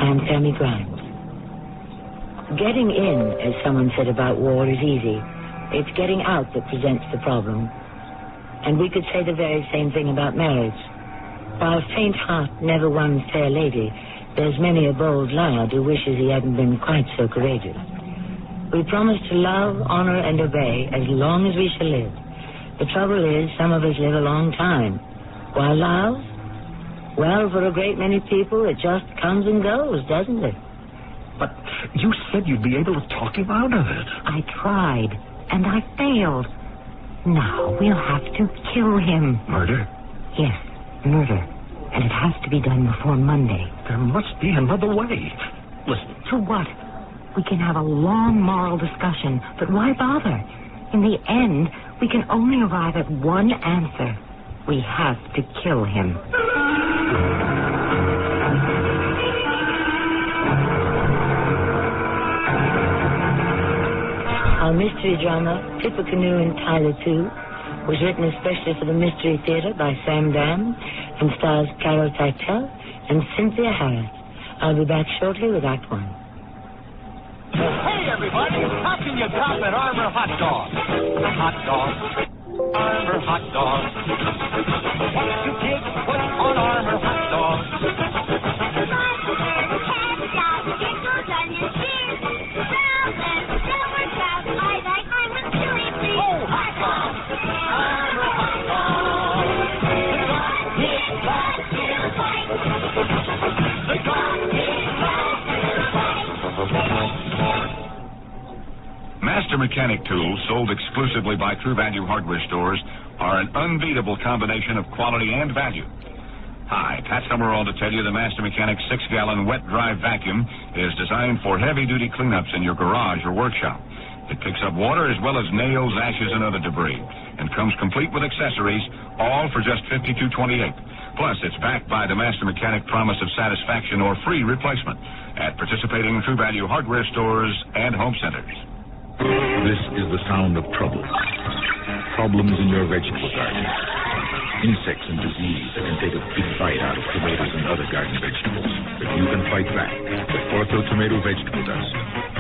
and Tammy Grimes. Getting in, as someone said about war, is easy. It's getting out that presents the problem. And we could say the very same thing about marriage. While faint heart never won fair lady, there's many a bold lad who wishes he hadn't been quite so courageous. We promise to love, honor, and obey as long as we shall live. The trouble is, some of us live a long time. While love, well, for a great many people, it just comes and goes, doesn't it? But you said you'd be able to talk him out of it. I tried, and I failed. Now we'll have to kill him. Murder? Yes, murder. And it has to be done before Monday. There must be another way. Listen. To what? We can have a long moral discussion, but why bother? In the end, we can only arrive at one answer. We have to kill him. Our mystery drama, Tippecanoe and Tyler 2, was written especially for the Mystery Theater by Sam Dam and stars Carol Teitel and Cynthia Harris. I'll be back shortly with Act 1. Hey, everybody, how can you top an Armour hot dog? Hot dog. Armour hot dog. What you kids put on Armour hot dog? Master Mechanic tools sold exclusively by True Value hardware stores are an unbeatable combination of quality and value. Hi, Pat Summerall to tell you the Master Mechanic 6-gallon wet-dry vacuum is designed for heavy-duty cleanups in your garage or workshop. It picks up water as well as nails, ashes, and other debris, and comes complete with accessories, all for just $52.28. Plus, it's backed by the Master Mechanic promise of satisfaction or free replacement at participating True Value hardware stores and home centers. This is the sound of trouble. Problems in your vegetable garden. Insects and disease that can take a big bite out of tomatoes and other garden vegetables. But you can fight back with Ortho Tomato Vegetable Dust.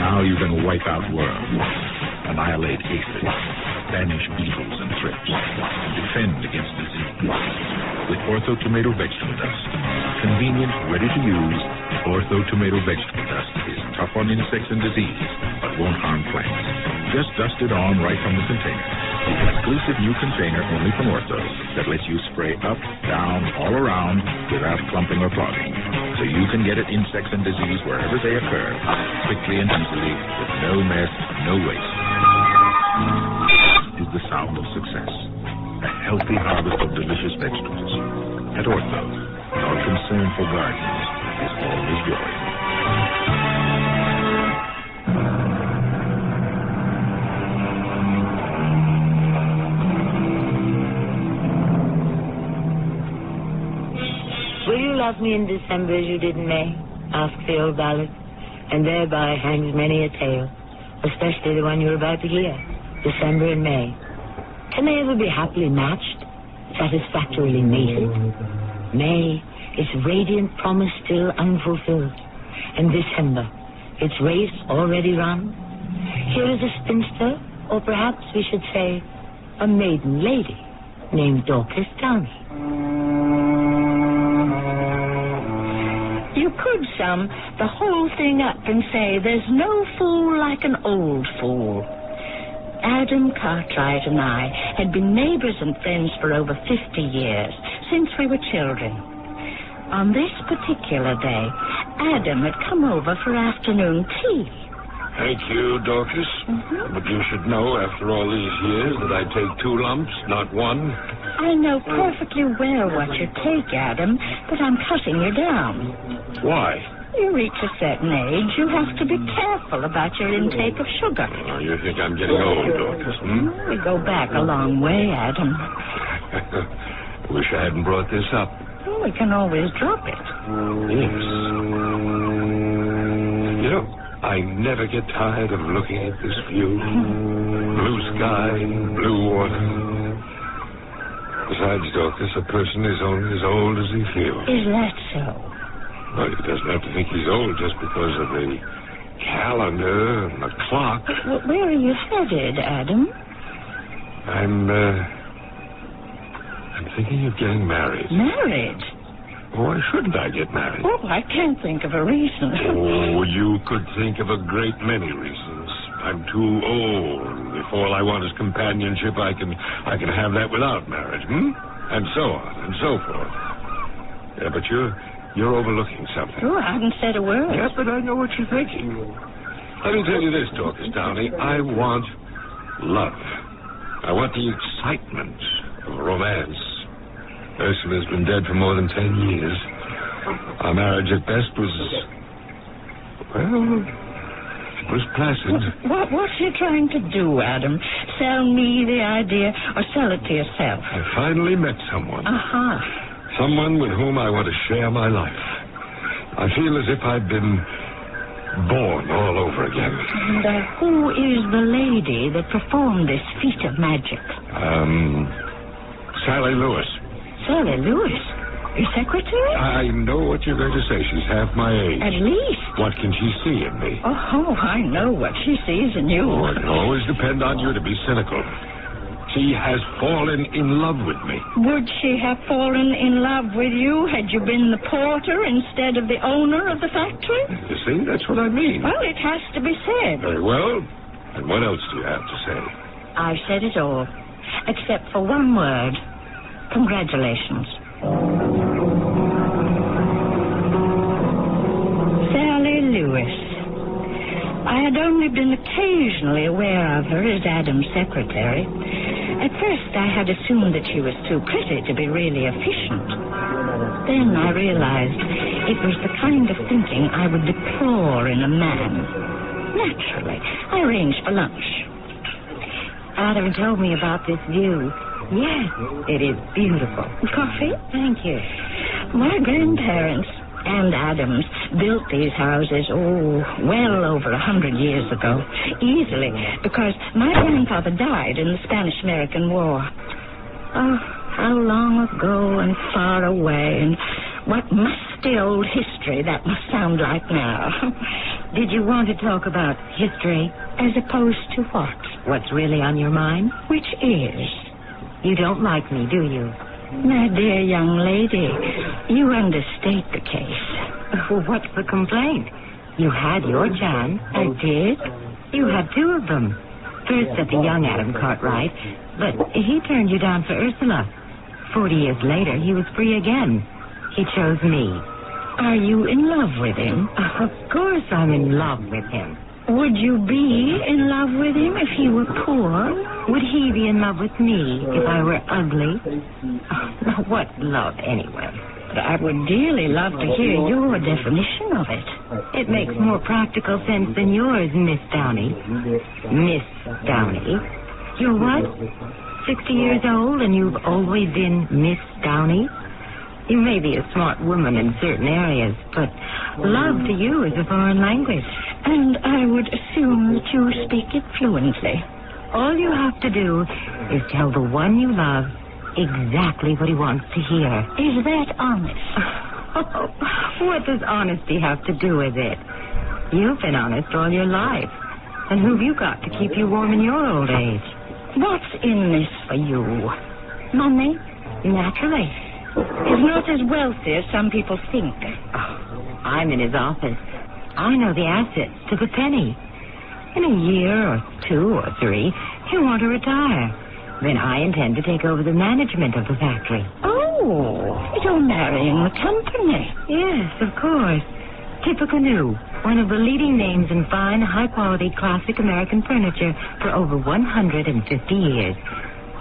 Now you can wipe out worms, annihilate aphids, banish beetles and thrips, and defend against disease. With Ortho Tomato Vegetable Dust. Convenient, ready to use, Ortho Tomato Vegetable Dust is tough on insects and disease, but won't harm plants. Just dust it on right from the container. The exclusive new container only from Ortho that lets you spray up, down, all around without clumping or clogging. So you can get at insects and disease wherever they occur, quickly and easily, with no mess, no waste. This is the sound of success. A healthy harvest of delicious vegetables. At Ortho, our concern for gardens is always growing. Will you love me in December as you did in May? Asks the old ballad. And thereby hangs many a tale, especially the one you're about to hear, December and May. Can they ever be happily matched, satisfactorily mated? May, its radiant promise still unfulfilled. And December, its race already run. Here is a spinster, or perhaps we should say, a maiden lady, named Dorcas Downey. You could sum the whole thing up and say there's no fool like an old fool. Adam Cartwright and I had been neighbors and friends for over 50 years, since we were children. On this particular day, Adam had come over for afternoon tea. Thank you, Dorcas. But you should know, after all these years, that I take 2 lumps, not 1. I know perfectly well what you take, Adam, but I'm cutting you down. Why? You reach a certain age, you have to be careful about your intake of sugar. Oh, you think I'm getting old, Dorcas, We go back a long way, Adam. I wish I hadn't brought this up. Well, we can always drop it. Yes. You know, I never get tired of looking at this view. Blue sky, blue water. Besides, Dorcas, a person is only as old as he feels. Is that so? Well, he doesn't have to think he's old just because of the calendar and the clock. But where are you headed, Adam? I'm thinking of getting married. Married? Why shouldn't I get married? Oh, I can't think of a reason. Oh, you could think of a great many reasons. I'm too old. If all I want is companionship, I can have that without marriage, And so on and so forth. Yeah, but you're overlooking something. Oh, I haven't said a word. Yes, but I know what you're thinking. Let me tell you this, Dorcas Downey. I want love. I want the excitement of romance. Ursula's been dead for more than 10 years. Our marriage at best was... well, it was placid. What's he trying to do, Adam? Sell me the idea or sell it to yourself? I finally met someone. Aha. Someone with whom I want to share my life. I feel as if I've been born all over again. And who is the lady that performed this feat of magic? Sally Lewis. Sally Lewis? Your secretary? I know what you're going to say. She's half my age. At least. What can she see in me? Oh, I know what she sees in you. Oh, it can always depend on you to be cynical. She has fallen in love with me. Would she have fallen in love with you had you been the porter instead of the owner of the factory? You see, that's what I mean. Well, it has to be said. Very well. And what else do you have to say? I've said it all, except for one word. Congratulations. Sally Lewis. I had only been occasionally aware of her as Adam's secretary. At first, I had assumed that she was too pretty to be really efficient. Then I realized it was the kind of thinking I would deplore in a man. Naturally, I arranged for lunch. Adam told me about this view. Yes, it is beautiful. Coffee? Thank you. My grandparents and Adams built these houses, well over 100 years ago. Easily, because my grandfather died in the Spanish-American War. Oh, how long ago and far away, and what musty old history that must sound like now. Did you want to talk about history? As opposed to what? What's really on your mind? Which is? You don't like me, do you? My dear young lady, you understate the case. What's the complaint? You had your chance. I did? You had two of them. First at the young Adam Cartwright, but he turned you down for Ursula. 40 years later, he was free again. He chose me. Are you in love with him? Of course I'm in love with him. Would you be in love with him if he were poor? Would he be in love with me if I were ugly? Now, what love, anyway? But I would dearly love to hear your definition of it. It makes more practical sense than yours, Miss Downey. Miss Downey. You're what? 60 years old and you've always been Miss Downey? You may be a smart woman in certain areas, but love to you is a foreign language. And I would assume that you speak it fluently. All you have to do is tell the one you love exactly what he wants to hear. Is that honest? What does honesty have to do with it? You've been honest all your life. And who've you got to keep you warm in your old age? What's in this for you? Money? Naturally. He's not as wealthy as some people think. I'm in his office. I know the assets to the penny. In a year or 2 or 3, he'll want to retire. Then I intend to take over the management of the factory. Oh, you're marrying the company. Yes, of course. Typical New, one of the leading names in fine, high-quality, classic American furniture for over 150 years.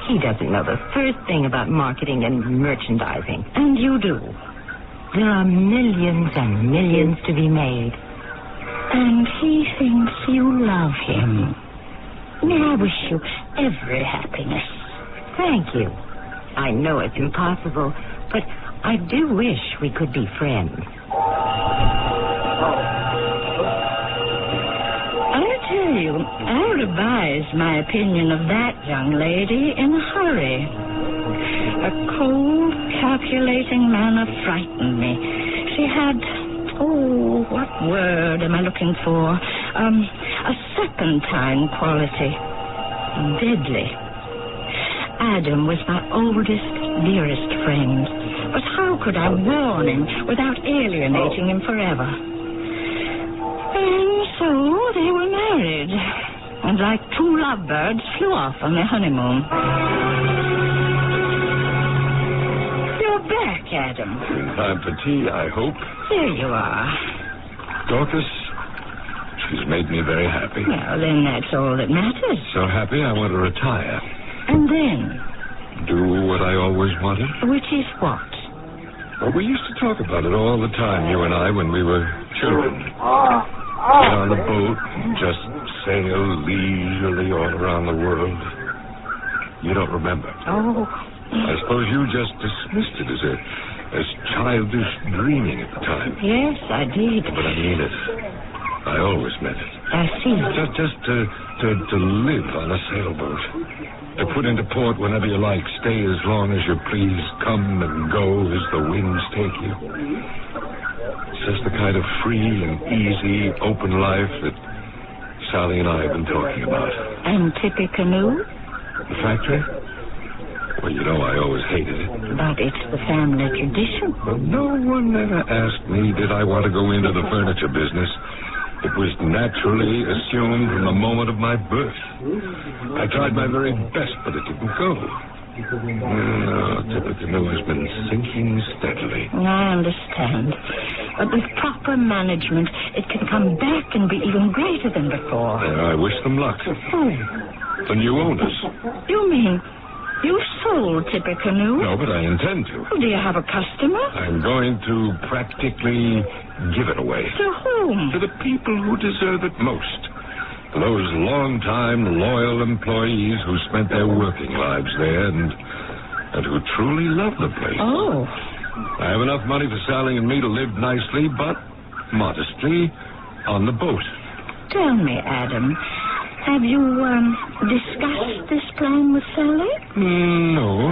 He doesn't know the first thing about marketing and merchandising. And you do. There are millions and millions to be made. And he thinks you love him. May I wish you every happiness. Thank you. I know it's impossible, but I do wish we could be friends. I tell you, I revised my opinion of that young lady in a hurry. A cold, calculating manner frightened me. She had Oh, what word am I looking for? A serpentine quality. Deadly. Adam was my oldest, dearest friend. But how could I warn him without alienating him forever? And so they were married. And like two lovebirds, flew off on their honeymoon. You're back, Adam. In time for tea, I hope. There you are. Dorcas, she's made me very happy. Well, then that's all that matters. So happy I want to retire. And then? Do what I always wanted. Which is what? Well, we used to talk about it all the time, you and I, when we were children. Get on the boat and just sail leisurely all around the world. You don't remember. Oh. I suppose you just dismissed it as childish dreaming at the time. Yes, I did. But I mean it. I always meant it. I see. Just to live on a sailboat. To put into port whenever you like. Stay as long as you please. Come and go as the winds take you. It's just the kind of free and easy, open life that Sally and I have been talking about. And Tippecanoe? The factory? Well, you know I always hated it. But it's the family tradition. Well, no one ever asked me did I want to go into the furniture business. It was naturally assumed from the moment of my birth. I tried my very best, but it didn't go. No, Tippecanoe has been sinking steadily. I understand. But with proper management, it can come back and be even greater than before. I wish them luck. Who? The new owners. You mean you sold Tippecanoe? No, but I intend to. Do you have a customer? I'm going to practically give it away. To whom? To the people who deserve it most. Those long-time, loyal employees who spent their working lives there and who truly love the place. Oh. I have enough money for Sally and me to live nicely, but modestly, on the boat. Tell me, Adam, have you discussed this plan with Sally? No.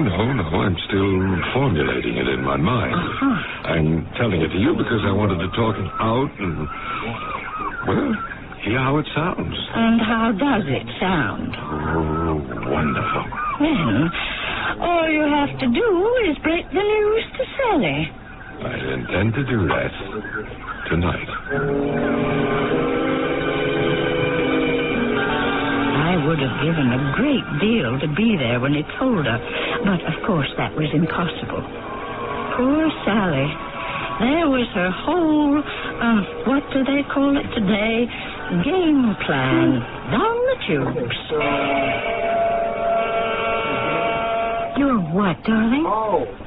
I'm still formulating it in my mind. Uh-huh. I'm telling it to you because I wanted to talk it out and, well, hear how it sounds. And how does it sound? Oh, wonderful. Then, all you have to do is break the news to Sally. I intend to do that tonight. I would have given a great deal to be there when he told her, but of course that was impossible. Poor Sally. There was her whole, what do they call it today? Game plan. Down the tubes. You're what, darling?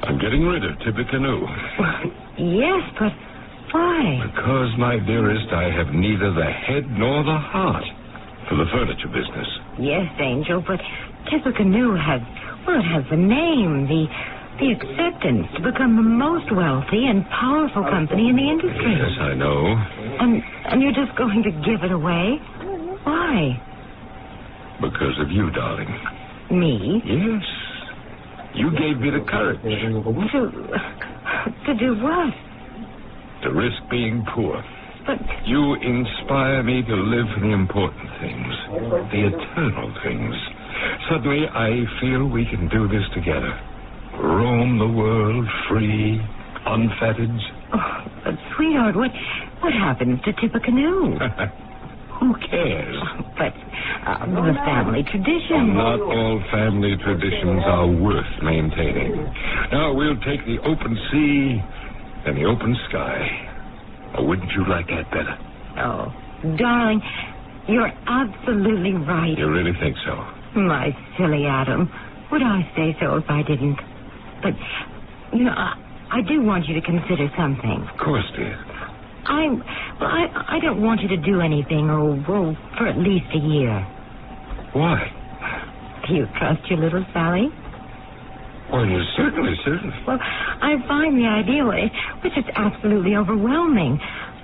I'm getting rid of Tippecanoe. Yes, but why? Because, my dearest, I have neither the head nor the heart for the furniture business. Yes, Angel, but Tippecanoe has the name, the acceptance to become the most wealthy and powerful company in the industry. Yes, I know. And you're just going to give it away? Why? Because of you, darling. Me? Yes. You gave me the courage. To do what? To risk being poor. But You inspire me to live for the important things, the eternal things. Suddenly, I feel we can do this together. Roam the world free, unfettered. oh, but sweetheart, what happens to Tippecanoe? Who cares? But the family tradition. Not all family traditions are worth maintaining. Now, we'll take the open sea and the open sky. Or wouldn't you like that better? Oh, darling, you're absolutely right. You really think so? My silly Adam. Would I say so if I didn't? But, you know, I do want you to consider something. Of course, dear. I don't want you to do anything, for at least a year. Why? Do you trust your little Sally? Well, you certainly. Well, I find the idea, which is absolutely overwhelming.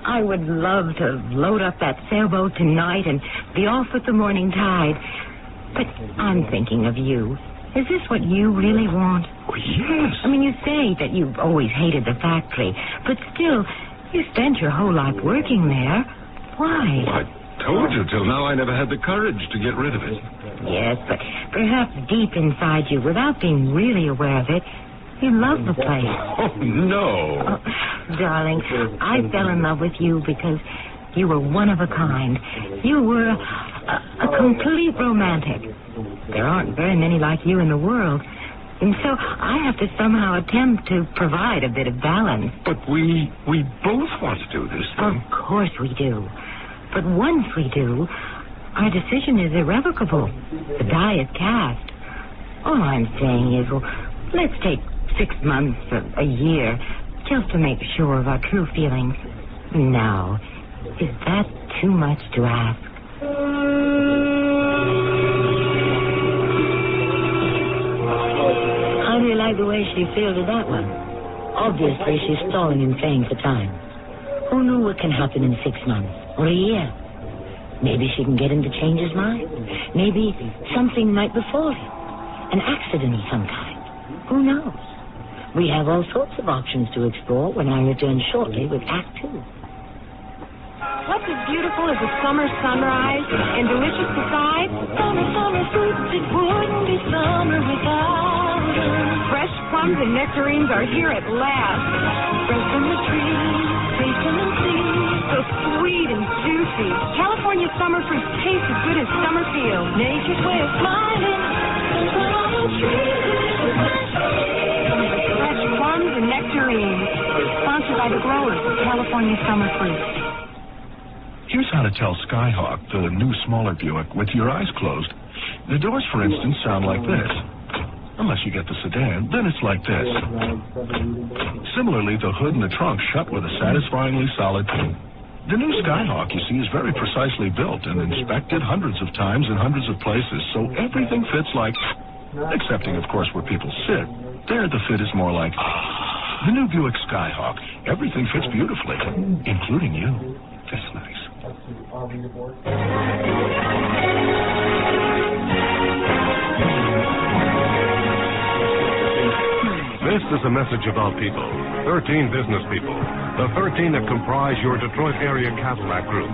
I would love to load up that sailboat tonight and be off with the morning tide. But I'm thinking of you. Is this what you really want? Well, yes. I mean, you say that you've always hated the factory, but still, You spent your whole life working there. Why? I told you, till now I never had the courage to get rid of it. Yes, but perhaps deep inside you, without being really aware of it, you love the place. Oh, no. Oh, darling, I fell in love with you because you were one of a kind. You were a complete romantic. There aren't very many like you in the world. And so I have to somehow attempt to provide a bit of balance. But we both want to do this thing. Of course we do. But once we do, our decision is irrevocable. The die is cast. All I'm saying is, well, let's take 6 months or a year just to make sure of our true feelings. Now, is that too much to ask? How do you like the way she fielded that one? Obviously, she's stalling and playing for time. Who knew what can happen in 6 months or a year? Maybe she can get him to change his mind. Maybe something might befall him. An accident of some kind. Who knows? We have all sorts of options to explore when I return shortly with Act 2. What's as beautiful as a summer sunrise and delicious besides? Summer fruits, it wouldn't be summer without her. Fresh plums and nectarines are here at last. Fresh from the trees, taste them and see. So sweet and juicy. California summer fruits taste as good as summer feels. Nature's way of smiling. Fresh plums and nectarines. Sponsored by the growers of California summer fruits. Here's how to tell Skyhawk, the new smaller Buick, with your eyes closed. The doors, for instance, sound like this. Unless you get the sedan, then it's like this. Similarly, the hood and the trunk shut with a satisfyingly solid tune. The new Skyhawk, you see, is very precisely built and inspected hundreds of times in hundreds of places, so everything fits like... Excepting, of course, where people sit. There, the fit is more like... The new Buick Skyhawk. Everything fits beautifully, including you. That's nice. This is a message about people. 13 business people. The 13 that comprise your Detroit area Cadillac group.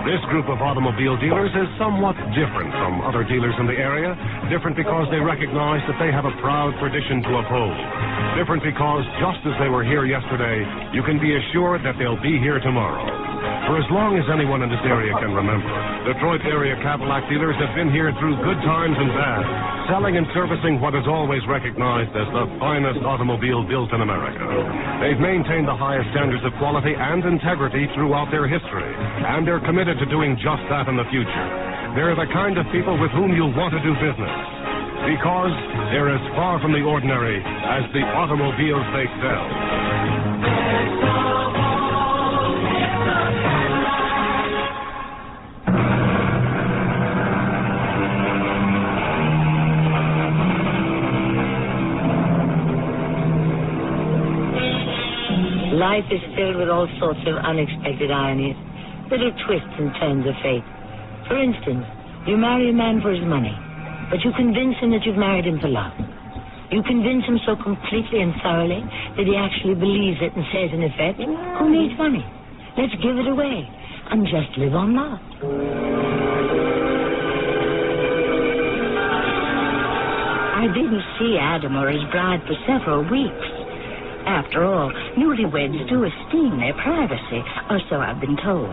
This group of automobile dealers is somewhat different from other dealers in the area. Different because they recognize that they have a proud tradition to uphold. Different because, just as they were here yesterday, you can be assured that they'll be here tomorrow. For as long as anyone in this area can remember, Detroit area Cadillac dealers have been here through good times and bad, selling and servicing what is always recognized as the finest automobile built in America. They've maintained the highest standards of quality and integrity throughout their history, and they're committed to doing just that in the future. They're the kind of people with whom you'll want to do business, because they're as far from the ordinary as the automobiles they sell. Life is filled with all sorts of unexpected ironies, little twists and turns of fate. For instance, you marry a man for his money, but you convince him that you've married him for love. You convince him so completely and thoroughly that he actually believes it and says, in effect, who needs money? Let's give it away and just live on love. I didn't see Adam or his bride for several weeks. After all, newlyweds do esteem their privacy, or so I've been told.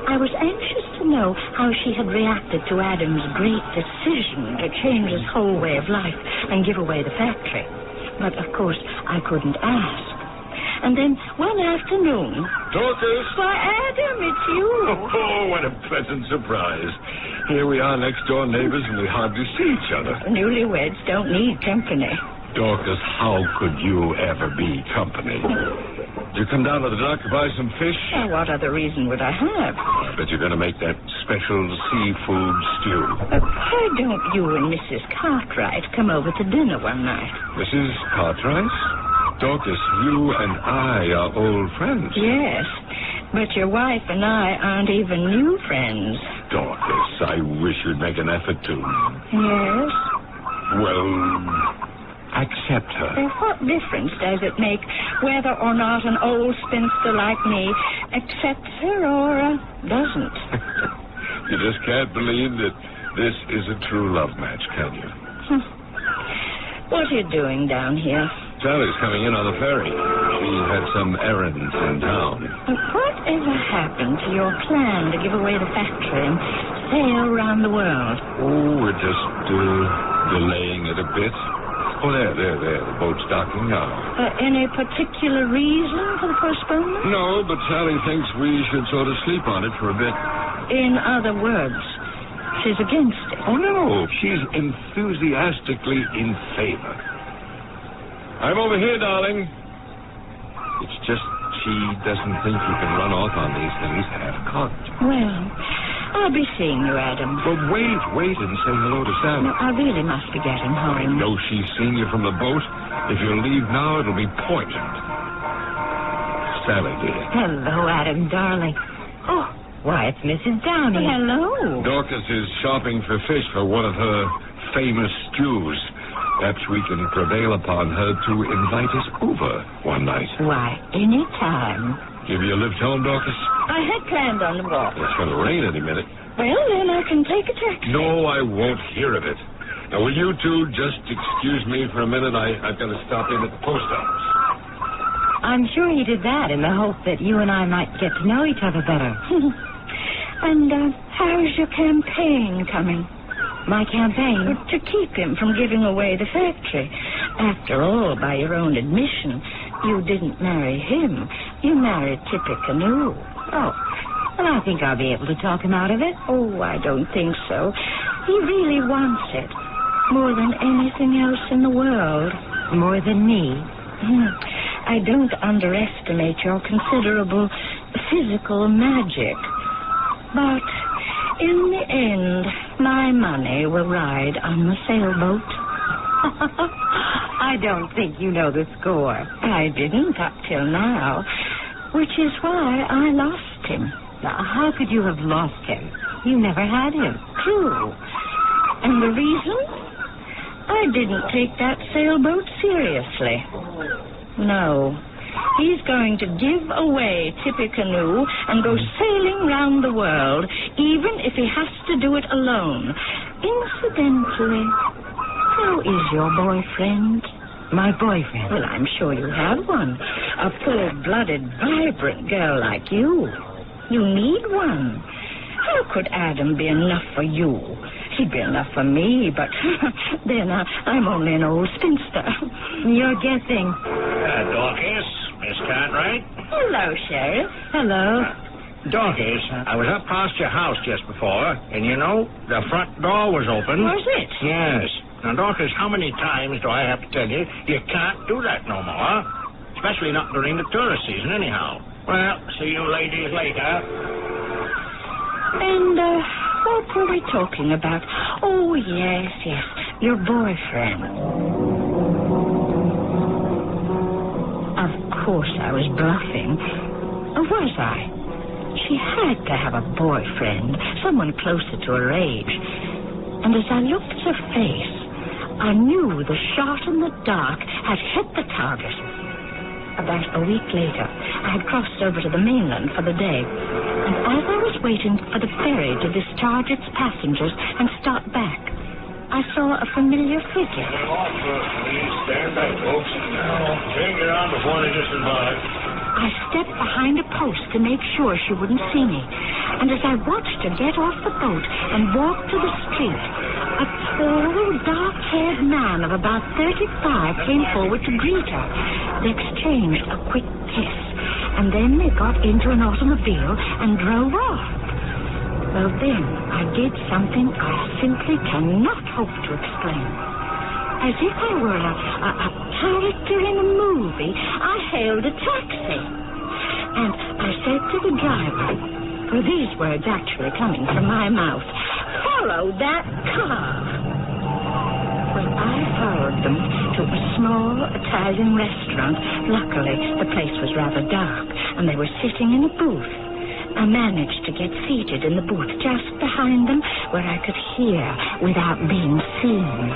I was anxious to know how she had reacted to Adam's great decision to change his whole way of life and give away the factory. But, of course, I couldn't ask. And then, one afternoon... Dorcas! Why, Adam, it's you! Oh, what a pleasant surprise. Here we are, next-door neighbors, and we hardly see each other. Newlyweds don't need company. Dorcas, how could you ever be company? Did you come down to the dock to buy some fish? Well, what other reason would I have? I bet you're going to make that special seafood stew. Why don't you and Mrs. Cartwright come over to dinner one night? Mrs. Cartwright? Dorcas, you and I are old friends. Yes, but your wife and I aren't even new friends. Dorcas, I wish you'd make an effort to. Yes? Well... accept her. Well, what difference does it make whether or not an old spinster like me accepts her or doesn't? You just can't believe that this is a true love match, can you? What are you doing down here? Sally's coming in on the ferry. She had some errands in town. Whatever happened to your plan to give away the factory and sail around the world? Oh, we're just delaying it a bit. Oh, there. The boat's docking now. Any particular reason for the postponement? No, but Sally thinks we should sort of sleep on it for a bit. In other words, she's against it. Oh, no. She's enthusiastically in favor. I'm over here, darling. It's just she doesn't think you can run off on these things half-cocked. Well, I'll be seeing you, Adam. Well, wait and say hello to Sally. No, I really must be getting home. No, she's seen you from the boat. If you leave now, it'll be poisoned. Sally, dear. Hello, Adam, darling. Oh, why, it's Mrs. Downey. Hello. Dorcas is shopping for fish for one of her famous stews. Perhaps we can prevail upon her to invite us over one night. Why, any time. Give you a lift home, Dorcas? I had planned on the walk. It's going to rain any minute. Well, then I can take a taxi. No, I won't hear of it. Now, will you two just excuse me for a minute? I've got to stop in at the post office. I'm sure he did that in the hope that you and I might get to know each other better. And how's your campaign coming? My campaign? To keep him from giving away the factory. After all, by your own admission, you didn't marry him. You married Tippy Canoe. Oh, well, I think I'll be able to talk him out of it. Oh, I don't think so. He really wants it. More than anything else in the world. More than me? I don't underestimate your considerable physical magic. But in the end, my money will ride on the sailboat. I don't think you know the score. I didn't up till now, which is why I lost him. Now, how could you have lost him? You never had him. True. And the reason? I didn't take that sailboat seriously. No. He's going to give away Tippy Canoe and go sailing round the world, even if he has to do it alone. Incidentally, how is your boyfriend? My boyfriend? Well, I'm sure you have one. A full-blooded, vibrant girl like you. You need one. How could Adam be enough for you? He'd be enough for me, but then I'm only an old spinster. You're guessing. Dorcas, Miss Cartwright. Hello, Sheriff. Hello. Dorcas, I was up past your house just before, and you know, the front door was open. Was it? Yes. Now, Dorcas, how many times do I have to tell you can't do that no more? Especially not during the tourist season, anyhow. Well, see you ladies later. And, what were we talking about? Oh, yes, your boyfriend. Of course I was bluffing. Or was I? She had to have a boyfriend, someone closer to her age. And as I looked at her face, I knew the shot in the dark had hit the target. About a week later, I had crossed over to the mainland for the day. And as I was waiting for the ferry to discharge its passengers and start back, I saw a familiar figure. Please stand back, folks. Take it on before they disembark. I stepped behind a post to make sure she wouldn't see me. And as I watched her get off the boat and walk to the street, a tall, dark-haired man of about 35 came forward to greet her. They exchanged a quick kiss, and then they got into an automobile and drove off. Well, then I did something I simply cannot hope to explain. As if I were a character in a movie, I hailed a taxi. And I said to the driver, for these words actually coming from my mouth, "Follow that car." Well, I followed them to a small Italian restaurant. Luckily, the place was rather dark, and they were sitting in a booth. I managed to get seated in the booth just behind them, where I could hear without being seen.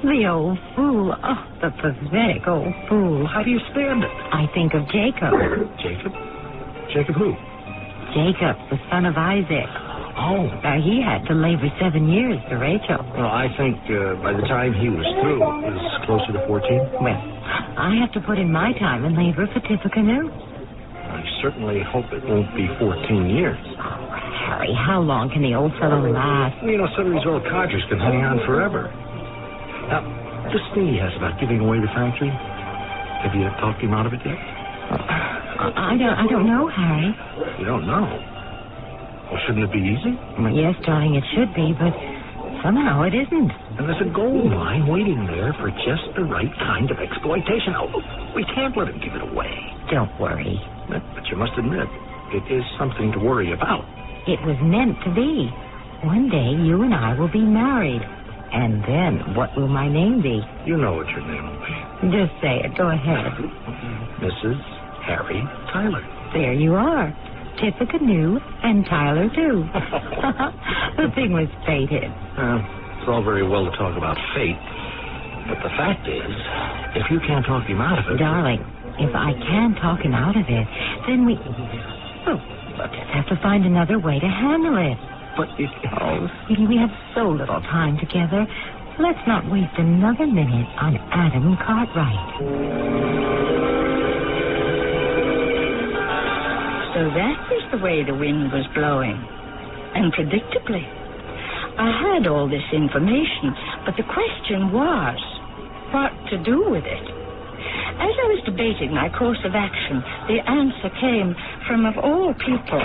The old fool. Oh, the pathetic old fool. How do you stand it? I think of Jacob. Jacob? Jacob who? Jacob, the son of Isaac. Oh. Now, he had to labor 7 years to Rachel. Well, I think by the time he was through, it was closer to 14. Well, I have to put in my time and labor for Tippecanoe. I certainly hope it won't be 14 years. Oh, Harry, how long can the old fellow last? You know, some of these old codgers can hang on forever. Now, this thing he has about giving away the factory, have you talked him out of it yet? I don't know, Harry. You don't know? Well, shouldn't it be easy? Well, yes, darling, it should be, but somehow it isn't. And there's a gold mine waiting there for just the right kind of exploitation. Oh, we can't let him give it away. Don't worry. But you must admit, it is something to worry about. It was meant to be. One day, you and I will be married. And then, what will my name be? You know what your name will be. Just say it. Go ahead. Mrs. Harry Tyler. There you are. Tippecanoe and Tyler, too. The thing was fated. It's all very well to talk about fate, but the fact is, if you can't talk him out of it... Darling, if I can talk him out of it, then we... Well, we'll just have to find another way to handle it. But it... Oh, sweetie, we have so little time together. Let's not waste another minute on Adam Cartwright. So that was the way the wind was blowing. And predictably. I had all this information, but the question was, what to do with it? As I was debating my course of action, the answer came from, of all people...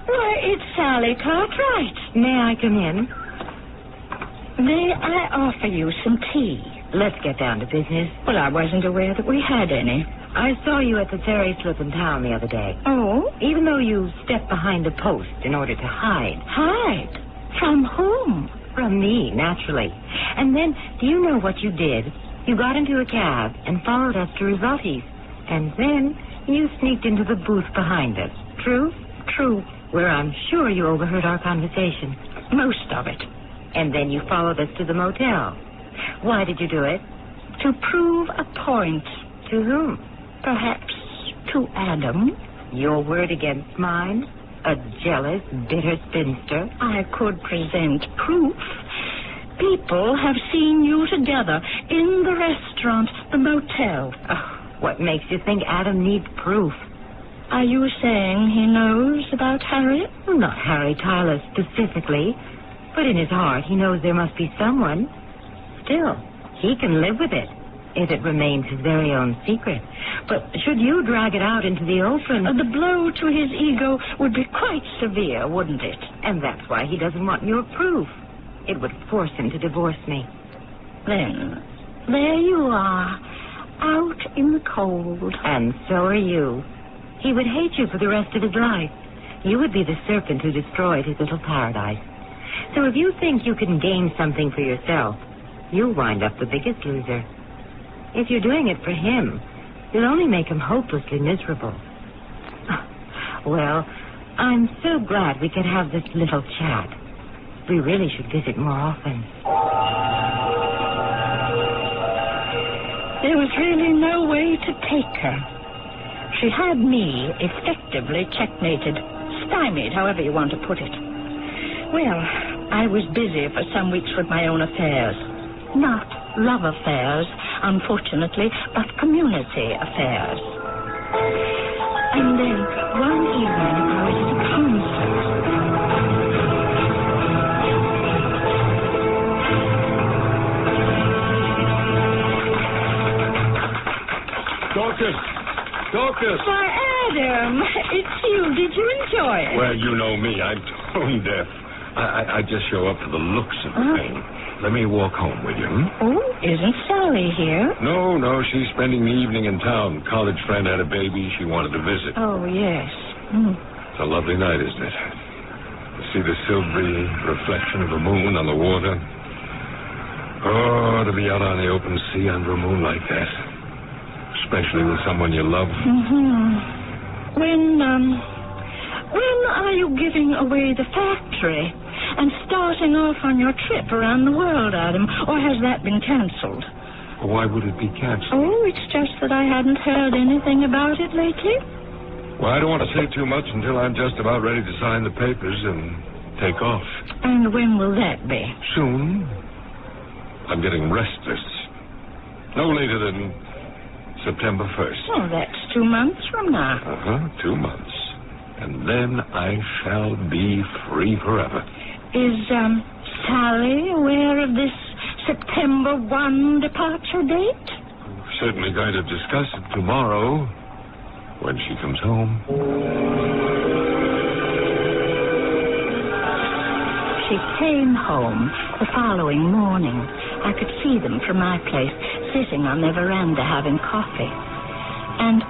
Why, it's Sally Cartwright. May I come in? May I offer you some tea? Let's get down to business. Well, I wasn't aware that we had any. I saw you at the ferry slip in town the other day. Oh? Even though you stepped behind a post in order to hide. Hide? From whom? From me, naturally. And then, do you know what you did? You got into a cab and followed us to Rivalti's. And then you sneaked into the booth behind us. True? True. Where I'm sure you overheard our conversation. Most of it. And then you followed us to the motel. Why did you do it? To prove a point. To whom? Perhaps to Adam. Your word against mine? A jealous, bitter spinster? I could present proof. People have seen you together in the restaurant, the motel. Oh, what makes you think Adam needs proof? Are you saying he knows about Harry? Well, not Harry Tyler specifically, but in his heart he knows there must be someone. Still, he can live with it, if it remains his very own secret. But should you drag it out into the open... The blow to his ego would be quite severe, wouldn't it? And that's why he doesn't want your proof. It would force him to divorce me. Then, there you are, out in the cold. And so are you. He would hate you for the rest of his life. You would be the serpent who destroyed his little paradise. So if you think you can gain something for yourself, you'll wind up the biggest loser. If you're doing it for him, you'll only make him hopelessly miserable. Well, I'm so glad we could have this little chat. We really should visit more often. There was really no way to take her. She had me effectively checkmated, stymied, however you want to put it. Well, I was busy for some weeks with my own affairs. Not love affairs, unfortunately, but community affairs. And then, one evening, I was at a concert. Dorcas! Why, Adam, it's you. Did you enjoy it? Well, you know me. I'm tone deaf. I just show up for the looks of the thing. Let me walk home with you. Oh, isn't Sally here? No, she's spending the evening in town. College friend had a baby. She wanted to visit. Oh, yes. It's a lovely night, isn't it? You see the silvery reflection of the moon on the water. Oh, to be out on the open sea under a moon like that. Especially with someone you love. When are you giving away the factory? and starting off on your trip around the world, Adam. Or has that been cancelled? Why would it be canceled? Oh, it's just that I hadn't heard anything about it lately. Well, I don't want to say too much until I'm just about ready to sign the papers and take off. And when will that be? Soon. I'm getting restless. No later than September 1st. Oh, that's 2 months from now. 2 months. And then I shall be free forever. Is, Sally aware of this September 1 departure date? We're certainly going to discuss it tomorrow when she comes home. She came home the following morning. I could see them from my place, sitting on their veranda having coffee. And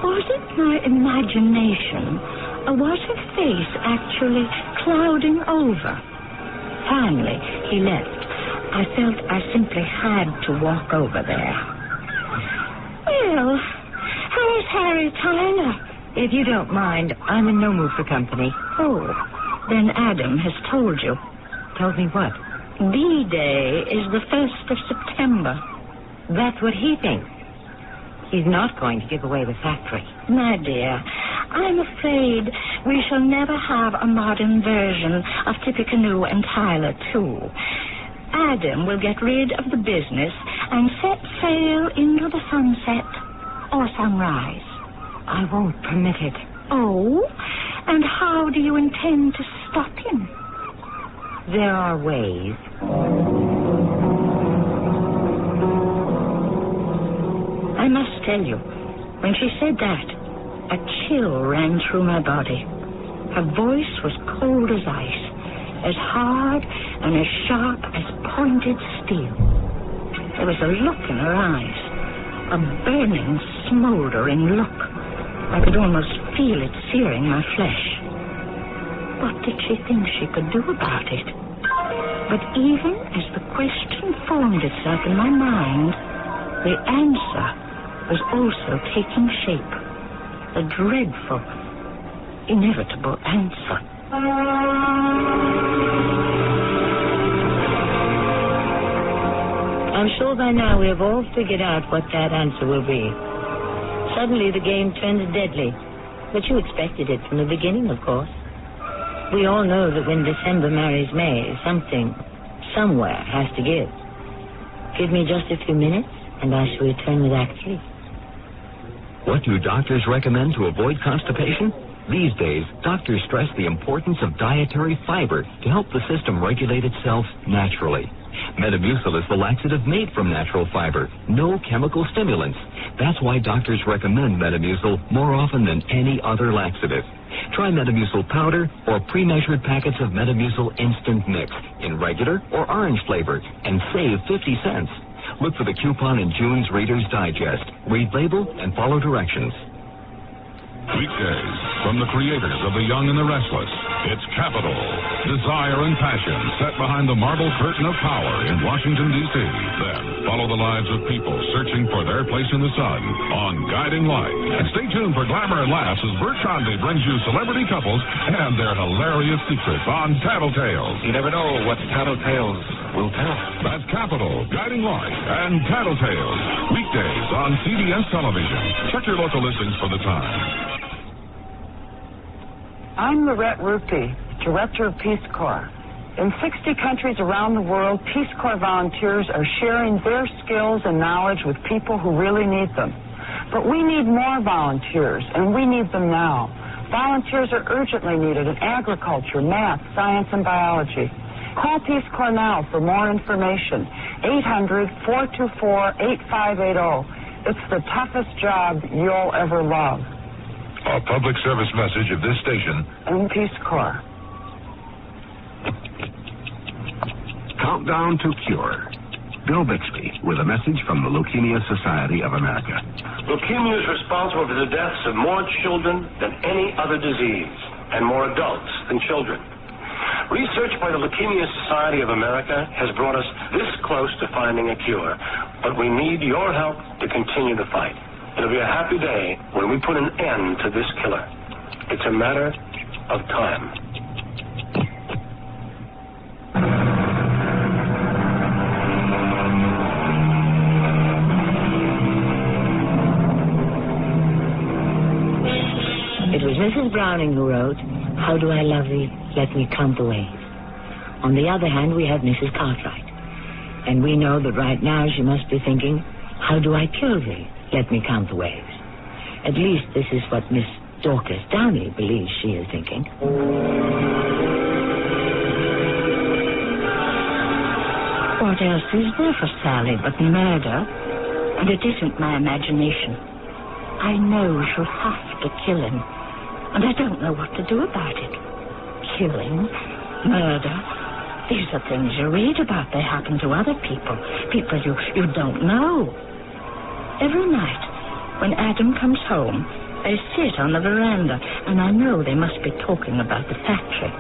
was it my imagination, or was her face actually clouding over? Finally, he left. I felt I simply had to walk over there. Well, how is Harry Tyler? If you don't mind, I'm in no mood for company. Oh, then Adam has told you. Told me what? D-Day is the 1st of September. That's what he thinks. He's not going to give away the factory. My dear, I'm afraid we shall never have a modern version of Tippecanoe and Tyler, too. Adam will get rid of the business and set sail into the sunset or sunrise. I won't permit it. Oh? And how do you intend to stop him? There are ways. I must tell you, when she said that, a chill ran through my body. Her voice was cold as ice, as hard and as sharp as pointed steel. There was a look in her eyes, a burning, smoldering look. I could almost feel it searing my flesh. What did she think she could do about it? But even as the question formed itself in my mind, the answer was also taking shape. A dreadful, inevitable answer. I'm sure by now we have all figured out what that answer will be. Suddenly the game turns deadly. But you expected it from the beginning, of course. We all know that when December marries May, something, somewhere, has to give. Give me just a few minutes, and I shall return with Act 3. What do doctors recommend to avoid constipation? These days, doctors stress the importance of dietary fiber to help the system regulate itself naturally. Metamucil is the laxative made from natural fiber, no chemical stimulants. That's why doctors recommend Metamucil more often than any other laxative. Try Metamucil powder or pre-measured packets of Metamucil instant mix in regular or orange flavor and save 50 cents. Look for the coupon in June's Reader's Digest. Read label and follow directions. Weekdays from the creators of The Young and the Restless. It's Capital, desire and passion set behind the marble curtain of power in Washington, D.C. Then follow the lives of people searching for their place in the sun on Guiding Light. And stay tuned for glamour and laughs as Bert Conde brings you celebrity couples and their hilarious secrets on Tattletales. You never know what Tattletales will tell. That's Capital, Guiding Light, and Tattletales. Weekdays on CBS Television. Check your local listings for the time. I'm Lorette Rupi, Director of Peace Corps. In 60 countries around the world, Peace Corps volunteers are sharing their skills and knowledge with people who really need them. But we need more volunteers, and we need them now. Volunteers are urgently needed in agriculture, math, science, and biology. Call Peace Corps now for more information. 800-424-8580. It's the toughest job you'll ever love. A public service message of this station and Peace Corps. Countdown to Cure. Bill Bixby with a message from the Leukemia Society of America. Leukemia is responsible for the deaths of more children than any other disease, and more adults than children. Research by the Leukemia Society of America has brought us this close to finding a cure, but we need your help to continue the fight. It'll be a happy day when we put an end to this killer. It's a matter of time. It was Mrs. Browning who wrote, "How do I love thee? Let me count the ways." On the other hand, we have Mrs. Cartwright. And we know that right now she must be thinking, "How do I kill thee? Let me count the ways." At least this is what Miss Dorcas Downey believes she is thinking. What else is there for Sally but murder? And it isn't my imagination. I know she'll have to kill him. And I don't know what to do about it. Killing, murder, these are things you read about. They happen to other people. People you don't know. Every night, when Adam comes home, they sit on the veranda, and I know they must be talking about the factory.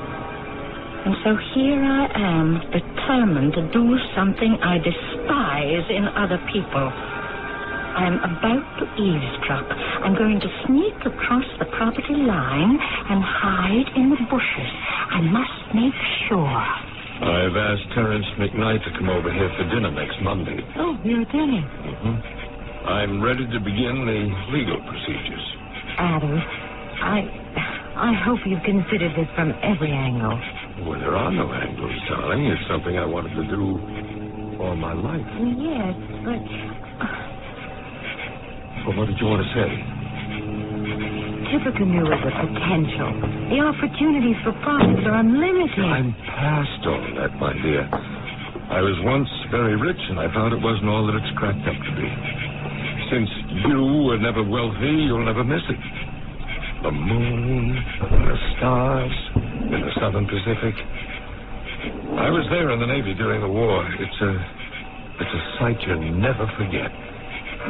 And so here I am, determined to do something I despise in other people. I'm about to eavesdrop. I'm going to sneak across the property line and hide in the bushes. I must make sure. I've asked Terence McKnight to come over here for dinner next Monday. Oh, you're dinner. Mm-hmm. I'm ready to begin the legal procedures. Adam, I hope you've considered this from every angle. Well, there are no angles, darling. It's something I wanted to do all my life. Yes, but... Well, what did you want to say? Tippecanoe is a potential. The opportunities for profits are unlimited. I'm past all that, my dear. I was once very rich, and I found it wasn't all that it's cracked up to be. Since you were never wealthy, you'll never miss it. The moon, and the stars, in the Southern Pacific. I was there in the Navy during the war. It's a sight you'll never forget.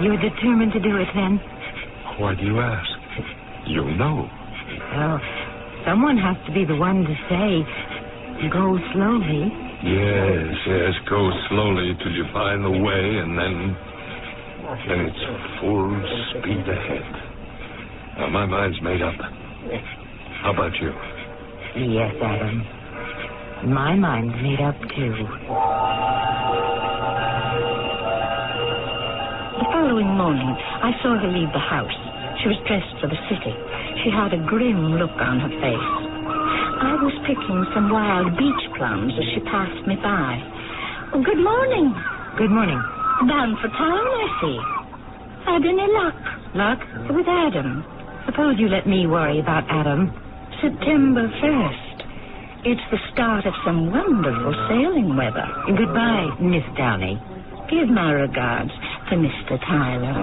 You're determined to do it, then? Why do you ask? You know. Well, someone has to be the one to say, go slowly. Yes, go slowly till you find the way, and then it's full speed ahead. Now, my mind's made up. How about you? Yes, Adam. My mind's made up, too. The following morning, I saw her leave the house. She was dressed for the city. She had a grim look on her face. I was picking some wild beach plums as she passed me by. Oh, good morning. Good morning. Bound for town, I see. Had any luck? Luck? With Adam. Suppose you let me worry about Adam. September 1st. It's the start of some wonderful sailing weather. Goodbye, Miss Downey. Give my regards to Mr. Tyler.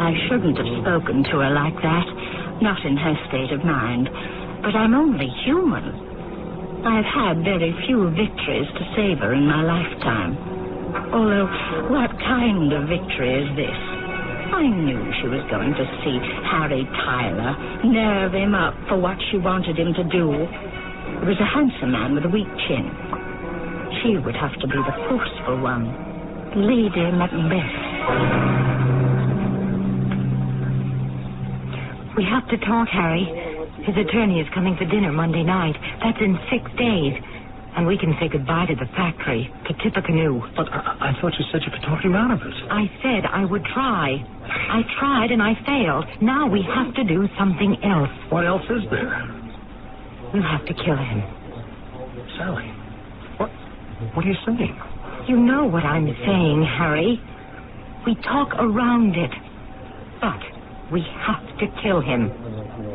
I shouldn't have spoken to her like that, not in her state of mind. But I'm only human. I've had very few victories to savor in my lifetime. Although, what kind of victory is this? I knew she was going to see Harry Tyler, nerve him up for what she wanted him to do. He was a handsome man with a weak chin. She would have to be the forceful one. Lady Macbeth. We have to talk, Harry. His attorney is coming for dinner Monday night. That's in 6 days. And we can say goodbye to the factory, to Tippecanoe. But I thought you said you could talk him out of it. I said I would try. I tried and I failed. Now we have to do something else. What else is there? We'll have to kill him. Sally, what are you saying? You know what I'm saying, Harry. We talk around it. But we have to kill him.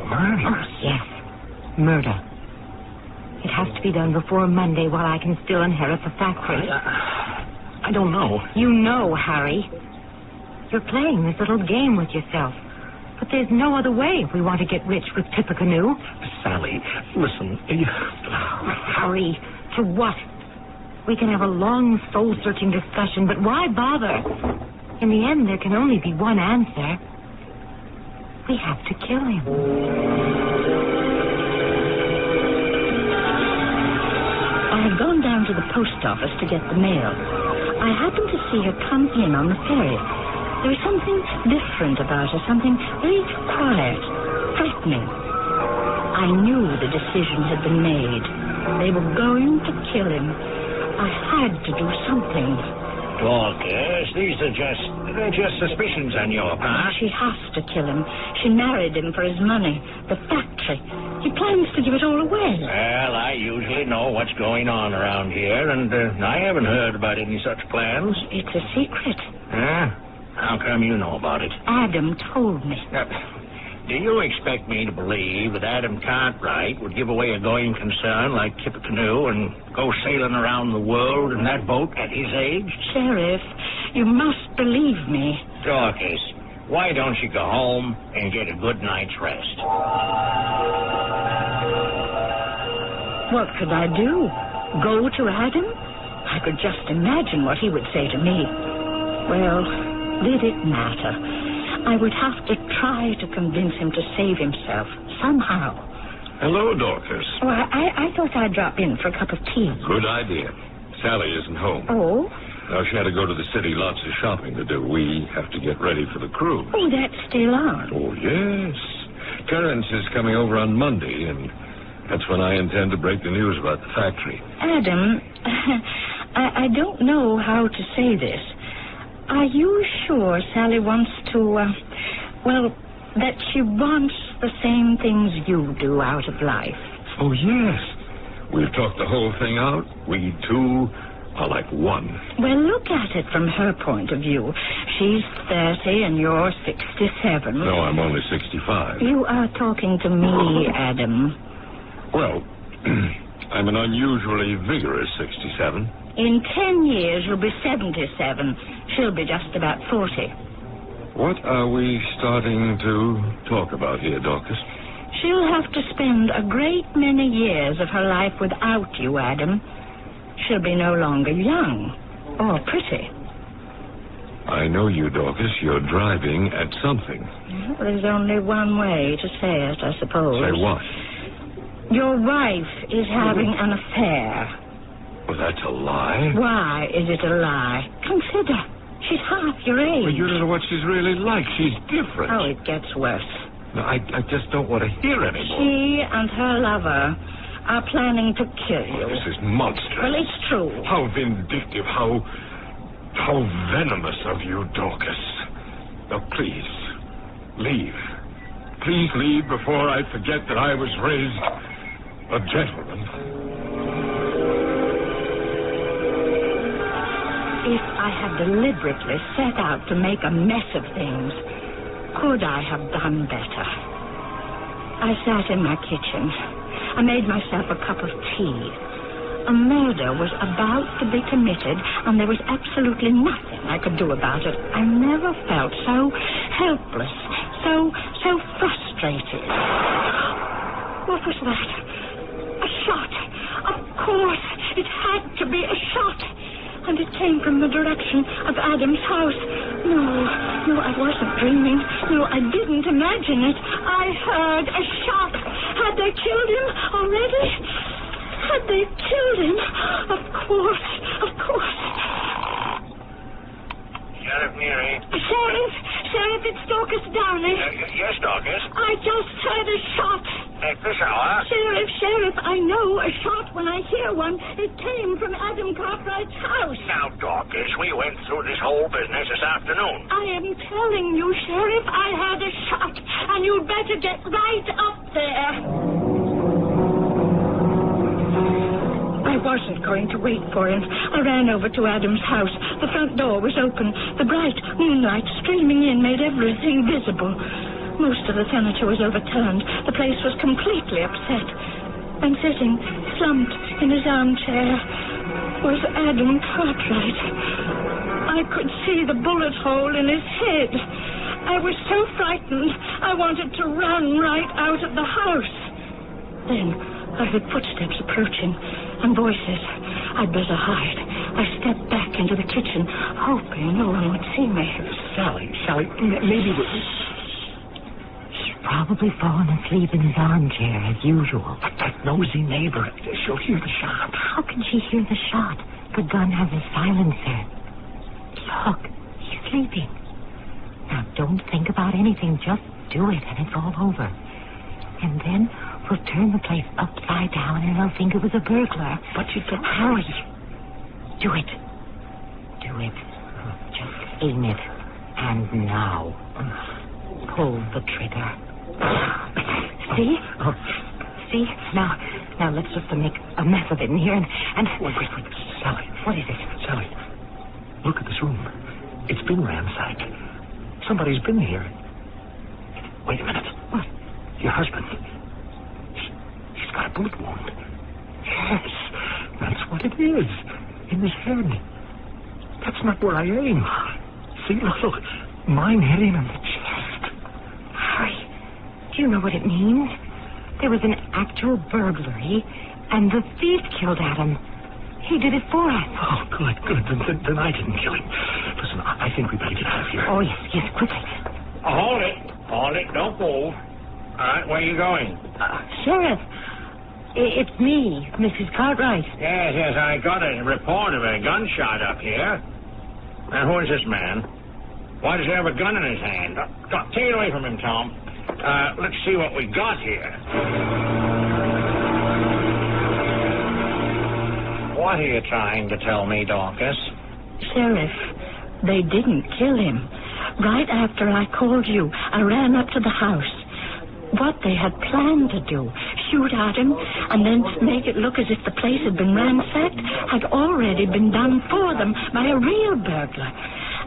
Murder? Oh, yes. Murder. It has to be done before Monday while I can still inherit the factory. I don't know. You know, Harry. You're playing this little game with yourself. But there's no other way if we want to get rich with Tippecanoe. Sally, listen. Harry, to what? We can have a long, soul-searching discussion, but why bother? In the end, there can only be one answer. We have to kill him. I had gone down to the post office to get the mail. I happened to see her come in on the ferry. There was something different about her, something very quiet, frightening. I knew the decision had been made. They were going to kill him. I had to do something. Dorcas, they're just suspicions on your part. She has to kill him. She married him for his money, the factory. He plans to give it all away. Well, I usually know what's going on around here, and I haven't heard about any such plans. It's a secret. Huh? How come you know about it? Adam told me. Do you expect me to believe that Adam Cartwright would give away a going concern like Tippecanoe and go sailing around the world in that boat at his age? Sheriff, you must believe me. Dorcas, why don't you go home and get a good night's rest? What could I do? Go to Adam? I could just imagine what he would say to me. Well, did it matter? I would have to try to convince him to save himself, somehow. Hello, Dorcas. Oh, I thought I'd drop in for a cup of tea. Good idea. Sally isn't home. Oh? Now, she had to go to the city, lots of shopping to do. We have to get ready for the cruise. Oh, that's still on. Oh, yes. Terence is coming over on Monday, and that's when I intend to break the news about the factory. Adam, I don't know how to say this. Are you sure Sally wants to, that she wants the same things you do out of life? Oh, yes. We've talked the whole thing out. We two are like one. Well, look at it from her point of view. She's 30 and you're 67. No, I'm only 65. You are talking to me, Adam. Well, I'm an unusually vigorous 67. In 10 years, you'll be 77. She'll be just about 40. What are we starting to talk about here, Dorcas? She'll have to spend a great many years of her life without you, Adam. She'll be no longer young or pretty. I know you, Dorcas. You're driving at something. Well, there's only one way to say it, I suppose. Say what? Your wife is having an affair. Well, that's a lie. Why is it a lie? Consider, she's half your age. Well, you don't know what she's really like. She's different. Oh, it gets worse. No, I just don't want to hear anymore. She and her lover are planning to kill you. This is monstrous. Well, it's true. How vindictive, how venomous of you, Dorcas. Now, please, leave. Please leave before I forget that I was raised a gentleman. If I had deliberately set out to make a mess of things, could I have done better? I sat in my kitchen. I made myself a cup of tea. A murder was about to be committed, and there was absolutely nothing I could do about it. I never felt so helpless, so frustrated. What was that? A shot. Of course, it had to be a shot. And it came from the direction of Adam's house. No, I wasn't dreaming. No, I didn't imagine it. I heard a shot. Had they killed him already? Had they killed him? Of course. Sheriff Neary. Sheriff, it's Dorcas Downey. Yes, Dorcas. I just heard a shot. At this hour? Sheriff, I know a shot when I hear one. It came from Adam Cartwright's house. Now, Dorcas, we went through this whole business this afternoon. I am telling you, Sheriff, I had a shot, and you'd better get right up there. I wasn't going to wait for him. I ran over to Adam's house. The front door was open. The bright moonlight streaming in made everything visible. Most of the furniture was overturned. The place was completely upset. And sitting, slumped in his armchair, was Adam Cartwright. I could see the bullet hole in his head. I was so frightened, I wanted to run right out of the house. Then I heard footsteps approaching and voices. I'd better hide. I stepped back into the kitchen, hoping no one would see me. Sally, maybe Probably fallen asleep in his armchair, as usual. But that nosy neighbor, she'll hear the shot. How can she hear the shot? The gun has a silencer. Look, he's sleeping. Now, don't think about anything. Just do it, and it's all over. And then we'll turn the place upside down, and they'll think it was a burglar. But you don't... Hurry. Do it. Do into it. Just in it. And now, pull the trigger. See? See? Now let's just make a mess of it in here and... Wait. Sally. What is it? Sally, look at this room. It's been ransacked. Somebody's been here. Wait a minute. What? Your husband. He's got a bullet wound. Yes, that's what it is. In his head. That's not where I aim. See, look. Mine hit him in the chest. Harry, do you know what it means? There was an actual burglary, and the thief killed Adam. He did it for us. Oh, good. Then I didn't kill him. Listen, I think we better get out of here. Oh, yes, quickly. Hold it. Don't move. All right, where are you going? Sheriff, it's me, Mrs. Cartwright. Yes, I got a report of a gunshot up here. Now, who is this man? Why does he have a gun in his hand? Take it away from him, Tom. Let's see what we got here. What are you trying to tell me, Dorcas? Sheriff, they didn't kill him. Right after I called you, I ran up to the house. What they had planned to do, shoot at him, and then make it look as if the place had been ransacked, had already been done for them by a real burglar.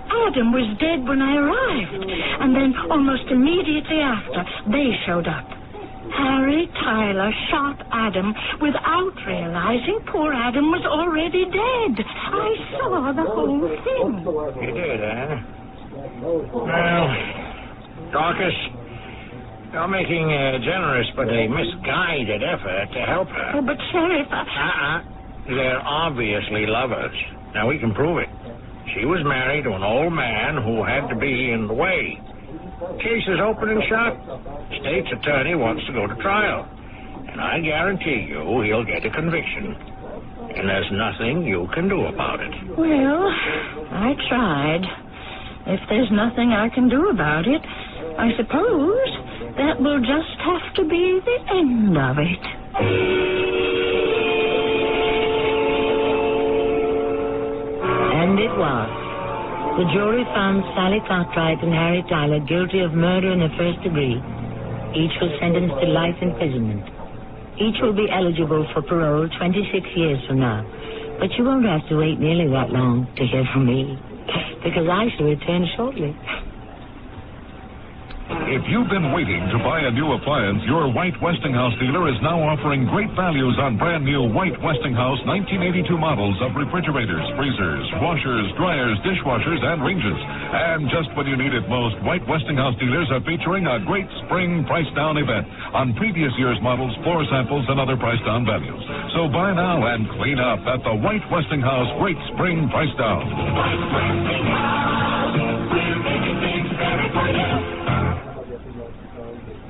Adam was dead when I arrived, and then almost immediately after, they showed up. Harry Tyler shot Adam without realizing poor Adam was already dead. I saw the whole thing. You did, eh? Well, Dorcas, you're making a generous but a misguided effort to help her. Oh, but Sheriff, They're obviously lovers. Now, we can prove it. She was married to an old man who had to be in the way. Case is open and shut. State's attorney wants to go to trial. And I guarantee you he'll get a conviction. And there's nothing you can do about it. well, I tried. If there's nothing I can do about it, I suppose that will just have to be the end of it. And it was. The jury found Sally Cartwright and Harry Tyler guilty of murder in the first degree. Each was sentenced to life imprisonment. Each will be eligible for parole 26 years from now. But you won't have to wait nearly that long to hear from me, because I shall return shortly. If you've been waiting to buy a new appliance, your White Westinghouse dealer is now offering great values on brand new White Westinghouse 1982 models of refrigerators, freezers, washers, dryers, dishwashers, and ranges. And just when you need it most, White Westinghouse dealers are featuring a great spring price down event on previous year's models, floor samples, and other price down values. So buy now and clean up at the White Westinghouse Great Spring Price Down. White Westinghouse, we're making things better for you.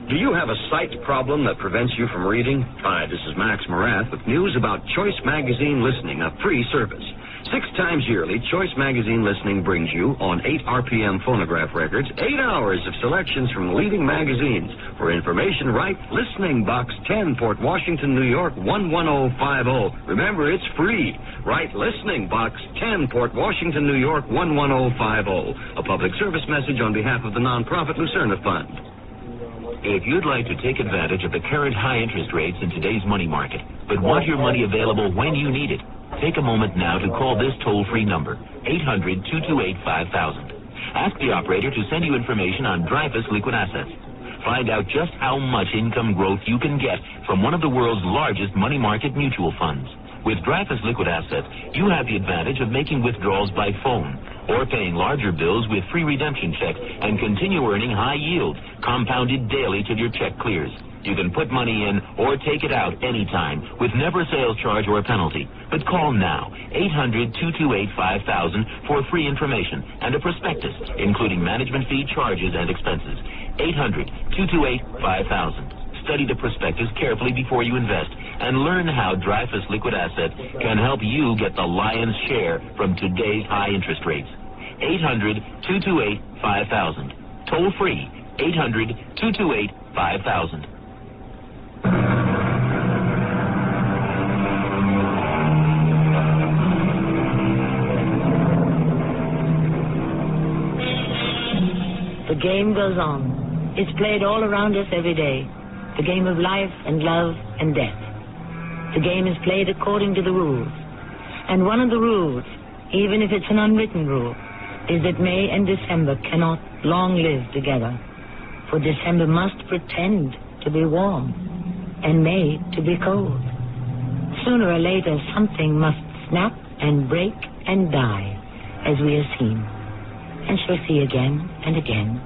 Do you have a sight problem that prevents you from reading? Hi, this is Max Morath with news about Choice Magazine Listening, a free service. 6 times yearly, Choice Magazine Listening brings you, on 8 RPM phonograph records, 8 hours of selections from leading magazines. For information, write Listening Box 10, Port Washington, New York, 11050. Remember, it's free. Write Listening Box 10, Port Washington, New York, 11050. A public service message on behalf of the nonprofit Lucerna Fund. If you'd like to take advantage of the current high interest rates in today's money market, but want your money available when you need it, take a moment now to call this toll-free number, 800-228-5000. Ask the operator to send you information on Dreyfus Liquid Assets. Find out just how much income growth you can get from one of the world's largest money market mutual funds. With Dreyfus Liquid Assets, you have the advantage of making withdrawals by phone or paying larger bills with free redemption checks and continue earning high yield, compounded daily till your check clears. You can put money in or take it out anytime with never a sales charge or a penalty. But call now, 800-228-5000 for free information and a prospectus, including management fee, charges, and expenses. 800-228-5000. Study the prospectus carefully before you invest and learn how Dreyfus Liquid Assets can help you get the lion's share from today's high interest rates. 800-228-5000. Toll free, 800-228-5000. The game goes on. It's played all around us every day. The game of life and love and death. The game is played according to the rules. And one of the rules, even if it's an unwritten rule, is that May and December cannot long live together. For December must pretend to be warm and May to be cold. Sooner or later, something must snap and break and die, as we have seen, and shall see again and again,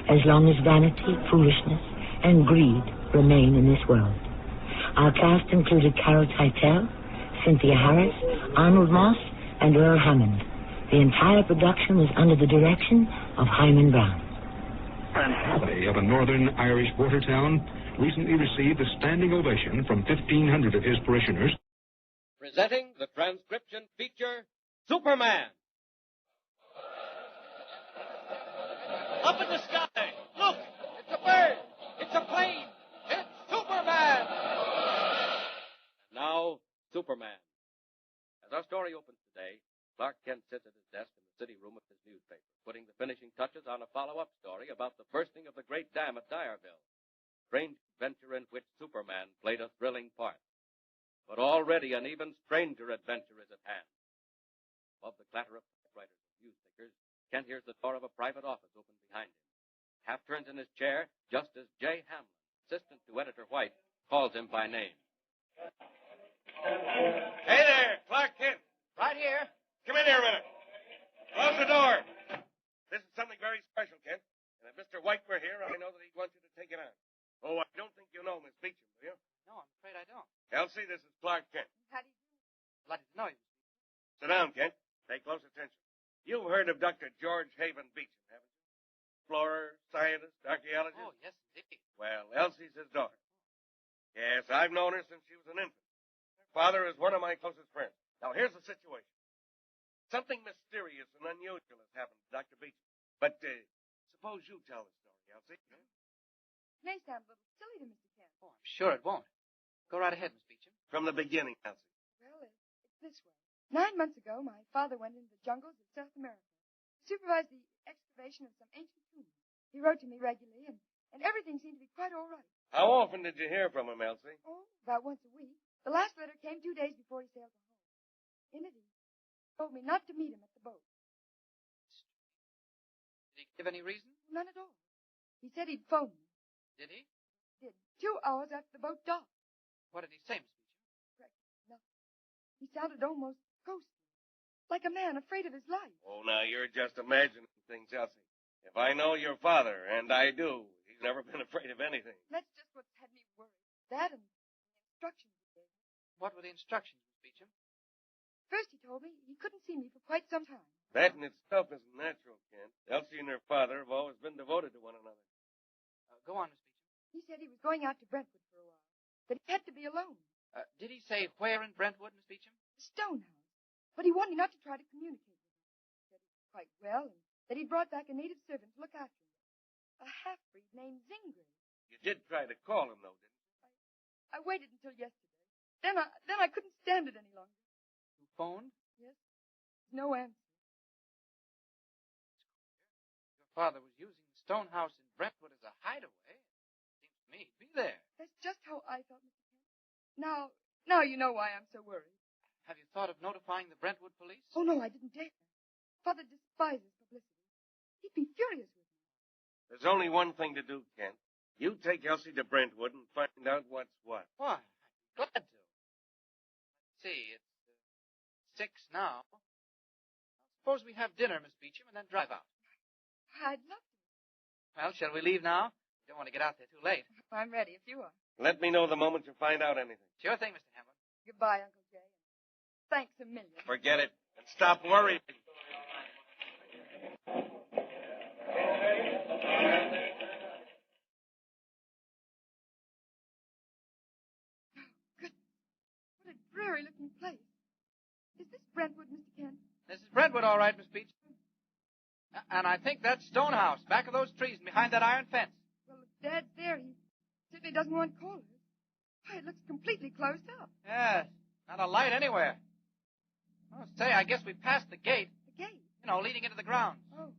as long as vanity, foolishness, and greed remain in this world. Our cast included Carol Teitel, Cynthia Harris, Arnold Moss, and Earl Hammond. The entire production was under the direction of Hyman Brown. Of a northern Irish border town recently received a standing ovation from 1,500 of his parishioners. Presenting the transcription feature, Superman. Up in the sky, look, it's a bird, it's a plane, it's Superman. And now, Superman. As our story opens today, Clark Kent sits at his desk in the city room of his newspaper, putting the finishing touches on a follow-up story about the bursting of the great dam at Dyerville. Strange adventure in which Superman played a thrilling part. But already an even stranger adventure is at hand. Above the clatter of typewriters and newsstickers, Kent hears the door of a private office open behind him. Half turns in his chair just as J. Hamlin, assistant to Editor White, calls him by name. Hey there, Clark Kent. Right here. Come in here a minute. Close the door. This is something very special, Kent. And if Mr. White were here, I know that he'd want you to take it on. Oh, I don't think you know Miss Beecham, do you? No, I'm afraid I don't. Elsie, this is Clark Kent. How do you do? Glad to know you. Sit down, Kent. Pay close attention. You've heard of Dr. George Haven Beecham, haven't you? Explorer, scientist, archaeologist. Oh, yes, indeed. Well, Elsie's his daughter. Yes, I've known her since she was an infant. Her father is one of my closest friends. Now, here's the situation. Something mysterious and unusual has happened to Dr. Beecham. But suppose you tell the story, Elsie. Huh? It may sound a little silly to Mr. Kent. Oh, I'm sure it won't. Go right ahead, Miss Beecham. From the beginning, Elsie. Well, it's this way. 9 months ago, my father went into the jungles of South America to supervise the excavation of some ancient tombs. He wrote to me regularly, and everything seemed to be quite all right. How often did you hear from him, Elsie? Oh, about once a week. The last letter came 2 days before he sailed for home. In it, he told me not to meet him at the boat. Did he give any reason? None at all. He said he'd phone me. Did he? He did. 2 hours after the boat docked. What did he say, Miss Beecham? Nothing. He sounded almost ghostly, like a man afraid of his life. Oh, now, you're just imagining things, Elsie. If I know your father, and I do, he's never been afraid of anything. That's just what's had me worried. That and the instructions he gave me. What were the instructions, Miss Beecham? First, he told me he couldn't see me for quite some time. That in itself isn't natural, Kent. Elsie and her father have always been devoted to one another. Go on, Miss Beecham. He said he was going out to Brentwood for a while, that he had to be alone. Did he say where in Brentwood, Miss Beecham? The Stone House. But he wanted me not to try to communicate with him. He said he was quite well, and that he'd brought back a native servant to look after him. A half-breed named Zingray. You did try to call him, though, didn't you? I waited until yesterday. Then I couldn't stand it any longer. You phoned? Yes. No answer. Your father was using the Stone House in Brentwood as a hideaway. Seems to me he'd be there. That's just how I felt, Mr. Kent. Now you know why I'm so worried. Have you thought of notifying the Brentwood police? Oh, no, I didn't dare. Father despises publicity. He'd be furious with me. There's only one thing to do, Kent. You take Elsie to Brentwood and find out what's what. Why, I'm glad to. Let's see, it's 6 now. Suppose we have dinner, Miss Beecham, and then drive out. I'd love to. Well, shall we leave now? You don't want to get out there too late. I'm ready if you are. Let me know the moment you find out anything. Sure thing, Mr. Hamlin. Goodbye, Uncle Jay. Thanks a million. Forget it, and stop worrying. Good. What a dreary-looking place. Is this Brentwood, Mr. Kent? This is Brentwood, all right, Miss Beecham. And I think that's Stone House, back of those trees and behind that iron fence. Well, if Dad's there, he certainly doesn't want callers. Why, it looks completely closed up. Yes, not a light anywhere. Oh, say, I guess we passed the gate. The gate? You know, leading into the grounds. Oh.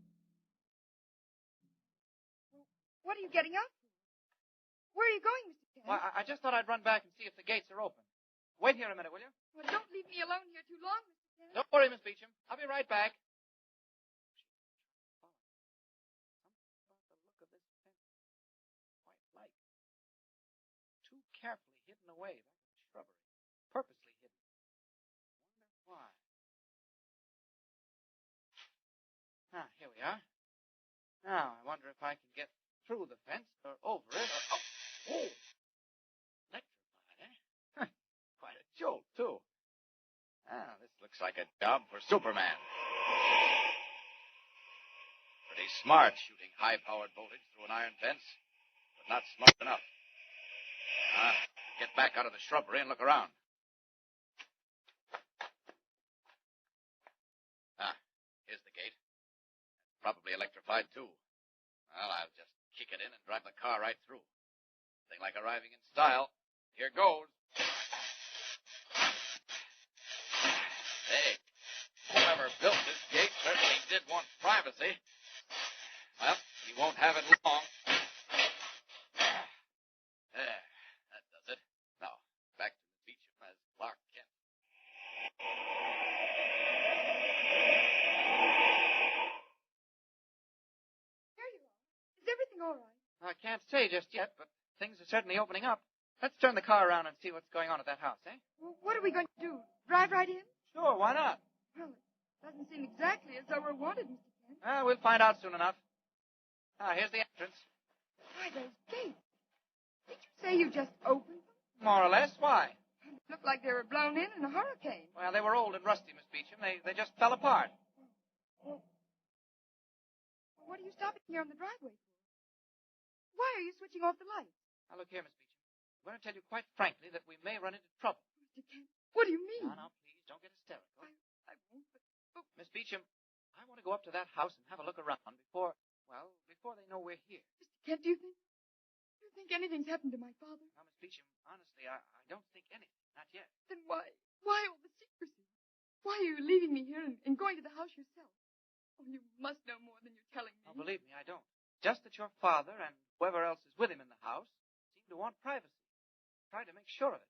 What are you getting out for? Where are you going, Mr. Kent? Well, I just thought I'd run back and see if the gates are open. Wait here a minute, will you? Well, don't leave me alone here too long, Mr. Kent. Don't worry, Miss Beecham. I'll be right back. Something about the look of this fence. Quite like. Too carefully hidden away back in the shrubbery. Purposely hidden. Wonder why. Ah, here we are. Now, I wonder if I can get through the fence or over it or... Oh! Electrified, eh? Huh. Quite a jolt, too. Ah, this looks like a job for Superman. Pretty smart shooting high-powered voltage through an iron fence, but not smart enough. Get back out of the shrubbery and look around. Here's the gate. Probably electrified, too. Well, I'll just kick it in and drive the car right through. Nothing like arriving in style. Here goes. Hey, whoever built this gate certainly did want privacy. Well, he won't have it long. There, that does it. Now, back to the beach as Clark Kent. Here you are. Is everything all right? I can't say just yet, but things are certainly opening up. Let's turn the car around and see what's going on at that house, eh? Well, what are we going to do? Drive right in? Sure, why not? Well, it doesn't seem exactly as though we're wanted, Mr. Kent. We'll find out soon enough. Here's the entrance. Why, those gates. Did you say you just opened them? More or less. Why? They looked like they were blown in a hurricane. Well, they were old and rusty, Miss Beecham. They just fell apart. Well, what are you stopping here on the driveway for? Why are you switching off the lights? Now, look here, Miss Beecham. I'm going to tell you quite frankly that we may run into trouble. Mr. Kent, what do you mean? Now, please, don't get hysterical. I won't, but... Miss Beecham, I want to go up to that house and have a look around before they know we're here. Mr. Kent, do you think anything's happened to my father? Now, Miss Beecham, honestly, I don't think anything. Not yet. Then why all the secrecy? Why are you leaving me here and going to the house yourself? Oh, you must know more than you're telling me. Oh, believe me, I don't. Just that your father and whoever else is with him in the house seem to want privacy. Try to make sure of it.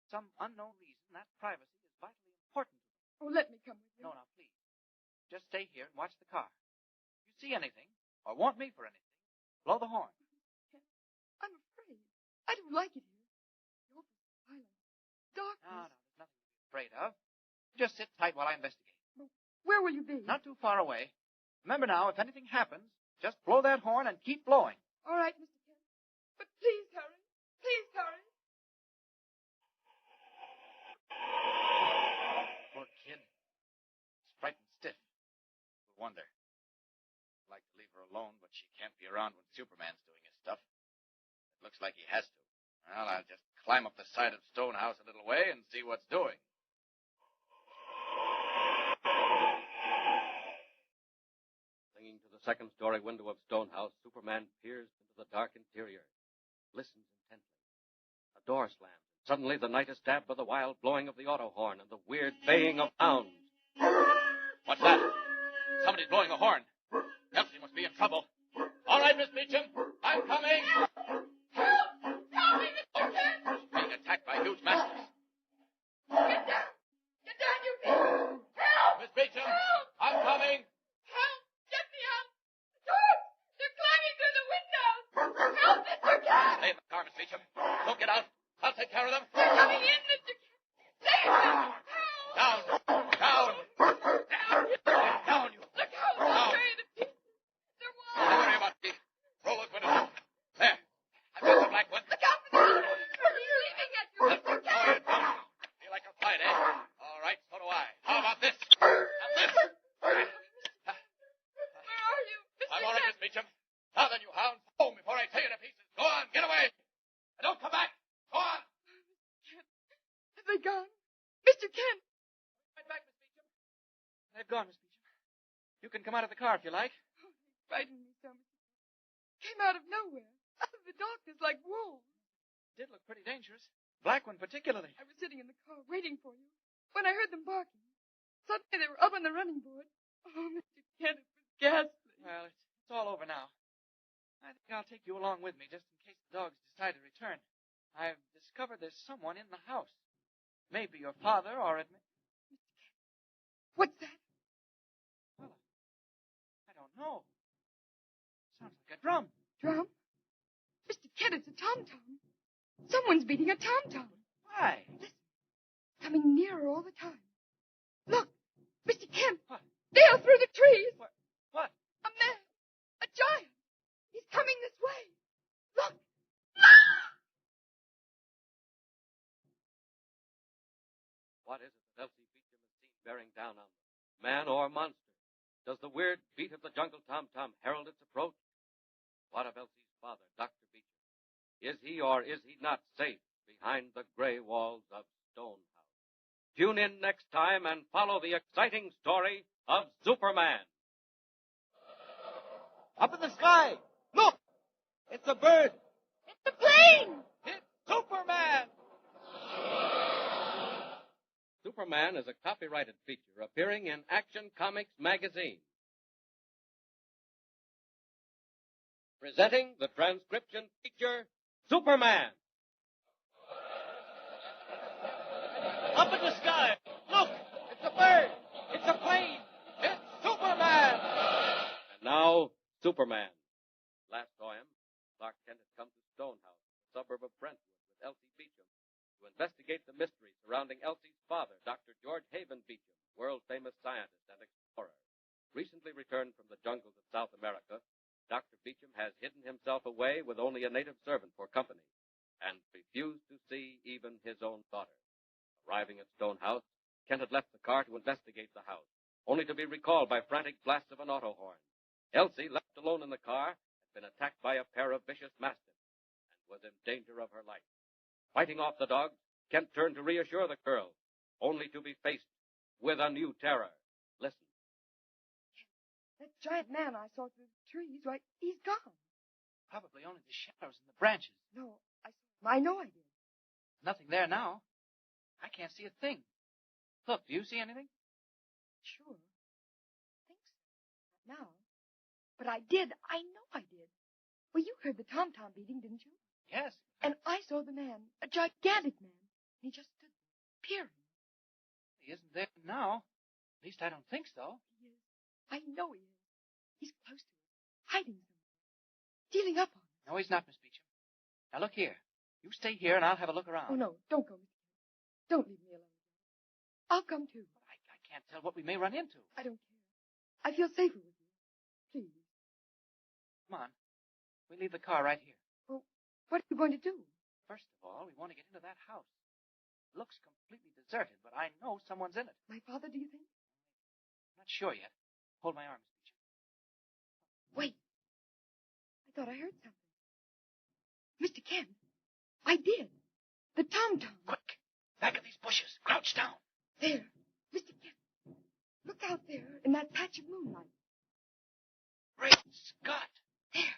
For some unknown reason, that privacy is vitally important to them. Oh, let me come with you. No, please. Just stay here and watch the car. If you see anything, or want me for anything, blow the horn. I'm afraid. I don't like it here. The open silence. Darkness. No, there's nothing to be afraid of. Just sit tight while I investigate. Well, where will you be? Not too far away. Remember now, if anything happens, just blow that horn and keep blowing. All right, Mr. Kent. But please hurry. Please hurry. Poor kid. She's frightened stiff. No wonder. I'd like to leave her alone, but she can't be around when Superman's doing his stuff. It looks like he has to. Well, I'll just climb up the side of Stone House a little way and see what's doing. Clinging to the second-story window of Stone House, Superman peers into the dark interior, listens intently. A door slams. Suddenly, the night is stabbed by the wild blowing of the auto horn and the weird baying of hounds. What's that? Somebody's blowing a horn. Elsie must be in trouble. All right, Miss Beecham, I'm coming. Help! Help me, Mr. Kent! Being attacked by huge masters. Get down! Get down, you people! Help! Miss Beecham, help! I'm coming. Help! Get me out! The doors! They're climbing through the windows! Help, Mr. Kent! Stay in the car, Miss Beecham. Don't get out. I'll take care of them. They're coming in, Mr. Kent! Save them! Help! Down! Down! Down, you! Look how they're carrying the pieces! They're Don't wild! worry about me. Roll those windows. There. I've got the black one. Look out for the other one! He's leaving at you, Mr. Oh, Kent! you don't. Feel like a fight, eh? All right, so do I. How about this? And this? Where are you, Mr. I'm all right, Kent? Miss Beecham. Now then, you hounds, home before I tear you to pieces. Go on, get away. And don't come back. Go on. Have they gone? Mr. Kent! Right back, Miss Beecham. They've gone, Miss Beecham. You can come out of the car if you like. Oh, they frightened me so, Mr. Kent. Came out of nowhere, out of the darkness like wolves. Did look pretty dangerous. Black one particularly. I was sitting in the car waiting for you when I heard them barking. Suddenly they were up on the running board. Oh, Mr. Kent, it was ghastly. Well, it's all over now. I think I'll take you along with me just in case the dogs decide to return. I've discovered there's someone in the house. Maybe your father or it may... What's that? Well, I don't know. Sounds like a drum. Drum? Mr. Kent, it's a tom-tom. Someone's beating a tom-tom. Why? Listen. Coming nearer all the time. Look, Mr. Kent. What? There through the trees. What? A man. A giant. He's coming this way. Look. What is it that Elsie Beecham has seen bearing down on them? Man or monster? Does the weird beat of the jungle tom-tom herald its approach? What of Elsie's father, Dr. Beecham? Is he or is he not safe behind the gray walls of Stone House? Tune in next time and follow the exciting story of Superman. Up in the sky! Look! It's a bird! It's a plane! It's Superman! Superman is a copyrighted feature appearing in Action Comics magazine. Presenting the transcription feature, Superman. Up in the sky! Look! It's a bird! It's a plane! It's Superman! And now, Superman. Last saw him, Clark Kent had come to Stone House, a suburb of Brentwood, with Elsie Beecham, to investigate the mystery surrounding Elsie's father, Dr. George Haven Beecham, world-famous scientist and explorer. Recently returned from the jungles of South America, Dr. Beecham has hidden himself away with only a native servant for company, and refused to see even his own daughter. Arriving at Stone House, Kent had left the car to investigate the house, only to be recalled by frantic blasts of an auto horn. Elsie, left alone in the car, had been attacked by a pair of vicious mastiffs, and was in danger of her life. Fighting off the dogs, Kent turned to reassure the girl, only to be faced with a new terror. Listen. That giant man I saw through the trees, right, he's gone. Probably only the shadows and the branches. No, I know I did. Nothing there now. I can't see a thing. Look, do you see anything? Sure. I think so. Not now. But I did. I know I did. Well, you heard the tom-tom beating, didn't you? Yes. And I saw the man, a gigantic man. And he just stood there, peering. He isn't there now. At least I don't think so. He is. I know he is. He's close to us, hiding somewhere, stealing up on us. No, he's not, Miss Beecham. Now, look here. You stay here, and I'll have a look around. Oh, no, don't go, Mr. Kent. Don't leave me alone. I'll come, too. But I can't tell what we may run into. I don't care. I feel safer with you. Please. Come on. We leave the car right here. Well, what are you going to do? First of all, we want to get into that house. It looks completely deserted, but I know someone's in it. My father, do you think? I'm not sure yet. Hold my arm, Miss Beecham. Wait. I thought I heard something. Mr. Kent, I did. The tom-tom. Quick. Back of these bushes. Crouch down. There. Mr. Kent. Look out there in that patch of moonlight. Great Scott. There.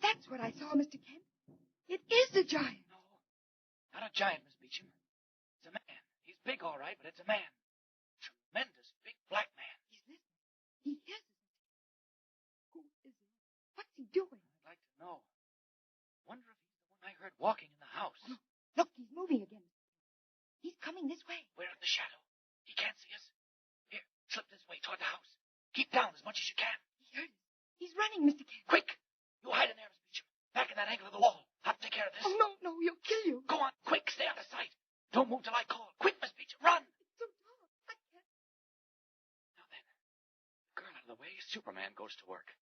That's what I saw, Mr. Kent. It is the giant. No. Not a giant, Miss Beecham. It's a man. He's big, all right, but it's a man. Tremendous big black man. He's listening. He hears us. Who is he? What's he doing? I'd like to know. Wonder if he's the one I heard walking in the house. Look, he's moving again. He's coming this way. We're in the shadow. He can't see us. Here, slip this way toward the house. Keep down as much as you can. He heard us. He's running, Mr. Kent. Quick! You hide in there, Miss Beecham. Back in that angle of the wall. I'll take care of this. Oh, no, he'll kill you. Go on, quick. Stay out of sight. Don't move till I call. Quick, Miss Beecham, run. It's so dark. I can't. Now then, the girl out of the way, Superman goes to work.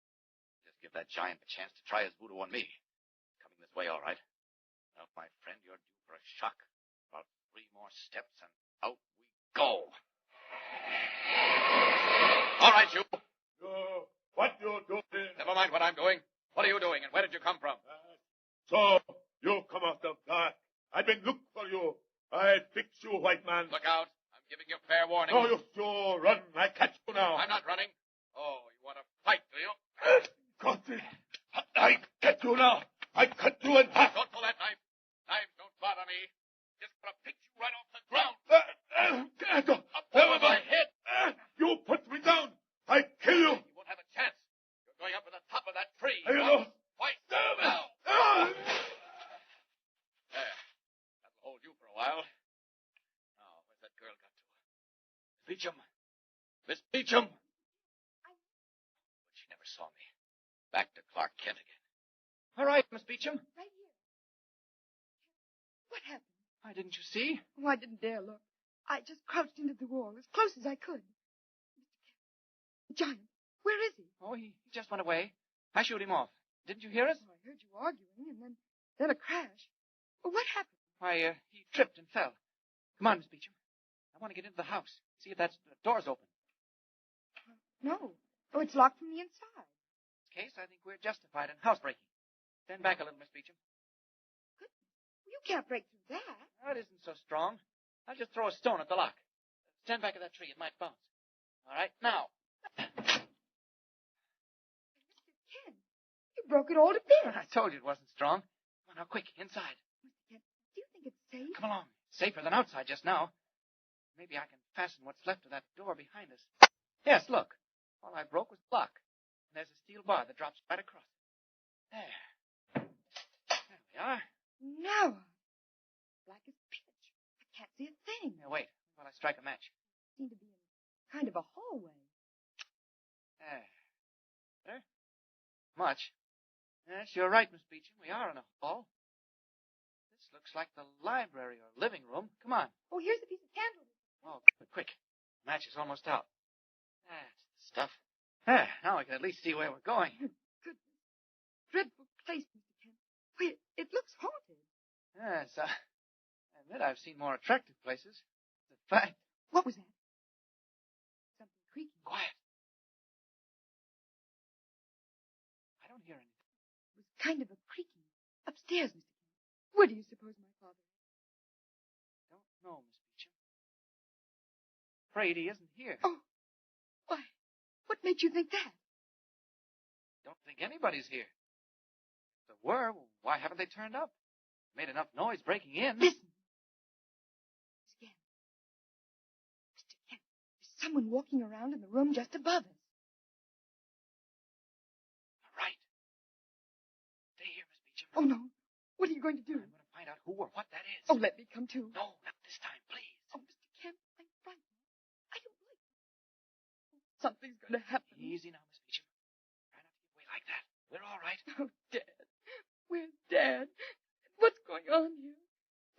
Just give that giant a chance to try his voodoo on me. Coming this way, all right. Well, my friend, you're due for a shock. About 3 more steps, and out we go. All right, you. What you doing? Never mind what I'm doing. What are you doing, and where did you come from? So, you come out of dark. I've been looking for you. I fix you, white man. Look out. I'm giving you fair warning. No, you sure run. I catch you now. I'm not running. Oh, you want to fight, do you? Got it. I get you now. I cut you in half. Don't pull that knife. Knives don't bother me. Just gonna pick you right off the ground. Up over my head. You put me down. I kill you. You won't have a chance. You're going up to the top of that tree. You know. Fight. Clark Kent again. All right, Miss Beecham. Right here. What happened? Why, didn't you see? Oh, I didn't dare look. I just crouched into the wall as close as I could. Mr. Kent. Giant, where is he? Oh, he just went away. I shooed him off. Didn't you hear us? Oh, I heard you arguing, and then a crash. Well, what happened? Why, he tripped and fell. Come on, Miss Beecham. I want to get into the house. See if that door's open. No. Oh, it's locked from the inside. In this case, I think we're justified in housebreaking. Stand back a little, Miss Beecham. You can't break through that. Oh, it isn't so strong. I'll just throw a stone at the lock. Stand back of that tree. It might bounce. All right, now. Mr. Kent, you broke it all to bits. I told you it wasn't strong. Come on, now, quick, inside. Mr. Kent, do you think it's safe? Come along. Safer than outside just now. Maybe I can fasten what's left of that door behind us. Yes, look. All I broke was the lock. And there's a steel bar that drops right across it. There. There we are. Now, black as pitch. I can't see a thing. Now, wait, while I strike a match. Seem to be in kind of a hallway. There. Better? Much. Yes, you're right, Miss Beecham. We are in a hall. This looks like the library or living room. Come on. Oh, here's a piece of candle. Oh, quick. The match is almost out. That's the stuff. There, now we can at least see where we're going. Goodness. Dreadful place, Mr. Kent. Wait, it looks haunted. Yes, I admit I've seen more attractive places. The fact. What was that? Something creaking. Quiet. I don't hear anything. It was kind of a creaking. Upstairs, Mr. Kent. Where do you suppose my father is? Don't know, Miss Beecham. Afraid he isn't here. Oh, why? What made you think that? Don't think anybody's here. If there were, why haven't they turned up? Made enough noise breaking in. Listen. Again. Mr. Kent, there's someone walking around in the room just above us. All right. Stay here, Miss Beecham. Oh, no. What are you going to do? I'm going to find out who or what that is. Oh, let me come too. No, not this time, please. Oh, Mr. Kent, I'm frightened. I don't like it. Something's going to happen. Easy now, Miss Beecham. Try not to give way like that. We're all right. Oh, Dad. Where's Dad? What's going on here?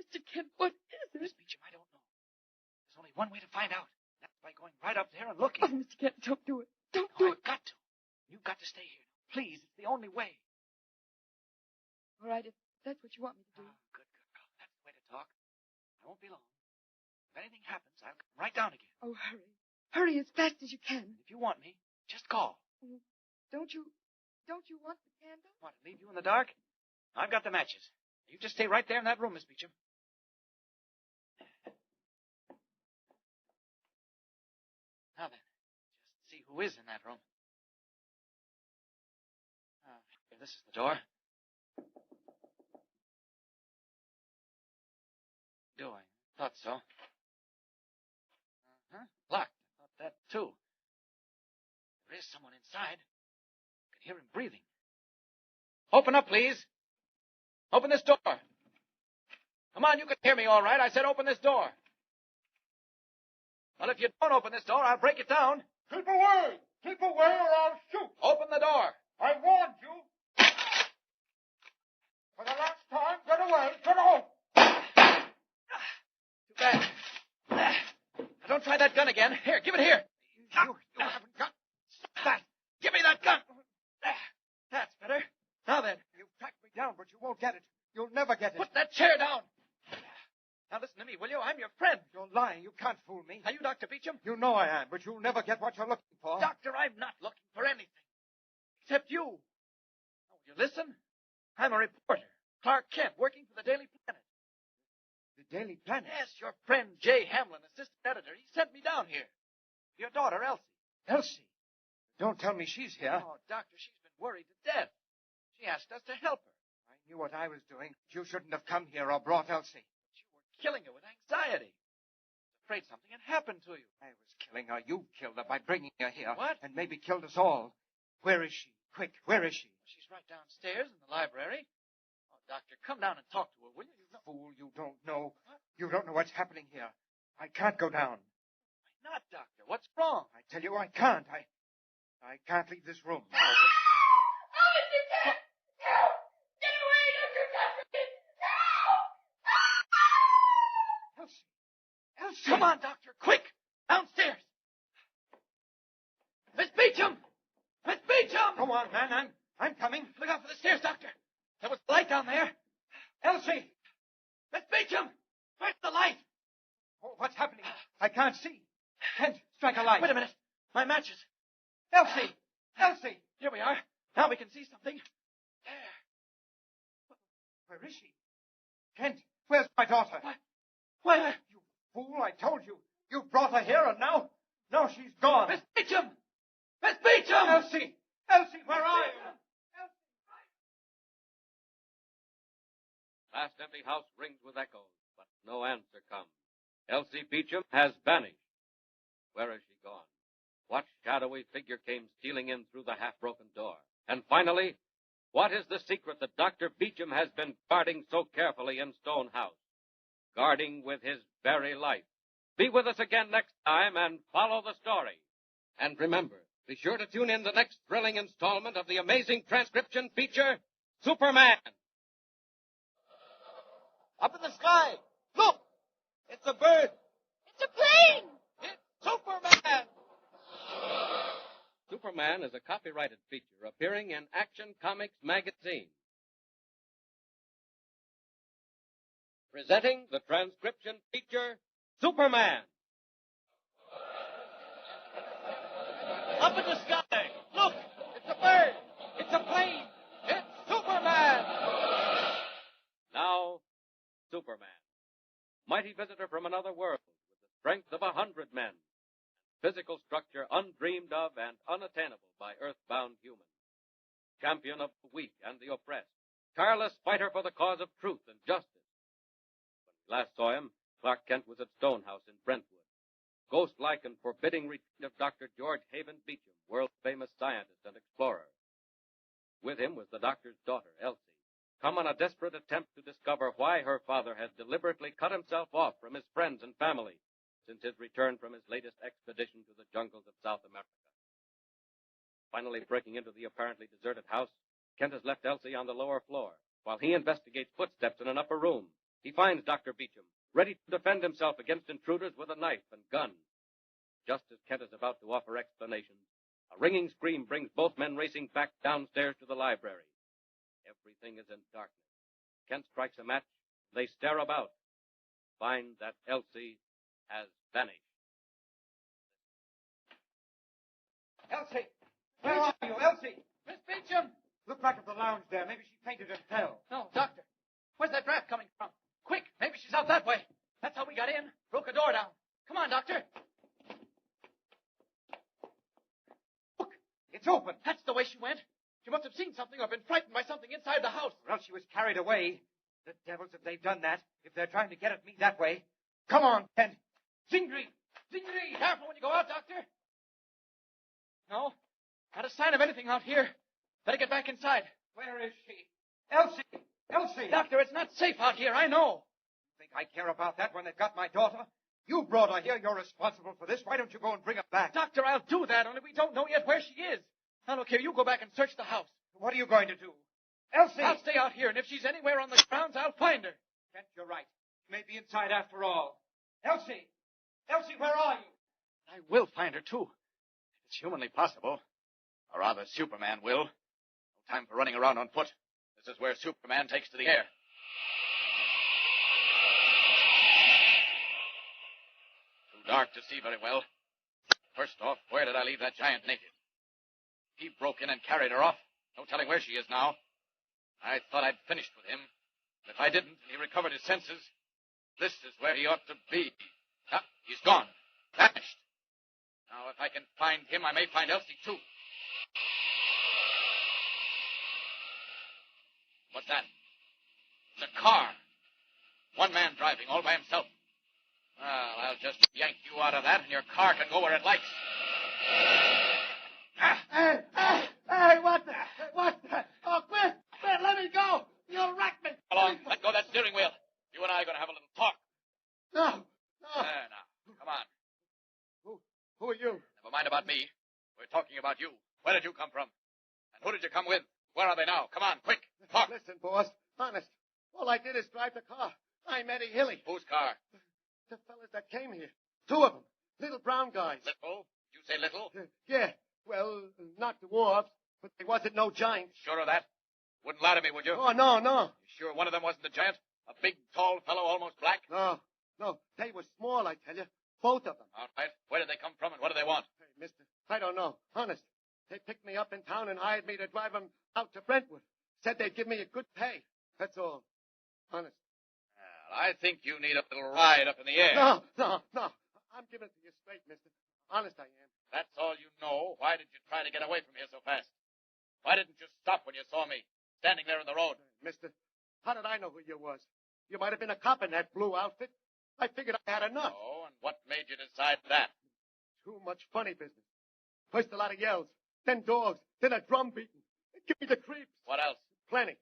Mr. Kent, what is it? Miss Beecham, I don't know. There's only one way to find out. That's by going right up there and looking. Oh, Mr. Kent, don't do it. Don't do it. I've got to. You've got to stay here. Please, it's the only way. All right, if that's what you want me to do. Oh, good girl. That's the way to talk. I won't be long. If anything happens, I'll come right down again. Oh, hurry. Hurry as fast as you can. If you want me, just call. Oh, don't you want the candle? Want to leave you in the dark? I've got the matches. You just stay right there in that room, Miss Beecham. Now then, just see who is in that room. Here, this is the door. Doing. Thought so. Locked. Thought that, too. There is someone inside. I can hear him breathing. Open up, please. Open this door. Come on, you can hear me all right. I said open this door. Well, if you don't open this door, I'll break it down. Keep away! Keep away or I'll shoot! Open the door. I warned you! For the last time, get away! Get home! Too bad. Now, don't try that gun again. Here, give it here. You haven't got... Stop that. Give me that gun. That's better. Now then. You've tracked me down, but you won't get it. You'll never get it. Put that chair down. Now listen to me, will you? I'm your friend. You're lying. You can't fool me. Are you Dr. Beecham? You know I am, but you'll never get what you're looking for. Doctor, I'm not looking for anything. Except you. Now, will you listen? I'm a reporter. Clark Kent, working for the Daily Planet. The Daily Planet? Yes, your friend Jay Hamlin, assistant editor. He sent me down here. Your daughter, Elsie. Elsie? Don't tell me she's here. Oh, Doctor, she's been worried to death. She asked us to help her. I knew what I was doing. You shouldn't have come here or brought Elsie. But you were killing her with anxiety. I was afraid something had happened to you. I was killing her. You killed her by bringing her here. What? And maybe killed us all. Where is she? Quick, where is she? She's right downstairs in the library. Oh, Doctor, come down and talk to her, will you? Fool, you don't know. What? You don't know what's happening here. I can't go down. Why not, Doctor? What's wrong? I tell you I can't. I can't leave this room. Oh, Mr. Come on, Doctor, quick! Downstairs! Miss Beecham! Miss Beecham! Go on, man. I'm coming. Look out for the stairs, Doctor. There was light down there. Elsie! Miss Beecham! Where's the light? Oh, what's happening? I can't see. Kent, strike a light. Wait a minute. My matches. Elsie! Elsie! Here we are. Now we can see something. There. Where is she? Kent, where's my daughter? What? Where? You fool, I told you. You brought her here, and now she's gone. Miss Beecham! Miss Beecham! Elsie! Elsie, where are you? Vast empty house rings with echoes, but no answer comes. Elsie Beecham has vanished. Where has she gone? What shadowy figure came stealing in through the half-broken door? And finally, what is the secret that Dr. Beecham has been guarding so carefully in Stone House? Guarding with his very life. Be with us again next time and follow the story. And remember, be sure to tune in the next thrilling installment of the amazing transcription feature, Superman. Up in the sky. Look! It's a bird. It's a plane! It's Superman! Superman is a copyrighted feature appearing in Action Comics magazine. Presenting the transcription feature, Superman. Up in the sky. Look! It's a bird. It's a plane. It's Superman! Now, Superman. Mighty visitor from another world with the strength of 100 men. Physical structure undreamed of and unattainable by earthbound humans. Champion of the weak and the oppressed. Tireless fighter for the cause of truth and justice. When we last saw him, Clark Kent was at Stone House in Brentwood. Ghost-like and forbidding retreat of Dr. George Haven Beecham, world-famous scientist and explorer. With him was the doctor's daughter, Elsie, come on a desperate attempt to discover why her father had deliberately cut himself off from his friends and family since his return from his latest expedition to the jungles of South America. Finally breaking into the apparently deserted house, Kent has left Elsie on the lower floor. While he investigates footsteps in an upper room, he finds Dr. Beecham, ready to defend himself against intruders with a knife and gun. Just as Kent is about to offer explanations, a ringing scream brings both men racing back downstairs to the library. Everything is in darkness. Kent strikes a match. They stare about, find that Elsie has vanished. Elsie! Where are you, Elsie? Miss Beecham! Look back at the lounge there. Maybe she fainted and fell. No, Doctor. Where's that draft coming from? Quick, maybe she's out that way. That's how we got in. Broke a door down. Come on, Doctor. Look, it's open. That's the way she went. She must have seen something or been frightened by something inside the house. Or else she was carried away. The devils, if they've done that, if they're trying to get at me that way. Come on, Kent. Zingri! Zingri! Careful when you go out, Doctor. No, not a sign of anything out here. Better get back inside. Where is she? Elsie! Elsie! Doctor, it's not safe out here, I know. Think I care about that when they've got my daughter? You brought her here. You're responsible for this. Why don't you go and bring her back? Doctor, I'll do that, only we don't know yet where she is. Now, look here, you go back and search the house. What are you going to do? Elsie! I'll stay out here, and if she's anywhere on the grounds, I'll find her. Kent, you're right. She may be inside after all. Elsie! Elsie, where are you? I will find her, too. If it's humanly possible. Or rather, Superman will. No time for running around on foot. This is where Superman takes to the air. Too dark to see very well. First off, where did I leave that giant naked? He broke in and carried her off. No telling where she is now. I thought I'd finished with him. But if I didn't, and he recovered his senses, this is where he ought to be. Ah, he's gone. Vanished. Now, if I can find him, I may find Elsie, too. What's that? It's a car. One man driving, all by himself. Well, I'll just yank you out of that, and your car can go where it likes. Hey, what the? Oh, quit, let me go. You'll wreck me. Come along, let go of that steering wheel. You and I are going to have a little talk. No. There, now, come on. Who are you? Never mind about me. We're talking about you. Where did you come from? And who did you come with? Where are they now? Come on, quick, talk. Listen, boss, honest. All I did is drive the car. I'm Eddie Hilly. Whose car? The fellas that came here. 2 of them. Little brown guys. Little? Did you say little? Yeah. Well, not dwarfs, but they wasn't no giants. Sure of that? Wouldn't lie to me, would you? Oh, no. You sure one of them wasn't a giant? A big, tall fellow, almost black? No. They were small, I tell you. Both of them. All right. Where did they come from and what do they want? Hey, mister, I don't know. Honest. They picked me up in town and hired me to drive them out to Brentwood. Said they'd give me a good pay. That's all. Honest. Well, I think you need a little ride up in the air. No. I'm giving it to you straight, mister. Honest I am. That's all you know. Why did you try to get away from here so fast? Why didn't you stop when you saw me standing there in the road? Mister, how did I know who you was? You might have been a cop in that blue outfit. I figured I had enough. Oh, and what made you decide that? Too much funny business. First a lot of yells, then dogs, then a drum beating. Give me the creeps. What else? Plenty.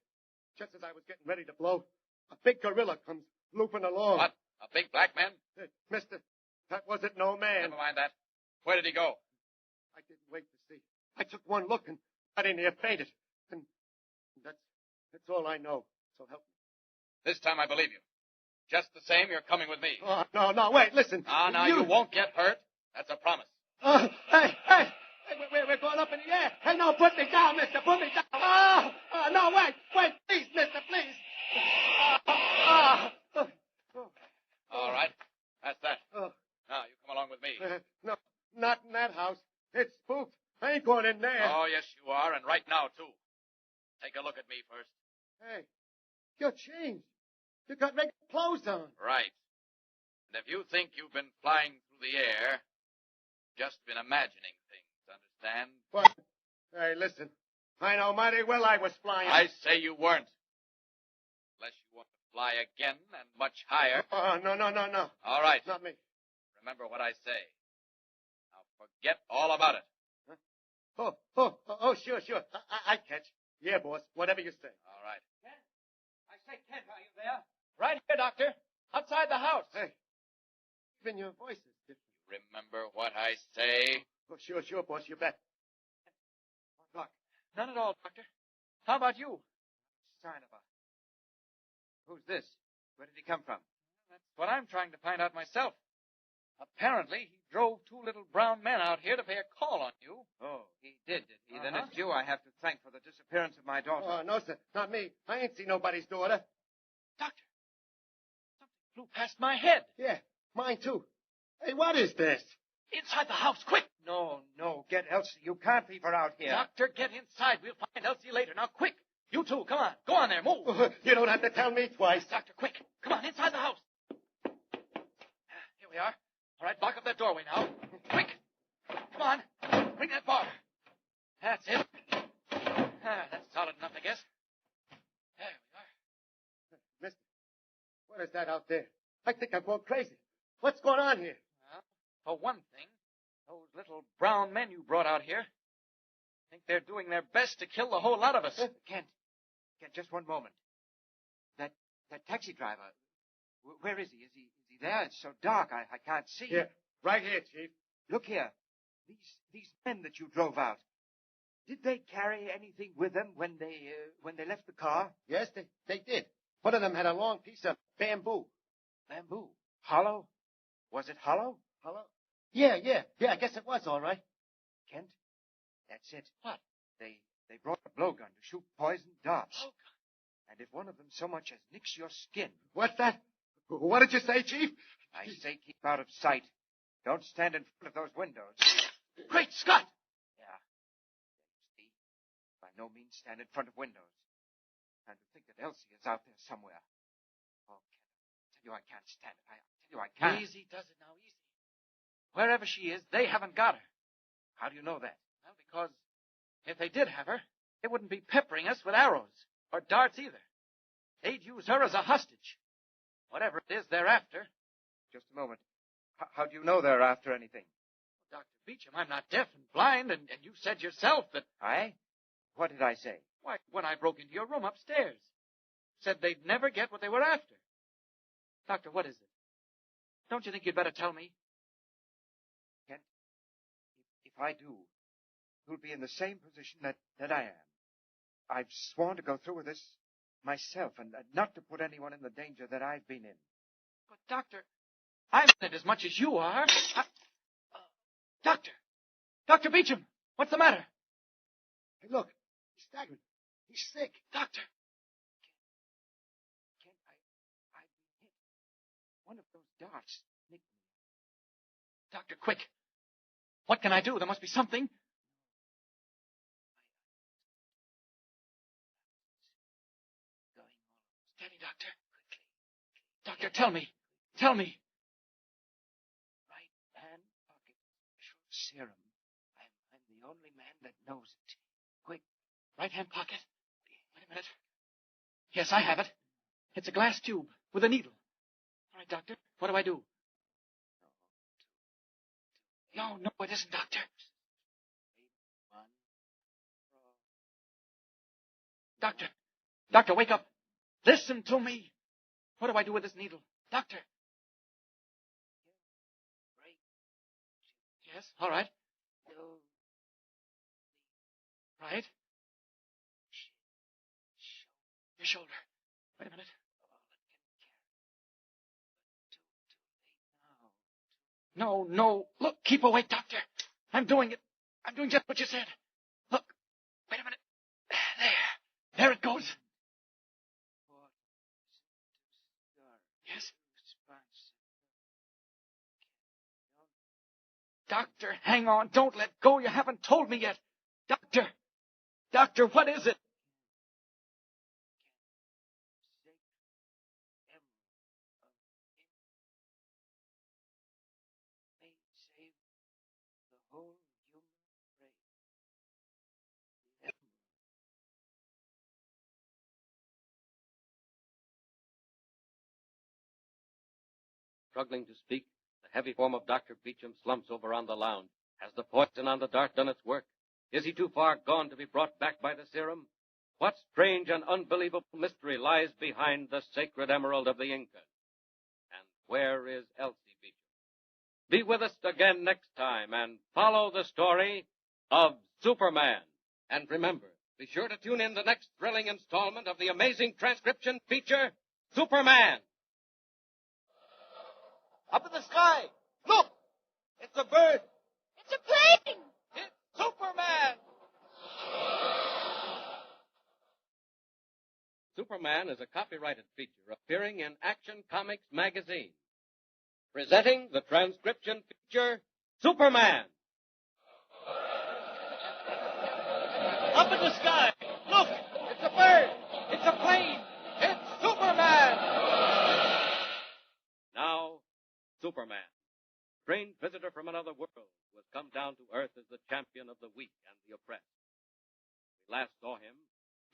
Just as I was getting ready to blow, a big gorilla comes looping along. What? A big black man? Mister, that wasn't no man. Never mind that. Where did he go? I didn't wait to see. I took one look and I didn't hear fainted. And that's all I know. So help me. This time I believe you. Just the same, you're coming with me. Oh, no, wait, listen. Now, you won't get hurt. That's a promise. Hey, we're going up in the air. Hey, no, put me down, mister, put me down. No, wait, please, mister, please. All right, that's that. Now, you come along with me. No, not in that house. It's spooked. I ain't going in there. Oh, yes, you are, and right now, too. Take a look at me first. Hey, you're changed. You got regular clothes on. Right. And if you think you've been flying through the air, just been imagining things, understand? What? Hey, listen. I know mighty well I was flying. I say you weren't. Unless you want to fly again and much higher. No. All right. Not me. Remember what I say. Now forget all about it. Huh? Sure. I catch. Yeah, boss. Whatever you say. All right. Kent? I say, Kent, are you there? Right here, Doctor. Outside the house. Hey. Even your voice is different. Remember what I say? Oh, sure, boss. You bet. Doc. None at all, Doctor. How about you? Sign of a... Who's this? Where did he come from? That's what I'm trying to find out myself. Apparently, he drove 2 little brown men out here to pay a call on you. Oh, he did he? Then it's you I have to thank for the disappearance of my daughter. Oh, no, sir. Not me. I ain't seen nobody's daughter. Doctor, something flew past my head. Yeah, mine too. Hey, what is this? Inside the house, quick! No. Get Elsie. You can't leave her out here. Doctor, get inside. We'll find Elsie later. Now, quick. You two, come on. Go on there. Move. You don't have to tell me twice. Doctor, quick. Come on, inside the house. Here we are. All right, block up that doorway now. Quick. Come on. Bring that bar. That's it. That's solid enough, I guess. There we are. Mister, what is that out there? I think I'm going crazy. What's going on here? Well, for one thing, those little brown men you brought out here think they're doing their best to kill the whole lot of us. Kent, just one moment. That taxi driver, where is he? Is he there? It's so dark, I can't see. Here, right here, Chief. Look here. These men that you drove out, did they carry anything with them when they left the car? Yes, they did. One of them had a long piece of bamboo. Bamboo? Hollow? Was it hollow? Hollow? Yeah, I guess it was all right. Kent, that's it. What? They brought a blowgun to shoot poison darts. Blowgun? And if one of them so much as nicks your skin... What's that? What did you say, Chief? I say keep out of sight. Don't stand in front of those windows. Great Scott! Yeah. See? By no means stand in front of windows. And to think that Elsie is out there somewhere. Oh, Kent, I tell you I can't stand it. I tell you I can't. Easy does it now, easy. Wherever she is, they haven't got her. How do you know that? Well, because if they did have her, they wouldn't be peppering us with arrows or darts either. They'd use her as a hostage. Whatever it is they're after. Just a moment. How do you know they're after anything? Well, Dr. Beecham, I'm not deaf and blind, and you said yourself that... I? What did I say? Why, when I broke into your room upstairs. Said they'd never get what they were after. Doctor, what is it? Don't you think you'd better tell me? Kent, if I do, you'll be in the same position that I am. I've sworn to go through with this myself and not to put anyone in the danger that I've been in. But, Doctor, I'm in it as much as you are. Doctor! Dr. Beecham! What's the matter? Hey, look. He's staggering. He's sick. Doctor! Kent, I've been hit. One of those darts nicked me. Doctor, quick. What can I do? There must be something. Steady, Doctor. Doctor, tell me. Tell me. Right hand pocket. Serum. I'm the only man that knows it. Quick. Right hand pocket. Wait a minute. Yes, I have it. It's a glass tube with a needle. All right, Doctor. What do I do? No, it isn't, Doctor. Doctor, wake up. Listen to me. What do I do with this needle? Doctor. Yes, all right. Right. Your shoulder. Wait a minute. No. Look, keep awake, Doctor. I'm doing it. I'm doing just what you said. Look. Wait a minute. There it goes. Yes. Doctor, hang on. Don't let go. You haven't told me yet. Doctor, what is it? Struggling to speak, the heavy form of Dr. Beecham slumps over on the lounge. Has the poison on the dart done its work? Is he too far gone to be brought back by the serum? What strange and unbelievable mystery lies behind the sacred emerald of the Incas? And where is Elsie Beecham? Be with us again next time and follow the story of Superman. And remember, be sure to tune in the next thrilling installment of the amazing transcription feature, Superman. Up in the sky. Look! It's a bird. It's a plane! It's Superman! Superman is a copyrighted feature appearing in Action Comics magazine. Presenting the transcription feature, Superman. Up in the sky. Look! It's a bird. It's a plane. It's Superman! Now, Superman, strange visitor from another world, who has come down to Earth as the champion of the weak and the oppressed. We last saw him,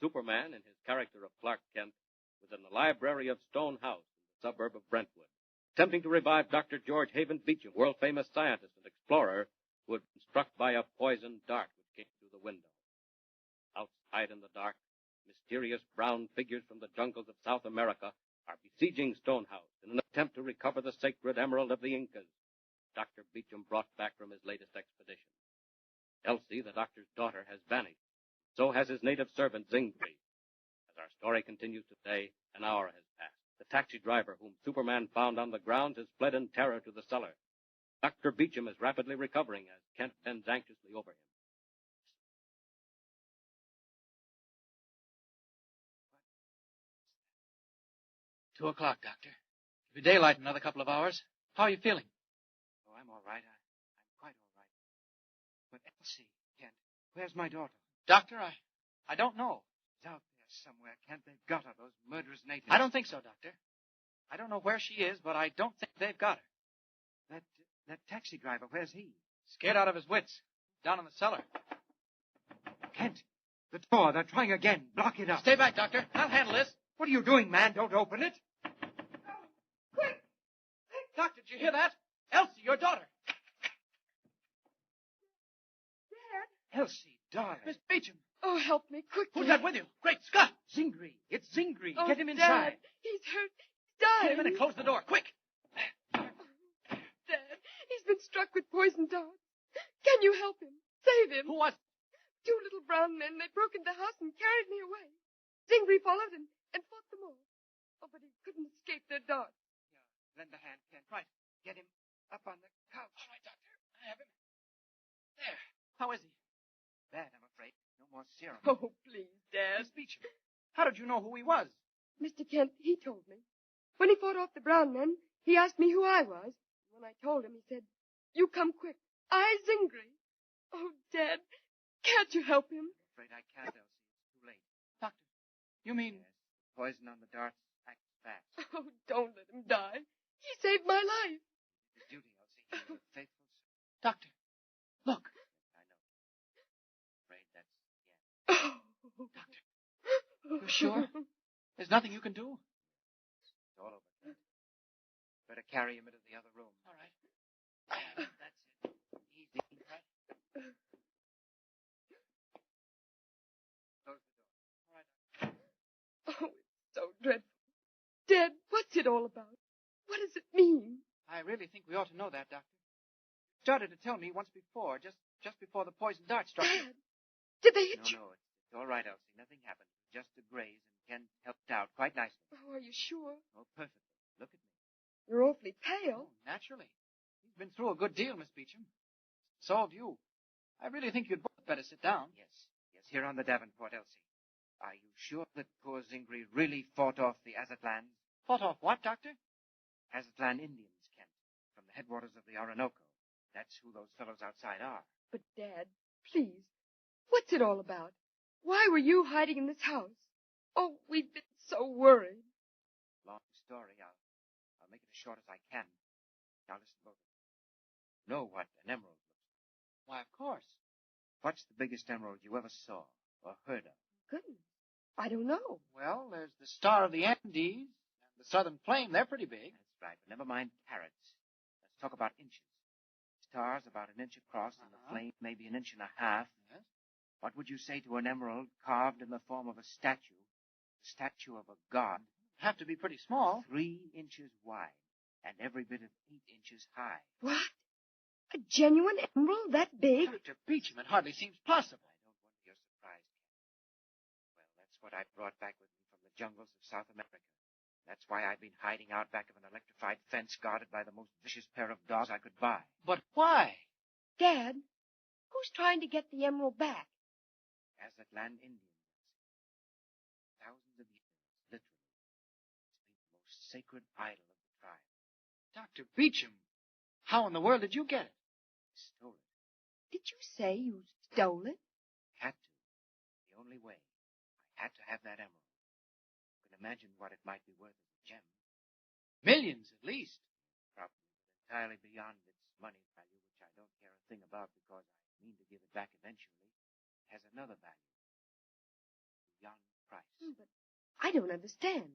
Superman, in his character of Clark Kent, was in the library of Stone House in the suburb of Brentwood, attempting to revive Dr. George Haven Beecham, world-famous scientist and explorer, who had been struck by a poisoned dart which came through the window. Outside in the dark, mysterious brown figures from the jungles of South America are besieging Stone House in an attempt to recover the sacred emerald of the Incas, Dr. Beecham brought back from his latest expedition. Elsie, the doctor's daughter, has vanished. So has his native servant, Zingri. As our story continues today, an hour has passed. The taxi driver whom Superman found on the grounds has fled in terror to the cellar. Dr. Beecham is rapidly recovering as Kent bends anxiously over him. 2 o'clock, Doctor. It'll be daylight in another couple of hours. How are you feeling? Oh, I'm all right. I'm quite all right. But Elsie, Kent, where's my daughter? Doctor, I don't know. She's out there somewhere, Kent. They've got her, those murderous natives. I don't think so, Doctor. I don't know where she is, but I don't think they've got her. That taxi driver, where's he? Scared out of his wits. Down in the cellar. Kent, the door. They're trying again. Block it up. Stay back, Doctor. I'll handle this. What are you doing, man? Don't open it. Quick! Doctor, did you hear that? Elsie, your daughter. Dad? Elsie, darling. Miss Beecham. Oh, help me, quickly. Who's that with you? Great Scott! Zingri. It's Zingri. Oh, Get him Dad, inside. he's hurt. He's dying. Wait a minute. Close the door. Quick! Dad, he's been struck with poison darts. Can you help him? Save him. Who was? 2 little brown men. They broke into the house and carried me away. Zingri followed and fought them all. Oh, but he couldn't escape their darts. Lend a hand, Kent. Right. get him up on the couch. All right, Doctor. I have him. There. How is he? Bad, I'm afraid. No more serum. Oh, please, Dad. Miss Beecham, how did you know who he was? Mr. Kent, he told me. When he fought off the brown men, he asked me who I was. When I told him, he said, "You come quick. I Zingri." Oh, Dad, can't you help him? I'm afraid I can't, Elsie. It's too late. Doctor, you mean... Yes, poison on the darts acts fast. Oh, don't let him die. He saved my life. His duty, Elsie. He was a faithful servant. Doctor, look. I know. I'm afraid that's the end. Oh. Doctor, you sure? There's nothing you can do? It's all over, Kent. Better carry him into the other room. All right. That's it. Easy, right? Close the door. All right. Oh, it's so dreadful. Dad, what's it all about? What does it mean? I really think we ought to know that, Doctor. You started to tell me once before, just before the poison dart struck you. Dad, did they hit you? No, it's all right, Elsie. Nothing happened. Just a graze, and Ken helped out quite nicely. Oh, are you sure? Oh, perfectly. Look at me. You're awfully pale. Oh, naturally. He's been through a good deal, Miss Beecham. So have you. I really think you'd both better sit down. Yes, here on the Davenport, Elsie. Are you sure that poor Zingri really fought off the Azatlans? Fought off what, Doctor? Azatlan Indians, Kent, from the headwaters of the Orinoco. That's who those fellows outside are. But, Dad, please, what's it all about? Why were you hiding in this house? Oh, we've been so worried. Long story. I'll make it as short as I can. Now listen, both of you. Know what an emerald looks like? Why, of course. What's the biggest emerald you ever saw or heard of? Goodness, I don't know. Well, there's the Star of the Andes and the Southern Flame. They're pretty big. That's right, but never mind carats. Let's talk about inches. Star's about an inch across, and the flame maybe an inch and a half. Yes. What would you say to an emerald carved in the form of a statue? The statue of a god. It'd have to be pretty small. 3 inches wide, and every bit of 8 inches high. What? A genuine emerald that big? Dr. Beecham, it hardly seems possible. I don't wonder you're surprised, Ken. Well, that's what I brought back with me from the jungles of South America. That's why I've been hiding out back of an electrified fence guarded by the most vicious pair of dogs I could buy. But why? Dad, who's trying to get the emerald back? Azatlan Indians. Thousands of years, literally. It's been the most sacred idol of the tribe. Dr. Beecham, how in the world did you get it? I stole it. Did you say you stole it? Had to. The only way. I had to have that emerald. You can imagine what it might be worth as a gem. Millions, at least. Probably, but entirely beyond its money value, which I don't care a thing about because I mean to give it back eventually. It has another value. Beyond price. But I don't understand.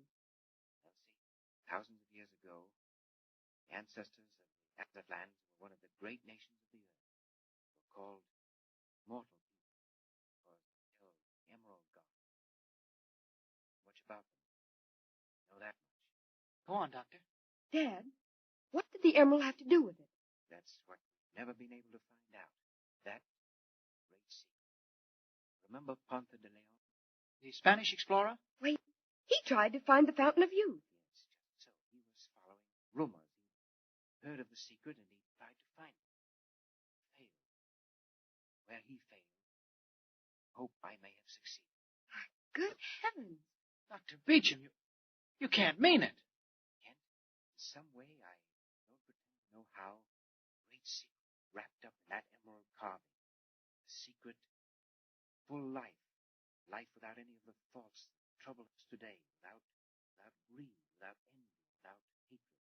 Elsie, thousands of years ago, the ancestors of the Azatlans were one of the great nations of the earth. They were called mortal people because they killed the emerald god. Much about them. Know that much. Go on, Doctor. Dad, what did the emerald have to do with it? That's what we've never been able to find out. That great secret. Remember Ponce de Leon? The Spanish explorer? Wait, he tried to find the Fountain of Youth. Yes, just so. He was following rumors. He heard of the secret and he tried to find it. He failed. Where he failed, hope I may have succeeded. Good heavens. Dr. Beecham, you can't mean it. Kent, in some way, I don't pretend to know how, great secret wrapped up in that emerald carving. A secret, full life. Life without any of the faults that trouble us today. Without greed, without envy, without hatred.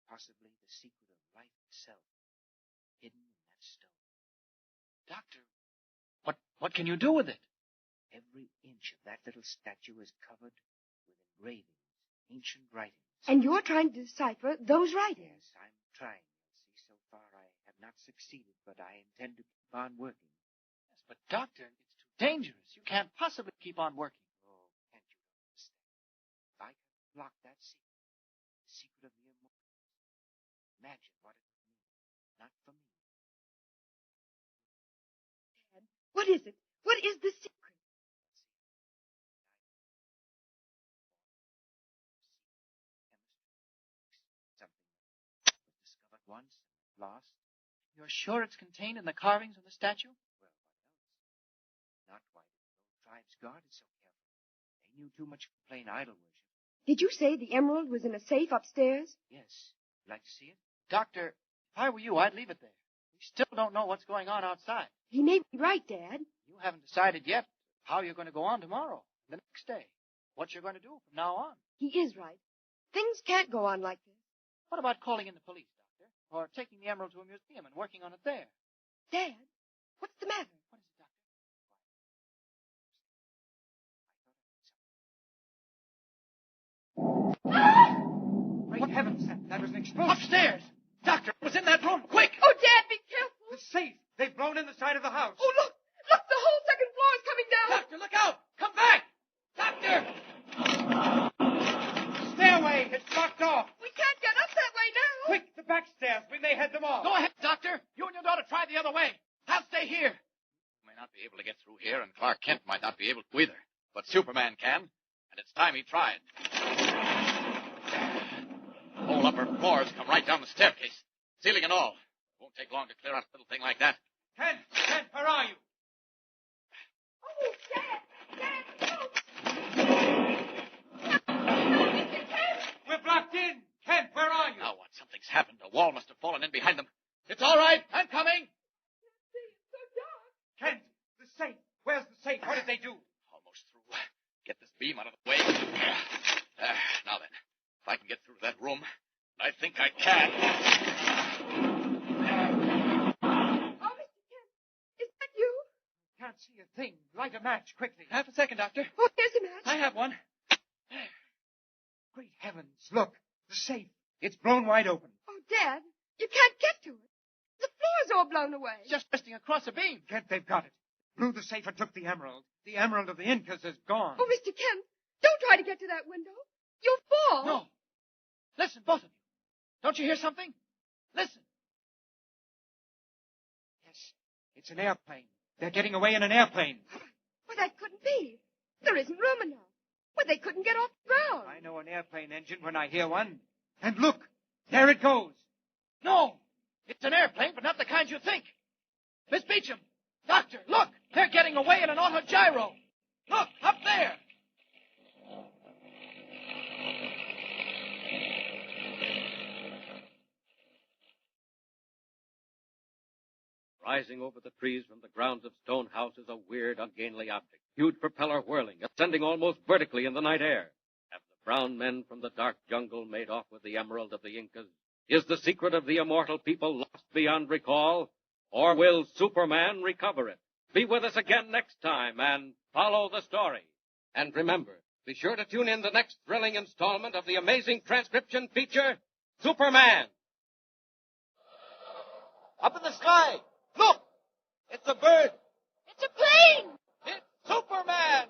Possibly the secret of life itself. Hidden in that stone. Doctor, what can you do with it? Every inch of that little statue is covered with engravings, ancient writings. And you're trying to decipher those writings? Yes, I'm trying. See, so far I have not succeeded, but I intend to keep on working. Yes, but Doctor, it's too dangerous. You can't possibly keep on working. Oh, can't you understand? If I can block that secret, the secret of the immortals, imagine what it would mean. Not for me. Dad, what is it? What is the secret? once, lost. You're sure it's contained in the carvings on the statue? Well, what else? Not why the tribe's guarded so carefully. They knew too much of plain idol worship. Did you say the emerald was in a safe upstairs? Yes. You like to see it? Doctor, if I were you, I'd leave it there. We still don't know what's going on outside. He may be right, Dad. You haven't decided yet how you're going to go on tomorrow, the next day, what you're going to do from now on. He is right. Things can't go on like this. What about calling in the police, Doctor? Or taking the emerald to a museum and working on it there? Dad, what's the matter? What is it, Doctor? Great heavens, that was an explosion. Upstairs! Doctor, it was in that room! Quick! Oh, Dad, be careful! The safe! They've blown in the side of the house. Oh, look! Look, the whole second floor is coming down! Doctor, look out! Come back! Doctor! Stairway! It's blocked off! We can't get up that way now! Quick, the back stairs! We may head them off! Go ahead, Doctor! You and your daughter try the other way. I'll stay here. You may not be able to get through here, and Clark Kent might not be able to either. But Superman can, and it's time he tried. The whole upper floors come right down the staircase, ceiling and all. It won't take long to clear out a little thing like that. Kent, where are you? Oh, Dad! No, Mr. Kent! We're blocked in! Kent, where are you? Now what? Something's happened. A wall must have fallen in behind them. It's all right. I'm coming. It's so dark. Kent, the safe. Where's the safe? What did they do? Almost through. Get this beam out of the way. Now then, if I can get through to that room, I think I can. Oh, Mr. Kent, is that you? Can't see a thing. Light a match, quickly. Half a second, Doctor. Oh, here's a match. I have one. Great heavens, look. The safe. It's blown wide open. Oh, Dad, you can't get to it. The floor's all blown away. It's just resting across a beam. Kent, they've got it. Blew the safe and took the emerald. The emerald of the Incas is gone. Oh, Mr. Kent, don't try to get to that window. You'll fall. No. Listen, both of you. Don't you hear something? Listen. Yes, it's an airplane. They're getting away in an airplane. Well, that couldn't be. There isn't room enough. Well, they couldn't get off the ground. I know an airplane engine when I hear one. And look, there it goes. No, it's an airplane, but not the kind you think. Miss Beecham, Doctor, look, they're getting away in an autogyro. Look, up there. Rising over the trees from the grounds of Stone House is a weird, ungainly object. Huge propeller whirling, ascending almost vertically in the night air. Have the brown men from the dark jungle made off with the emerald of the Incas? Is the secret of the immortal people lost beyond recall? Or will Superman recover it? Be with us again next time and follow the story. And remember, be sure to tune in the next thrilling installment of the amazing transcription feature, Superman. Up in the sky. Look! It's a bird. It's a plane! It's Superman!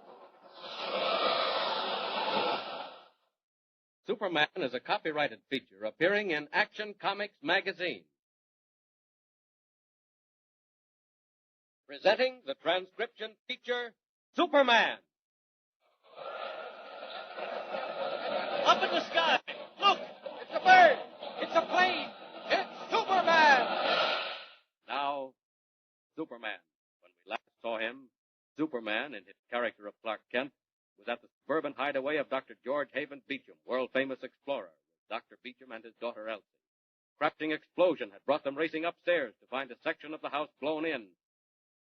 Superman is a copyrighted feature appearing in Action Comics magazine. Presenting the transcription feature, Superman. Up in the sky. Look! It's a bird. It's a plane. It's Superman! Now, Superman. When we last saw him, Superman, in his character of Clark Kent, was at the suburban hideaway of Dr. George Haven Beecham, world-famous explorer, with Dr. Beecham and his daughter Elsie. A crashing explosion had brought them racing upstairs to find a section of the house blown in.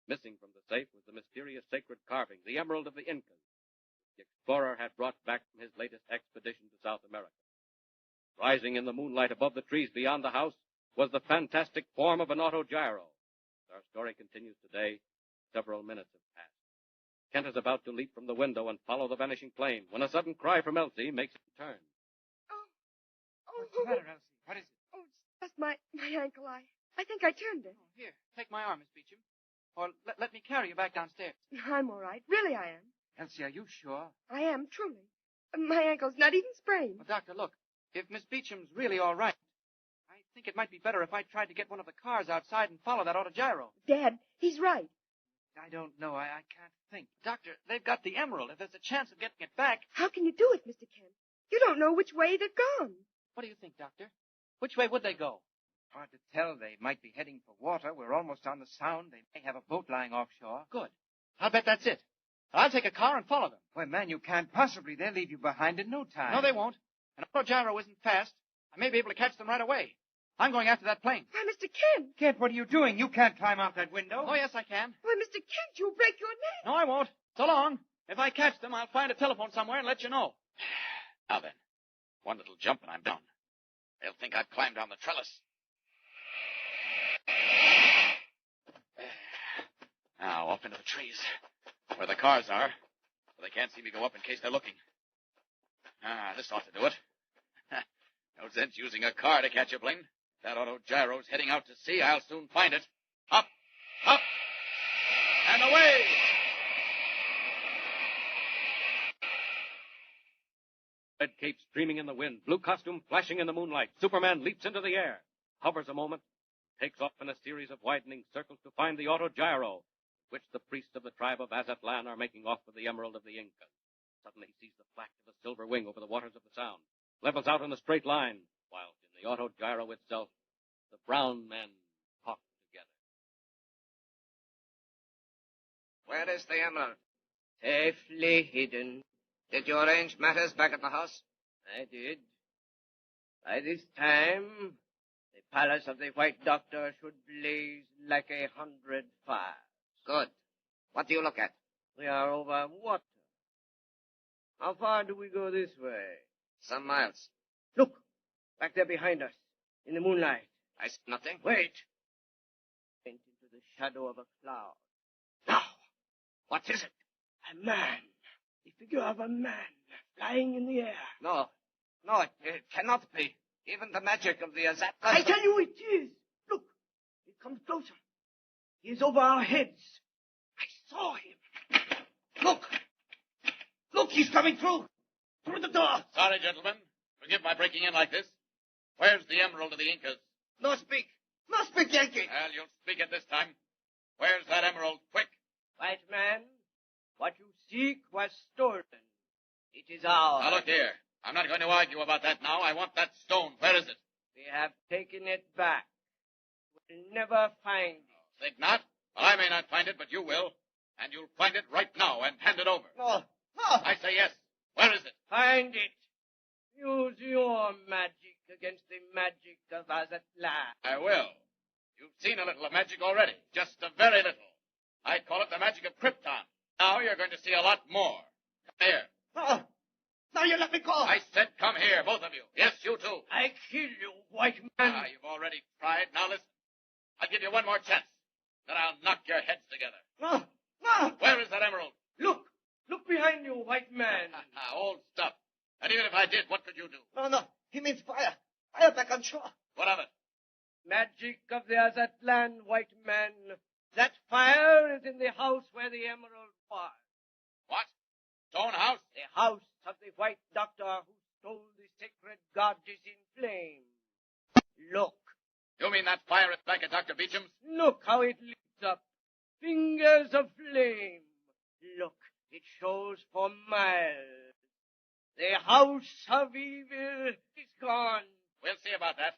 Missing from the safe was the mysterious sacred carving, the emerald of the Incas, the explorer had brought back from his latest expedition to South America. Rising in the moonlight above the trees beyond the house was the fantastic form of an autogyro. As our story continues today, several minutes have passed. Kent is about to leap from the window and follow the vanishing plane when a sudden cry from Elsie makes him turn. What's the matter, Elsie? What is it? Oh, it's just my ankle. I think I turned it. Oh, here, take my arm, Miss Beecham. Or let me carry you back downstairs. I'm all right. Really, I am. Elsie, are you sure? I am, truly. My ankle's not even sprained. Well, Doctor, look. If Miss Beecham's really all right, I think it might be better if I tried to get one of the cars outside and follow that autogyro. Dad, he's right. I don't know. I can't think. Doctor, they've got the emerald. If there's a chance of getting it back... How can you do it, Mr. Kent? You don't know which way they've gone. What do you think, Doctor? Which way would they go? Hard to tell. They might be heading for water. We're almost on the Sound. They may have a boat lying offshore. Good. I'll bet that's it. I'll take a car and follow them. Why, man, you can't possibly. They'll leave you behind in no time. No, they won't. An autogyro isn't fast. I may be able to catch them right away. I'm going after that plane. Why, Mr. Kent. Kent, what are you doing? You can't climb out that window. Oh, yes, I can. Why, Mr. Kent, you'll break your neck. No, I won't. So long. If I catch them, I'll find a telephone somewhere and let you know. Now then, one little jump and I'm down. They'll think I've climbed down the trellis. Now, off into the trees, where the cars are, so they can't see me go up in case they're looking. This ought to do it. No sense using a car to catch a plane. If that autogyro's heading out to sea, I'll soon find it. Up, up, and away! Red cape streaming in the wind, blue costume flashing in the moonlight. Superman leaps into the air, hovers a moment, takes off in a series of widening circles to find the autogyro, which the priests of the tribe of Azatlan are making off with the Emerald of the Incas. Suddenly he sees the flash of a silver wing over the waters of the Sound, levels out in a straight line, whilst in the autogyro itself, the brown men talk together. Where is the Emerald? Safely hidden. Did you arrange matters back at the house? I did. By this time, the palace of the White Doctor should blaze like 100 fires. Good. What do you look at? We are over water. How far do we go this way? Some miles. Look, back there behind us, in the moonlight. I see nothing. Wait. Went into the shadow of a cloud. Now, what is it? A man. The figure of a man flying in the air. No, it cannot be. Even the magic of the Azatlan. I tell you it is. Look, it comes closer. He is over our heads. I saw him. Look, he's coming through the door. Sorry, gentlemen. Forgive my breaking in like this. Where's the Emerald of the Incas? No speak, Yankee. Well, you'll speak it this time. Where's that emerald? Quick. White man, what you seek was stolen. It is ours. Now, look here. I'm not going to argue about that now. I want that stone. Where is it? We have taken it back. We'll never find it. Think not? Well, I may not find it, but you will. And you'll find it right now and hand it over. No. I say yes. Where is it? Find it. Use your magic against the magic of Azatlan. I will. You've seen a little of magic already. Just a very little. I call it the magic of Krypton. Now you're going to see a lot more. Come here. Oh, now you let me go. I said come here, both of you. Yes, you too. I kill you, white man. You've already tried. Now listen. I'll give you one more chance. Then I'll knock your heads together. No. Where is that emerald? Look behind you, white man. Old stuff. And even if I did, what could you do? No. He means fire. Fire back on shore. What of it? Magic of the Azatlan, white man. That fire is in the house where the emerald was. What? Stone house? The house of the White Doctor who stole the sacred goddess in flame. Look. You mean that fire is back at Dr. Beecham's? Look how it leaps up. Fingers of flame. Look, it shows for miles. The house of evil is gone. We'll see about that.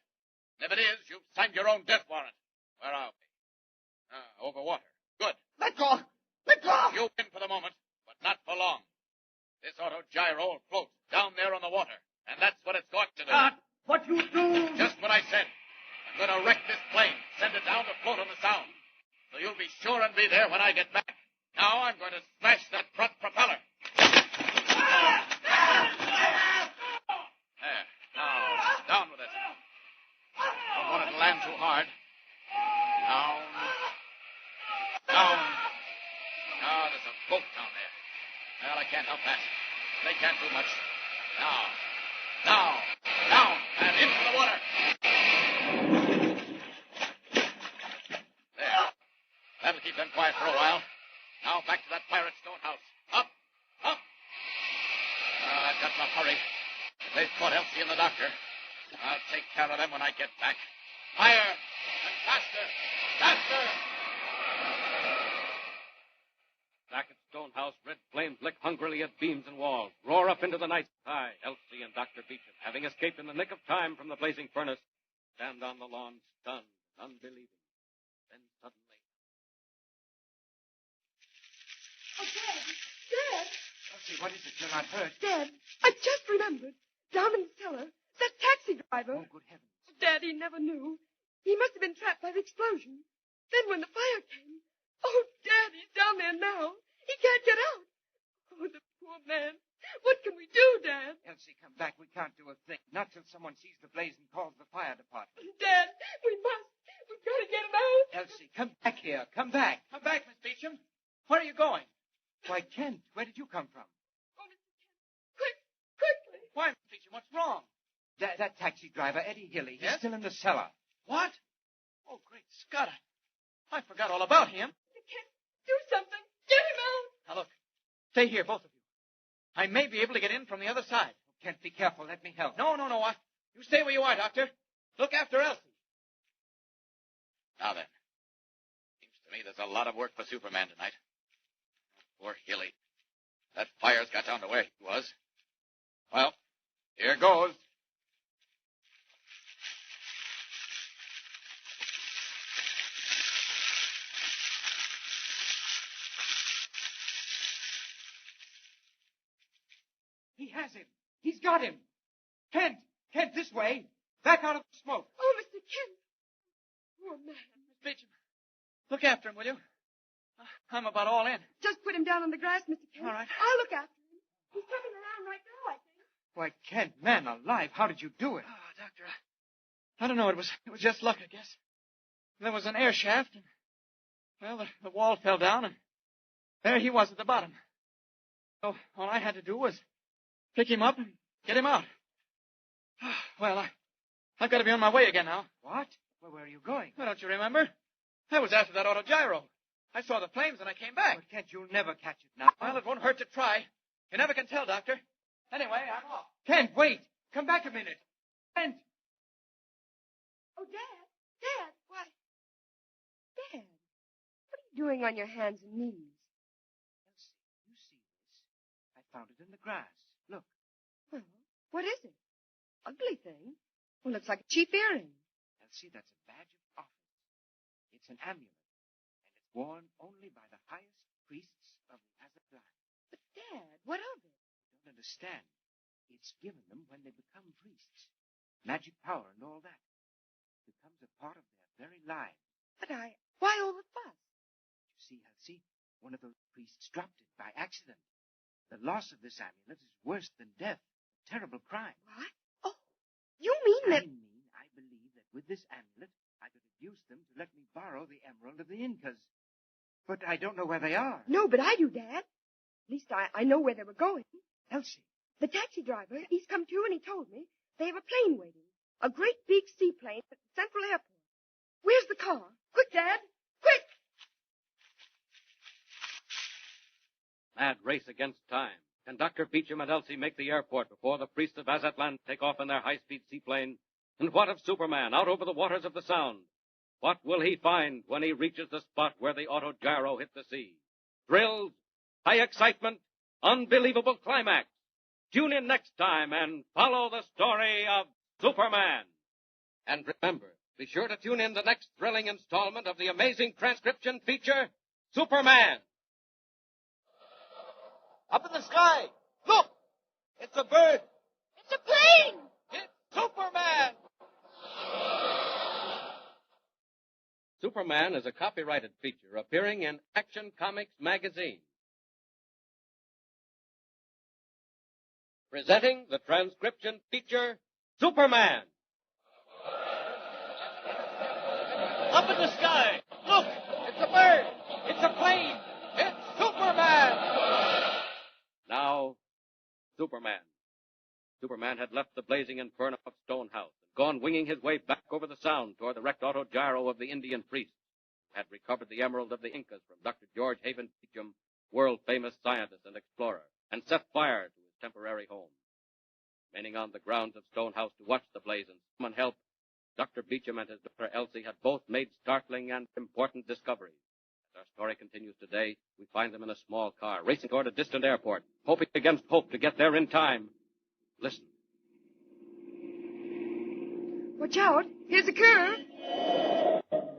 And if it is, you've signed your own death warrant. Where are we? Over water. Good. Let go. You win for the moment, but not for long. This autogyro will float down there on the water, and that's what it's going to do. What you do? Just what I said. I'm going to wreck this plane, send it down to float on the Sound. So you'll be sure and be there when I get back. Now I'm going to smash that front propeller. There. Now, down with it. Don't want it to land too hard. Down. Now, there's a boat down there. Well, I can't help that. They can't do much. Now. Down and into the water. There. That'll keep them quiet for a while. Now back to that pirate stone house. Up. I've got to hurry. They've caught Elsie and the doctor. I'll take care of them when I get back. Higher and faster. Back at Stone House, red flames lick hungrily at beams and walls, roar up into the night sky. Elsie and Dr. Beecham, having escaped in the nick of time from the blazing furnace, stand on the lawn, stunned, unbelieving. Then suddenly... Oh, Dad! Dad! Elsie, what is it? You're not hurt. Dad, I just remembered. Down in the cellar, that taxi driver. Oh, good heavens. Dad, he never knew. He must have been trapped by the explosion. Then when the fire came... Oh, Dad, he's down there now. He can't get out. Oh, the poor man. What can we do, Dad? Elsie, come back. We can't do a thing. Not till someone sees the blaze and calls the fire department. Dad, we must. We've got to get him out. Elsie, come back here. Come back. Come back, Miss Beecham. Where are you going? Why, Kent, where did you come from? Oh, Mr. Kent, quickly. Why, Miss Beecham, what's wrong? That taxi driver, Eddie Hilly, he's Yes? still in the cellar. What? Oh, great Scott. I forgot all about him. Mr. Kent, do something. Get him out. Now, look. Stay here, both of you. I may be able to get in from the other side. Kent, be careful. Let me help. No. You stay where you are, Doctor. Look after Elsie. Now then. Seems to me there's a lot of work for Superman tonight. Poor Hilly. That fire's got down to where he was. Well, here goes. He has him. He's got him. Kent, this way. Back out of the smoke. Oh, Mr. Kent. Poor man. Miss Beecham, look after him, will you? I'm about all in. Just put him down on the grass, Mr. Kent. All right. I'll look after him. He's coming around right now, I think. Why, Kent, man alive, how did you do it? Oh, Doctor, I don't know. It was just luck, I guess. There was an air shaft, and, well, the wall fell down, and there he was at the bottom. So all I had to do was pick him up and get him out. Well, I've got to be on my way again now. What? Well, where are you going? Well, don't you remember? I was after that autogyro. I saw the flames and I came back. But Kent, you'll never catch it now. Well, it won't hurt to try. You never can tell, Doctor. Anyway, I'm off. Kent, wait. Come back a minute. Kent. Oh, Dad. Dad, why? Dad, what are you doing on your hands and knees? Elsie, you see this? I found it in the grass. Look. Well, what is it? Ugly thing. Well, looks like a cheap earring. Elsie, that's a badge of office. It's an amulet, and it's worn only by the highest priests of the Azatlan. But, Dad, what of it? You don't understand. It's given them when they become priests. Magic power and all that. It becomes a part of their very lives. But why all the fuss? You see, Elsie, one of those priests dropped it by accident. The loss of this amulet is worse than death. A terrible crime. What? Oh, you mean that... I believe that with this amulet, I could induce them to let me borrow the emerald of the Incas. But I don't know where they are. No, but I do, Dad. At least I know where they were going. Elsie. The taxi driver, he's come to and he told me they have a plane waiting. A great big seaplane at the Central Airport. Where's the car? Quick, Dad! Quick! Mad race against time. Can Dr. Beecham and Elsie make the airport before the priests of Azatlan take off in their high-speed seaplane? And what of Superman out over the waters of the Sound? What will he find when he reaches the spot where the autogyro hit the sea? Thrills, high excitement, unbelievable climax. Tune in next time and follow the story of Superman. And remember, be sure to tune in the next thrilling installment of the amazing transcription feature, Superman. Up in the sky. Look! It's a bird. It's a plane! It's Superman! Superman is a copyrighted feature appearing in Action Comics magazine. Presenting the transcription feature, Superman. Up in the sky. Look! It's a bird. It's a plane. It's Superman! Now, Superman. Superman had left the blazing inferno of Stone House and gone winging his way back over the Sound toward the wrecked autogyro of the Indian priests, who had recovered the emerald of the Incas from Dr. George Haven Beecham, world-famous scientist and explorer, and set fire to his temporary home. Remaining on the grounds of Stone House to watch the blaze and summon help, Dr. Beecham and his daughter Elsie had both made startling and important discoveries. As our story continues today, we find them in a small car, racing toward a distant airport, hoping against hope to get there in time. Listen. Watch out. Here's a curve.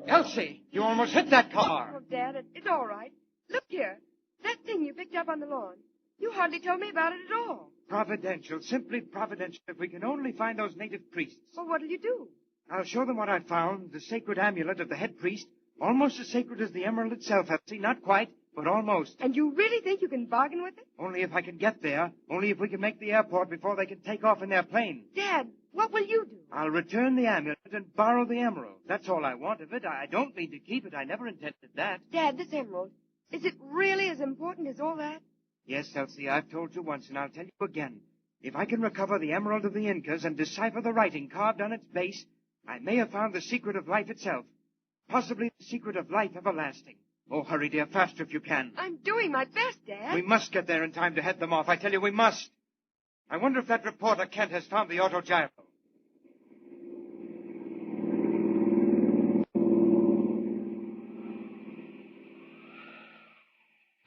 Elsie, you almost hit that car. Oh, Dad, it's all right. Look here. That thing you picked up on the lawn. You hardly told me about it at all. Providential, simply providential. If we can only find those native priests. Well, what'll you do? I'll show them what I found, the sacred amulet of the head priest, almost as sacred as the emerald itself, Elsie. Not quite, but almost. And you really think you can bargain with it? Only if I can get there. Only if we can make the airport before they can take off in their plane. Dad, what will you do? I'll return the amulet and borrow the emerald. That's all I want of it. I don't mean to keep it. I never intended that. Dad, this emerald, is it really as important as all that? Yes, Elsie, I've told you once, and I'll tell you again. If I can recover the emerald of the Incas and decipher the writing carved on its base, I may have found the secret of life itself. Possibly the secret of life everlasting. Oh, hurry, dear, faster if you can. I'm doing my best, Dad. We must get there in time to head them off. I tell you, we must. I wonder if that reporter, Kent, has found the autogyro.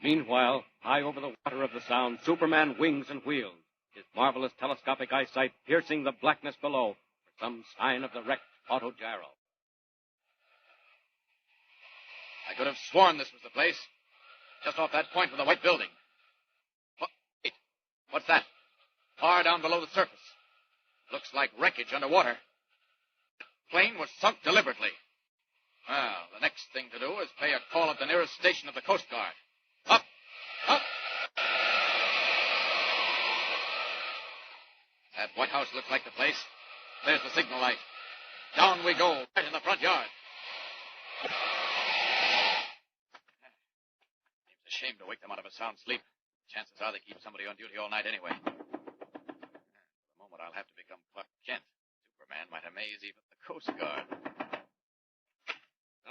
Meanwhile, high over the water of the Sound, Superman wings and wheels, his marvelous telescopic eyesight piercing the blackness below for some sign of the wrecked autogyro. I could have sworn this was the place. Just off that point with the white building. Wait, what's that? Far down below the surface. Looks like wreckage underwater. The plane was sunk deliberately. Well, the next thing to do is pay a call at the nearest station of the Coast Guard. Up! Up! That White House looks like the place. There's the signal light. Down we go, right in the front yard. Seems a shame to wake them out of a sound sleep. Chances are they keep somebody on duty all night anyway. For the moment, I'll have to become Clark Kent. Superman might amaze even the Coast Guard.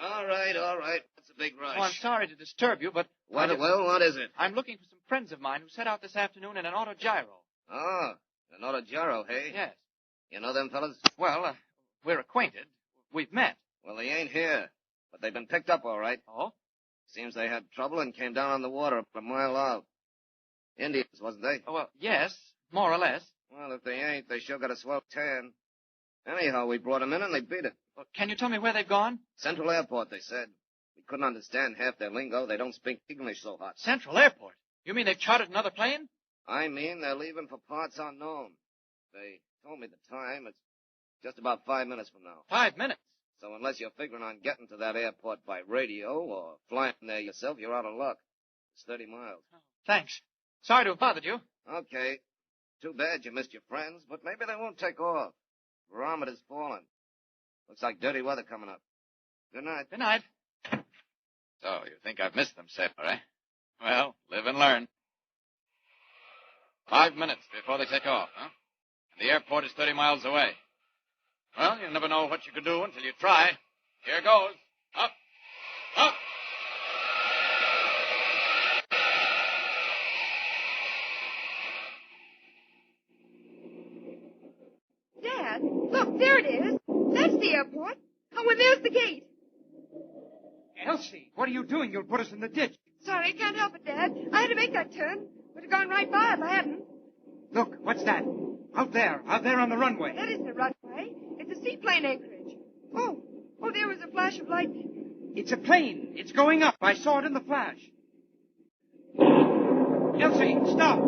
All right. That's a big rush. Oh, I'm sorry to disturb you, but... What is it? I'm looking for some friends of mine who set out this afternoon in an autogyro. Oh, an autogyro, hey? Yes. You know them fellas? Well, we're acquainted. We've met. Well, they ain't here, but they've been picked up all right. Oh? Seems they had trouble and came down on the water about a mile out. Indians, wasn't they? Oh, well, yes, more or less. Well, if they ain't, they sure got a swell tan. Anyhow, we brought them in and they beat it. Well, can you tell me where they've gone? Central Airport, they said. We couldn't understand half their lingo. They don't speak English so hot. Central Airport? You mean they've chartered another plane? I mean, they're leaving for parts unknown. They told me the time. It's just about 5 minutes from now. 5 minutes? So unless you're figuring on getting to that airport by radio or flying there yourself, you're out of luck. It's 30 miles. Oh, thanks. Sorry to have bothered you. Okay. Too bad you missed your friends, but maybe they won't take off. Barometer's falling. Looks like dirty weather coming up. Good night. Good night. So, you think I've missed them, sailor, eh? Well, live and learn. 5 minutes before they take off, huh? And the airport is 30 miles away. Well, you never know what you could do until you try. Here goes. Up. Up. Dad, look, there it is. That's the airport. Oh, and there's the gate. Elsie, what are you doing? You'll put us in the ditch. Sorry, I can't help it, Dad. I had to make that turn. Would have gone right by if I hadn't. Look, what's that? Out there on the runway. That isn't a runway. It's a seaplane anchorage. Oh, there was a flash of lightning. It's a plane. It's going up. I saw it in the flash. Elsie, stop.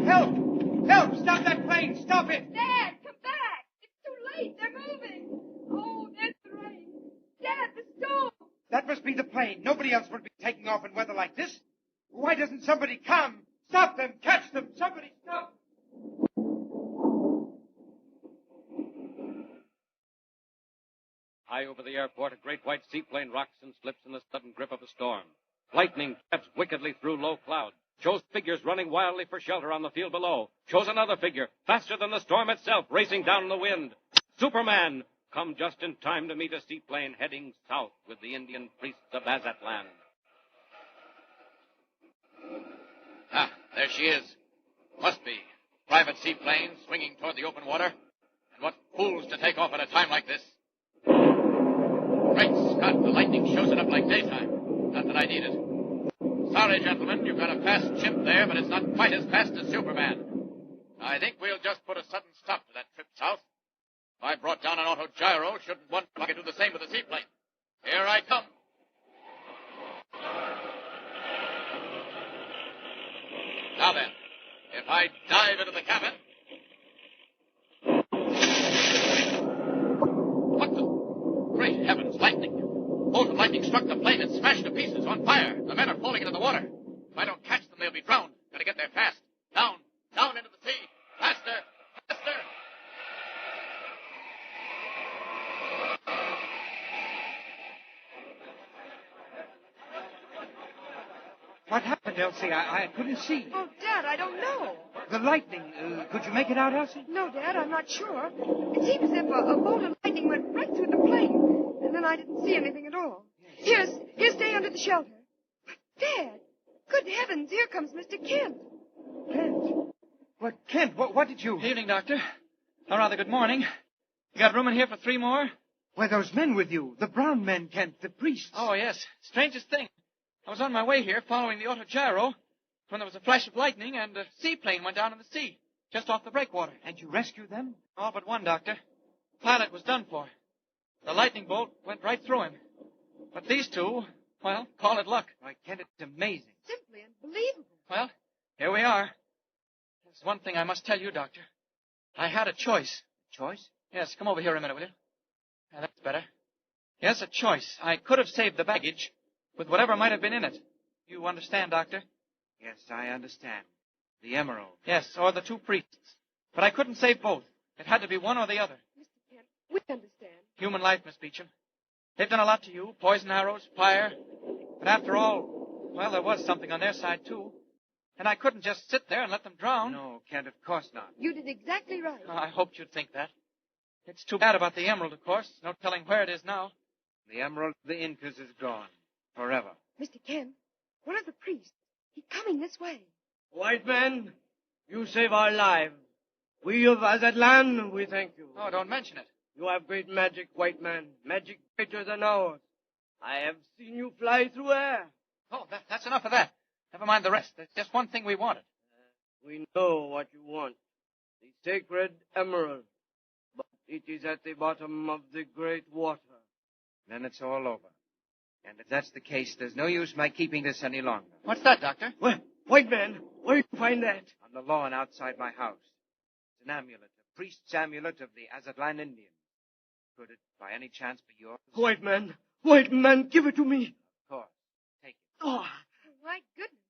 Help! Stop that plane! Stop it! Dad, come back! It's too late. They're moving. Oh, there's the rain. Dad, the storm. That must be the plane. Nobody else would be taking off in weather like this. Why doesn't somebody come? Stop them! Catch them! Somebody stop! High over the airport, a great white seaplane rocks and slips in the sudden grip of a storm. Lightning taps wickedly through low clouds. Shows figures running wildly for shelter on the field below. Shows another figure, faster than the storm itself, racing down in the wind. Superman, come just in time to meet a seaplane heading south with the Indian priests of Azatlan. Ah, there she is. Must be. Private seaplane swinging toward the open water. And what fools to take off at a time like this. Great Scott, the lightning shows it up like daytime. Not that I need it. Sorry, gentlemen, you've got a fast ship there, but it's not quite as fast as Superman. I think we'll just put a sudden stop to that trip south. If I brought down an auto gyro, shouldn't wonder if I could do the same with a seaplane. Here I come. Now then, if I dive into the cabin... What the... Great heavens, lightning. Bolt of lightning struck the plane and smashed to pieces, on fire. The men are falling into the water. If I don't catch them, they'll be drowned. Gotta get there fast. Down into the sea. Faster, faster. What happened, Elsie? I couldn't see. Oh, Dad, I don't know. The lightning. Could you make it out, Elsie? No, Dad, I'm not sure. It seemed as if a bolt of lightning went right through the plane, and then I didn't see anything at all. Here, stay under the shelter. But, Dad, good heavens, here comes Mr. Kent. Kent? What, Kent? What did you... Evening, Doctor. Or rather, good morning. You got room in here for 3 more? Why, those men with you. The brown men, Kent, the priests. Oh, yes. Strangest thing. I was on my way here following the auto gyro when there was a flash of lightning and a seaplane went down in the sea, just off the breakwater. And you rescued them? All but one, Doctor. The pilot was done for. The lightning bolt went right through him. But these two, well, call it luck. Why, Kent, it's amazing. Simply unbelievable. Well, here we are. There's one thing I must tell you, Doctor. I had a choice. Choice? Yes, come over here a minute, will you? Yeah, that's better. Yes, a choice. I could have saved the baggage with whatever might have been in it. You understand, Doctor? Yes, I understand. The emerald. Yes, or the 2 priests. But I couldn't save both. It had to be one or the other. Mr. Kent, we understand. Human life, Miss Beecham. They've done a lot to you. Poison arrows, fire. But after all, well, there was something on their side, too. And I couldn't just sit there and let them drown. No, Kent, of course not. You did exactly right. Oh, I hoped you'd think that. It's too bad about the emerald, of course. No telling where it is now. The emerald of the Incas is gone. Forever. Mr. Kent, one of the priests. He's coming this way. White man, you save our lives. We of Azatlan, we thank you. Oh, don't mention it. You have great magic, white man. Magic greater than ours. I have seen you fly through air. Oh, that's enough of that. Never mind the rest. There's just one thing we wanted. We know what you want. The sacred emerald. But it is at the bottom of the great water. Then it's all over. And if that's the case, there's no use my keeping this any longer. What's that, Doctor? Where, white man, where did you find that? On the lawn outside my house. It's an amulet, a priest's amulet of the Azatlan Indian. Could it, by any chance, be yours? White man, give it to me. Of course. Take it. Oh, my goodness.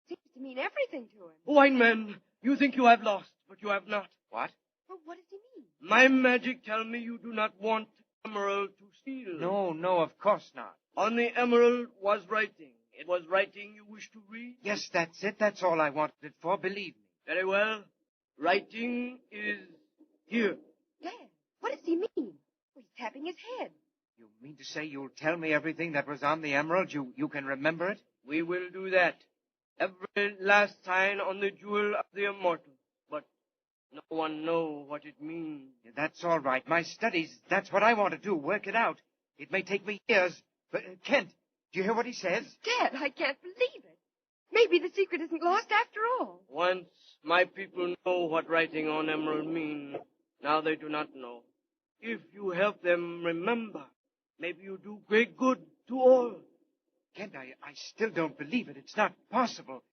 Seems to mean everything to him. White man, you think you have lost, but you have not. What? Well, what does he mean? My magic tell me you do not want emerald to steal. No, of course not. On the emerald was writing. It was writing you wish to read? Yes, that's it. That's all I wanted it for, believe me. Very well. Writing is here. Dad, what does he mean? Well, he's tapping his head. You mean to say you'll tell me everything that was on the emerald? You can remember it? We will do that. Every last sign on the jewel of the immortal. But no one know what it means. Yeah, that's all right. My studies, that's what I want to do. Work it out. It may take me years. But, Kent, do you hear what he says? Dad, I can't believe it. Maybe the secret isn't lost after all. Once my people know what writing on emerald mean. Now they do not know. If you help them remember, maybe you do great good to all. Kent, I still don't believe it. It's not possible.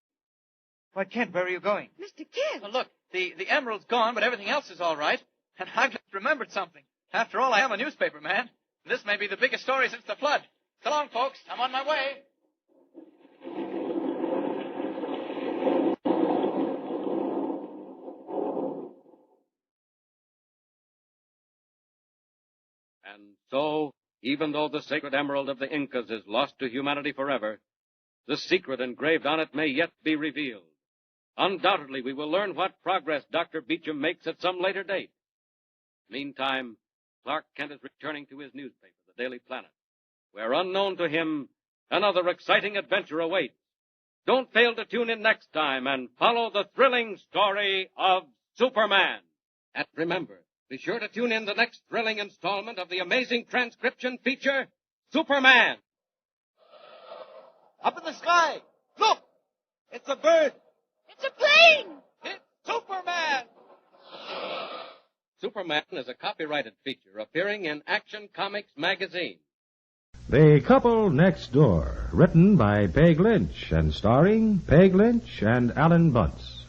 Why, Kent, where are you going? Mr. Kent. Well, look, the emerald's gone, but everything else is all right. And I've just remembered something. After all, I am a newspaper man. This may be the biggest story since the flood. So long, folks. I'm on my way. And so, even though the sacred emerald of the Incas is lost to humanity forever, the secret engraved on it may yet be revealed. Undoubtedly, we will learn what progress Dr. Beecham makes at some later date. Meantime, Clark Kent is returning to his newspaper, the Daily Planet, where, unknown to him, another exciting adventure awaits. Don't fail to tune in next time and follow the thrilling story of Superman. And remember, be sure to tune in the next thrilling installment of the amazing transcription feature, Superman. Up in the sky. Look! It's a bird. It's a plane! It's Superman! Superman is a copyrighted feature appearing in Action Comics magazine. The Couple Next Door, written by Peg Lynch and starring Peg Lynch and Alan Bunce.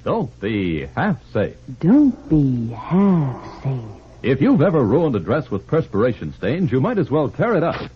Don't be half safe. Don't be half safe. If you've ever ruined a dress with perspiration stains, you might as well tear it up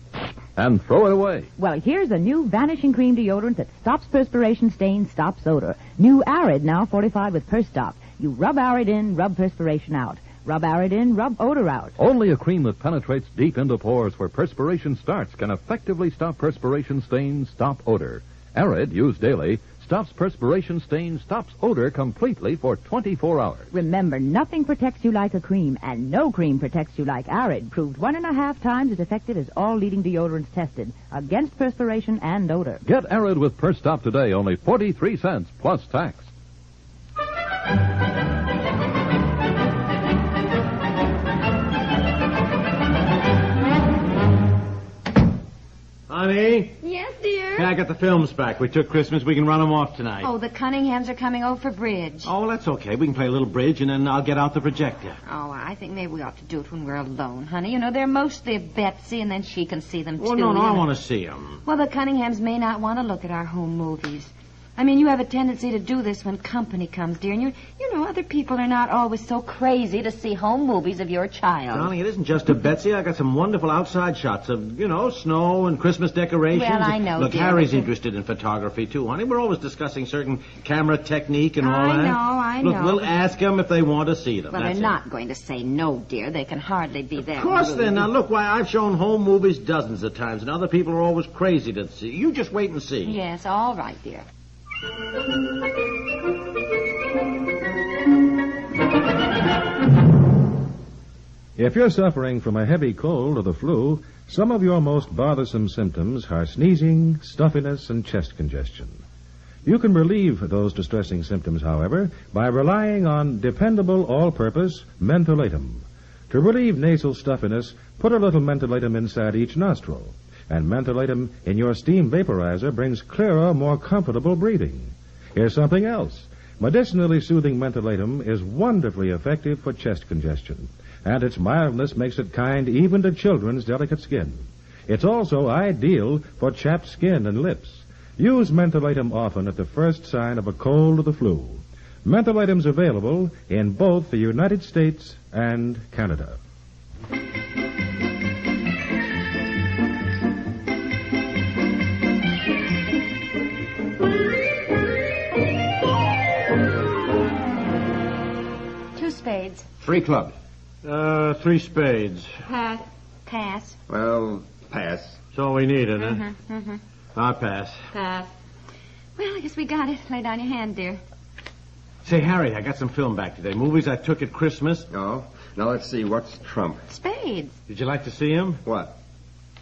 and throw it away. Well, here's a new vanishing cream deodorant that stops perspiration stains, stops odor. New Arid, now fortified with Perstop. You rub Arid in, rub perspiration out. Rub Arid in, rub odor out. Only a cream that penetrates deep into pores where perspiration starts can effectively stop perspiration stains, stop odor. Arid, used daily, stops perspiration stains, stops odor completely for 24 hours. Remember, nothing protects you like a cream, and no cream protects you like Arid, proved 1.5 times as effective as all leading deodorants tested against perspiration and odor. Get Arid with Perstop today, only 43 cents plus tax. Honey? Yes, dear? Yeah, I got the films back. We took Christmas. We can run them off tonight. Oh, the Cunninghams are coming over for bridge. Oh, that's okay. We can play a little bridge, and then I'll get out the projector. Oh, I think maybe we ought to do it when we're alone, honey. You know, they're mostly Betsy, and then she can see them, Well, too. no, I want to see them. Well, the Cunninghams may not want to look at our home movies. I mean, you have a tendency to do this when company comes, dear, and you know, other people are not always so crazy to see home movies of your child. Darling, it isn't just a Betsy. I got some wonderful outside shots of, snow and Christmas decorations. Well, I know, Look, dear, Harry's interested in photography, too, honey. We're always discussing certain camera technique and all I that. know. Look, we'll ask them if they want to see them. Well, That's they're it. not going to say no, dear. They can hardly be there. Of course they're not. Look, why, I've shown home movies dozens of times, and other people are always crazy to see. You just wait and see. Yes, all right, dear. If you're suffering from a heavy cold or the flu, some of your most bothersome symptoms are sneezing, stuffiness, and chest congestion. You can relieve those distressing symptoms, however, by relying on dependable all-purpose mentholatum. To relieve nasal stuffiness, put a little mentholatum inside each nostril. And mentholatum in your steam vaporizer brings clearer, more comfortable breathing. Here's something else. Medicinally soothing mentholatum is wonderfully effective for chest congestion, and its mildness makes it kind even to children's delicate skin. It's also ideal for chapped skin and lips. Use mentholatum often at the first sign of a cold or the flu. Mentholatum's available in both the United States and Canada. Spades. 3 clubs. 3 spades. Pass. Pass. Well, pass. That's all we need, isn't it? Mm-hmm. I'll pass. Pass. Well, I guess we got it. Lay down your hand, dear. Say, Harry, I got some film back today. Movies I took at Christmas. Oh? Now, let's see. What's trump? Spades. Did you like to see him? What?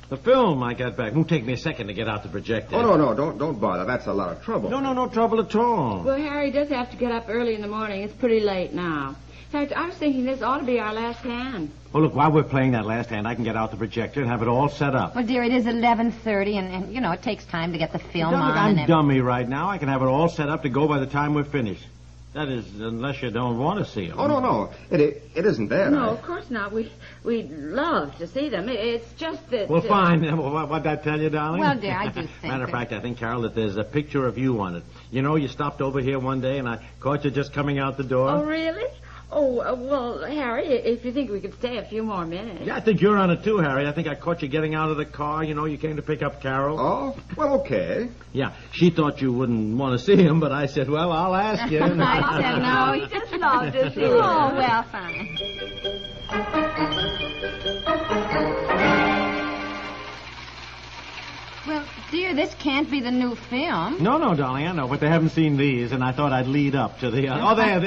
The film I got back. Won't take me a second to get out the projector. Oh, no. Don't bother. That's a lot of trouble. No trouble at all. Well, Harry does have to get up early in the morning. It's pretty late now. In fact, I was thinking this ought to be our last hand. Well, look, while we're playing that last hand, I can get out the projector and have it all set up. Well, dear, it is 11:30, and it takes time to get the film on. I'm dummy right now. I can have it all set up to go by the time we're finished. That is, unless you don't want to see them. Oh, no. It isn't there. No, of course not. We'd love to see them. It's just that... Well, fine. What'd I tell you, darling? Well, dear, I do think... Matter of fact, I think, Carol, that there's a picture of you on it. You know, you stopped over here one day, and I caught you just coming out the door. Oh, really? Oh, well, Harry, if you think we could stay a few more minutes. Yeah, I think you're on it, too, Harry. I think I caught you getting out of the car. You know, you came to pick up Carol. Oh, well, okay. Yeah, she thought you wouldn't want to see him, but I said, well, I'll ask you. I said no. He just loved to see him. Oh, well, fine. Well, Dear, this can't be the new film. No, darling, I know, but they haven't seen these, and I thought I'd lead up to the... Oh, there,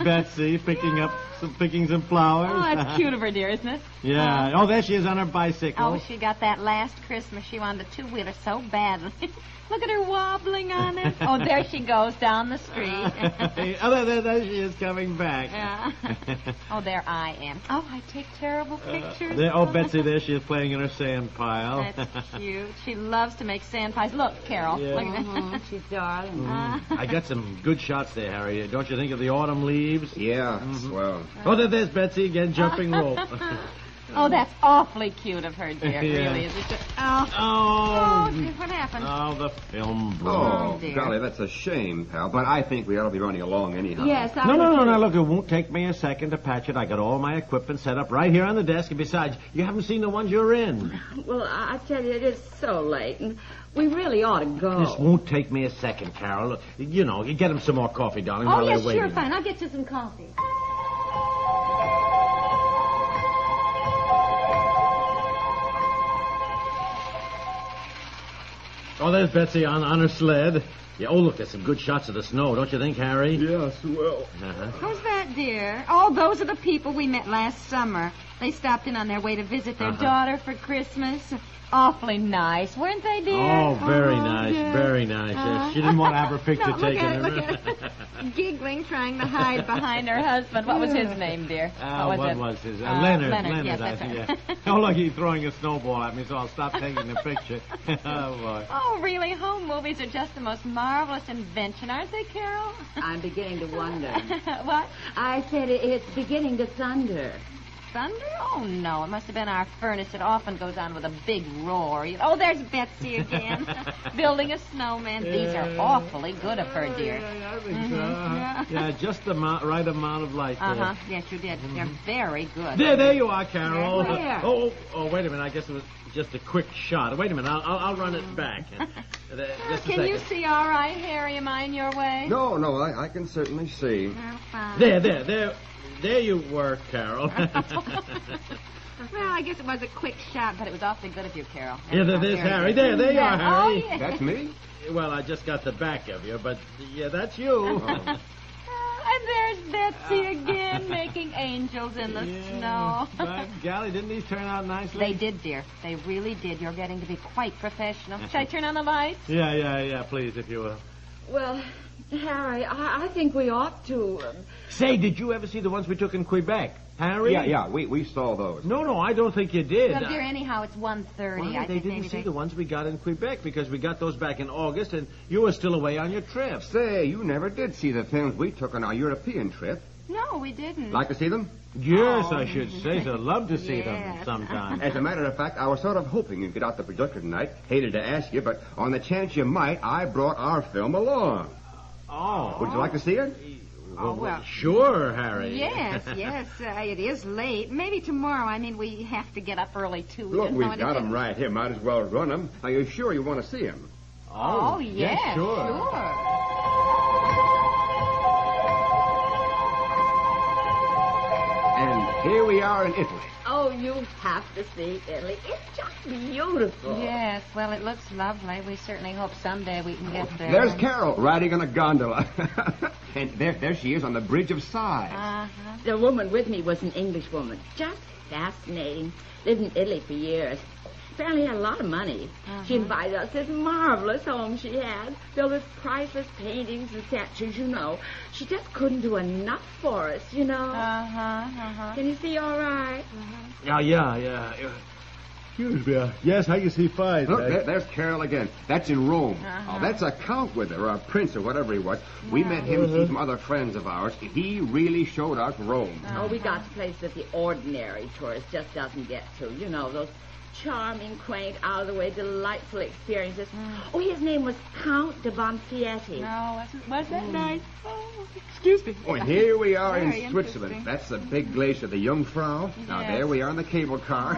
Betsy, picking some flowers. Oh, that's cute of her, dear, isn't it? Yeah. Oh, there she is on her bicycle. Oh, she got that last Christmas. She wanted a two-wheeler so badly. Look at her wobbling on it. Oh, there she goes down the street. Oh, there she is coming back. Yeah. Oh, there I am. Oh, I take terrible pictures. Betsy, there she is playing in her sand pile. That's cute. She loves to make sand pies. Look, Carol. Yeah. Look at that. She's darling. I got some good shots there, Harry. Don't you think of the autumn leaves? Yeah, swell. Oh, there's Betsy again, jumping rope. Oh, that's awfully cute of her, dear. It Yeah. really is. Oh, dear, what happened? Oh, the film broke. Oh, dear. golly, that's a shame, pal. But I think we ought to be running along anyhow. Yes, I No, look, it won't take me a second to patch it. I got all my equipment set up right here on the desk, and besides, you haven't seen the ones you're in. Well, I tell you, it is so late, and we really ought to go. This won't take me a second, Carol. Look, you get him some more coffee, darling, Oh, while yes, they're waiting. sure, fine. I'll get you some coffee. Oh, there's Betsy on her sled. Yeah, oh, look, there's some good shots of the snow, don't you think, Harry? Yeah, swell. Uh-huh. Who's that, dear? Oh, those are the people we met last summer. They stopped in on their way to visit their daughter for Christmas. Awfully nice, weren't they, dear? Oh, very nice, dear. very nice. Yes, she didn't want to have her picture No, taken. Look at it. Giggling, trying to hide behind her husband. What was his name, dear? What was his? Leonard. Yes, I that's think. right. Yeah. Oh, look, he's throwing a snowball at me, so I'll stop taking the picture. Oh, boy. Oh, really? Home movies are just the most marvelous invention, aren't they, Carol? I'm beginning to wonder. What? I said it's beginning to thunder. Thunder? Oh, no. It must have been our furnace. It often goes on with a big roar. Oh, there's Betsy again. Building a snowman. These are awfully good of her, dear. Yeah, I think so. Yeah, just the right amount of light there. Uh-huh. Yes, you did. They're very good. There you are, Carol. Where? Oh, wait a minute. I guess it was just a quick shot. Wait a minute. I'll run it back. Just a Can second. you see all right, Harry? Am I in your way? No, I can certainly see. Oh, fine. There you were, Carol. Well, I guess it was a quick shot, but it was awfully good of you, Carol. Yeah, there's Harry. There you are, Harry. Oh, yeah. That's me? Well, I just got the back of you, but yeah, that's you. And there's Betsy again, making angels in the snow. By golly, didn't these turn out nicely? They did, dear. They really did. You're getting to be quite professional. Should I turn on the lights? Yeah, please, if you will. Well, Harry, I think we ought to. Say, did you ever see the ones we took in Quebec? Harry? Yeah, we saw those. No, I don't think you did. Well, dear, anyhow, it's 1:30. Why, I they think didn't maybe see the ones we got in Quebec because we got those back in August and you were still away on your trip. Say, you never did see the films we took on our European trip. No, we didn't. Like to see them? Yes, I should say so. Love to see them Yes. sometime. As a matter of fact, I was sort of hoping you'd get out the projector tonight. Hated to ask you, but on the chance you might, I brought our film along. Oh. Would you like to see it? well. Sure, Harry. Yes, it is late. Maybe tomorrow. I mean, we have to get up early, too. Look, don't we've know got anything. them right here. Might as well run them. Are you sure you want to see them? Oh, yes, sure. And here we are in Italy. Oh, you have to see Italy. It's just beautiful. Yes, well, it looks lovely. We certainly hope someday we can get there. There's Carol riding on a gondola. And there she is on the Bridge of Sighs. Uh-huh. The woman with me was an English woman. Just fascinating. Lived in Italy for years. Apparently had a lot of money. She invited us to this marvelous home she had, filled with priceless paintings and statues, you know. She just couldn't do enough for us, you know. Can you see all right? Yeah. Excuse me. Yes, I can see fine. Look, there's Carol again. That's in Rome. Oh, that's a count with her, or a prince, or whatever he was. We met him and some other friends of ours. He really showed us Rome. Oh, we got to places that the ordinary tourist just doesn't get to. You know, those charming, quaint, out-of-the-way, delightful experiences. Oh, his name was Count de Bonfietti. No, was that nice? Oh, excuse me. Oh, and here we are Very in Switzerland. interesting. That's the big glacier, the Jungfrau. Now, Yes. there we are in the cable car.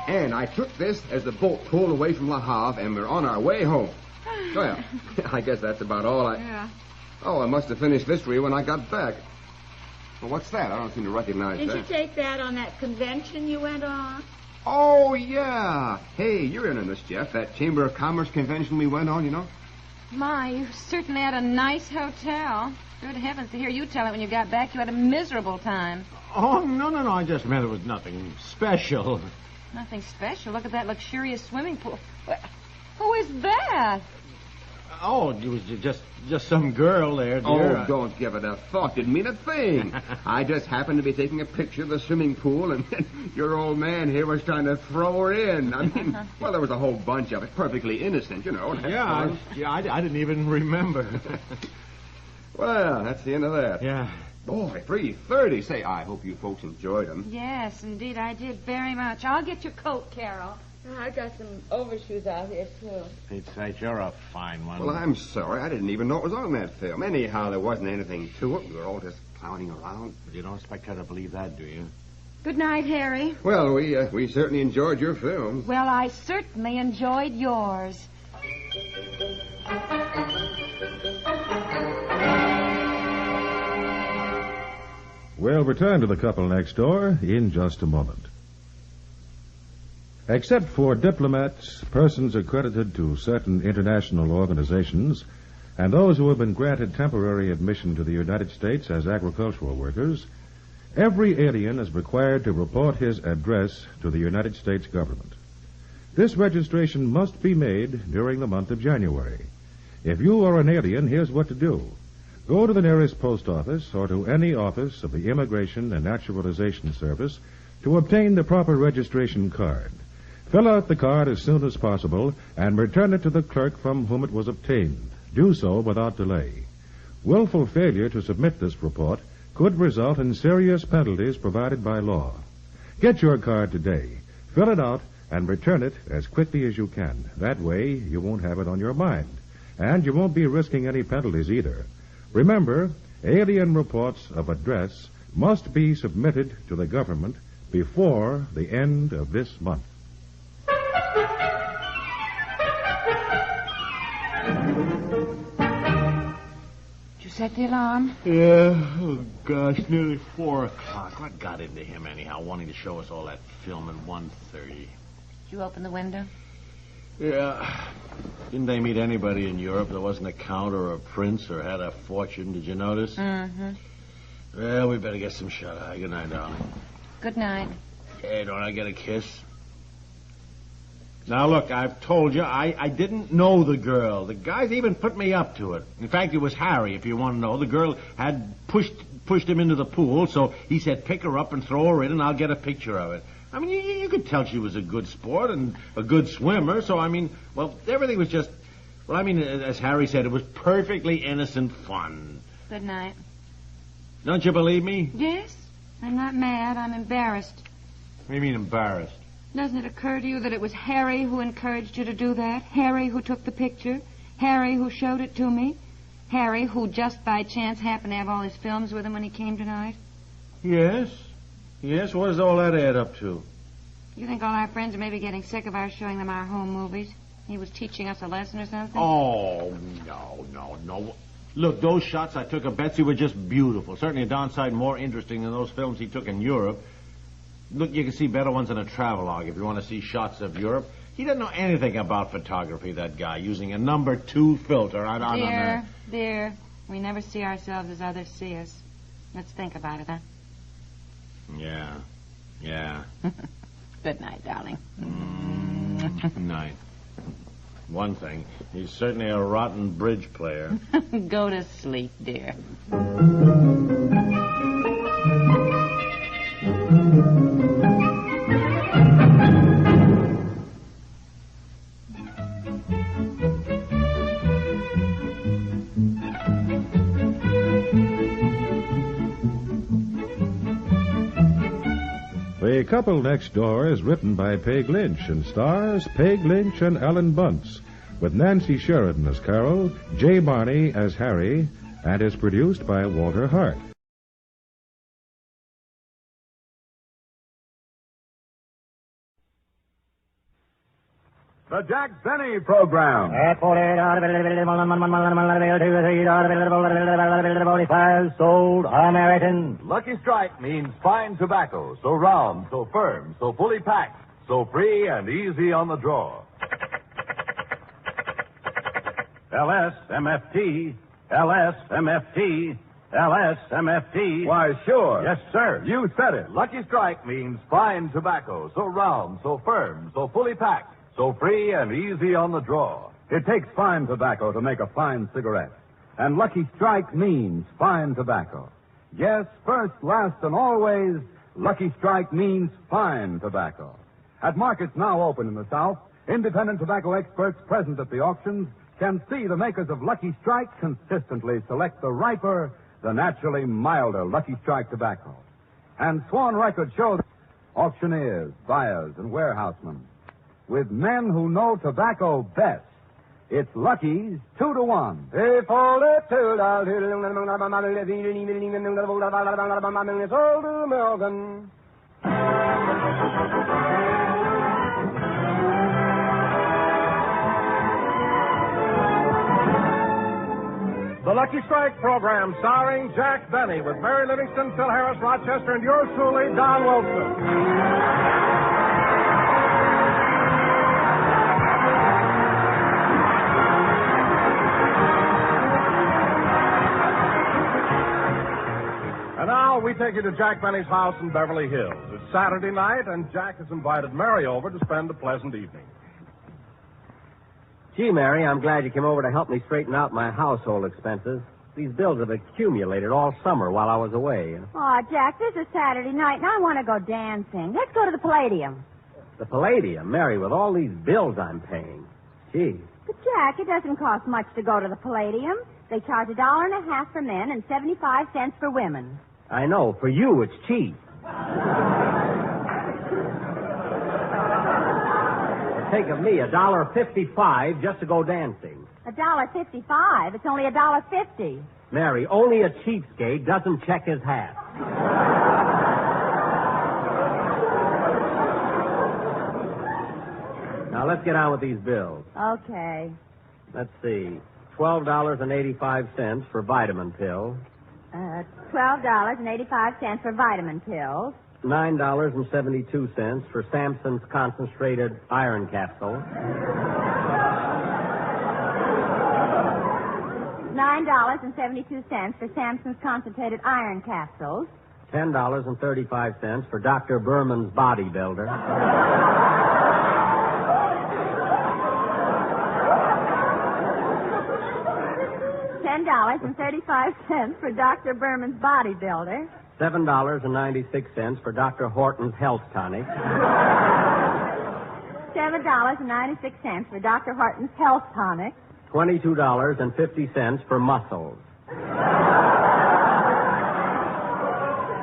And I took this as the boat pulled away from Le Havre, and we're on our way home. Well, I guess that's about all Yeah. Oh, I must have finished this for you when I got back. Well, what's that? I don't seem to recognize Did that. you take that on that convention you went on? Oh, yeah. Hey, you're in on this, Jeff. That Chamber of Commerce convention we went on, you know? My, you certainly had a nice hotel. Good heavens, to hear you tell it when you got back, you had a miserable time. Oh, no. I just meant it was nothing special. Nothing special. Look at that luxurious swimming pool. Who is that? Oh, it was just some girl there, dear. Oh, don't give it a thought. Didn't mean a thing. I just happened to be taking a picture of the swimming pool, and your old man here was trying to throw her in. I mean, well, there was a whole bunch of it, perfectly innocent, you know. I didn't even remember. Well, that's the end of that. Yeah. Boy, 3:30. Say, I hope you folks enjoyed them. Yes, indeed, I did very much. I'll get your coat, Carol. I got some overshoes out here, too. Pete Sight, you're a fine one. Well, I'm sorry. I didn't even know it was on that film. Anyhow, there wasn't anything to it. We were all just clowning around. But you don't expect her to believe that, do you? Good night, Harry. Well, we certainly enjoyed your film. Well, I certainly enjoyed yours. We'll return to the couple next door in just a moment. Except for diplomats, persons accredited to certain international organizations, and those who have been granted temporary admission to the United States as agricultural workers, every alien is required to report his address to the United States government. This registration must be made during the month of January. If you are an alien, here's what to do. Go to the nearest post office or to any office of the Immigration and Naturalization Service to obtain the proper registration card. Fill out the card as soon as possible and return it to the clerk from whom it was obtained. Do so without delay. Willful failure to submit this report could result in serious penalties provided by law. Get your card today. Fill it out and return it as quickly as you can. That way, you won't have it on your mind. And you won't be risking any penalties either. Remember, alien reports of address must be submitted to the government before the end of this month. Did you set the alarm? Yeah. Oh, gosh, nearly 4 o'clock. What got into him, anyhow, wanting to show us all that film at 1:30? Did you open the window? Yeah. Didn't they meet anybody in Europe that wasn't a count or a prince or had a fortune? Did you notice? Mm-hmm. Well, we better get some shut-eye. Good night, darling. Good night. Hey, don't I get a kiss? Now, look, I've told you, I didn't know the girl. The guys even put me up to it. In fact, it was Harry, if you want to know. The girl had pushed him into the pool, so he said pick her up and throw her in, and I'll get a picture of it. I mean, you could tell she was a good sport and a good swimmer, so, I mean, well, everything was just... Well, I mean, as Harry said, it was perfectly innocent fun. Good night. Don't you believe me? Yes? I'm not mad. I'm embarrassed. What do you mean, embarrassed? Doesn't it occur to you that it was Harry who encouraged you to do that? Harry who took the picture? Harry who showed it to me? Harry who just by chance happened to have all his films with him when he came tonight? Yes. Yes, what does all that add up to? You think all our friends are maybe getting sick of our showing them our home movies? He was teaching us a lesson or something? Oh, no. Look, those shots I took of Betsy were just beautiful. Certainly a darn sight more interesting than those films he took in Europe. Look, you can see better ones in a travelogue if you want to see shots of Europe. He doesn't know anything about photography, that guy, using a number 2 filter. Dear, we never see ourselves as others see us. Let's think about it, huh? Yeah. Good night, darling. Good night. One thing, he's certainly a rotten bridge player. Go to sleep, dear. The Couple Next Door is written by Peg Lynch and stars Peg Lynch and Ellen Bunce, with Nancy Sheridan as Carol, Jay Barney as Harry, and is produced by Walter Hart. The Jack Benny Program. Sold American. Lucky Strike means fine tobacco, so round, so firm, so fully packed, so free and easy on the draw. LSMFT. LSMFT. LSMFT. Why, sure. Yes, sir. You said it. Lucky Strike means fine tobacco, so round, so firm, so fully packed, so free and easy on the draw. It takes fine tobacco to make a fine cigarette. And Lucky Strike means fine tobacco. Yes, first, last, and always, Lucky Strike means fine tobacco. At markets now open in the South, independent tobacco experts present at the auctions can see the makers of Lucky Strike consistently select the riper, the naturally milder Lucky Strike tobacco. And sworn records show that auctioneers, buyers, and warehousemen, with men who know tobacco best, it's Lucky's 2-to-1. The Lucky Strike program starring Jack Benny with Mary Livingston, Phil Harris, Rochester, and yours truly, Don Wilson. And now we take you to Jack Benny's house in Beverly Hills. It's Saturday night, and Jack has invited Mary over to spend a pleasant evening. Gee, Mary, I'm glad you came over to help me straighten out my household expenses. These bills have accumulated all summer while I was away. Oh, Jack, this is Saturday night, and I want to go dancing. Let's go to the Palladium. The Palladium, Mary, with all these bills I'm paying. Gee. But, Jack, it doesn't cost much to go to the Palladium. They charge $1.50 for men and 75 cents for women. I know. For you, it's cheap. Take of me $1.55 just to go dancing. $1.55? It's only $1.50. Mary, only a cheapskate doesn't check his hat. Now, let's get on with these bills. Okay. Let's see. $12.85 for vitamin pills. $12.85 for vitamin pills. $9.72 for Samson's concentrated iron capsule. $9.72 for Samson's concentrated iron capsules. $10.35 for Dr. Berman's bodybuilder. $10.35 for Dr. Berman's bodybuilder. $7.96 for Dr. Horton's health tonic. $7.96 for Dr. Horton's health tonic. $22.50 for muscles.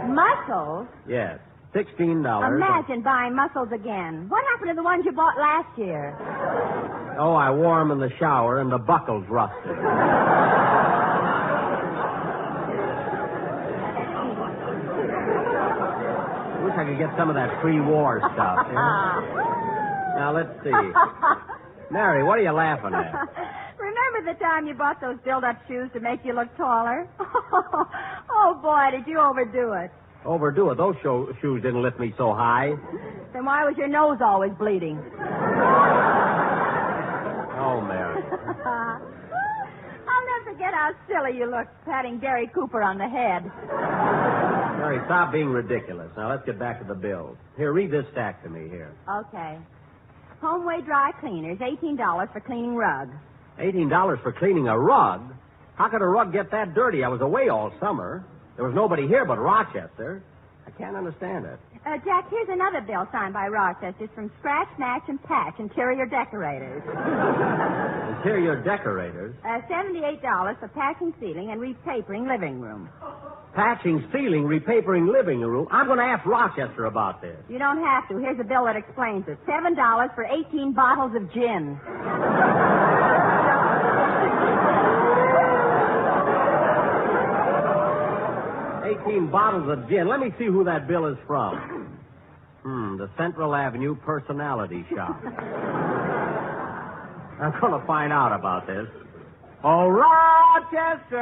Muscles? Yes. $16. Imagine buying muscles again. What happened to the ones you bought last year? Oh, I wore them in the shower and the buckles rusted. Wish I could get some of that pre-war stuff. You know? Now, let's see. Mary, what are you laughing at? Remember the time you bought those build-up shoes to make you look taller? Oh, boy, did you overdo it. Overdo it? Those shoes didn't lift me so high. Then why was your nose always bleeding? Oh, Mary. I'll never forget how silly you looked patting Gary Cooper on the head. Mary, stop being ridiculous. Now, let's get back to the bills. Here, read this stack to me here. Okay. Homeway Dry Cleaners, $18 for cleaning rugs. $18 for cleaning a rug? How could a rug get that dirty? I was away all summer. There was nobody here but Rochester. I can't understand it. Jack, here's another bill signed by Rochester. It's from Scratch, Match, and Patch, Interior Decorators. Interior Decorators? $78 for patching ceiling and repapering living room. Patching ceiling, repapering living room? I'm going to ask Rochester about this. You don't have to. Here's a bill that explains it. $7 for 18 bottles of gin. 18 bottles of gin. Let me see who that bill is from. The Central Avenue Personality Shop. I'm going to find out about this. Oh, Rochester!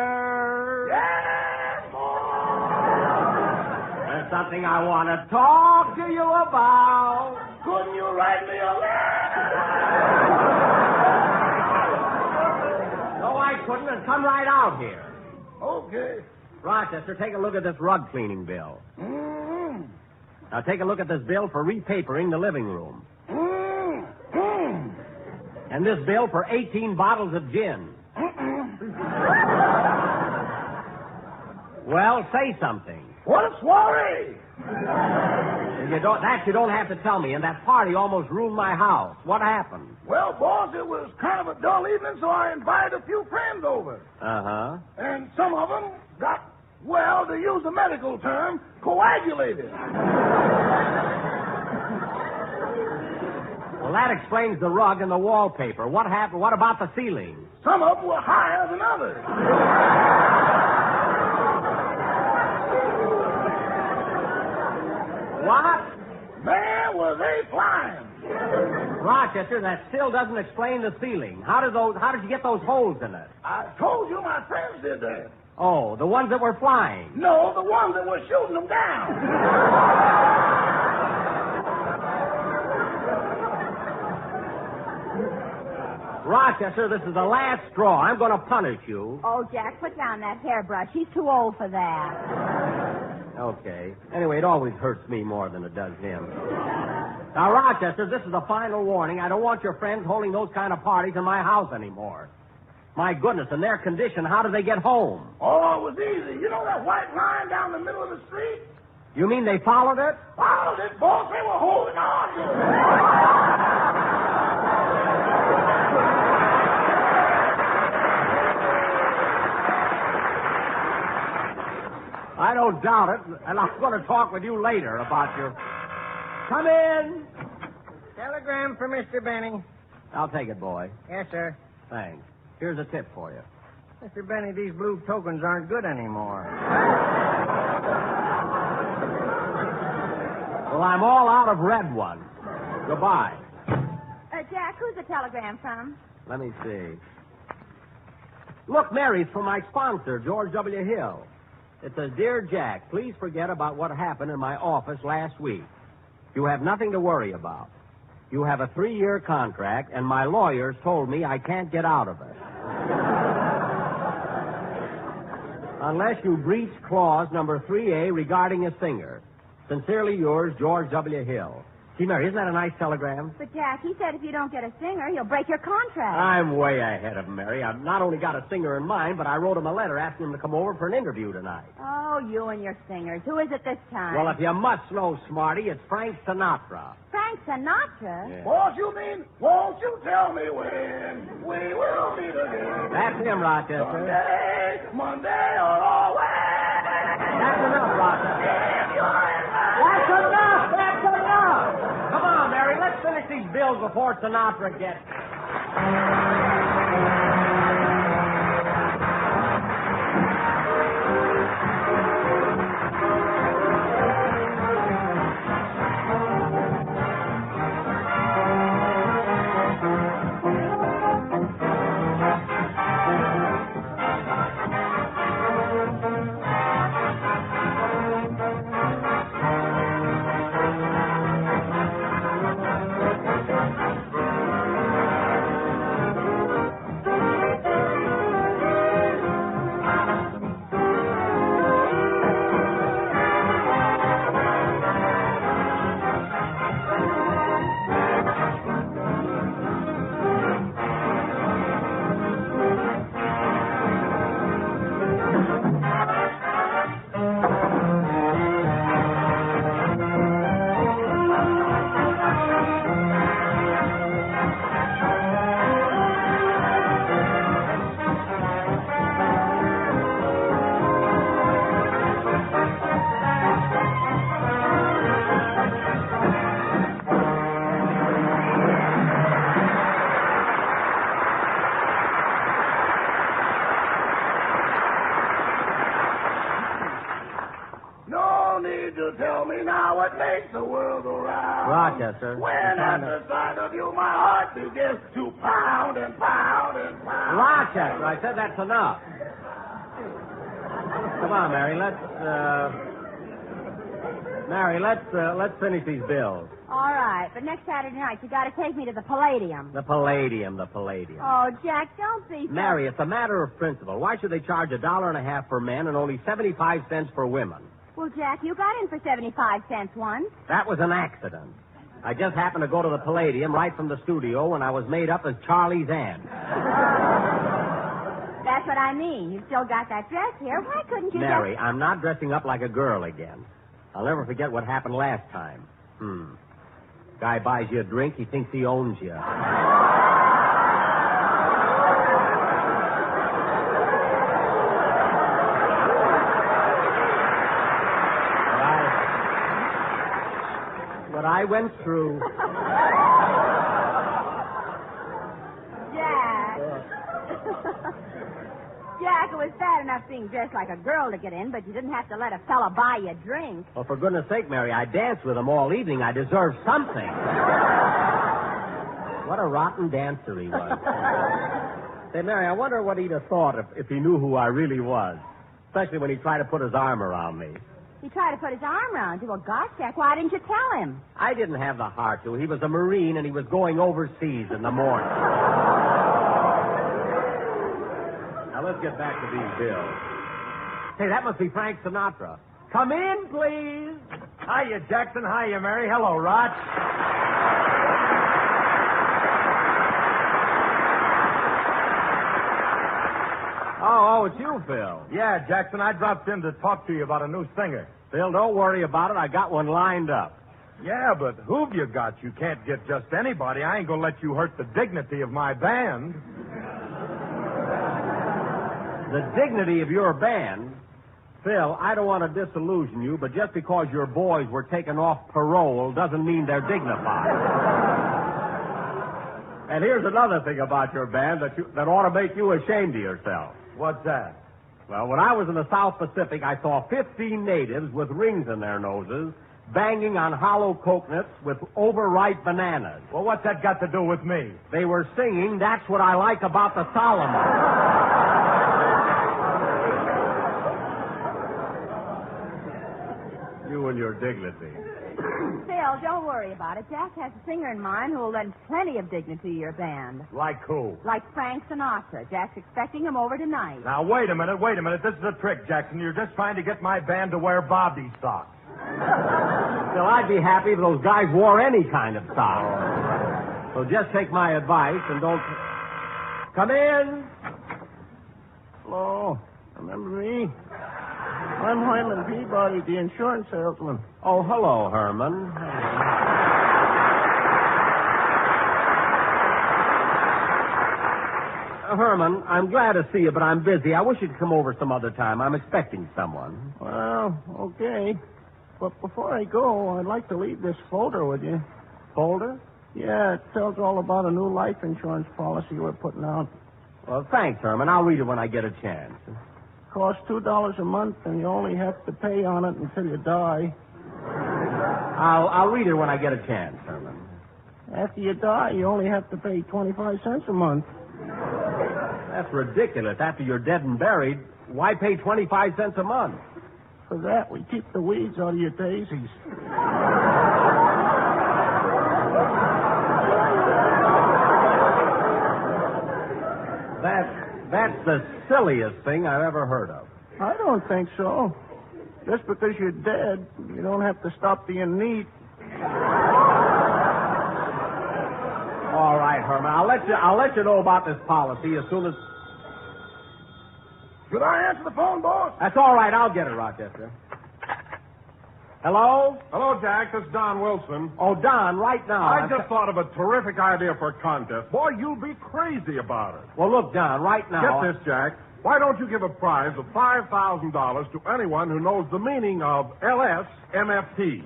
Yes, There's something I want to talk to you about. couldn't you write me a letter? No, I couldn't, and come right out here. Okay. Rochester, take a look at this rug cleaning bill. Mm-hmm. Now take a look at this bill for repapering the living room. Mm-hmm. And this bill for 18 bottles of gin. Well, say something. What a soiree! You don't have to tell me. And that party almost ruined my house. What happened? Well, boss, it was kind of a dull evening, so I invited a few friends over. Uh-huh. And some of them got, well, to use the medical term, coagulated. Well, that explains the rug and the wallpaper. What happened? What about the ceiling? Some of them were higher than others. What? Man, were they flying. Rochester, that still doesn't explain the ceiling. How did you get those holes in it? I told you my friends did that. Oh, the ones that were flying. No, the ones that were shooting them down. Rochester, this is the last straw. I'm going to punish you. Oh, Jack, put down that hairbrush. He's too old for that. Okay. Anyway, it always hurts me more than it does him. Now, Rochester, this is a final warning. I don't want your friends holding those kind of parties in my house anymore. My goodness, in their condition, how do they get home? Oh, it was easy. You know that white line down the middle of the street? You mean they followed it? Followed it, boss. They were holding on to it. I don't doubt it, and I'm going to talk with you later about your... Come in. Telegram for Mr. Benny. I'll take it, boy. Yes, sir. Thanks. Here's a tip for you. Mr. Benny, these blue tokens aren't good anymore. Well, I'm all out of red ones. Goodbye. Jack, who's the telegram from? Let me see. Look, Mary, it's from my sponsor, George W. Hill. It says, Dear Jack, please forget about what happened in my office last week. You have nothing to worry about. You have a 3-year contract, and my lawyers told me I can't get out of it. Unless you breach clause number 3A regarding a singer. Sincerely yours, George W. Hill. See, Mary, isn't that a nice telegram? But, Jack, he said if you don't get a singer, he'll break your contract. I'm way ahead of him, Mary. I've not only got a singer in mind, but I wrote him a letter asking him to come over for an interview tonight. Oh, you and your singers. Who is it this time? Well, if you must know, Smarty, it's Frank Sinatra. Frank Sinatra? Yeah. Boss, you mean, won't you tell me when we will meet again? That's him, Rochester. Monday, or always. That's enough, Rochester. That's enough. That's enough. Come on, Mary. Let's finish these bills before Sinatra gets... you tell me now what makes the world go round? Rochester. When at the sight of you my heart begins to pound and pound and pound. Rochester, I said that's enough. Come on, Mary, let's finish these bills. All right, but next Saturday night you got to take me to the Palladium. The Palladium. Oh, Jack, don't be... Mary, it's a matter of principle. Why should they charge $1.50 for men and only 75 cents for women? Well, Jack, you got in for 75 cents once. That was an accident. I just happened to go to the Palladium right from the studio when I was made up as Charlie's aunt. That's what I mean. You still got that dress here. Why couldn't you... Mary, I'm not dressing up like a girl again. I'll never forget what happened last time. Guy buys you a drink, he thinks he owns you. What I went through... Jack. Jack, it was bad enough being dressed like a girl to get in, but you didn't have to let a fella buy you a drink. Well, for goodness sake, Mary, I danced with him all evening. I deserve something. What a rotten dancer he was. Say, Mary, I wonder what he'd have thought if he knew who I really was, especially when he tried to put his arm around me. He tried to put his arm around you. Well, gosh, Jack, why didn't you tell him? I didn't have the heart to. He was a Marine, and he was going overseas in the morning. Now, let's get back to these bills. Hey, that must be Frank Sinatra. Come in, please. Hiya, Jackson. Hiya, Mary. Hello, Rod. Oh, it's you, Phil. Yeah, Jackson, I dropped in to talk to you about a new singer. Phil, don't worry about it. I got one lined up. Yeah, but who've you got? You can't get just anybody. I ain't gonna let you hurt the dignity of my band. The dignity of your band? Phil, I don't want to disillusion you, but just because your boys were taken off parole doesn't mean they're dignified. And here's another thing about your band that ought to make you ashamed of yourself. What's that? Well, when I was in the South Pacific, I saw 15 natives with rings in their noses banging on hollow coconuts with overripe bananas. Well, what's that got to do with me? They were singing, "That's What I Like About the Solomon." You and your dignity. Phil, don't worry about it. Jack has a singer in mind who will lend plenty of dignity to your band. Like who? Like Frank Sinatra. Jack's expecting him over tonight. Now, wait a minute. This is a trick, Jackson. You're just trying to get my band to wear Bobby socks. Still, I'd be happy if those guys wore any kind of socks. So just take my advice and don't... Come in. Hello. Remember me? I'm Hyman Peabody, the insurance salesman. Oh, hello, Herman. Herman, I'm glad to see you, but I'm busy. I wish you'd come over some other time. I'm expecting someone. Well, okay. But before I go, I'd like to leave this folder with you. Folder? Yeah, it tells all about a new life insurance policy we're putting out. Well, thanks, Herman. I'll read it when I get a chance. Costs $2 a month, and you only have to pay on it until you die. I'll read it when I get a chance, Herman. After you die, you only have to pay 25 cents a month. That's ridiculous. After you're dead and buried, why pay 25 cents a month? For that, we keep the weeds out of your daisies. That's the silliest thing I've ever heard of. I don't think so. Just because you're dead, you don't have to stop being neat. All right, Herman. I'll let you know about this policy as soon as... Should I answer the phone, boss? That's all right. I'll get it, Rochester. Hello? Hello, Jack. This is Don Wilson. Oh, Don, right now. I just thought of a terrific idea for a contest. Boy, you'll be crazy about it. Well, look, Don, right now... Get this, Jack. Why don't you give a prize of $5,000 to anyone who knows the meaning of LSMFT?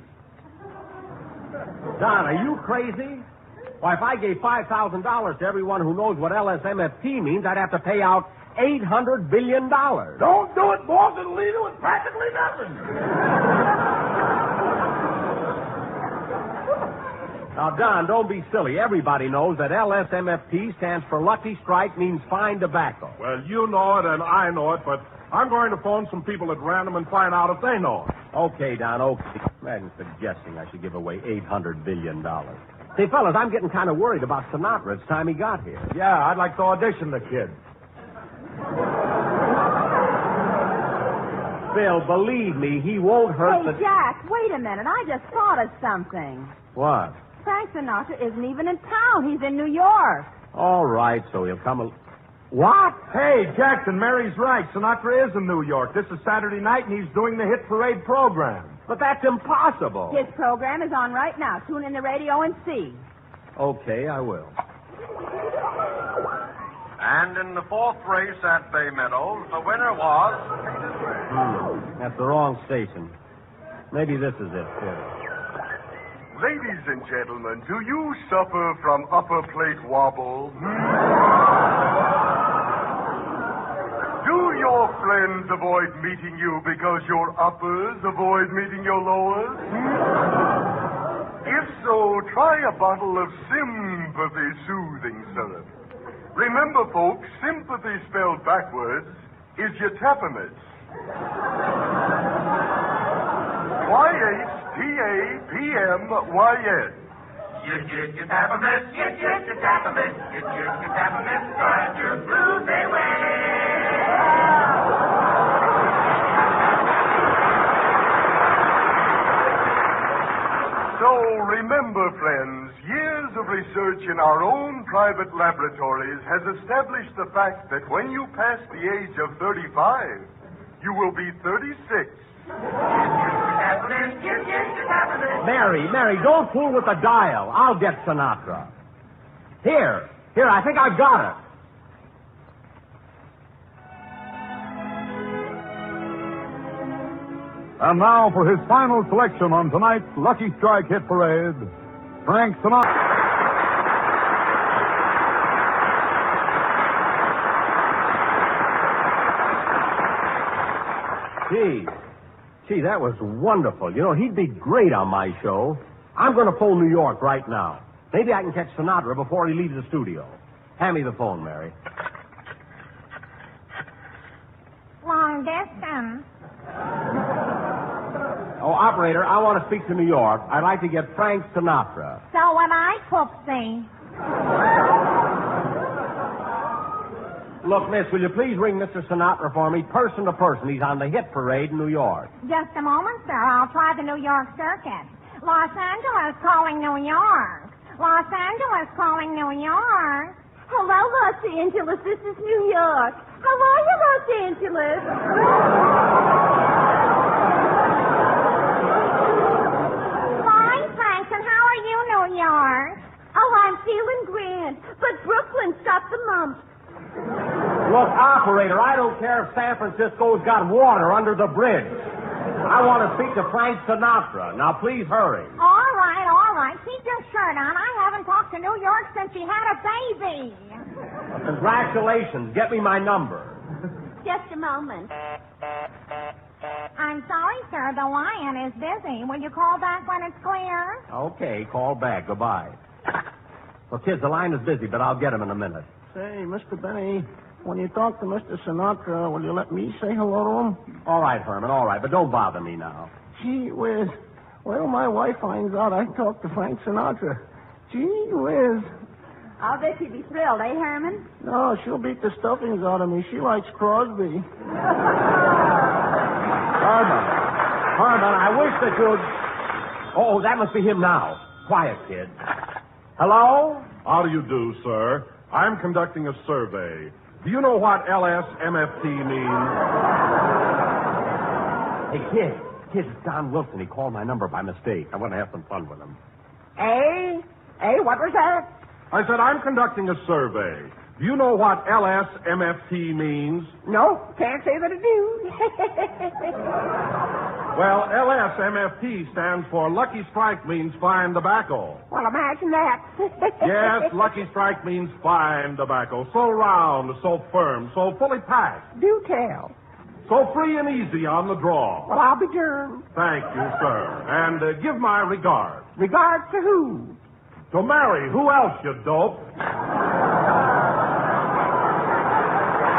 Don, are you crazy? Why, if I gave $5,000 to everyone who knows what LSMFT means, I'd have to pay out $800 billion. Don't do it, boss. It'll leave you with practically nothing. Now, Don, don't be silly. Everybody knows that LSMFT stands for Lucky Strike means fine tobacco. Well, you know it and I know it, but I'm going to phone some people at random and find out if they know it. Okay, Don, okay. Imagine suggesting I should give away $800 billion. Say, fellas, I'm getting kind of worried about Sinatra. It's time he got here. Yeah, I'd like to audition the kid. Phil, believe me, he won't hurt Hey, Jack, wait a minute. I just thought of something. What? Frank Sinatra isn't even in town. He's in New York. All right, so he'll come... What? Hey, Jackson, Mary's right. Sinatra is in New York. This is Saturday night, and he's doing the Hit Parade program. But that's impossible. His program is on right now. Tune in the radio and see. Okay, I will. And in the fourth race at Bay Meadows, the winner was... That's the wrong station. Maybe this is it, Phil. Ladies and gentlemen, do you suffer from upper plate wobble? Do your friends avoid meeting you because your uppers avoid meeting your lowers? If so, try a bottle of Sympathy Soothing Syrup. Remember, folks, sympathy spelled backwards is your Tappamis. YHTAPMYS. Your Tappamis, your Tappamis, your Tappamis, drive your blues away. So remember, friends, years of research in our own private laboratories has established the fact that when you pass the age of 35, you will be 36. Mary, don't fool with the dial. I'll get Sinatra. Here, I think I've got it. And now for his final selection on tonight's Lucky Strike Hit Parade, Frank Sinatra. Gee, that was wonderful. You know, he'd be great on my show. I'm going to phone New York right now. Maybe I can catch Sinatra before he leaves the studio. Hand me the phone, Mary. Long distance. Oh, operator, I want to speak to New York. I'd like to get Frank Sinatra. So would I, Poopsie. Look, miss, will you please ring Mr. Sinatra for me, person to person? He's on the Hit Parade in New York. Just a moment, sir. I'll try the New York circuit. Los Angeles calling New York. Los Angeles calling New York. Hello, Los Angeles. This is New York. How are you, Los Angeles? Fine, thanks. And how are you, New York? Oh, I'm feeling grand. But Brooklyn stopped the mumps. Look, operator, I don't care if San Francisco's got water under the bridge. I want to speak to Frank Sinatra. Now, please hurry. All right. Keep your shirt on. I haven't talked to New York since she had a baby. Well, congratulations. Get me my number. Just a moment. I'm sorry, sir. The line is busy. Will you call back when it's clear? Okay, call back. Goodbye. Well, kids, the line is busy, but I'll get him in a minute. Say, Mr. Benny, when you talk to Mr. Sinatra, will you let me say hello to him? All right, Herman, all right, but don't bother me now. Gee whiz. Well, my wife finds out I talked to Frank Sinatra. Gee whiz. I'll bet you'd be thrilled, eh, Herman? No, she'll beat the stuffings out of me. She likes Crosby. Herman, I wish that you'd... Oh, that must be him now. Quiet, kid. Hello? How do you do, sir? I'm conducting a survey. Do you know what LSMFT means? Hey, kid, it's Don Wilson. He called my number by mistake. I want to have some fun with him. Hey, what was that? I said I'm conducting a survey. Do you know what LSMFT means? No, can't say that I do. Well, LSMFT stands for Lucky Strike means fine tobacco. Well, imagine that. Yes, Lucky Strike means fine tobacco. So round, so firm, so fully packed. Do tell. So free and easy on the draw. Well, I'll be darned. Thank you, sir. And give my regards. Regards to who? To marry. Who else, you dope? How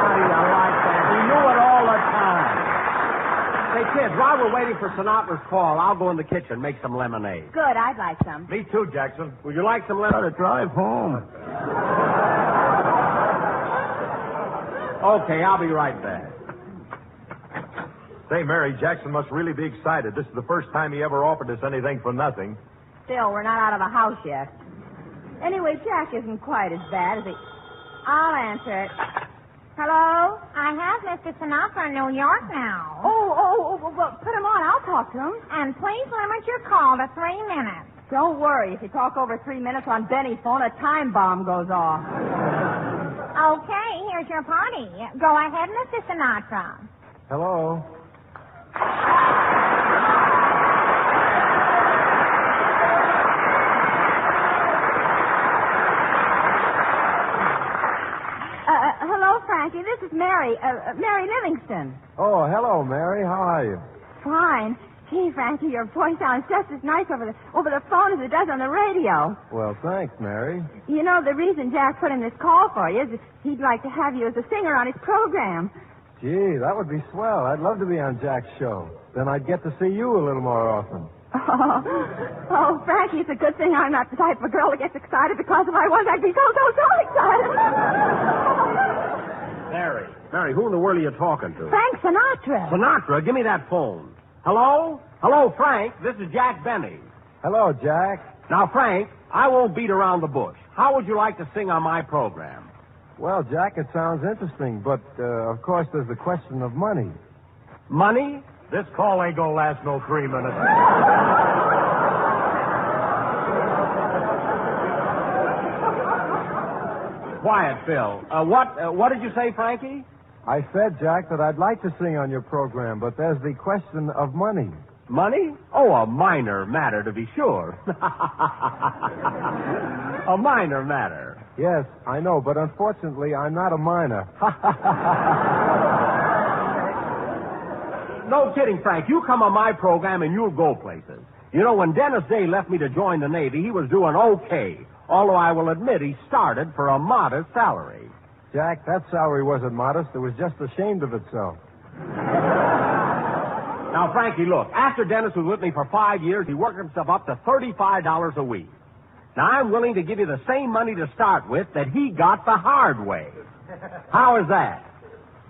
do you like that? He knew it all the time. Say, kids, while we're waiting for Sinatra's call, I'll go in the kitchen, make some lemonade. Good, I'd like some. Me too, Jackson. Would you like some lemonade? Gotta drive home. Okay, I'll be right back. Say, Mary, Jackson must really be excited. This is the first time he ever offered us anything for nothing. Still, we're not out of the house yet. Anyway, Jack isn't quite as bad as he... I'll answer it. Hello? I have Mr. Sinatra in New York now. Well, put him on. I'll talk to him. And please limit your call to 3 minutes. Don't worry. If you talk over 3 minutes on Benny's phone, a time bomb goes off. Okay, here's your party. Go ahead, Mr. Sinatra. Hello? Hello, Frankie. This is Mary. Mary Livingston. Oh, hello, Mary. How are you? Fine. Gee, Frankie, your voice sounds just as nice over the phone as it does on the radio. Well, thanks, Mary. You know, the reason Jack put in this call for you is that he'd like to have you as a singer on his program. Gee, that would be swell. I'd love to be on Jack's show. Then I'd get to see you a little more often. Oh, Frankie, it's a good thing I'm not the type of girl that gets excited, because if I was, I'd be so excited. Mary, who in the world are you talking to? Frank Sinatra. Sinatra? Give me that phone. Hello? Hello, Frank. This is Jack Benny. Hello, Jack. Now, Frank, I won't beat around the bush. How would you like to sing on my program? Well, Jack, it sounds interesting, but, of course, there's the question of money. Money? This call ain't gonna last no 3 minutes. Quiet, Phil. What did you say, Frankie? I said, Jack, that I'd like to sing on your program, but there's the question of money. Money? Oh, a minor matter, to be sure. A minor matter. Yes, I know, but unfortunately, I'm not a minor. No kidding, Frank. You come on my program and you'll go places. You know, when Dennis Day left me to join the Navy, he was doing okay. Although I will admit he started for a modest salary. Jack, that salary wasn't modest. It was just ashamed of itself. Now, Frankie, look. After Dennis was with me for 5 years, he worked himself up to $35 a week. Now, I'm willing to give you the same money to start with that he got the hard way. How is that?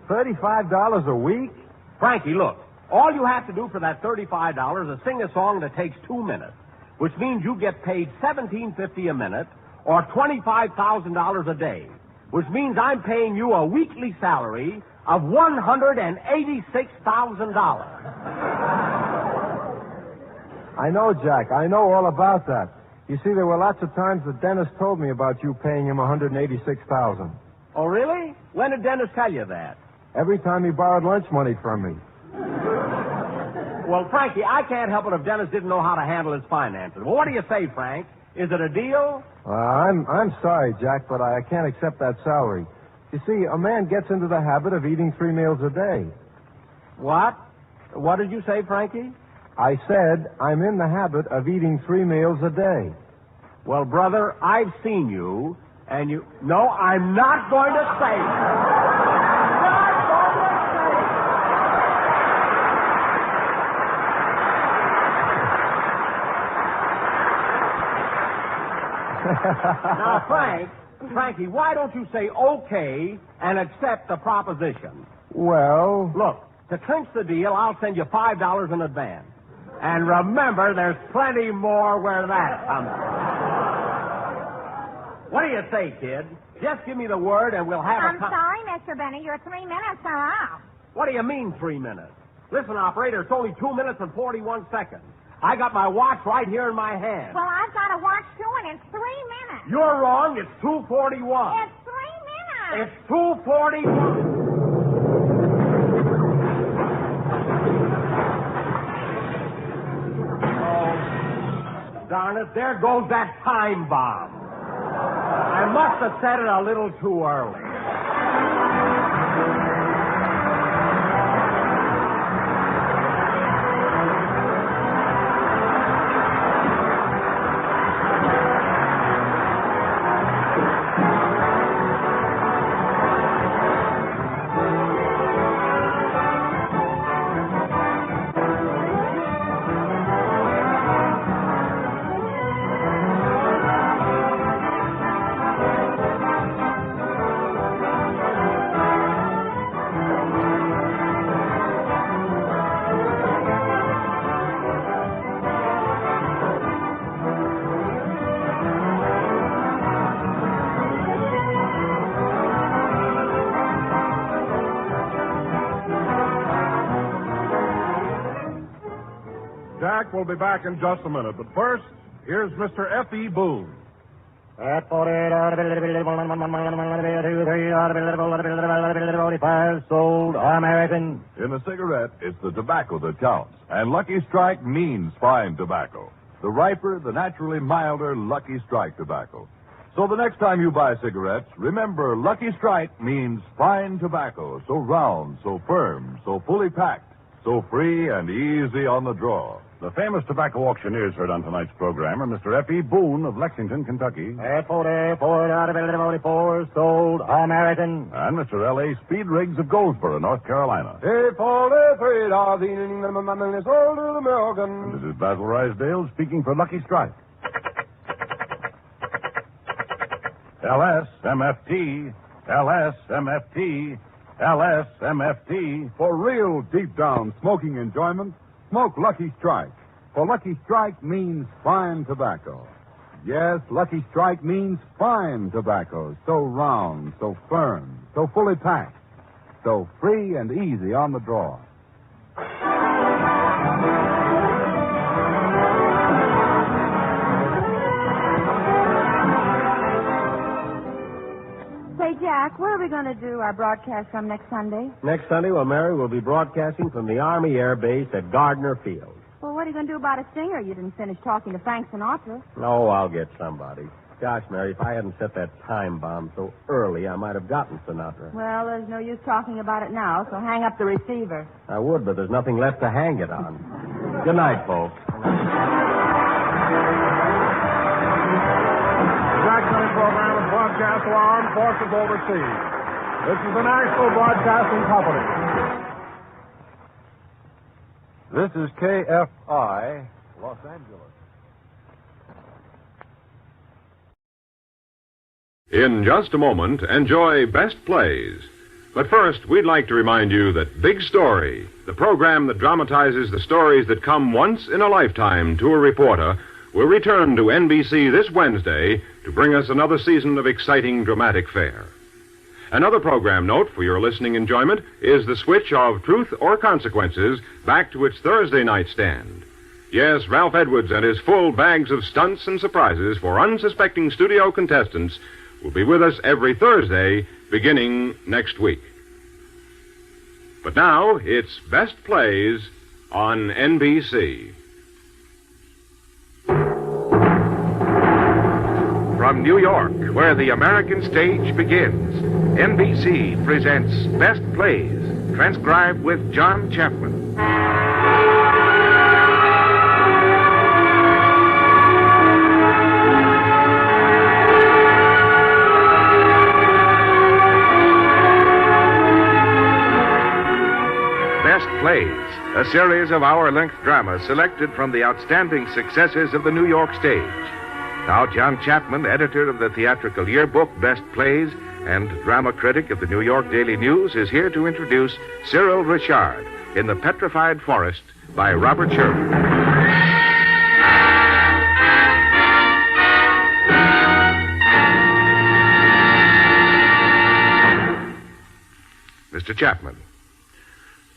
$35 a week? Frankie, look. All you have to do for that $35 is sing a song that takes 2 minutes, which means you get paid $17.50 a minute or $25,000 a day, which means I'm paying you a weekly salary of $186,000. I know, Jack. I know all about that. You see, there were lots of times that Dennis told me about you paying him $186,000. Oh, really? When did Dennis tell you that? Every time he borrowed lunch money from me. Well, Frankie, I can't help it if Dennis didn't know how to handle his finances. Well, what do you say, Frank? Is it a deal? I'm sorry, Jack, but I can't accept that salary. You see, a man gets into the habit of eating 3 meals a day. What? What did you say, Frankie? I said I'm in the habit of eating 3 meals a day. Well, brother, I've seen you, and you... No, I'm not going to say it. Now, Frankie, why don't you say okay and accept the proposition? Well... Look, to clinch the deal, I'll send you $5 in advance. And remember, there's plenty more where that comes from. What do you say, kid? Just give me the word and we'll have I'm sorry, Mr. Benny. Your 3 minutes are up. What do you mean, 3 minutes? Listen, operator, it's only 2 minutes and 41 seconds. I got my watch right here in my hand. Well, I've got a watch, too, and it's 3 minutes. You're wrong. It's 2:41. It's 3 minutes. It's 2:41. Oh, darn it. There goes that time bomb. I must have said it a little too early. Jack will be back in just a minute. But first, here's Mr. F.E. Boone. At 45 sold American. In a cigarette, it's the tobacco that counts. And Lucky Strike means fine tobacco. The riper, the naturally milder Lucky Strike tobacco. So the next time you buy cigarettes, remember Lucky Strike means fine tobacco. So round, so firm, so fully packed, so free and easy on the draw. The famous tobacco auctioneers heard on tonight's program are Mr. F.E. Boone of Lexington, Kentucky. At 44 sold American. And Mr. L.A. Speed Riggs of Goldsboro, North Carolina. And this is Basil Rysdale speaking for Lucky Strike. LSMFT, LSMFT, LSMFT. For real deep down smoking enjoyment, smoke Lucky Strike. For Lucky Strike means fine tobacco. Yes, Lucky Strike means fine tobacco. So round, so firm, so fully packed, so free and easy on the draw. Say, Jack, where are we going to do our broadcast from next Sunday? Next Sunday, well, Mary, we'll be broadcasting from the Army Air Base at Gardner Field. Well, what are you going to do about a singer? You didn't finish talking to Frank Sinatra. Oh, I'll get somebody. Gosh, Mary, if I hadn't set that time bomb so early, I might have gotten Sinatra. Well, there's no use talking about it now, so hang up the receiver. I would, but there's nothing left to hang it on. Good night, folks. Jackson program is broadcast to our armed forces overseas. This is the National Broadcasting Company. This is KFI, Los Angeles. In just a moment, enjoy Best Plays. But first, we'd like to remind you that Big Story, the program that dramatizes the stories that come once in a lifetime to a reporter, will return to NBC this Wednesday to bring us another season of exciting dramatic fare. Another program note for your listening enjoyment is the switch of Truth or Consequences back to its Thursday night stand. Yes, Ralph Edwards and his full bags of stunts and surprises for unsuspecting studio contestants will be with us every Thursday beginning next week. But now, it's Best Plays on NBC. From New York, where the American stage begins, NBC presents Best Plays, transcribed with John Chapman. Best Plays, a series of hour-length dramas selected from the outstanding successes of the New York stage. Now, John Chapman, editor of the theatrical yearbook Best Plays and drama critic of the New York Daily News, is here to introduce Cyril Richard in The Petrified Forest by Robert Sherman. Mr. Chapman.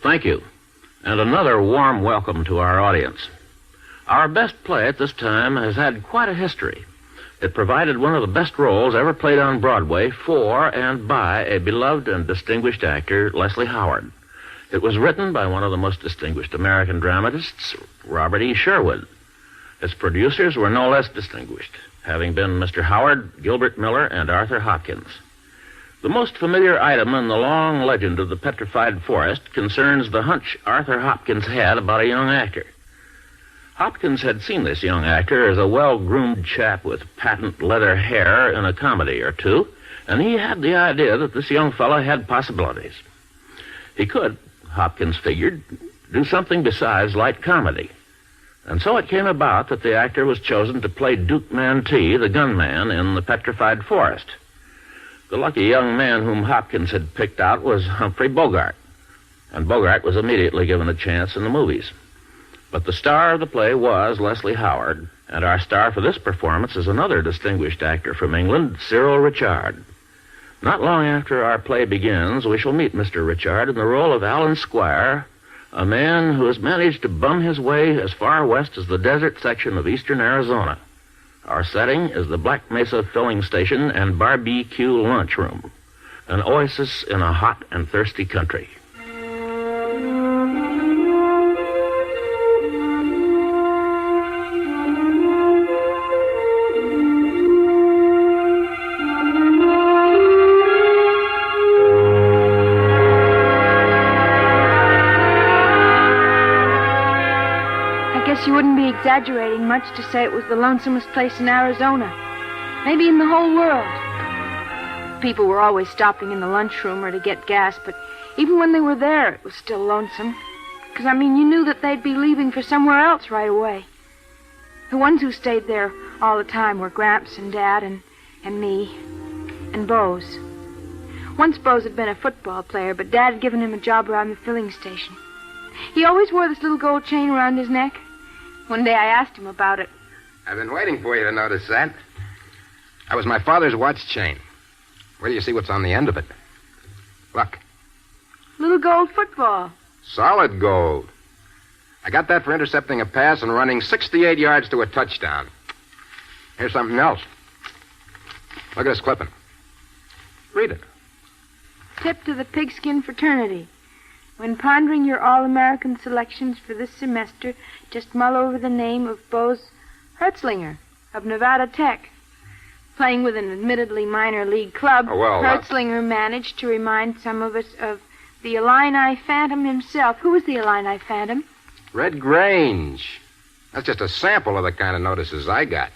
Thank you, and another warm welcome to our audience. Our best play at this time has had quite a history. It provided one of the best roles ever played on Broadway for and by a beloved and distinguished actor, Leslie Howard. It was written by one of the most distinguished American dramatists, Robert E. Sherwood. Its producers were no less distinguished, having been Mr. Howard, Gilbert Miller, and Arthur Hopkins. The most familiar item in the long legend of the Petrified Forest concerns the hunch Arthur Hopkins had about a young actor. Hopkins had seen this young actor as a well-groomed chap with patent leather hair in a comedy or two, and he had the idea that this young fellow had possibilities. He could, Hopkins figured, do something besides light comedy. And so it came about that the actor was chosen to play Duke Mantee, the gunman, in The Petrified Forest. The lucky young man whom Hopkins had picked out was Humphrey Bogart, and Bogart was immediately given a chance in the movies. But the star of the play was Leslie Howard, and our star for this performance is another distinguished actor from England, Cyril Richard. Not long after our play begins, we shall meet Mr. Richard in the role of Alan Squire, a man who has managed to bum his way as far west as the desert section of eastern Arizona. Our setting is the Black Mesa filling station and barbecue lunchroom, an oasis in a hot and thirsty country. You wouldn't be exaggerating much to say it was the lonesomest place in Arizona. Maybe in the whole world. People were always stopping in the lunchroom or to get gas, but even when they were there, it was still lonesome. Because, you knew that they'd be leaving for somewhere else right away. The ones who stayed there all the time were Gramps and Dad and me and Bose. Once Bose had been a football player, but Dad had given him a job around the filling station. He always wore this little gold chain around his neck. One day I asked him about it. I've been waiting for you to notice that. That was my father's watch chain. Where do you see what's on the end of it? Look. Little gold football. Solid gold. I got that for intercepting a pass and running 68 yards to a touchdown. Here's something else. Look at this clipping. Read it. Tip to the pigskin fraternity. When pondering your All-American selections for this semester, just mull over the name of Bose Hertzlinger of Nevada Tech. Playing with an admittedly minor league club, Hertzlinger managed to remind some of us of the Illini Phantom himself. Who was the Illini Phantom? Red Grange. That's just a sample of the kind of notices I got.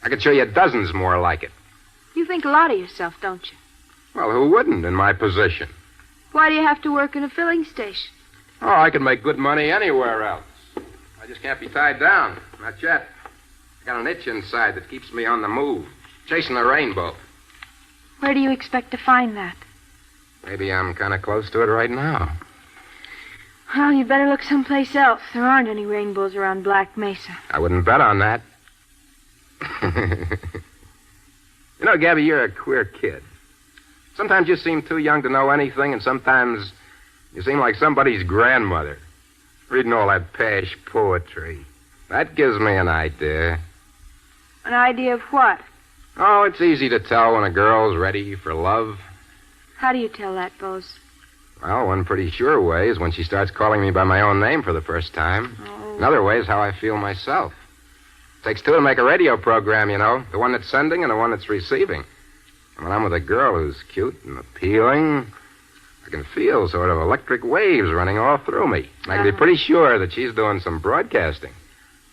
I could show you dozens more like it. You think a lot of yourself, don't you? Well, who wouldn't in my position? Why do you have to work in a filling station? Oh, I can make good money anywhere else. I just can't be tied down. Not yet. I got an itch inside that keeps me on the move, chasing the rainbow. Where do you expect to find that? Maybe I'm kind of close to it right now. Well, you better look someplace else. There aren't any rainbows around Black Mesa. I wouldn't bet on that. You know, Gabby, you're a queer kid. Sometimes you seem too young to know anything, and sometimes you seem like somebody's grandmother, reading all that pash poetry. That gives me an idea. An idea of what? Oh, it's easy to tell when a girl's ready for love. How do you tell that, Bose? Well, one pretty sure way is when she starts calling me by my own name for the first time. Oh. Another way is how I feel myself. Takes two to make a radio program, you know. The one that's sending and the one that's receiving. And when I'm with a girl who's cute and appealing, I can feel sort of electric waves running all through me. And I can be pretty sure that she's doing some broadcasting,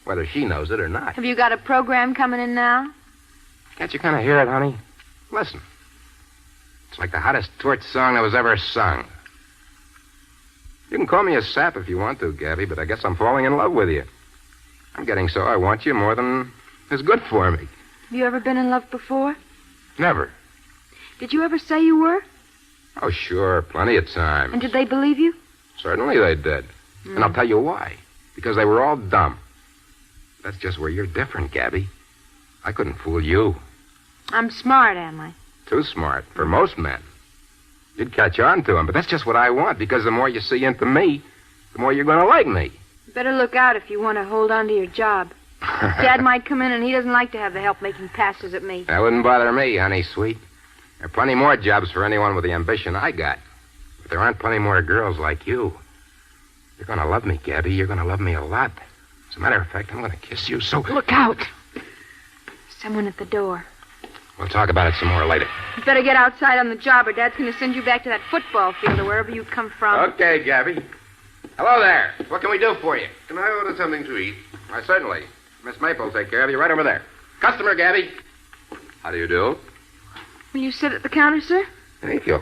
whether she knows it or not. Have you got a program coming in now? Can't you kind of hear it, honey? Listen. It's like the hottest torch song that was ever sung. You can call me a sap if you want to, Gabby, but I guess I'm falling in love with you. I'm getting so I want you more than is good for me. Have you ever been in love before? Never. Did you ever say you were? Oh, sure, plenty of times. And did they believe you? Certainly they did. And I'll tell you why. Because they were all dumb. That's just where you're different, Gabby. I couldn't fool you. I'm smart, am I? Too smart for most men. You'd catch on to them, but that's just what I want, because the more you see into me, the more you're going to like me. You better look out if you want to hold on to your job. Dad might come in, and he doesn't like to have the help making passes at me. That wouldn't bother me, honey, sweet. There are plenty more jobs for anyone with the ambition I got. But there aren't plenty more girls like you. You're going to love me, Gabby. You're going to love me a lot. As a matter of fact, I'm going to kiss you so... Look out! Someone at the door. We'll talk about it some more later. You better get outside on the job, or Dad's going to send you back to that football field or wherever you come from. Okay, Gabby. Hello there. What can we do for you? Can I order something to eat? Why, certainly. Miss Maple will take care of you right over there. Customer, Gabby. How do you do? Will you sit at the counter, sir? Thank you.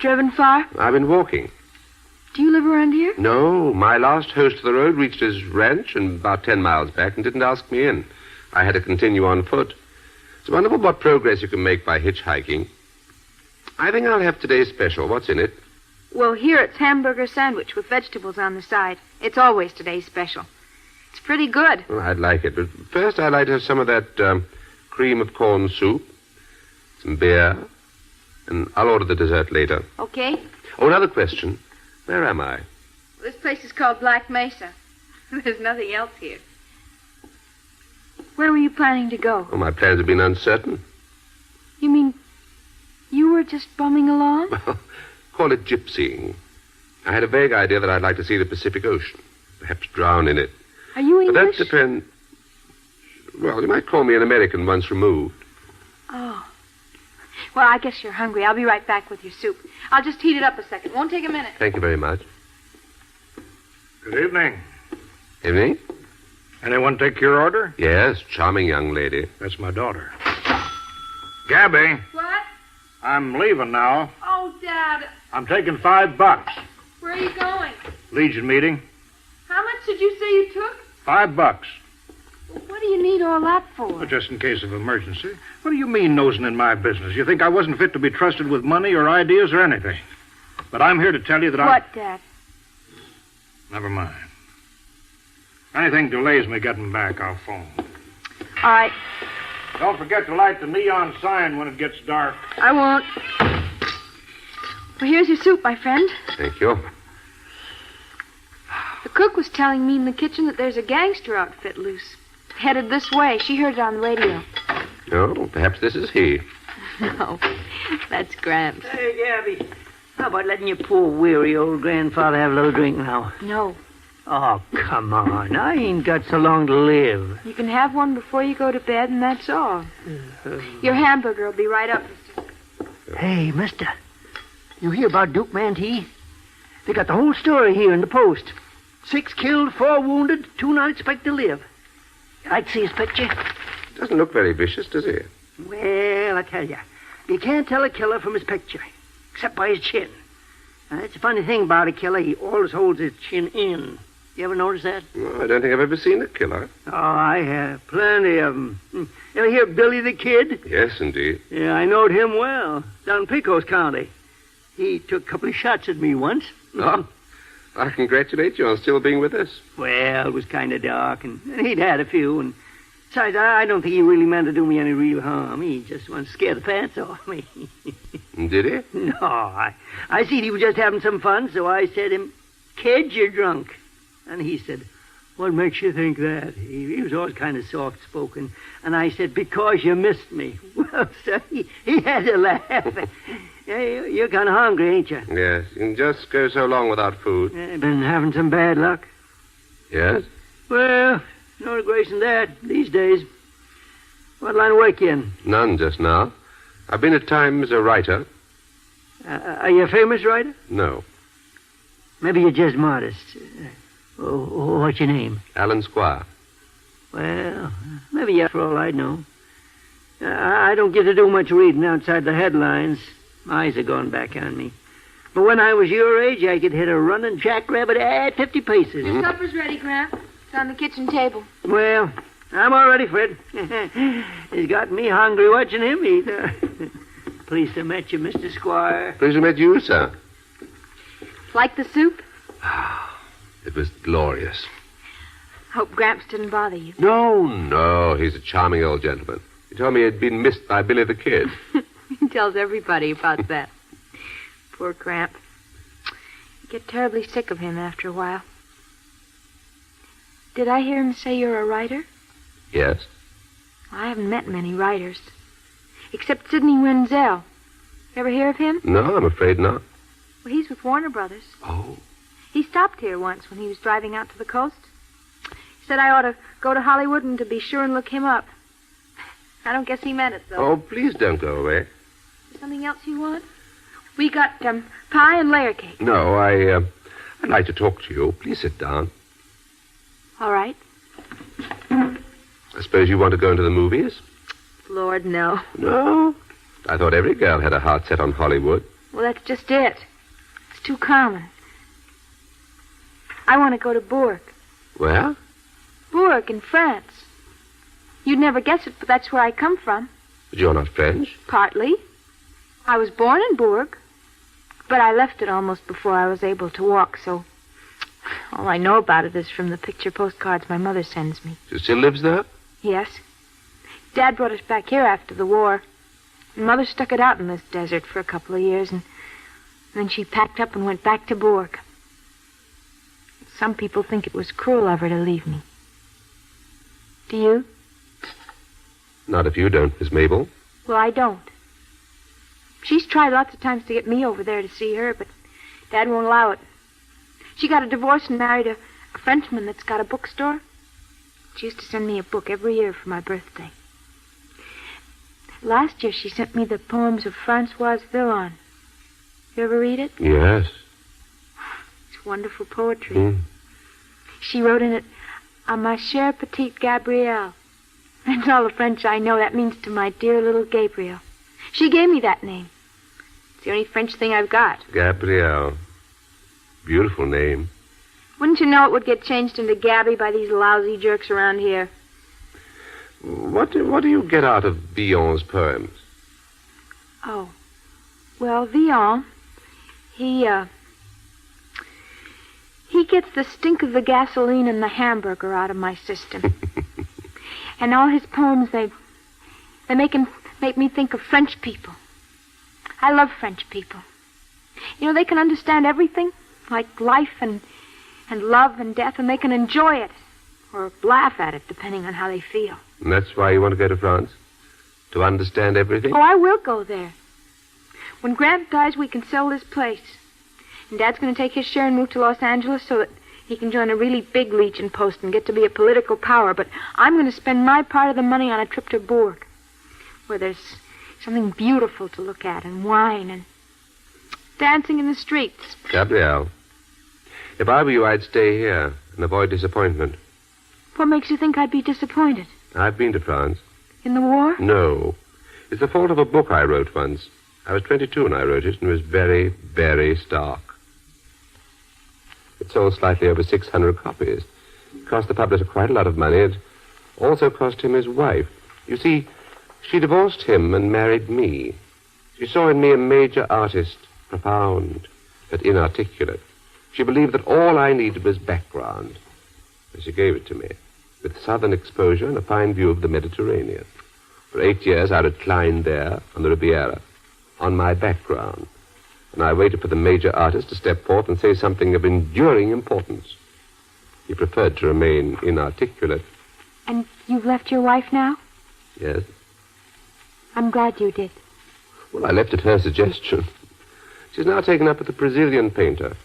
Driven far? I've been walking. Do you live around here? No, my last host of the road reached his ranch and about 10 miles back and didn't ask me in. I had to continue on foot. It's wonderful what progress you can make by hitchhiking. I think I'll have today's special. What's in it? Well, here it's hamburger sandwich with vegetables on the side. It's always today's special. It's pretty good. Well, I'd like it, but first I'd like to have some of that cream of corn soup, some beer, and I'll order the dessert later. Okay. Oh, another question. Where am I? This place is called Black Mesa. There's nothing else here. Where were you planning to go? Oh, my plans have been uncertain. You mean you were just bumming along? Well, call it gypsying. I had a vague idea that I'd like to see the Pacific Ocean. Perhaps drown in it. Are you But English? that depends... Well, you might call me an American once removed. Oh. Well, I guess you're hungry. I'll be right back with your soup. I'll just heat it up a second. Won't take a minute. Thank you very much. Good evening. Evening? Anyone take your order? Yes, charming young lady. That's my daughter. Gabby, What? I'm leaving now. Oh, Dad. I'm taking $5. Where are you going? Legion meeting. How much did you say you took? $5. What do you need all that for? Well, just in case of emergency. What do you mean nosing in my business? You think I wasn't fit to be trusted with money or ideas or anything? But I'm here to tell you that What, Dad? Never mind. Anything delays me getting back, I'll phone. All right. Don't forget to light the neon sign when it gets dark. I won't. Well, here's your soup, my friend. Thank you. The cook was telling me in the kitchen that there's a gangster outfit loose. Headed this way. She heard it on the radio. Oh, perhaps this is he. No, that's Gramps. Hey, Gabby. How about letting your poor, weary old grandfather have a little drink now? No. Oh, come on. I ain't got so long to live. You can have one before you go to bed, and that's all. Your hamburger will be right up, mister. Hey, mister. You hear about Duke Mantee? They got the whole story here in the Post. 6 killed, 4 wounded, 2 not expect to live. You like to see his picture? Doesn't look very vicious, does he? Well, I tell you can't tell a killer from his picture, except by his chin. Now, that's a funny thing about a killer. He always holds his chin in. You ever notice that? No, I don't think I've ever seen a killer. Oh, I have. Plenty of them. You ever hear Billy the Kid? Yes, indeed. Yeah, I knowed him well. Down in Pecos County. He took a couple of shots at me once. Oh, I congratulate you on still being with us. Well, it was kind of dark, and he'd had a few, and besides, I don't think he really meant to do me any real harm. He just wanted to scare the pants off me. Did he? No, I seen he was just having some fun, so I said to him, "Kid, you're drunk." And he said, "What makes you think that?" He was always kind of soft-spoken. And I said, "Because you missed me." Well, sir, he had to laugh. You're kind of hungry, ain't you? Yes, you can just go so long without food. Been having some bad luck? Yes? Well, no regrets in that these days. What line of work you in? None just now. I've been at times a writer. Are you a famous writer? No. Maybe you're just modest. What's your name? Alan Squire. Well, maybe you, for all I know. I don't get to do much reading outside the headlines. My eyes are going back on me. But when I was your age, I could hit a running jackrabbit at 50 paces. Your supper's ready, Gramp. It's on the kitchen table. Well, I'm all ready, Fred. He's got me hungry watching him eat. Pleased to meet you, Mr. Squire. Pleased to meet you, sir. Like the soup? It was glorious. Hope Gramps didn't bother you. No, he's a charming old gentleman. He told me he'd been missed by Billy the Kid. He tells everybody about that. Poor Gramp. You get terribly sick of him after a while. Did I hear him say you're a writer? Yes. I haven't met many writers. Except Sidney Wenzel. Ever hear of him? No, I'm afraid not. Well, he's with Warner Brothers. Oh. He stopped here once when he was driving out to the coast. He said I ought to go to Hollywood and to be sure and look him up. I don't guess he meant it, though. Oh, please don't go away. Something else you want? We got pie and layer cake. No, I'd like to talk to you. Please sit down. All right. I suppose you want to go into the movies? Lord, no. No? I thought every girl had a heart set on Hollywood. Well, that's just it. It's too common. I want to go to Bourg. Where? Bourg in France. You'd never guess it, but that's where I come from. But you're not French? Partly. I was born in Bourg, but I left it almost before I was able to walk, so all I know about it is from the picture postcards my mother sends me. She still lives there? Yes. Dad brought us back here after the war. And Mother stuck it out in this desert for a couple of years, and then she packed up and went back to Bourg. Some people think it was cruel of her to leave me. Do you? Not if you don't, Miss Mabel. Well, I don't. She's tried lots of times to get me over there to see her, but Dad won't allow it. She got a divorce and married a Frenchman that's got a bookstore. She used to send me a book every year for my birthday. Last year she sent me the poems of Francoise Villon. You ever read it? Yes. It's wonderful poetry. She wrote in it, "À ma chère petite Gabrielle." That's all the French I know. That means to my dear little Gabriel. She gave me that name. It's the only French thing I've got. Gabrielle. Beautiful name. Wouldn't you know it would get changed into Gabby by these lousy jerks around here? What do you get out of Villon's poems? Oh. Well, Villon, he gets the stink of the gasoline and the hamburger out of my system. And all his poems, they make me think of French people. I love French people. You know, they can understand everything, like life and love and death, and they can enjoy it or laugh at it, depending on how they feel. And that's why you want to go to France? To understand everything? Oh, I will go there. When Grant dies, we can sell this place. And Dad's going to take his share and move to Los Angeles so that he can join a really big Legion post and get to be a political power. But I'm going to spend my part of the money on a trip to Bourg, where there's something beautiful to look at, and wine, and dancing in the streets. Gabrielle, if I were you, I'd stay here and avoid disappointment. What makes you think I'd be disappointed? I've been to France. In the war? No. It's the fault of a book I wrote once. I was 22 when I wrote it, and it was very, very stark. It sold slightly over 600 copies. It cost the publisher quite a lot of money. It also cost him his wife. You see, she divorced him and married me. She saw in me a major artist, profound, but inarticulate. She believed that all I needed was background. And she gave it to me, with southern exposure and a fine view of the Mediterranean. For 8 years I reclined there on the Riviera, on my background. And I waited for the major artist to step forth and say something of enduring importance. He preferred to remain inarticulate. And you've left your wife now? Yes. I'm glad you did. Well, I left at her suggestion. She's now taken up with a Brazilian painter,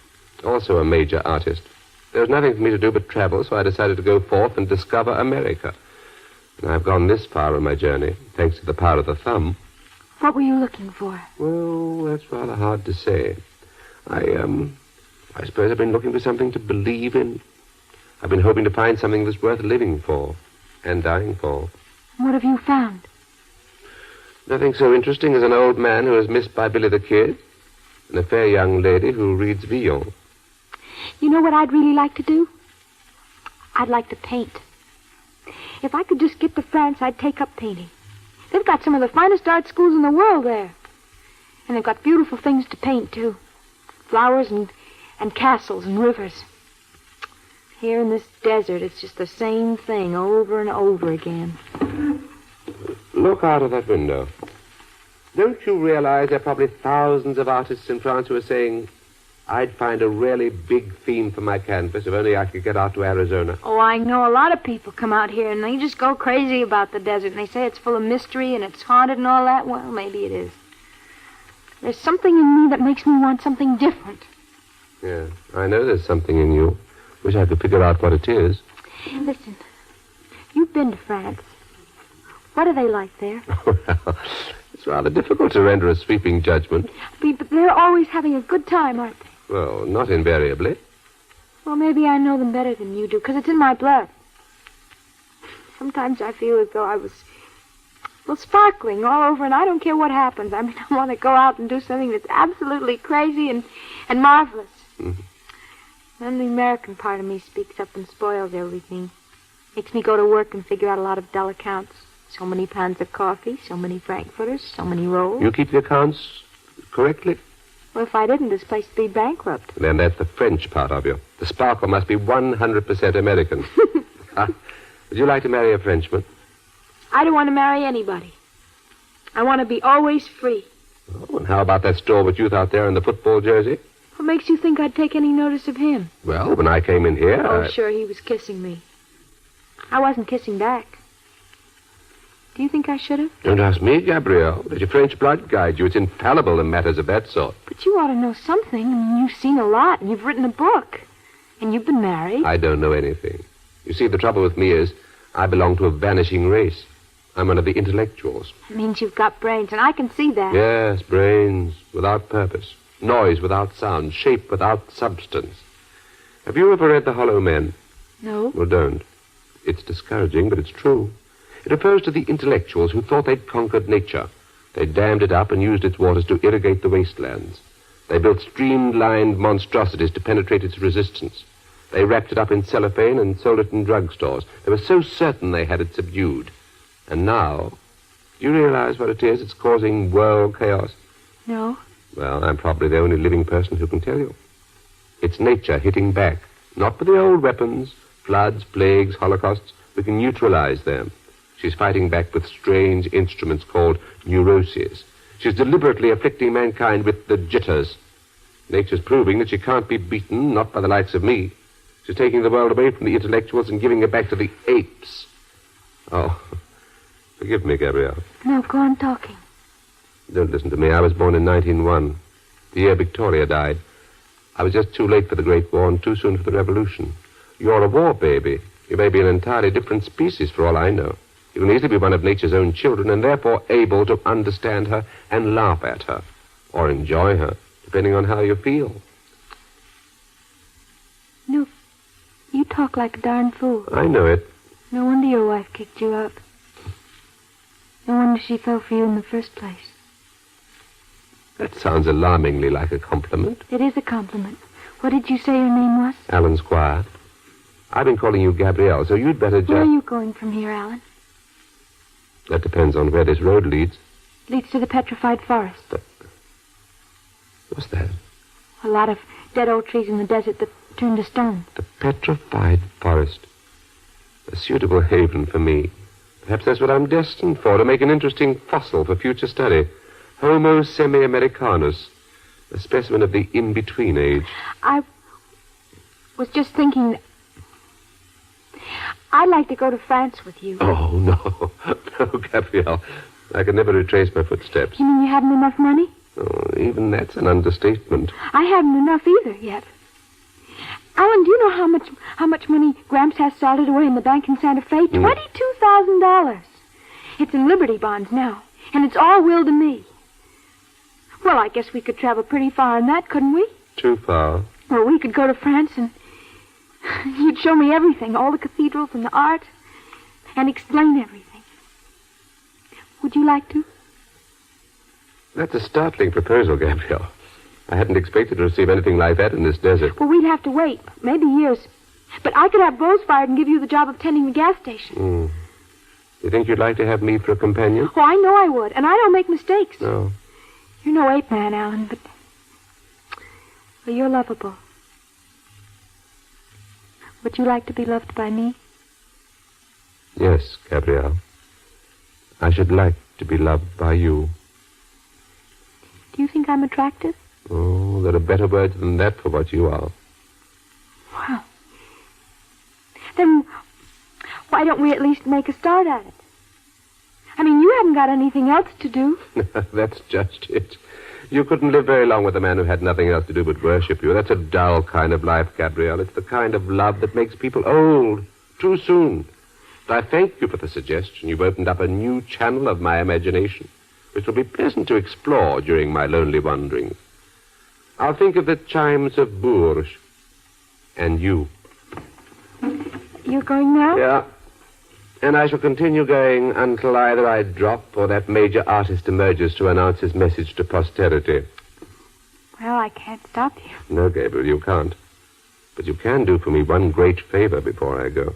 also a major artist. There was nothing for me to do but travel, so I decided to go forth and discover America. And I've gone this far on my journey, thanks to the power of the thumb. What were you looking for? Well, that's rather hard to say. I suppose I've been looking for something to believe in. I've been hoping to find something that's worth living for and dying for. What have you found? Nothing so interesting as an old man who is missed by Billy the Kid and a fair young lady who reads Villon. You know what I'd really like to do? I'd like to paint. If I could just get to France, I'd take up painting. They've got some of the finest art schools in the world there. And they've got beautiful things to paint, too. Flowers and castles and rivers. Here in this desert, it's just the same thing over and over again. Look out of that window. Don't you realize there are probably thousands of artists in France who are saying, I'd find a really big theme for my canvas if only I could get out to Arizona. Oh, I know a lot of people come out here and they just go crazy about the desert. And they say it's full of mystery and it's haunted and all that. Well, maybe it is. There's something in me that makes me want something different. Yeah, I know there's something in you. Wish I could figure out what it is. Listen, you've been to France. What are they like there? Well, it's rather difficult to render a sweeping judgment. But they're always having a good time, aren't they? Well, not invariably. Well, maybe I know them better than you do, because it's in my blood. Sometimes I feel as though I was, well, sparkling all over, and I don't care what happens. I mean, I want to go out and do something that's absolutely crazy and marvelous. Mm-hmm. Then the American part of me speaks up and spoils everything. Makes me go to work and figure out a lot of dull accounts. So many pans of coffee, so many frankfurters, so many rolls. You keep the accounts correctly? Well, if I didn't, this place would be bankrupt. Then that's the French part of you. The sparkle must be 100% American. Would you like to marry a Frenchman? I don't want to marry anybody. I want to be always free. Oh, and how about that stalwart youth out there in the football jersey? What makes you think I'd take any notice of him? Well, when I came in here, Oh, sure, he was kissing me. I wasn't kissing back. Do you think I should have? Don't ask me, Gabrielle. Let your French blood guide you. It's infallible in matters of that sort. But you ought to know something. I mean, you've seen a lot, and you've written a book. And you've been married. I don't know anything. You see, the trouble with me is I belong to a vanishing race. I'm one of the intellectuals. It means you've got brains, and I can see that. Yes, brains without purpose. Noise without sound. Shape without substance. Have you ever read The Hollow Men? No. Well, don't. It's discouraging, but it's true. It refers to the intellectuals who thought they'd conquered nature. They dammed it up and used its waters to irrigate the wastelands. They built streamlined monstrosities to penetrate its resistance. They wrapped it up in cellophane and sold it in drugstores. They were so certain they had it subdued. And now, do you realize what it is? It's causing world chaos. No. Well, I'm probably the only living person who can tell you. It's nature hitting back. Not with the old weapons, floods, plagues, holocausts. We can neutralize them. She's fighting back with strange instruments called neuroses. She's deliberately afflicting mankind with the jitters. Nature's proving that she can't be beaten, not by the likes of me. She's taking the world away from the intellectuals and giving it back to the apes. Oh, forgive me, Gabrielle. No, go on talking. Don't listen to me. I was born in 1901, the year Victoria died. I was just too late for the Great War and too soon for the Revolution. You're a war baby. You may be an entirely different species for all I know. You can easily be one of nature's own children and therefore able to understand her and laugh at her. Or enjoy her, depending on how you feel. No, you talk like a darn fool. I know it. No wonder your wife kicked you out. No wonder she fell for you in the first place. That sounds alarmingly like a compliment. It is a compliment. What did you say your name was? Alan Squire. I've been calling you Gabrielle, so you'd better just... Where are you going from here, Alan? That depends on where this road leads. Leads to the petrified forest. What's that? A lot of dead old trees in the desert that turned to stone. The petrified forest. A suitable haven for me. Perhaps that's what I'm destined for, to make an interesting fossil for future study. Homo semi-Americanus. A specimen of the in-between age. I was just thinking... I'd like to go to France with you. Oh, no. No, Gabrielle. I could never retrace my footsteps. You mean you haven't enough money? Oh, even that's an understatement. I haven't enough either yet. Alan, do you know how much money Gramps has salted away in the bank in Santa Fe? $22,000. It's in Liberty bonds now, and it's all willed to me. Well, I guess we could travel pretty far in that, couldn't we? Too far. Well, we could go to France and you'd show me everything, all the cathedrals and the art, and explain everything. Would you like to? That's a startling proposal, Gabrielle. I hadn't expected to receive anything like that in this desert. Well, we'd have to wait, maybe years. But I could have Bose fired and give you the job of tending the gas station. You think you'd like to have me for a companion? Oh, I know I would, and I don't make mistakes. No. You're no ape man, Alan, but... Well, you're lovable. Would you like to be loved by me? Yes, Gabrielle. I should like to be loved by you. Do you think I'm attractive? Oh, there are better words than that for what you are. Well, then why don't we at least make a start at it? I mean, you haven't got anything else to do. That's just it. You couldn't live very long with a man who had nothing else to do but worship you. That's a dull kind of life, Gabrielle. It's the kind of love that makes people old too soon. But I thank you for the suggestion. You've opened up a new channel of my imagination, which will be pleasant to explore during my lonely wanderings. I'll think of the chimes of Bourges and you. You're going now? Yeah. And I shall continue going until either I drop or that major artist emerges to announce his message to posterity. Well, I can't stop you. No, Gabriel, you can't. But you can do for me one great favor before I go.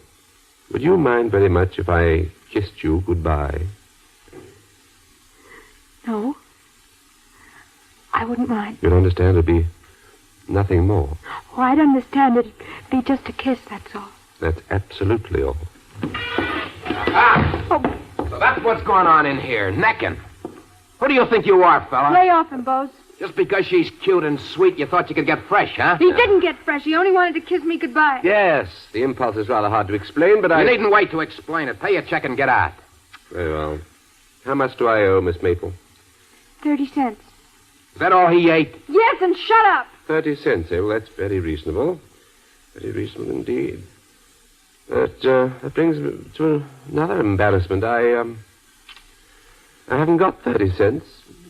Would you mind very much if I kissed you goodbye? No. I wouldn't mind. You'd understand it'd be nothing more. Oh, I'd understand it'd be just a kiss, that's all. That's absolutely all. So that's what's going on in here, necking. Who do you think you are, fella? Lay off him, Bose. Just because she's cute and sweet, you thought you could get fresh, huh? He didn't get fresh. He only wanted to kiss me goodbye. Yes, the impulse is rather hard to explain, but You needn't wait to explain it. Pay your check and get out. Very well. How much do I owe, Miss Maple? 30 cents. Is that all he ate? Yes, and shut up. 30 cents, eh? Well, that's very reasonable. Very reasonable indeed. But that brings me to another embarrassment. I haven't got 30 cents.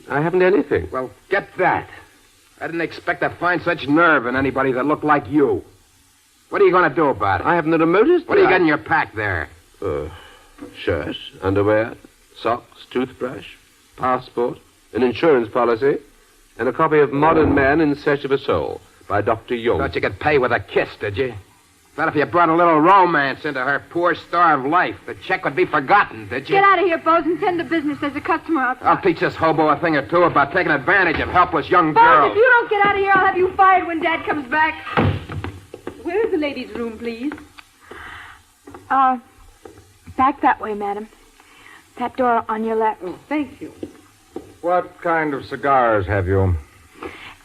I haven't anything. Well, get that. I didn't expect to find such nerve in anybody that looked like you. What are you going to do about it? I haven't the remotest... What do you got in your pack there? Shirt, underwear, socks, toothbrush, passport, an insurance policy, and a copy of Modern Man in Search of a Soul by Dr. Jung. Thought you could pay with a kiss, did you? Thought if you brought a little romance into her poor, starved life, the check would be forgotten, did you? Get out of here, Bose, and tend to business. There's a customer outside. I'll teach this hobo a thing or two about taking advantage of helpless young Bose, girls. if you don't get out of here, I'll have you fired when Dad comes back. Where's the ladies' room, please? Back that way, madam. That door on your left. Oh, thank you. What kind of cigars have you?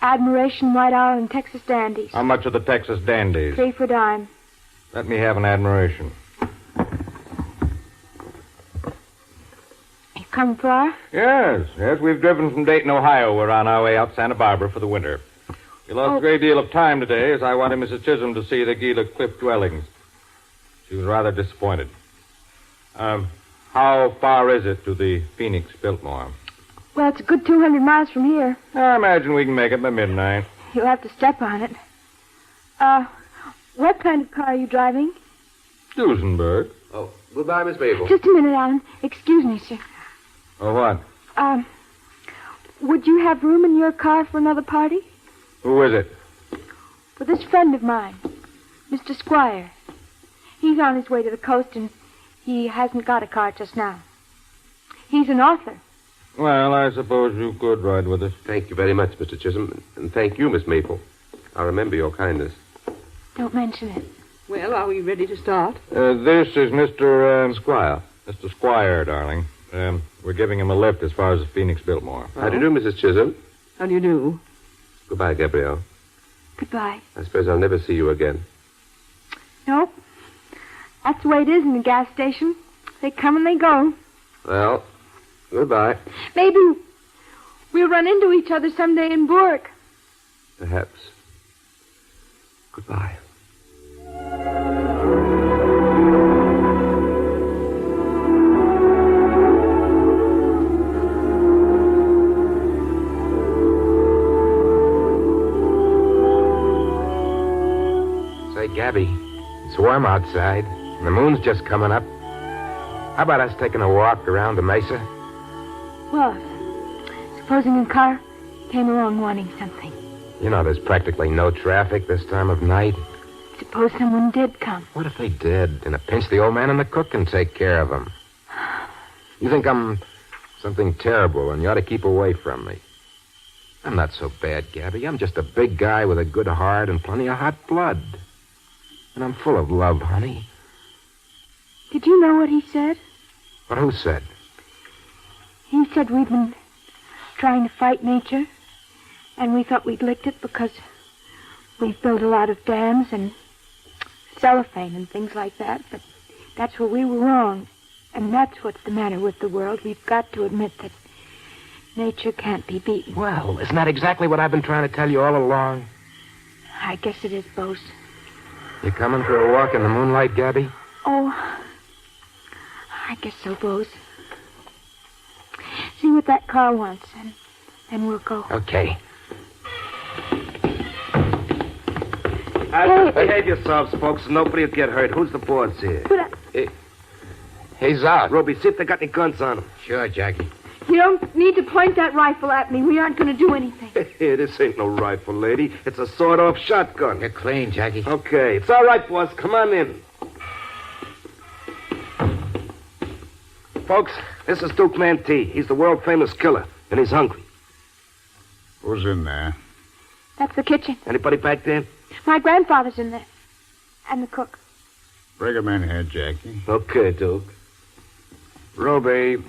Admiration, White Owl, and Texas Dandies. How much are the Texas Dandies? 3 for a dime. Let me have an admiration. You come far? Yes, we've driven from Dayton, Ohio. We're on our way out Santa Barbara for the winter. We lost a great deal of time today as I wanted Mrs. Chisholm to see the Gila Cliff dwellings. She was rather disappointed. How far is it to the Phoenix Biltmore? Well, it's a good 200 miles from here. I imagine we can make it by midnight. You'll have to step on it. What kind of car are you driving? Duesenberg. Oh, goodbye, Miss Maple. Just a minute, Alan. Excuse me, sir. Oh, what? Would you have room in your car for another party? Who is it? For this friend of mine, Mr. Squire. He's on his way to the coast, and he hasn't got a car just now. He's an author. Well, I suppose you could ride with us. Thank you very much, Mr. Chisholm. And thank you, Miss Maple. I'll remember your kindness. Don't mention it. Well, are we ready to start? This is Mr. Squire. Mr. Squire, darling. We're giving him a lift as far as the Phoenix Biltmore. How do you do, Mrs. Chisholm? How do you do? Goodbye, Gabrielle. Goodbye. I suppose I'll never see you again. Nope. That's the way it is in the gas station. They come and they go. Well, goodbye. Maybe we'll run into each other someday in Bourg. Perhaps. Goodbye. Say, Gabby, it's warm outside. And the moon's just coming up. How about us taking a walk around the mesa? Well, supposing a car came along wanting something. You know, there's practically no traffic this time of night. Suppose someone did come. What if they did? In a pinch, the old man and the cook can take care of them. You think I'm something terrible and you ought to keep away from me. I'm not so bad, Gabby. I'm just a big guy with a good heart and plenty of hot blood. And I'm full of love, honey. Did you know what he said? But who said? He said we've been trying to fight nature, and we thought we'd licked it because we've built a lot of dams and cellophane and things like that, but that's where we were wrong. And that's what's the matter with the world. We've got to admit that nature can't be beaten. Well, isn't that exactly what I've been trying to tell you all along? I guess it is, Bose. You coming for a walk in the moonlight, Gabby? Oh, I guess so, Bose. See what that car wants, and then we'll go. Okay. Behave yourselves, folks. Nobody will get hurt. Who's the boss here? He's out. Ruby, see if they got any guns on them. Sure, Jackie. You don't need to point that rifle at me. We aren't going to do anything. This ain't no rifle, lady. It's a sawed-off shotgun. You're clean, Jackie. Okay, it's all right, boss. Come on in. Folks, this is Duke Mantee. He's the world-famous killer, and he's hungry. Who's in there? That's the kitchen. Anybody back there? My grandfather's in there. And the cook. Bring him in here, Jackie. Okay, Duke. Ruby,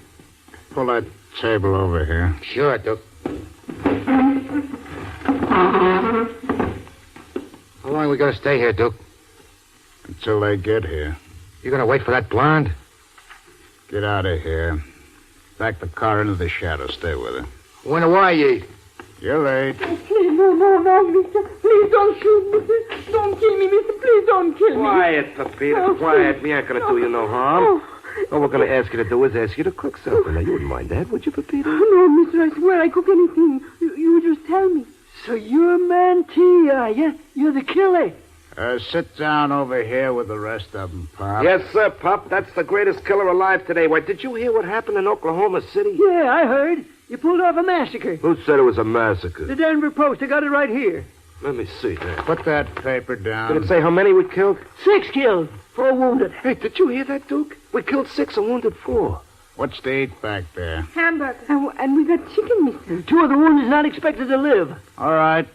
pull that table over here. Sure, Duke. How long are we going to stay here, Duke? Until they get here. You going to wait for that blonde? Get out of here. Back the car into the shadow. Stay with her. When are ye? You're late. Please, no, mister. Please don't shoot me, mister. Don't kill me, mister. Please don't kill me. Quiet, Pepita, quiet. We ain't going to do you no harm. All we're going to ask you to do is ask you to cook something. Now, you wouldn't mind that, would you, Pepita? No, mister, I swear I cook anything. You just tell me. So you're Mantee, are you? You're the killer. Sit down over here with the rest of them, Pop. Yes, sir, Pop. That's the greatest killer alive today. Why, did you hear what happened in Oklahoma City? Yeah, I heard. You pulled off a massacre. Who said it was a massacre? The Denver Post. I got it right here. Let me see that. Put that paper down. Did it say how many we killed? 6 killed, 4 wounded. Hey, did you hear that, Duke? We killed 6 and wounded 4. What's to eat back there? Hamburger. And we got chicken, mister. 2 of the wounded not expected to live. All right,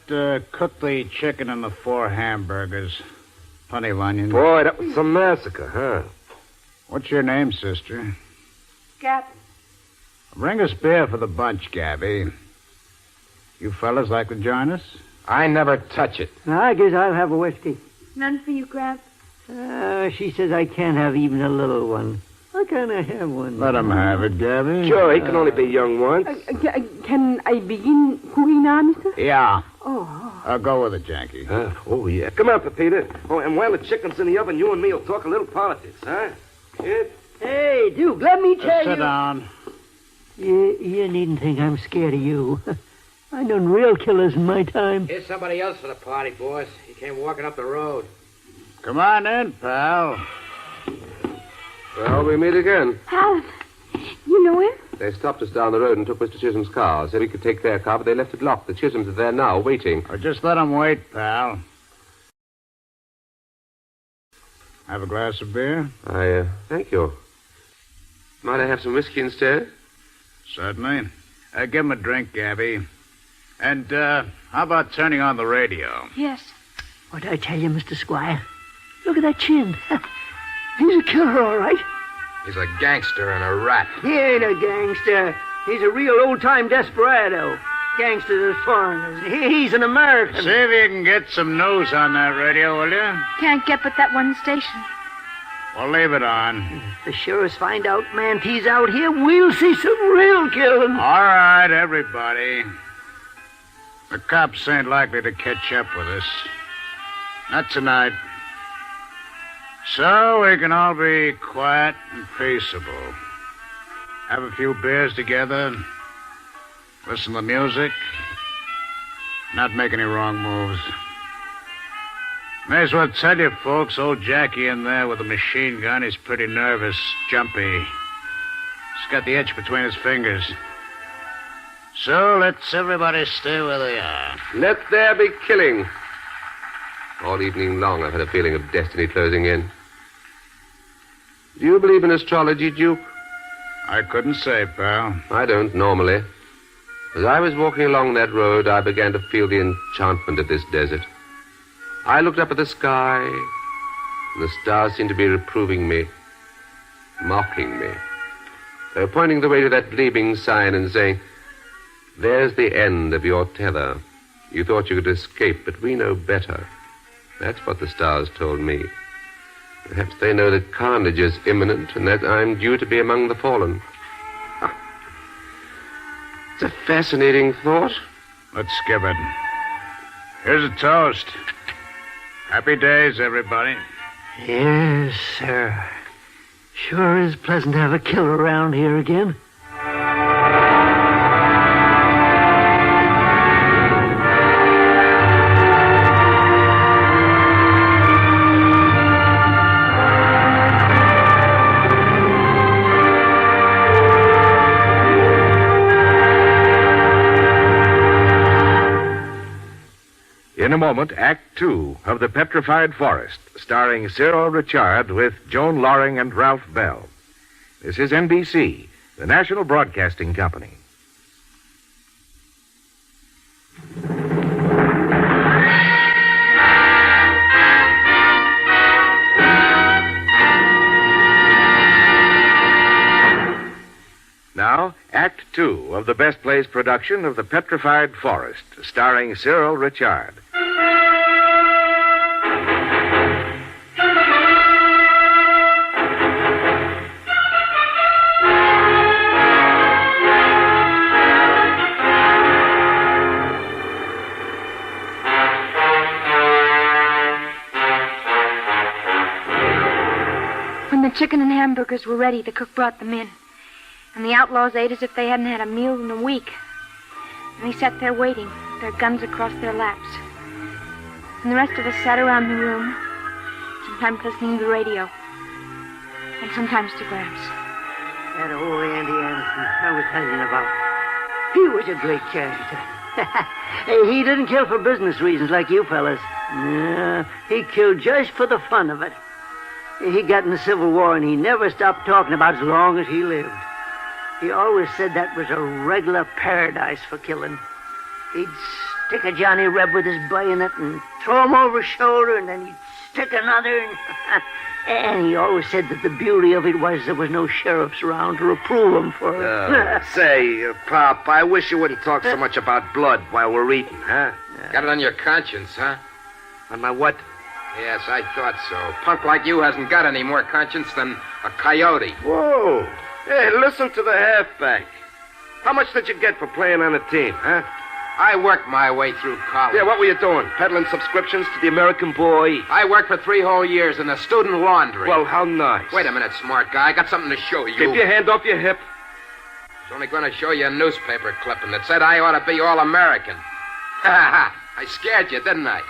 cook the chicken and the 4 hamburgers. Plenty of onions. Boy, that was a massacre, huh? What's your name, sister? Gabby. Bring us beer for the bunch, Gabby. You fellas like to join us? I never touch it. I guess I'll have a whiskey. None for you, Grab. She says I can't have even a little one. Why can't I have one? Let him have it, Gabby. Sure, he can only be young once. Can I begin cooking now, mister? Yeah. Oh. I'll go with it, Janky. Oh, yeah. Come on, Pepita. Oh, and while the chicken's in the oven, you and me will talk a little politics, huh? Kid? Hey, Duke, let me tell you. Sit down. You needn't think I'm scared of you. I known real killers in my time. Here's somebody else for the party, boss. He came walking up the road. Come on in, pal. Well, we meet again. Hal, you know him? They stopped us down the road and took Mr. Chisholm's car. Said we could take their car, but they left it locked. The Chisholms are there now, waiting. Just let them wait, pal. Have a glass of beer? Thank you. Might I have some whiskey instead? Certainly. Give him a drink, Gabby. And, how about turning on the radio? Yes. What'd I tell you, Mr. Squire? Look at that chin. He's a killer, all right. He's a gangster and a rat. He ain't a gangster. He's a real old-time desperado. Gangsters are foreigners. He's an American. See if you can get some news on that radio, will you? Can't get but that one station. Well, leave it on. If the sheriffs find out Mantee's out here, we'll see some real killing. All right, everybody. The cops ain't likely to catch up with us. Not tonight. So we can all be quiet and peaceable. Have a few beers together. Listen to music. Not make any wrong moves. May as well tell you, folks, old Jackie in there with a machine gun, he's pretty nervous, jumpy. He's got the itch between his fingers. So let's everybody stay where they are. Let there be killing. All evening long, I've had a feeling of destiny closing in. Do you believe in astrology, Duke? I couldn't say, pal. I don't, normally. As I was walking along that road, I began to feel the enchantment of this desert. I looked up at the sky, and the stars seemed to be reproving me, mocking me. They were pointing the way to that gleaming sign and saying, "There's the end of your tether. You thought you could escape, but we know better." That's what the stars told me. Perhaps they know that carnage is imminent and that I'm due to be among the fallen. It's a fascinating thought. Let's skip it. Here's a toast. Happy days, everybody. Yes, sir. Sure is pleasant to have a killer around here again. In a moment, Act Two of The Petrified Forest, starring Cyril Richard with Joan Loring and Ralph Bell. This is NBC, the National Broadcasting Company. Now, Act 2 of the Best Plays production of The Petrified Forest, starring Cyril Richard. When the chicken and hamburgers were ready, the cook brought them in. And the outlaws ate as if they hadn't had a meal in a week. And they sat there waiting, their guns across their laps. And the rest of us sat around the room, sometimes listening to the radio, and sometimes to Gramps. That old Andy Anderson I was telling you about. He was a great character. He didn't kill for business reasons like you fellas. No, he killed just for the fun of it. He got in the Civil War, and he never stopped talking about it as long as he lived. He always said that was a regular paradise for killing. He'd stick a Johnny Reb with his bayonet and throw him over his shoulder, and then he'd stick another. And he always said that the beauty of it was there was no sheriffs around to reprove him for it. Say, Pop, I wish you wouldn't talk so much about blood while we're eating, huh? Got it on your conscience, huh? On my what? Yes, I thought so. Punk like you hasn't got any more conscience than a coyote. Whoa. Hey, listen to the halfback. How much did you get for playing on a team, huh? I worked my way through college. Yeah, what were you doing? Peddling subscriptions to the American Boy? I worked for 3 whole years in a student laundry. Well, how nice. Wait a minute, smart guy. I got something to show you. Keep your hand off your hip. I was only going to show you a newspaper clipping that said I ought to be All-American. Ha ha ha. I scared you, didn't I?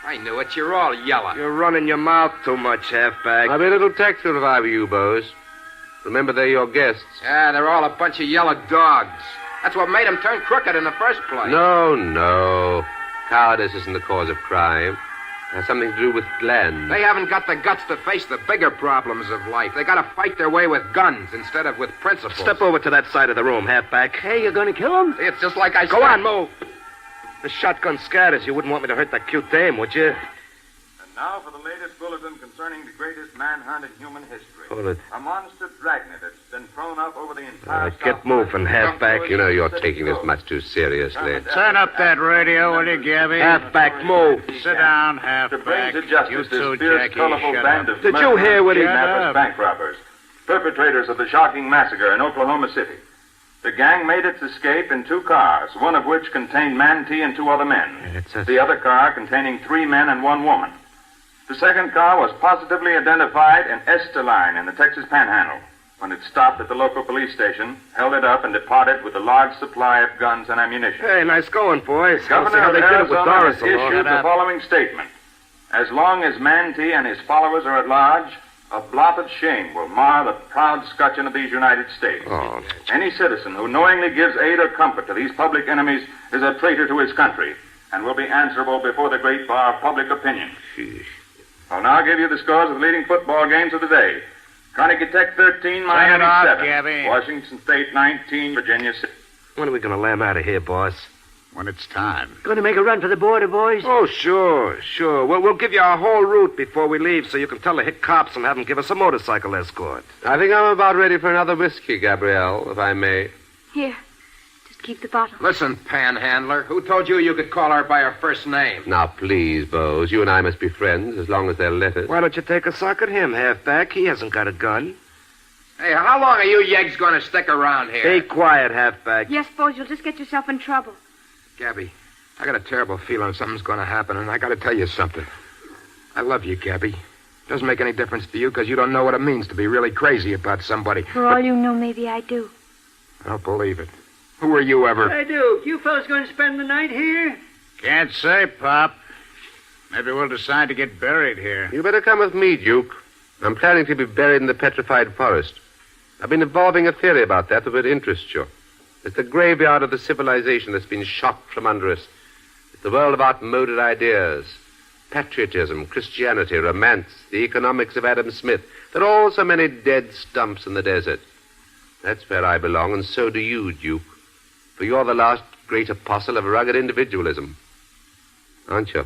I knew it. You're all yellow. You're running your mouth too much, halfback. I'll be a little tactful if I were you, Bose. Remember, they're your guests. Yeah, they're all a bunch of yellow dogs. That's what made them turn crooked in the first place. No. Cowardice isn't the cause of crime. It has something to do with glands. They haven't got the guts to face the bigger problems of life. They got to fight their way with guns instead of with principles. Step over to that side of the room, halfback. Hey, you're going to kill him? It's just like I said. Go on, move. The shotgun scatters. You wouldn't want me to hurt that cute dame, would you? And now for the latest bulletin concerning the greatest manhunt in human history. Hold it. A monster dragnet that's been thrown up over the entire Get moving, halfback. You know you're taking this much too seriously. Turn up that radio, will you, Gabby? Halfback, move. Sit down, To bring halfback. to justice You this too, fierce, Jackie. colorful Shut band up. of Did you hear what he... kidnappers, bank robbers, perpetrators of the shocking massacre in Oklahoma City. The gang made its escape in 2 cars, one of which contained Mantee and 2 other men. The other car containing 3 men and 1 woman. The second car was positively identified in Esterline in the Texas Panhandle. When it stopped at the local police station, held it up, and departed with a large supply of guns and ammunition. Hey, nice going, boys. Governor how of they did it with Arizona Doris has alone. issued the following statement. As long as Mantee and his followers are at large, a blot of shame will mar the proud scutcheon of these United States. Oh. Any citizen who knowingly gives aid or comfort to these public enemies is a traitor to his country and will be answerable before the great bar of public opinion. I'll now give you the scores of the leading football games of the day. Carnegie Tech 13, Miami off, 7. Gabby. Washington State 19, Virginia 6. When are we going to lamb out of here, boss? When it's time. Going to make a run for the border, boys? Oh, sure. We'll give you our whole route before we leave so you can tell the hick cops and have them give us a motorcycle escort. I think I'm about ready for another whiskey, Gabrielle, if I may. Here, just keep the bottle. Listen, panhandler, who told you could call her by her first name? Now, please, Bose, you and I must be friends as long as they'll let us. Why don't you take a sock at him, halfback? He hasn't got a gun. Hey, how long are you yegs going to stick around here? Be quiet, halfback. Yes, Bose, you'll just get yourself in trouble. Gabby, I got a terrible feeling something's going to happen, and I got to tell you something. I love you, Gabby. Doesn't make any difference to you because you don't know what it means to be really crazy about somebody. For all you know, maybe I do. I don't believe it. Who are you ever? I do. You fellas going to spend the night here? Can't say, Pop. Maybe we'll decide to get buried here. You better come with me, Duke. I'm planning to be buried in the petrified forest. I've been evolving a theory about that would interest you. It's the graveyard of the civilization that's been shot from under us. It's the world of outmoded ideas. Patriotism, Christianity, romance, the economics of Adam Smith. There are all so many dead stumps in the desert. That's where I belong, and so do you, Duke. For you're the last great apostle of rugged individualism. Aren't you?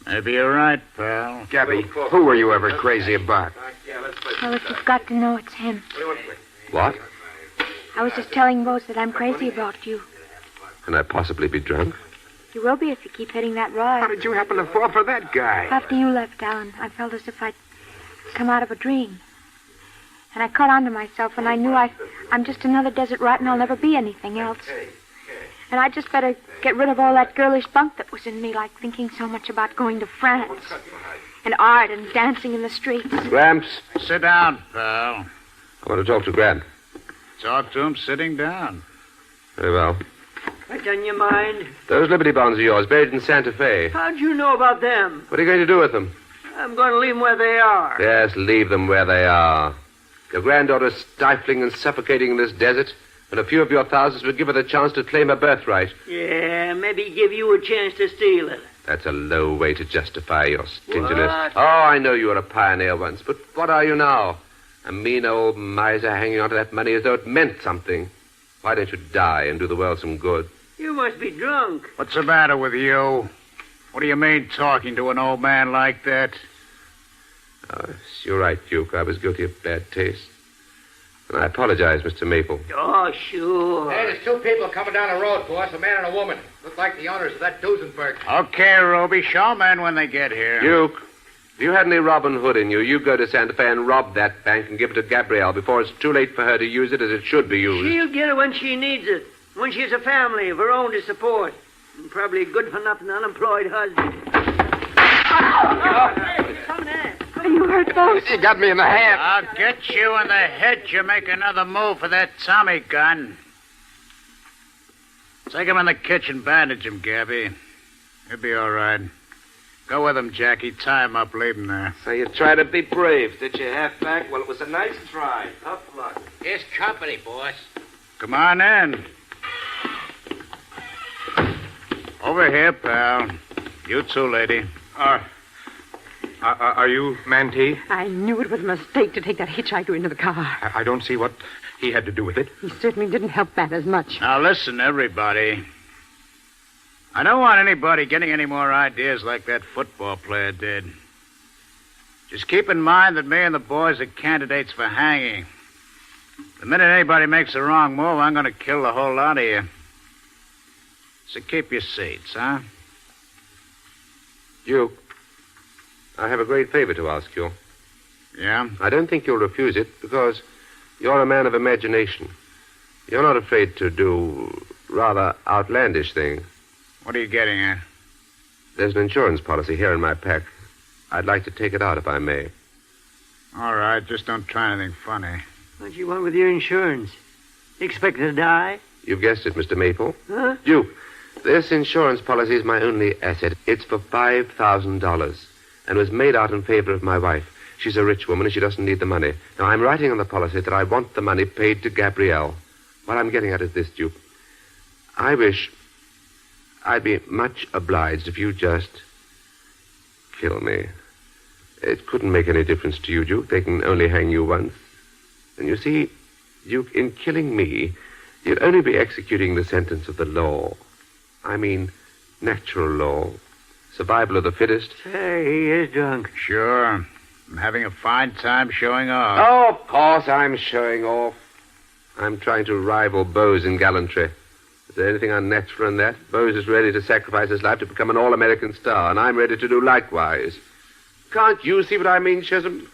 Maybe you're right, pal. Gabby, who were you ever crazy about? Well, if you've got to know, it's him. What? I was just telling Rose that I'm crazy about you. Can I possibly be drunk? You will be if you keep hitting that rod. How did you happen to fall for that guy? After you left, Alan, I felt as if I'd come out of a dream. And I caught on to myself, and I knew I'm just another desert rat, and I'll never be anything else. And I just better get rid of all that girlish bunk that was in me, like thinking so much about going to France. And art and dancing in the streets. Gramps. Sit down, pal. I want to talk to Grant. Talk to him sitting down. Very well. What's on your mind? Those Liberty bonds of yours, buried in Santa Fe. How'd you know about them? What are you going to do with them? I'm going to leave them where they are. Yes, leave them where they are. Your granddaughter's stifling and suffocating in this desert, and a few of your thousands would give her the chance to claim her birthright. Yeah, maybe give you a chance to steal it. That's a low way to justify your stinginess. What? Oh, I know you were a pioneer once, but what are you now? A mean old miser hanging on to that money as though it meant something. Why don't you die and do the world some good? You must be drunk. What's the matter with you? What do you mean talking to an old man like that? You're right, Duke. I was guilty of bad taste. And I apologize, Mr. Maple. Oh, sure. Hey, there's two people coming down the road, boss, a man and a woman. Look like the owners of that Duesenberg. Okay, Ruby, show men when they get here. Duke, if you had any Robin Hood in you, you go to Santa Fe and rob that bank and give it to Gabrielle before it's too late for her to use it as it should be used. She'll get it when she needs it. When she has a family of her own to support. And probably a good-for-nothing unemployed husband. Come there. You hurt those? You got me in the head. I'll get you in the head. You make another move for that Tommy gun. Take him in the kitchen, bandage him, Gabby. He'll be all right. Go with him, Jackie. Tie him up, leave him there. So you tried to be brave, did you, halfback? Well, it was a nice try. Tough luck. Here's company, boss. Come on in. Over here, pal. You too, lady. Are you Mantee? I knew it was a mistake to take that hitchhiker into the car. I don't see what he had to do with it. He certainly didn't help matters much. Now, listen, everybody. I don't want anybody getting any more ideas like that football player did. Just keep in mind that me and the boys are candidates for hanging. The minute anybody makes a wrong move, I'm going to kill the whole lot of you. So keep your seats, huh? Duke, I have a great favor to ask you. Yeah? I don't think you'll refuse it because you're a man of imagination. You're not afraid to do rather outlandish things. What are you getting at? There's an insurance policy here in my pack. I'd like to take it out if I may. All right, just don't try anything funny. What you want with your insurance? You expect to die? You've guessed it, Mr. Maple. Huh? Duke, this insurance policy is my only asset. It's for $5,000 and was made out in favor of my wife. She's a rich woman and she doesn't need the money. Now, I'm writing on the policy that I want the money paid to Gabrielle. What I'm getting at is this, Duke. I wish I'd be much obliged if you just kill me. It couldn't make any difference to you, Duke. They can only hang you once. And you see, Duke, in killing me, you'd only be executing the sentence of the law. I mean, natural law. Survival of the fittest. Say, he is drunk. Sure. I'm having a fine time showing off. Oh, of course I'm showing off. I'm trying to rival Bose in gallantry. Is there anything unnatural in that? Bose is ready to sacrifice his life to become an all-American star, and I'm ready to do likewise. Can't you see what I mean, Chisholm?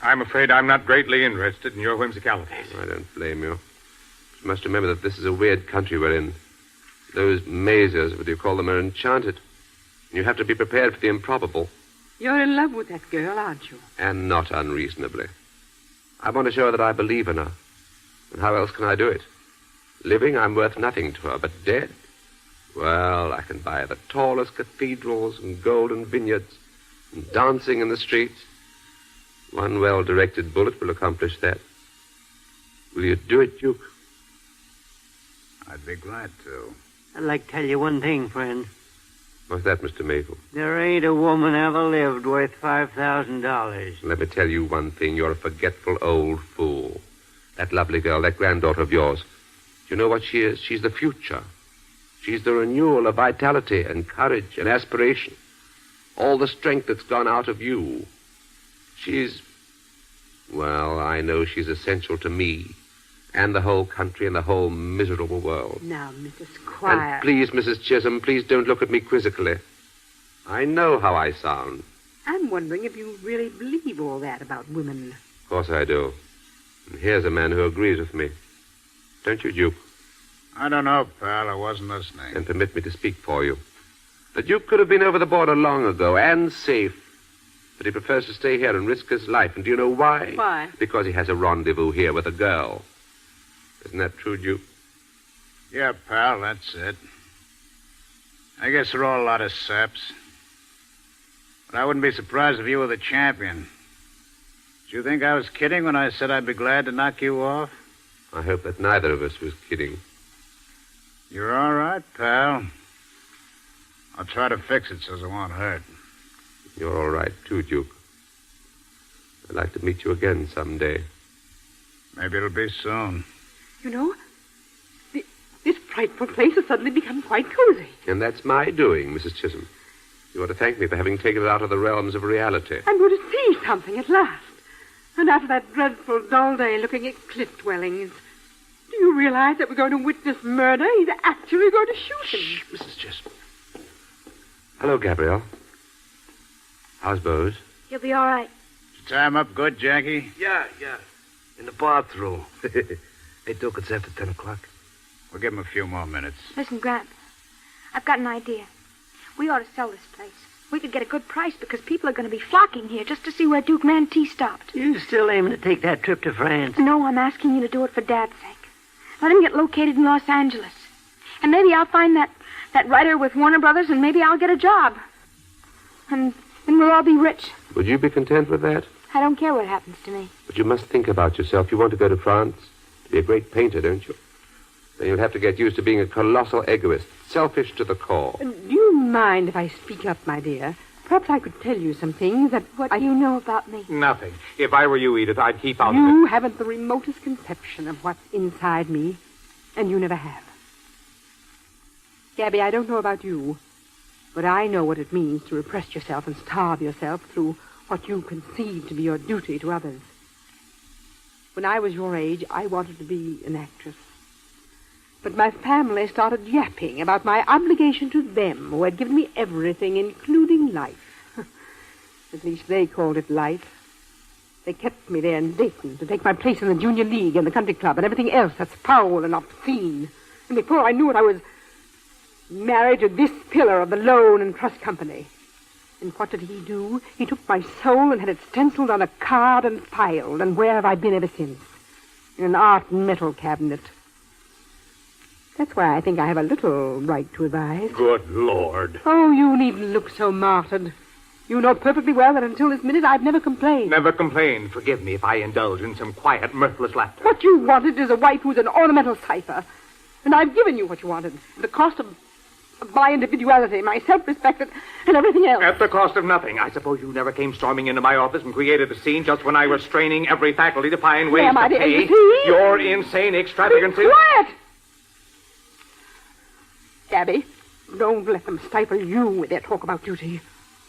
I'm afraid I'm not greatly interested in your whimsicalities. I don't blame you. You must remember that this is a weird country we're in. Those mazes, what do you call them, are enchanted. And you have to be prepared for the improbable. You're in love with that girl, aren't you? And not unreasonably. I want to show her that I believe in her. And how else can I do it? Living, I'm worth nothing to her, but dead? Well, I can buy the tallest cathedrals and golden vineyards and dancing in the streets. One well-directed bullet will accomplish that. Will you do it, Duke? I'd be glad to. I'd like to tell you one thing, friend. What's that, Mr. Maple? There ain't a woman ever lived worth $5,000. Let me tell you one thing. You're a forgetful old fool. That lovely girl, that granddaughter of yours. Do you know what she is? She's the future. She's the renewal of vitality and courage and aspiration. All the strength that's gone out of you. Well, I know she's essential to me. And the whole country and the whole miserable world. Now, Mr. Squire. And please, Mrs. Chisholm, please don't look at me quizzically. I know how I sound. I'm wondering if you really believe all that about women. Of course I do. And here's a man who agrees with me. Don't you, Duke? I don't know, pal. I wasn't listening. And permit me to speak for you. The Duke could have been over the border long ago and safe. But he prefers to stay here and risk his life. And do you know why? Why? Because he has a rendezvous here with a girl. Isn't that true, Duke? Yeah, pal, that's it. I guess they're all a lot of saps. But I wouldn't be surprised if you were the champion. Did you think I was kidding when I said I'd be glad to knock you off? I hope that neither of us was kidding. You're all right, pal. I'll try to fix it so it won't hurt. You're all right, too, Duke. I'd like to meet you again someday. Maybe it'll be soon. You know, this frightful place has suddenly become quite cozy. And that's my doing, Mrs. Chisholm. You ought to thank me for having taken it out of the realms of reality. I'm going to see something at last. And after that dreadful dull day looking at cliff dwellings, do you realize that we're going to witness murder? He's actually going to shoot him. Shh, Mrs. Chisholm. Hello, Gabrielle. How's Bose? He'll be all right. Did you tie him up good, Jackie? Yeah. In the bathroom. Hey, Duke, it's after 10 o'clock. We'll give him a few more minutes. Listen, Gramp, I've got an idea. We ought to sell this place. We could get a good price because people are going to be flocking here just to see where Duke Mantee stopped. You still aiming to take that trip to France? No, I'm asking you to do it for Dad's sake. Let him get located in Los Angeles. And maybe I'll find that writer with Warner Brothers, and maybe I'll get a job. And then we'll all be rich. Would you be content with that? I don't care what happens to me. But you must think about yourself. You want to go to France to be a great painter, don't you? Then you'll have to get used to being a colossal egoist, selfish to the core. Do you mind if I speak up, my dear? Perhaps I could tell you some things that... What do you know about me? Nothing. If I were you, Edith, I'd keep out of it. You haven't the remotest conception of what's inside me, and you never have. Gabby, I don't know about you, but I know what it means to repress yourself and starve yourself through what you conceive to be your duty to others. When I was your age, I wanted to be an actress. But my family started yapping about my obligation to them, who had given me everything, including life. At least they called it life. They kept me there in Dayton to take my place in the junior league and the country club and everything else that's foul and obscene. And before I knew it, I was married to this pillar of the loan and trust company. And what did he do? He took my soul and had it stenciled on a card and filed. And where have I been ever since? In an art and metal cabinet. That's why I think I have a little right to advise. Good Lord. Oh, you needn't look so martyred. You know perfectly well that until this minute I've never complained. Never complained. Forgive me if I indulge in some quiet, mirthless laughter. What you wanted is a wife who's an ornamental cipher. And I've given you what you wanted. The cost of my individuality, my self-respect, and everything else. At the cost of nothing. I suppose you never came storming into my office and created a scene just when I was straining every faculty to find ways to pay your insane extravagances. Quiet! Gabby, don't let them stifle you with their talk about duty.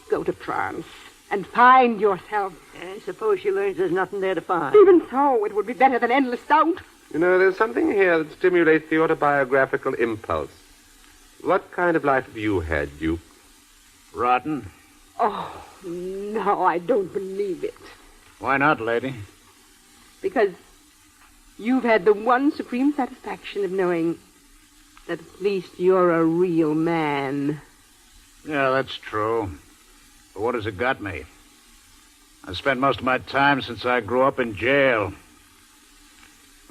Go to France and find yourself. I suppose she learns there's nothing there to find. Even so, it would be better than endless doubt. You know, there's something here that stimulates the autobiographical impulse. What kind of life have you had, Duke? Rotten. Oh, no, I don't believe it. Why not, lady? Because you've had the one supreme satisfaction of knowing that at least you're a real man. Yeah, that's true. But what has it got me? I spent most of my time since I grew up in jail.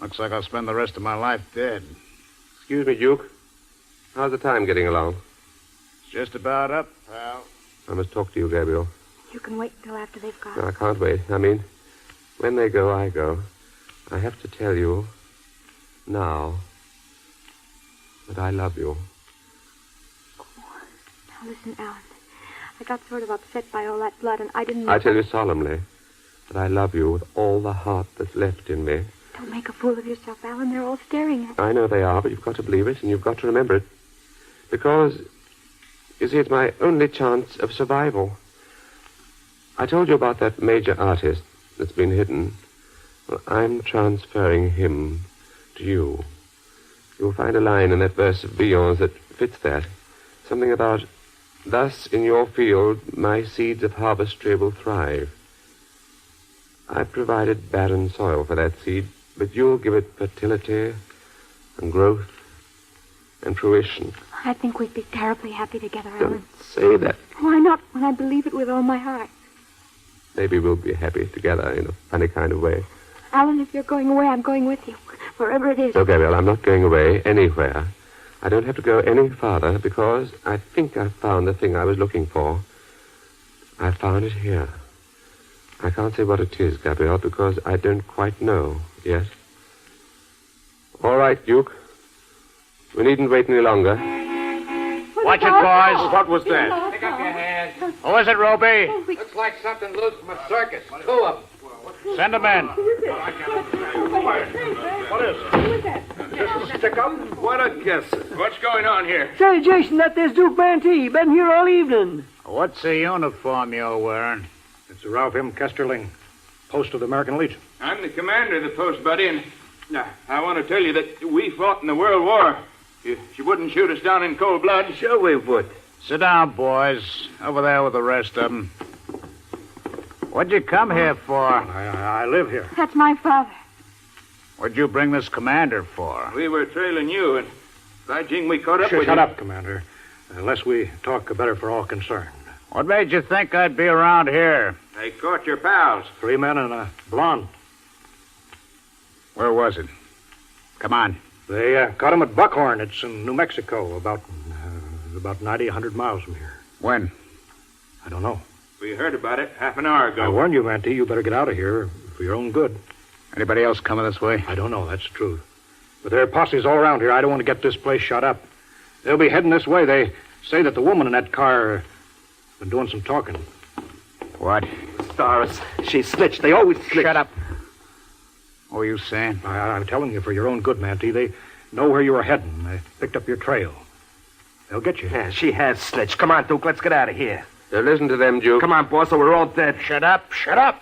Looks like I'll spend the rest of my life dead. Excuse me, Duke. How's the time getting along? It's just about up, pal. I must talk to you, Gabriel. You can wait until after they've gone. No, I can't wait. I mean, when they go, I go. I have to tell you now that I love you. Oh, now listen, Alan. I got sort of upset by all that blood, and I didn't know... I tell you solemnly that I love you with all the heart that's left in me. Don't make a fool of yourself, Alan. They're all staring at you. I know they are, but you've got to believe it, and you've got to remember it. Because, you see, it's my only chance of survival. I told you about that major artist that's been hidden. Well, I'm transferring him to you. You'll find a line in that verse of Villon's that fits that. Something about, thus in your field my seeds of harvestry will thrive. I've provided barren soil for that seed, but you'll give it fertility and growth and fruition. I think we'd be terribly happy together, Alan. Don't say that. Why not, when I believe it with all my heart? Maybe we'll be happy together in a funny kind of way. Alan, if you're going away, I'm going with you. Wherever it is. No, Gabriel, I'm not going away anywhere. I don't have to go any farther because I think I've found the thing I was looking for. I found it here. I can't say what it is, Gabriel, because I don't quite know yet. All right, Duke. We needn't wait any longer. Watch it, boys. What was that? Pick up your hands. Who is it, Roby? Looks like something loose from a circus. 2 of them. Send them in. What is it? Just a stick-up? What a guess. What's going on here? Say, Jason, that there's Duke Mantee. Been here all evening. What's the uniform you're wearing? It's Ralph M. Kesterling, post of the American Legion. I'm the commander of the post, buddy, and I want to tell you that we fought in the World War. You wouldn't shoot us down in cold blood. Sure we would. Sit down, boys. Over there with the rest of them. What'd you come here for? I live here. That's my father. What'd you bring this commander for? We were trailing you, and by jing, we caught up with you. Shut up, Commander. Unless we talk better for all concerned. What made you think I'd be around here? They caught your pals. 3 men and a blonde. Where was it? Come on. They caught him at Buckhorn. It's in New Mexico, about 90, 100 miles from here. When? I don't know. We heard about it half an hour ago. I warned you, Mantee. You better get out of here for your own good. Anybody else coming this way? I don't know. That's the truth. But there are posses all around here. I don't want to get this place shut up. They'll be heading this way. They say that the woman in that car been doing some talking. What? Stars. She snitched. They always snitch. Shut up. What were you saying? I'm telling you for your own good, Mantee. They know where you were heading. They picked up your trail. They'll get you. Yeah, she has snitched. Come on, Duke. Let's get out of here. Don't listen to them, Duke. Come on, boss, or we're all dead. Shut up. Shut up.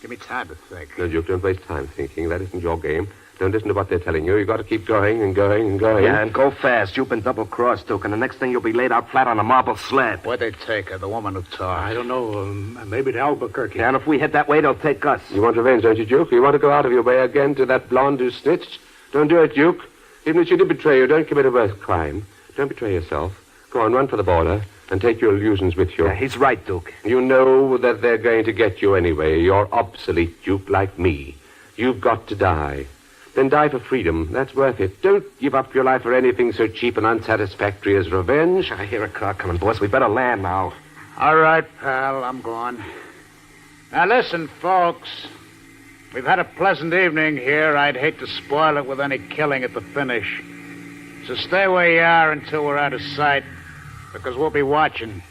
Give me time to think. No, Duke, don't waste time thinking. That isn't your game. Don't listen to what they're telling you. You've got to keep going and going and going. Yeah, and go fast. You've been double-crossed, Duke, and the next thing you'll be laid out flat on a marble slab. Where'd they take her, the woman who talked? I don't know. Maybe to Albuquerque. Yeah, and if we head that way, they'll take us. You want revenge, don't you, Duke? You want to go out of your way again to that blonde who snitched? Don't do it, Duke. Even if she did betray you, don't commit a worse crime. Don't betray yourself. Go on, run for the border and take your illusions with you. Yeah, he's right, Duke. You know that they're going to get you anyway. You're obsolete, Duke, like me. You've got to die. Then die for freedom. That's worth it. Don't give up your life for anything so cheap and unsatisfactory as revenge. I hear a car coming, boss. We better land now. All right, pal. I'm going. Now, listen, folks. We've had a pleasant evening here. I'd hate to spoil it with any killing at the finish. So stay where you are until we're out of sight, because we'll be watching.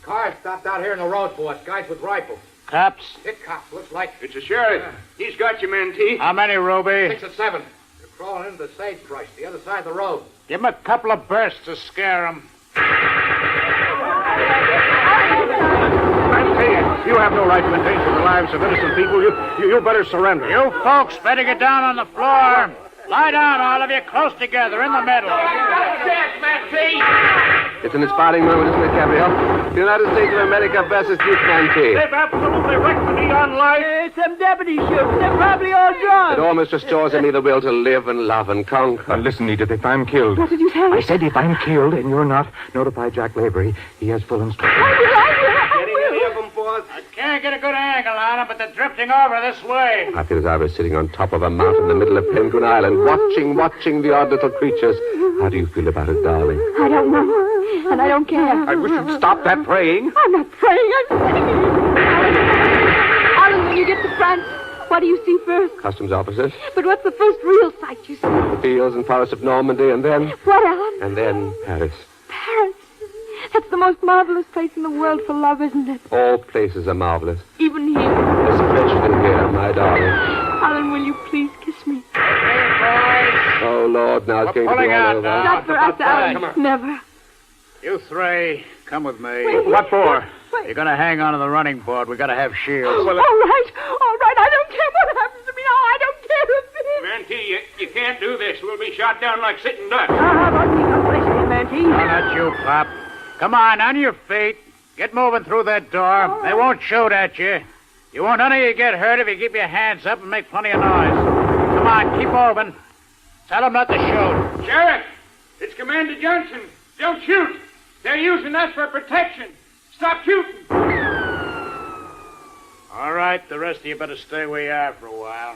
Car stopped out here in the road, boss. Guys with rifles. Cops? Hit cops. Looks like... It's a sheriff. He's got you, Mantee. How many, Ruby? 6 or 7. They're crawling into the sagebrush, the other side of the road. Give 'em a couple of bursts to scare 'em. You have no right to endanger the lives of innocent people. You better surrender. You folks better get down on the floor. Lie down, all of you, close together, in the middle. It's an inspiring moment, isn't it, Gabriel? The United States of America versus Duke Mantee. They've absolutely wrecked the neon light. Some deputies shoot. They're probably all drunk. It almost restores in me the will to live and love and conquer. Listen, Edith, if I'm killed... What did you say? I said if I'm killed and you're not, notify Jack Lavery. He has full instructions. Getting any of them, boss? I can't get a good angle on them, but they're drifting over this way. I feel as I was sitting on top of a mountain in the middle of Penguin Island, watching the odd little creatures. How do you feel about it, darling? I don't know. And I don't care. I wish you'd stop that praying. I'm not praying. I'm singing. Alan, when you get to France, what do you see first? Customs officers, But what's the first real sight you see? the fields and forests of Normandy, and then... What, Alan? And then Paris. Paris. That's the most marvelous place in the world for love, isn't it? All places are marvelous. Even here. Especially here, my darling. Alan, will you please kiss me? Oh, Lord, now it's going to be pulling all out over. now. Not for us, Alan. Come on. Never. You three, come with me. Wait. What for? You're going to hang on to the running board. We got to have shields. All right. I don't care what happens to me now. I don't care a bit. Mantee, you can't do this. We'll be shot down like sitting ducks. How about me? Listen, Mantee. Oh, that's you, Pop. Come on your feet. Get moving through that door. They won't shoot at you. You won't none of you get hurt if you keep your hands up and make plenty of noise. Come on, keep moving. Tell them not to shoot. Sheriff, it's Commander Johnson. Don't shoot. They're using us for protection. Stop shooting. All right, the rest of you better stay where you are for a while.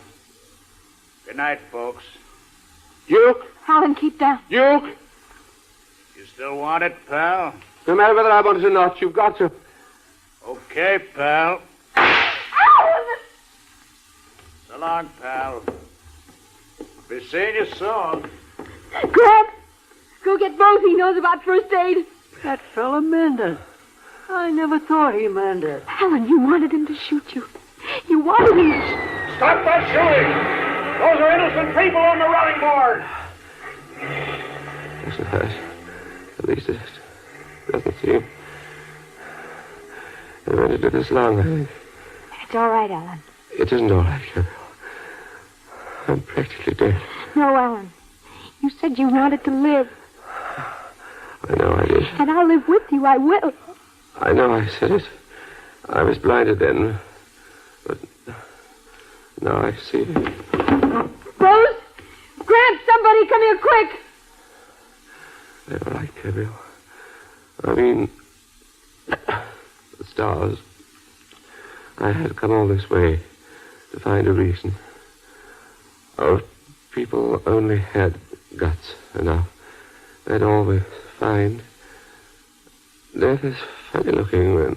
Good night, folks. Duke! Alan, keep down. Duke! You still want it, pal? No matter whether I want it or not, you've got to. Okay, pal. So long, pal. Be seeing you soon. Grab! Go get Bose. He knows about first aid. That fella Mendez. I never thought he meant it. Alan, you wanted him to shoot you. You wanted him to... Stop that shooting! Those are innocent people on the running board! Yes, it has. At least it doesn't seem. I meant to do this long, I think. It's all right, Alan. It isn't all right, Gabriel. I'm practically dead. No, Alan. You said you wanted to live. I know I did. And I'll live with you. I will. I know I said it. I was blinded then. But now I see. Bose! Grab somebody! Come here quick! They were right, Gabriel. I mean, the stars. I had come all this way to find a reason. Oh, if people only had guts enough, they'd always find. Death is funny looking when...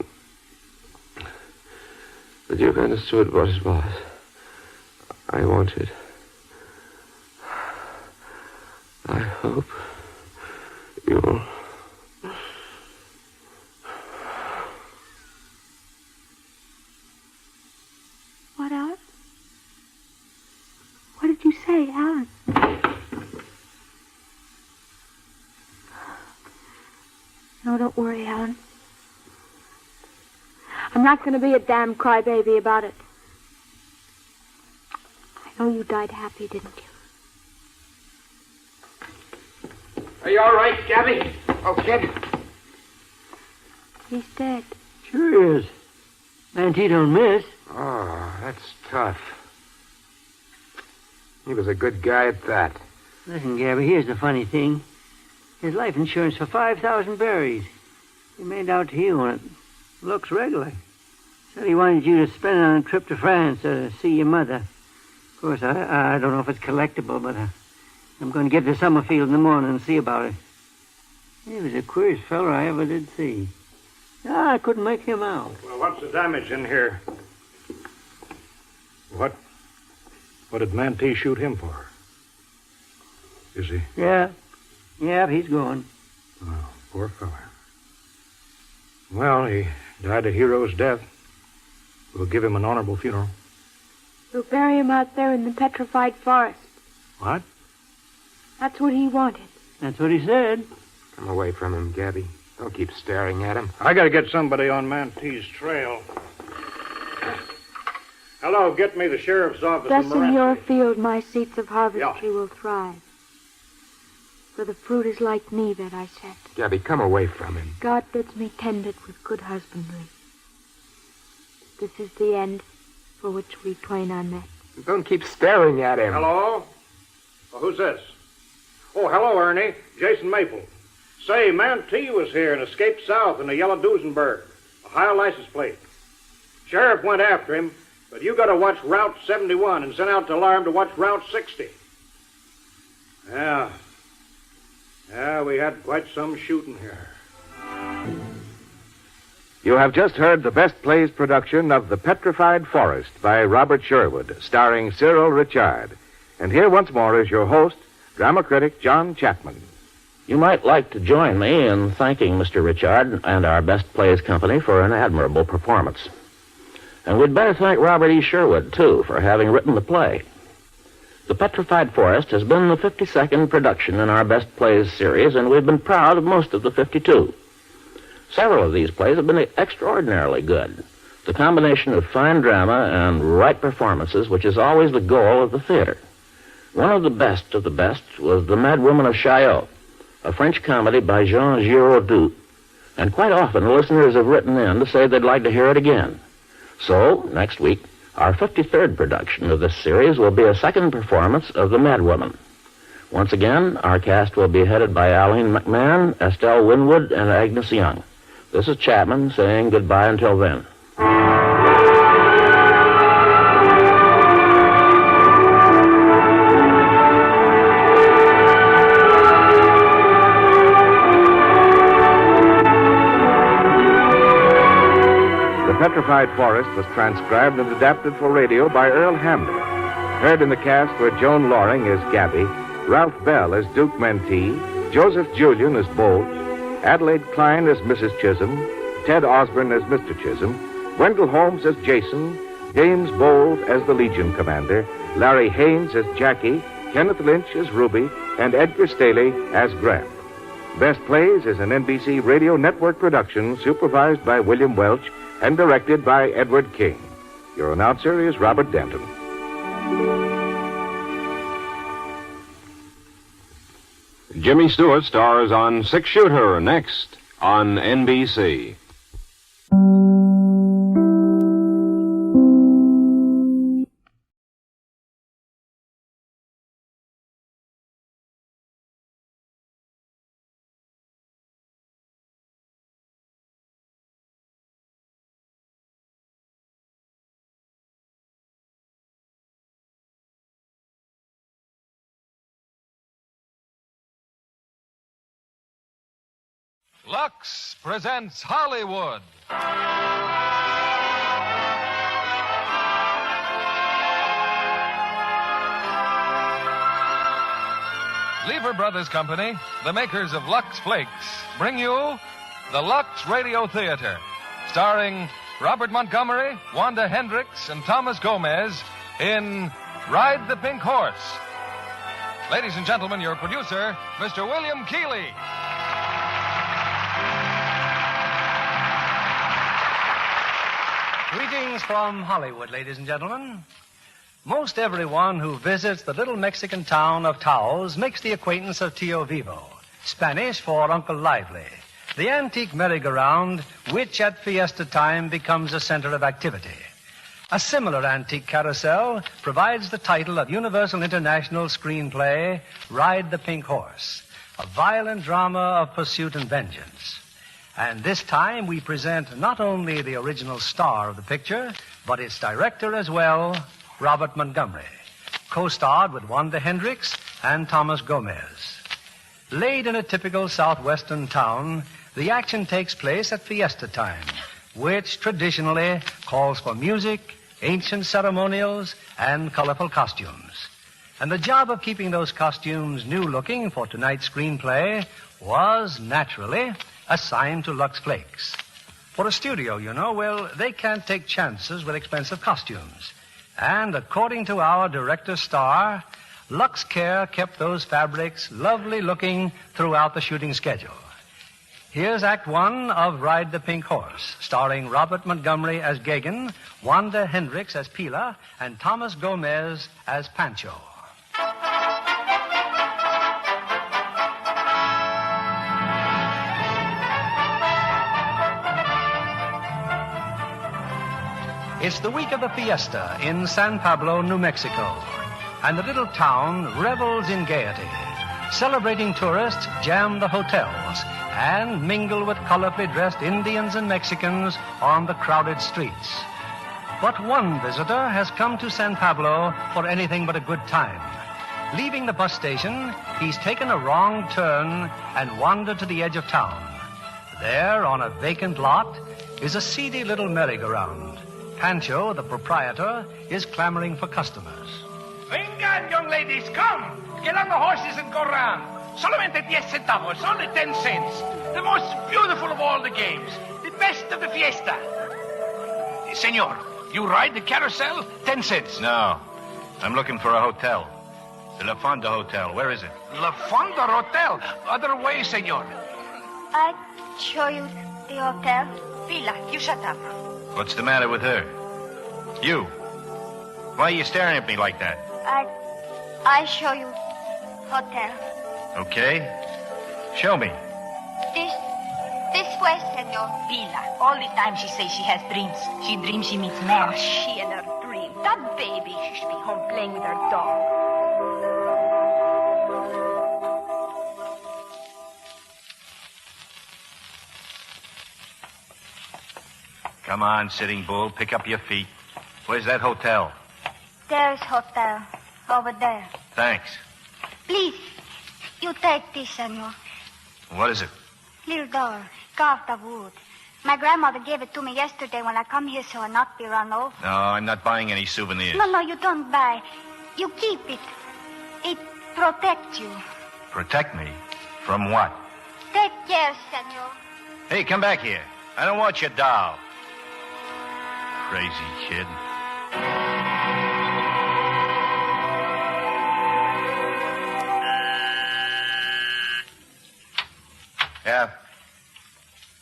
The Duke understood what it was. I wanted. I hope you'll... What, Alan? What did you say, Alan? No, don't worry, Alan. I'm not going to be a damn crybaby about it. I know you died happy, didn't you? Are you all right, Gabby? Oh, kid. He's dead. Sure he is. Mantee don't miss. Oh, that's tough. He was a good guy at that. Listen, Gabby, here's the funny thing. His life insurance for 5,000 berries. He made out to you on it. Looks regular. Said he wanted you to spend it on a trip to France to see your mother. Of course, I don't know if it's collectible, but I'm going to get to Summerfield in the morning and see about it. He was the queerest feller I ever did see. I couldn't make him out. Well, what's the damage in here? What did Mantee shoot him for? Is he? Yeah, he's gone. Oh, poor fella. Well, he died a hero's death. We'll give him an honorable funeral. We'll bury him out there in the petrified forest. What? That's what he wanted. That's what he said. Come away from him, Gabby. Don't keep staring at him. I gotta get somebody on Mantee's trail. Hello, get me the sheriff's office Thus in in Morass. your field my seeds of harvestry Yeah. will thrive. For the fruit is like me that I set. Gabby, come away from him. God bids me tend it with good husbandry. This is the end for which we twain are met. Don't keep staring at him. Hello? Well, who's this? Oh, hello, Ernie. Jason Maple. Say, Mantee was here and escaped south in a yellow Duesenberg. A high license plate. Sheriff went after him, but you got to watch Route 71 and sent out the alarm to watch Route 60. Yeah, we had quite some shooting here. You have just heard the Best Plays production of The Petrified Forest by Robert Sherwood, starring Cyril Richard. And here once more is your host, drama critic John Chapman. You might like to join me in thanking Mr. Richard and our Best Plays company for an admirable performance. And we'd better thank Robert E. Sherwood, too, for having written the play. The Petrified Forest has been the 52nd production in our Best Plays series, and we've been proud of most of the 52. Several of these plays have been extraordinarily good. The combination of fine drama and right performances, which is always the goal of the theater. One of the best was The Mad Woman of Chaillot, a French comedy by Jean Giraudoux. And quite often, the listeners have written in to say they'd like to hear it again. So, next week, our 53rd production of this series will be a second performance of The Mad Woman. Once again, our cast will be headed by Aline McMahon, Estelle Winwood, and Agnes Young. This is Chapman saying goodbye until then. The Petrified Forest was transcribed and adapted for radio by Earl Hamner. Heard in the cast were Joan Loring as Gabby, Ralph Bell as Duke Mentee, Joseph Julian as Bolt, Adelaide Klein as Mrs. Chisholm, Ted Osborne as Mr. Chisholm, Wendell Holmes as Jason, James Bold as the Legion Commander, Larry Haynes as Jackie, Kenneth Lynch as Ruby, and Edgar Staley as Grant. Best Plays is an NBC Radio Network production supervised by William Welch and directed by Edward King. Your announcer is Robert Denton. Jimmy Stewart stars on Six Shooter next on NBC. Lux presents Hollywood. Lever Brothers Company, the makers of Lux Flakes, bring you the Lux Radio Theater, starring Robert Montgomery, Wanda Hendricks, and Thomas Gomez in Ride the Pink Horse. Ladies and gentlemen, your producer, Mr. William Keeley. Greetings from Hollywood, ladies and gentlemen. Most everyone who visits the little Mexican town of Taos makes the acquaintance of Tio Vivo, Spanish for Uncle Lively, the antique merry-go-round which at fiesta time becomes a center of activity. A similar antique carousel provides the title of Universal International screenplay, Ride the Pink Horse, a violent drama of pursuit and vengeance. And this time we present not only the original star of the picture, but its director as well, Robert Montgomery, co-starred with Wanda Hendricks and Thomas Gomez. Laid in a typical southwestern town, the action takes place at fiesta time, which traditionally calls for music, ancient ceremonials, and colorful costumes. And the job of keeping those costumes new-looking for tonight's screenplay was, naturally, assigned to Lux Flakes. For a studio, you know, well, they can't take chances with expensive costumes. And according to our director star, Lux Care kept those fabrics lovely looking throughout the shooting schedule. Here's Act One of Ride the Pink Horse, starring Robert Montgomery as Gagin, Wanda Hendricks as Pila, and Thomas Gomez as Pancho. It's the week of the fiesta in San Pablo, New Mexico, and the little town revels in gaiety. Celebrating tourists jam the hotels and mingle with colorfully dressed Indians and Mexicans on the crowded streets. But one visitor has come to San Pablo for anything but a good time. Leaving the bus station, he's taken a wrong turn and wandered to the edge of town. There, on a vacant lot, is a seedy little merry-go-round. Pancho, the proprietor, is clamoring for customers. Vengan, young ladies, come. Get on the horses and go round. Solamente 10 centavos, only 10 cents. The most beautiful of all the games. The best of the fiesta. Senor, you ride the carousel? 10 cents. No. I'm looking for a hotel. The La Fonda Hotel. Where is it? La Fonda Hotel. Other way, senor. I show you the hotel. Villa, you shut up. What's the matter with her? You. Why are you staring at me like that? I show you hotel. Okay. Show me. This way, senor. Villa. All the time she says she has dreams. She dreams she meets men. Oh, she and her dream. That baby. She should be home playing with her dog. Come on, Sitting Bull. Pick up your feet. Where's that hotel? There's hotel. Over there. Thanks. Please, you take this, senor. What is it? Little door, carved of wood. My grandmother gave it to me yesterday when I come here so I'll not be run over. No, I'm not buying any souvenirs. No, you don't buy. You keep it. It protects you. Protect me? From what? Take care, senor. Hey, come back here. I don't want your doll. Crazy kid. Yeah.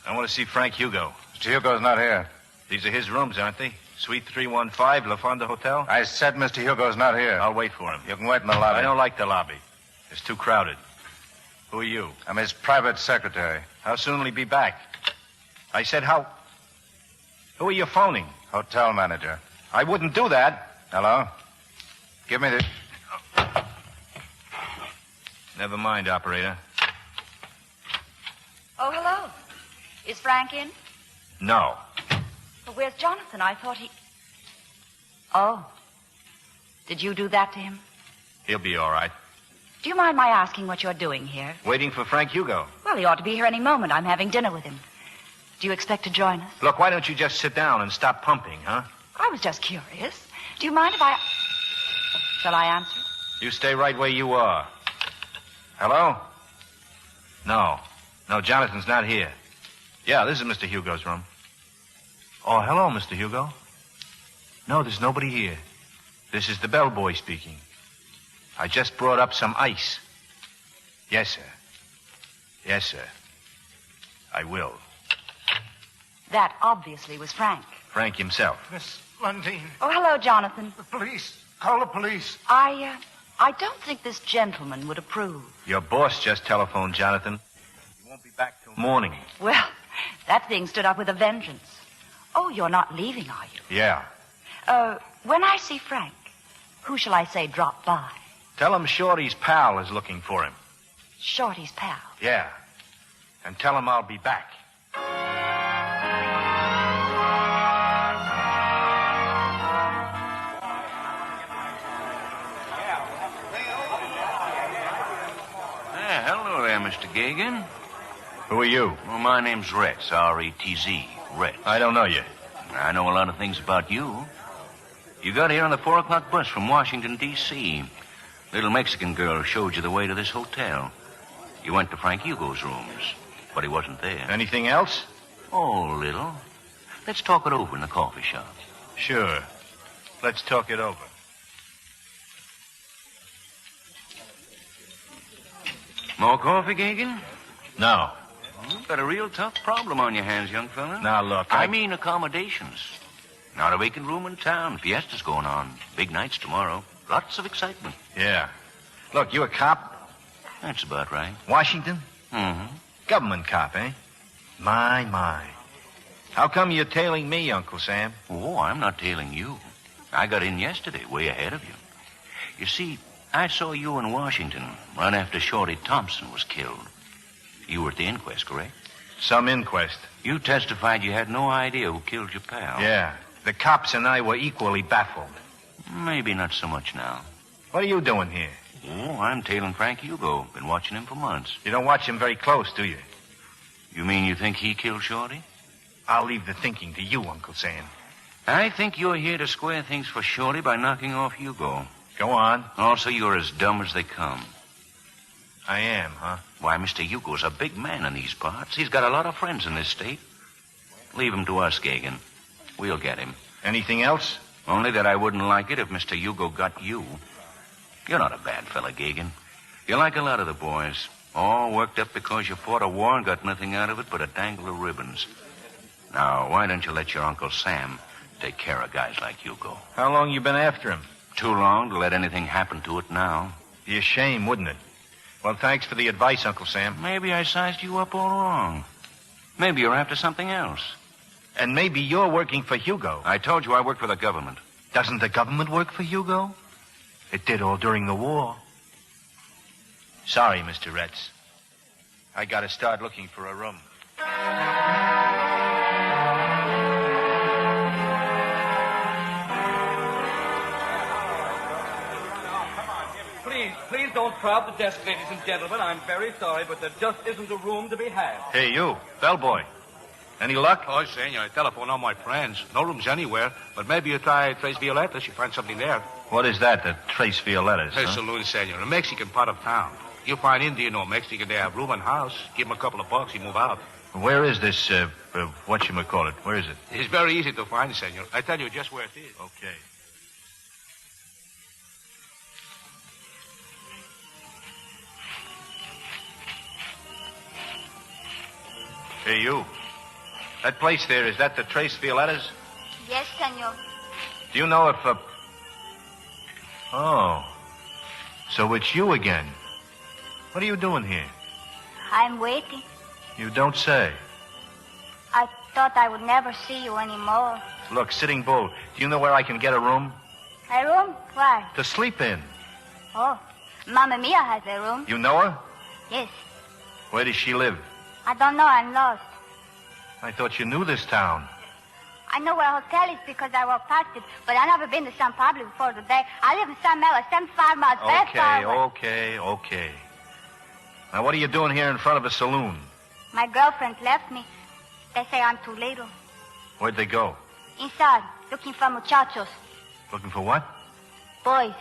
I want to see Frank Hugo. Mr. Hugo's not here. These are his rooms, aren't they? Suite 315, La Fonda Hotel? I said Mr. Hugo's not here. I'll wait for him. You can wait in the lobby. I don't like the lobby. It's too crowded. Who are you? I'm his private secretary. How soon will he be back? I said how... Who are you phoning? Hotel manager. I wouldn't do that. Hello? Give me the... Never mind, operator. Oh, hello. Is Frank in? No. Well, where's Jonathan? I thought he... Oh. Did you do that to him? He'll be all right. Do you mind my asking what you're doing here? Waiting for Frank Hugo. Well, he ought to be here any moment. I'm having dinner with him. Do you expect to join us? Look, why don't you just sit down and stop pumping, huh? I was just curious. Do you mind if I... Shall I answer? You stay right where you are. Hello? No, Jonathan's not here. Yeah, this is Mr. Hugo's room. Oh, hello, Mr. Hugo. No, there's nobody here. This is the bellboy speaking. I just brought up some ice. Yes, sir. Yes, sir. I will. That obviously was Frank. Frank himself. Miss Lundin. Oh, hello, Jonathan. The police. Call the police. I don't think this gentleman would approve. Your boss just telephoned, Jonathan. He won't be back till morning. Well, that thing stood up with a vengeance. Oh, you're not leaving, are you? Yeah. When I see Frank, who shall I say drop by? Tell him Shorty's pal is looking for him. Shorty's pal? Yeah. And tell him I'll be back. Hello there, Mr. Gagan. Who are you? Well, my name's Retz, R-E-T-Z, Retz. I don't know you. I know a lot of things about you. You got here on the 4 o'clock bus from Washington, D.C. Little Mexican girl showed you the way to this hotel. You went to Frank Hugo's rooms, but he wasn't there. Anything else? Oh, little. Let's talk it over in the coffee shop. Sure. Let's talk it over. More coffee, Gagan? No. You've got a real tough problem on your hands, young fella. Now, look, I mean accommodations. Not a vacant room in town. Fiesta's going on. Big nights tomorrow. Lots of excitement. Yeah. Look, you a cop? That's about right. Washington? Mm-hmm. Government cop, eh? My. How come you're tailing me, Uncle Sam? Oh, I'm not tailing you. I got in yesterday, way ahead of you. You see, I saw you in Washington right after Shorty Thompson was killed. You were at the inquest, correct? Some inquest. You testified you had no idea who killed your pal. Yeah. The cops and I were equally baffled. Maybe not so much now. What are you doing here? Oh, I'm tailing Frank Hugo. Been watching him for months. You don't watch him very close, do you? You mean you think he killed Shorty? I'll leave the thinking to you, Uncle Sam. I think you're here to square things for Shorty by knocking off Hugo. Go on. Also, you're as dumb as they come. I am, huh? Why, Mr. Hugo's a big man in these parts. He's got a lot of friends in this state. Leave him to us, Gagan. We'll get him. Anything else? Only that I wouldn't like it if Mr. Hugo got you. You're not a bad fella, Gagan. You're like a lot of the boys. All worked up because you fought a war and got nothing out of it but a dangle of ribbons. Now, why don't you let your Uncle Sam take care of guys like Hugo? How long you been after him? Too long to let anything happen to it now. Be a shame, wouldn't it? Well, thanks for the advice, Uncle Sam. Maybe I sized you up all wrong. Maybe you're after something else. And maybe you're working for Hugo. I told you I work for the government. Doesn't the government work for Hugo? It did all during the war. Sorry, Mr. Retz. I gotta start looking for a room. Please don't crowd the desk, ladies and gentlemen. I'm very sorry, but there just isn't a room to be had. Hey, you, bellboy. Any luck? Oh, senor, I telephone all my friends. No rooms anywhere, but maybe you try Tres Violetas. You find something there. What is that, the Tres Violetas? Hey, huh? saloon, senor. A Mexican part of town. You find Indian or Mexican, they have room and house. Give him a couple of bucks, he move out. Where is this, whatchamacallit? Where is it? It's very easy to find, senor. I tell you just where it is. Okay. Hey, you. That place there, is that the Tres Violetas? Yes, senor. Do you know if, Oh. So it's you again. What are you doing here? I'm waiting. You don't say. I thought I would never see you anymore. Look, Sitting Bull, do you know where I can get a room? A room? Why? To sleep in. Oh, Mamma Mia has a room. You know her? Yes. Where does she live? I don't know. I'm lost. I thought you knew this town. I know where a hotel is because I walked past it, but I've never been to San Pablo before today. I live in San Melo, 75 miles, very far away. Okay. Now, what are you doing here in front of a saloon? My girlfriend left me. They say I'm too little. Where'd they go? Inside, looking for muchachos, Looking for what? boys.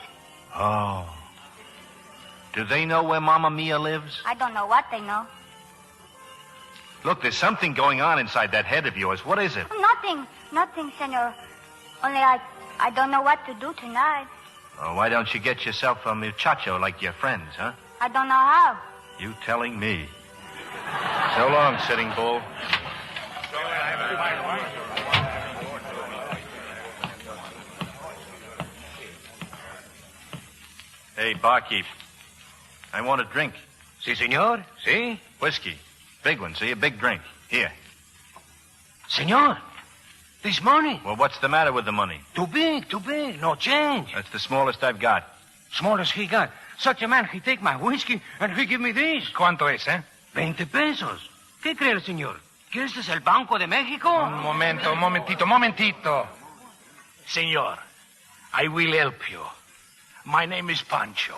Oh. Do they know where Mamma Mia lives? I don't know what they know. Look, there's something going on inside that head of yours. What is it? Nothing, senor. Only I don't know what to do tonight. Oh, why don't you get yourself a muchacho like your friends, huh? I don't know how. You telling me. So long, Sitting Bull. Hey, barkeep. I want a drink. Si, senor. Si. Whiskey. Big one, see? A big drink. Here. Senor, this money. Well, what's the matter with the money? Too big. No change. That's the smallest I've got. Smallest he got. Such a man, he take my whiskey and he give me this. ¿Cuánto es, 20 pesos. ¿Qué cree el señor? ¿Que este es el Banco de México? Un momentito. Senor, I will help you. My name is Pancho.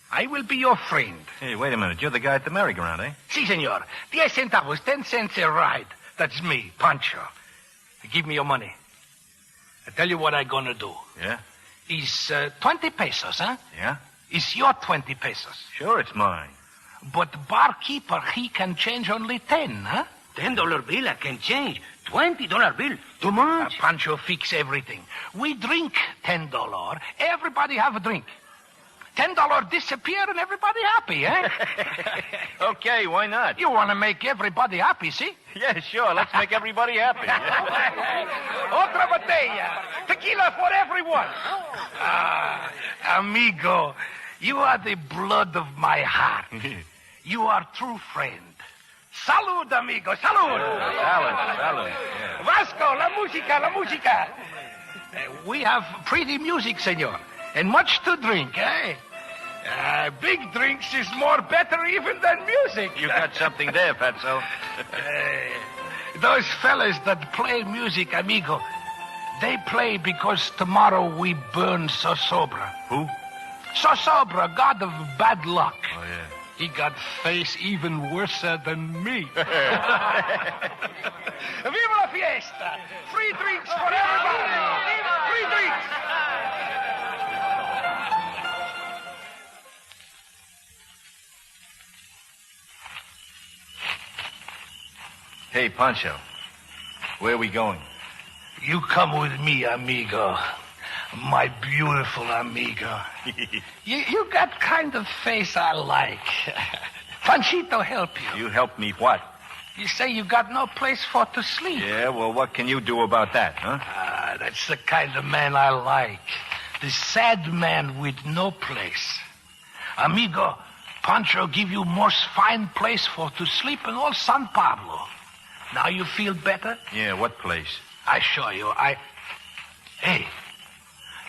I will be your friend. Hey, wait a minute. You're the guy at the merry-go-round, eh? Si, senor. 10 centavos, 10 cents a ride. That's me, Pancho. Give me your money. I tell you what I'm gonna do. Yeah? Is 20 pesos, huh? Yeah? It's your 20 pesos. Sure, it's mine. But the barkeeper, he can change only 10, huh? $10 bill I can change. $20 bill. Too much. Pancho fix everything. We drink $10. Everybody have a drink. $10 disappear and everybody happy, eh? Okay, why not? You want to make everybody happy, see? Yeah, sure. Let's make everybody happy. Otra botella. Tequila for everyone. Amigo, you are the blood of my heart. You are true friend. Salud, amigo, salud. Salud. Yeah. Vasco, la música. We have pretty music, senor, and much to drink, eh? Big drinks is more better even than music. You got something there, Fatso. Those fellas that play music, amigo, they play because tomorrow we burn Sosobra. Who? Sosobra, god of bad luck. Oh, yeah. He got face even worse than me. Viva la fiesta! Free drinks for everybody! Free drinks! Hey, Pancho. Where are we going? You come with me, amigo. My beautiful amigo. You got kind of face I like. Panchito help you. You help me what? You say you got no place for to sleep. Yeah, well, what can you do about that, huh? That's the kind of man I like. The sad man with no place. Amigo, Pancho give you most fine place for to sleep in all San Pablo. Now you feel better? Yeah, what place? I show you. Hey,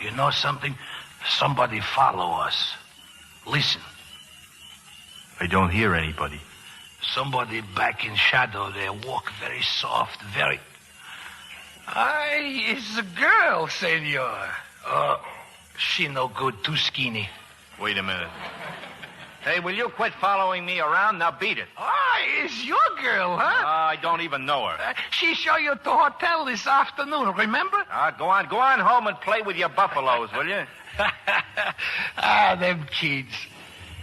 you know something? Somebody follow us. Listen. I don't hear anybody. Somebody back in shadow there, walk very soft, very... It's a girl, senor. She no good, too skinny. Wait a minute. Hey, will you quit following me around? Now beat it. It's your girl, huh? I don't even know her. She show you to hotel this afternoon, remember? Go on home and play with your buffaloes, will you? Them kids.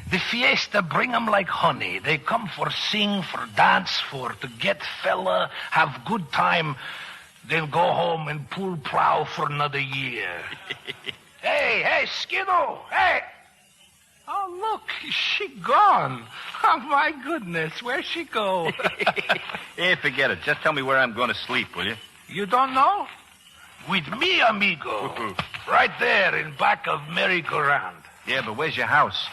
The fiesta bring 'em like honey. They come for sing, for dance, for to get fella, have good time, then go home and pull plow for another year. Hey, Skidoo, hey! Oh, look, she gone. Oh, my goodness, where'd she go? Hey, forget it. Just tell me where I'm going to sleep, will you? You don't know? With me, amigo. Right there in back of merry-go-round. Yeah, but where's your house?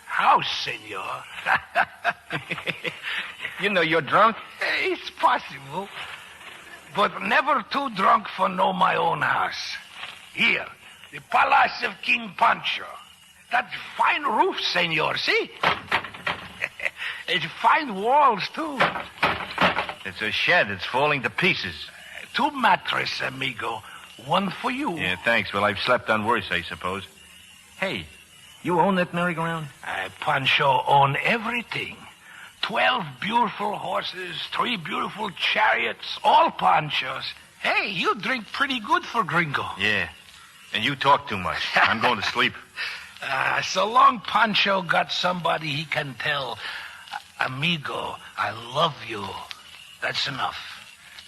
House, senor. You know you're drunk? It's possible. But never too drunk for know my own house. Here, the Palace of King Pancho. That fine roof, senor, see? It's fine walls, too. It's a shed. It's falling to pieces. 2 mattress, amigo. 1 for you. Yeah, thanks. Well, I've slept on worse, I suppose. Hey, you own that merry-go-round? Pancho own everything. 12 beautiful horses, 3 beautiful chariots, all Panchos. Hey, you drink pretty good for gringo. Yeah, and you talk too much. I'm going to sleep. So long Pancho got somebody he can tell, amigo, I love you. That's enough.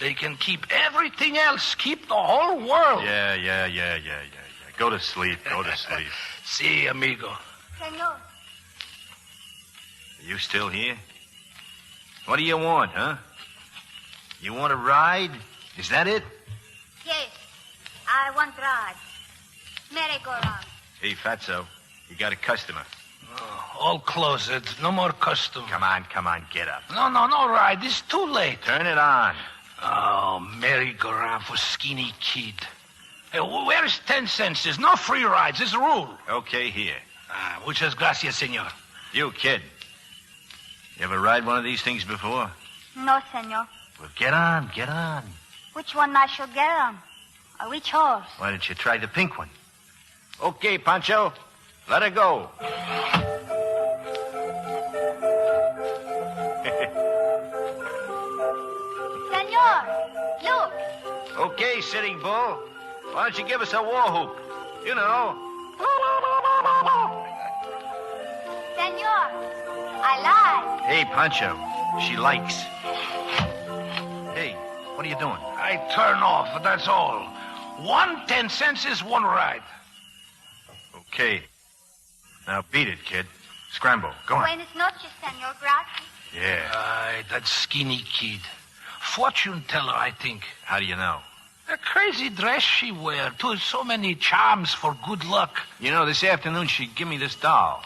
They can keep everything else, keep the whole world. Yeah. Go to sleep. See, amigo. Senor. Are you still here? What do you want, huh? You want to ride? Is that it? Yes, I want ride. Merry-go-round. Hey, Fatso, you got a customer. All closed. No more custom. Come on, get up. No ride. It's too late. Turn it on. Oh, merry-go-round for skinny kid. Hey, where's 10 cents? There's no free rides. It's a rule. Okay, here. Muchas gracias, senor. You, kid. You ever ride one of these things before? No, senor. Well, get on. Which one I should get on? Or which horse? Why don't you try the pink one? Okay, Pancho. Let her go. Senor, look. Okay, Sitting Bull. Why don't you give us a war whoop? You know. Senor, I like. Hey, Pancho. She likes. Hey, what are you doing? I turn off, that's all. 1 10 cents is 1 ride. Okay. Now beat it, kid. Scramble. Go on. Buenas noches, senor. Gracias. Yeah. That skinny kid. Fortune teller, I think. How do you know? A crazy dress she wear. Too so many charms for good luck. You know, this afternoon she give me this doll.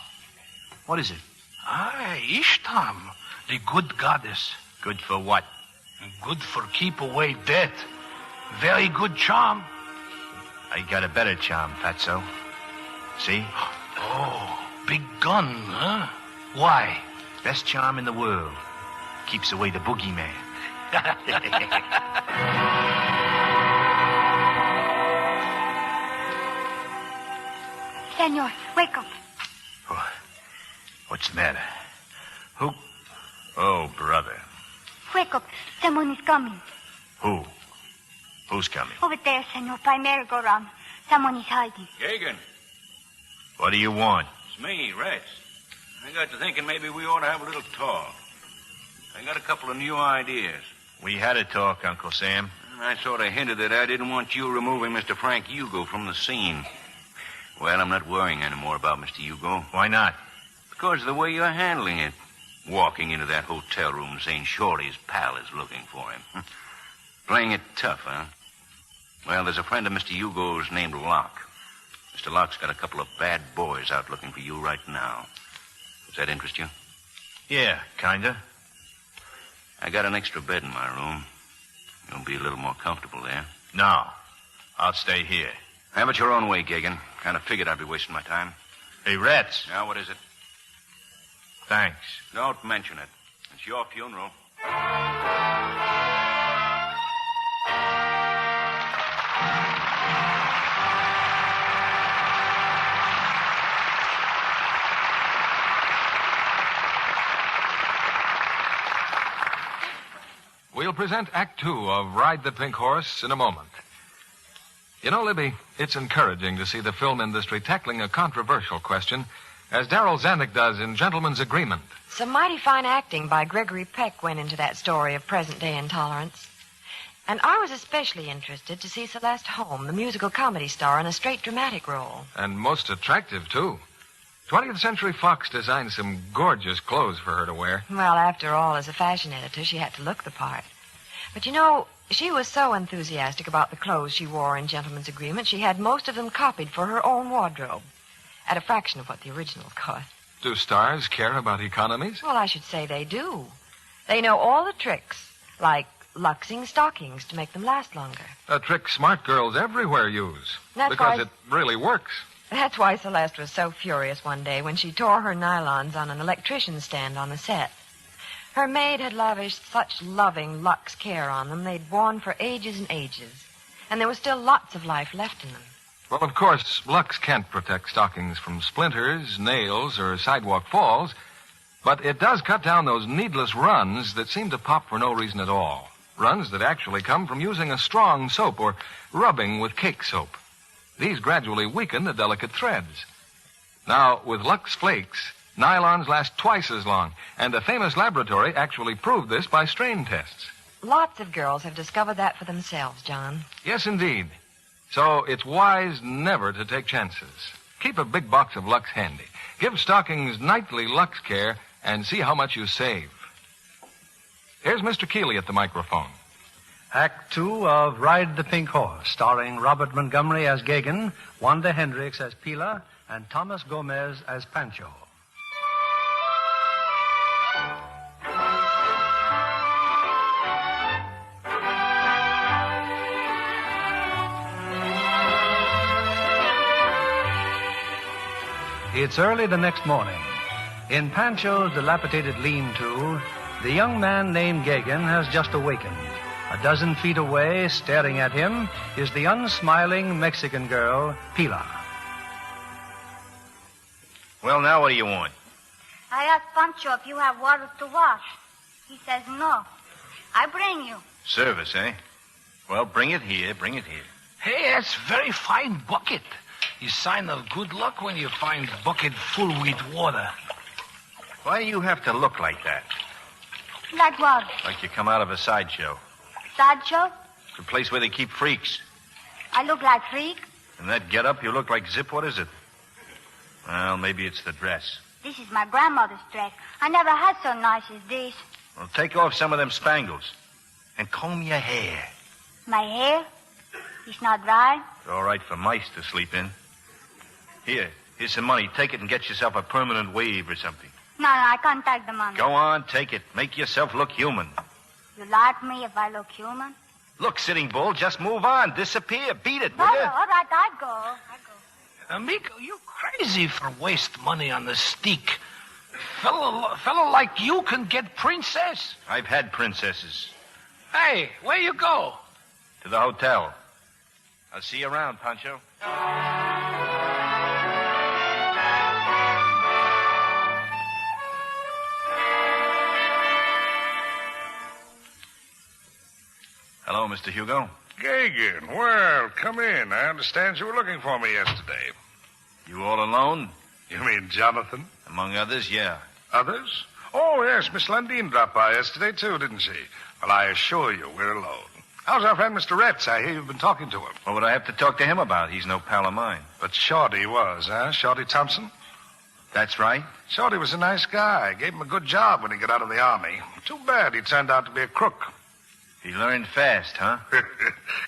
What is it? Ishtam, the good goddess. Good for what? Good for keep away death. Very good charm. I got a better charm, Fatso. See? Oh, big gun, huh? Why? Best charm in the world. Keeps away the boogeyman. Senor, wake up. Oh, what's the matter? Who? Oh, brother. Wake up. Someone is coming. Who? Who's coming? Over there, senor, by merry-go-round. Someone is hiding. Gagan, What do you want? it's me, Rex. I got to thinking maybe we ought to have a little talk. I got a couple of new ideas. We had a talk, Uncle Sam. I sort of hinted that I didn't want you removing Mr. Frank Hugo from the scene. Well, I'm not worrying anymore about Mr. Hugo. Why not? Because of the way you're handling it. Walking into that hotel room saying Shorty's pal is looking for him. Playing it tough, huh? Well, there's a friend of Mr. Hugo's named Locke. Mr. Locke's got a couple of bad boys out looking for you right now. Does that interest you? Yeah, kinda. I got an extra bed in my room. You'll be a little more comfortable there. No, I'll stay here. Have it your own way, Gagan. Kind of figured I'd be wasting my time. Hey, Rats. Now, what is it? Thanks. Don't mention it. It's your funeral. We'll present Act Two of Ride the Pink Horse in a moment. You know, Libby, it's encouraging to see the film industry tackling a controversial question, as Darrell Zanuck does in Gentleman's Agreement. Some mighty fine acting by Gregory Peck went into that story of present-day intolerance. And I was especially interested to see Celeste Holm, the musical comedy star, in a straight dramatic role. And most attractive, too. 20th Century Fox designed some gorgeous clothes for her to wear. Well, after all, as a fashion editor, she had to look the part. But you know, she was so enthusiastic about the clothes she wore in Gentleman's Agreement, she had most of them copied for her own wardrobe, at a fraction of what the originals cost. Do stars care about economies? Well, I should say they do. They know all the tricks, like luxing stockings to make them last longer. A trick smart girls everywhere use. That's because why- it really works. That's why Celeste was so furious one day when she tore her nylons on an electrician's stand on the set. Her maid had lavished such loving Lux care on them they'd worn for ages and ages, and there was still lots of life left in them. Well, of course, Lux can't protect stockings from splinters, nails, or sidewalk falls, but it does cut down those needless runs that seem to pop for no reason at all. Runs that actually come from using a strong soap or rubbing with cake soap. These gradually weaken the delicate threads. Now, with Lux Flakes, nylons last twice as long, and a famous laboratory actually proved this by strain tests. Lots of girls have discovered that for themselves, John. Yes, indeed. So it's wise never to take chances. Keep a big box of Lux handy. Give stockings nightly Lux care and see how much you save. Here's Mr. Keeley at the microphone. Act Two of Ride the Pink Horse, starring Robert Montgomery as Gagan, Wanda Hendricks as Pila, and Thomas Gomez as Pancho. It's early the next morning. In Pancho's dilapidated lean-to, the young man named Gagan has just awakened. A dozen feet away, staring at him, is the unsmiling Mexican girl, Pila. Well, now what do you want? I asked Pancho if you have water to wash. He says no. I bring you. Service, eh? Well, bring it here, bring it here. Hey, that's very fine bucket. You sign of good luck when you find bucket full with water. Why do you have to look like that? Like what? Like you come out of a sideshow. Sideshow? The place where they keep freaks. I look like freak? And that get-up, you look like Zip. What is it? Well, maybe it's the dress. This is my grandmother's dress. I never had so nice as this. Well, take off some of them spangles. And comb your hair. My hair? It's not dry. It's all right for mice to sleep in. Here's some money. Take it and get yourself a permanent wave or something. No, I can't take the money. Go on, take it. Make yourself look human. You like me if I look human? Look, Sitting Bull, just move on. Disappear. Beat it, No, will you? all right, I go. Amigo, you crazy for waste money on the steak. Fellow like you can get princess. I've had princesses. Hey, where you go? To the hotel. I'll see you around, Pancho. Hello, Mr. Hugo. Gagan, well, come in. I understand you were looking for me yesterday. You all alone? You mean Jonathan? Among others, yeah. Others? Oh, yes, Miss Lundeen dropped by yesterday, too, didn't she? Well, I assure you, we're alone. How's our friend Mr. Retz? I hear you've been talking to him. What would I have to talk to him about? He's no pal of mine. But Shorty was, huh? Shorty Thompson? That's right. Shorty was a nice guy. Gave him a good job when he got out of the Army. Too bad he turned out to be a crook. He learned fast, huh?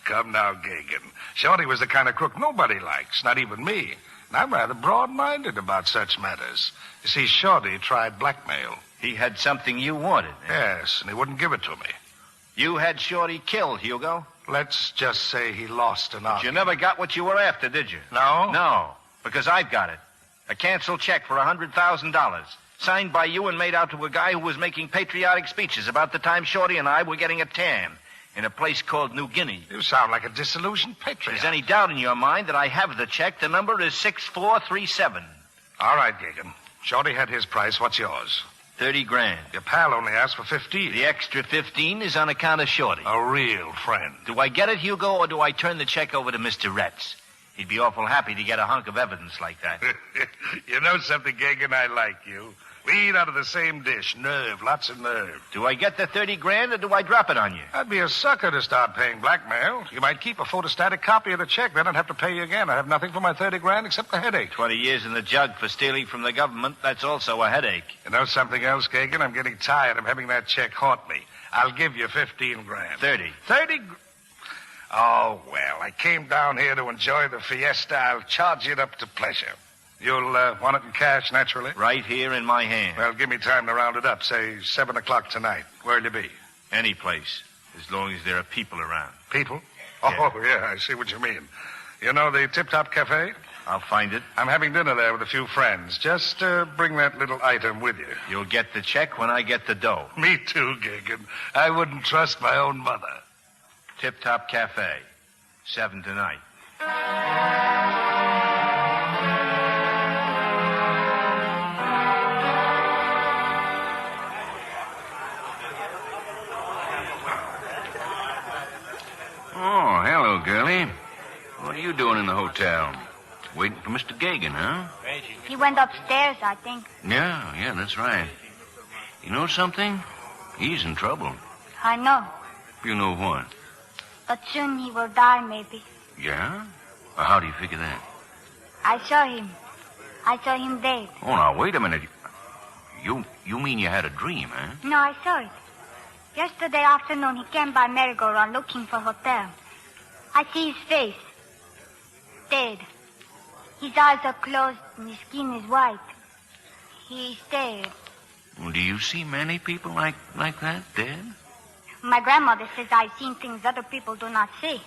Come now, Gagan. Shorty was the kind of crook nobody likes, not even me. And I'm rather broad-minded about such matters. You see, Shorty tried blackmail. He had something you wanted. Yes, and he wouldn't give it to me. You had Shorty killed, Hugo. Let's just say he lost an argument. You never got what you were after, did you? No? No, because I've got it. A canceled check for $100,000. Signed by you and made out to a guy who was making patriotic speeches about the time Shorty and I were getting a tan in a place called New Guinea. You sound like a disillusioned patriot. If there's any doubt in your mind that I have the check, the number is 6437. All right, Gagan. Shorty had his price. What's yours? 30 grand. Your pal only asked for 15. The extra 15 is on account of Shorty. A real friend. Do I get it, Hugo, or do I turn the check over to Mr. Retz? He'd be awful happy to get a hunk of evidence like that. You know something, Gagan? I like you. We eat out of the same dish. Nerve, lots of nerve. Do I get the 30 grand or do I drop it on you? I'd be a sucker to start paying blackmail. You might keep a photostatic copy of the check. Then I'd have to pay you again. I have nothing for my 30 grand except the headache. 20 years in the jug for stealing from the government. That's also a headache. You know something else, Gagan? I'm getting tired of having that check haunt me. I'll give you 15 grand. 30. 30? Oh, well, I came down here to enjoy the fiesta. I'll charge it up to pleasure. You'll want it in cash, naturally? Right here in my hand. Well, give me time to round it up. Say 7 o'clock tonight. Where'll you be? Any place, as long as there are people around. People? Yeah. Oh, yeah, I see what you mean. You know the Tip Top Cafe? I'll find it. I'm having dinner there with a few friends. Just bring that little item with you. You'll get the check when I get the dough. Me too, Gagan. I wouldn't trust my own mother. Tip Top Cafe, 7 tonight. Oh, hello, girlie. What are you doing in the hotel? Waiting for Mr. Gagan, huh? He went upstairs, I think. Yeah, that's right. You know something? He's in trouble. I know. You know what? But soon he will die, maybe. Yeah? Well, how do you figure that? I saw him. I saw him dead. Oh, now, wait a minute. You mean you had a dream, huh? No, I saw it. Yesterday afternoon, he came by merry-go-round looking for a hotel. I see his face. Dead. His eyes are closed and his skin is white. He's dead. Well, do you see many people like that, dead? My grandmother says I've seen things other people do not see.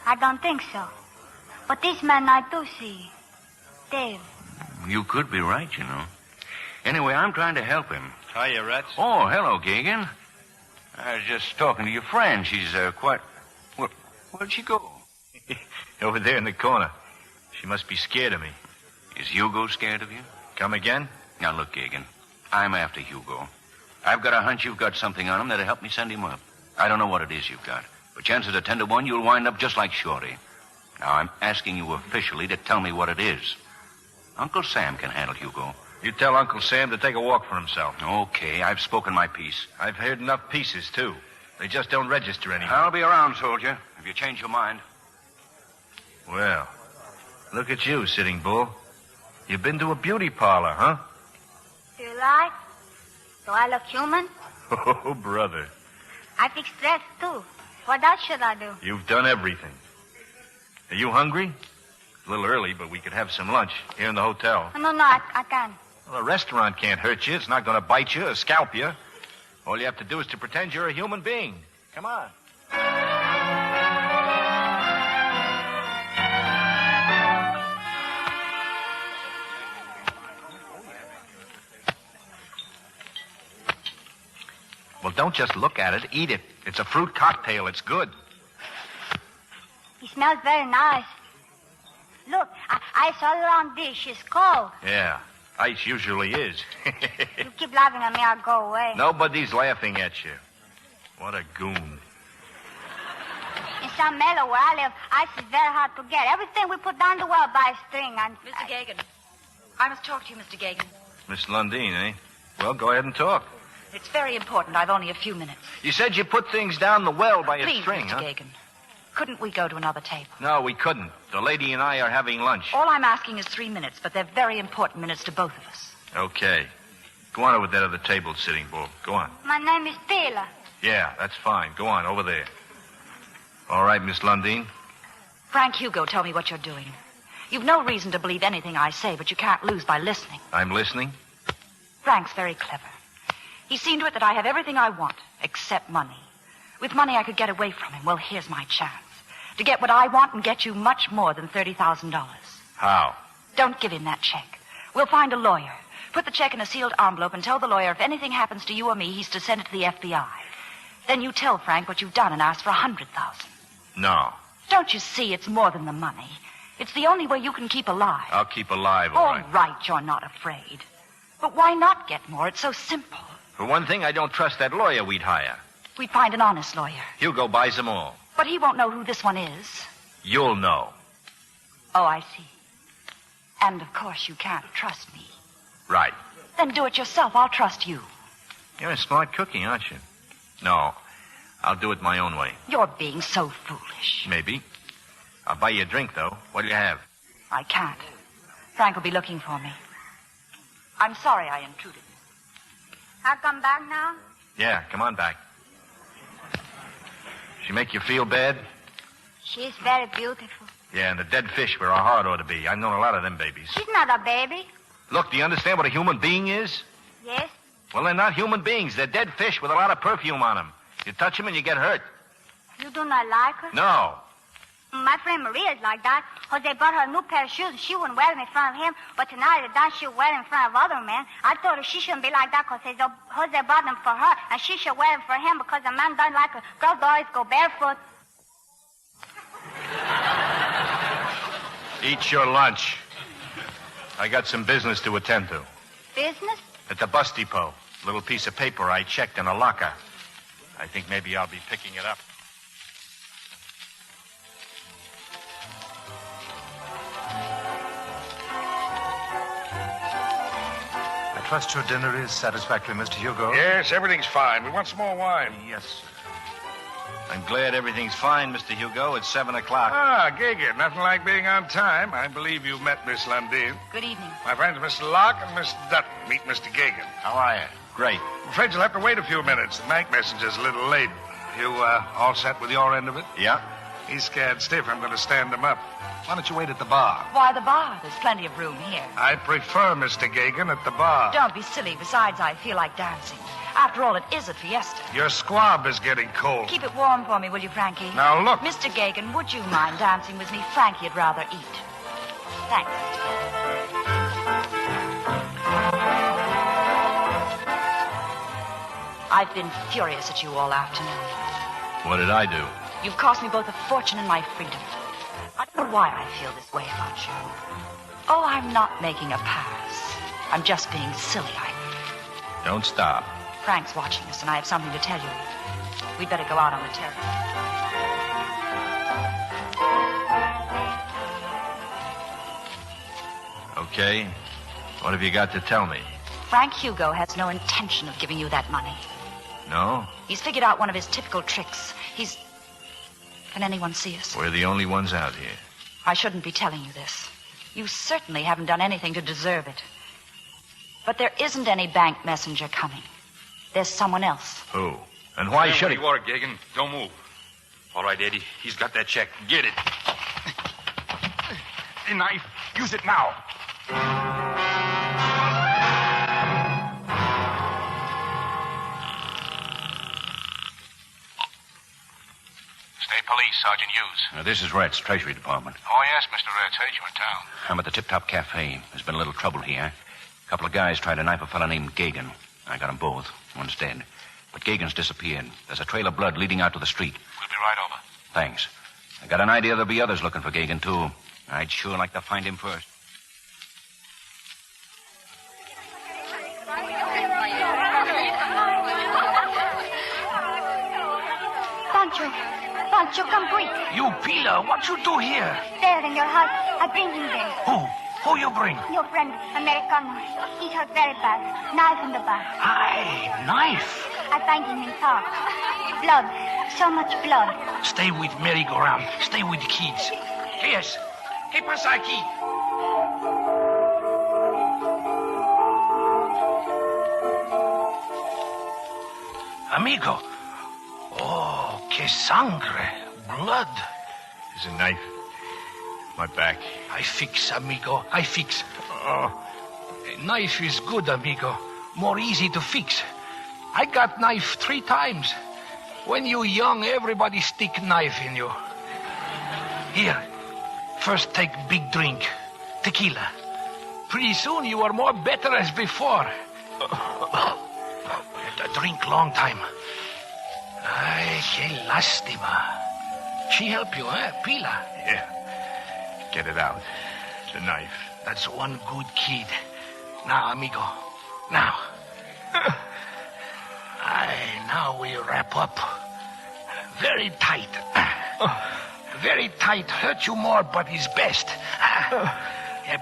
I don't think so. But this man I do see. Dead. You could be right, you know. Anyway, I'm trying to help him. Hiya, Retz. Oh, hello, Gagan. I was just talking to your friend. She's quite... Where'd she go? Over there in the corner. She must be scared of me. Is Hugo scared of you? Come again? Now, look, Gagan. I'm after Hugo. I've got a hunch you've got something on him that'll help me send him up. I don't know what it is you've got, but chances are 10 to 1 you'll wind up just like Shorty. Now, I'm asking you officially to tell me what it is. Uncle Sam can handle Hugo. You tell Uncle Sam to take a walk for himself. Okay, I've spoken my piece. I've heard enough pieces, too. They just don't register anymore. I'll be around, soldier, if you change your mind. Well, look at you, Sitting Bull. You've been to a beauty parlor, huh? Do you like? Do I look human? Oh, brother. I fix dress, too. What else should I do? You've done everything. Are you hungry? A little early, but we could have some lunch here in the hotel. No, I can't. Well, a restaurant can't hurt you. It's not going to bite you or scalp you. All you have to do is to pretend you're a human being. Come on. Well, don't just look at it. Eat it. It's a fruit cocktail. It's good. It smells very nice. Look, I saw it on dish. It's cold. Yeah, ice usually is. You keep laughing at me, I'll go away. Nobody's laughing at you. What a goon. In San Melo, where I live, ice is very hard to get. Everything we put down the well by string. And Mr. Gagan. I must talk to you, Mr. Gagan. Miss Lundeen, eh? Well, go ahead and talk. It's very important. I've only a few minutes. You said you put things down the well by a Please, string, Mr. huh? Gagan. Couldn't we go to another table? No, we couldn't. The lady and I are having lunch. All I'm asking is 3 minutes, but they're very important minutes to both of us. Okay. Go on over there to the table, Sitting Bull. Go on. my name is Taylor. Yeah, that's fine. Go on, over there. All right, Miss Lundeen. Frank Hugo told me what you're doing. You've no reason to believe anything I say, but you can't lose by listening. I'm listening. Frank's very clever. He's seen to it that I have everything I want, except money. With money, I could get away from him. Well, here's my chance. To get what I want and get you much more than $30,000. How? Don't give him that check. We'll find a lawyer. Put the check in a sealed envelope and tell the lawyer if anything happens to you or me, he's to send it to the FBI. Then you tell Frank what you've done and ask for $100,000. No. Don't you see it's more than the money? It's the only way you can keep alive. I'll keep alive, all right. All right, you're not afraid. But why not get more? It's so simple. For one thing, I don't trust that lawyer we'd hire. We'd find an honest lawyer. Hugo buys them all. But he won't know who this one is. You'll know. Oh, I see. And, of course, you can't trust me. Right. Then do it yourself. I'll trust you. You're a smart cookie, aren't you? No. I'll do it my own way. You're being so foolish. Maybe. I'll buy you a drink, though. What'll you have? I can't. Frank will be looking for me. I'm sorry I intruded. I come back now? Yeah, come on back. She make you feel bad? She's very beautiful. Yeah, and the dead fish where our heart ought to be. I've known a lot of them babies. She's not a baby. Look, do you understand what a human being is? Yes? Well, they're not human beings. They're dead fish with a lot of perfume on them. You touch them and you get hurt. You do not like her? No. My friend Maria is like that. Jose bought her a new pair of shoes and she wouldn't wear them in front of him, but tonight at dance she'll wear them in front of other men. I told her she shouldn't be like that because Jose bought them for her and she should wear them for him because a man doesn't like her. Girls always go barefoot. Eat your lunch. I got some business to attend to. Business? At the bus depot. A little piece of paper I checked in a locker. I think maybe I'll be picking it up. I trust your dinner is satisfactory, Mr. Hugo. Yes, everything's fine. We want some more wine. Yes, sir. I'm glad everything's fine, Mr. Hugo. It's 7 o'clock. Ah, Giga, nothing like being on time. I believe you've met Miss Lundeen. Good evening. My friends, Mr. Locke and Miss Dutton. Meet Mr. Gagan. How are you? Great. I'm afraid you'll have to wait a few minutes. The bank messenger's a little late. You all set with your end of it? Yeah. He's scared stiff. I'm going to stand him up. Why don't you wait at the bar? Why the bar? There's plenty of room here. I prefer Mr. Gagan at the bar. Don't be silly. Besides, I feel like dancing. After all, it is a fiesta. Your squab is getting cold. Keep it warm for me, will you, Frankie? Now, look. Mr. Gagan, would you mind dancing with me? Frankie'd rather eat. Thanks. I've been furious at you all afternoon. What did I do? You've cost me both a fortune and my freedom. I don't know why I feel this way about you. Oh, I'm not making a pass. I'm just being silly. Don't stop. Frank's watching us, and I have something to tell you. We'd better go out on the terrace. Okay. What have you got to tell me? Frank Hugo has no intention of giving you that money. No? He's figured out one of his typical tricks. Can anyone see us? We're the only ones out here. I shouldn't be telling you this. You certainly haven't done anything to deserve it. But there isn't any bank messenger coming. There's someone else. Who? And why should he? You are, Gagan. Don't move. All right, Eddie. He's got that check. Get it. A knife. Use it now. State Police, Sergeant Hughes. This is Rhett's, Treasury Department. Oh, yes, Mr. Reds. Heard you in town. I'm at the Tip Top Cafe. There's been a little trouble here. A couple of guys tried to knife a fella named Gagan. I got them both. One's dead. But Gagan's disappeared. There's a trail of blood leading out to the street. We'll be right over. Thanks. I got an idea there'll be others looking for Gagan, too. I'd sure like to find him first. Pancho, come quick. You, Pila, what you do here? There in your house. I bring him there. Who you bring? Your friend, Americano. He's hurt very bad. Knife in the back. Aye, knife. I find him in park. Blood. So much blood. Stay with merry-go-round. Stay with the kids. Yes. ¿Qué pasa aquí? Amigo. Oh, qué sangre. Blood. There's a knife. My back. I fix, amigo. I fix. A knife is good, amigo. More easy to fix. I got knife 3 times. When you young, everybody stick knife in you. Here, first take big drink. Tequila. Pretty soon you are more better as before. Drink long time. Ay, que lástima. She help you, eh, Pila? Yeah. Get it out. The knife. That's one good kid. Now, amigo. Now. Aye, now we wrap up. Very tight. Very tight. Hurt you more, but is best.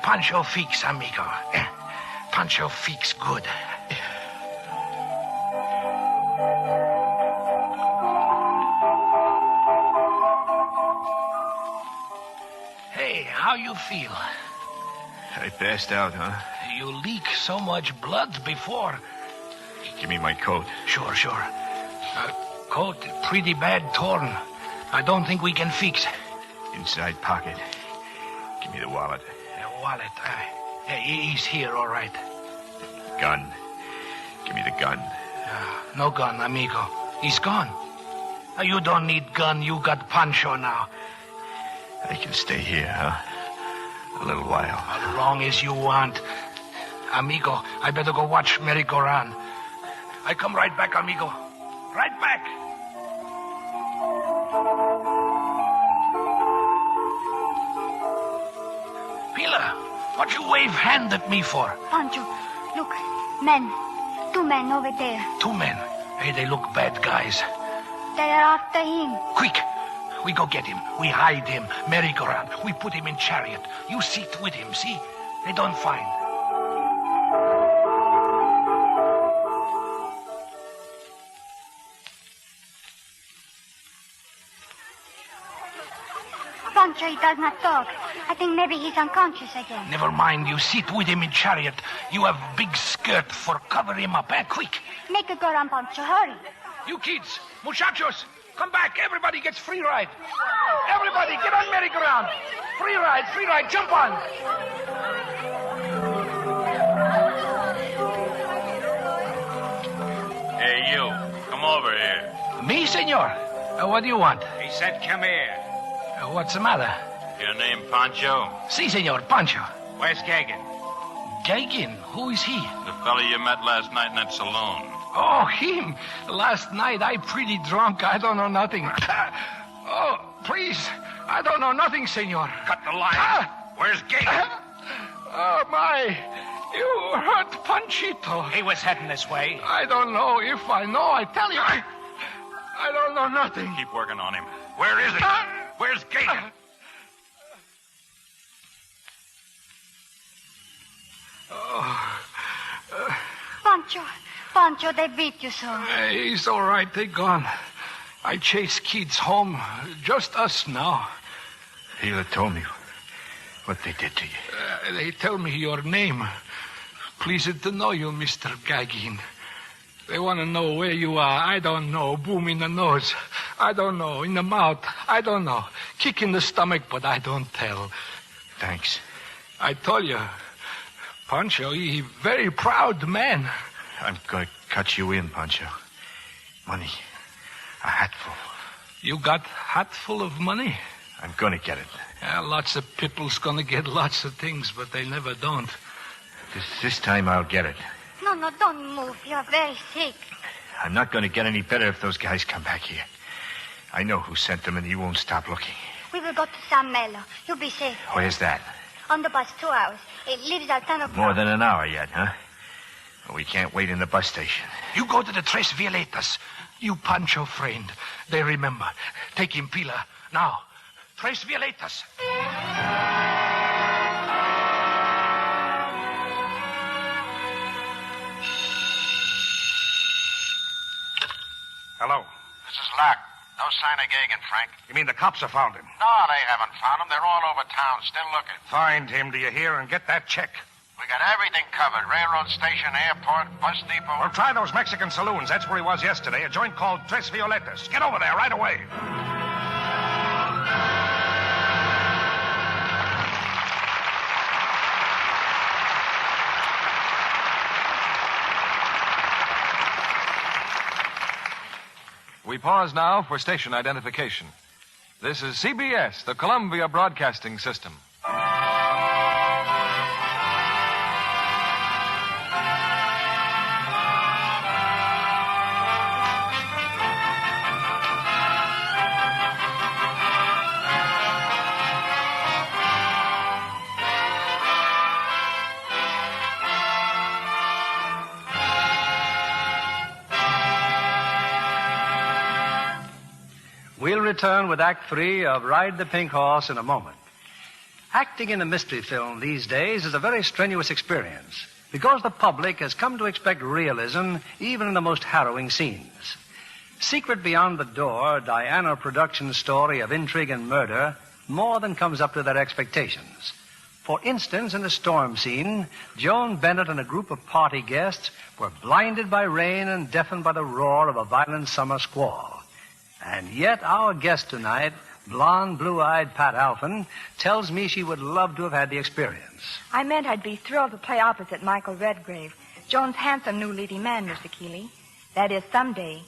Pancho fix, amigo. Pancho fix good. Hey, how you feel? I passed out, huh? You leak so much blood before. Give me my coat. Sure. Coat pretty bad torn. I don't think we can fix. Inside pocket. Give me the wallet. The wallet. He's here, all right. Gun. Give me the gun. No gun, amigo. He's gone. You don't need gun. You got Pancho now. I can stay here, huh? A little while. As long as you want. Amigo, I better go watch merry-go-round. I come right back, amigo. Right back. Pila, what you wave hand at me for? Pancho, look. Men. 2 men over there. 2 men? Hey, they look bad guys. They are after him. Quick. We go get him. We hide him. Merry-go-round. We put him in chariot. You sit with him, see? They don't find. Pancho, he does not talk. I think maybe he's unconscious again. Never mind. You sit with him in chariot. You have big skirt for cover him up, eh? Quick. Make it go on, Pancho. Hurry. You kids, muchachos, come back. Everybody gets free ride. Everybody, get on merry-go-round. Free ride, jump on. Hey, you. Come over here. Me, senor? What do you want? He said come here. What's the matter? Your name Pancho? Si, senor, Pancho. Where's Gagan? Gagan? Who is he? The fellow you met last night in that saloon. Oh, him. Last night, I pretty drunk. I don't know nothing. Oh, please. I don't know nothing, senor. Cut the line. Where's Gagan? Oh, my. You hurt Panchito. He was heading this way. I don't know. If I know, I tell you. I don't know nothing. Keep working on him. Where is he? Where's Gagan? Pancho, they beat you so. He's all right. They gone. I chase kids home. Just us now. Hila told me what they did to you. They tell me your name. Pleased to know you, Mr. Gagin. They want to know where you are. I don't know. Boom in the nose. I don't know. In the mouth. I don't know. Kick in the stomach, but I don't tell. Thanks. I told you. Pancho, he very proud man. I'm going to cut you in, Pancho. Money. A hatful. You got hatful of money? I'm going to get it. Lots of people's going to get lots of things, but they never don't. This time I'll get it. No, don't move. You're very sick. I'm not going to get any better if those guys come back here. I know who sent them, and you won't stop looking. We will go to San Melo. You'll be safe. Where's that? On the bus, 2 hours. It leaves at 10 o'clock. More than an hour yet, huh? Well, we can't wait in the bus station. You go to the Tres Violetas. You Pancho friend. They remember. Take him, Pila. Now. Tres Violetas. Hello. This is Locke. No sign of Gagan, Frank. You mean the cops have found him? No, they haven't found him. They're all over town, still looking. Find him, do you hear, and get that check. We got everything covered. Railroad station, airport, bus depot. Well, try those Mexican saloons. That's where he was yesterday. A joint called Tres Violetas. Get over there right away. We pause now for station identification. This is CBS, the Columbia Broadcasting System. We'll return with Act 3 of Ride the Pink Horse in a moment. Acting in a mystery film these days is a very strenuous experience because the public has come to expect realism even in the most harrowing scenes. Secret Beyond the Door, Diana Productions' story of intrigue and murder, more than comes up to their expectations. For instance, in the storm scene, Joan Bennett and a group of party guests were blinded by rain and deafened by the roar of a violent summer squall. And yet our guest tonight, blonde, blue-eyed Pat Alphin, tells me she would love to have had the experience. I meant I'd be thrilled to play opposite Michael Redgrave, Joan's handsome new leading man, Mr. Keeley. That is, someday.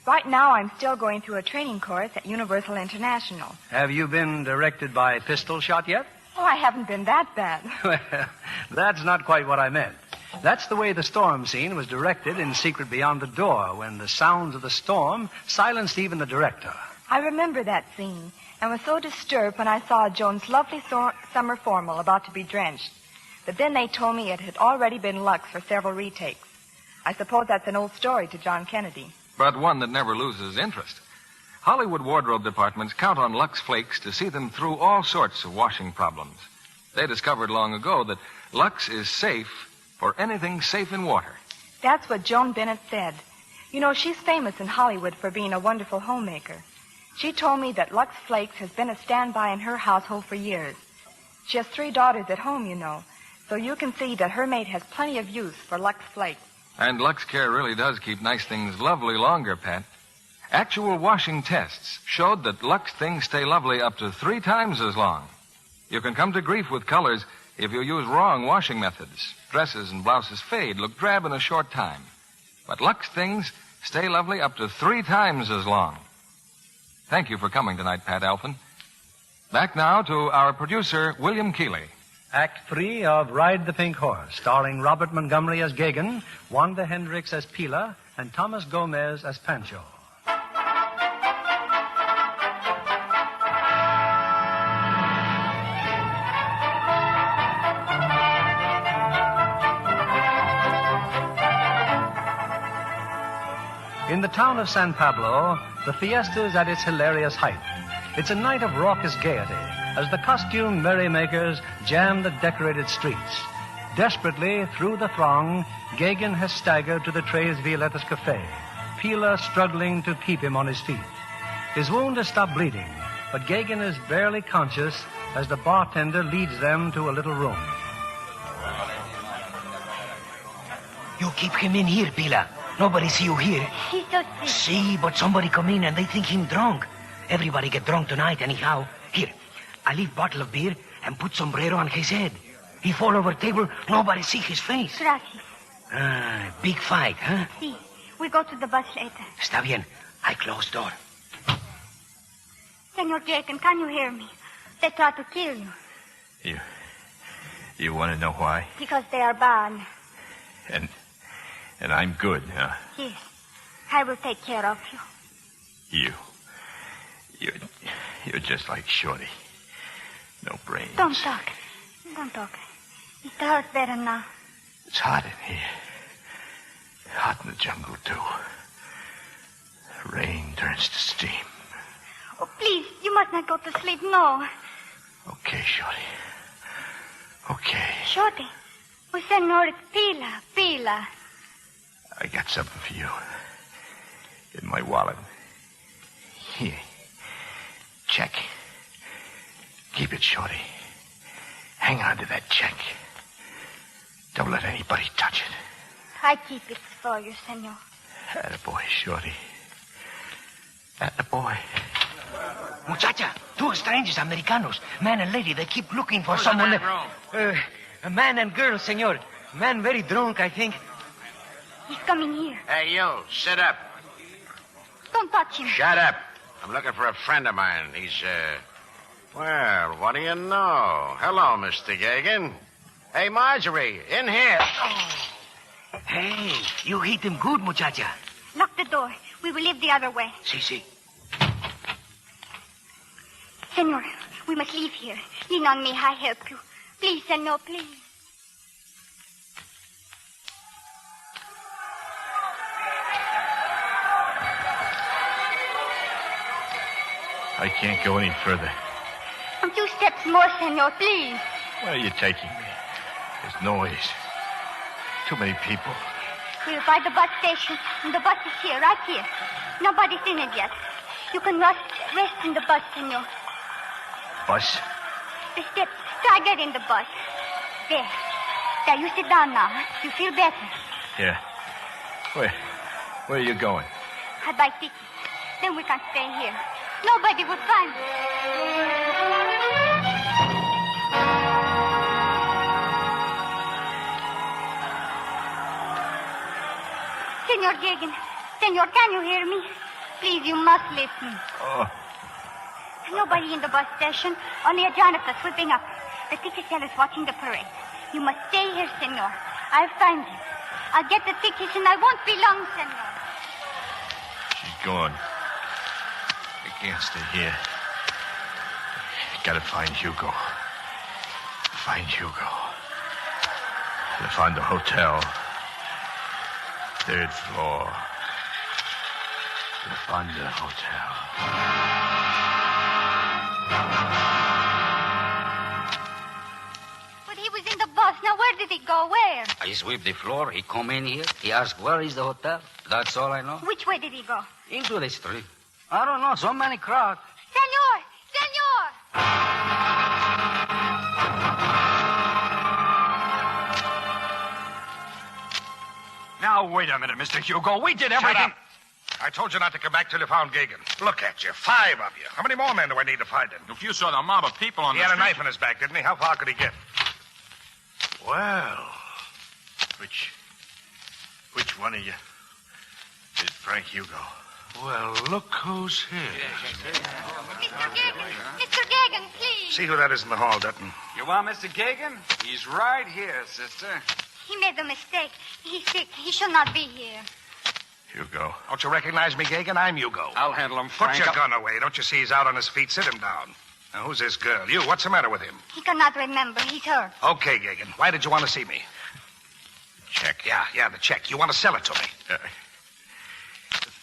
Right now, I'm still going through a training course at Universal International. Have you been directed by pistol shot yet? Oh, I haven't been that bad. Well, that's not quite what I meant. That's the way the storm scene was directed in Secret Beyond the Door, when the sounds of the storm silenced even the director. I remember that scene and was so disturbed when I saw Joan's lovely summer formal about to be drenched. But then they told me it had already been Lux for several retakes. I suppose that's an old story to John Kennedy. But one that never loses interest. Hollywood wardrobe departments count on Lux Flakes to see them through all sorts of washing problems. They discovered long ago that Lux is safe for anything safe in water. That's what Joan Bennett said. You know, she's famous in Hollywood for being a wonderful homemaker. She told me that Lux Flakes has been a standby in her household for years. She has 3 daughters at home, you know, so you can see that her maid has plenty of use for Lux Flakes. And Lux Care really does keep nice things lovely longer, Pat. Actual washing tests showed that Lux things stay lovely up to 3 times as long. You can come to grief with colors if you use wrong washing methods. Dresses and blouses fade, look drab in a short time. But Lux things stay lovely up to 3 times as long. Thank you for coming tonight, Pat Alphin. Back now to our producer, William Keeley. Act 3 of Ride the Pink Horse, starring Robert Montgomery as Gagin, Wanda Hendricks as Pila, and Thomas Gomez as Pancho. In the town of San Pablo, the fiesta is at its hilarious height. It's a night of raucous gaiety as the costumed merrymakers jam the decorated streets. Desperately, through the throng, Gagin has staggered to the Tres Violetas Cafe, Pila struggling to keep him on his feet. His wound has stopped bleeding, but Gagin is barely conscious as the bartender leads them to a little room. You keep him in here, Pila. Nobody see you here. He's so sick. See, but somebody come in and they think him drunk. Everybody get drunk tonight anyhow. Here, I leave bottle of beer and put sombrero on his head. He fall over table, nobody see his face. Gracias. Big fight, huh? See, we go to the bus later. Está bien. I close door. Senor Jacob, can you hear me? They try to kill you. You want to know why? Because they are bad. And I'm good, huh? Yes. I will take care of you. You're just like Shorty. No brains. Don't talk. Don't talk. It hurts better now. It's hot in here. Hot in the jungle, too. Rain turns to steam. Oh, please, you must not go to sleep, no. Okay, Shorty. Okay. Shorty. Oh, Senor, it's Pila. I got something for you. In my wallet. Here. Check. Keep it, Shorty. Hang on to that check. Don't let anybody touch it. I keep it for you, Senor. Attaboy, Shorty. Attaboy. Muchacha, 2 strangers, Americanos, man and lady, they keep looking for someone. A man and girl, senor. Man very drunk, I think. He's coming here. Hey, you, sit up. Don't touch him. Shut up. I'm looking for a friend of mine. He's, well, what do you know? Hello, Mr. Gagan. Hey, Marjorie, in here. Hey, you hit him good, muchacha. Lock the door. We will leave the other way. Si. Senor, we must leave here. Lean on me. I help you. Please, senor, please. I can't go any further. 2 steps more, senor, please. Where are you taking me? There's noise. Too many people. We're by the bus station, and the bus is here, right here. Nobody's in it yet. You can rest in the bus, senor. Bus? The steps. Try get in the bus. There, you sit down now. You feel better. Yeah. Where are you going? I buy tickets. Then we can stay here. Nobody would find us. Senor Gagan. Senor, can you hear me? Please, you must listen. Oh. Nobody in the bus station. Only a janitor sweeping up. The ticket seller's watching the parade. You must stay here, senor. I'll find you. I'll get the tickets and I won't be long, senor. She's gone. I can't stay here. Gotta find Hugo. Find Hugo. Gotta find the hotel. 3rd floor. Gotta find the hotel. But he was in the bus. Now, where did he go? Where? I sweep the floor. He come in here. He asked, where is the hotel? That's all I know. Which way did he go? Into the street. I don't know. So many crowds. Senor! Now, wait a minute, Mr. Hugo. We did everything. Shut up. I told you not to come back till you found Gagan. Look at you. 5 of you. How many more men do I need to find him? If you saw the mob of people on He the had street... a knife in his back, didn't he? How far could he get? Well, which one of you is Frank Hugo? Well, look who's here. Mr. Gagan, please. See who that is in the hall, Dutton. You want Mr. Gagan? He's right here, sister. He made a mistake. He's sick. He shall not be here. Hugo. Don't you recognize me, Gagan? I'm Hugo. I'll handle him, Put Frank. your gun away. Don't you see he's out on his feet? Sit him down. Now, who's this girl? You, what's the matter with him? He cannot remember. He's hurt. Okay, Gagan. Why did you want to see me? Check. Yeah, the check. You want to sell it to me.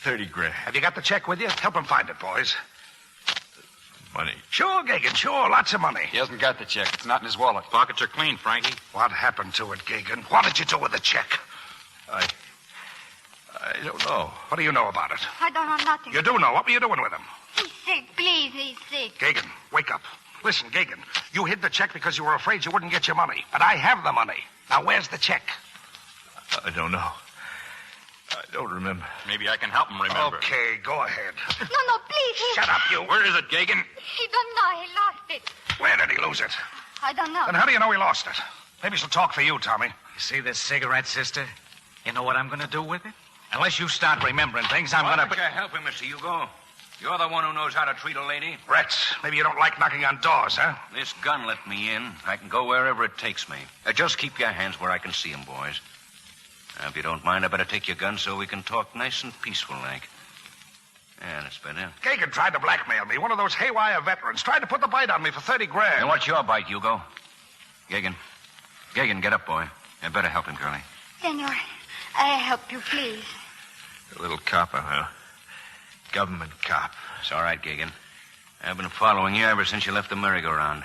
30 grand. Have you got the check with you? Help him find it, boys. Money. Sure, Gagan, sure. Lots of money. He hasn't got the check. It's not in his wallet. Pockets are clean, Frankie. What happened to it, Gagan? What did you do with the check? I don't know. What do you know about it? I don't know nothing. You do know. What were you doing with him? He's sick. Please, he's sick. Gagan, wake up. Listen, Gagan, you hid the check because you were afraid you wouldn't get your money. But I have the money. Now, where's the check? I don't know. I don't remember. Maybe I can help him remember. Okay, go ahead. No, please. Shut up, you. Where is it, Gagan? He don't know. He lost it. Where did he lose it? I don't know. Then how do you know he lost it? Maybe she'll talk for you, Tommy. You see this cigarette, sister? You know what I'm going to do with it? Unless you start remembering things, I'm Why going don't you help him, Mr. Hugo? You're the one who knows how to treat a lady. Rats, maybe you don't like knocking on doors, huh? This gun let me in. I can go wherever it takes me. Just keep your hands where I can see them, boys. Now, if you don't mind, I better take your gun so we can talk nice and peaceful-like. Yeah, that's better. Gagan tried to blackmail me. One of those haywire veterans tried to put the bite on me for 30 grand. And what's your bite, Hugo? Gagan, get up, boy. You better help him, girlie. Senor, I help you, please. A little copper, huh? Government cop. It's all right, Gagan. I've been following you ever since you left the merry-go-round.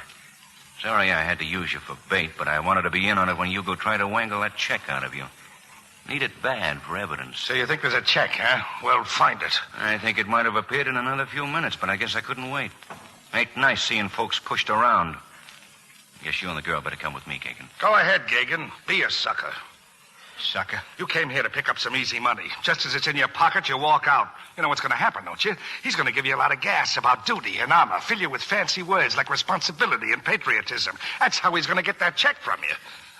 Sorry I had to use you for bait, but I wanted to be in on it when Hugo tried to wangle that check out of you. Need it bad for evidence. So you think there's a check, huh? Well, find it. I think it might have appeared in another few minutes, but I guess I couldn't wait. Ain't nice seeing folks pushed around. Guess you and the girl better come with me, Gagan. Go ahead, Gagan. Be a sucker. Sucker? You came here to pick up some easy money. Just as it's in your pocket, you walk out. You know what's going to happen, don't you? He's going to give you a lot of gas about duty and honor, fill you with fancy words like responsibility and patriotism. That's how he's going to get that check from you.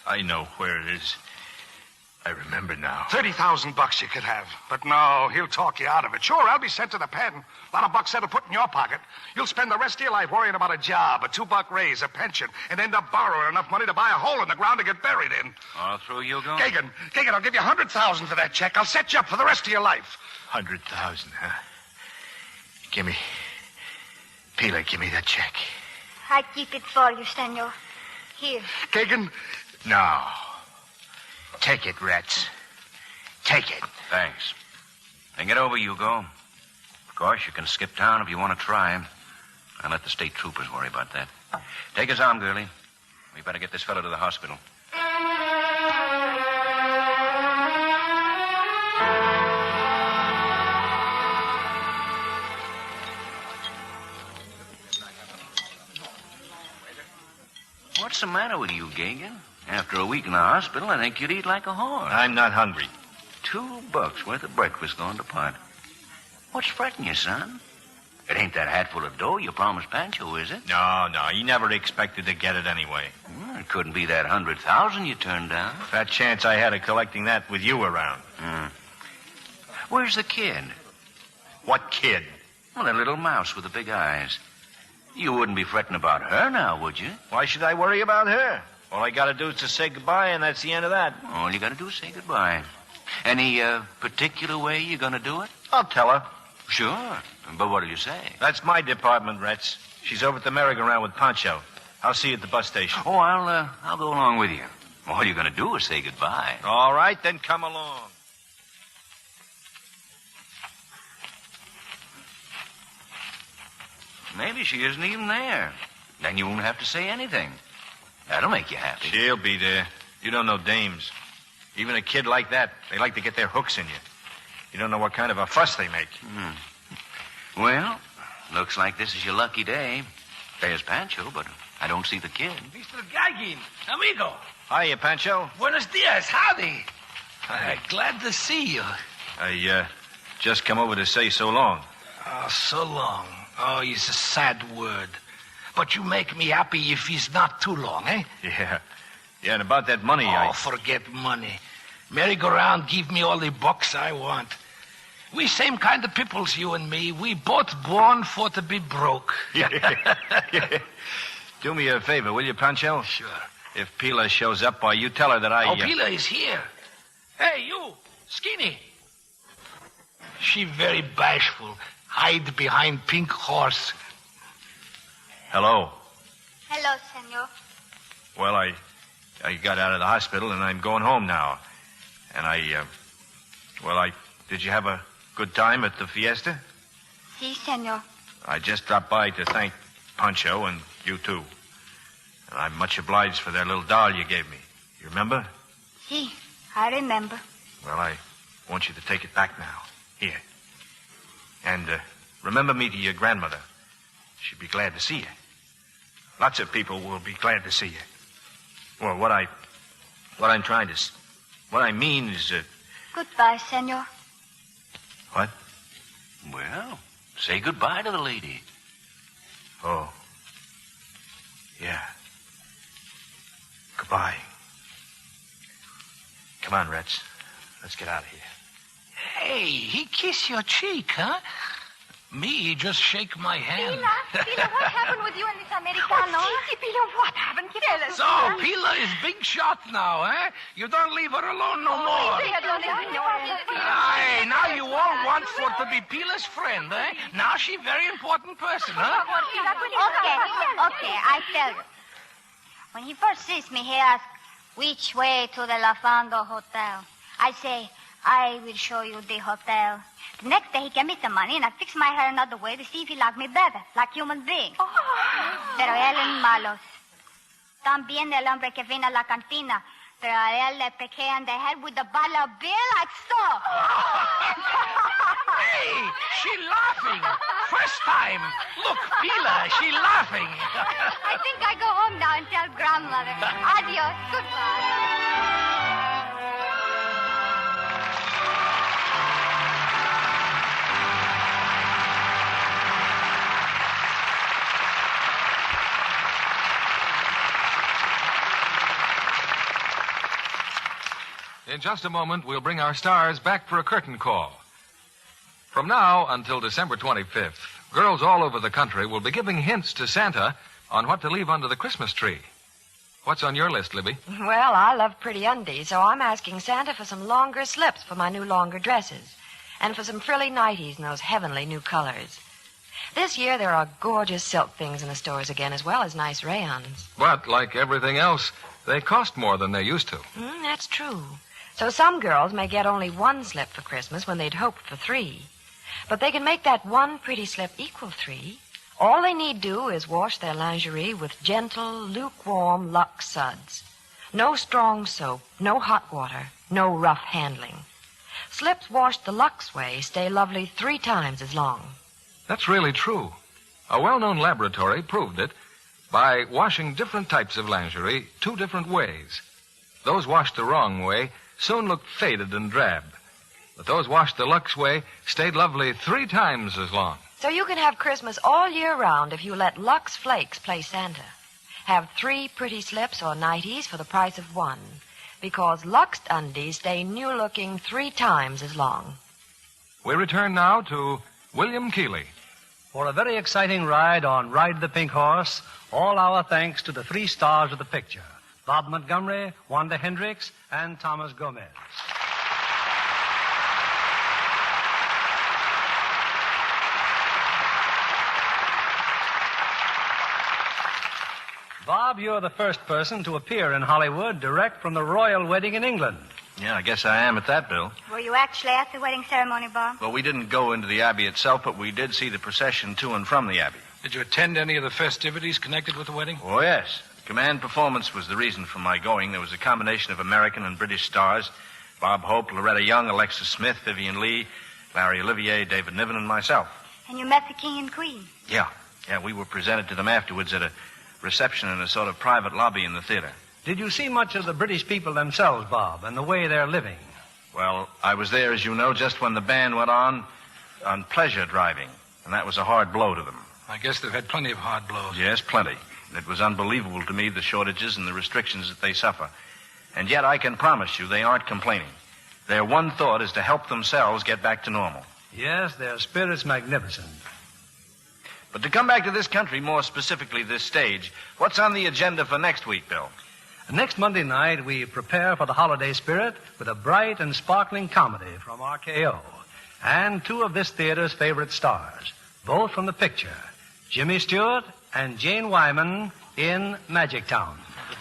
I know where it is. I remember now. $30,000 you could have. But no, he'll talk you out of it. Sure, I'll be sent to the pen. A lot of bucks that'll put in your pocket. You'll spend the rest of your life worrying about a job, a $2 raise, a pension, and end up borrowing enough money to buy a hole in the ground to get buried in. All through, Hugo? Gagan, I'll give you $100,000 for that check. I'll set you up for the rest of your life. 100,000, huh? Give me that check. I keep it for you, senor. Here. Gagan? No. Take it, Rats. Take it. Thanks. Think it over, Hugo. Of course, you can skip town if you want to try. I'll let the state troopers worry about that. Take his arm, girlie. We better get this fellow to the hospital. What's the matter with you, Gagan? After a week in the hospital, I think you'd eat like a horse. I'm not hungry. $2 worth of breakfast gone to pot. What's fretting you, son? It ain't that hatful of dough you promised Pancho, is it? No, he never expected to get it anyway. Well, it couldn't be that 100,000 you turned down. That chance I had of collecting that with you around. Where's the kid? What kid? Well, that little mouse with the big eyes. You wouldn't be fretting about her now, would you? Why should I worry about her? All I gotta do is to say goodbye, and that's the end of that. All you gotta do is say goodbye. Any particular way you're gonna do it? I'll tell her. Sure. But what'll you say? That's my department, Rats. She's over at the merry-go-round with Pancho. I'll see you at the bus station. Oh, I'll go along with you. All you're gonna do is say goodbye. All right, then come along. Maybe she isn't even there. Then you won't have to say anything. That'll make you happy. She'll be there. You don't know dames. Even a kid like that, they like to get their hooks in you. You don't know what kind of a fuss they make. Well, looks like this is your lucky day. There's Pancho, but I don't see the kid. Mr. Gagan, amigo. Hiya, Pancho. Buenos dias. Howdy. Glad to see you. I just come over to say so long. Oh, so long. Oh, it's a sad word. But you make me happy if it's not too long, eh? Yeah, and about that money, forget money. Merry-go-round give me all the bucks I want. We same kind of peoples, you and me. We both born for to be broke. Do me a favor, will you, Pancho? Sure. If Pila shows up, why, you tell her that I... Oh, Pila is here. Hey, you, Skinny. She very bashful. Hide behind pink horse. Hello. Hello, senor. Well, I got out of the hospital, and I'm going home now. And did you have a good time at the fiesta? Si, senor. I just dropped by to thank Pancho and you, too. And I'm much obliged for that little doll you gave me. You remember? Si, I remember. Well, I want you to take it back now. Here. And remember me to your grandmother. She'd be glad to see you. Lots of people will be glad to see you. Well, what I mean is... Goodbye, senor. What? Well, say goodbye to the lady. Oh. Yeah. Goodbye. Come on, Rats. Let's get out of here. Hey, he kissed your cheek, huh? Me, just shake my hand. Pila, what happened with you and this Americano? Pila, what happened? Tell us. So, Pila is big shot now, eh? You don't leave her alone no more. Aye, now you all want for to be Pila's friend, eh? Now she very important person, huh? Okay, I tell you. When he first sees me, he asks, which way to the La Fondo Hotel? I say, I will show you the hotel. The next day he gave me some money and I fixed my hair another way to see if he liked me better, like human being. Pero él es malo. También el hombre que vino a la cantina. Pero a él le pegué on the head with a bottle of beer like so. Hey, she laughing. First time. Look, Pila, she laughing. I think I go home now and tell grandmother. Adios. Goodbye. In just a moment, we'll bring our stars back for a curtain call. From now until December 25th, girls all over the country will be giving hints to Santa on what to leave under the Christmas tree. What's on your list, Libby? Well, I love pretty undies, so I'm asking Santa for some longer slips for my new longer dresses, and for some frilly nighties in those heavenly new colors. This year, there are gorgeous silk things in the stores again, as well as nice rayons. But, like everything else, they cost more than they used to. That's true. So some girls may get only one slip for Christmas when they'd hoped for 3. But they can make that one pretty slip equal 3. All they need do is wash their lingerie with gentle, lukewarm Lux suds. No strong soap, no hot water, no rough handling. Slips washed the Lux way stay lovely 3 times as long. That's really true. A well-known laboratory proved it by washing different types of lingerie 2 different ways. Those washed the wrong way soon looked faded and drab. But those washed the Lux way stayed lovely 3 times as long. So you can have Christmas all year round if you let Lux Flakes play Santa. Have 3 pretty slips or nighties for the price of 1, because Lux undies stay new-looking 3 times as long. We return now to William Keighley. For a very exciting ride on Ride the Pink Horse, all our thanks to the 3 stars of the picture, Bob Montgomery, Wanda Hendricks, and Thomas Gomez. Bob, you're the first person to appear in Hollywood direct from the royal wedding in England. Yeah, I guess I am at that, Bill. Were you actually at the wedding ceremony, Bob? Well, we didn't go into the Abbey itself, but we did see the procession to and from the Abbey. Did you attend any of the festivities connected with the wedding? Oh, yes. The command performance was the reason for my going. There was a combination of American and British stars. Bob Hope, Loretta Young, Alexis Smith, Vivian Lee, Larry Olivier, David Niven, and myself. And you met the king and queen? Yeah, we were presented to them afterwards at a reception in a sort of private lobby in the theater. Did you see much of the British people themselves, Bob, and the way they're living? Well, I was there, as you know, just when the band went on pleasure driving, and that was a hard blow to them. I guess they've had plenty of hard blows. Yes, plenty. It was unbelievable to me, the shortages and the restrictions that they suffer. And yet I can promise you they aren't complaining. Their one thought is to help themselves get back to normal. Yes, their spirit's magnificent. But to come back to this country, more specifically this stage, what's on the agenda for next week, Bill? Next Monday night, we prepare for the holiday spirit with a bright and sparkling comedy from RKO and 2 of this theater's favorite stars, both from the picture, Jimmy Stewart and Jane Wyman in Magic Town.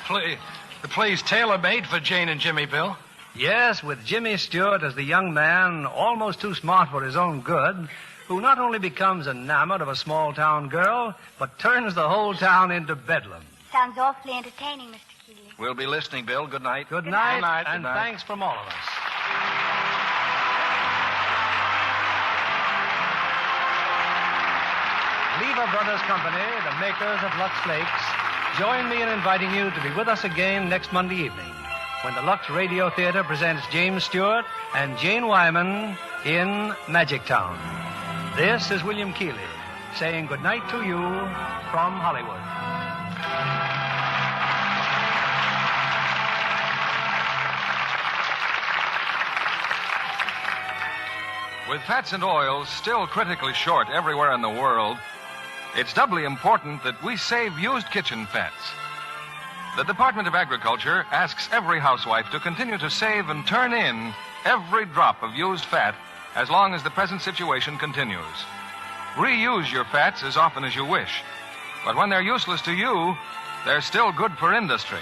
The play's tailor-made for Jane and Jimmy, Bill. Yes, with Jimmy Stewart as the young man, almost too smart for his own good, who not only becomes enamored of a small-town girl, but turns the whole town into bedlam. Sounds awfully entertaining, Mr. Keighley. We'll be listening, Bill. Good night. Good night, and thanks from all of us. Lever Brothers Company, the makers of Lux Flakes, join me in inviting you to be with us again next Monday evening when the Lux Radio Theater presents James Stewart and Jane Wyman in Magic Town. This is William Keighley saying good night to you from Hollywood. With fats and oils still critically short everywhere in the world, it's doubly important that we save used kitchen fats. The Department of Agriculture asks every housewife to continue to save and turn in every drop of used fat as long as the present situation continues. Reuse your fats as often as you wish. But when they're useless to you, they're still good for industry.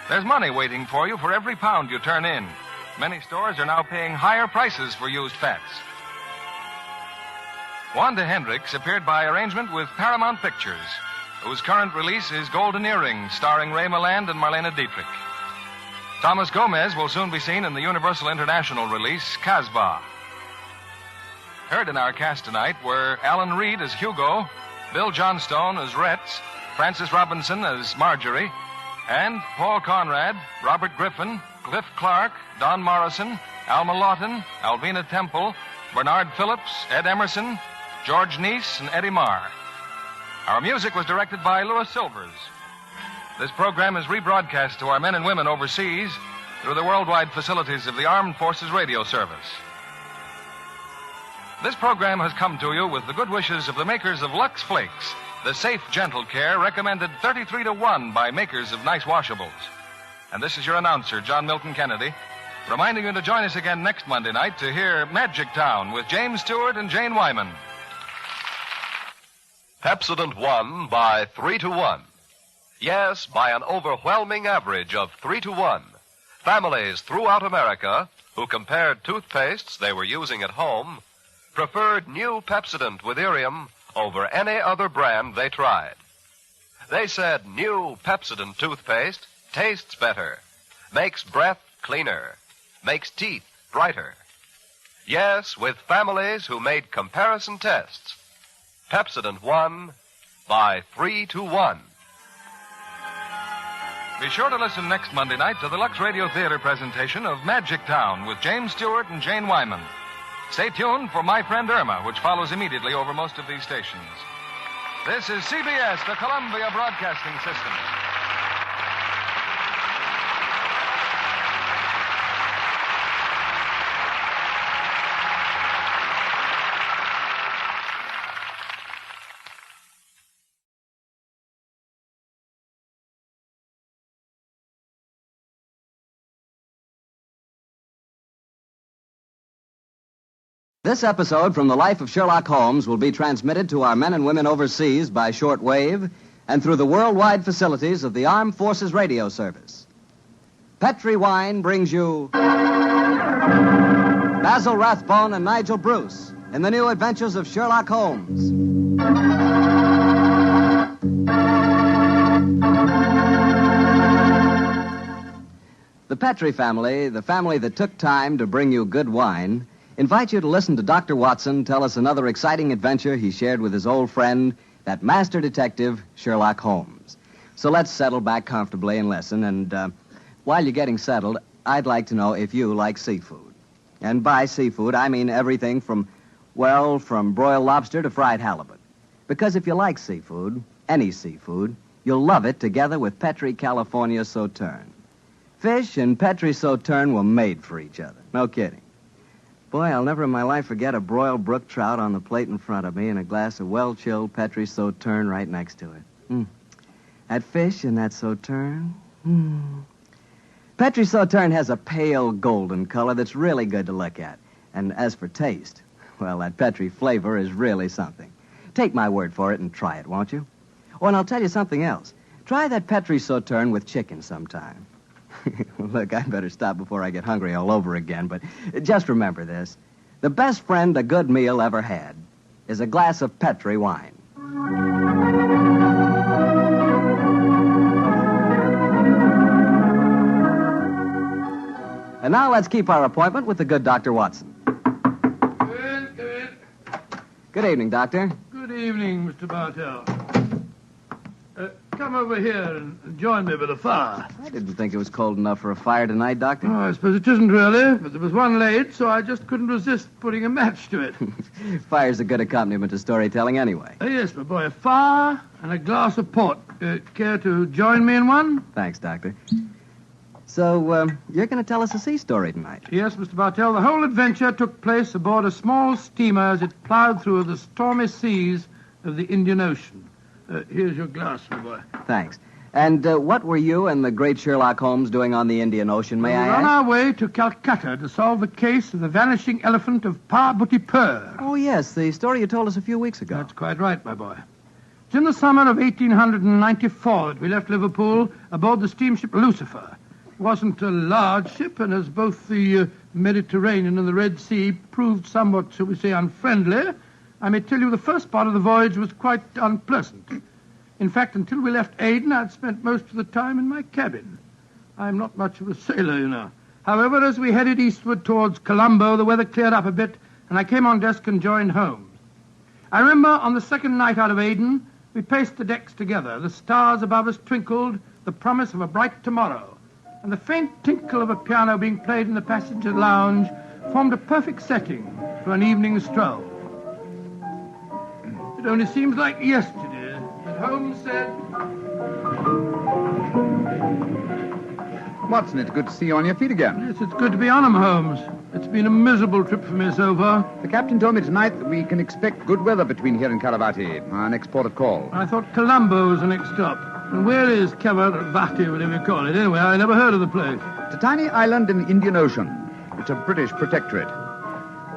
There's money waiting for you for every pound you turn in. Many stores are now paying higher prices for used fats. Wanda Hendricks appeared by arrangement with Paramount Pictures, whose current release is Golden Earring, starring Ray Milland and Marlene Dietrich. Thomas Gomez will soon be seen in the Universal International release, Casbah. Heard in our cast tonight were Alan Reed as Hugo, Bill Johnstone as Retz, Frances Robinson as Marjorie, and Paul Conrad, Robert Griffin, Cliff Clark, Don Morrison, Alma Lawton, Alvina Temple, Bernard Phillips, Ed Emerson, George Neese, and Eddie Marr. Our music was directed by Louis Silvers. This program is rebroadcast to our men and women overseas through the worldwide facilities of the Armed Forces Radio Service. This program has come to you with the good wishes of the makers of Lux Flakes, the safe, gentle care recommended 33-1 by makers of nice washables. And this is your announcer, John Milton Kennedy, reminding you to join us again next Monday night to hear Magic Town with James Stewart and Jane Wyman. Pepsodent won by 3-1. Yes, by an overwhelming average of 3-1. Families throughout America who compared toothpastes they were using at home preferred new Pepsodent with Irium over any other brand they tried. They said new Pepsodent toothpaste tastes better, makes breath cleaner, makes teeth brighter. Yes, with families who made comparison tests, Pepsodent won by 3-1. Be sure to listen next Monday night to the Lux Radio Theater presentation of Magic Town with James Stewart and Jane Wyman. Stay tuned for My Friend Irma, which follows immediately over most of these stations. This is CBS, the Columbia Broadcasting System. This episode from the life of Sherlock Holmes will be transmitted to our men and women overseas by shortwave and through the worldwide facilities of the Armed Forces Radio Service. Petri Wine brings you Basil Rathbone and Nigel Bruce in the new adventures of Sherlock Holmes. The Petri family, the family that took time to bring you good wine, invite you to listen to Dr. Watson tell us another exciting adventure he shared with his old friend, that master detective, Sherlock Holmes. So let's settle back comfortably and listen. And while you're getting settled, I'd like to know if you like seafood. And by seafood, I mean everything from broiled lobster to fried halibut. Because if you like seafood, any seafood, you'll love it together with Petri California Sauterne. Fish and Petri Sauterne were made for each other. No kidding. Boy, I'll never in my life forget a broiled brook trout on the plate in front of me and a glass of well-chilled Petri Sauterne right next to it. That fish and that Sauterne. Petri Sauterne has a pale golden color that's really good to look at. And as for taste, well, that Petri flavor is really something. Take my word for it and try it, won't you? Oh, and I'll tell you something else. Try that Petri Sauterne with chicken sometime. Look, I'd better stop before I get hungry all over again, but just remember this. The best friend a good meal ever had is a glass of Petri wine. And now let's keep our appointment with the good Dr. Watson. Good evening, Doctor. Good evening, Mr. Bartell. Come over here and join me by the fire. I didn't think it was cold enough for a fire tonight, Doctor. Oh, I suppose it isn't really, but there was one laid, so I just couldn't resist putting a match to it. Fire's a good accompaniment to storytelling anyway. Yes, my boy, a fire and a glass of port. Care to join me in one? Thanks, Doctor. So, you're going to tell us a sea story tonight? Yes, Mr. Bartell. The whole adventure took place aboard a small steamer as it plowed through the stormy seas of the Indian Ocean. Here's your glass, my boy. Thanks. And what were you and the great Sherlock Holmes doing on the Indian Ocean, may I ask? We're on our way to Calcutta to solve the case of the vanishing elephant of Parbutipur. Oh, yes, the story you told us a few weeks ago. That's quite right, my boy. It's in the summer of 1894 that we left Liverpool aboard the steamship Lucifer. It wasn't a large ship, and as both the Mediterranean and the Red Sea proved somewhat, shall we say, unfriendly, I may tell you the first part of the voyage was quite unpleasant. In fact, until we left Aden, I'd spent most of the time in my cabin. I'm not much of a sailor, you know. However, as we headed eastward towards Colombo, the weather cleared up a bit, and I came on deck and joined Holmes. I remember on the second night out of Aden, we paced the decks together. The stars above us twinkled, the promise of a bright tomorrow, and the faint tinkle of a piano being played in the passenger lounge formed a perfect setting for an evening stroll. It only seems like yesterday that Holmes said, Watson, it's good to see you on your feet again. Yes, it's good to be on 'em, Holmes. It's been a miserable trip for me so far. The captain told me tonight that we can expect good weather between here and Caravati, our next port of call. I thought Colombo was the next stop. And where is Caravati, whatever you call it? Anyway, I never heard of the place. It's a tiny island in the Indian Ocean. It's a British protectorate.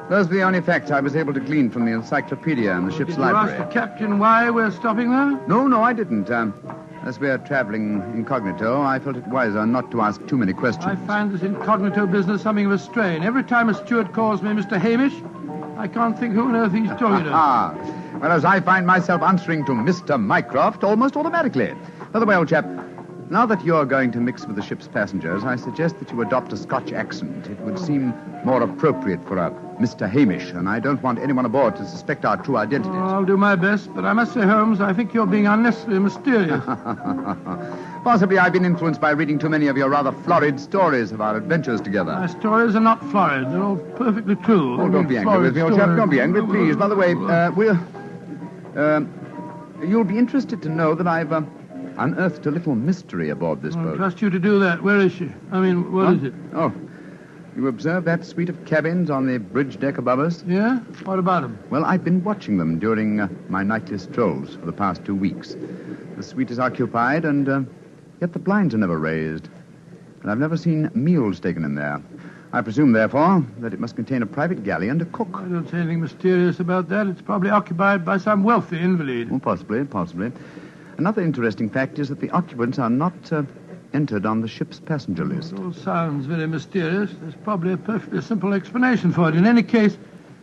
Those were the only facts I was able to glean from the encyclopedia in the ship's library. Did you ask the captain why we're stopping there? No, I didn't. As we're traveling incognito, I felt it wiser not to ask too many questions. I find this incognito business something of a strain. Every time a steward calls me Mr. Hamish, I can't think who on earth he's talking to. Whereas I find myself answering to Mr. Mycroft almost automatically. By the way, old chap, now that you're going to mix with the ship's passengers, I suggest that you adopt a Scotch accent. It would seem more appropriate for a Mr. Hamish, and I don't want anyone aboard to suspect our true identities. I'll do my best, but I must say, Holmes, I think you're being unnecessarily mysterious. Possibly I've been influenced by reading too many of your rather florid stories of our adventures together. My stories are not florid. They're all perfectly true. Oh, don't be angry with me, old chap. Don't be angry, please. By the way, you'll be interested to know that I've unearthed a little mystery aboard this boat. I trust you to do that. Where is she? I mean, what is it? Oh, you observe that suite of cabins on the bridge deck above us? Yeah? What about them? Well, I've been watching them during my nightly strolls for the past 2 weeks. The suite is occupied, and yet the blinds are never raised. And I've never seen meals taken in there. I presume, therefore, that it must contain a private galley and a cook. I don't see anything mysterious about that. It's probably occupied by some wealthy invalid. Oh, possibly. Another interesting fact is that the occupants are not entered on the ship's passenger list. It all sounds very mysterious. There's probably a perfectly simple explanation for it. In any case,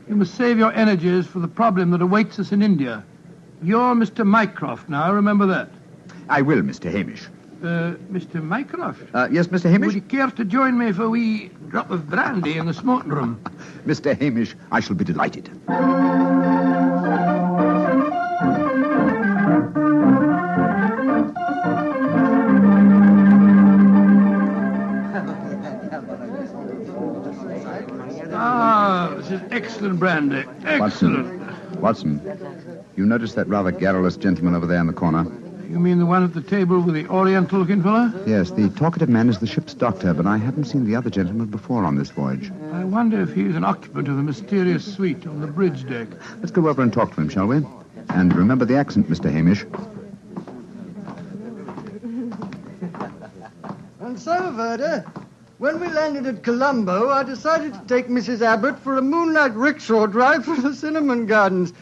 you must save your energies for the problem that awaits us in India. You're Mr. Mycroft now, remember that. I will, Mr. Hamish. Mr. Mycroft? Yes, Mr. Hamish? Would you care to join me for a wee drop of brandy in the smoking room? Mr. Hamish, I shall be delighted. This is excellent brandy. Excellent. Watson, you notice that rather garrulous gentleman over there in the corner? You mean the one at the table with the oriental-looking fella? Yes, the talkative man is the ship's doctor, but I haven't seen the other gentleman before on this voyage. I wonder if he's an occupant of the mysterious suite on the bridge deck. Let's go over and talk to him, shall we? And remember the accent, Mr. Hamish. And so, Verda, when we landed at Colombo, I decided to take Mrs. Abbott for a moonlight rickshaw drive through the cinnamon gardens.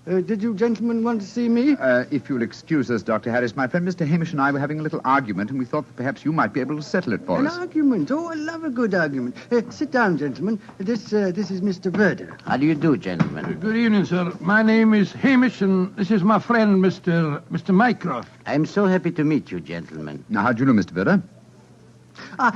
Did you gentlemen want to see me? If you'll excuse us, Dr. Harris, my friend Mr. Hamish and I were having a little argument, and we thought that perhaps you might be able to settle it for us. An argument? Oh, I love a good argument. Sit down, gentlemen. This is Mr. Verda. How do you do, gentlemen? Good evening, sir. My name is Hamish, and this is my friend, Mr. Mycroft. I'm so happy to meet you, gentlemen. Now, how do you know, Mr. Verda?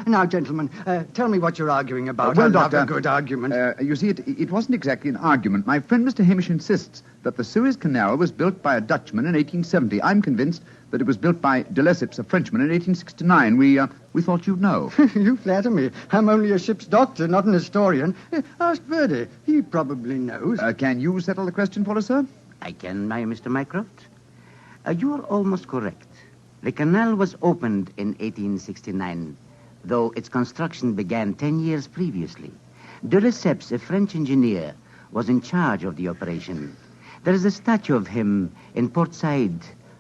Now, gentlemen, tell me what you're arguing about. Well, I Doctor, love a good argument. You see, it wasn't exactly an argument. My friend Mr. Hamish insists that the Suez Canal was built by a Dutchman in 1870. I'm convinced that it was built by de Lesseps, a Frenchman, in 1869. We thought you'd know. You flatter me. I'm only a ship's doctor, not an historian. Ask Verdi. He probably knows. Can you settle the question for us, sir? I can, Mr. Mycroft. You are almost correct. The canal was opened in 1869, though its construction began 10 years previously. De Lesseps, a French engineer, was in charge of the operation. There is a statue of him in Port Said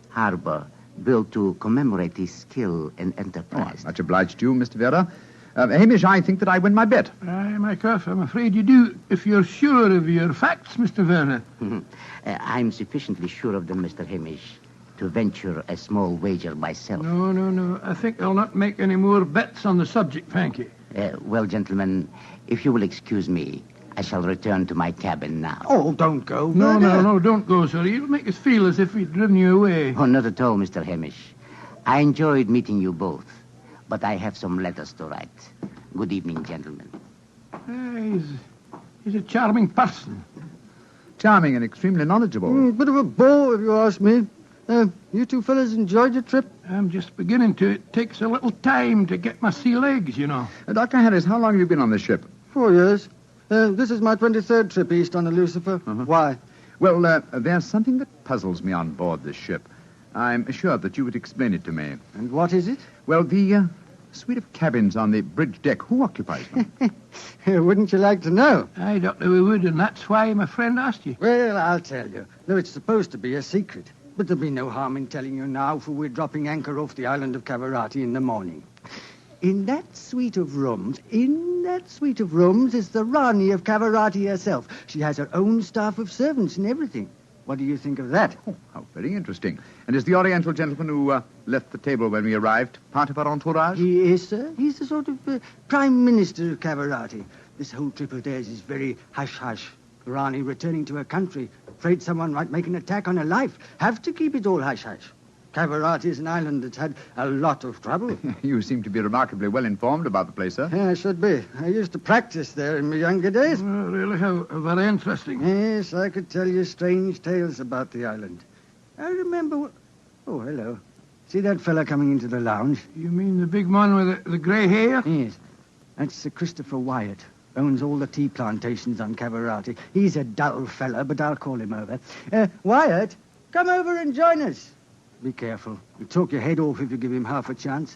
Harbor, built to commemorate his skill and enterprise. Much obliged to you, Mr. Vera. Hamish, I think that I win my bet. Mycroft, I'm afraid you do, if you're sure of your facts, Mr. Werner. I'm sufficiently sure of them, Mr. Hamish, to venture a small wager myself. No. I think I'll not make any more bets on the subject, thank you. Well, gentlemen, if you will excuse me, I shall return to my cabin now. Oh, don't go. No, don't go, sir. You'll make us feel as if we'd driven you away. Oh, not at all, Mr. Hamish. I enjoyed meeting you both, but I have some letters to write. Good evening, gentlemen. He's a charming person. Charming and extremely knowledgeable. Bit of a bore, if you ask me. You two fellas enjoyed your trip? I'm just beginning to. It takes a little time to get my sea legs, you know. Dr. Harris, how long have you been on this ship? 4 years. This is my 23rd trip east on the Lucifer. Why? Well, there's something that puzzles me on board this ship. I'm assured that you would explain it to me. And what is it? Well, the suite of cabins on the bridge deck. Who occupies them? Wouldn't you like to know? I don't know we would, and that's why my friend asked you. Well, I'll tell you. Though it's supposed to be a secret. But there'll be no harm in telling you now, for we're dropping anchor off the island of Cavarati in the morning. In that suite of rooms is the Rani of Cavarati herself. She has her own staff of servants and everything. What do you think of that? Oh, how very interesting. And is the Oriental gentleman who left the table when we arrived part of our entourage? He is, sir. He's the sort of Prime Minister of Cavarati. This whole trip of theirs is very hush-hush. Rani returning to her country, afraid someone might make an attack on her life. Have to keep it all hush-hush. Cavarati is an island that's had a lot of trouble. You seem to be remarkably well informed about the place, sir. Yeah, I should be. I used to practice there in my younger days. Well, really, how very interesting. Yes, I could tell you strange tales about the island. I remember... Oh, hello. See that fella coming into the lounge? You mean the big man with the grey hair? Yes. That's Sir Christopher Wyatt. Owns all the tea plantations on Cavarati. He's a dull fella, but I'll call him over. Wyatt, come over and join us. Be careful. He'll talk your head off if you give him half a chance.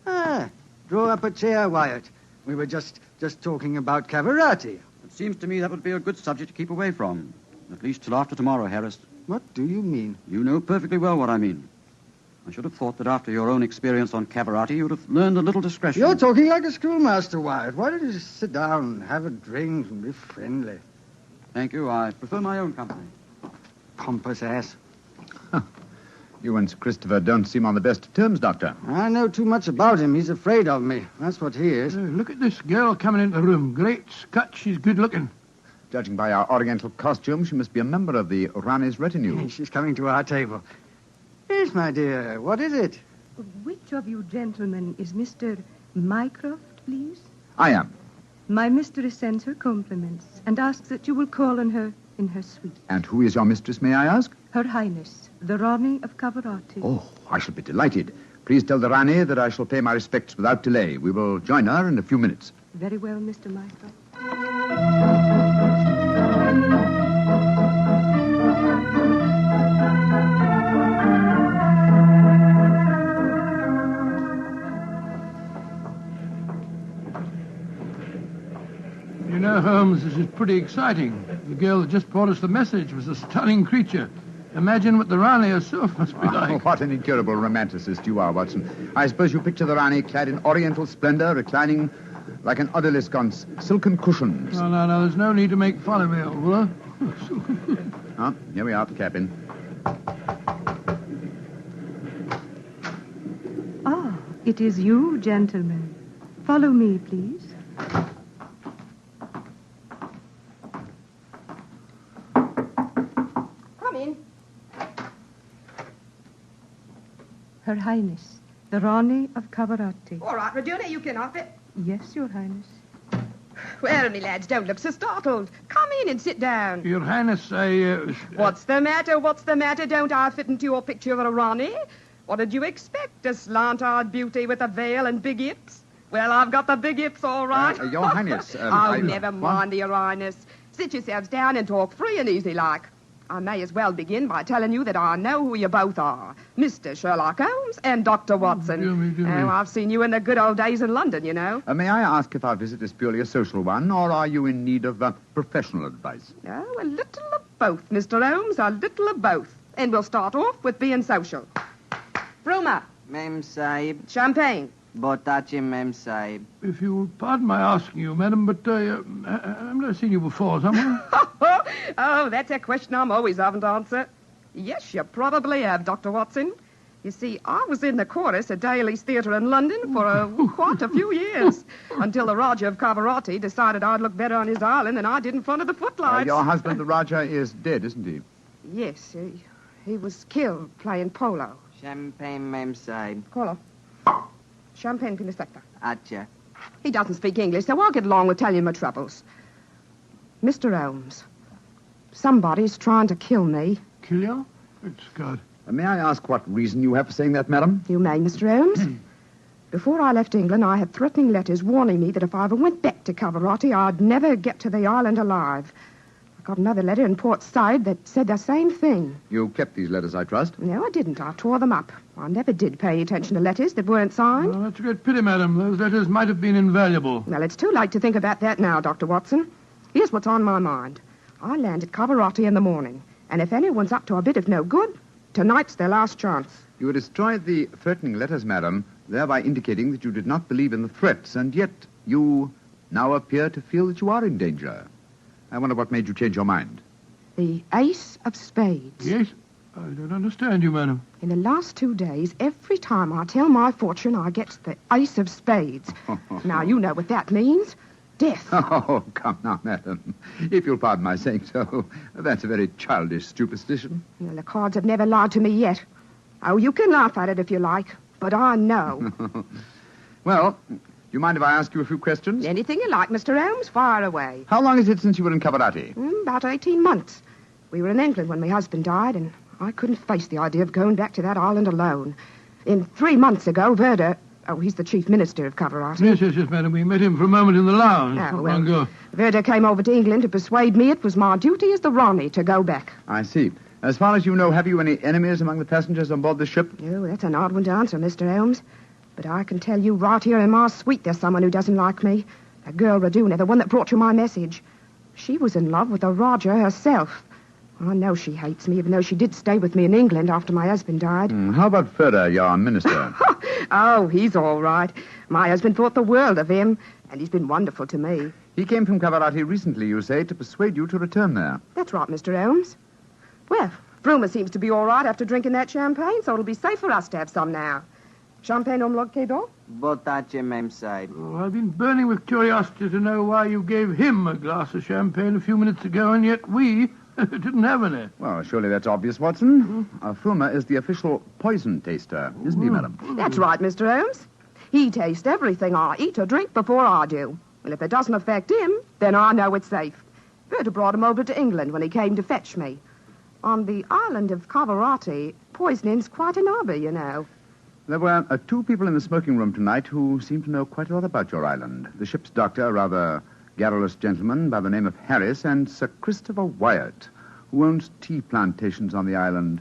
Draw up a chair, Wyatt. We were just talking about Cavarati. It seems to me that would be a good subject to keep away from. At least till after tomorrow, Harris. What do you mean? You know perfectly well what I mean. I should have thought that after your own experience on Cavarati, you'd have learned a little discretion. You're talking like a schoolmaster, Wyatt. Why don't you just sit down, have a drink, and be friendly? Thank you. I prefer my own company. Pompous ass. You and Sir Christopher don't seem on the best of terms, Doctor. I know too much about him. He's afraid of me. That's what he is. Look at this girl coming into the room. Great Scott, she's good looking. Judging by our Oriental costume, she must be a member of the Rani's retinue. She's coming to our table. Yes, my dear. What is it? Which of you gentlemen is Mr. Mycroft, please? I am. My mistress sends her compliments and asks that you will call on her in her suite. And who is your mistress, may I ask? Her Highness, the Rani of Cavarati. Oh, I shall be delighted. Please tell the Rani that I shall pay my respects without delay. We will join her in a few minutes. Very well, Mr. Mycroft. You know, Holmes, this is pretty exciting. The girl that just brought us the message was a stunning creature. Imagine what the Rani herself must be like. What an incurable romanticist you are, Watson. I suppose you picture the Rani clad in Oriental splendor, reclining like an odalisque on silken cushions. No, there's no need to make fun of me, old fellow. Here we are at the cabin. Ah, it is you, gentlemen. Follow me, please. Her Highness, the Rani of Cavarati. All right, Regina, you can off it. Yes, Your Highness. Well, me lads, don't look so startled. Come in and sit down. Your Highness, What's the matter? What's the matter? Don't I fit into your picture of a Rani? What did you expect? A slant-eyed beauty with a veil and big hips? Well, I've got the big hips, all right. Your Highness... never mind, Your Highness. Sit yourselves down and talk free and easy like. I may as well begin by telling you that I know who you both are. Mr. Sherlock Holmes and Dr. Watson. Dear me. I've seen you in the good old days in London, you know. May I ask if our visit is purely a social one, or are you in need of professional advice? Oh, a little of both, Mr. Holmes, a little of both. And we'll start off with being social. Ruma. Mem Sahib. Champagne. Botachi, Mem Sahib. If you'll pardon my asking you, madam, but I've never seen you before, someone. Oh, that's a question I'm always having to answer. Yes, you probably have, Dr. Watson. You see, I was in the chorus at Daly's Theatre in London for quite a few years, until the Raja of Cavarati decided I'd look better on his island than I did in front of the footlights. Your husband, the Raja, is dead, isn't he? Yes, he was killed playing polo. Champagne, Mem Sahib. Colo. Champagne for the sector. Acha. He doesn't speak English, so I'll get along with telling you my troubles. Mr. Holmes, somebody's trying to kill me. Kill you? It's God. May I ask what reason you have for saying that, madam? You may, Mr. Holmes. Before I left England, I had threatening letters warning me that if I ever went back to Cavarati, I'd never get to the island alive. Got another letter in Port Said that said the same thing. You kept these letters, I trust? No, I didn't. I tore them up. I never did pay attention to letters that weren't signed. Oh, that's a great pity, madam. Those letters might have been invaluable. Well, it's too late to think about that now, Dr. Watson. Here's what's on my mind. I land at Cavarati in the morning, and if anyone's up to a bit of no good, tonight's their last chance. You destroyed the threatening letters, madam, thereby indicating that you did not believe in the threats, and yet you now appear to feel that you are in danger. I wonder what made you change your mind. The Ace of Spades. Yes? I don't understand you, madam. In the last 2 days, every time I tell my fortune, I get the Ace of Spades. Now, you know what that means. Death. Oh, come now, madam. If you'll pardon my saying so, that's a very childish superstition. Well, the cards have never lied to me yet. Oh, you can laugh at it if you like, but I know. Well, do you mind if I ask you a few questions? Anything you like, Mr. Holmes, fire away. How long is it since you were in Cavarati? About 18 months. We were in England when my husband died, and I couldn't face the idea of going back to that island alone. 3 months ago, Verder... Oh, he's the chief minister of Cavarati. Yes, madam. We met him for a moment in the lounge. Oh, well, Verder came over to England to persuade me it was my duty as the Ronnie to go back. I see. As far as you know, have you any enemies among the passengers on board the ship? Oh, that's an odd one to answer, Mr. Holmes. But I can tell you right here in my suite there's someone who doesn't like me. That girl, Raduna, the one that brought you my message. She was in love with the Roger herself. I know she hates me, even though she did stay with me in England after my husband died. How about Ferder, your minister? Oh, he's all right. My husband thought the world of him, and he's been wonderful to me. He came from Cavarati recently, you say, to persuade you to return there. That's right, Mr. Holmes. Well, Brumer seems to be all right after drinking that champagne, so it'll be safe for us to have some now. Champagne omlog kedo? Botace memside. Oh, I've been burning with curiosity to know why you gave him a glass of champagne a few minutes ago, and yet we didn't have any. Well, surely that's obvious, Watson. Fulmer is the official poison taster, isn't he, madam? That's right, Mr. Holmes. He tastes everything I eat or drink before I do. And if it doesn't affect him, then I know it's safe. Berta brought him over to England when he came to fetch me. On the island of Cavarati, poisoning's quite an hobby, you know. There were 2 people in the smoking room tonight who seemed to know quite a lot about your island. The ship's doctor, a rather garrulous gentleman by the name of Harris, and Sir Christopher Wyatt, who owns tea plantations on the island.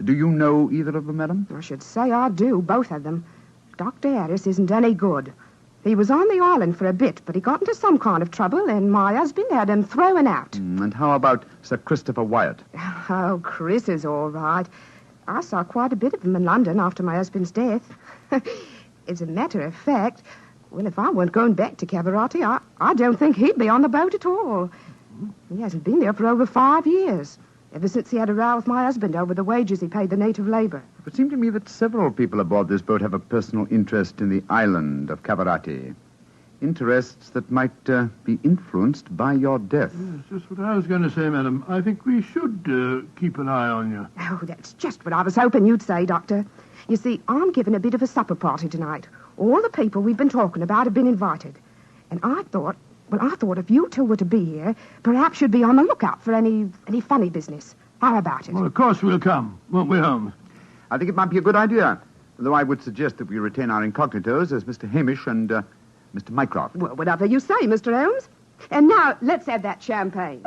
Do you know either of them, madam? I should say I do, both of them. Dr. Harris isn't any good. He was on the island for a bit, but he got into some kind of trouble, and my husband had him thrown out. And how about Sir Christopher Wyatt? Oh, Chris is all right. I saw quite a bit of him in London after my husband's death. As a matter of fact, well, if I weren't going back to Cavarati, I don't think he'd be on the boat at all. He hasn't been there for over 5 years, ever since he had a row with my husband over the wages he paid the native labor. It seemed to me that several people aboard this boat have a personal interest in the island of Cavarati. Interests that might be influenced by your death. Yes, just what I was going to say, madam. I think we should keep an eye on you. Oh, that's just what I was hoping you'd say, Doctor. You see, I'm giving a bit of a supper party tonight. All the people we've been talking about have been invited. And I thought if you 2 were to be here, perhaps you'd be on the lookout for any funny business. How about it? Well, of course we'll come, won't we, Holmes? I think it might be a good idea, though I would suggest that we retain our incognitos as Mr. Hamish and Mr. Mycroft. Well, whatever you say, Mr. Holmes. And now, let's have that champagne.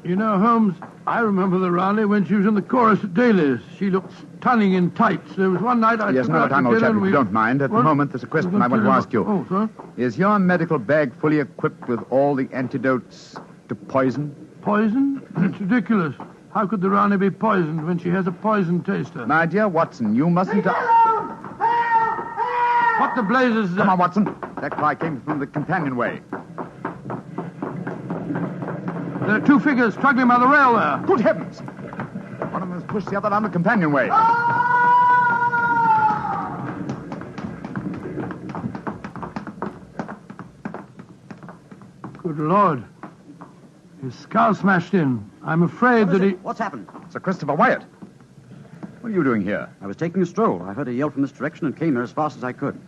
You know, Holmes, I remember the Raleigh when she was in the chorus at Daly's. She looked stunning in tights. There was one night I... Yes, no time, old chap, if you don't mind. At the moment, there's a question I want to ask you. Oh, sir? Is your medical bag fully equipped with all the antidotes to poison? Poison? It's ridiculous. How could the Rani be poisoned when she has a poison taster? My dear Watson, you mustn't... What the blazes is that? Come on, Watson. That cry came from the companionway. There are 2 figures struggling by the rail there. Good heavens! One of them has pushed the other down the companionway. Good Lord. His skull smashed in. I'm afraid that he... What's happened? Sir Christopher Wyatt. What are you doing here? I was taking a stroll. I heard a yell from this direction and came here as fast as I could.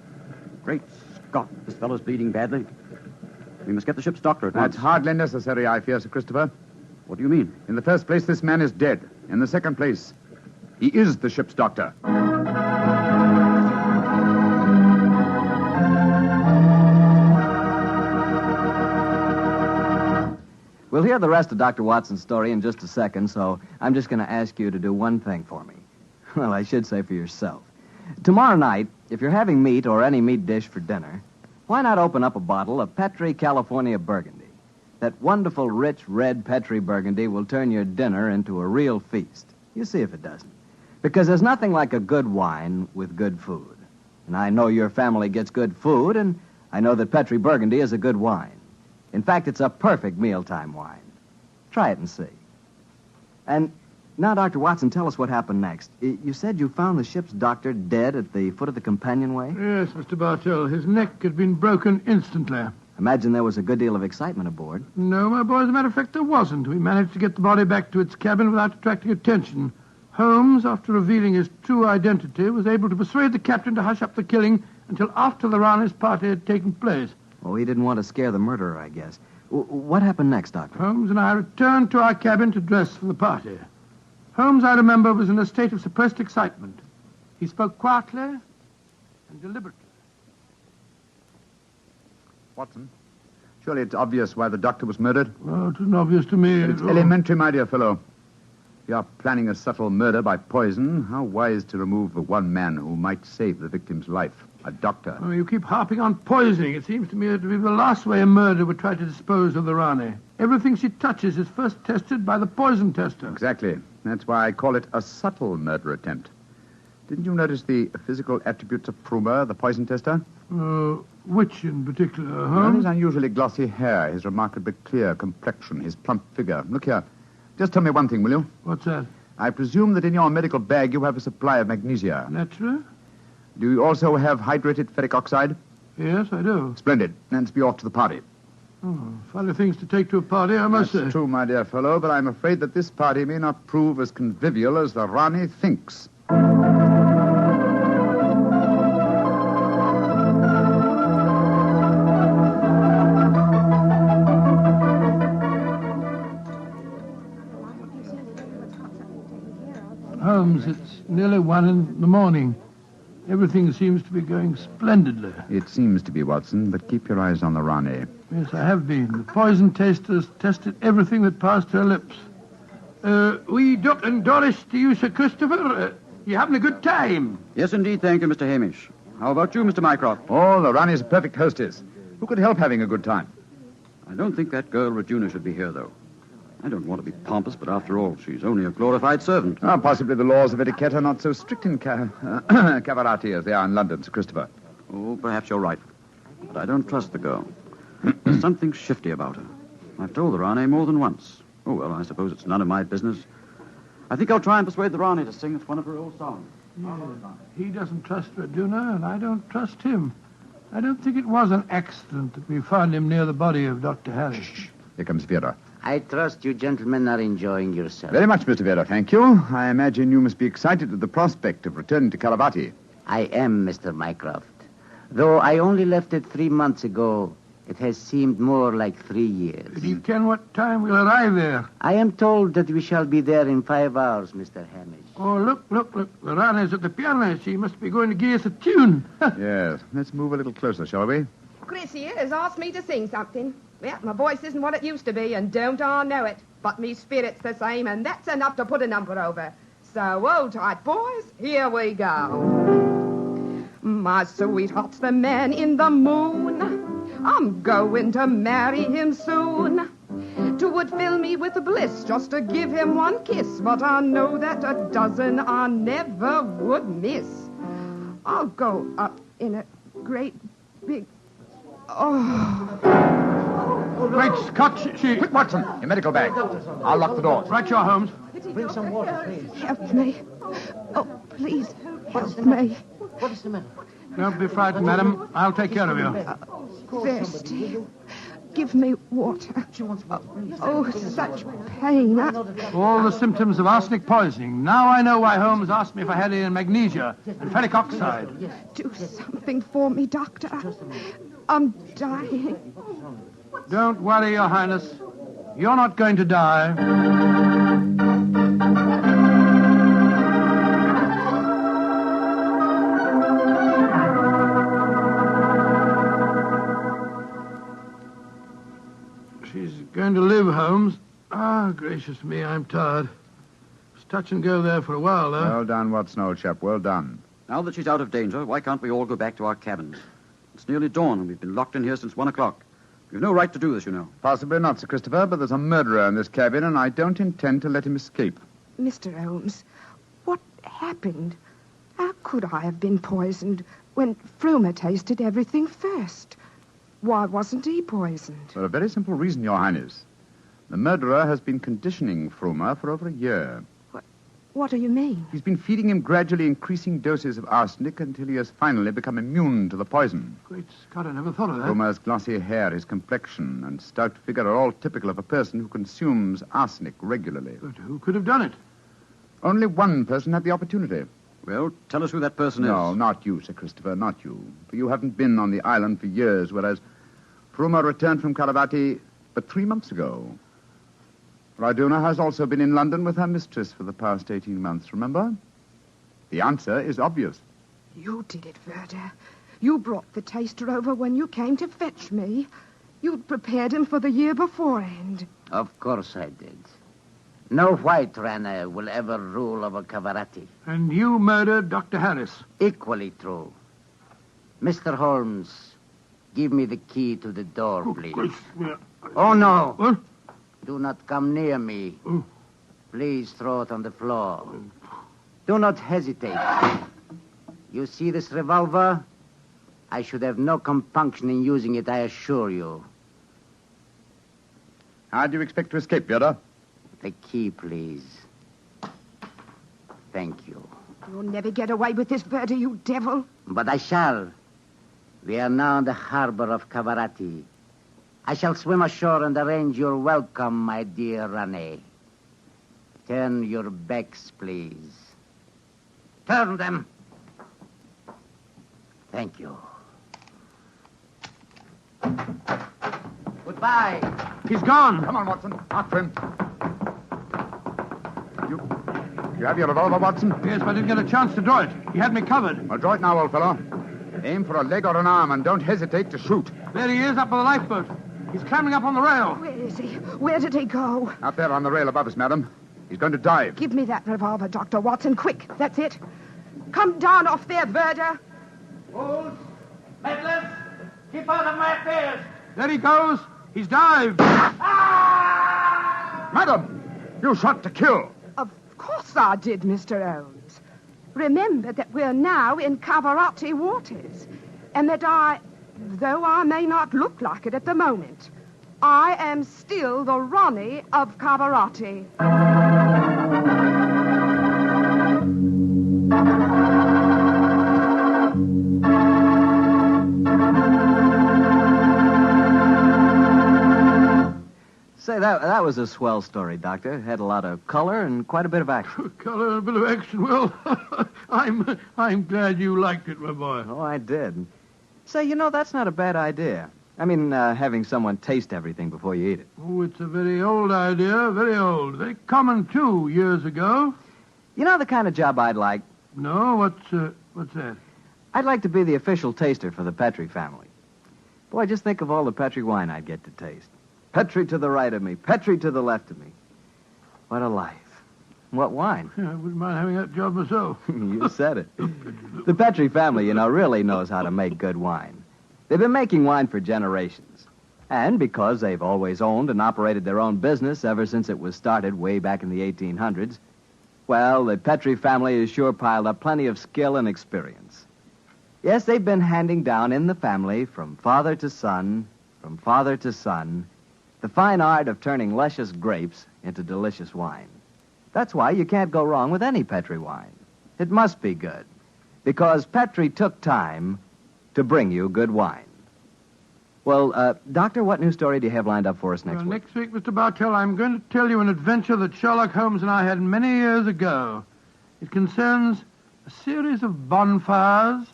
Great Scott, this fellow's bleeding badly. We must get the ship's doctor at once. That's hardly necessary, I fear, Sir Christopher. What do you mean? In the first place, this man is dead. In the second place, he is the ship's doctor. We'll hear the rest of Dr. Watson's story in just a second, so I'm just going to ask you to do one thing for me. Well, I should say for yourself. Tomorrow night, if you're having meat or any meat dish for dinner, why not open up a bottle of Petri California Burgundy? That wonderful, rich, red Petri Burgundy will turn your dinner into a real feast. You see if it doesn't. Because there's nothing like a good wine with good food. And I know your family gets good food, and I know that Petri Burgundy is a good wine. In fact, it's a perfect mealtime wine. Try it and see. And now, Dr. Watson, tell us what happened next. You said you found the ship's doctor dead at the foot of the companionway? Yes, Mr. Bartell. His neck had been broken instantly. Imagine there was a good deal of excitement aboard. No, my boy, as a matter of fact, there wasn't. We managed to get the body back to its cabin without attracting attention. Holmes, after revealing his true identity, was able to persuade the captain to hush up the killing until after the Raleigh's party had taken place. Oh, he didn't want to scare the murderer, I guess. What happened next, Doctor? Holmes and I returned to our cabin to dress for the party. Holmes, I remember, was in a state of suppressed excitement. He spoke quietly and deliberately. Watson, surely it's obvious why the doctor was murdered? Oh, it isn't obvious to me. It's elementary, my dear fellow. If you are planning a subtle murder by poison, how wise to remove the one man who might save the victim's life, a doctor. Oh, you keep harping on poisoning. It seems to me to be the last way a murder would try to dispose of the Rani. Everything she touches is first tested by the poison tester. Exactly. That's why I call it a subtle murder attempt. Didn't you notice the physical attributes of Prumer, the poison tester? Which in particular, Well, his unusually glossy hair, his remarkably clear complexion, his plump figure. Look here. Just tell me one thing, will you? What's that? I presume that in your medical bag you have a supply of magnesia. Naturally. Do you also have hydrated ferric oxide? Yes, I do. Splendid. Let's be off to the party. Oh, funny things to take to a party, I must say. That's true, my dear fellow, but I'm afraid that this party may not prove as convivial as the Rani thinks. Holmes, it's nearly 1 in the morning. Everything seems to be going splendidly. It seems to be, Watson, but keep your eyes on the Rani. Yes, I have been. The poison testers tested everything that passed her lips. We duck and Doris to you, Sir Christopher. You having a good time? Yes, indeed, thank you, Mr. Hamish. How about you, Mr. Mycroft? Oh, the Rani's a perfect hostess. Who could help having a good time? I don't think that girl, Regina, should be here, though. I don't want to be pompous, but after all, she's only a glorified servant. Possibly the laws of etiquette are not so strict in Cavarati as they are in London, Sir Christopher. Oh, perhaps you're right. But I don't trust the girl. There's something shifty about her. I've told the Rani more than once. Oh, well, I suppose it's none of my business. I think I'll try and persuade the Rani to sing us one of her old songs. Yeah. He doesn't trust Regina, and I don't trust him. I don't think it was an accident that we found him near the body of Dr. Harris. Shh. Here comes Vera. I trust you gentlemen are enjoying yourselves. Very much, Mr. Vera, thank you. I imagine you must be excited at the prospect of returning to Caravati. I am, Mr. Mycroft. Though I only left it 3 months ago, it has seemed more like 3 years. Do you ken what time we'll arrive there? I am told that we shall be there in 5 hours, Mr. Hamish. Oh, look. The Rani's at the piano. She must be going to give us a tune. Yes. Let's move a little closer, shall we? Chris here has asked me to sing something. Well, my voice isn't what it used to be, and don't I know it. But me spirit's the same, and that's enough to put a number over. So, hold tight, boys. Here we go. My sweetheart's the man in the moon. I'm going to marry him soon. 'Twould fill me with bliss just to give him one kiss, but I know that a dozen I never would miss. I'll go up in a great big... Great Scott, she... Quick, Watson, your medical bag. I'll lock the doors. Right, your Holmes. Bring some water, please. Help me. Oh, please, help me. What is the matter? Don't be frightened, madam. I'll take care of you. Thirsty. Give me water. Oh, such pain. All the symptoms of arsenic poisoning. Now I know why Holmes asked me if I had any magnesia and ferric oxide. Do something for me, Doctor. I'm dying. Don't worry, Your Highness. You're not going to die. She's going to live, Holmes. Ah, gracious me, I'm tired. It's touch and go there for a while, though. Well done, Watson, old chap. Well done. Now that she's out of danger, why can't we all go back to our cabins? It's nearly dawn, and we've been locked in here since 1 o'clock. We've no right to do this, you know. Possibly not, Sir Christopher, but there's a murderer in this cabin, and I don't intend to let him escape. Mr. Holmes, what happened? How could I have been poisoned when Frumer tasted everything first? Why wasn't he poisoned? For a very simple reason, Your Highness. The murderer has been conditioning Frumer for over a year. What do you mean? He's been feeding him gradually increasing doses of arsenic until he has finally become immune to the poison. Great Scott, I never thought of that. Frumer's glossy hair, his complexion, and stout figure are all typical of a person who consumes arsenic regularly. But who could have done it? Only one person had the opportunity. Well, tell us who that person is. No, not you, Sir Christopher, not you. For you haven't been on the island for years, whereas Frumer returned from Caravati but 3 months ago. Raduna has also been in London with her mistress for the past 18 months, remember? The answer is obvious. You did it, Verda. You brought the taster over when you came to fetch me. You'd prepared him for the year beforehand. Of course I did. No white runner will ever rule over Cavarati. And you murdered Dr. Harris. Equally true. Mr. Holmes, give me the key to the door, please. Oh, no. What? Do not come near me. Please throw it on the floor. Do not hesitate. You see this revolver? I should have no compunction in using it, I assure you. How do you expect to escape, Vera? The key, please. Thank you. You'll never get away with this, Verda, you devil. But I shall. We are now in the harbor of Cavarati. I shall swim ashore and arrange your welcome, my dear Rane. Turn your backs, please. Turn them. Thank you. Goodbye. He's gone. Come on, Watson. After him. You have your revolver, Watson? Yes, but I didn't get a chance to draw it. He had me covered. Well, draw it now, old fellow. Aim for a leg or an arm, and don't hesitate to shoot. There he is, up by the lifeboat. He's climbing up on the rail. Where is he? Where did he go? Up there on the rail above us, madam. He's going to dive. Give me that revolver, Dr. Watson, quick. That's it. Come down off there, Verda. Fools! Meddlers! Keep out of my affairs! There he goes. He's dived. Madam, you shot to kill. Of course I did, Mr. Holmes. Remember that we're now in Cavarati waters, and that though I may not look like it at the moment, I am still the Ronnie of Cavarati. Say, that was a swell story, Doctor. It had a lot of color and quite a bit of action. Color and a bit of action. Well, I'm glad you liked it, my boy. Oh, I did. Say, that's not a bad idea. I mean, having someone taste everything before you eat it. Oh, it's a very old idea, very old. Very common, too, years ago. You know the kind of job I'd like? No, what's that? I'd like to be the official taster for the Petrie family. Boy, just think of all the Petrie wine I'd get to taste. Petrie to the right of me, Petrie to the left of me. What a life. What wine? Yeah, I wouldn't mind having that job myself. You said it. The Petrie family, really knows how to make good wine. They've been making wine for generations. And because they've always owned and operated their own business ever since it was started way back in the 1800s, well, the Petrie family has sure piled up plenty of skill and experience. Yes, they've been handing down in the family from father to son, the fine art of turning luscious grapes into delicious wine. That's why you can't go wrong with any Petrie wine. It must be good, because Petrie took time to bring you good wine. Well, Doctor, what new story do you have lined up for us next week? Next week, Mr. Bartell, I'm going to tell you an adventure that Sherlock Holmes and I had many years ago. It concerns a series of bonfires,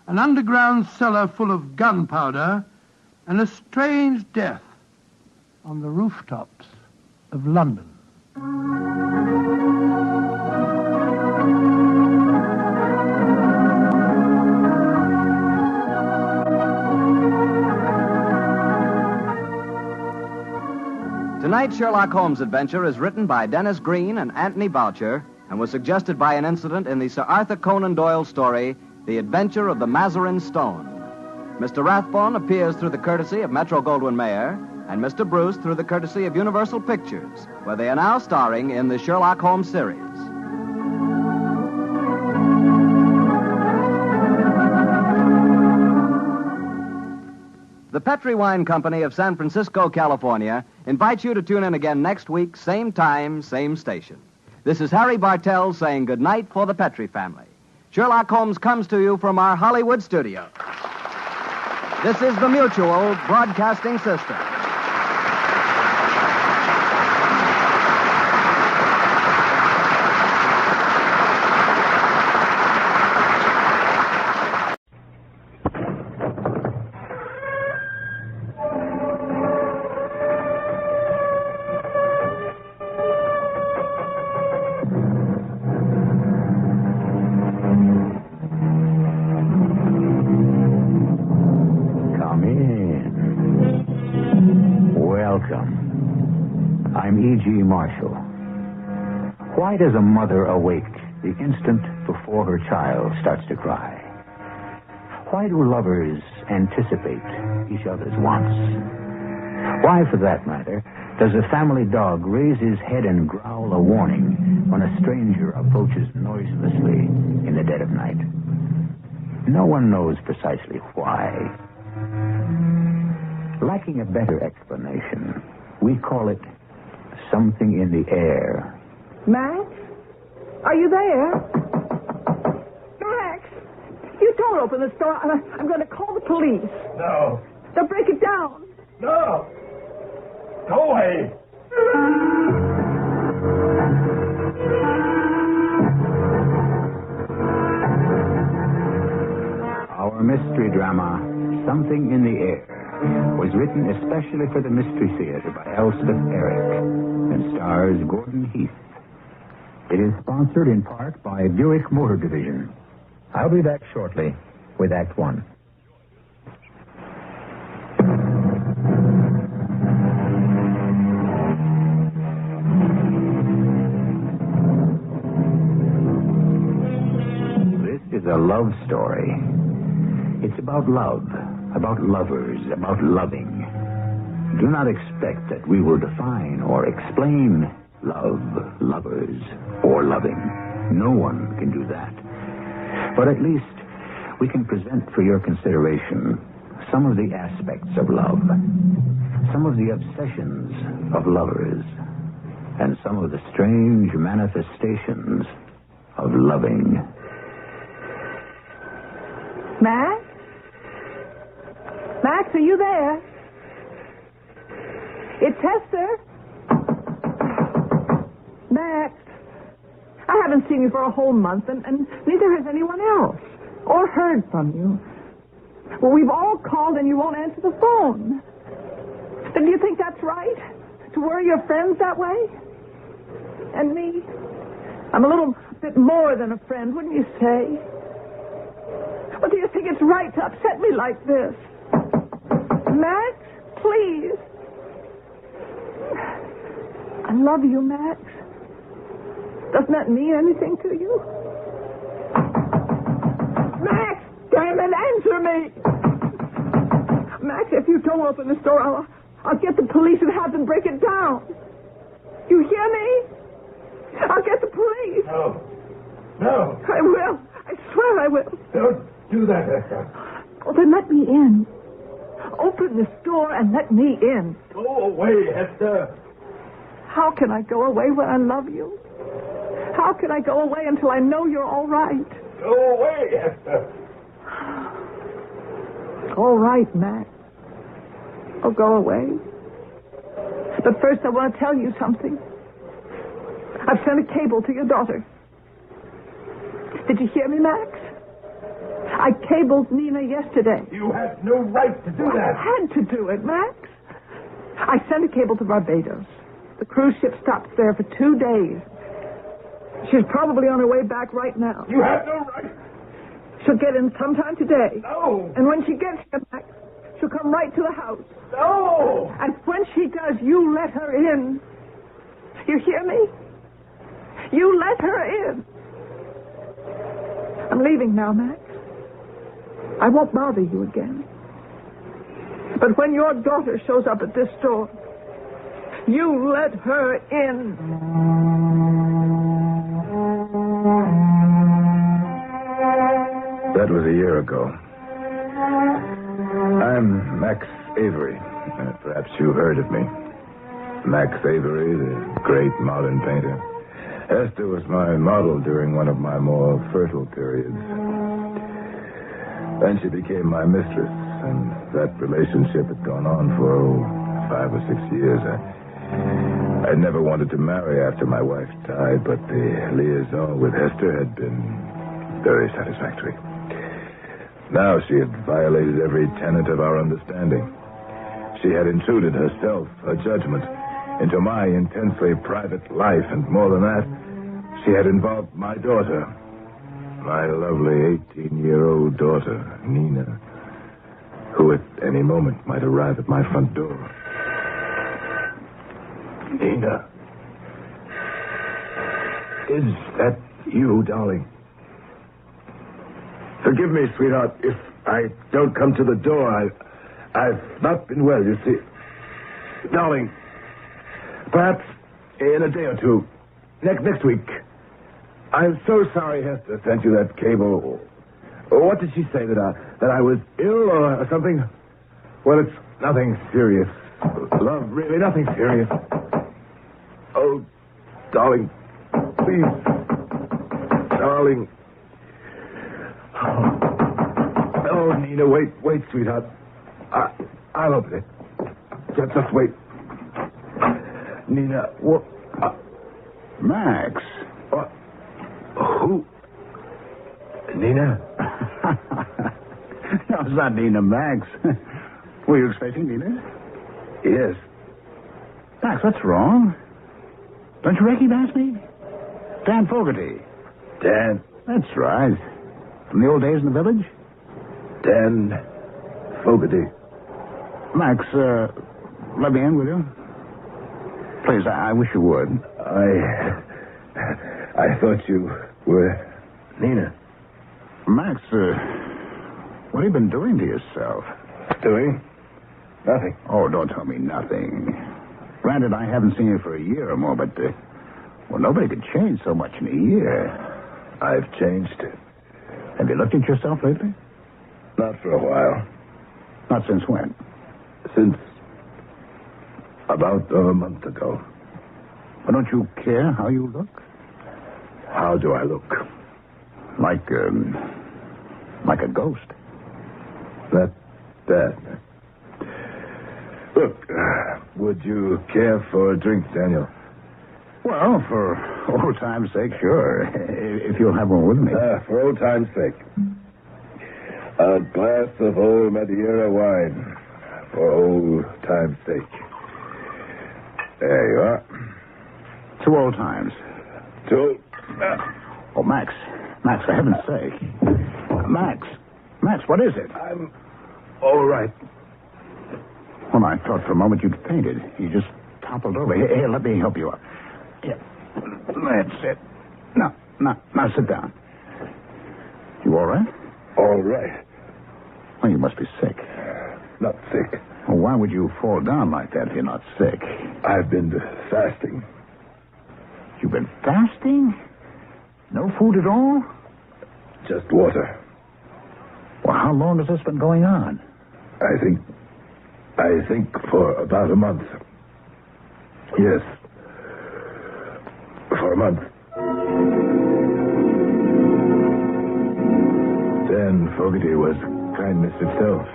an underground cellar full of gunpowder, and a strange death on the rooftops of London. Tonight's Sherlock Holmes adventure is written by Dennis Green and Anthony Boucher and was suggested by an incident in the Sir Arthur Conan Doyle story, The Adventure of the Mazarin Stone. Mr. Rathbone appears through the courtesy of Metro-Goldwyn-Mayer and Mr. Bruce through the courtesy of Universal Pictures, where they are now starring in the Sherlock Holmes series. The Petri Wine Company of San Francisco, California, invites you to tune in again next week, same time, same station. This is Harry Bartell saying goodnight for the Petri family. Sherlock Holmes comes to you from our Hollywood studio. This is the Mutual Broadcasting System. Marshall. Why does a mother awake the instant before her child starts to cry? Why do lovers anticipate each other's wants? Why, for that matter, does a family dog raise his head and growl a warning when a stranger approaches noiselessly in the dead of night? No one knows precisely why. Lacking a better explanation, we call it something in the air. Max? Are you there? Max! You don't open the store. I'm going to call the police. No. They'll break it down. No. Go away. Our mystery drama, Something in the Air, was written especially for the Mystery Theater by Elspeth Eric and stars Gordon Heath. It is sponsored in part by Buick Motor Division. I'll be back shortly with Act One. This is a love story. It's about love. About lovers, about loving. Do not expect that we will define or explain love, lovers, or loving. No one can do that. But at least we can present for your consideration some of the aspects of love, some of the obsessions of lovers, and some of the strange manifestations of loving. Max? Max, are you there? It's Hester. Max, I haven't seen you for a whole month, and neither has anyone else, or heard from you. Well, we've all called, and you won't answer the phone. And do you think that's right? To worry your friends that way? And me? I'm a little bit more than a friend, wouldn't you say? Well, do you think it's right to upset me like this? Max, please. I love you, Max. Doesn't that mean anything to you? Max, damn it, answer me. Max, if you don't open the store, I'll get the police and have them break it down. You hear me? I'll get the police. No. No. I will. I swear I will. Don't do that, Hester. Well, then let me in. Open the store and let me in. Go away, Hester. How can I go away when I love you? How can I go away until I know you're all right? Go away, Hester. All right, Max. I'll go away. But first I want to tell you something. I've sent a cable to your daughter. Did you hear me, Max? I cabled Nina yesterday. You had no right to do that. I had to do it, Max. I sent a cable to Barbados. The cruise ship stops there for 2 days. She's probably on her way back right now. You have no right. She'll get in sometime today. No. And when she gets here, Max, she'll come right to the house. No. And when she does, you let her in. You hear me? You let her in. I'm leaving now, Max. I won't bother you again. But when your daughter shows up at this door, you let her in. That was a year ago. I'm Max Avery. Perhaps you heard of me. Max Avery, the great modern painter. Esther was my model during one of my more fertile periods. Then she became my mistress, and that relationship had gone on for 5 or 6 years. I never wanted to marry after my wife died, but the liaison with Esther had been very satisfactory. Now she had violated every tenet of our understanding. She had intruded herself, her judgment, into my intensely private life, and more than that, she had involved my daughter, my lovely 18-year-old daughter, Nina, who at any moment might arrive at my front door. Nina. Is that you, darling? Forgive me, sweetheart, if I don't come to the door. I've not been well, you see. Darling, perhaps in a day or two, next week. I'm so sorry Hester sent you that cable. What did she say, that I was ill or something? Well, it's nothing serious. Love, really, nothing serious. Oh, darling, please. Darling. Oh, Nina, wait, sweetheart. I'll open it. Just wait. Nina, what? Max. What? Who? Nina? No, it's not Nina, Max. Were you expecting Nina? Yes. Max, what's wrong? Don't you recognize me? Dan Fogarty. Dan? That's right. From the old days in the village? Dan Fogarty. Max, let me in, will you? Please, I wish you would. I thought you were Nina. Max, what have you been doing to yourself? Doing? Nothing. Oh, don't tell me nothing. Granted, I haven't seen you for a year or more, but, well, nobody could change so much in a year. I've changed. Have you looked at yourself lately? Not for a while. Not since when? Since about a month ago. Well, don't you care how you look? How do I look? Like a ghost. That bad. Look, would you care for a drink, Daniel? Well, for old time's sake, sure. If you'll have one with me. For old time's sake. A glass of old Madeira wine. For old time's sake. There you are. 2 old times. 2. Oh, Max, for heaven's sake. Max, what is it? I'm all right. Well, I thought for a moment you'd fainted. You just toppled over. Here, let me help you up. Here. That's it. Now, sit down. You all right? All right. Well, you must be sick. Not sick. Well, why would you fall down like that if you're not sick? I've been fasting. You've been fasting? No food at all? Just water. Well, how long has this been going on? I think for about a month. Yes. For a month. Dan Fogarty was kindness itself.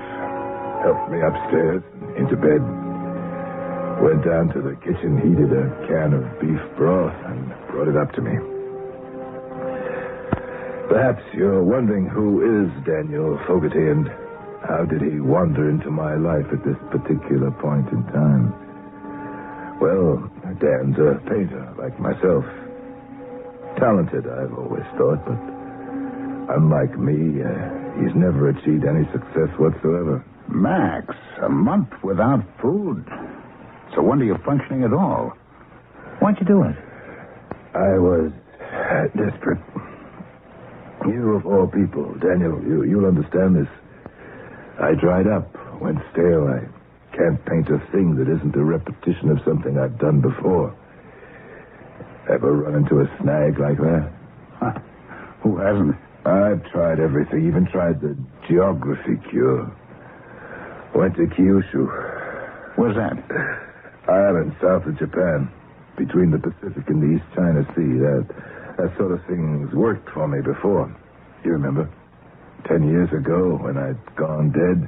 Helped me upstairs, into bed. Went down to the kitchen, heated a can of beef broth, and brought it up to me. Perhaps you're wondering who is Daniel Fogarty and how did he wander into my life at this particular point in time. Well, Dan's a painter, like myself. Talented, I've always thought, but unlike me, he's never achieved any success whatsoever. Max, a month without food. So when are you functioning at all? Why'd you do it? I was desperate. You, of all people, Daniel, you'll understand this. I dried up, went stale. I can't paint a thing that isn't a repetition of something I've done before. Ever run into a snag like that? Huh. Who hasn't? I've tried everything, even tried the geography cure. Went to Kyushu. Where's that? Island south of Japan, between the Pacific and the East China Sea. That sort of thing's worked for me before. You remember? 10 years ago, when I'd gone dead,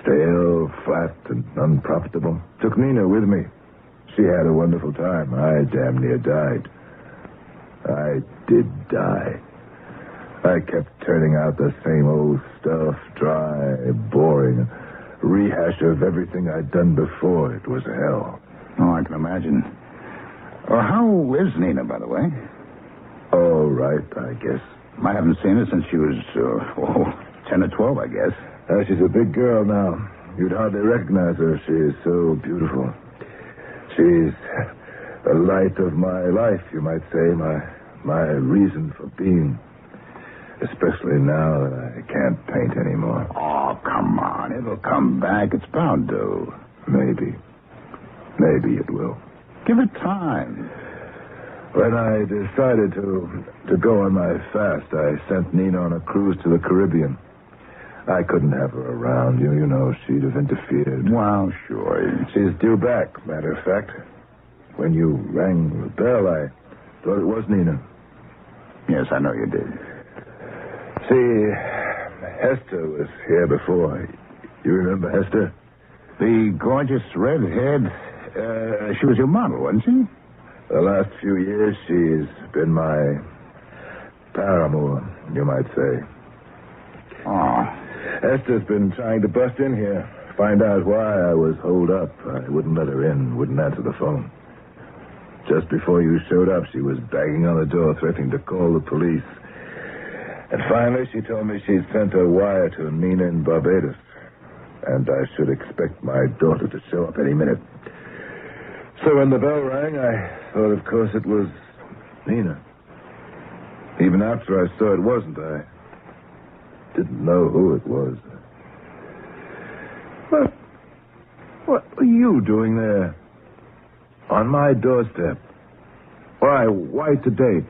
stale, flat, and unprofitable. Took Nina with me. She had a wonderful time. I damn near died. I did die. I kept turning out the same old stuff, dry, boring, rehash of everything I'd done before. It was hell. Oh, I can imagine. How is Nina, by the way? All right, I guess. I haven't seen her since she was, 10 or 12, I guess. She's a big girl now. You'd hardly recognize her. She is so beautiful. She's the light of my life, you might say, my reason for being. Especially now that I can't paint anymore. Oh, come on. It'll come back. It's bound to. Maybe. Maybe it will. Give it time. When I decided to go on my fast, I sent Nina on a cruise to the Caribbean. I couldn't have her around. You know, she'd have interfered. Well, sure. She's due back, matter of fact. When you rang the bell, I thought it was Nina. Yes, I know you did. See, Hester was here before. You remember Hester? The gorgeous redhead. She was your model, wasn't she? The last few years, she's been my paramour, you might say. Oh. Esther's been trying to bust in here, find out why I was holed up. I wouldn't let her in, wouldn't answer the phone. Just before you showed up, she was banging on the door, threatening to call the police. And finally, she told me she'd sent a wire to Nina in Barbados. And I should expect my daughter to show up any minute. So when the bell rang, I thought, of course, it was Nina. Even after I saw it wasn't, I didn't know who it was. What were you doing there? On my doorstep? Why today?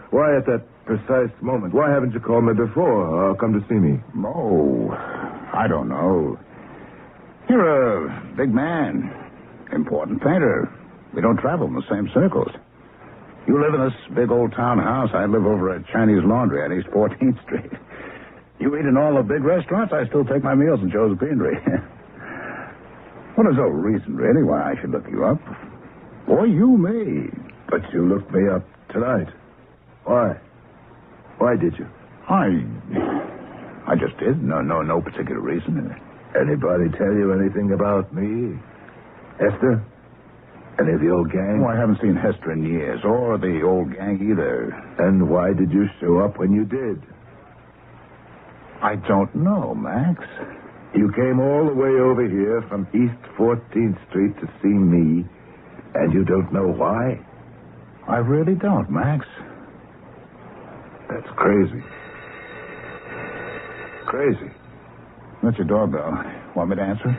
Why at that precise moment? Why haven't you called me before or come to see me? Oh, I don't know. You're a big man. Important painter. We don't travel in the same circles. You live in this big old townhouse. I live over at Chinese Laundry on East 14th Street. You eat in all the big restaurants. I still take my meals in Joe's Beanery. Well, there's no reason, really, why I should look you up. Or you may. But you looked me up tonight. Why? Why did you? I just did. No particular reason. Anybody tell you anything about me? Hester? Any of the old gang? Oh, I haven't seen Hester in years, or the old gang either. And why did you show up when you did? I don't know, Max. You came all the way over here from East 14th Street to see me, and you don't know why? I really don't, Max. That's crazy. Crazy. That's your doorbell. Want me to answer?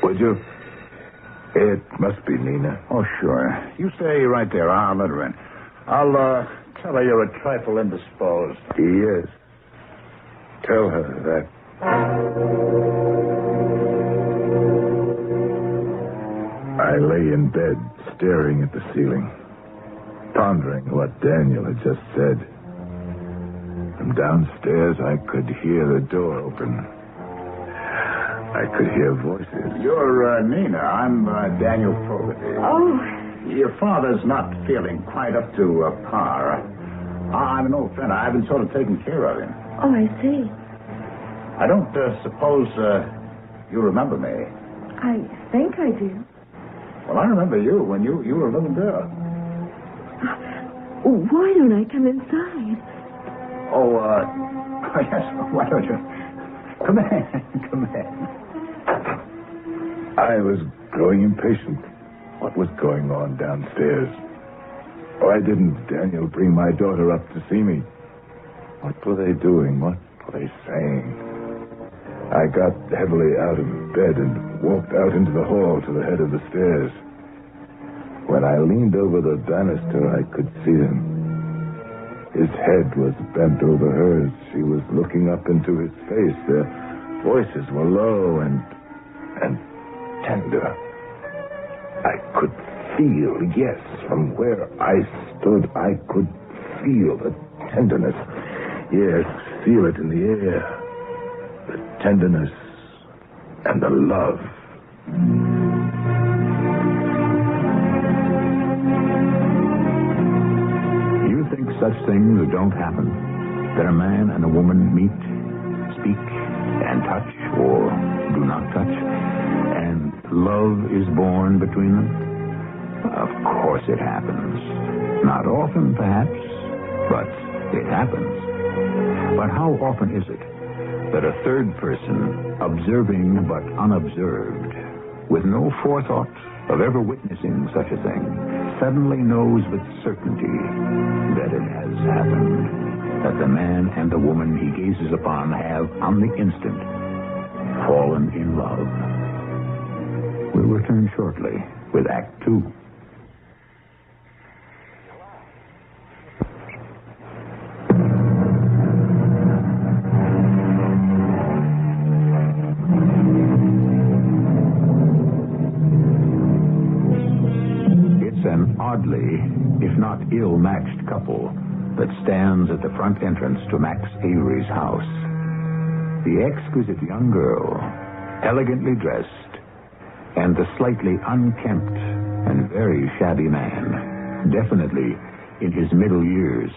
Would you? It must be Nina. Oh, sure. You stay right there. I'll let her in. I'll tell her you're a trifle indisposed. Yes. Tell her that. I lay in bed, staring at the ceiling, pondering what Daniel had just said. From downstairs, I could hear the door open. I could hear voices. You're Nina. I'm Daniel Fogarty. Oh. Your father's not feeling quite up to par. I'm an old friend. I've been sort of taking care of him. Oh, I see. I don't suppose you remember me. I think I do. Well, I remember you when you were a little girl. Why don't I come inside? Oh, yes, why don't you? Come in. I was growing impatient. What was going on downstairs? Why didn't Daniel bring my daughter up to see me? What were they doing? What were they saying? I got heavily out of bed and walked out into the hall to the head of the stairs. When I leaned over the banister, I could see him. His head was bent over hers. She was looking up into his face. Their voices were low and tender. I could feel, yes, from where I stood, I could feel the tenderness. Yes, feel it in the air. The tenderness and the love. You think such things don't happen? That a man and a woman meet, speak, and touch, or do not touch, and love is born between them? Of course it happens. Not often, perhaps, but it happens. But how often is it that a third person, observing but unobserved, with no forethought of ever witnessing such a thing, suddenly knows with certainty that it has happened, that the man and the woman he gazes upon have, on the instant, fallen in love? We'll return shortly with Act 2. Oddly, if not ill-matched couple that stands at the front entrance to Max Avery's house. The exquisite young girl, elegantly dressed, and the slightly unkempt and very shabby man, definitely in his middle years.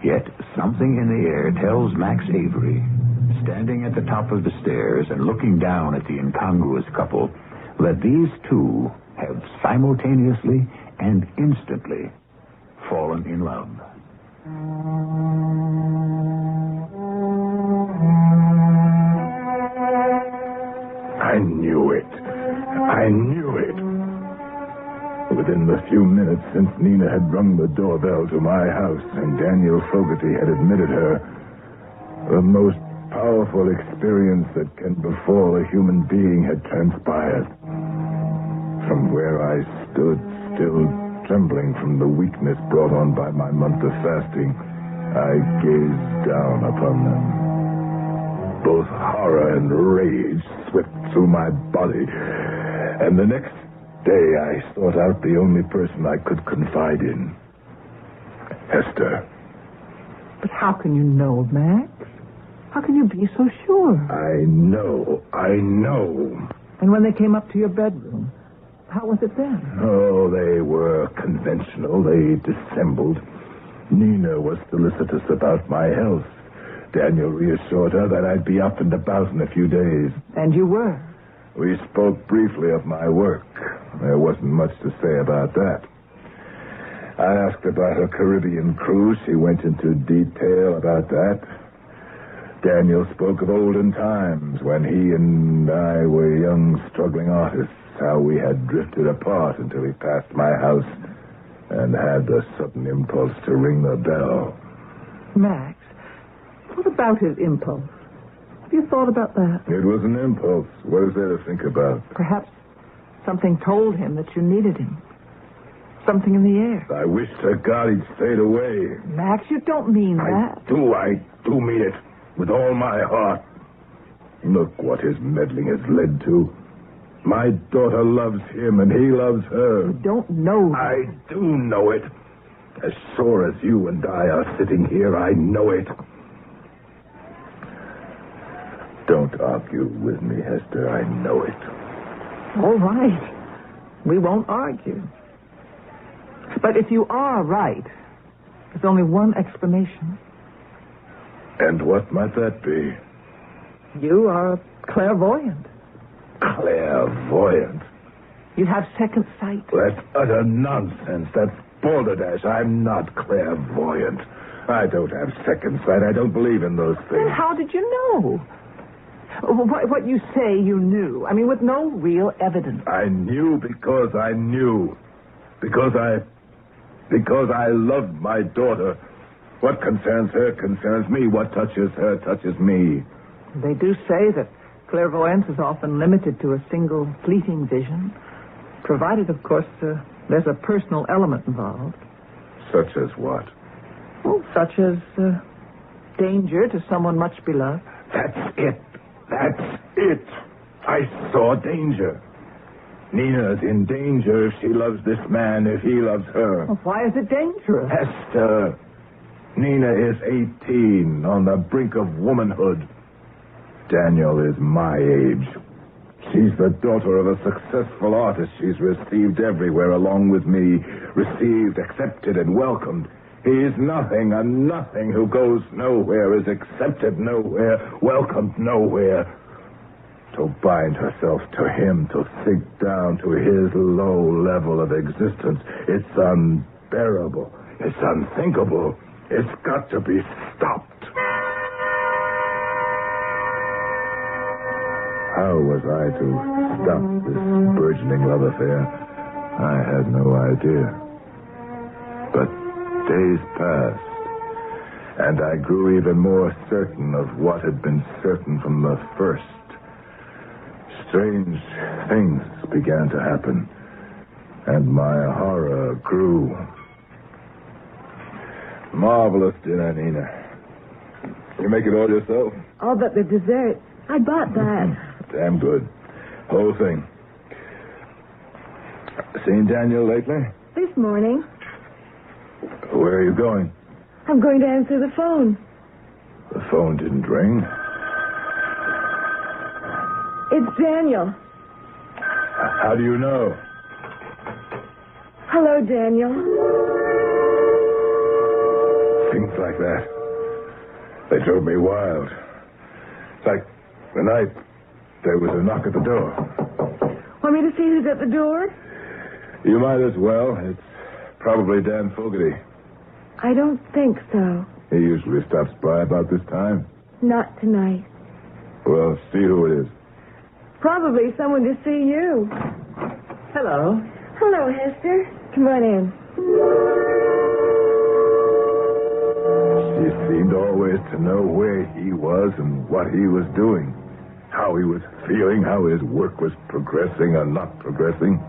Yet something in the air tells Max Avery, standing at the top of the stairs and looking down at the incongruous couple, that these two have simultaneously and instantly fallen in love. I knew it. Within the few minutes since Nina had rung the doorbell to my house and Daniel Fogarty had admitted her, the most powerful experience that can befall a human being had transpired. From where I stood, still trembling from the weakness brought on by my month of fasting, I gazed down upon them. Both horror and rage swept through my body. And the next day I sought out the only person I could confide in. Hester. But how can you know, Max? How can you be so sure? I know. And when they came up to your bedroom, how was it then? Oh, they were conventional. They dissembled. Nina was solicitous about my health. Daniel reassured her that I'd be up and about in a few days. And you were? We spoke briefly of my work. There wasn't much to say about that. I asked about her Caribbean cruise. She went into detail about that. Daniel spoke of olden times when he and I were young, struggling artists, how we had drifted apart until he passed my house and had the sudden impulse to ring the bell. Max, what about his impulse? Have you thought about that? It was an impulse. What is there to think about? Perhaps something told him that you needed him. Something in the air. I wish to God he'd stayed away. Max, you don't mean that. I do mean it. With all my heart. Look what his meddling has led to. My daughter loves him and he loves her. You don't know. I do know it. As sure as you and I are sitting here, I know it. Don't argue with me, Hester. I know it. All right. We won't argue. But if you are right, there's only one explanation. And what might that be? You are clairvoyant. Clairvoyant? You'd have second sight. That's utter nonsense. That's balderdash. I'm not clairvoyant. I don't have second sight. I don't believe in those things. Then how did you know? What you say you knew. I mean, with no real evidence. I knew because I knew. Because I loved my daughter. What concerns her concerns me. What touches her touches me. They do say that clairvoyance is often limited to a single fleeting vision, provided, of course, there's a personal element involved. Such as what? Well, such as danger to someone much beloved. That's it. I saw danger. Nina's in danger if she loves this man, if he loves her. Well, why is it dangerous? Hester, Nina is 18, on the brink of womanhood. Daniel is my age. She's the daughter of a successful artist. She's received everywhere along with me. Received, accepted, and welcomed. He's nothing, a nothing who goes nowhere, is accepted nowhere, welcomed nowhere. To bind herself to him, to sink down to his low level of existence, it's unbearable. It's unthinkable. It's got to be stopped. How was I to stop this burgeoning love affair? I had no idea. But days passed, and I grew even more certain of what had been certain from the first. Strange things began to happen, and my horror grew. Marvelous dinner, Nina. You make it all yourself? All but the dessert. I bought that. Damn good. Whole thing. Seen Daniel lately? This morning. Where are you going? I'm going to answer the phone. The phone didn't ring. It's Daniel. How do you know? Hello, Daniel. Things like that. They drove me wild. Like the night there was a knock at the door. Want me to see who's at the door? You might as well. It's probably Dan Fogarty. I don't think so. He usually stops by about this time. Not tonight. Well, see who it is. Probably someone to see you. Hello. Hello, Hester. Come on in. She seemed always to know where he was and what he was doing, how he was feeling, how his work was progressing or not progressing.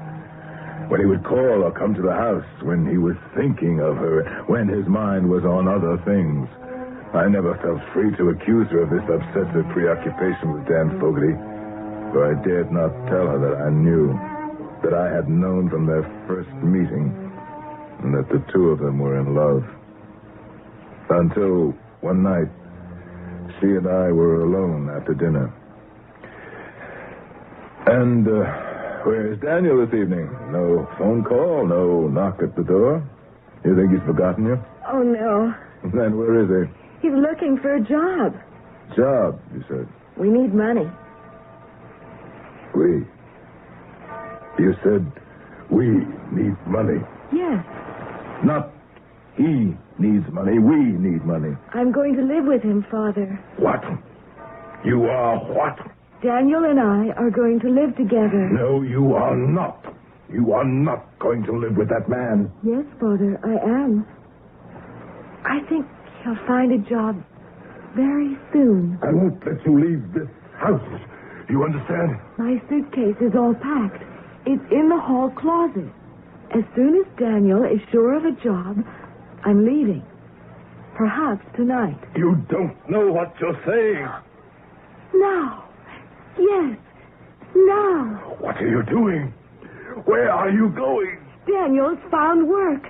When he would call or come to the house, when he was thinking of her, when his mind was on other things. I never felt free to accuse her of this obsessive preoccupation with Dan Fogarty, for I dared not tell her that I knew, that I had known from their first meeting, and that the two of them were in love. Until one night, she and I were alone after dinner. And, where's Daniel this evening? No phone call, no knock at the door? You think he's forgotten you? Oh, no. Then where is he? He's looking for a job. Job, you said. We need money. We? You said we need money. Yes. Not he needs money, we need money. I'm going to live with him, Father. What? You are what? Daniel and I are going to live together. No, you are not. You are not going to live with that man. Yes, Father, I am. I think he'll find a job very soon. I won't let you leave this house. You understand? My suitcase is all packed. It's in the hall closet. As soon as Daniel is sure of a job, I'm leaving. Perhaps tonight. You don't know what you're saying. Now. Yes. Now. What are you doing? Where are you going? Daniel's found work.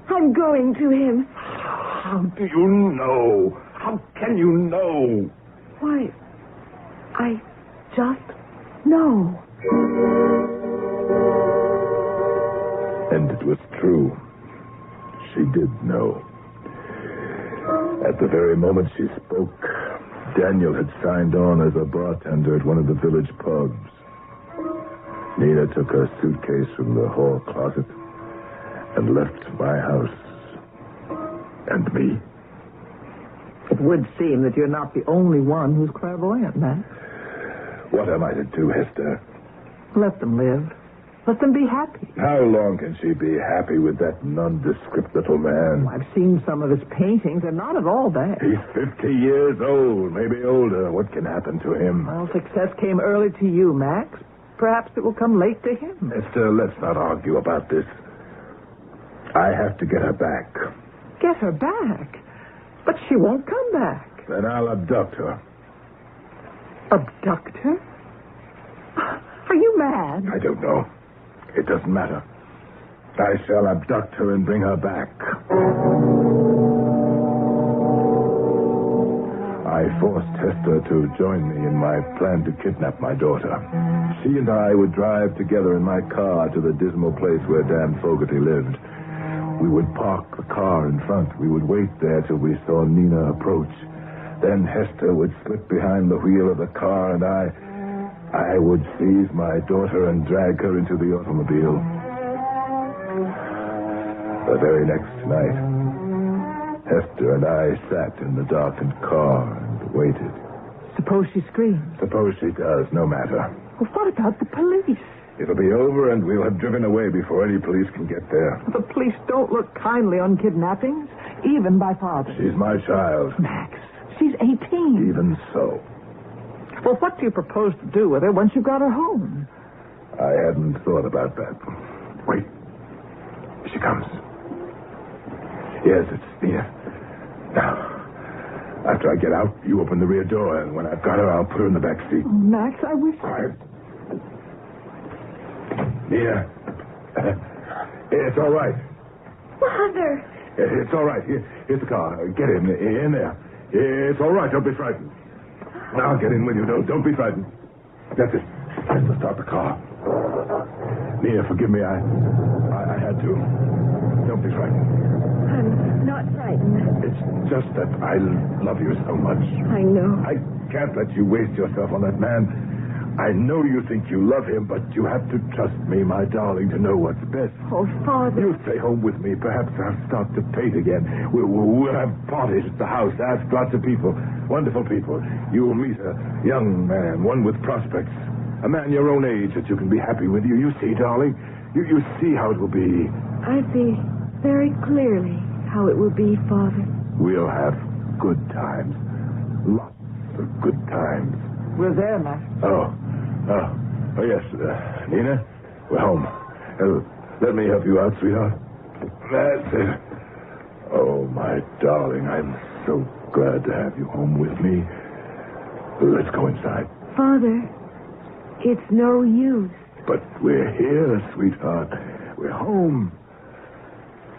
I'm going to him. How do you know? How can you know? Why, I just know. And it was true. She did know. At the very moment she spoke, Daniel had signed on as a bartender at one of the village pubs. Nina took her suitcase from the hall closet and left my house. And me. It would seem that you're not the only one who's clairvoyant, Max. What am I to do, Hester? Let them live. Let them be happy. How long can she be happy with that nondescript little man? I've seen some of his paintings. They're not at all bad. He's 50 years old, maybe older. What can happen to him? Well, success came early to you, Max. Perhaps it will come late to him. Hester, let's not argue about this. I have to get her back. Get her back? But she won't come back. Then I'll abduct her. Abduct her? Are you mad? I don't know. It doesn't matter. I shall abduct her and bring her back. I forced Hester to join me in my plan to kidnap my daughter. She and I would drive together in my car to the dismal place where Dan Fogarty lived. We would park the car in front. We would wait there till we saw Nina approach. Then Hester would slip behind the wheel of the car, and I would seize my daughter and drag her into the automobile. The very next night, Hester and I sat in the darkened car and waited. Suppose she screams. Suppose she does, no matter. Well, what about the police? It'll be over and we'll have driven away before any police can get there. The police don't look kindly on kidnappings, even by father. She's my child. Max, she's 18. Even so. Well, what do you propose to do with her once you've got her home? I hadn't thought about that. Wait. Here she comes. Yes, it's Nina. Now, after I get out, you open the rear door, and when I've got her, I'll put her in the back seat. Oh, Max, I wish... Quiet. Nina. It's all right. Father. It's all right. Here's the car. Get in there. It's all right. Don't be frightened. Now get in with you. Don't be frightened. That's it. Let's start the car. Nina, forgive me. I had to. Don't be frightened. I'm not frightened. It's just that I love you so much. I know. I can't let you waste yourself on that man. I know you think you love him, but you have to trust me, my darling, to know what's best. Oh, Father. You stay home with me. Perhaps I'll start to paint again. We'll have parties at the house. Ask lots of people. Wonderful people. You'll meet a young man, one with prospects. A man your own age that you can be happy with. You see, darling? You see how it will be. I see very clearly how it will be, Father. We'll have good times. Lots of good times. We're there, Max. Oh, yes. Nina, we're home. Let me help you out, sweetheart. That's it. Oh, my darling, I'm so glad to have you home with me. Let's go inside. Father, it's no use. But we're here, sweetheart. We're home.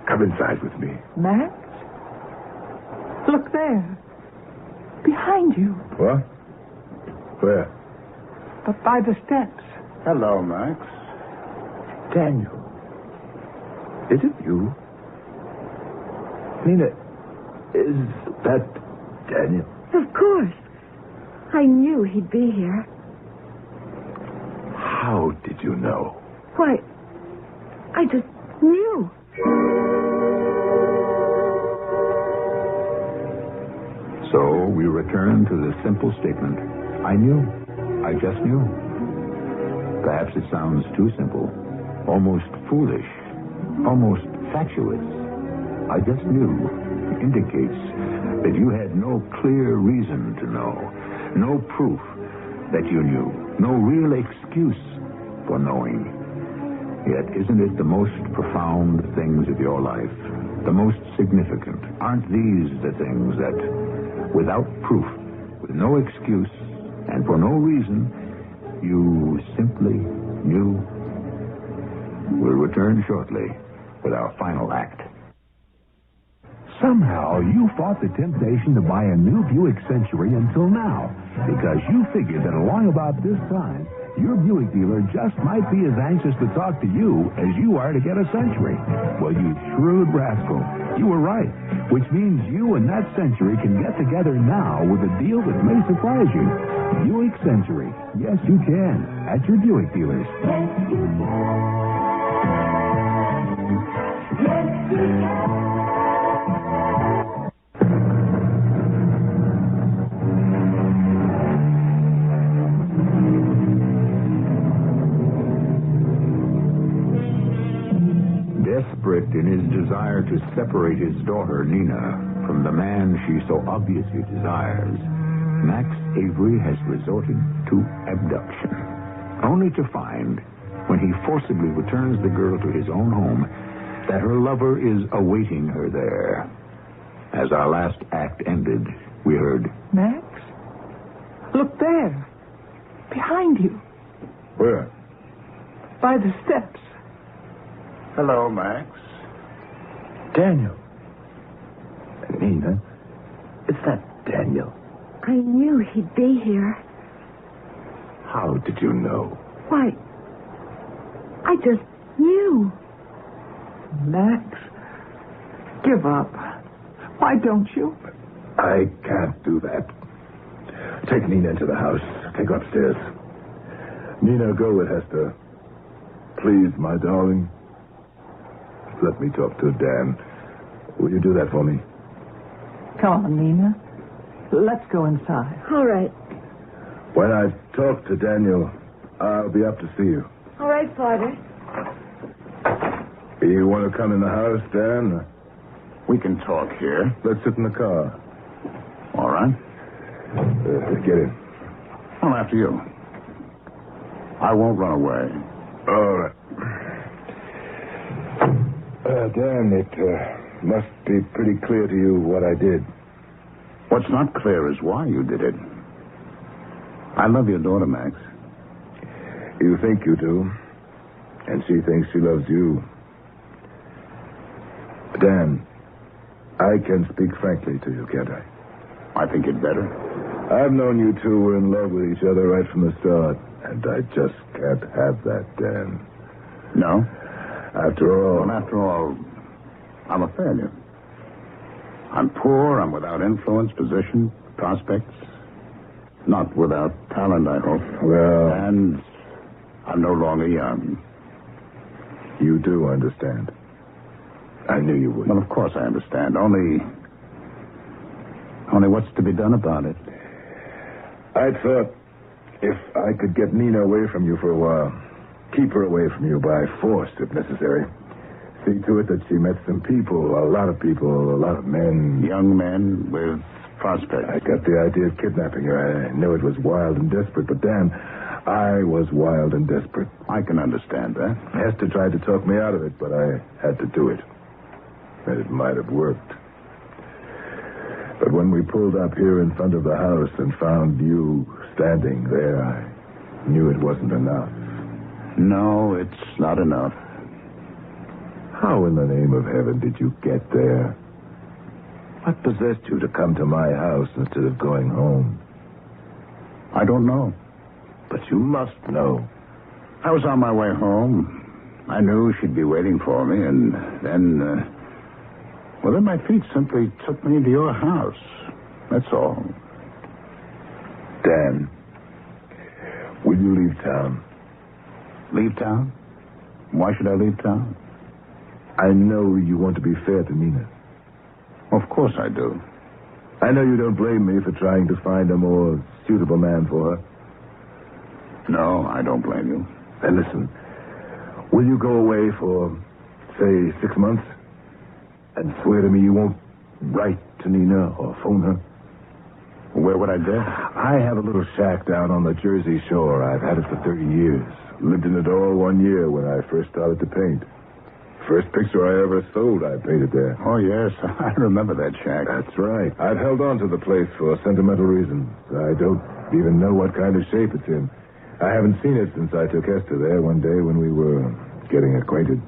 Come inside with me. Max? Look there. Behind you. What? Where? Up by the steps. Hello, Max. Daniel. Is it you? Nina, is that Daniel? Of course. I knew he'd be here. How did you know? Why, I just knew. So we return to the simple statement. I knew. I just knew. Perhaps it sounds too simple, almost foolish, almost fatuous. I just knew indicates that you had no clear reason to know, no proof that you knew, no real excuse for knowing. Yet isn't it the most profound things of your life, the most significant? Aren't these the things that, without proof, with no excuse, and for no reason, you simply knew? We'll return shortly with our final act. Somehow you fought the temptation to buy a new Buick Century until now, because you figured that along about this time, your Buick dealer just might be as anxious to talk to you as you are to get a Century. Well, you shrewd rascal. You were right, which means you and that Century can get together now with a deal that may surprise you. Buick Century. Yes, you can. At your Buick dealers. Yes, you can. Yes, you can. Desperate in his desire to separate his daughter, Nina, from the man she so obviously desires, Max Avery has resorted to abduction, only to find, when he forcibly returns the girl to his own home, that her lover is awaiting her there. As our last act ended, we heard, Max? Look there. Behind you. Where? By the steps. Hello, Max. Daniel. Nina, it's that Daniel. I knew he'd be here. How did you know? Why, I just knew. Max, give up. Why don't you? I can't do that. Take Nina into the house. Take her upstairs. Nina, go with Hester. Please, my darling. Let me talk to Dan. Will you do that for me? Come on, Nina. Let's go inside. All right. When I've talked to Daniel, I'll be up to see you. All right, Father. You want to come in the house, Dan? We can talk here. Let's sit in the car. All right. Get in. Well, after you. I won't run away. All right. Dan, it must be pretty clear to you what I did. What's not clear is why you did it. I love your daughter, Max. You think you do, and she thinks she loves you. Dan, I can speak frankly to you, can't I? I think you'd better. I've known you two were in love with each other right from the start, and I just can't have that, Dan. No? After all, I'm a failure. I'm poor, I'm without influence, position, prospects. Not without talent, I hope. Well... And I'm no longer young. You do understand. I knew you would. Well, of course I understand. Only what's to be done about it? I thought if I could get Nina away from you for a while, keep her away from you by force, if necessary. See to it that she met some people, a lot of men. Young men with prospects. I got the idea of kidnapping her. I knew it was wild and desperate, but Dan, I was wild and desperate. I can understand that. Hester tried to talk me out of it, but I had to do it. And it might have worked. But when we pulled up here in front of the house and found you standing there, I knew it wasn't enough. No, it's not enough. How in the name of heaven did you get there? What possessed you to come to my house instead of going home? I don't know. But you must know. I was on my way home. I knew she'd be waiting for me, and then my feet simply took me into your house. That's all. Dan, will you leave town? Leave town? Why should I leave town? I know you want to be fair to Nina. Of course I do. I know you don't blame me for trying to find a more suitable man for her. No, I don't blame you. Then listen, will you go away for, say, 6 months? And swear to me you won't write to Nina or phone her? Where would I dare? I have a little shack down on the Jersey Shore. I've had it for 30 years. Lived in it all 1 year when I first started to paint. First picture I ever sold, I painted there. Oh, yes, I remember that shack. That's right. I've held on to the place for sentimental reasons. I don't even know what kind of shape it's in. I haven't seen it since I took Hester there one day when we were getting acquainted.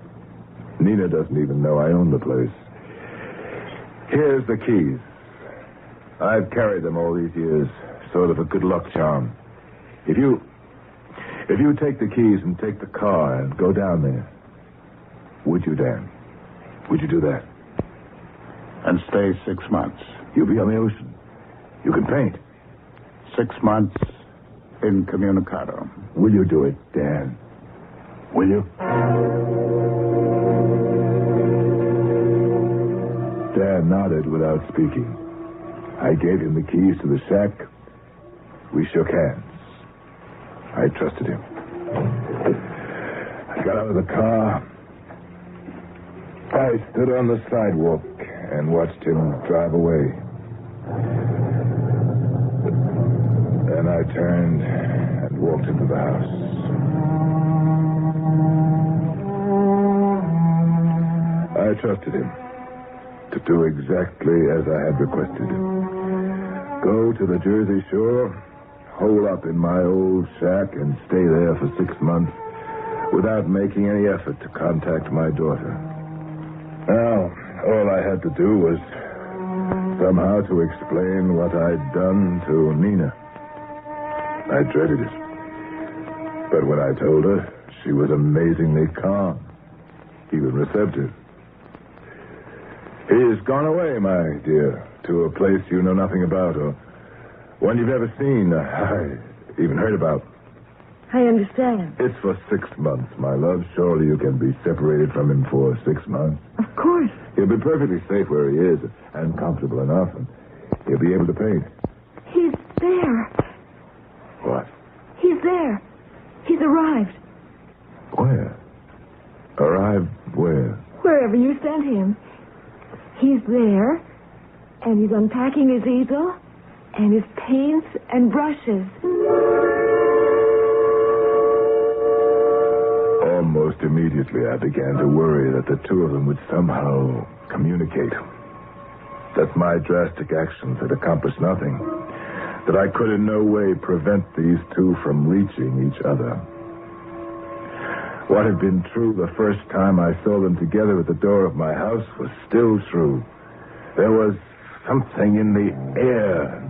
Nina doesn't even know I own the place. Here's the keys. I've carried them all these years, sort of a good luck charm. If If you take the keys and take the car and go down there, would you, Dan? Would you do that? And stay 6 months. You'll be on the ocean. You can paint. 6 months incommunicado. Will you do it, Dan? Will you? Dan nodded without speaking. I gave him the keys to the shack. We shook hands. I trusted him. I got out of the car. I stood on the sidewalk and watched him drive away. Then I turned and walked into the house. I trusted him to do exactly as I had requested. Go to the Jersey Shore, hole up in my old shack, and stay there for 6 months without making any effort to contact my daughter. Now, all I had to do was somehow to explain what I'd done to Nina. I dreaded it. But when I told her, she was amazingly calm, even receptive. He's gone away, my dear, to a place you know nothing about, or one you've never seen, I even heard about. I understand. It's for 6 months, my love. Surely you can be separated from him for 6 months. Of course. He'll be perfectly safe where he is, and comfortable enough, and he'll be able to paint. He's there. What? He's there. He's arrived. Where? Arrived where? Wherever you sent him. He's there, and he's unpacking his easel, and his paints and brushes. Almost immediately, I began to worry that the two of them would somehow communicate. That my drastic actions had accomplished nothing. That I could in no way prevent these two from reaching each other. What had been true the first time I saw them together at the door of my house was still true. There was something in the air.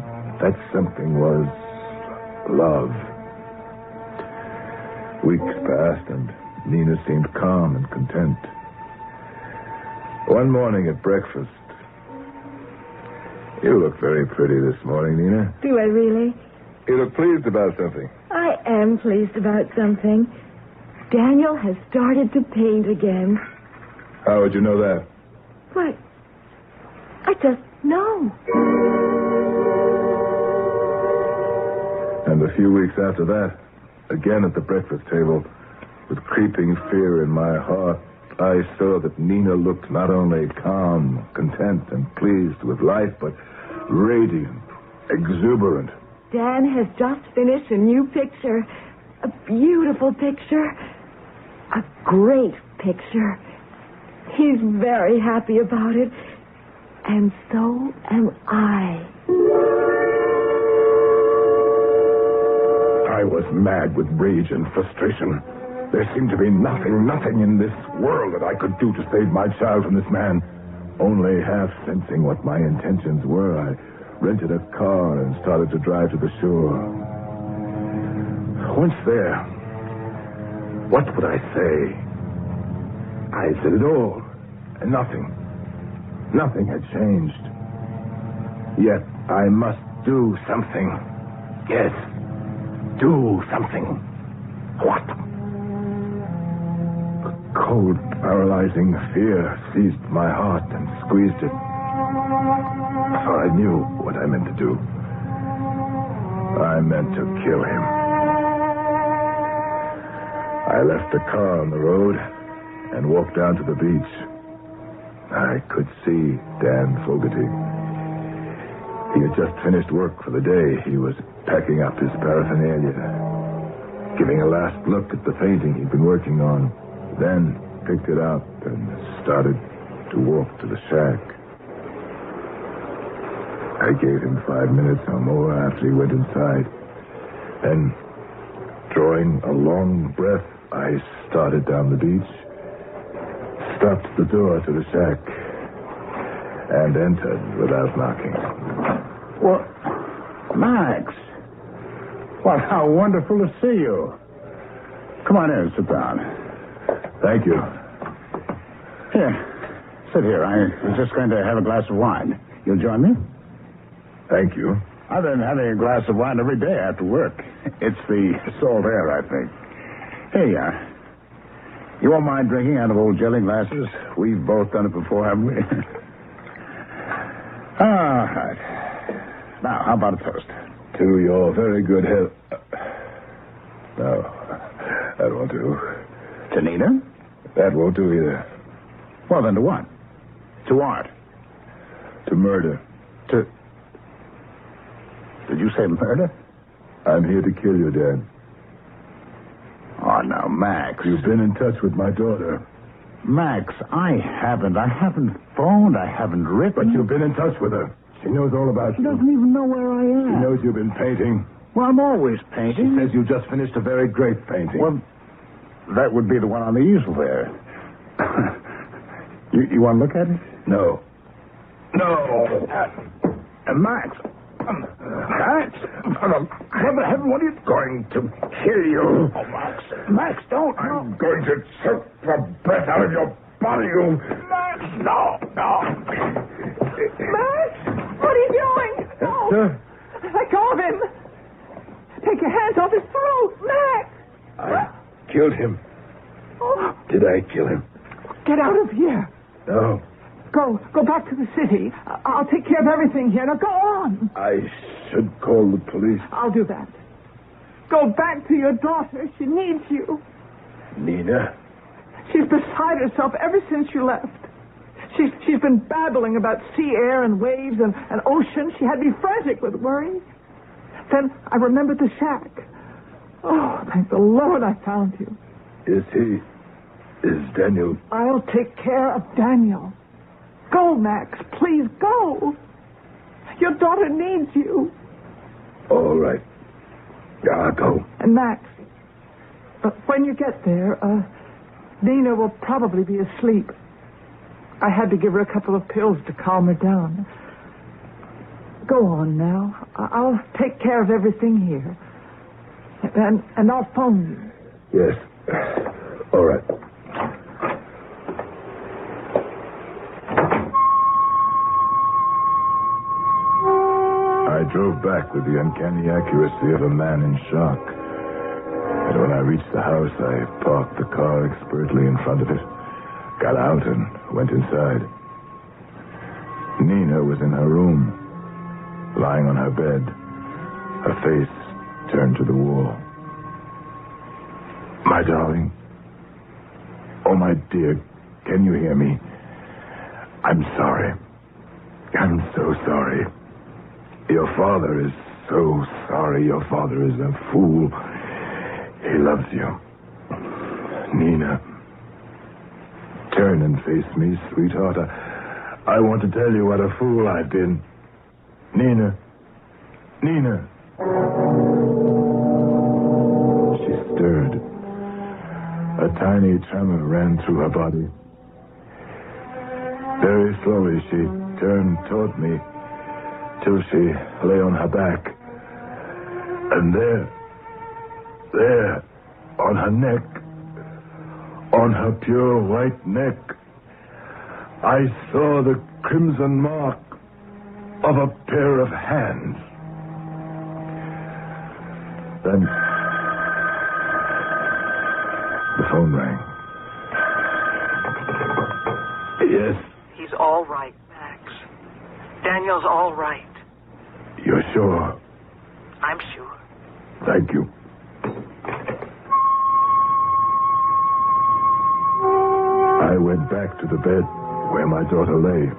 That something was love. Weeks passed, and Nina seemed calm and content. One morning at breakfast, you look very pretty this morning, Nina. Do I really? You look pleased about something. I am pleased about something. Daniel has started to paint again. How would you know that? Why, I just know. And a few weeks after that, again at the breakfast table, with creeping fear in my heart, I saw that Nina looked not only calm, content, and pleased with life, but radiant, exuberant. Dan has just finished a new picture. A beautiful picture. A great picture. He's very happy about it. And so am I. I was mad with rage and frustration. There seemed to be nothing in this world that I could do to save my child from this man. Only half sensing what my intentions were, I rented a car and started to drive to the shore. Once there, what would I say? I said it all, and nothing. Nothing had changed. Yet I must do something. Yes, do something. What? A cold, paralyzing fear seized my heart and squeezed it. For I knew what I meant to do. I meant to kill him. I left the car on the road and walked down to the beach. I could see Dan Fogarty. He had just finished work for the day. He was packing up his paraphernalia, giving a last look at the painting he'd been working on, then picked it up and started to walk to the shack. I gave him 5 minutes or more after he went inside. Then, drawing a long breath, I started down the beach, stopped at the door to the shack, and entered without knocking. Well, Max. Well, how wonderful to see you. Come on in, sit down. Thank you. Here, sit here. I was just going to have a glass of wine. You'll join me? Thank you. I've been having a glass of wine every day after work. It's the salt air, I think. Here you are. You won't mind drinking out of old jelly glasses? We've both done it before, haven't we? All right. Now, how about a toast? To your very good health. No, that won't do. To Nina? That won't do either. Well, then to what? To art. To murder. To... Did you say murder? I'm here to kill you, Dad. Oh, now, Max. You've been in touch with my daughter. Max, I haven't phoned. I haven't written. But you've been in touch with her. She knows all about She you. doesn't even know where I am. She knows you've been painting. Well, I'm always painting. She says you just finished a very great painting. Well, that would be the one on the easel there. You want to look at it? No. No. Max. Max? Heaven, what are you going to kill you? Oh, Max. Max, don't. I'm going to choke the breath out of your body, you... Max, no. Max! What are you doing? No. Sir? Let go of him. Take your hands off his throat. Max! I killed him. Oh. Did I kill him? Get out of here. No. Go back to the city. I'll take care of everything here. Now go on. I should call the police. I'll do that. Go back to your daughter. She needs you. Nina? She's beside herself ever since you left. She's been babbling about sea air and waves and ocean. She had me frantic with worry. Then I remembered the shack. Oh, thank the Lord I found you. Is Daniel... I'll take care of Daniel. Go, Max. Please, go. Your daughter needs you. All right. I'll go. And Max, when you get there, Nina will probably be asleep. I had to give her a couple of pills to calm her down. Go on now. I'll take care of everything here. And I'll phone you. Yes. All right. I drove back with the uncanny accuracy of a man in shock. And when I reached the house, I parked the car expertly in front of it, got out and went inside. Nina was in her room, lying on her bed, her face turned to the wall. My darling. Oh, my dear, can you hear me? I'm sorry. I'm so sorry. Your father is so sorry. Your father is a fool. He loves you. Nina, turn and face me, sweetheart. I want to tell you what a fool I've been. Nina. She stirred. A tiny tremor ran through her body. Very slowly she turned toward me till she lay on her back. And there, on her neck, on her pure white neck, I saw the crimson mark of a pair of hands. Then the phone rang. Yes? He's all right, Max. Daniel's all right. You're sure? I'm sure. Thank you. I went back to the bed where my daughter lay.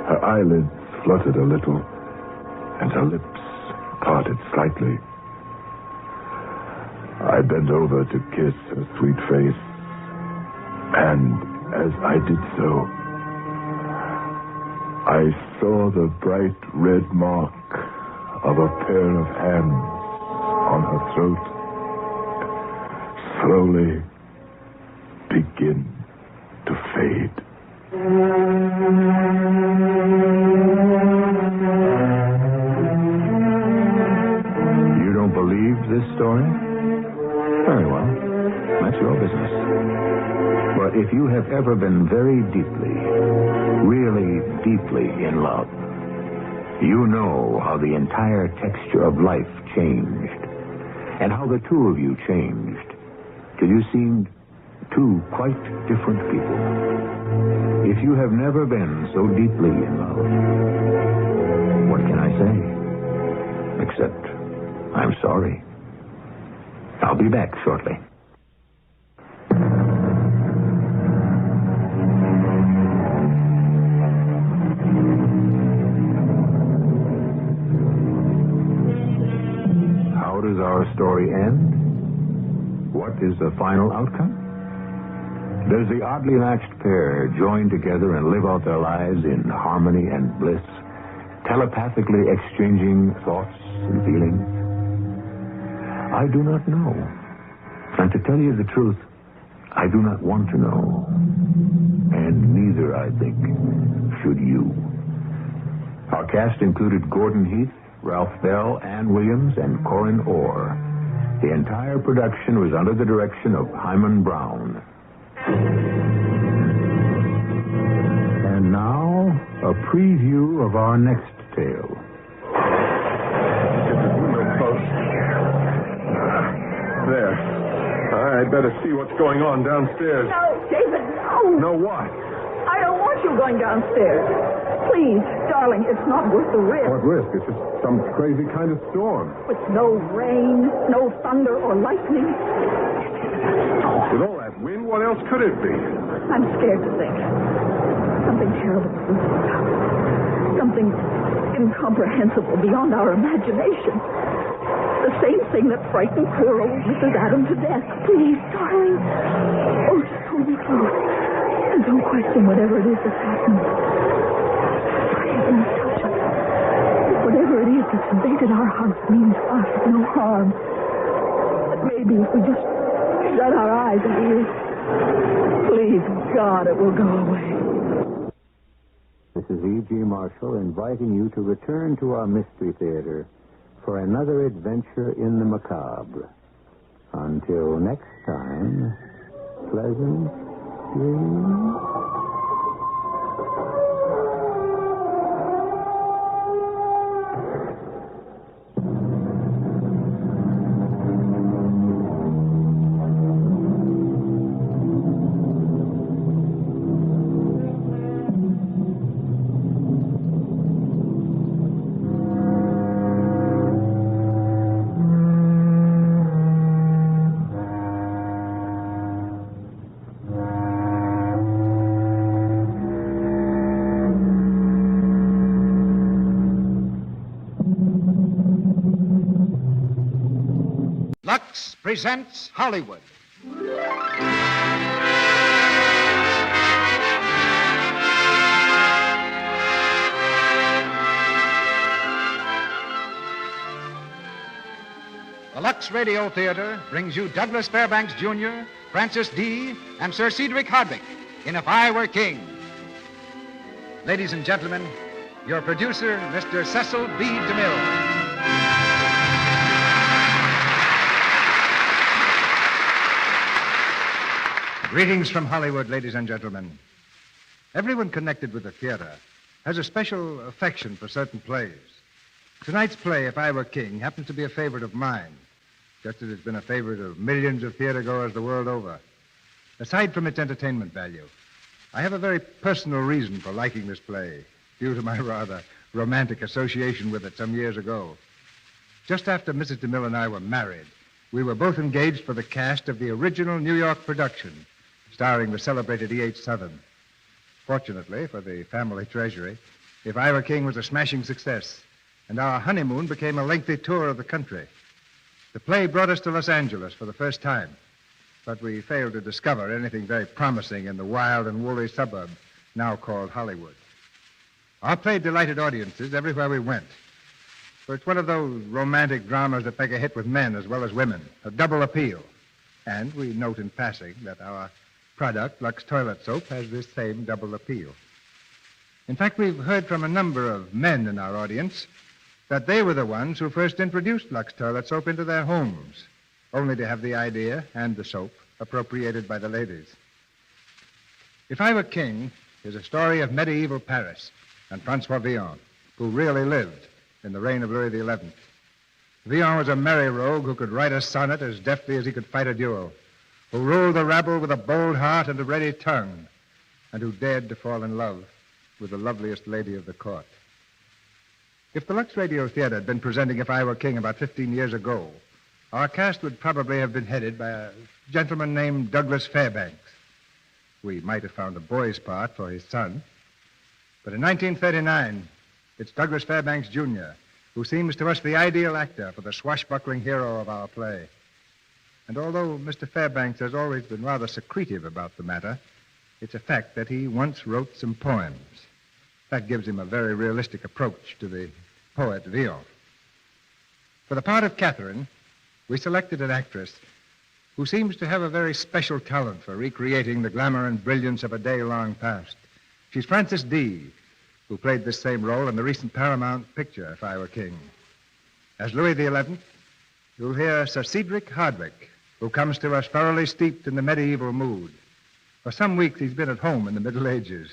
Her eyelids fluttered a little, and her lips parted slightly. I bent over to kiss her sweet face, and as I did so, I saw the bright red mark of a pair of hands on her throat slowly begin to fade. You don't believe this story? have ever been very deeply, really deeply in love, you know how the entire texture of life changed, and how the two of you changed, till you seemed two quite different people. If you have never been so deeply in love, what can I say? Except, I'm sorry. I'll be back shortly. How does our story end? What is the final outcome? Does the oddly matched pair join together and live out their lives in harmony and bliss, telepathically exchanging thoughts and feelings? I do not know. And to tell you the truth, I do not want to know. And neither, I think, should you. Our cast included Gordon Heath, Ralph Bell, Ann Williams, and Corin Orr. The entire production was under the direction of Hyman Brown. And now, a preview of our next tale. There. I'd better see what's going on downstairs. No, David, no. No what? I don't want you going downstairs. Please, darling, it's not worth the risk. What risk? It's just some crazy kind of storm. With no rain, no thunder or lightning. With all that wind, what else could it be? I'm scared to think. Something terrible is about. Something incomprehensible beyond our imagination. The same thing that frightened poor old Mrs. Adam to death. Please, darling. Oh, just hold me close. And don't question whatever it is that's happened. For heaven's touch us. Whatever it is that's invaded our hearts means us no harm. But maybe if we just shut our eyes and ears, please, God, it will go away. This is E.G. Marshall inviting you to return to our Mystery Theater for another adventure in the macabre. Until next time, pleasant dreams. Lux presents Hollywood. The Lux Radio Theater brings you Douglas Fairbanks Jr., Francis D., and Sir Cedric Hardwicke in If I Were King. Ladies and gentlemen, your producer, Mr. Cecil B. DeMille. Greetings from Hollywood, ladies and gentlemen. Everyone connected with the theater has a special affection for certain plays. Tonight's play, If I Were King, happens to be a favorite of mine, just as it's been a favorite of millions of theatergoers the world over. Aside from its entertainment value, I have a very personal reason for liking this play, due to my rather romantic association with it some years ago. Just after Mrs. DeMille and I were married, we were both engaged for the cast of the original New York production, starring the celebrated E.H. Southern. Fortunately for the family treasury, If I Were King was a smashing success, and our honeymoon became a lengthy tour of the country. The play brought us to Los Angeles for the first time, but we failed to discover anything very promising in the wild and woolly suburb now called Hollywood. Our play delighted audiences everywhere we went, for it's one of those romantic dramas that take a hit with men as well as women, a double appeal. And we note in passing that our product, Lux Toilet Soap, has this same double appeal. In fact, we've heard from a number of men in our audience that they were the ones who first introduced Lux Toilet Soap into their homes, only to have the idea and the soap appropriated by the ladies. If I Were King is a story of medieval Paris and Francois Villon, who really lived in the reign of Louis XI. Villon was a merry rogue who could write a sonnet as deftly as he could fight a duel, who ruled the rabble with a bold heart and a ready tongue, and who dared to fall in love with the loveliest lady of the court. If the Lux Radio Theater had been presenting If I Were King about 15 years ago, our cast would probably have been headed by a gentleman named Douglas Fairbanks. We might have found a boy's part for his son. But in 1939, it's Douglas Fairbanks, Jr., who seems to us the ideal actor for the swashbuckling hero of our play. And although Mr. Fairbanks has always been rather secretive about the matter, it's a fact that he once wrote some poems. That gives him a very realistic approach to the poet Villon. For the part of Catherine, we selected an actress who seems to have a very special talent for recreating the glamour and brilliance of a day long past. She's Frances Dee, who played this same role in the recent Paramount picture, If I Were King. As Louis XI, you'll hear Sir Cedric Hardwicke, who comes to us thoroughly steeped in the medieval mood. For some weeks, he's been at home in the Middle Ages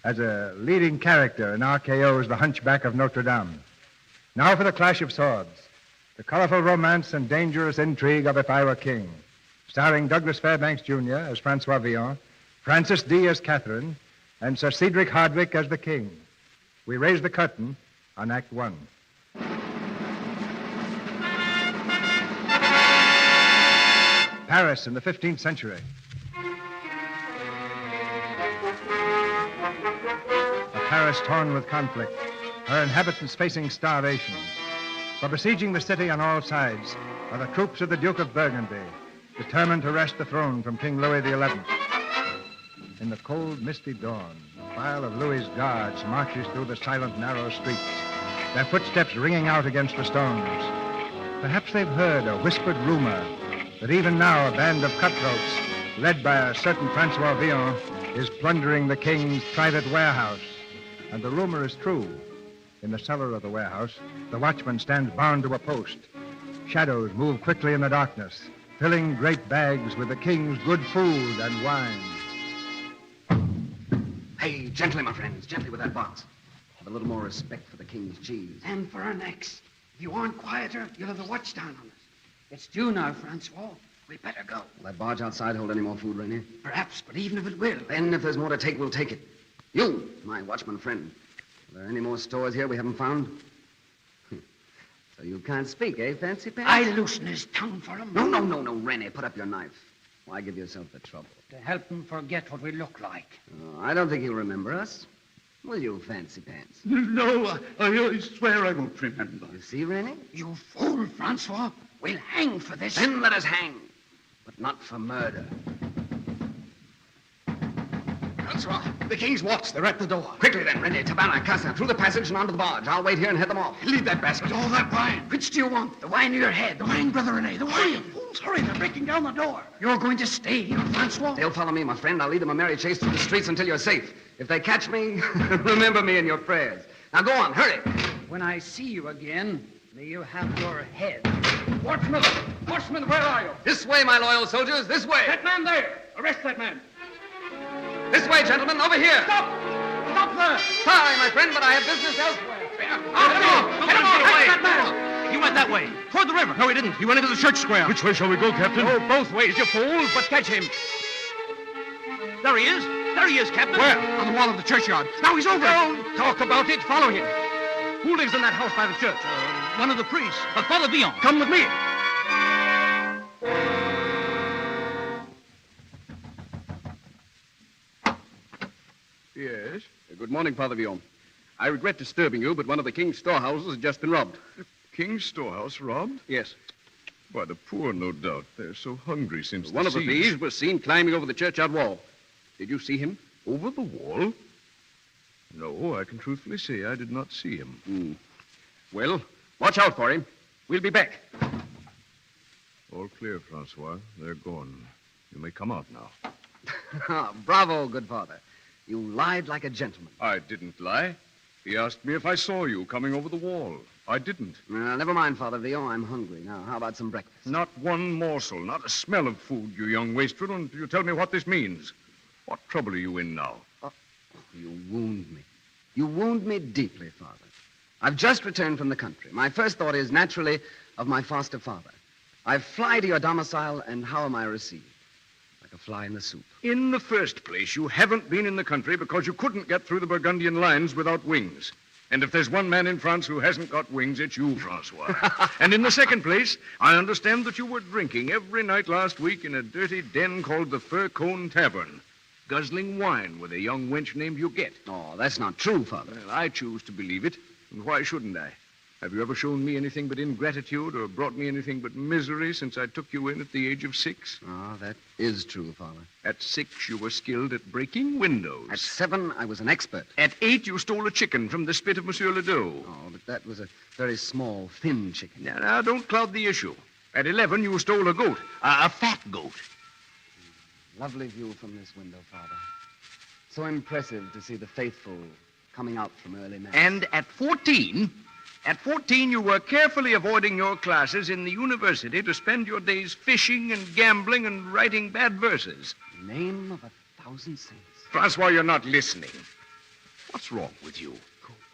as a leading character in RKO's The Hunchback of Notre Dame. Now for the clash of swords, the colorful romance and dangerous intrigue of If I Were King, starring Douglas Fairbanks, Jr. as Francois Villon, Frances Dee as Catherine, and Sir Cedric Hardwicke as the King. We raise the curtain on Act One. Paris in the 15th century. A Paris torn with conflict, her inhabitants facing starvation. For besieging the city on all sides are the troops of the Duke of Burgundy, determined to wrest the throne from King Louis XI. In the cold, misty dawn, a file of Louis's guards marches through the silent, narrow streets, their footsteps ringing out against the stones. Perhaps they've heard a whispered rumor that even now a band of cutthroats, led by a certain Francois Villon, is plundering the king's private warehouse. And the rumor is true. In the cellar of the warehouse, the watchman stands bound to a post. Shadows move quickly in the darkness, filling great bags with the king's good food and wine. Hey, gently, my friends, gently with that box. Have a little more respect for the king's cheese. And for our necks. If you aren't quieter, you'll have the watch down on us. It's due now, Francois. We better go. Will that barge outside hold any more food, Rainier? Perhaps, but even if it will... Then, if there's more to take, we'll take it. You, my watchman friend. Are there any more stores here we haven't found? So you can't speak, eh, Fancy Pants? I loosen his tongue for him. No, Rainier, put up your knife. Why give yourself the trouble? To help him forget what we look like. Oh, I don't think he'll remember us. Will you, Fancy Pants? No, I swear I won't remember. You see, Rainier? You fool, Francois. We'll hang for this. Then let us hang, but not for murder. Francois, the king's watch. They're at the door. Quickly then, Rainier, Tabana, Casa, through the passage and onto the barge. I'll wait here and head them off. Leave that basket. All that wine. Which do you want? The wine or your head? The wine, Brother Rene, the wine. Fools, hurry, they're breaking down the door. You're going to stay here, Francois? They'll follow me, my friend. I'll lead them a merry chase through the streets until you're safe. If they catch me, remember me in your prayers. Now go on, hurry. When I see you again, may you have your head. Watchman, where are you? This way, my loyal soldiers, this way. That man there. Arrest that man. This way, gentlemen, over here. Stop there. Sorry, my friend, but I have business elsewhere. Get him away. That man. He went that way, toward the river. No, he didn't. He went into the church square. Which way shall we go, Captain? Oh, both ways, you fool. But catch him. There he is. There he is, Captain. Where? On the wall of the churchyard. Now he's over. Don't talk about it. Follow him. Who lives in that house by the church? One of the priests. Father Villon. Come with me. Yes. Good morning, Father Villon. I regret disturbing you, but one of the king's storehouses has just been robbed. The king's storehouse robbed? Yes. Why, the poor, no doubt. They're so hungry since One of the siege. thieves was seen climbing over the churchyard wall. Did you see him? Over the wall? No, I can truthfully say I did not see him. Well, watch out for him. We'll be back. All clear, Francois. They're gone. You may come out now. Bravo, good father. You lied like a gentleman. I didn't lie. He asked me if I saw you coming over the wall. I didn't. Never mind, Father Villon. I'm hungry. Now, how about some breakfast? Not one morsel, not a smell of food, you young wastrel, until you tell me what this means. What trouble are you in now? Oh, you wound me. You wound me deeply, Father. I've just returned from the country. My first thought is, naturally, of my foster father. I fly to your domicile, and how am I received? Like a fly in the soup. In the first place, you haven't been in the country because you couldn't get through the Burgundian lines without wings. And if there's one man in France who hasn't got wings, it's you, Francois. And in the second place, I understand that you were drinking every night last week in a dirty den called the Fir Cone Tavern, guzzling wine with a young wench named Huguette. Oh, that's not true, Father. Well, I choose to believe it. And why shouldn't I? Have you ever shown me anything but ingratitude or brought me anything but misery since I took you in at the age of 6? Ah, that is true, Father. At 6, you were skilled at breaking windows. At 7, I was an expert. At 8, you stole a chicken from the spit of Monsieur Ledoux. Oh, but that was a very small, thin chicken. Now, don't cloud the issue. At 11, you stole a goat, a fat goat. Lovely view from this window, Father. So impressive to see the faithful coming out from early mass. And at 14, you were carefully avoiding your classes in the university to spend your days fishing and gambling and writing bad verses. Name of 1,000 saints. Francois, you're not listening. What's wrong with you?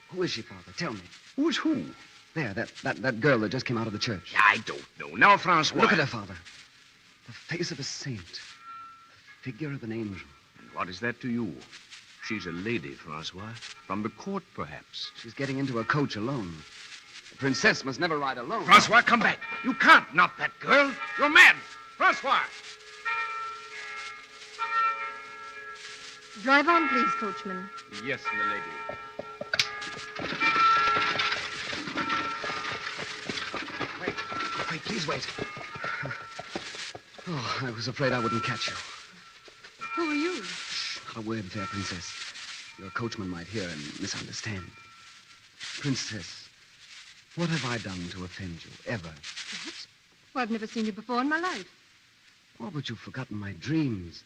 Who is she, Father? Tell me. Who's who? There, that girl that just came out of the church. I don't know. Now, Francois. Look at her, Father. The face of a saint. The figure of an angel. And what is that to you? She's a lady, Francois. From the court, perhaps. She's getting into a coach alone. The princess must never ride alone. Francois, come back. You can't knock that girl. You're mad. Francois! Drive on, please, coachman. Yes, milady. Wait, please wait. Oh, I was afraid I wouldn't catch you. Who are you? Not a word, fair princess. Your coachman might hear and misunderstand. Princess, what have I done to offend you, ever? What? Well, I've never seen you before in my life. Oh, but you've forgotten my dreams.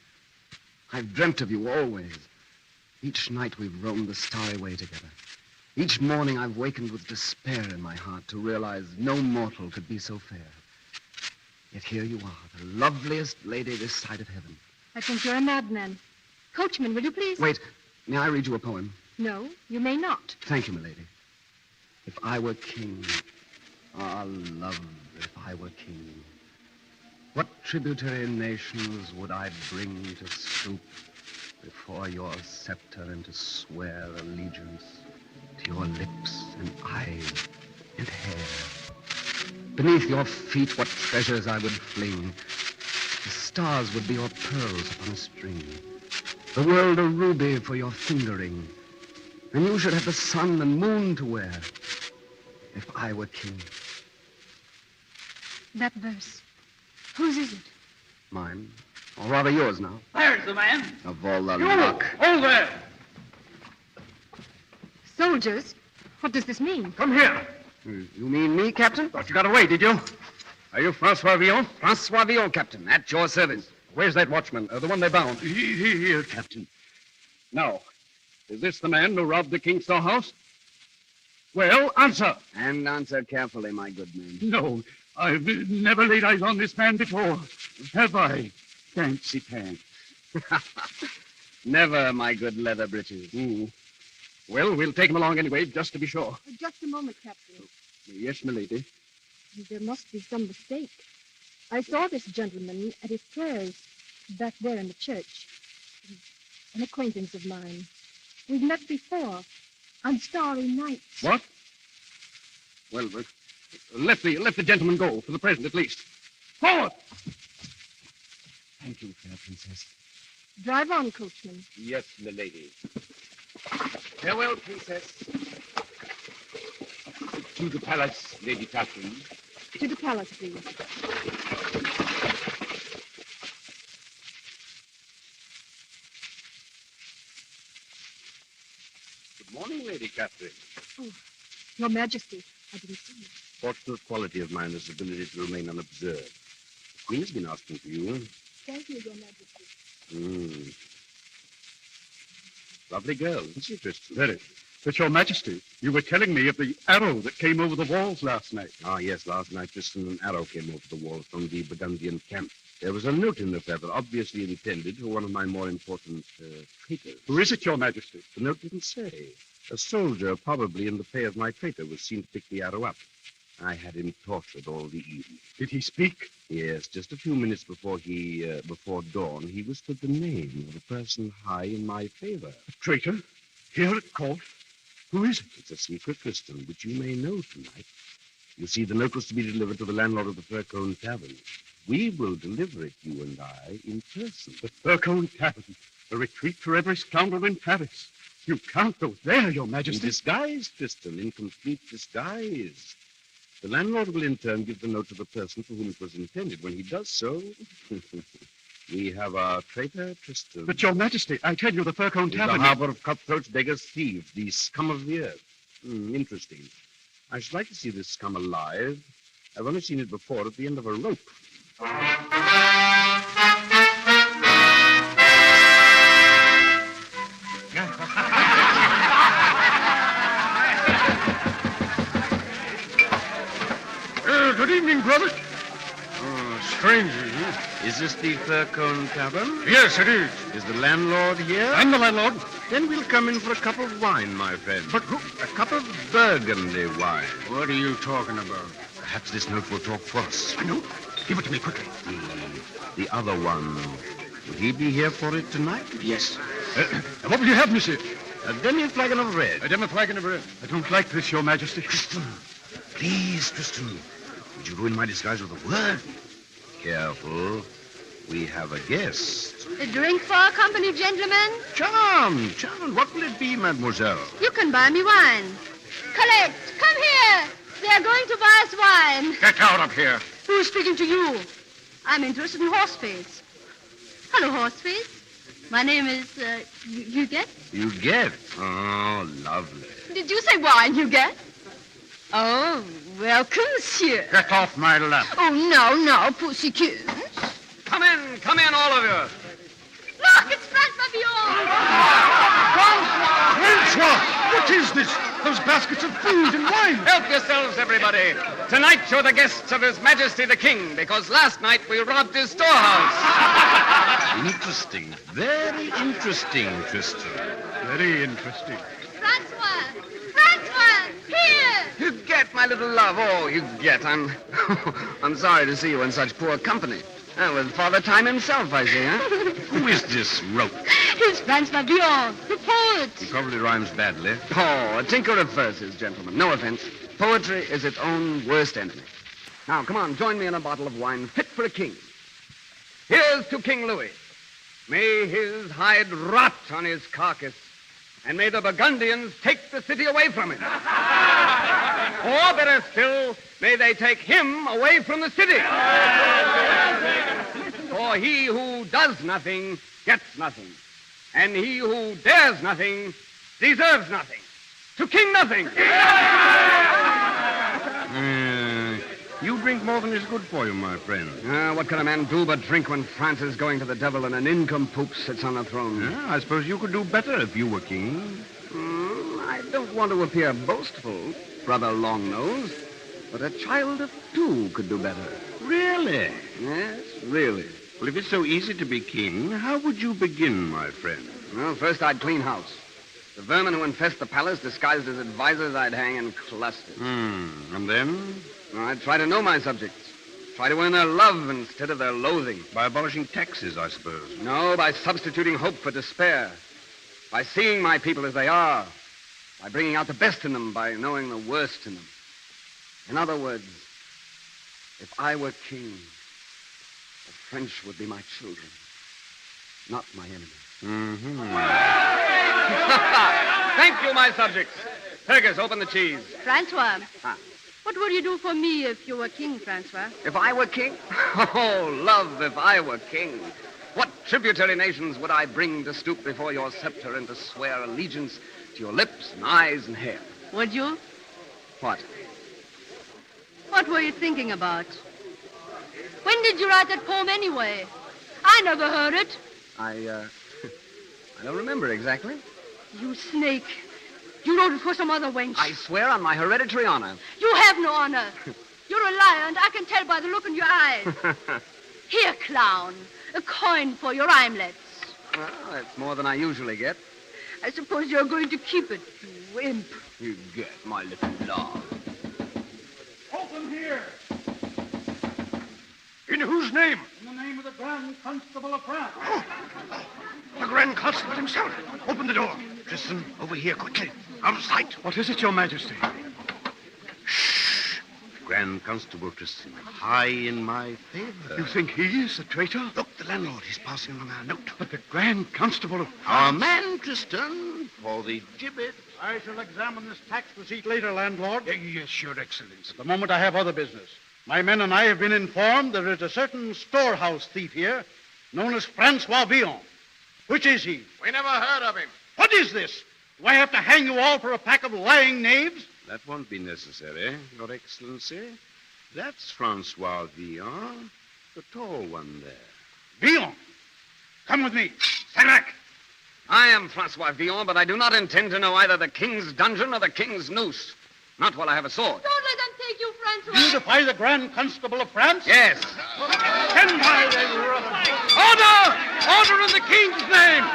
I've dreamt of you always. Each night we've roamed the starry way together. Each morning I've wakened with despair in my heart to realize no mortal could be so fair. Yet here you are, the loveliest lady this side of heaven. I think you're a madman. Coachman, will you please? Wait, may I read you a poem? No, you may not. Thank you, milady. If I were king, ah, love, if I were king, what tributary nations would I bring to stoop before your scepter and to swear allegiance to your lips and eyes and hair? Beneath your feet, what treasures I would fling. The stars would be your pearls upon a string. The world a ruby for your fingering. And you should have the sun and moon to wear. If I were king. That verse. Whose is it? Mine. Or rather yours now. There's the man. Of all the You! luck. Hold there! Soldiers? What does this mean? Come here. You mean me, Captain? Thought you got away, did you? Are you Francois Villon? Francois Villon, Captain. At your service. Where's that watchman? The one they bound? Here, Captain. Now, is this the man who robbed the King's storehouse? Well, answer. And answer carefully, my good man. No, I've never laid eyes on this man before. Have I? Fancy pants. Never, my good leather breeches. Well, we'll take him along anyway, just to be sure. Just a moment, Captain. Yes, milady. There must be some mistake. I saw this gentleman at his prayers back there in the church. An acquaintance of mine. We've met before on starry nights. What? Well, let the gentleman go, for the present at least. Forward! Thank you, fair princess. Drive on, coachman. Yes, milady. Farewell, princess. To the palace, Lady Catherine. To the palace, please. Good morning, Lady Catherine. Oh, Your Majesty, I didn't see you. Fortunate quality of mine is the ability to remain unobserved. The Queen has been asking for you. Thank you, Your Majesty. Lovely girl, isn't she, Tristan? Very. But, Your Majesty, you were telling me of the arrow that came over the walls last night. Ah, yes, last night, Tristan, an arrow came over the walls from the Burgundian camp. There was a note in the feather, obviously intended for one of my more important traitors. Who is it, Your Majesty? The note didn't say. A soldier, probably in the pay of my traitor, was seen to pick the arrow up. I had him tortured all the evening. Did he speak? Yes, just a few minutes before dawn, he whispered the name of a person high in my favor. A traitor? Here at court? Who is it? It's a secret, Tristan, which you may know tonight. You see, the note was to be delivered to the landlord of the Fur-Cone Tavern. We will deliver it, you and I, in person. The Fur-Cone Tavern, a retreat for every scoundrel in Paris. You can't go there, Your Majesty. In disguise, Tristan, in complete disguise. The landlord will in turn give the note to the person for whom it was intended. When he does so, we have our traitor, Tristan. But, Your Majesty, I tell you, the Fur-Cone Tavern... The harbor of cutthroats, beggars, thieves, the scum of the earth. Interesting. I should like to see this scum alive. I've only seen it before at the end of a rope. Good evening, brother. Oh, strangers, huh? Is this the Fur-Cone Tavern? Yes, it is. Is the landlord here? I'm the landlord. Then we'll come in for a cup of wine, my friend. But who? A cup of Burgundy wine. What are you talking about? Perhaps this note will talk for us. A note? Give it to me quickly. The other one. Will he be here for it tonight? Yes. What will you have, monsieur? A demi-flagon of red. A demi-flagon of red. I don't like this, Your Majesty. Tristan. Please, Tristan. Would you ruin my disguise with a word? Careful. We have a guest. A drink for our company, gentlemen? Charmed. What will it be, mademoiselle? You can buy me wine. Colette, come here. They are going to buy us wine. Get out of here. Who's speaking to you? I'm interested in Horseface. Hello, Horseface. My name is, Huguette. Huguette? Oh, lovely. Did you say wine, Huguette? Oh, welcome, monsieur. Get off my lap. Oh, no, pussycat. Come in, all of you. Look, it's Francois Villon. Francois! What is this? Those baskets of food and wine. Help yourselves, everybody. Tonight you're the guests of His Majesty the King, because last night we robbed his storehouse. Interesting. Very interesting, Tristan. Very interesting. Francois, here. Huguette, my little love. Oh, Huguette, I'm sorry to see you in such poor company. With Father Time himself, I see, huh? Who is this rope? It's Francois Villon, the poet. He probably rhymes badly. Oh, a tinker of verses, gentlemen. No offense. Poetry is its own worst enemy. Now, come on, join me in a bottle of wine fit for a king. Here's to King Louis. May his hide rot on his carcass, and may the Burgundians take the city away from him. Or, better still, may they take him away from the city. For he who does nothing gets nothing, and he who dares nothing deserves nothing. To King Nothing. You drink more than is good for you, my friend. What can a man do but drink when France is going to the devil and an nincompoop sits on the throne? I suppose you could do better if you were king. I don't want to appear boastful, Brother Longnose, but a child of 2 could do better. Really? Yes, really. Well, if it's so easy to be king, how would you begin, my friend? Well, first I'd clean house. The vermin who infest the palace, disguised as advisors, I'd hang in clusters. And then? I'd try to know my subjects. Try to win their love instead of their loathing. By abolishing taxes, I suppose. No, by substituting hope for despair. By seeing my people as they are. By bringing out the best in them, by knowing the worst in them. In other words, if I were king, the French would be my children, not my enemies. Thank you, my subjects. Fergus, open the cheese. Francois, what would you do for me if you were king, Francois? If I were king? Oh, love, if I were king. What tributary nations would I bring to stoop before your scepter and to swear allegiance to your lips and eyes and hair? Would you? What? What were you thinking about? When did you write that poem anyway? I never heard it. I don't remember exactly. You snake. You wrote it for some other wench. I swear on my hereditary honor. You have no honor. You're a liar, and I can tell by the look in your eyes. Here, clown, a coin for your armlets. Well, that's more than I usually get. I suppose you're going to keep it, you imp. You get my little dog. Open here. In whose name? In the name of the Grand Constable of France. The Grand Constable himself. Open the door. Tristan, over here, quickly. Out of sight. What is it, Your Majesty? Shh. Grand Constable Tristan, high in my favor. You think he is the traitor? Look, the landlord. He's passing along our note. But the Grand Constable of France... Our man, Tristan, for the gibbet. I shall examine this tax receipt later, landlord. Yes, Your Excellency. At the moment, I have other business. My men and I have been informed there is a certain storehouse thief here known as Francois Villon. Which is he? We never heard of him. What is this? Do I have to hang you all for a pack of lying knaves? That won't be necessary, Your Excellency. That's Francois Villon, the tall one there. Villon, come with me. Stand back. I am Francois Villon, but I do not intend to know either the king's dungeon or the king's noose. Not while I have a sword. Don't let them take you, Francois. You defy the Grand Constable of France? Yes. Stand by, then, brother. Order! Order in the king's name!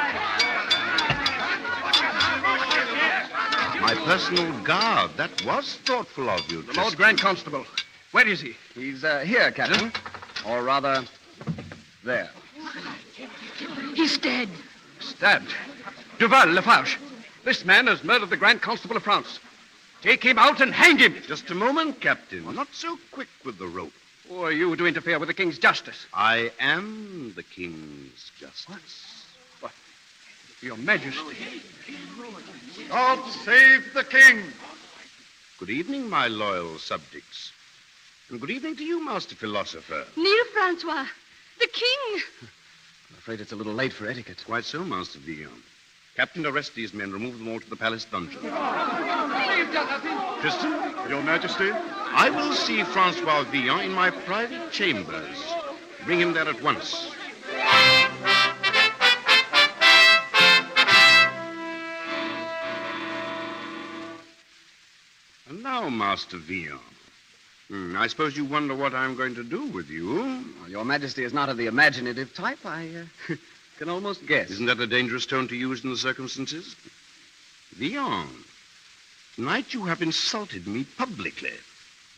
My personal guard. That was thoughtful of you, The Lord Grand Constable. Where is he? He's here, Captain. Or rather, there. He's dead. Stabbed. Duval, Lafarge. This man has murdered the Grand Constable of France. Take him out and hang him. Just a moment, Captain. Not so quick with the rope. Who are you to interfere with the king's justice? I am the king's justice. What? Your Majesty. God save the king. Good evening, my loyal subjects. And good evening to you, master philosopher. Kneel, Francois. The king. I'm afraid it's a little late for etiquette. Quite so, Master Villon. Captain, arrest these men. Remove them all to the palace dungeon. Tristan, Your Majesty? I will see Francois Villon in my private chambers. Bring him there at once. And now, Master Villon, I suppose you wonder what I'm going to do with you. Well, Your Majesty is not of the imaginative type. I can almost guess. Isn't that a dangerous tone to use in the circumstances? Villon, tonight you have insulted me publicly.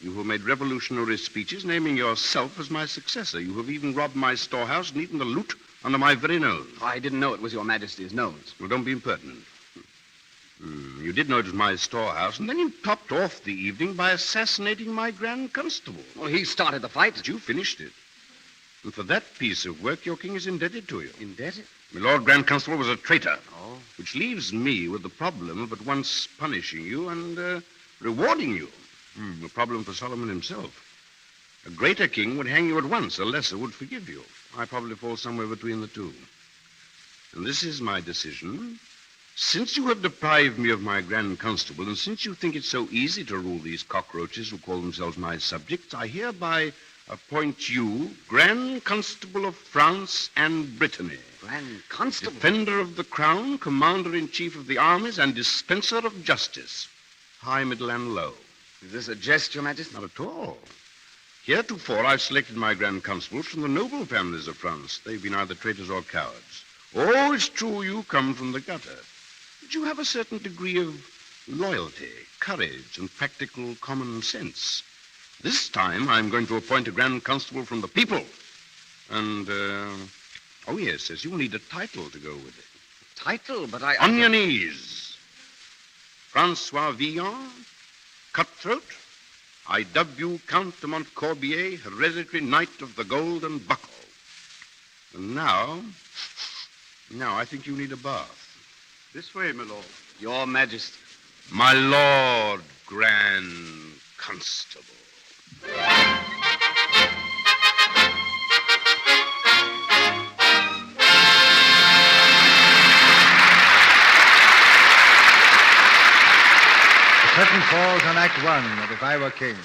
You have made revolutionary speeches naming yourself as my successor. You have even robbed my storehouse and eaten the loot under my very nose. I didn't know it was Your Majesty's nose. Well, don't be impertinent. You did know it was my storehouse, and then you topped off the evening by assassinating my Grand Constable. Well, he started the fight. But you finished it. And for that piece of work, your king is indebted to you. Indebted? My Lord Grand Constable was a traitor. Oh. Which leaves me with the problem of at once punishing you and rewarding you. A problem for Solomon himself. A greater king would hang you at once. A lesser would forgive you. I probably fall somewhere between the two. And this is my decision. Since you have deprived me of my Grand Constable, and since you think it's so easy to rule these cockroaches who call themselves my subjects, I hereby appoint you Grand Constable of France and Brittany. Grand Constable? Defender of the crown, commander-in-chief of the armies, and dispenser of justice. High, middle, and low. Is this a jest, Your Majesty? Not at all. Heretofore, I've selected my Grand Constables from the noble families of France. They've been either traitors or cowards. Oh, it's true you come from the gutter. But you have a certain degree of loyalty, courage, and practical common sense. This time, I'm going to appoint a Grand Constable from the people. And, oh, yes, you'll need a title to go with it. Title? But I... On your knees. Francois Villon, cutthroat. I dub you Count de Montcorbier, hereditary Knight of the Golden Buckle. And now I think you need a bath. This way, my lord. Your Majesty. My Lord Grand Constable. The curtain falls on Act 1 of If I Were King.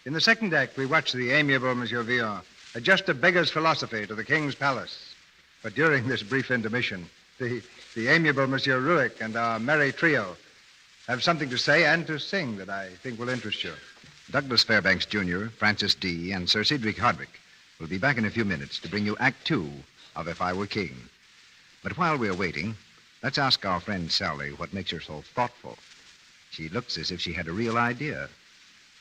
In the second act, we watch the amiable Monsieur Villon adjust a beggar's philosophy to the king's palace. But during this brief intermission, the amiable Monsieur Ruick and our merry trio I have something to say and to sing that I think will interest you. Douglas Fairbanks Jr., Francis D., and Sir Cedric Hardwick will be back in a few minutes to bring you Act 2 of If I Were King. But while we're waiting, let's ask our friend Sally what makes her so thoughtful. She looks as if she had a real idea.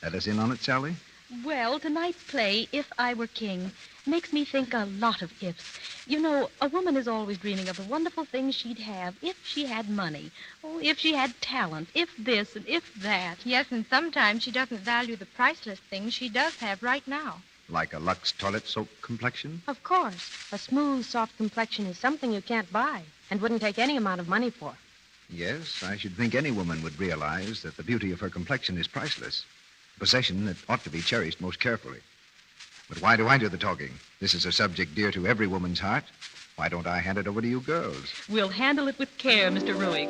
Let us in on it, Sally? Well, tonight's play, If I Were King, makes me think a lot of ifs. You know, a woman is always dreaming of the wonderful things she'd have if she had money. Oh, if she had talent, if this and if that. Yes, and sometimes she doesn't value the priceless things she does have right now. Like a Lux toilet soap complexion? Of course. A smooth, soft complexion is something you can't buy and wouldn't take any amount of money for. Yes, I should think any woman would realize that the beauty of her complexion is priceless. A possession that ought to be cherished most carefully. But why do I do the talking? This is a subject dear to every woman's heart. Why don't I hand it over to you girls? We'll handle it with care, Mr. Ruick.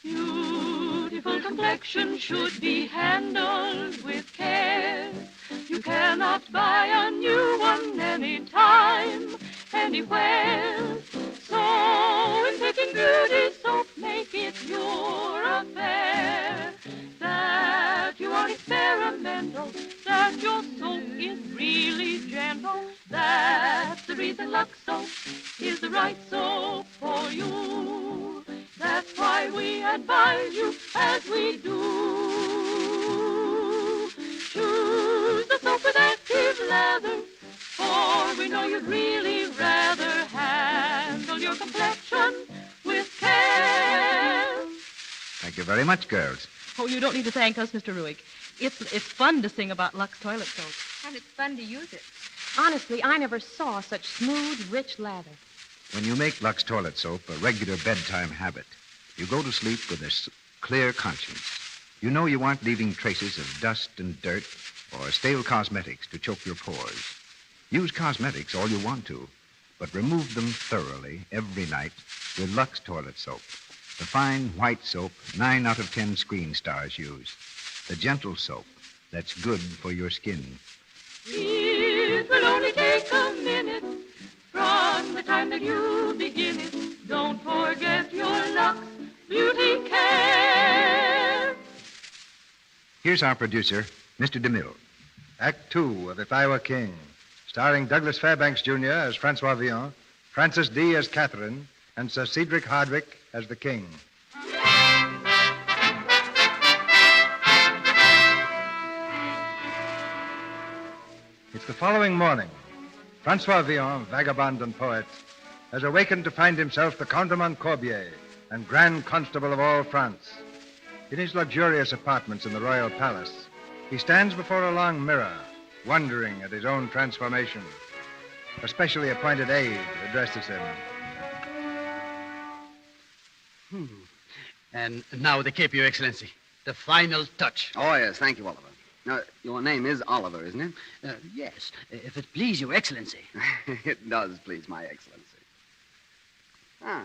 Beautiful complexion should be handled with care. You cannot buy a new one anytime, anywhere. So in picking beauty soap, make it your affair. That you are experimental, that your soap is really gentle. That's the reason Lux Soap is the right soap for you. That's why we advise you as we do. Choose the soap with active lather, for we know you'd really rather handle your complexion with care. Thank you very much, girls. Oh, you don't need to thank us, Mr. Ruick. It's fun to sing about Lux toilet soap. And it's fun to use it. Honestly, I never saw such smooth, rich lather. When you make Lux toilet soap a regular bedtime habit, you go to sleep with a clear conscience. You know you aren't leaving traces of dust and dirt or stale cosmetics to choke your pores. Use cosmetics all you want to, but remove them thoroughly every night with Lux toilet soap. The fine white soap 9 out of 10 screen stars use. The gentle soap that's good for your skin. It will only take a minute from the time that you begin it. Don't forget your Lux beauty care. Here's our producer, Mr. DeMille. Act 2 of If I Were King, starring Douglas Fairbanks Jr. as Francois Villon, Francis D. as Catherine, and Sir Cedric Hardwick as the king. It's the following morning. Francois Villon, vagabond and poet, has awakened to find himself the Count de Montcorbier and Grand Constable of all France. In his luxurious apartments in the royal palace, he stands before a long mirror, wondering at his own transformation. A specially appointed aide addresses him. And now the cape, Your Excellency. The final touch. Oh, yes. Thank you, Oliver. Now, your name is Oliver, isn't it? Yes, if it please Your Excellency. It does please my Excellency. Ah,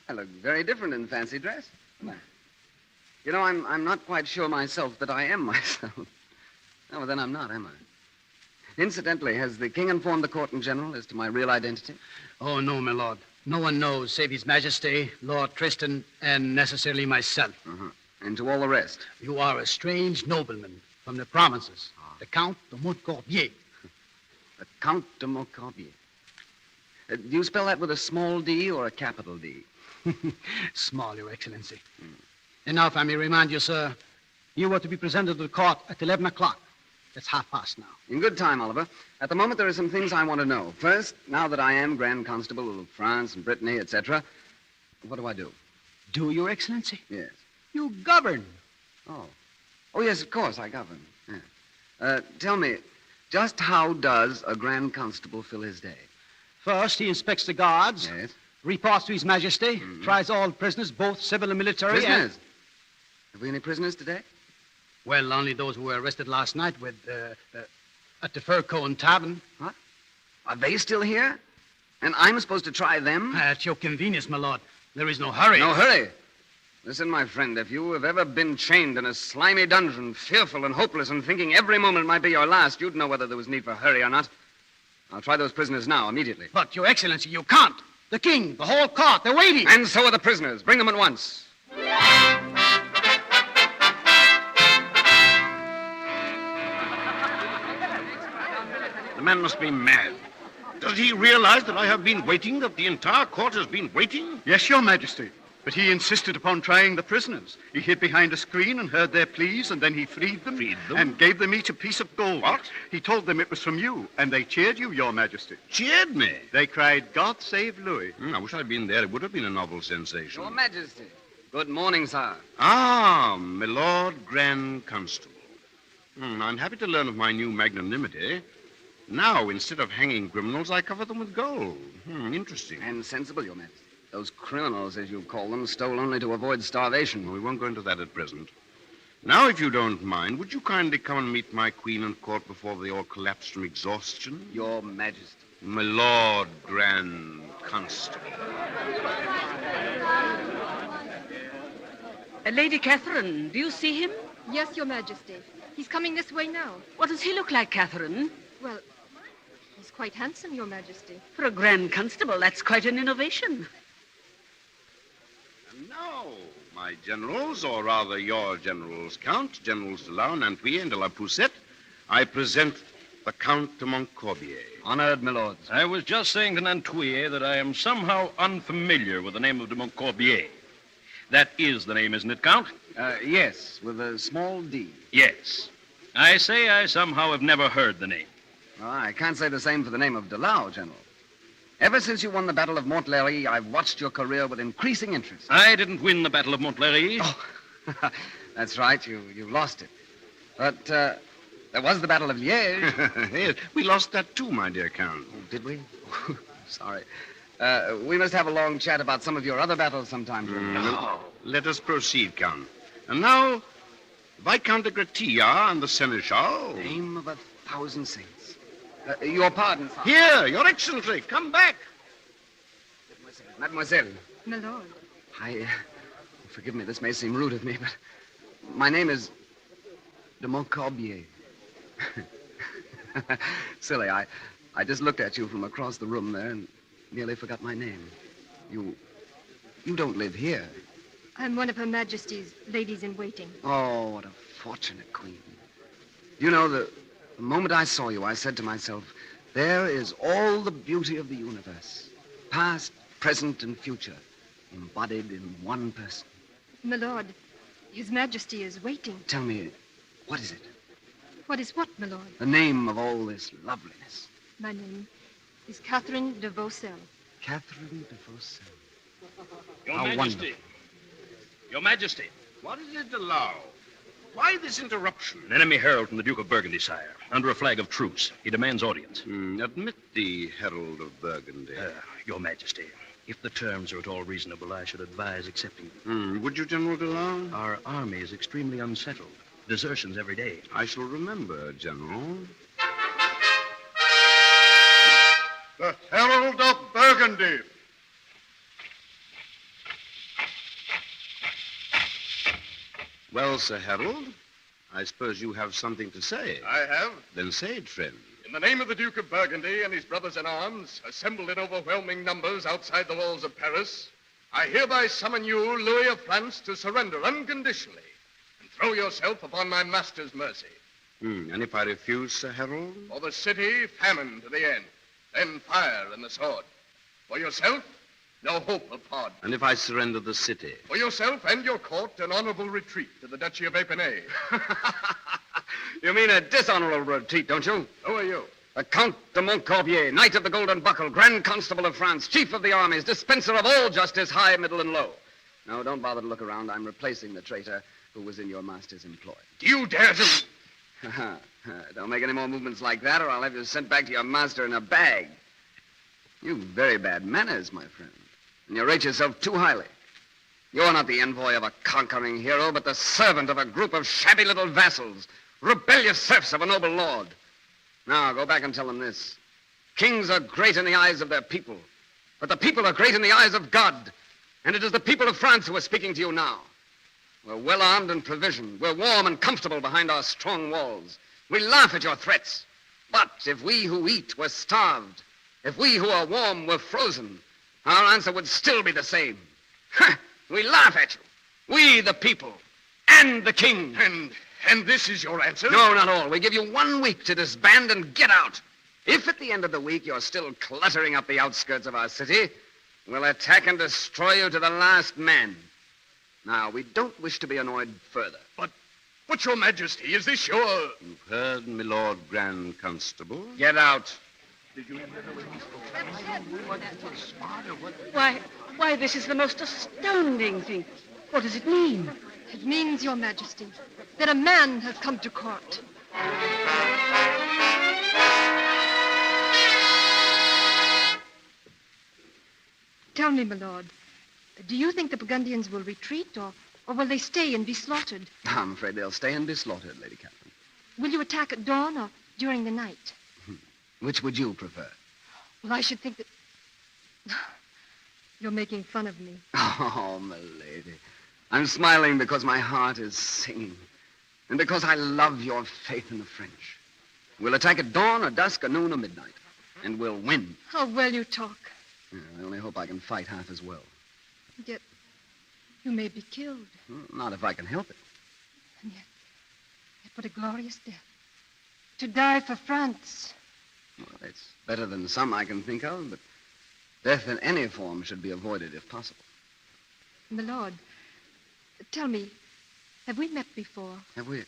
I look very different in fancy dress. You know, I'm not quite sure myself that I am myself. Oh, well, then I'm not, am I? Incidentally, has the king informed the court in general as to my real identity? Oh, no, my lord. No one knows save His Majesty, Lord Tristan, and necessarily myself. Uh-huh. And to all the rest? You are a strange nobleman from the provinces, the Count de Montcorbier. The Count de Montcorbier. Do you spell that with a small d or a capital D? Small, Your Excellency. And now, if I may remind you, sir, you were to be presented to the court at 11 o'clock. It's 1:30 now. In good time, Oliver. At the moment, there are some things I want to know. First, now that I am Grand Constable of France and Brittany, etc., what do I do? Do, Your Excellency? Yes. You govern. Oh. Oh, yes, of course, I govern. Yeah. Tell me, just how does a Grand Constable fill his day? First, he inspects the guards. Yes. Reports to His Majesty. Tries all prisoners, both civil and military. Prisoners? Have we any prisoners today? Well, only those who were arrested last night at the Fir Cone Tavern. What? Are they still here? And I'm supposed to try them? At your convenience, my lord. There is no hurry. No hurry? Listen, my friend, if you have ever been chained in a slimy dungeon, fearful and hopeless and thinking every moment might be your last, you'd know whether there was need for hurry or not. I'll try those prisoners now, immediately. But, Your Excellency, you can't. The king, the whole court, they're waiting. And so are the prisoners. Bring them at once. man must be mad. Does he realize that I have been waiting, that the entire court has been waiting? Yes, Your Majesty. But he insisted upon trying the prisoners. He hid behind a screen and heard their pleas, and then he freed them. Freed them? And gave them each a piece of gold. What? He told them it was from you, and they cheered you, Your Majesty. Cheered me? They cried, God save Louis. I wish I'd been there. It would have been a novel sensation. Your Majesty. Good morning, sir. Ah, my Lord Grand Constable. I'm happy to learn of my new magnanimity. Now, instead of hanging criminals, I cover them with gold. Interesting. And sensible, Your Majesty. Those criminals, as you call them, stole only to avoid starvation. We won't go into that at present. Now, if you don't mind, would you kindly come and meet my queen and court before they all collapse from exhaustion? Your Majesty. My Lord Grand Constable. Lady Catherine, do you see him? Yes, Your Majesty. He's coming this way now. What does he look like, Catherine? Well, he's quite handsome, Your Majesty. For a Grand Constable, that's quite an innovation. And now, my generals, or rather your generals, Count, Generals de Laune, Antouillet, and de la Poussette, I present the Count de Montcorbier. Honored, my lords. I was just saying to Nantouillet that I am somehow unfamiliar with the name of de Montcorbier. That is the name, isn't it, Count? Yes, with a small D. Yes. I say I somehow have never heard the name. Well, I can't say the same for the name of de Laune, General. Ever since you won the Battle of Montlhéry, I've watched your career with increasing interest. I didn't win the Battle of Montlhéry. Oh, that's right. You lost it. But there was the Battle of Liège. Yes, we lost that too, my dear Count. Oh, did we? Sorry. We must have a long chat about some of your other battles sometime. No. Let us proceed, Count. And now, Viscount de Gretilla and the Seneschal. Name of 1,000 saints. Your pardon, sir. Here, Your Excellency, come back. Mademoiselle. My lord. Forgive me, this may seem rude of me, but my name is de Montcorbier. Silly, I just looked at you from across the room there and nearly forgot my name. You don't live here. I'm one of Her Majesty's ladies-in-waiting. Oh, what a fortunate queen. You know, the moment I saw you, I said to myself, there is all the beauty of the universe, past, present, and future, embodied in one person. My lord, His Majesty is waiting. Tell me, what is it? What is what, my lord? The name of all this loveliness. My name is Catherine de Vaucel. Catherine de Vaucel. Your How Majesty. wonderful. Your Majesty. What is it allow? Why this interruption? An enemy herald from the Duke of Burgundy, sire, under a flag of truce. He demands audience. Admit the herald of Burgundy. Your Majesty, if the terms are at all reasonable, I should advise accepting them. Would you, General de Laune? Our army is extremely unsettled. Desertions every day. I shall remember, General. The Herald of Burgundy. Well, Sir Harold, I suppose you have something to say. I have. Then say it, friend. In the name of the Duke of Burgundy and his brothers-in-arms, assembled in overwhelming numbers outside the walls of Paris, I hereby summon you, Louis of France, to surrender unconditionally and throw yourself upon my master's mercy. And if I refuse, Sir Harold? For the city, famine to the end, then fire and the sword. For yourself, no hope of pardon. And if I surrender the city? For yourself and your court, an honorable retreat to the Duchy of Épinay. You mean a dishonorable retreat, don't you? Who are you? The Count de Montcorbier, Knight of the Golden Buckle, Grand Constable of France, Chief of the Armies, dispenser of all justice, high, middle, and low. No, don't bother to look around. I'm replacing the traitor who was in your master's employ. Do you dare to... Don't make any more movements like that, or I'll have you sent back to your master in a bag. You've very bad manners, my friend. And you rate yourself too highly. You're not the envoy of a conquering hero, but the servant of a group of shabby little vassals, rebellious serfs of a noble lord. Now, go back and tell them this. Kings are great in the eyes of their people, but the people are great in the eyes of God. And it is the people of France who are speaking to you now. We're well-armed and provisioned. We're warm and comfortable behind our strong walls. We laugh at your threats. But if we who eat were starved, if we who are warm were frozen, our answer would still be the same. We laugh at you. We, the people, and the king. And this is your answer? No, not all. We give you 1 week to disband and get out. If at the end of the week you're still cluttering up the outskirts of our city, we'll attack and destroy you to the last man. Now, we don't wish to be annoyed further. But, Your Majesty, is this your... You've heard, my Lord Grand Constable. Get out. Why, this is the most astounding thing. What does it mean? It means, Your Majesty, that a man has come to court. Tell me, my lord, do you think the Burgundians will retreat, or will they stay and be slaughtered? I'm afraid they'll stay and be slaughtered, Lady Catherine. Will you attack at dawn or during the night? Which would you prefer? Well, I should think that... You're making fun of me. Oh, milady. I'm smiling because my heart is singing, and because I love your faith in the French. We'll attack at dawn or dusk or noon or midnight, and we'll win. How well you talk. Yeah, I only hope I can fight half as well. Yet, you may be killed. Not if I can help it. And yet, what a glorious death. To die for France. Well, it's better than some I can think of, but death in any form should be avoided if possible. My lord, tell me, have we met before? Have we?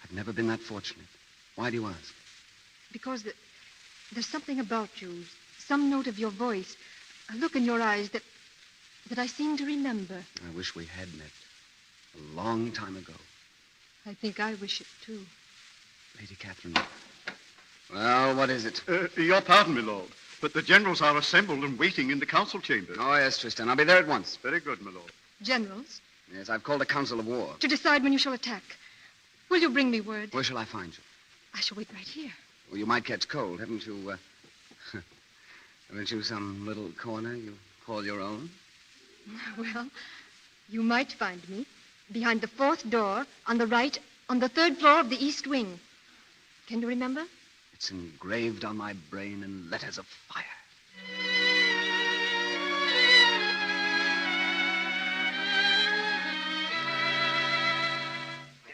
I've never been that fortunate. Why do you ask? Because there's something about you, some note of your voice, a look in your eyes that I seem to remember. I wish we had met a long time ago. I think I wish it, too. Lady Catherine. Well, what is it? Your pardon, my lord, but the generals are assembled and waiting in the council chamber. Oh, yes, Tristan. I'll be there at once. Very good, my lord. Generals? Yes, I've called a council of war. To decide when you shall attack. Will you bring me word? Where shall I find you? I shall wait right here. Well, you might catch cold. Haven't you, haven't you some little corner you call your own? Well, you might find me behind the fourth door on the right on the third floor of the east wing. Can you remember? It's engraved on my brain in letters of fire.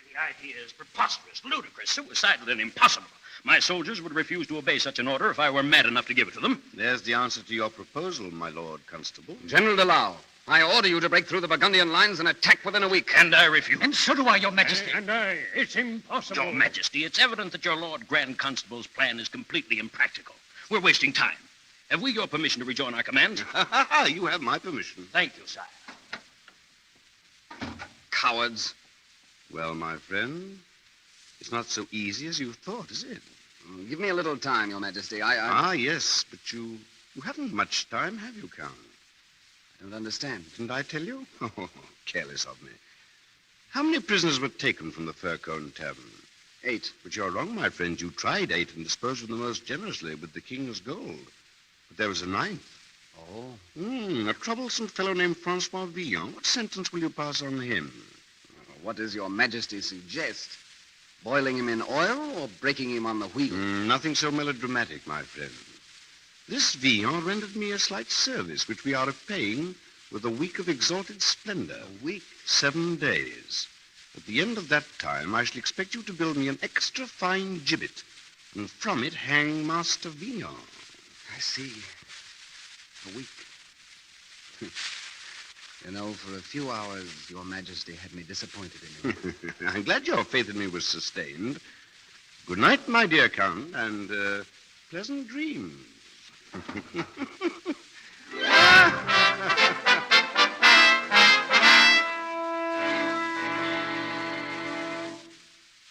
The idea is preposterous, ludicrous, suicidal, and impossible. My soldiers would refuse to obey such an order if I were mad enough to give it to them. There's the answer to your proposal, my Lord Constable. General de Lau, I order you to break through the Burgundian lines and attack within a week. And I refuse. And so do I, Your Majesty. And I. It's impossible. Your Majesty, it's evident that your Lord Grand Constable's plan is completely impractical. We're wasting time. Have we your permission to rejoin our command? You have my permission. Thank you, sire. Cowards. Well, my friend, it's not so easy as you thought, is it? Give me a little time, Your Majesty. Ah, yes, but you haven't much time, have you, Count? I don't understand. Didn't I tell you? Oh, careless of me. How many prisoners were taken from the Fur-Cone Tavern? 8. But you're wrong, my friend. You tried 8 and disposed of them most generously with the king's gold. But there was a 9th. Oh? A troublesome fellow named Francois Villon. What sentence will you pass on him? What does Your Majesty suggest? Boiling him in oil or breaking him on the wheel? Nothing so melodramatic, my friend. This Villon rendered me a slight service, which we are repaying with a week of exalted splendor. A week? 7 days. At the end of that time, I shall expect you to build me an extra fine gibbet, and from it hang Master Villon. I see. A week. You know, for a few hours, Your Majesty had me disappointed in you. I'm glad your faith in me was sustained. Good night, my dear Count, and pleasant dreams.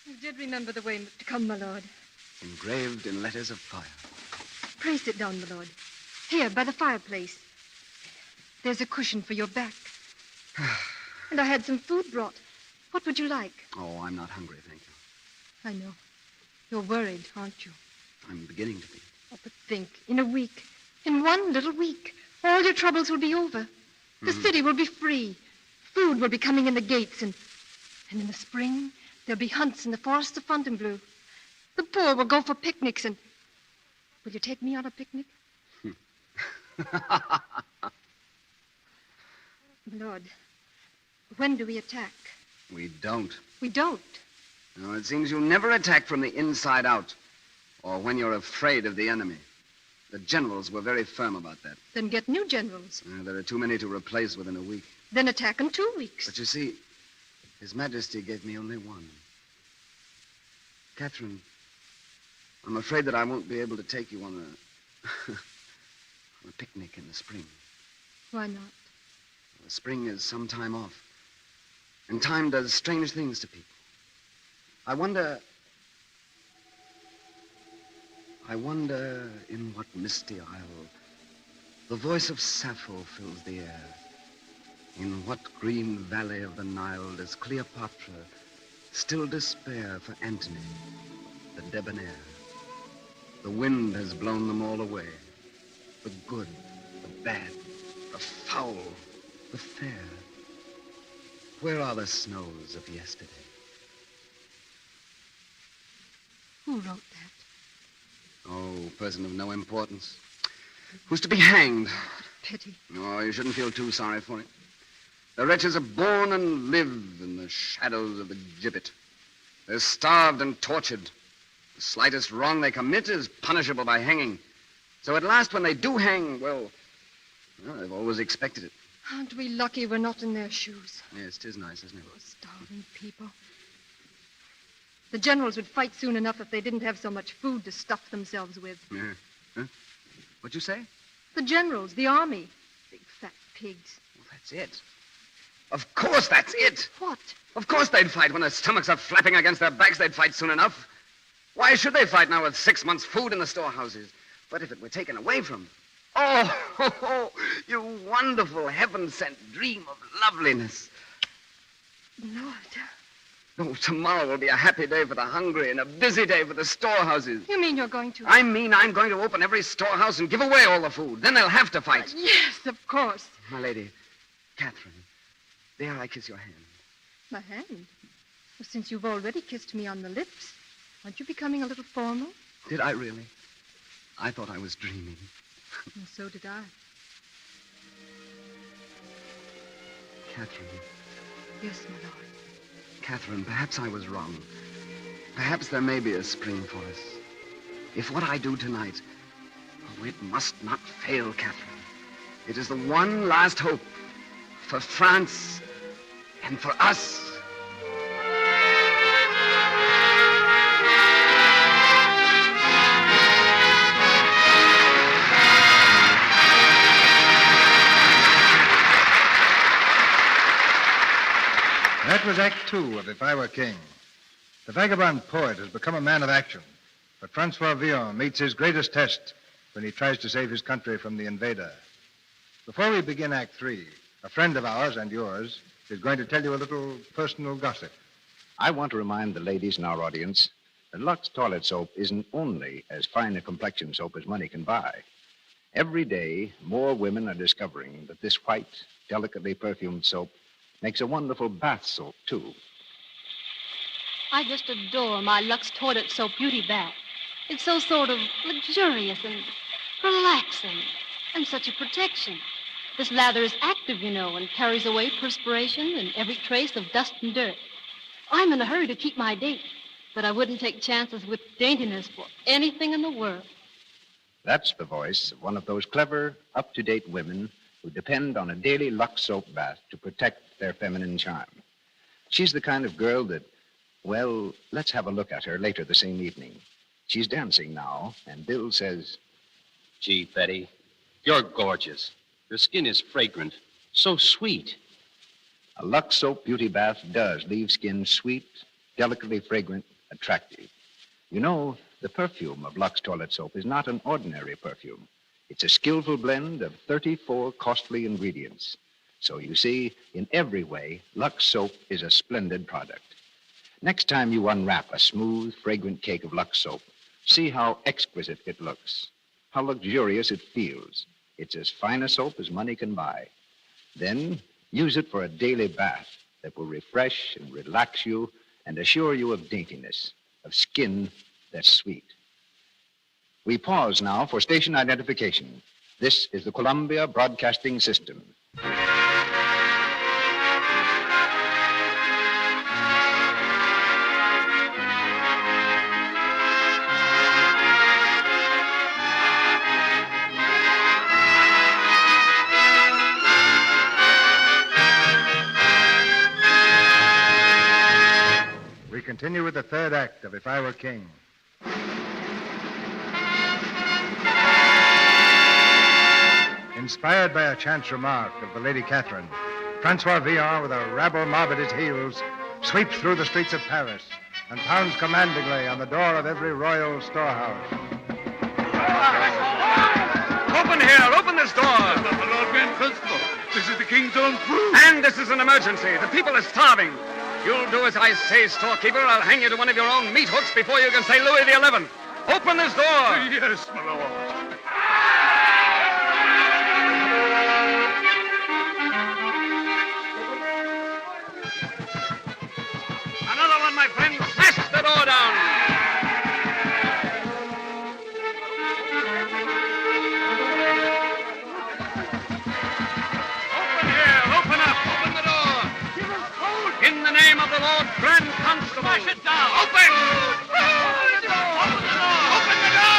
You did remember the way to come, my lord. Engraved in letters of fire. Pray sit down, my lord. Here, by the fireplace. There's a cushion for your back. And I had some food brought. What would you like? Oh, I'm not hungry, thank you. I know. You're worried, aren't you? I'm beginning to be. Oh, but think, in a week, in one little week, all your troubles will be over. The city will be free. Food will be coming in the gates, and in the spring, there'll be hunts in the forests of Fontainebleau. The poor will go for picnics, and... Will you take me on a picnic? Lord, when do we attack? We don't. We don't? No, it seems you never attack from the inside out. or when you're afraid of the enemy. The generals were very firm about that. Then get new generals. There are too many to replace within a week. Then attack in 2 weeks. But you see, His Majesty gave me only one. Catherine, I'm afraid that I won't be able to take you on a picnic in the spring. Why not? The spring is some time off. And time does strange things to people. I wonder in what misty isle the voice of Sappho fills the air. In what green valley of the Nile does Cleopatra still despair for Antony, the debonair? The wind has blown them all away. The good, the bad, the foul, the fair. Where are the snows of yesterday? Who wrote that? Oh, person of no importance. Who's to be hanged? Pity. Oh, you shouldn't feel too sorry for him. The wretches are born and live in the shadows of the gibbet. They're starved and tortured. The slightest wrong they commit is punishable by hanging. So at last, when they do hang, well, they've always expected it. Aren't we lucky we're not in their shoes? Yes, 'tis nice, isn't it? Oh, starving people. The generals would fight soon enough if they didn't have so much food to stuff themselves with. Yeah. Huh? What'd you say? The generals, the army. Big fat pigs. Well, that's it. Of course that's it. What? Of course they'd fight. When their stomachs are flapping against their backs, they'd fight soon enough. Why should they fight now with 6 months' food in the storehouses? But if it were taken away from them... Oh, you wonderful heaven-sent dream of loveliness. Lord. Oh, tomorrow will be a happy day for the hungry and a busy day for the storehouses. You mean you're going to... I mean I'm going to open every storehouse and give away all the food. Then they'll have to fight. Yes, of course. My lady, Catherine, dare I kiss your hand? My hand? Well, since you've already kissed me on the lips, aren't you becoming a little formal? Did I really? I thought I was dreaming. And so did I. Catherine. Yes, my lord. Catherine, perhaps I was wrong. Perhaps there may be a spring for us. If what I do tonight, oh, it must not fail, Catherine. It is the one last hope for France and for us. That was Act 2 of If I Were King. The vagabond poet has become a man of action, but Francois Villon meets his greatest test when he tries to save his country from the invader. Before we begin Act 3, a friend of ours and yours is going to tell you a little personal gossip. I want to remind the ladies in our audience that Lux toilet soap isn't only as fine a complexion soap as money can buy. Every day, more women are discovering that this white, delicately perfumed soap makes a wonderful bath soap, too. I just adore my Lux Toilet Soap Beauty Bath. It's so sort of luxurious and relaxing, and such a protection. This lather is active, you know, and carries away perspiration and every trace of dust and dirt. I'm in a hurry to keep my date, but I wouldn't take chances with daintiness for anything in the world. That's the voice of one of those clever, up-to-date women who depend on a daily Lux soap bath to protect their feminine charm. She's the kind of girl that, well, let's have a look at her later the same evening. She's dancing now, and Bill says, Gee, Betty, you're gorgeous. Your skin is fragrant, so sweet. A Lux soap beauty bath does leave skin sweet, delicately fragrant, attractive. You know, the perfume of Lux toilet soap is not an ordinary perfume. It's a skillful blend of 34 costly ingredients. So you see, in every way, Lux soap is a splendid product. Next time you unwrap a smooth, fragrant cake of Lux soap, see how exquisite it looks, how luxurious it feels. It's as fine a soap as money can buy. Then use it for a daily bath that will refresh and relax you and assure you of daintiness, of skin that's sweet. We pause now for station identification. This is the Columbia Broadcasting System. continue with the third act of If I Were King. Inspired by a chance remark of the Lady Catherine, Francois Villon, with a rabble mob at his heels, sweeps through the streets of Paris and pounds commandingly on the door of every royal storehouse. Open here! Open this door! My Lord Grand Constable, this is the king's own food. And this is an emergency. The people are starving. You'll do as I say, storekeeper. I'll hang you to one of your own meat hooks before you can say Louis XI. Open this door! Yes, my lord. Another one, my friend. Smash the door down. Open here. Open up. Open the door. Give us food. In the name of the Lord Grand Constable. Smash it down. Open! Open the door. Open the door. Open the door!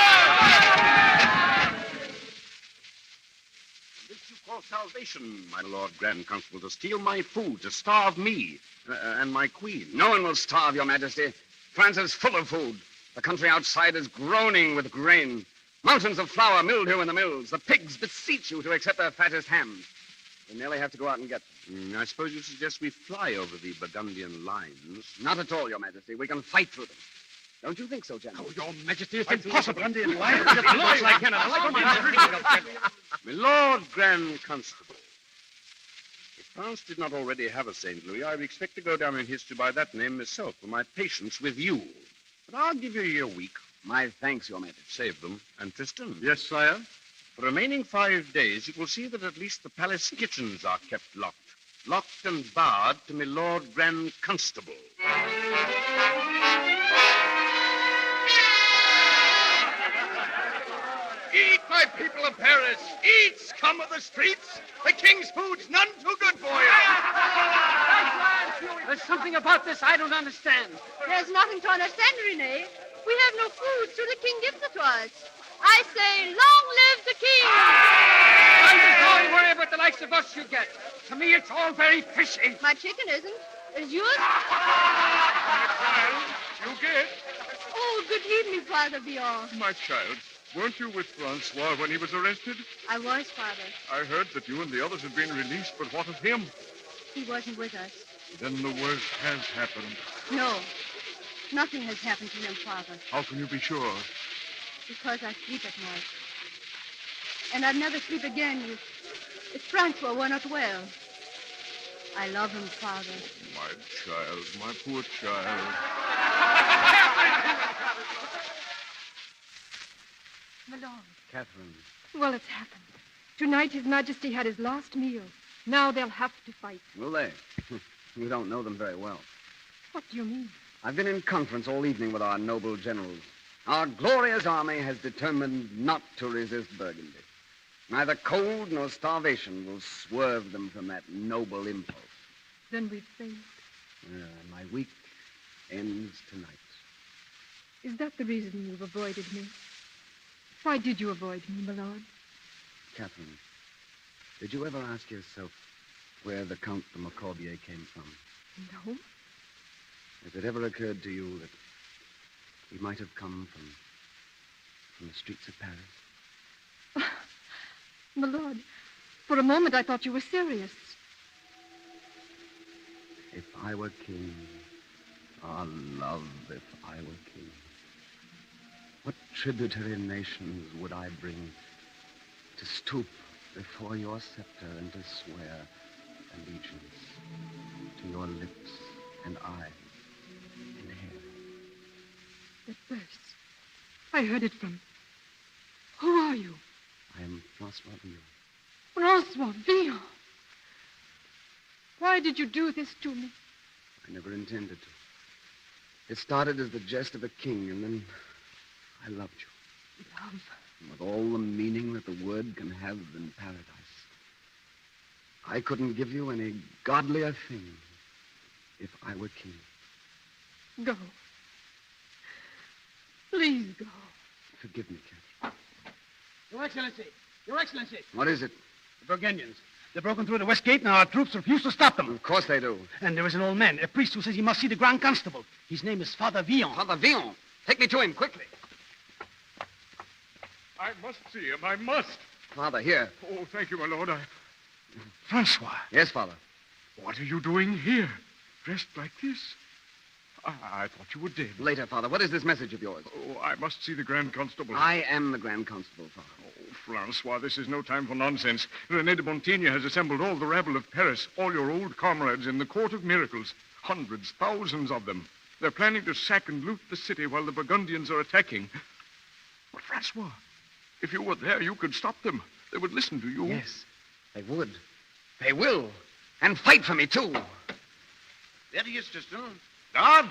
This you call salvation, my Lord Grand Constable, to steal my food, to starve me and my queen. No one will starve, Your Majesty. France is full of food. The country outside is groaning with grain. Mountains of flour mildew in the mills. The pigs beseech you to accept their fattest hams. We merely have to go out and get them. I suppose you suggest we fly over the Burgundian lines. Not at all, Your Majesty. We can fight through them. Don't you think so, General? Oh, Your Majesty, it's impossible. Burgundian lines. It looks like Canada. My Lord Grand Constable, if France did not already have a St. Louis, I would expect to go down in history by that name myself for my patience with you. But I'll give you a week. My thanks, Your Majesty. Save them. And Tristan. Yes, sire? For the remaining 5 days, you will see that at least the palace kitchens are kept locked. Locked and barred to my Lord Grand Constable. Eat, my people of Paris. Eat, scum of the streets. The king's food's none too good for you. There's something about this I don't understand. There's nothing to understand, Rene. We have no food, so the king gives it to us. I say, long live the king! Don't worry about the likes of us you get. To me, it's all very fishy. My chicken isn't. Is yours? You get. Oh, good evening, Father Villon. My child, weren't you with Francois when he was arrested? I was, Father. I heard that you and the others had been released, but what of him? He wasn't with us. Then the worst has happened. No. Nothing has happened to him, Father. How can you be sure? Because I sleep at night. And I'd never sleep again if Francois were not well. I love him, Father. My child, my poor child. My lord. Catherine. Well, it's happened. Tonight His Majesty had his last meal. Now they'll have to fight. Will they? You don't know them very well. What do you mean? I've been in conference all evening with our noble generals. Our glorious army has determined not to resist Burgundy. Neither cold nor starvation will swerve them from that noble impulse. Then we've failed. My week ends tonight. Is that the reason you've avoided me? Why did you avoid me, my lord? Catherine, did you ever ask yourself where the Count de Maccorbier came from? No. Has it ever occurred to you that he might have come from the streets of Paris? My lord, for a moment I thought you were serious. If I were king, ah, love, if I were king, what tributary nations would I bring to stoop before your scepter and to swear allegiance to your lips and eyes and hair? That verse. I heard it from... Who are you? I am Francois Villon. Francois Villon. Why did you do this to me? I never intended to. It started as the jest of a king, and then I loved you. Love? With all the meaning that the word can have in paradise. I couldn't give you any godlier thing if I were king. Go. Please go. Forgive me, Catherine. Your Excellency! Your Excellency! What is it? The Burgundians. They've broken through the west gate, and our troops refuse to stop them. Of course they do. And there is an old man, a priest, who says he must see the Grand Constable. His name is Father Villon. Father Villon. Take me to him, quickly. I must see him. I must. Father, here. Oh, thank you, my lord. Francois. Yes, Father. What are you doing here? Dressed like this? I thought you were dead. Later, Father. What is this message of yours? Oh, I must see the Grand Constable. I am the Grand Constable, Father. Oh, Francois, this is no time for nonsense. René de Montigny has assembled all the rabble of Paris, all your old comrades in the Court of Miracles. Hundreds, thousands of them. They're planning to sack and loot the city while the Burgundians are attacking. But, Francois, if you were there, you could stop them. They would listen to you. Yes, they would. They will. And fight for me, too. There he is, Chesterton. Guard,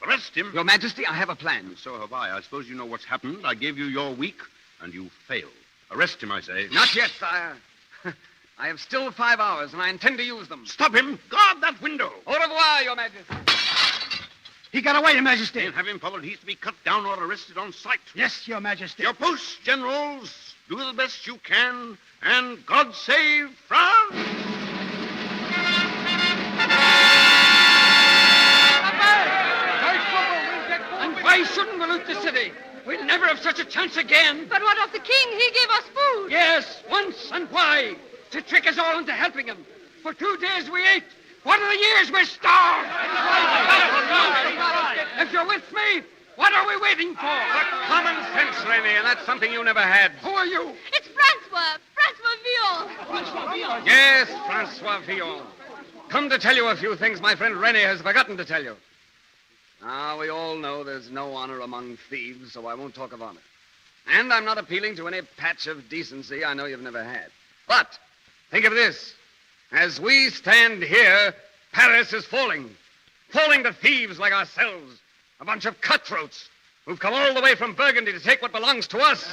arrest him. Your Majesty, I have a plan. So have I. I suppose you know what's happened. I gave you your week, and you failed. Arrest him, I say. Not yet, sire. I have still 5 hours, and I intend to use them. Stop him. Guard that window. Au revoir, Your Majesty. He got away, Your Majesty. And have him followed. He's to be cut down or arrested on sight. Yes, Your Majesty. Your posts, generals. Do the best you can, and God save France! And why shouldn't we loot the city? We'll never have such a chance again. But what of the king? He gave us food. Yes, once, and why? To trick us all into helping him. For 2 days we ate. One of the years we're starved. If you're with me, what are we waiting for? Common sense, René, and that's something you never had. Who are you? It's Francois. Francois Villon. Yes, Francois Villon. Come to tell you a few things my friend René has forgotten to tell you. Now, we all know there's no honor among thieves, so I won't talk of honor. And I'm not appealing to any patch of decency I know you've never had. But think of this. As we stand here, Paris is falling. Falling to thieves like ourselves. A bunch of cutthroats who've come all the way from Burgundy to take what belongs to us.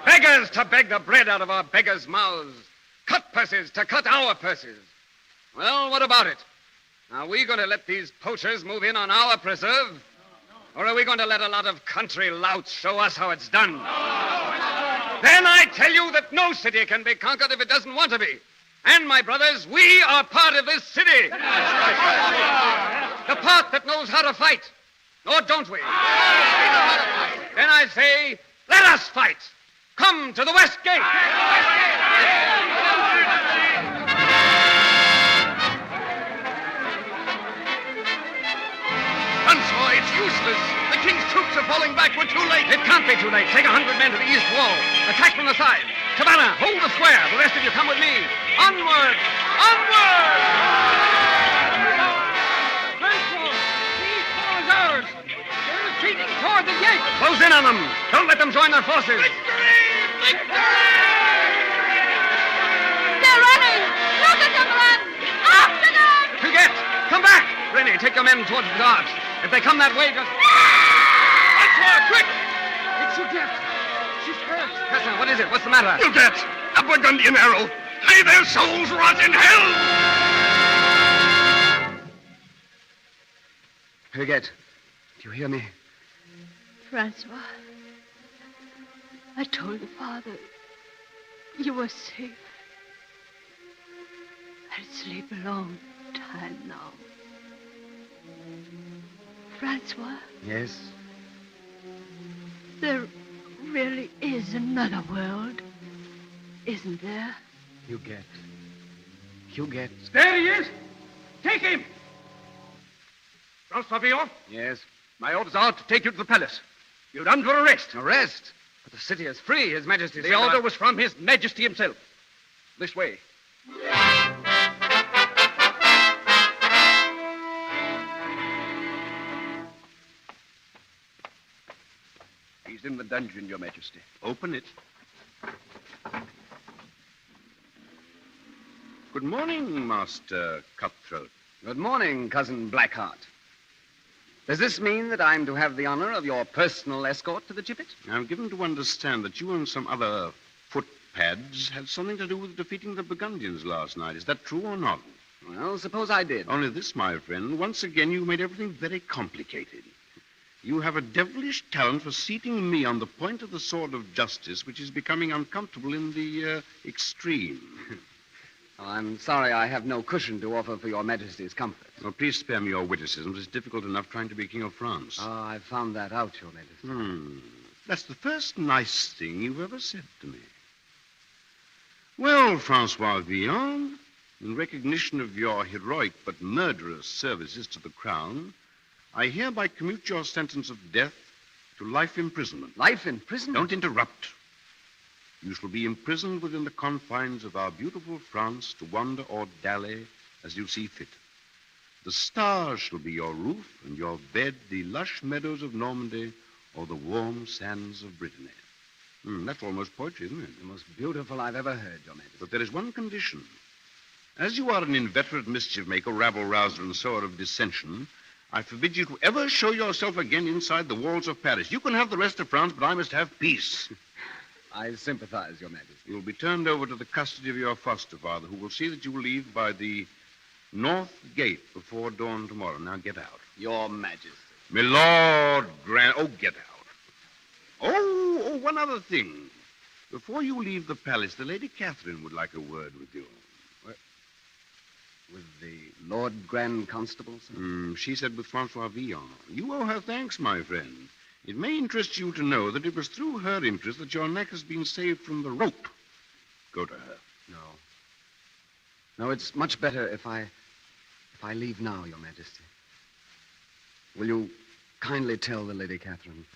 Beggars to beg the bread out of our beggars' mouths. Cut purses to cut our purses. Well, what about it? Are we going to let these poachers move in on our preserve? Or are we going to let a lot of country louts show us how it's done? Then I tell you that no city can be conquered if it doesn't want to be. And, my brothers, we are part of this city. The part that knows how to fight. Or don't we? Then I say, let us fight. Come to the West Gate. Francois, it's useless. The king's troops are falling back. We're too late. It can't be too late. Take 100 men to the east wall. Attack from the side. Cabana, hold the square. The rest of you come with me. Onward! Onward! Francois, these four is ours. They're retreating toward the gate. Close in on them. Don't let them join their forces. They're running. Look at them run. After them. Huguette, come back. René, take your men towards the guards. If they come that way, just... Francois, quick! It's Huguette. She's hurt. Cousin, what is it? What's the matter? Huguette, a Burgundian arrow. May their souls rot in hell! Huguette, do you hear me? Francois, I told the father you were safe. I'll sleep a long time now. Francois, Yes? there really is another world, isn't there? Huguette. Huguette. There he is. Take him. Francois Villon? Yes? My orders are to take you to the palace. You're under arrest. Arrest? But the city is free, His Majesty. The order was from His Majesty himself. This way. He's in the dungeon, Your Majesty. Open it. Good morning, Master Cutthroat. Good morning, Cousin Blackheart. Does this mean that I'm to have the honor of your personal escort to the gibbet? I'm given to understand that you and some other footpads had something to do with defeating the Burgundians last night. Is that true or not? Well, suppose I did. Only this, my friend, once again you made everything very complicated. You have a devilish talent for seating me on the point of the sword of justice, which is becoming uncomfortable in the extreme. Oh, I'm sorry I have no cushion to offer for your Majesty's comfort. Well, please spare me your witticisms. It's difficult enough trying to be King of France. Oh, I found that out, Your Majesty. That's the first nice thing you've ever said to me. Well, Francois Villon, in recognition of your heroic but murderous services to the crown, I hereby commute your sentence of death to life imprisonment. Life imprisonment? Don't interrupt. You shall be imprisoned within the confines of our beautiful France to wander or dally as you see fit. The stars shall be your roof, and your bed the lush meadows of Normandy or the warm sands of Brittany. That's almost poetry, isn't it? The most beautiful I've ever heard, Your Majesty. But there is one condition. As you are an inveterate mischief-maker, rabble-rouser, and sower of dissension, I forbid you to ever show yourself again inside the walls of Paris. You can have the rest of France, but I must have peace. I sympathize, Your Majesty. You'll be turned over to the custody of your foster father, who will see that you leave by the north gate before dawn tomorrow. Now get out. Your Majesty. My Lord Grand... Oh, get out. Oh, one other thing. Before you leave the palace, the Lady Catherine would like a word with you. With the Lord Grand Constable, sir? She said with Francois Villon. You owe her thanks, my friend. It may interest you to know that it was through her interest that your neck has been saved from the rope. Go to her. No, it's much better if I leave now, Your Majesty. Will you kindly tell the Lady Catherine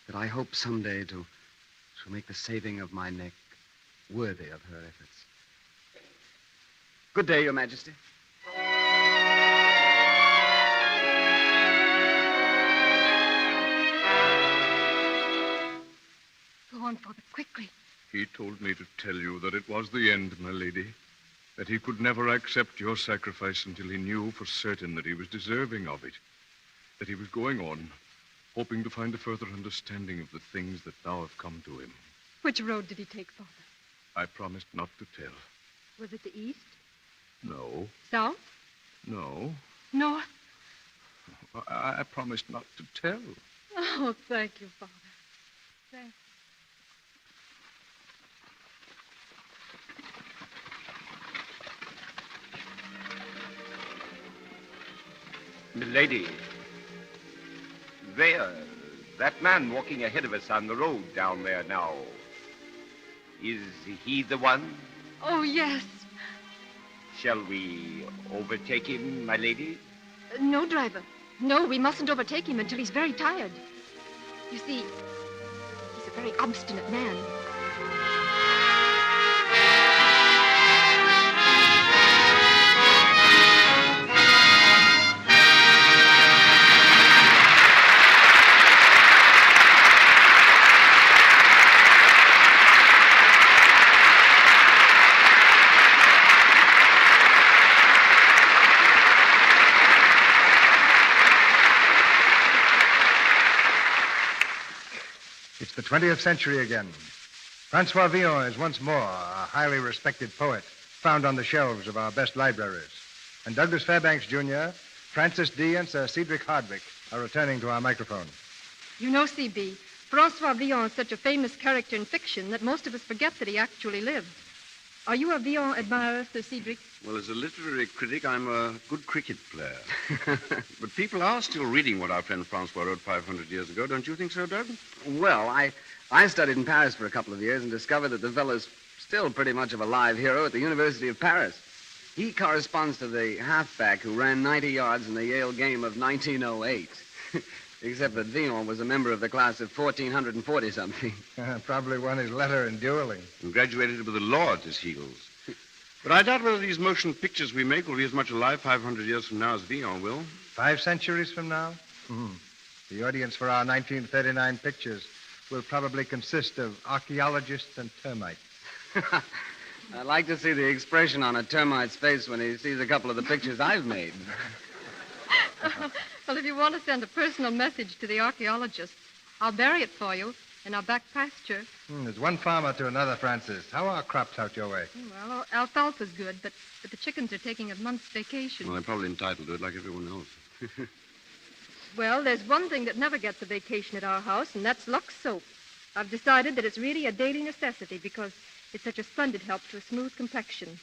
that I hope someday to make the saving of my neck worthy of her efforts. Good day, Your Majesty. Go on, Father, quickly. He told me to tell you that it was the end, my lady. That he could never accept your sacrifice until he knew for certain that he was deserving of it. That he was going on, hoping to find a further understanding of the things that now have come to him. Which road did he take, Father? I promised not to tell. Was it the east? No. South? No. North? I promised not to tell. Oh, thank you, Father. Thank you. Milady, there, that man walking ahead of us on the road down there now. Is he the one? Oh, yes. Shall we overtake him, my lady? No, driver. No, we mustn't overtake him until he's very tired. You see, he's a very obstinate man. It's the 20th century again. Francois Villon is once more a highly respected poet found on the shelves of our best libraries. And Douglas Fairbanks, Jr., Francis D., and Sir Cedric Hardwick are returning to our microphone. You know, C.B., Francois Villon is such a famous character in fiction that most of us forget that he actually lived. Are you a Villon admirer, Sir Cedric? Well, as a literary critic, I'm a good cricket player. But people are still reading what our friend Francois wrote 500 years ago. Don't you think so, Doug? Well, I studied in Paris for a couple of years and discovered that the fellow's still pretty much of a live hero at the University of Paris. He corresponds to the halfback who ran 90 yards in the Yale game of 1908. Except that Villon was a member of the class of 1440-something. Probably won his letter in dueling. And graduated with the law at his heels. But I doubt whether these motion pictures we make will be as much alive 500 years from now as Villon will. 5 centuries from now? The audience for our 1939 pictures will probably consist of archaeologists and termites. I'd like to see the expression on a termite's face when he sees a couple of the pictures I've made. Well, if you want to send a personal message to the archaeologists, I'll bury it for you in our back pasture. There's one farmer to another, Francis. How are crops out your way? Well, alfalfa's good, but the chickens are taking a month's vacation. Well, they're probably entitled to it like everyone else. Well, there's one thing that never gets a vacation at our house, and that's Lux soap. I've decided that it's really a daily necessity because it's such a splendid help to a smooth complexion.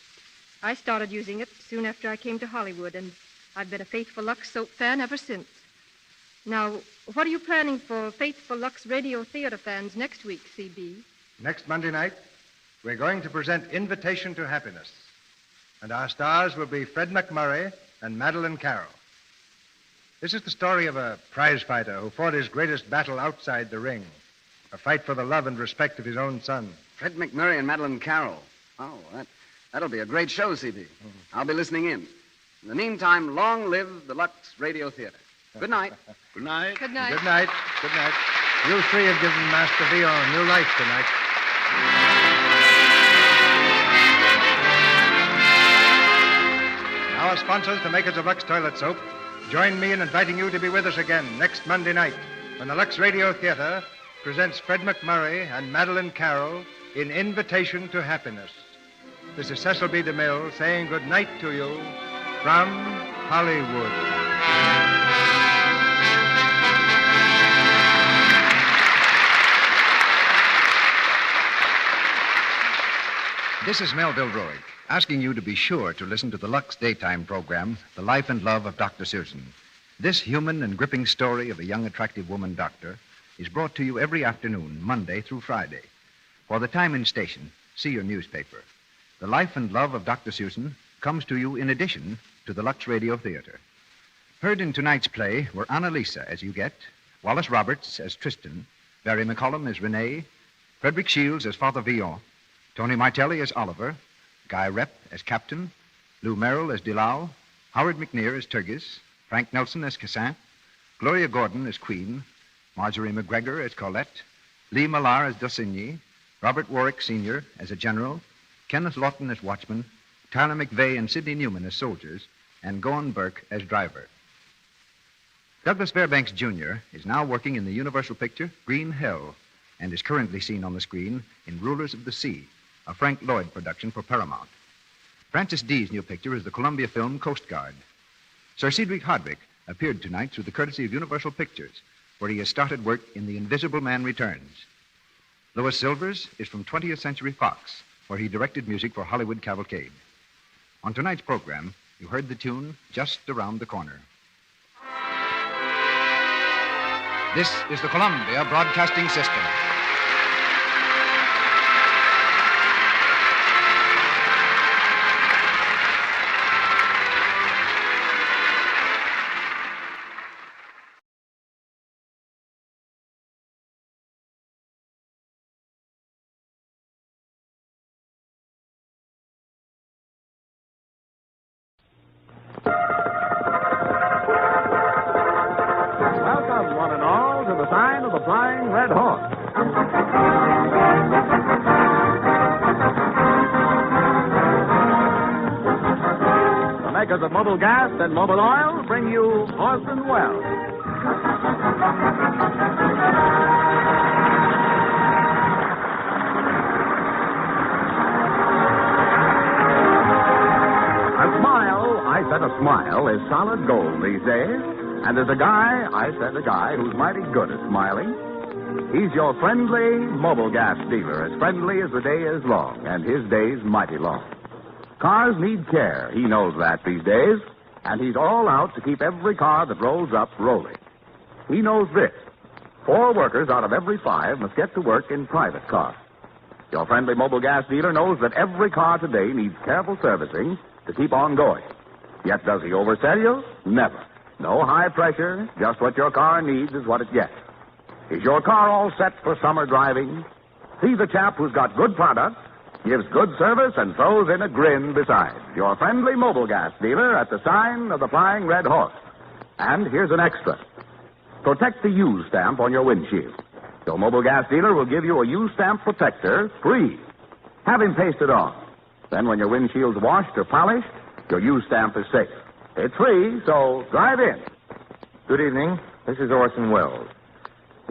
I started using it soon after I came to Hollywood, and I've been a faithful Lux soap fan ever since. Now, what are you planning for faithful Lux Radio Theater fans next week, C.B.? Next Monday night, we're going to present Invitation to Happiness. And our stars will be Fred McMurray and Madeline Carroll. This is the story of a prize fighter who fought his greatest battle outside the ring, a fight for the love and respect of his own son. Fred McMurray and Madeline Carroll. Oh, that'll be a great show, C.B. I'll be listening in. In the meantime, long live the Lux Radio Theater. Good night. Good night. Good night. Good night. Good night. You three have given Master Villon new life tonight. Our sponsors, the makers of Lux Toilet Soap, join me in inviting you to be with us again next Monday night when the Lux Radio Theater presents Fred McMurray and Madeline Carroll in Invitation to Happiness. This is Cecil B. DeMille saying good night to you from Hollywood. This is Melville Roig, asking you to be sure to listen to the Lux daytime program, The Life and Love of Dr. Susan. This human and gripping story of a young, attractive woman doctor is brought to you every afternoon, Monday through Friday. For the time and station, see your newspaper. The Life and Love of Dr. Susan comes to you in addition to the Lux Radio Theater. Heard in tonight's play were Annalisa as Huguette, Wallace Roberts as Tristan, Barry McCollum as Renee, Frederick Shields as Father Villon, Tony Martelli as Oliver, Guy Rep as Captain, Lou Merrill as Delisle, Howard McNear as Turgis, Frank Nelson as Cassin, Gloria Gordon as Queen, Marjorie McGregor as Colette, Lee Millar as D'Ossigny, Robert Warwick Sr. as a general, Kenneth Lawton as watchman, Tyler McVeigh and Sidney Newman as soldiers, and Gowan Burke as driver. Douglas Fairbanks, Jr. is now working in the Universal picture Green Hell and is currently seen on the screen in Rulers of the Sea, a Frank Lloyd production for Paramount. Francis Dee's new picture is the Columbia film Coast Guard. Sir Cedric Hardwicke appeared tonight through the courtesy of Universal Pictures, where he has started work in The Invisible Man Returns. Louis Silvers is from 20th Century Fox, where he directed music for Hollywood Cavalcade. On tonight's program, you heard the tune Just Around the Corner. This is the Columbia Broadcasting System. Welcome, one and all, to the sign of the Flying Red Horse. The makers of Mobile Gas and Mobile Oil bring you Orson Welles. I said a smile is solid gold these days. And as a guy, I said a guy who's mighty good at smiling. He's your friendly mobile gas dealer, as friendly as the day is long, and his day's mighty long. Cars need care. He knows that these days. And he's all out to keep every car that rolls up rolling. He knows this. 4 workers out of every 5 must get to work in private cars. Your friendly mobile gas dealer knows that every car today needs careful servicing to keep on going. Yet does he oversell you? Never. No high pressure. Just what your car needs is what it gets. Is your car all set for summer driving? See the chap who's got good products, gives good service, and throws in a grin besides. Your friendly mobile gas dealer at the sign of the Flying Red Horse. And here's an extra. Protect the U stamp on your windshield. Your mobile gas dealer will give you a U stamp protector free. Have him paste it on. Then when your windshield's washed or polished, your U stamp is safe. It's free, so drive in. Good evening. This is Orson Welles.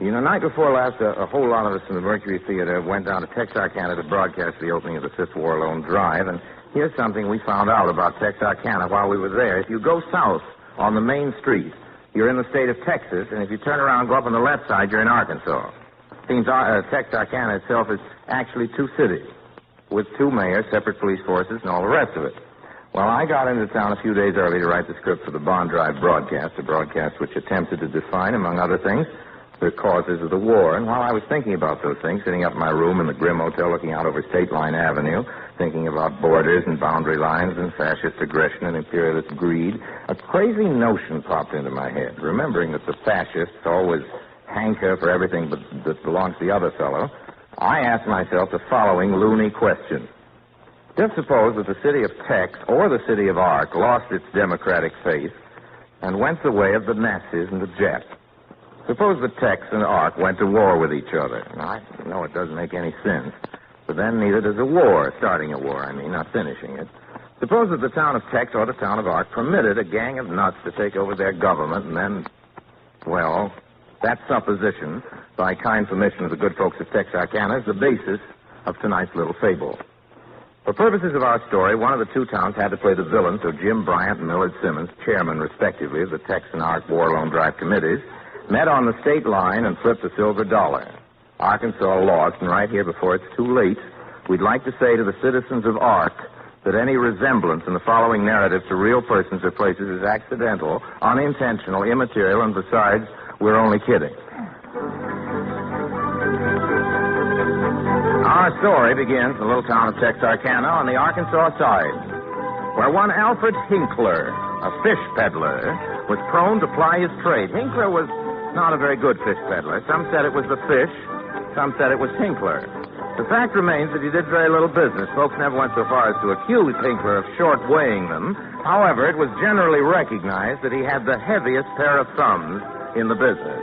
You know, night before last, a whole lot of us in the Mercury Theater went down to Texarkana to broadcast the opening of the Fifth War Loan Drive, and here's something we found out about Texarkana while we were there. If you go south on the main street, you're in the state of Texas, and if you turn around and go up on the left side, you're in Arkansas. Seems Texarkana itself is actually 2 cities, with 2 mayors, separate police forces, and all the rest of it. Well, I got into town a few days early to write the script for the Bond Drive broadcast, a broadcast which attempted to define, among other things, the causes of the war. And while I was thinking about those things, sitting up in my room in the grim hotel looking out over State Line Avenue, thinking about borders and boundary lines and fascist aggression and imperialist greed, a crazy notion popped into my head, remembering that the fascists always hanker for everything that belongs to the other fellow. I asked myself the following loony question. Just suppose that the city of Tex or the city of Arc lost its democratic faith and went the way of the Nazis and the Japs. Suppose the Tex and Arc went to war with each other. Now, I know it doesn't make any sense, but then neither does a war, starting a war, not finishing it. Suppose that the town of Tex or the town of Arc permitted a gang of nuts to take over their government and then, well, that supposition, by kind permission of the good folks of Texarkana, is the basis of tonight's little fable. For purposes of our story, one of the two towns had to play the villain, so Jim Bryant and Millard Simmons, chairmen, respectively, of the Tex and Arc War Loan Drive committees, met on the state line and flipped a silver dollar. Arkansas lost, and right here before it's too late, we'd like to say to the citizens of Arc that any resemblance in the following narrative to real persons or places is accidental, unintentional, immaterial, and besides, we're only kidding. Our story begins in the little town of Texarkana on the Arkansas side, where one Alfred Hinkler, a fish peddler, was prone to ply his trade. Hinkler was not a very good fish peddler. Some said it was the fish, some said it was Hinkler. The fact remains that he did very little business. Folks never went so far as to accuse Hinkler of short-weighing them. However, it was generally recognized that he had the heaviest pair of thumbs in the business.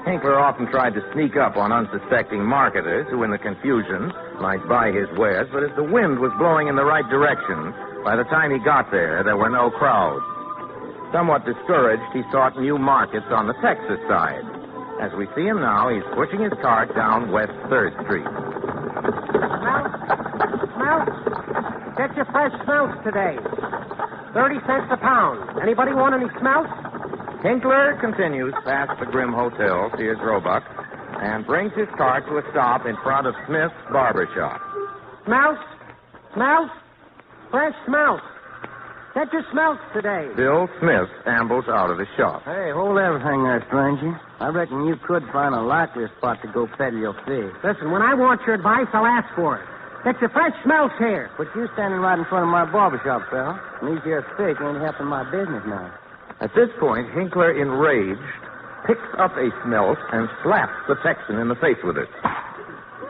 Hinkler often tried to sneak up on unsuspecting marketers who, in the confusion, might buy his wares, but as the wind was blowing in the right direction, by the time he got there were no crowds. Somewhat discouraged, he sought new markets on the Texas side. As we see him now, he's pushing his cart down West 3rd Street. Smelts? Get your fresh smelts today. 30 cents a pound. Anybody want any smelts? Hinkler continues past the grim hotel, Sears Roebuck, and brings his cart to a stop in front of Smith's barber shop. Smelts? Smelts? Fresh smelts. Get your smelts today. Bill Smith ambles out of his shop. Hey, hold everything there, stranger. I reckon you could find a likelier spot to go peddle your fish. Listen, when I want your advice, I'll ask for it. Get your fresh smelts here. But you're standing right in front of my barber shop, fella. And these here fish ain't helping my business now. At this point, Hinkler, enraged, picks up a smelt and slaps the Texan in the face with it.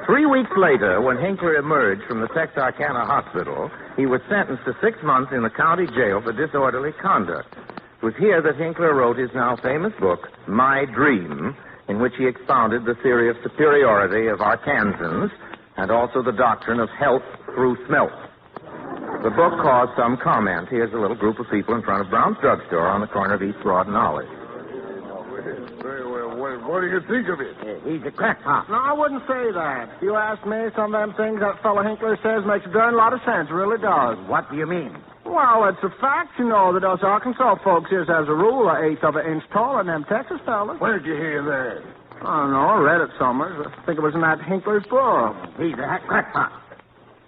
3 weeks later, when Hinkler emerged from the Texarkana hospital, he was sentenced to 6 months in the county jail for disorderly conduct. It was here that Hinkler wrote his now famous book, My Dream, in which he expounded the theory of superiority of Arkansans and also the doctrine of health through smelt. The book caused some comment. Here's a little group of people in front of Brown's drugstore on the corner of East Broad and Olive. Very well. What do you think of it? He's a crackpot. No, I wouldn't say that. If you ask me, some of them things that fellow Hinkler says makes a darn lot of sense. It really does. What do you mean? Well, it's a fact, you know, that us Arkansas folks is, as a rule, an eighth of an inch taller than them Texas fellas. Where'd you hear that? I don't know. I read it somewhere. I think it was in that Hinkler's book. He's a crackpot.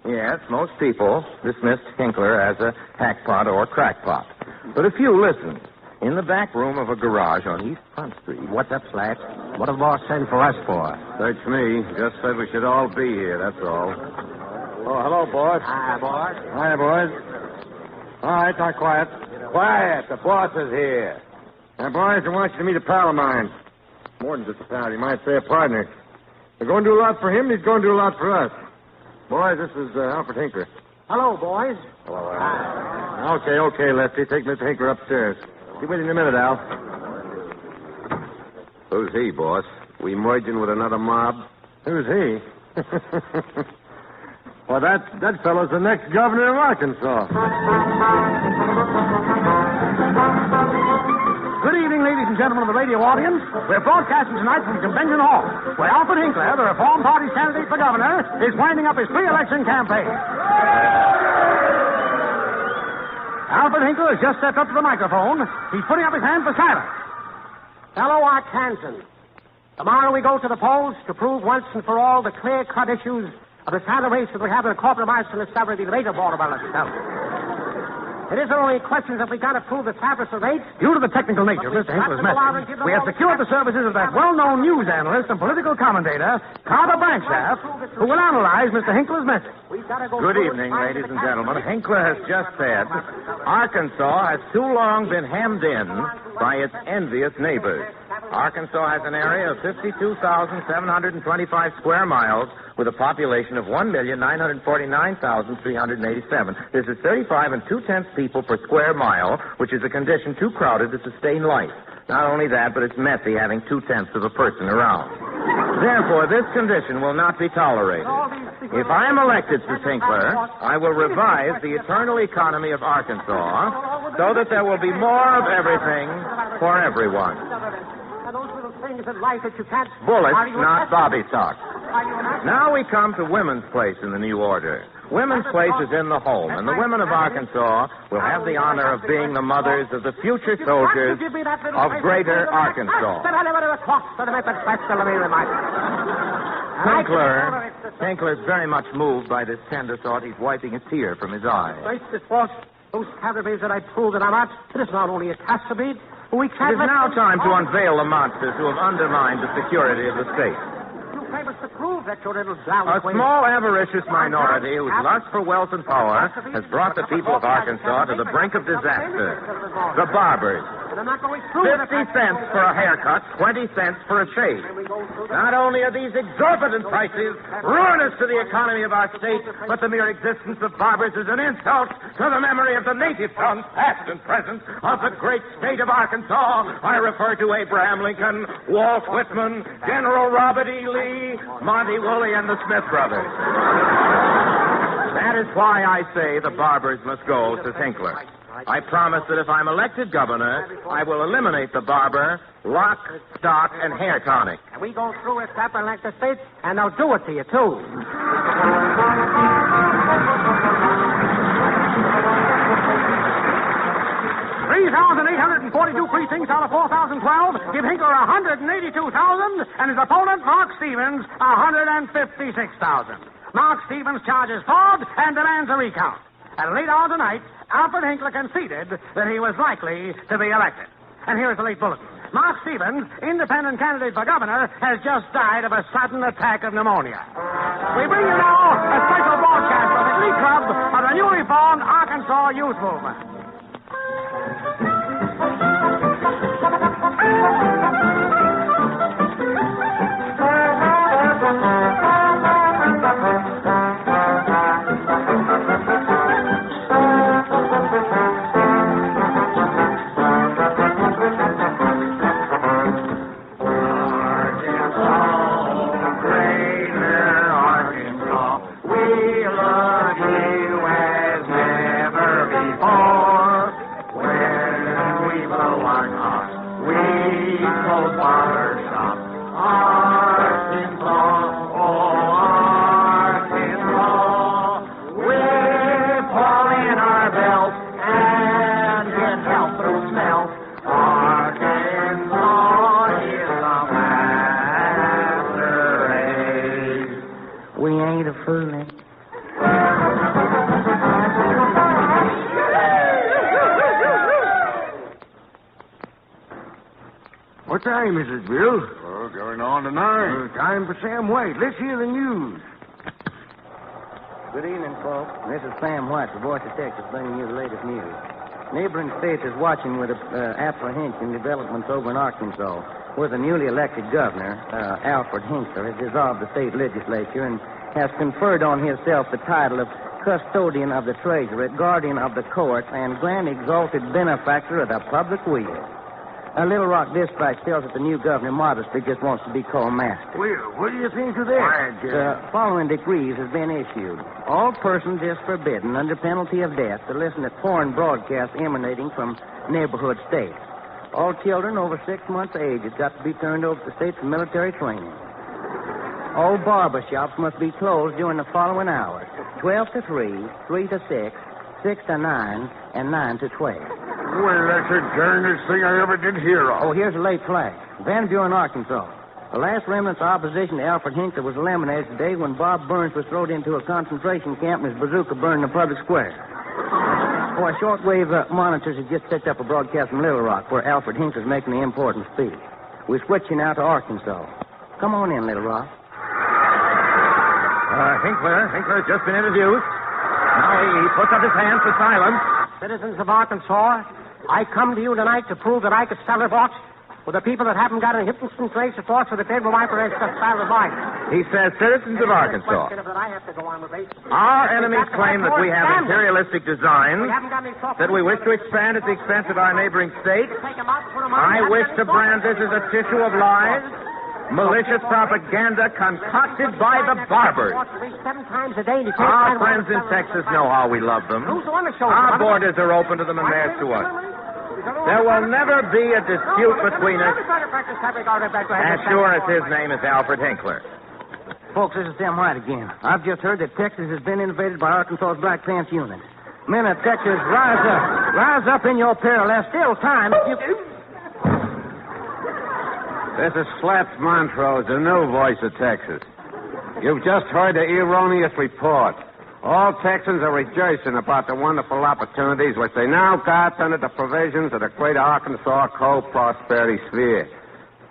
Yes, most people dismissed Hinkler as a hackpot or crackpot. But a few listened. In the back room of a garage on East Front Street. What's up, Slack? What did the boss send for us for? Search me. Just said we should all be here, that's all. Oh, hello, boss. Hi, boss. Hi, boys. All right, now quiet. Quiet. The boss is here. Now, boys, I want you to meet a pal of mine. More than just a pal. You might say a partner. We're going to do a lot for him, and he's going to do a lot for us. Boys, this is Alfred Hinkler. Hello, boys. Hello, Al. Okay, Lefty. Take Mr. Hinkler upstairs. Be with you in a minute, Al. Who's he, boss? We merging with another mob? Who's he? Well, that fellow's the next governor of Arkansas. Good evening, ladies and gentlemen of the radio audience. We're broadcasting tonight from Convention Hall, where Alfred Hinkler, the Reform Party's candidate for governor, is winding up his pre-election campaign. Alfred Hinkler has just stepped up to the microphone. He's putting up his hand for silence. Fellow Arkansans, tomorrow we go to the polls to prove once and for all the clear-cut issues of the saddle race that we have in the compromise to discover the later border ballot itself. It isn't only questions if we got to prove the tablets of eight. Due to the technical nature of Mr. Hinkler's message, we have secured the services of that well-known news analyst and political commentator, Carter Brankshaft, who will analyze Mr. Hinkler's message. Good evening, ladies and gentlemen. Hinkler has just said Arkansas has too long been hemmed in by its envious neighbors. Arkansas has an area of 52,725 square miles with a population of 1,949,387. This is 35 2/10 people per square mile, which is a condition too crowded to sustain life. Not only that, but it's messy having 2/10 of a person around. Therefore, this condition will not be tolerated. If I am elected, Sir Hinkler, I will revise the eternal economy of Arkansas so that there will be more of everything for everyone. Those little things in life that you can't... Bullets, not bobby socks. Now we come to women's place in the new order. Women's place is in the home, and the women of Arkansas will have the honor of being the mothers of the future soldiers of greater Arkansas. Tinkler's very much moved by this tender thought. He's wiping a tear from his eye. Those catabees that I proved that I'm not, it is not only a catabee. We can't... It is now time to unveil the monsters who have undermined the security of the state. To prove that your little A small avaricious minority whose lust for wealth and power has brought the people of Arkansas to the brink of disaster. The barbers. 50 cents for a haircut, 20 cents for a shave. Not only are these exorbitant prices ruinous to the economy of our state, but the mere existence of barbers is an insult to the memory of the native sons, past and present, of the great state of Arkansas. I refer to Abraham Lincoln, Walt Whitman, General Robert E. Lee, Monty Woolley, and the Smith brothers. That is why I say the barbers must go to Hinkler. I promise that if I'm elected governor, I will eliminate the barber, lock, stock, and hair tonic. And we go through with that like the state, and they'll do it to you, too. 3,842 precincts out of 4,012 give Hinkler 182,000, and his opponent, Mark Stevens, 156,000. Mark Stevens charges fraud and demands a recount. At a late hour tonight, Alfred Hinkler conceded that he was likely to be elected. And here's the late bulletin. Mark Stevens, independent candidate for governor, has just died of a sudden attack of pneumonia. We bring you now a special broadcast from the Glee Club of the newly formed Arkansas Youth Movement. What time is it, Bill? Oh, going on to 9. Time for Sam White. Let's hear the news. Good evening, folks. This is Sam White, the voice of Texas, bringing you the latest news. Neighboring states is watching with apprehension developments over in Arkansas, where the newly elected governor, Alfred Hinkler, has dissolved the state legislature and has conferred on himself the title of custodian of the treasury, guardian of the courts, and grand exalted benefactor of the public weal. A Little Rock Dispatch tells that the new governor modestly just wants to be called master. Well, what do you think of that? The following decrees have been issued. All persons is forbidden, under penalty of death, to listen to foreign broadcasts emanating from neighborhood states. All children over 6 months of age have got to be turned over to the states for military training. All barber shops must be closed during the following hours: 12 to 3, 3 to 6, 6 to 9, and 9 to 12. Well, that's the darndest thing I ever did hear of. Oh, here's a late flash. Van Buren, Arkansas. The last remnants of opposition to Alfred Hinkler was eliminated today when Bob Burns was thrown into a concentration camp and his bazooka burned the public square. Oh, our shortwave monitors have just picked up a broadcast from Little Rock where Alfred Hinkler's making the important speech. We're switching now to Arkansas. Come on in, Little Rock. Hinkler's just been introduced. Now he puts up his hands for silence. Citizens of Arkansas, I come to you tonight to prove that I could sell a watch with the people that haven't got a Hipkinson trace of force for the table wiper as the style of life. He says citizens of Arkansas. Our enemies claim that we have imperialistic designs, that we wish to expand at the expense of our neighboring states. I wish to brand this as a tissue of lies, malicious propaganda concocted by the barbers. Our friends in Texas know how we love them. Our borders are open to them and theirs to us. There will never be a dispute between us as sure as his name is Alfred Hinkler. Folks, this is Sam White again. I've just heard that Texas has been invaded by Arkansas's Black Pants unit. Men of Texas, rise up. Rise up in your peril. There's still time. This is Slats Montrose, the new voice of Texas. You've just heard the erroneous report. All Texans are rejoicing about the wonderful opportunities which they now got under the provisions of the Greater Arkansas Co-Prosperity Sphere.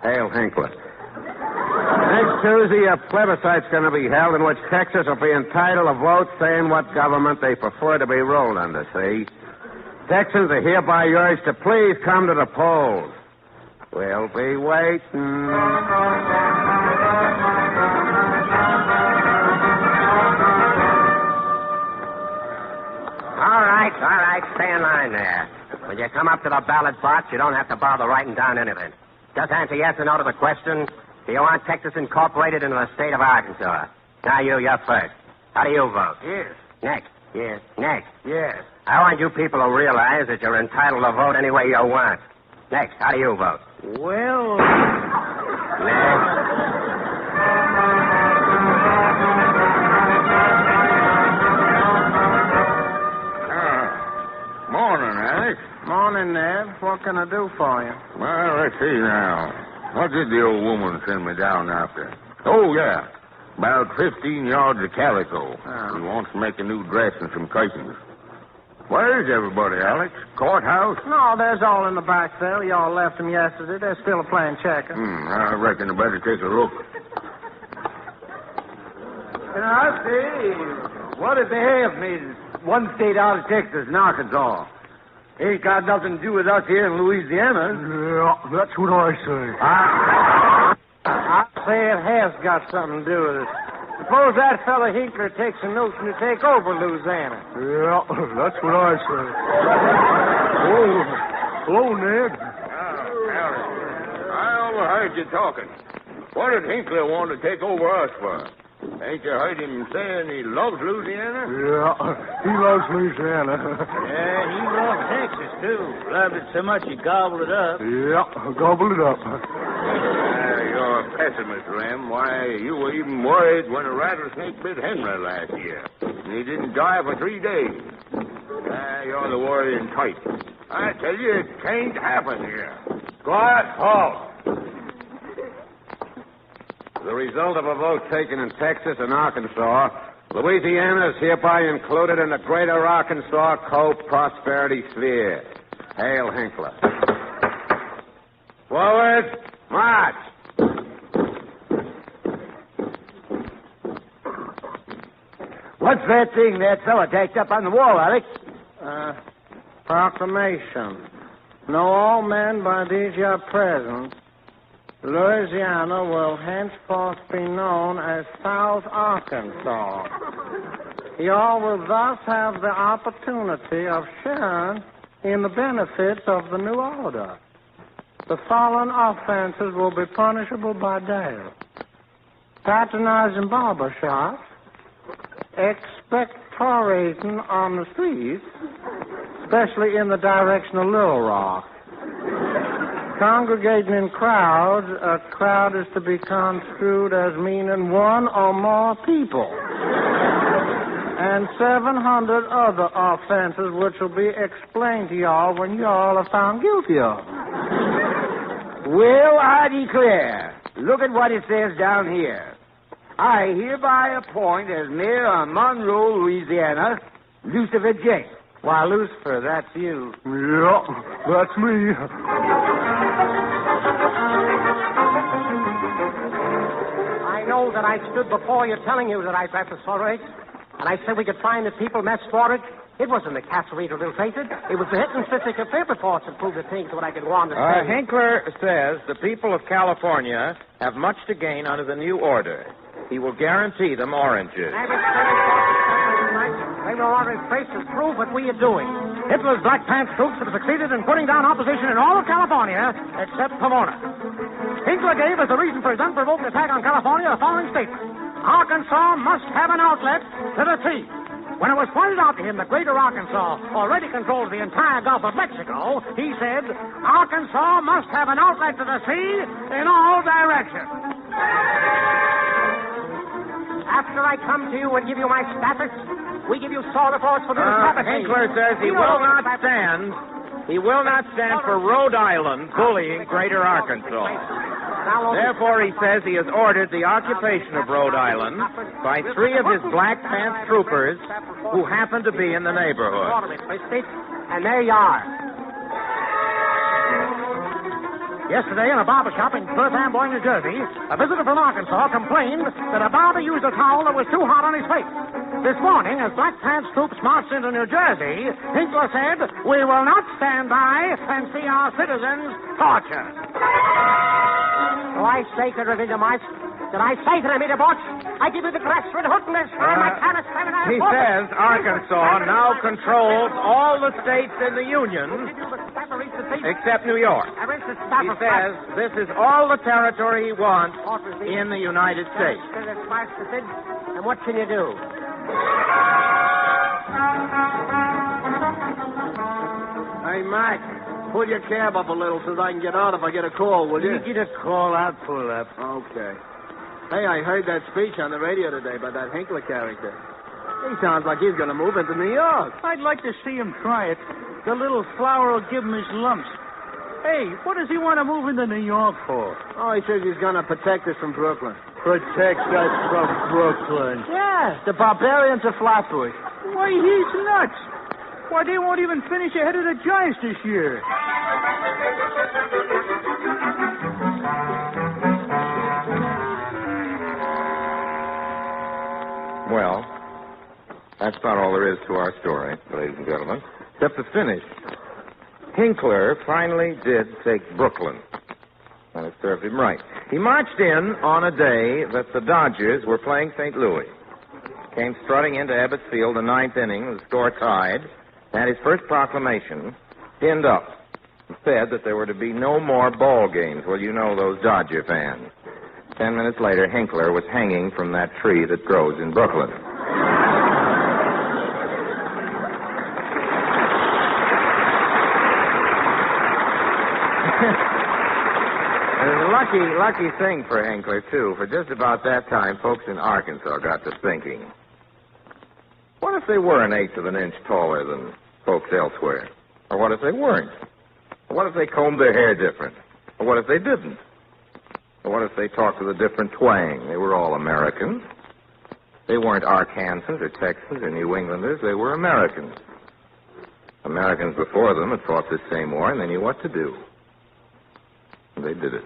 Hail Hinkler. Next Tuesday, a plebiscite's going to be held in which Texas will be entitled to vote saying what government they prefer to be ruled under, see? Texans are hereby urged to please come to the polls. We'll be waiting. All right, stay in line there. When you come up to the ballot box, you don't have to bother writing down anything. Just answer yes or no to the question. Do you want Texas incorporated into the state of Arkansas? Now, you're first. How do you vote? Yes. Next. Yes. Next. Yes. I want you people to realize that you're entitled to vote any way you want. Next. How do you vote? Well... Next. Morning, Alex. Morning, Ned. What can I do for you? Well, let's see now. What did the old woman send me down after? Oh, yeah. About 15 yards of calico. He wants to make a new dress and some curtains. Where's everybody, Alex? Courthouse? No, there's all in the back there. Y'all left them yesterday. They're still playing checkers. I reckon I better take a look. I see. What if they have made one state out of Texas and Arkansas? Ain't got nothing to do with us here in Louisiana. Yeah, that's what I say. I say it has got something to do with it. Suppose that fella Hinkler takes a notion to take over Louisiana. Yeah, that's what I say. Oh, hello, Ned. Alex, I overheard you talking. What did Hinkler want to take over us for? Ain't you heard him saying he loves Louisiana? Yeah, he loves Louisiana. Yeah, he loves Texas, too. Loved it so much he gobbled it up. Yeah, gobbled it up. You're a pessimist, Rem. Why, you were even worried when a rattlesnake bit Henry last year. And he didn't die for 3 days. You're the worrying type. I tell you, it can't happen here. Quiet, halt. The result of a vote taken in Texas and Arkansas, Louisiana is hereby included in the Greater Arkansas Co-Prosperity Sphere. Hail Hinkler. Forward, march. What's that thing that fella tacked up on the wall, Alex? Proclamation. Know all men by these your presents, Louisiana will henceforth be known as South Arkansas. Y'all will thus have the opportunity of sharing in the benefits of the new order. The following offenses will be punishable by death: patronizing barber shops, expectorating on the streets, especially in the direction of Little Rock, congregating in crowds. A crowd is to be construed as meaning one or more people. And 700 other offenses which will be explained to y'all when y'all are found guilty of. Well, I declare. Look at what it says down here. I hereby appoint as mayor of Monroe, Louisiana, Lucifer J. Why, Lucifer, that's you. Yeah, that's me. I know that I stood before you telling you that I dressed as Sorage, and I said we could find the people matched for it. It wasn't the Castlereader ill-fated. It was the hit and statistic paper reports that proved the things what I could want to say. Hinkler says the people of California have much to gain under the new order. He will guarantee them oranges. They will on his face to prove what we are doing. Hitler's Black Pants troops have succeeded in putting down opposition in all of California except Pomona. Hinkler gave as the reason for his unprovoked attack on California the following statement. Arkansas must have an outlet to the sea. When it was pointed out to him that Greater Arkansas already controls the entire Gulf of Mexico, he said, Arkansas must have an outlet to the sea in all directions. After I come to you and give you my status, we give you sword reports for the Hinkler says he will not stand. He will not stand for Rhode Island bullying Greater Arkansas. Therefore, he says he has ordered the occupation of Rhode Island by 3 of his Black Pants troopers who happen to be in the neighborhood. And there you are. Yesterday, in a barber shop in Perth Amboy, New Jersey, a visitor from Arkansas complained that a barber used a towel that was too hot on his face. This morning, as Black Pants troops marched into New Jersey, Hinkler said, we will not stand by and see our citizens tortured. Do I say to the Vindemarch? Did I say to the Mitterbots? I give you the Grassroot Hutton this time. I cannot stand it. He says Arkansas now controls all the states in the Union except New York. He says this is all the territory he wants in the United States. And what can you do? Hey, Mac, pull your cab up a little so that I can get out if I get a call, will you? You get a call, I'll pull up. Okay. Hey, I heard that speech on the radio today by that Hinkler character. He sounds like he's going to move into New York. I'd like to see him try it. The little flower will give him his lumps. Hey, what does he want to move into New York for? Oh, he says he's going to protect us from Brooklyn. Protect us from Brooklyn. Yeah, the barbarians of Flatbush. Why, he's nuts. Why, they won't even finish ahead of the Giants this year. Well, that's about all there is to our story, ladies and gentlemen, except the finish. Hinkler finally did take Brooklyn, and it served him right. He marched in on a day that the Dodgers were playing St. Louis. Came strutting into Ebbets Field, the 9th inning, the score tied, and his first proclamation pinned up. It said that there were to be no more ball games. Well, you know those Dodger fans. 10 minutes later, Hinkler was hanging from that tree that grows in Brooklyn. It was a lucky thing for Hinkler, too. For just about that time, folks in Arkansas got to thinking, what if they were 1/8 of an inch taller than folks elsewhere? Or what if they weren't? Or what if they combed their hair different? Or what if they didn't? Or what if they talked with a different twang? They were all Americans. They weren't Arkansans or Texans or New Englanders. They were Americans. Americans before them had fought this same war, and they knew what to do. And they did it.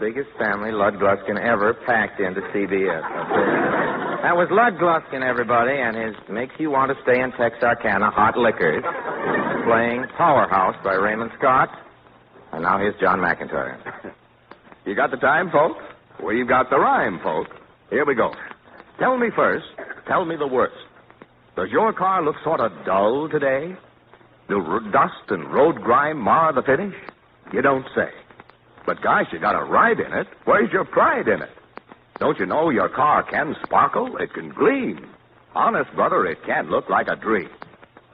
biggest family Lud Gluskin ever packed into CBS. That was Lud Gluskin, everybody, and his Makes You Want to Stay in Texarkana Hot Liquors, playing Powerhouse by Raymond Scott. And now here's John McIntyre. You got the time, folks? We've got the rhyme, folks. Here we go. Tell me first, tell me the worst. Does your car look sort of dull today? Do dust and road grime mar the finish? You don't say. But gosh, you got a ride in it. Where's your pride in it? Don't you know your car can sparkle? It can gleam. Honest, brother, it can look like a dream.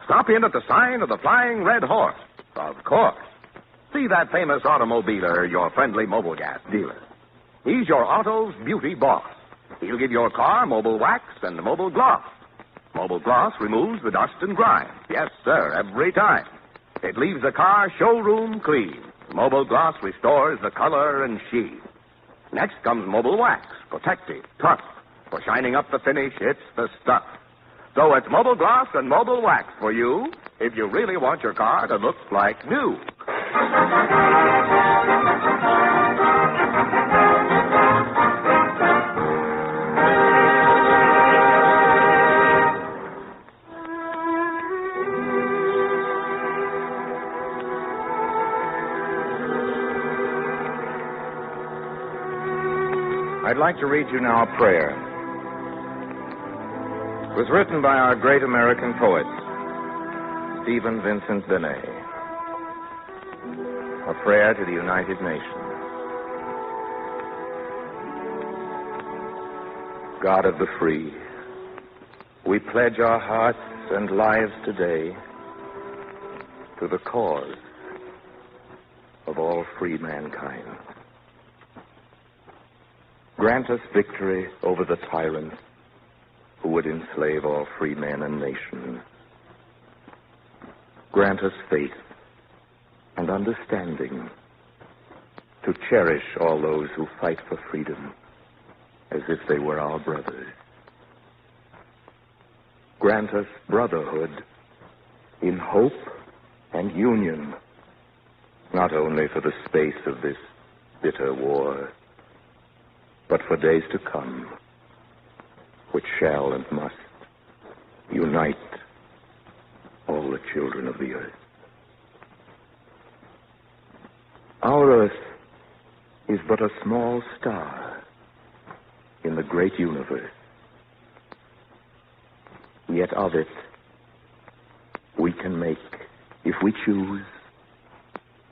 Stop in at the sign of the Flying Red Horse. Of course. See that famous automobiler, your friendly mobile gas dealer. He's your auto's beauty boss. He'll give your car mobile wax and mobile gloss. Mobile gloss removes the dust and grime. Yes, sir, every time. It leaves the car showroom clean. Mobile gloss restores the color and sheen. Next comes mobile wax, protective, tough. For shining up the finish, it's the stuff. So it's mobile gloss and mobile wax for you if you really want your car to look like new. I'd like to read you now a prayer. It was written by our great American poet, Stephen Vincent Benet. A prayer to the United Nations. God of the free, we pledge our hearts and lives today to the cause of all free mankind. Grant us victory over the tyrants who would enslave all free men and nations. Grant us faith and understanding to cherish all those who fight for freedom as if they were our brothers. Grant us brotherhood in hope and union, not only for the space of this bitter war, but for days to come, which shall and must unite all the children of the earth. Our earth is but a small star in the great universe. Yet of it, we can make, if we choose,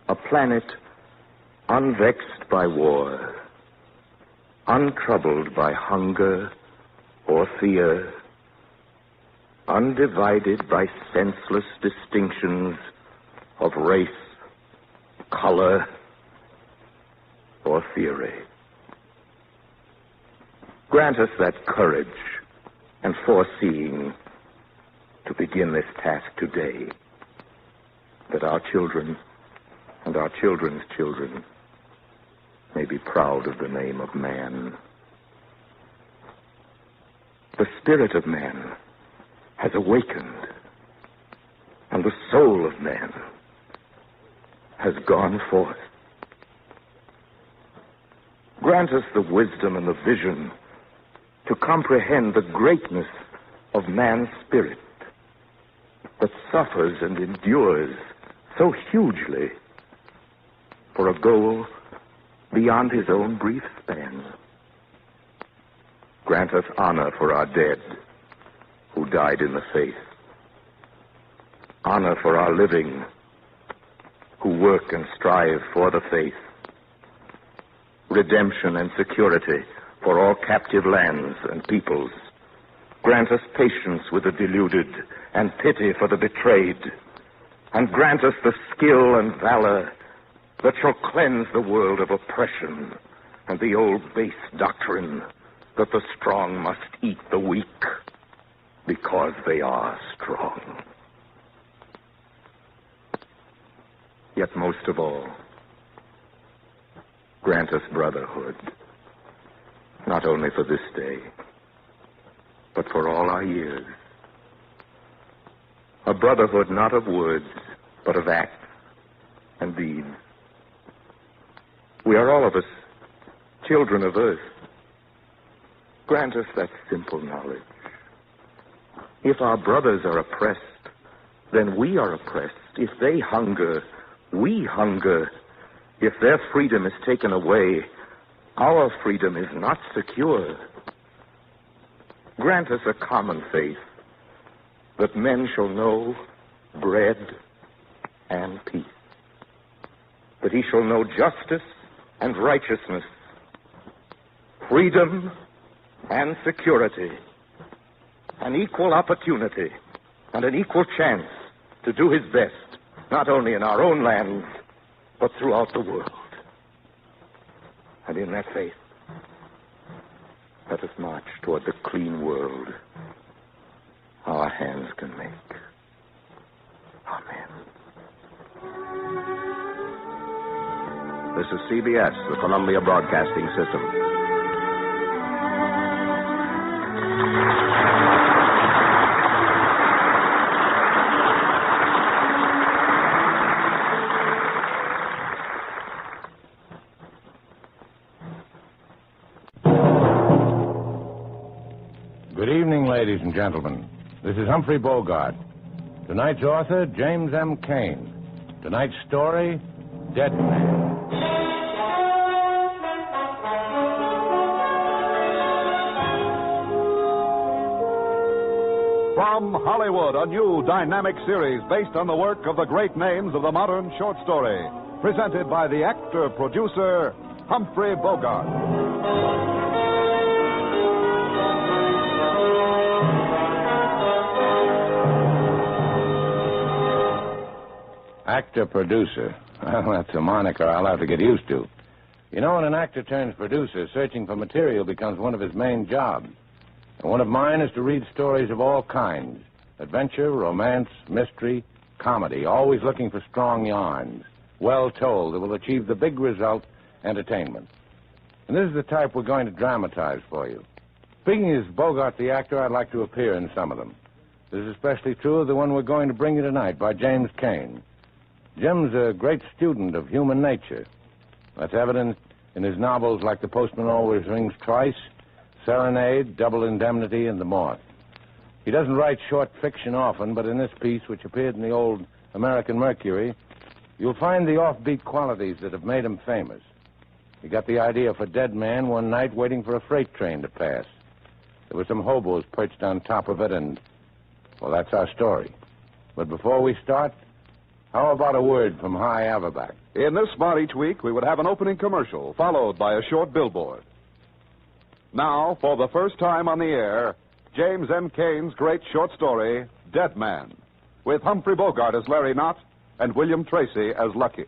a planet unvexed by war, untroubled by hunger or fear, undivided by senseless distinctions of race, color, or theory. Grant us that courage and foreseeing to begin this task today, that our children and our children's children may be proud of the name of man. The spirit of man has awakened, and the soul of man has gone forth. Grant us the wisdom and the vision to comprehend the greatness of man's spirit that suffers and endures so hugely for a goal beyond his own brief span. Grant us honor for our dead who died in the faith. Honor for our living who work and strive for the faith. Redemption and security for all captive lands and peoples. Grant us patience with the deluded and pity for the betrayed. And grant us the skill and valor that shall cleanse the world of oppression and the old base doctrine that the strong must eat the weak because they are strong. Yet most of all, grant us brotherhood, not only for this day, but for all our years. A brotherhood not of words, but of acts and deeds. We are all of us children of earth, grant us that simple knowledge. If our brothers are oppressed, then we are oppressed. If they hunger, we hunger. If their freedom is taken away, our freedom is not secure. Grant us a common faith, that men shall know bread and peace, that he shall know justice and righteousness, freedom and security, an equal opportunity and an equal chance to do his best, not only in our own lands, but throughout the world. And in that faith, let us march toward the clean world our hands can make. Amen. This is CBS, the Columbia Broadcasting System. Good evening, ladies and gentlemen. This is Humphrey Bogart. Tonight's author, James M. Cain. Tonight's story, Dead Man. From Hollywood, a new dynamic series based on the work of the great names of the modern short story. Presented by the actor-producer, Humphrey Bogart. Actor-producer. Well, that's a moniker I'll have to get used to. You know, when an actor turns producer, searching for material becomes one of his main jobs. And one of mine is to read stories of all kinds. Adventure, romance, mystery, comedy. Always looking for strong yarns. Well told that will achieve the big result, entertainment. And this is the type we're going to dramatize for you. Speaking as Bogart the actor, I'd like to appear in some of them. This is especially true of the one we're going to bring you tonight by James Cain. Jim's a great student of human nature. That's evident in his novels like The Postman Always Rings Twice, Serenade, Double Indemnity, and The Moth. He doesn't write short fiction often, but in this piece, which appeared in the old American Mercury, you'll find the offbeat qualities that have made him famous. He got the idea for Dead Man one night waiting for a freight train to pass. There were some hobos perched on top of it, and, well, that's our story. But before we start, how about a word from High Averback? In this spot each week, we would have an opening commercial, followed by a short billboard. Now, for the first time on the air, James M. Cain's great short story, Dead Man, with Humphrey Bogart as Larry Knott and William Tracy as Lucky.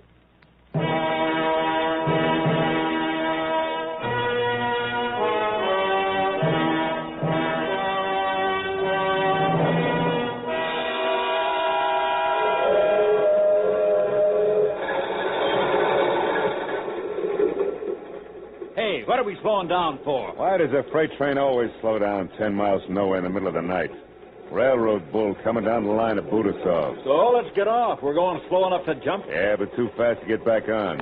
What are we slowing down for? Why does a freight train always slow down 10 miles from nowhere in the middle of the night? Railroad bull coming down the line of Budasov. So let's get off. We're going slow enough to jump. Yeah, but too fast to get back on.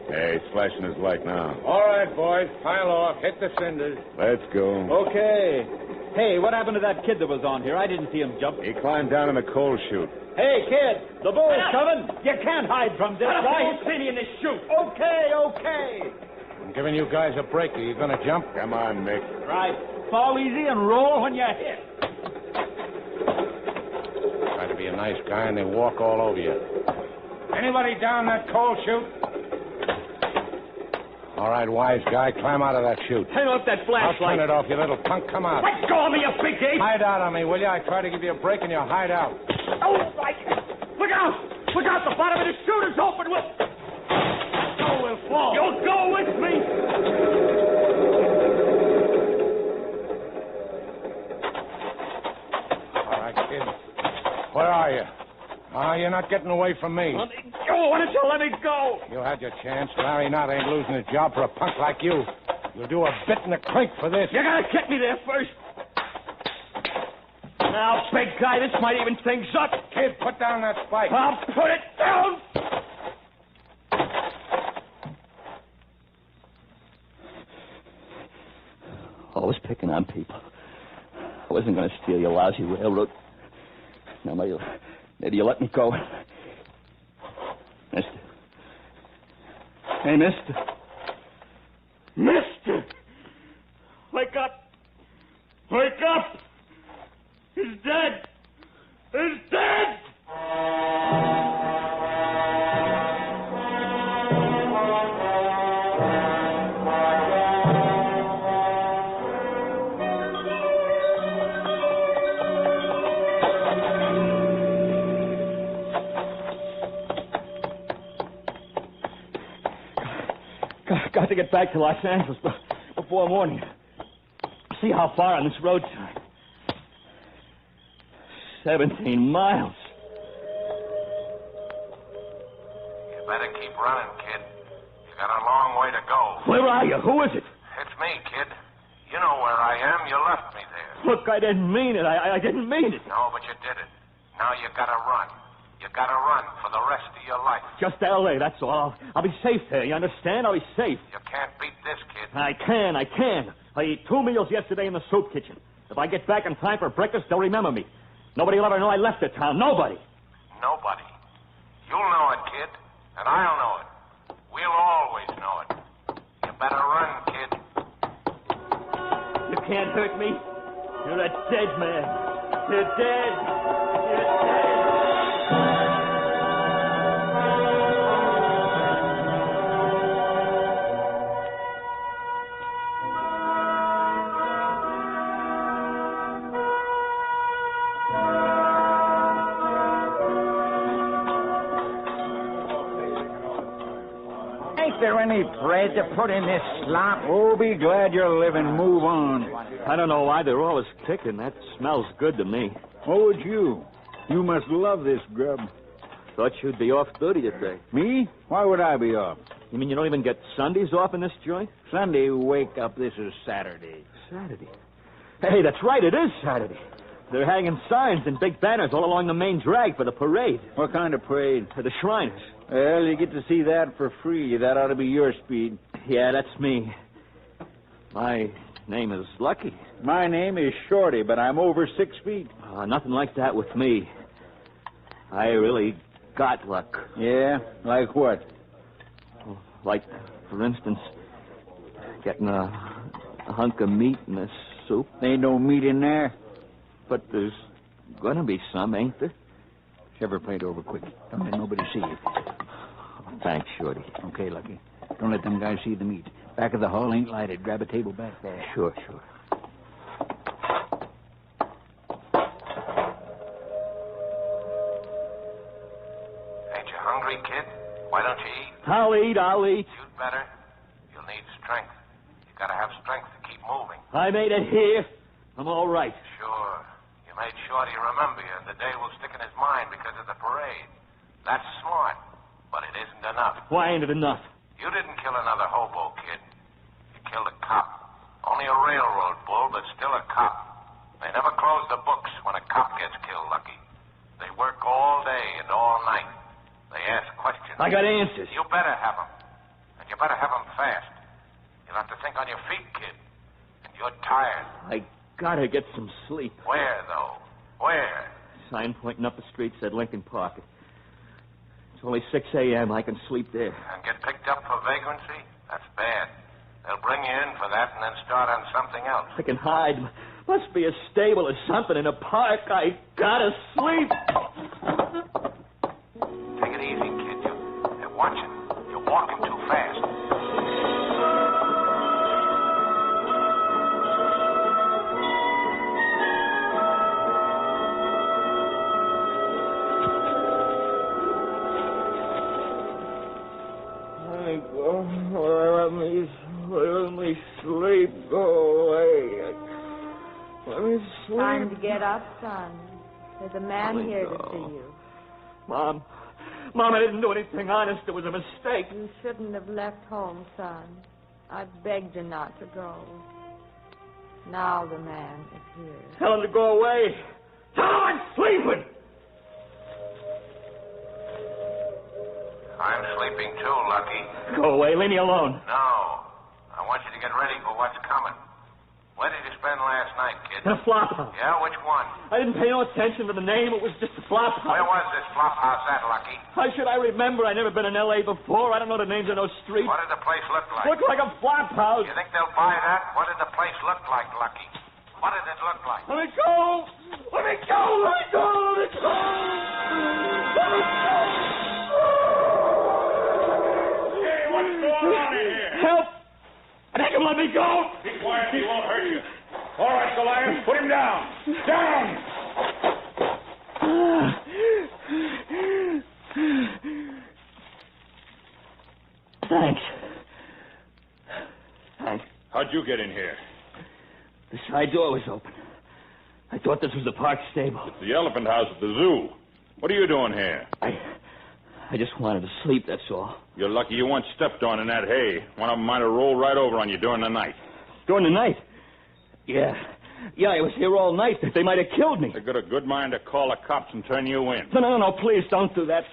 Hey, he's flashing his light now. All right, boys, pile off. Hit the cinders. Let's go. Okay. Hey, what happened to that kid that was on here? I didn't see him jump. He climbed down in the coal chute. Hey, kid, the bull's coming. You can't hide from this guy. He's sitting in this chute. Okay. I'm giving you guys a break. Are you going to jump? Come on, Mick. Right. Fall easy and roll when you hit. Try to be a nice guy and they walk all over you. Anybody down that coal chute? All right, wise guy, climb out of that chute. Hang up that flashlight. I'll turn it off, you little punk. Come out. Let go of me, you big ape. Hide out on me, will you? I try to give you a break and you hide out. Oh, right. Look out. Look out. The bottom of the chute is open. We'll fall. You'll go with me. All right, kid. Where are you? You're not getting away from me. Let me go. Why don't you let me go? You had your chance. Larry Knott ain't losing his job for a punk like you. You'll do a bit in the clink for this. You're going to kick me there first. Now, big guy, this might even things up. Kid, put down that spike. I'll put it down. was picking on people. I wasn't going to steal your lousy railroad. Now, maybe you let me go. Mister. Hey, mister. Mister! Wake up! Wake up! He's dead! He's dead! Got to get back to Los Angeles before morning. See how far on this road sign. 17 miles. You better keep running, kid. You got a long way to go. Where are you? Who is it? It's me, kid. You know where I am. You left me there. Look, I didn't mean it. I didn't mean it. No, but you did it. Now you gotta run. You gotta run for the rest of your life. Just L.A., that's all. I'll be safe there. You understand? I'll be safe. You can't beat this, kid. I can. I ate 2 meals yesterday in the soup kitchen. If I get back in time for breakfast, they'll remember me. Nobody will ever know I left the town. Nobody. Nobody. You'll know it, kid. And I'll know it. We'll always know it. You better run, kid. You can't hurt me. You're a dead man. You're dead. You're dead. Ain't there any bread to put in this slop? Oh, be glad you're living. Move on. I don't know why they're always kicking. That smells good to me. Oh, would you? You must love this grub. Thought you'd be off duty today. Me? Why would I be off? You mean you don't even get Sundays off in this joint? Sunday, wake up. This is Saturday. Saturday? Hey, that's right. It is Saturday. They're hanging signs and big banners all along the main drag for the parade. What kind of parade? For the Shriners. Well, you get to see that for free. That ought to be your speed. Yeah, that's me. My name is Lucky. My name is Shorty, but I'm over 6 feet. Nothing like that with me. I really got luck. Yeah? Like what? Like, for instance, getting a hunk of meat in this soup. Ain't no meat in there. But there's gonna be some, ain't there? Shove her plate over quick. Don't let nobody see you. Thanks, Shorty. Okay, Lucky. Don't let them guys see the meat. Back of the hall ain't lighted. Grab a table back there. Sure. Ain't you hungry, kid? Why don't you eat? I'll eat. You'd better. You'll need strength. You gotta have strength to keep moving. I made it here. I'm all right. Sure. You made Shorty remember you, and the day will stick in his mind because of the parade. That's smart, but it isn't enough. Why ain't it enough? You didn't kill another hobo, kid. You killed a cop. Only a railroad bull, but still a cop. They never close the books when a cop gets killed, Lucky. They work all day and all night. They ask questions. I got answers. You better have them. And you better have them fast. You'll have to think on your feet, kid. And you're tired. I gotta get some sleep. Where, though? Where? Sign pointing up the street said Lincoln Park. It's only 6 a.m. I can sleep there. And get picked up for vagrancy? That's bad. They'll bring you in for that and then start on something else. I can hide. Must be a stable or something in a park. I gotta sleep. Take it easy, kid. They're watching. You're walking too fast. Let me sleep. Go away. Let me sleep. Time to get up, son. There's a man here to see you. Mom, I didn't do anything honest. It was a mistake. You shouldn't have left home, son. I begged you not to go. Now the man is here. Tell him to go away. Tell him I'm sleeping. I'm sleeping too, Lucky. Go away. Leave me alone. No. I want you to get ready for what's coming. Where did you spend last night, kid? In a flop house. Yeah, which one? I didn't pay no attention to the name. It was just a flop house. Where was this flop house at, Lucky? How should I remember? I've never been in L.A. before. I don't know the names of no streets. What did the place look like? Looked like a flop house. You think they'll buy that? What did the place look like, Lucky? What did it look like? Let me go! Let me go! Let me go! Let me go! Let me go! Hey, what's going on in here? Help! Make him let me go! Be quiet, he won't hurt you. All right, Goliath, put him down. Down! Thanks. Thanks. How'd you get in here? The side door was open. I thought this was the park stable. It's the elephant house at the zoo. What are you doing here? I just wanted to sleep, that's all. You're lucky you weren't stepped on in that hay. One of them might have rolled right over on you during the night. During the night? Yeah. Yeah, I was here all night. They might have killed me. They got a good mind to call the cops and turn you in. No, please don't do that.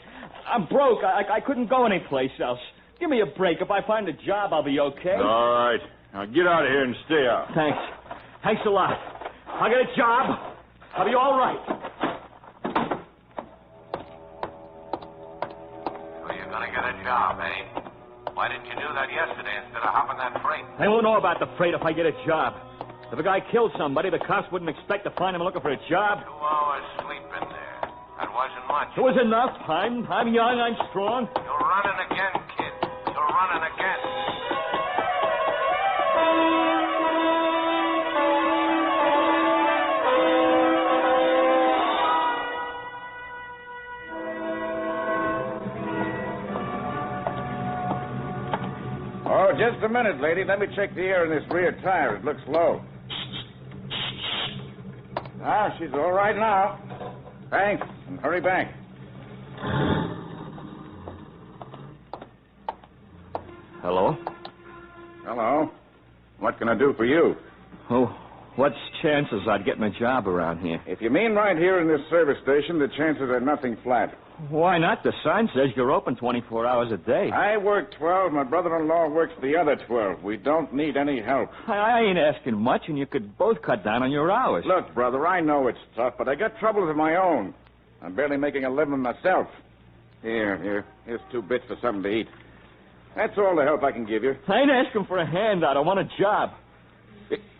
I'm broke. I couldn't go anyplace else. Give me a break. If I find a job, I'll be okay. All right. Now get out of here and stay out. Thanks. Thanks a lot. I'll get a job. I'll be all right. So you're going to get a job, eh? Why didn't you do that yesterday instead of hopping that freight? They won't know about the freight if I get a job. If a guy killed somebody, the cops wouldn't expect to find him looking for a job. 2 hours sleep in there. That wasn't much. It was enough. I'm young. I'm strong. You're running again, kid. You're running again. Oh, just a minute, lady. Let me check the air in this rear tire. It looks low. Ah, she's all right now. Thanks, and hurry back. Hello? Hello. What can I do for you? Oh, what's chances I'd get my job around here? If you mean right here in this service station, the chances are nothing flat. Why not? The sign says you're open 24 hours a day. I work 12. My brother-in-law works the other 12. We don't need any help. I ain't asking much, and you could both cut down on your hours. Look, brother, I know it's tough, but I got troubles of my own. I'm barely making a living myself. Here's 2 bits for something to eat. That's all the help I can give you. I ain't asking for a handout. I want a job.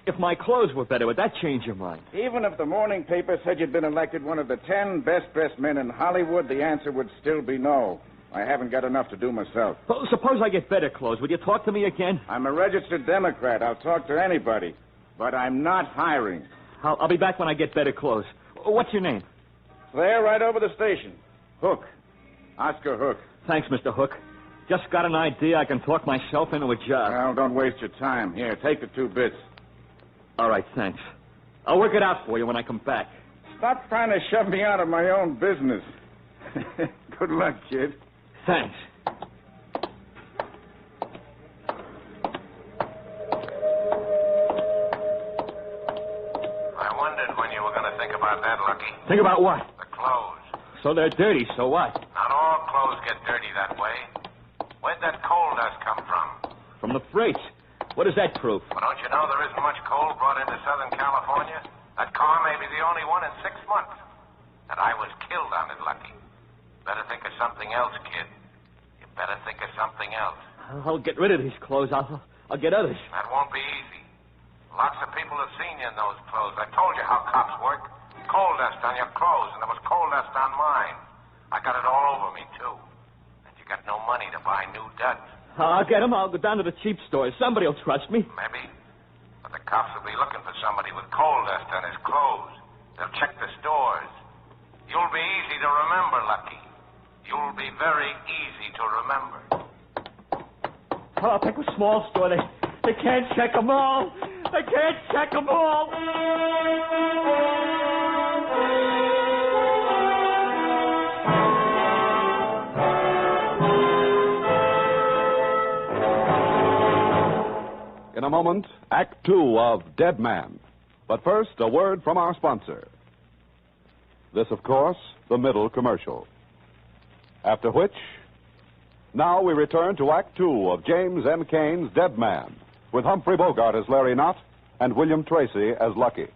If my clothes were better, would that change your mind? Even if the morning paper said you'd been elected one of the 10 best-dressed men in Hollywood, the answer would still be no. I haven't got enough to do myself. Well, suppose I get better clothes. Would you talk to me again? I'm a registered Democrat. I'll talk to anybody. But I'm not hiring. I'll be back when I get better clothes. What's your name? There, right over the station. Hook. Oscar Hook. Thanks, Mr. Hook. Just got an idea I can talk myself into a job. Well, don't waste your time. Here, take the 2 bits. All right, thanks. I'll work it out for you when I come back. Stop trying to shove me out of my own business. Good luck, kid. Thanks. I wondered when you were going to think about that, Lucky. Think about what? The clothes. So they're dirty, so what? Not all clothes get dirty that way. Where'd that coal dust come from? From the freight. What does that prove? Well, don't you know there isn't much coal brought into Southern California? That car may be the only one in 6 months. And I was killed on it, Lucky. Better think of something else, kid. You better think of something else. I'll get rid of these clothes. I'll get others. That won't be easy. Lots of people have seen you in those clothes. I told you how cops work. Coal dust on your clothes, and there was coal dust on mine. I got it all over me, too. And you got no money to buy new duds. I'll get them. I'll go down to the cheap stores. Somebody will trust me. Maybe. But the cops will be looking for somebody with coal dust on his clothes. They'll check the stores. You'll be easy to remember, Lucky. You'll be very easy to remember. I'll pick a small store. They can't check them all. They can't check them all. In a moment, Act 2 of Dead Man. But first, a word from our sponsor. This, of course, the middle commercial. After which, now we return to Act 2 of James M. Cain's Dead Man, with Humphrey Bogart as Larry Knott and William Tracy as Lucky.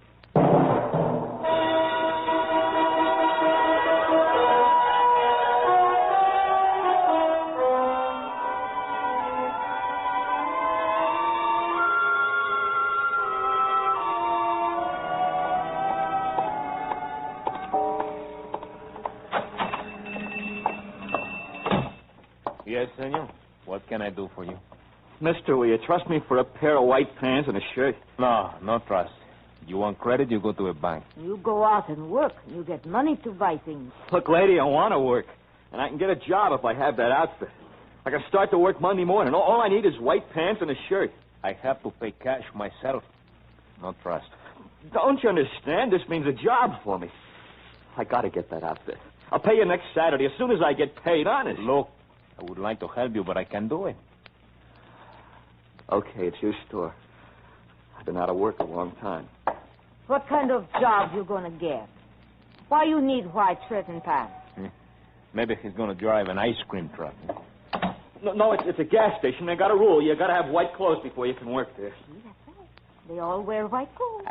Yes, senor. What can I do for you? Mister, will you trust me for a pair of white pants and a shirt? No trust. You want credit, you go to a bank. You go out and work. You get money to buy things. Look, lady, I want to work. And I can get a job if I have that outfit. I can start to work Monday morning. All I need is white pants and a shirt. I have to pay cash myself. No trust. Don't you understand? This means a job for me. I got to get that outfit. I'll pay you next Saturday as soon as I get paid, honest. Look, I would like to help you, but I can't do it. Okay, it's your store. I've been out of work a long time. What kind of job you gonna get? Why you need white shirt and pants? Maybe he's going to drive an ice cream truck. No, it's a gas station. They got a rule. You got to have white clothes before you can work there. They all wear white clothes.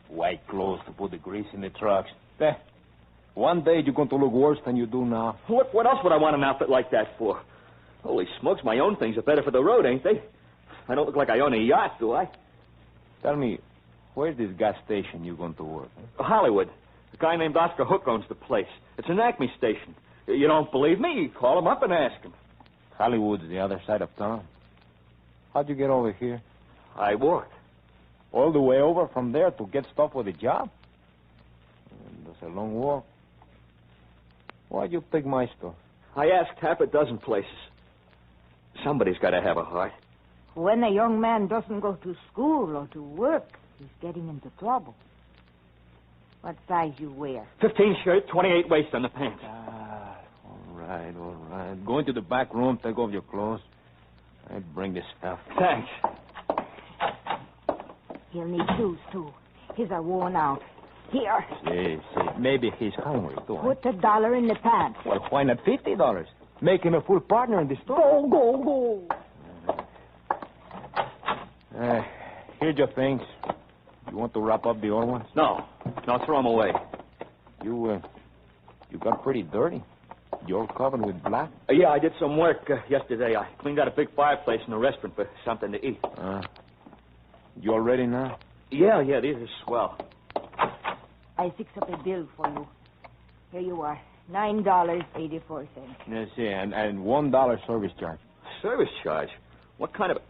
White clothes to put the grease in the trucks. One day you're going to look worse than you do now. What else would I want an outfit like that for? Holy smokes, my own things are better for the road, ain't they? I don't look like I own a yacht, do I? Tell me, where's this gas station you're going to work? Hollywood. A guy named Oscar Hook owns the place. It's an Acme station. You don't believe me? You call him up and ask him. Hollywood's the other side of town. How'd you get over here? I walked. All the way over from there to get stuff with a job? That's a long walk. Why'd you pick my store? I asked half a dozen places. Somebody's got to have a heart. When a young man doesn't go to school or to work, he's getting into trouble. What size you wear? 15 shirt, 28 waist on the pants. All right. Go into the back room, take off your clothes. I bring the stuff. Thanks. He'll need shoes, too. His are worn out. Here. See. Maybe he's hungry, too. Put $1 in the pants. Well, why not $50? Make him a full partner in the store. Go. Here's your things. You want to wrap up the old ones? No, throw them away. You got pretty dirty. You're covered with black. Yeah, I did some work yesterday. I cleaned out a big fireplace in the restaurant for something to eat. You all ready now? Yeah, these are swell. I fix up a bill for you. Here you are. $9.84. Yes, and $1 service charge. Service charge? What kind of...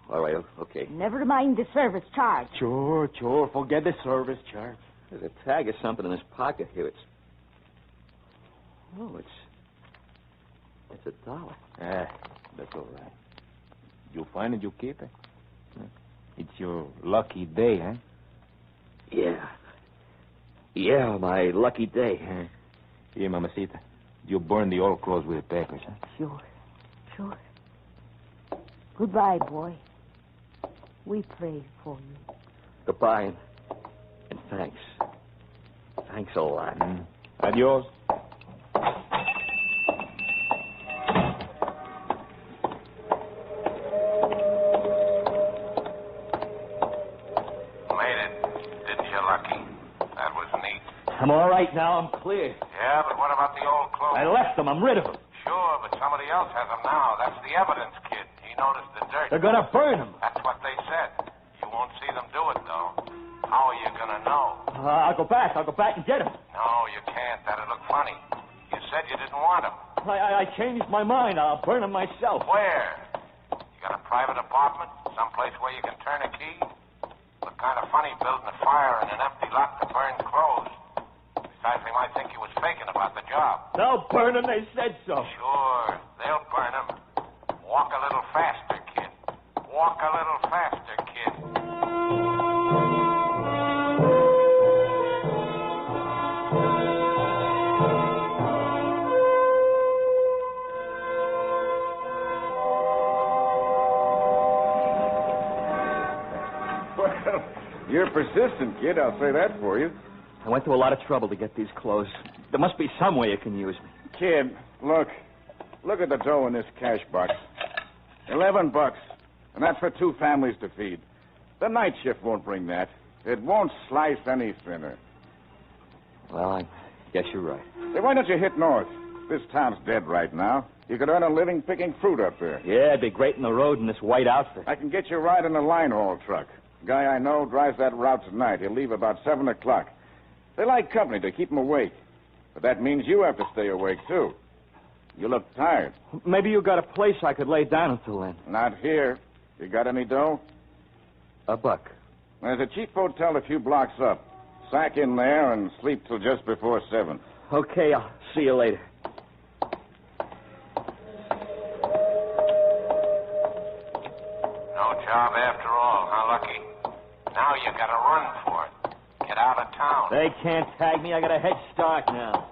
All right, okay. Never mind the service charge. Sure. Forget the service charge. There's a tag or something in his pocket here. It's $1. That's all right. You find it, you keep it. It's your lucky day, huh? Yeah, my lucky day. Here, mamacita. You burn the old clothes with the papers, huh? Sure. Goodbye, boy. We pray for you. Goodbye, and thanks. Thanks a lot. Adios. I'm all right now. I'm clear. Yeah, but what about the old clothes? I left them. I'm rid of them. Sure, but somebody else has them now. That's the evidence, kid. He noticed the dirt. They're going to burn them. That's what they said. You won't see them do it, though. How are you going to know? I'll go back and get them. No, you can't. That'd look funny. You said you didn't want them. I changed my mind. I'll burn them myself. Where? You got a private apartment? Someplace where you can turn a key? Look kind of funny building a fire in an empty lot to burn clothes. Besides, they might think you was faking about the job. They'll burn them. They said so. Sure. They'll burn them. Walk a little faster, kid. Walk a little faster, kid. Well, you're persistent, kid. I'll say that for you. I went to a lot of trouble to get these clothes. There must be some way you can use me. Kid, look at the dough in this cash box. $11. And that's for 2 families to feed. The night shift won't bring that. It won't slice any thinner. Well, I guess you're right. Hey, why don't you hit north? This town's dead right now. You could earn a living picking fruit up there. Yeah, it'd be great in the road in this white outfit. I can get you a ride in a line haul truck. Guy I know drives that route tonight. He'll leave about 7 o'clock. They like company to keep 'em awake. But that means you have to stay awake, too. You look tired. Maybe you got a place I could lay down until then. Not here. You got any dough? $1. There's a cheap hotel a few blocks up. Sack in there and sleep till just before 7. Okay, I'll see you later. No job after all, huh, Lucky? Now you gotta run for it. Get out of town. They can't tag me. I got a head start now.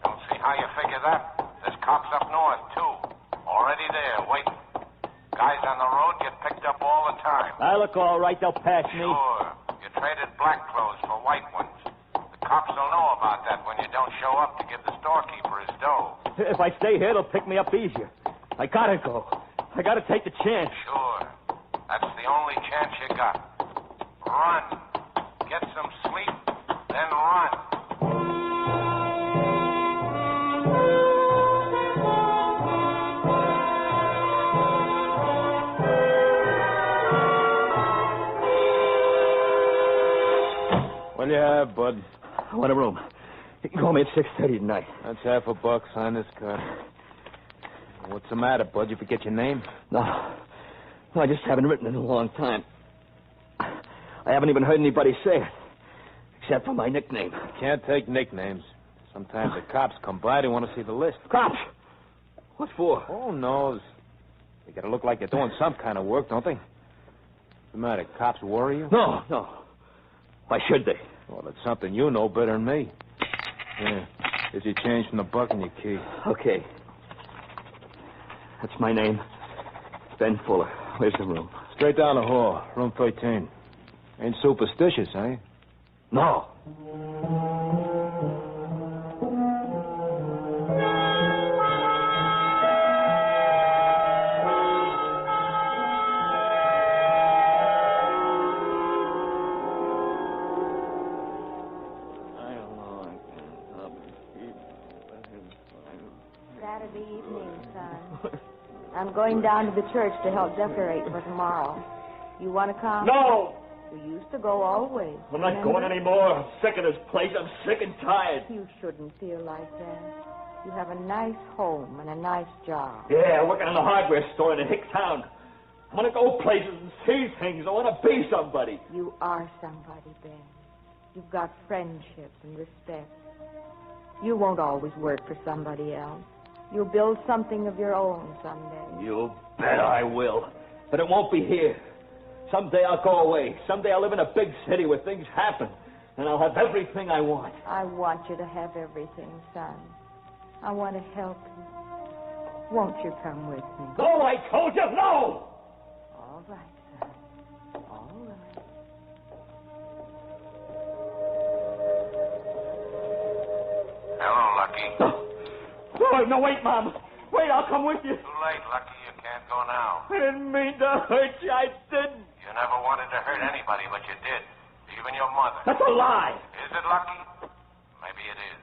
Don't see how you figure that. There's cops up north, too. Already there, waiting. Guys on the road get picked up all the time. I look all right. They'll pass me. Sure. You traded black clothes for white ones. The cops will know about that when you don't show up to give the storekeeper his dough. If I stay here, they'll pick me up easier. I gotta go. I gotta take the chance. Sure. That's the only chance you got. Run. Get some sleep, then run. What do you have, bud? I want a room. You can call me at 6:30 tonight. That's $50. Sign this card. What's the matter, bud? You forget your name? No, I just haven't written it in a long time. I haven't even heard anybody say it, except for my nickname. Can't take nicknames. Sometimes the cops come by. They want to see the list. Cops? What for? Who knows? They got to look like they're doing some kind of work, don't they? What's the matter? Cops worry you? No. Why should they? Well, it's something you know better than me. Here, here's your change from the buck and your key. Okay. That's my name. Ben Fuller. Where's the room? Straight down the hall, room 13. Ain't superstitious, eh? No. Saturday evening, son. I'm going down to the church to help decorate for tomorrow. You want to come? No! We used to go always. I'm not going anymore. I'm sick of this place. I'm sick and tired. You shouldn't feel like that. You have a nice home and a nice job. Yeah, working in a hardware store in a hick town. I want to go places and see things. I want to be somebody. You are somebody, Ben. You've got friendship and respect. You won't always work for somebody else. You'll build something of your own someday. You bet I will. But it won't be here. Someday I'll go away. Someday I'll live in a big city where things happen. And I'll have everything I want. I want you to have everything, son. I want to help you. Won't you come with me? No, I told you, no! All right, son. All right. Hello, Lucky. No, wait, Mom. Wait, I'll come with you. Too late, Lucky. You can't go now. I didn't mean to hurt you. I didn't. You never wanted to hurt anybody, but you did. Even your mother. That's a lie. Is it, Lucky? Maybe it is.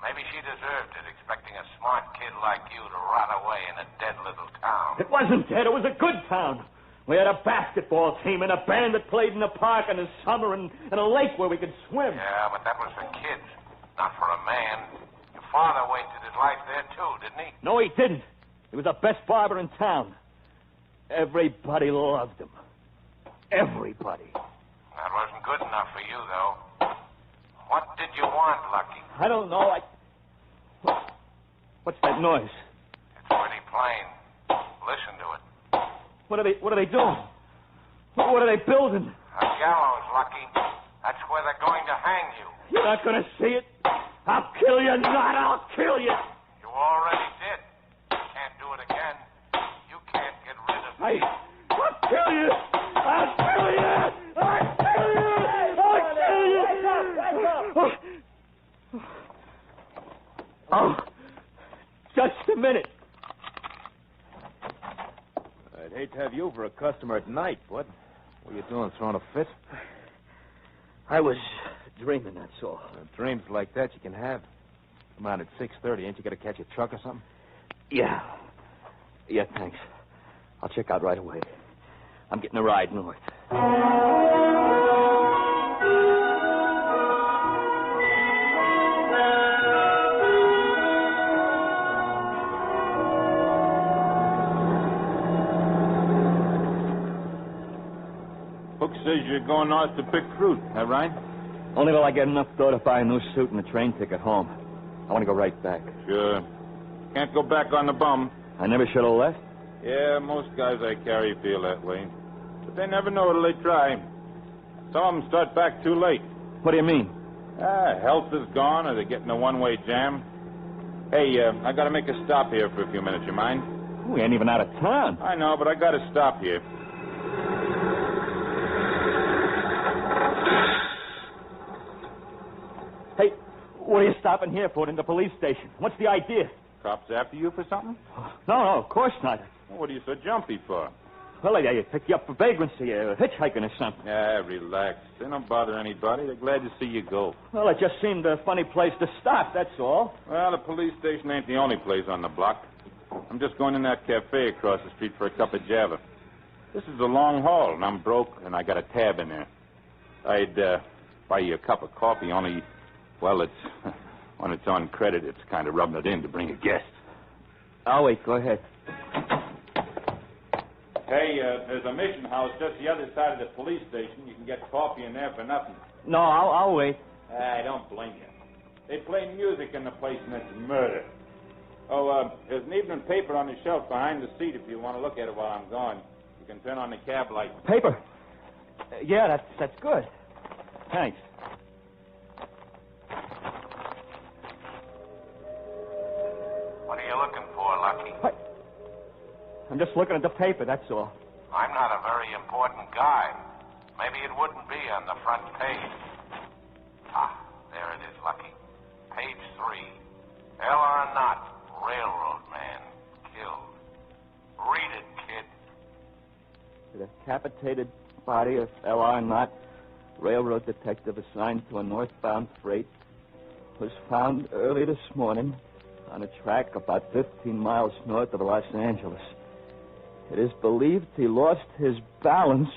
Maybe she deserved it, expecting a smart kid like you to rot away in a dead little town. It wasn't dead. It was a good town. We had a basketball team and a band that played in the park in the summer and a lake where we could swim. Yeah, but that was for kids, not for a man. Your father wasted his life there, too, didn't he? No, he didn't. He was the best barber in town. Everybody loved him. Everybody. That wasn't good enough for you, though. What did you want, Lucky? I don't know. What's that noise? It's pretty plain. Listen to it. What are they doing? What are they building? A gallows, Lucky. That's where they're going to hang you. You're not going to see it? I'll kill you, not. I'll kill you. You already did. You can't do it again. You can't get rid of me. I'll kill you. I'll kill you. I'll kill you. I'll kill you. Wake up. Oh, just a minute. I'd hate to have you for a customer at night, bud. What are you doing, throwing a fit? I was dreaming, that's all. Dreams like that you can have. Come on, at 6:30. Ain't you got to catch a truck or something? Yeah. Yeah, thanks. I'll check out right away. I'm getting a ride north. Hook says you're going north to pick fruit. That right? Only till I get enough dough to buy a new suit and a train ticket home. I want to go right back. Sure. Can't go back on the bum. I never should have left. Yeah, most guys I carry feel that way. But they never know till they try. Some of them start back too late. What do you mean? Health is gone or they're getting a one-way jam. Hey, I got to make a stop here for a few minutes. You mind? We ain't even out of town. I know, but I got to stop here. Hey, what are you stopping here for in the police station? What's the idea? Cops after you for something? No, of course not. Well, what are you so jumpy for? Well, they picked you up for vagrancy, hitchhiking or something. Yeah, relax. They don't bother anybody. They're glad to see you go. Well, it just seemed a funny place to stop, that's all. Well, the police station ain't the only place on the block. I'm just going in that cafe across the street for a cup of Java. This is a long haul, and I'm broke, and I got a tab in there. I'd buy you a cup of coffee, only, well, it's when it's on credit, it's kind of rubbing it in to bring a guest. I'll wait. Go ahead. Hey, there's a mission house just the other side of the police station. You can get coffee in there for nothing. No, I'll wait. I don't blame you. They play music in the place, and it's murder. Oh, there's an evening paper on the shelf behind the seat if you want to look at it while I'm gone. You can turn on the cab light. Paper? Yeah, that's good. Thanks. What are you looking for, Lucky? What? I'm just looking at the paper, that's all. I'm not a very important guy. Maybe it wouldn't be on the front page. Ah, there it is, Lucky. Page 3. L.R. Knott, railroad man, killed. Read it, kid. The decapitated body of L.R. Knott, railroad detective assigned to a northbound freight, was found early this morning on a track about 15 miles north of Los Angeles. It is believed he lost his balance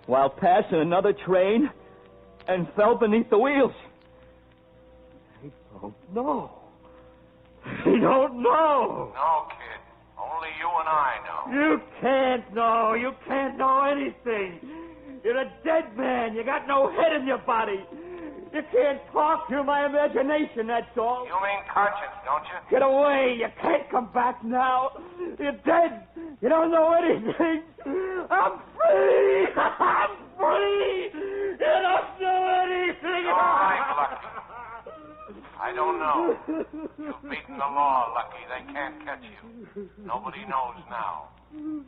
while passing another train and fell beneath the wheels. They don't know. They don't know. No, kid. Only you and I know. You can't know. You can't know anything. You're a dead man. You got no head in your body. You can't talk through my imagination, that's all. You mean conscience, don't you? Get away. You can't come back now. You're dead. You don't know anything. I'm free. I'm free. You don't know anything. All right, Lucky. I don't know. You've beaten the law, Lucky. They can't catch you. Nobody knows now.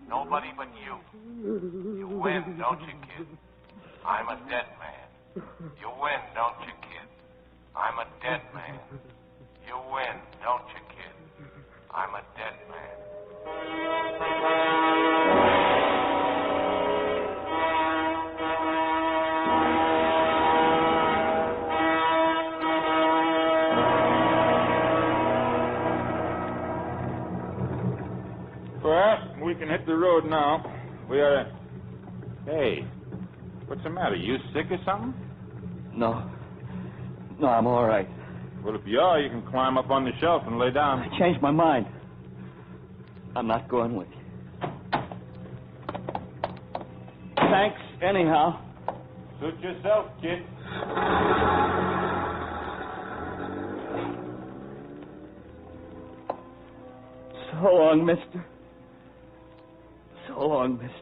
Nobody but you. You win, don't you, kid? I'm a dead man. You win, don't you, kid? I'm a dead man. You win, don't you, kid? I'm a dead man. Well, we can hit the road now. We ought to... Hey, what's the matter? You sick or something? No, I'm all right. Well, if you are, you can climb up on the shelf and lay down. I changed my mind. I'm not going with you. Thanks, anyhow. Suit yourself, kid. So long, mister. So long, mister.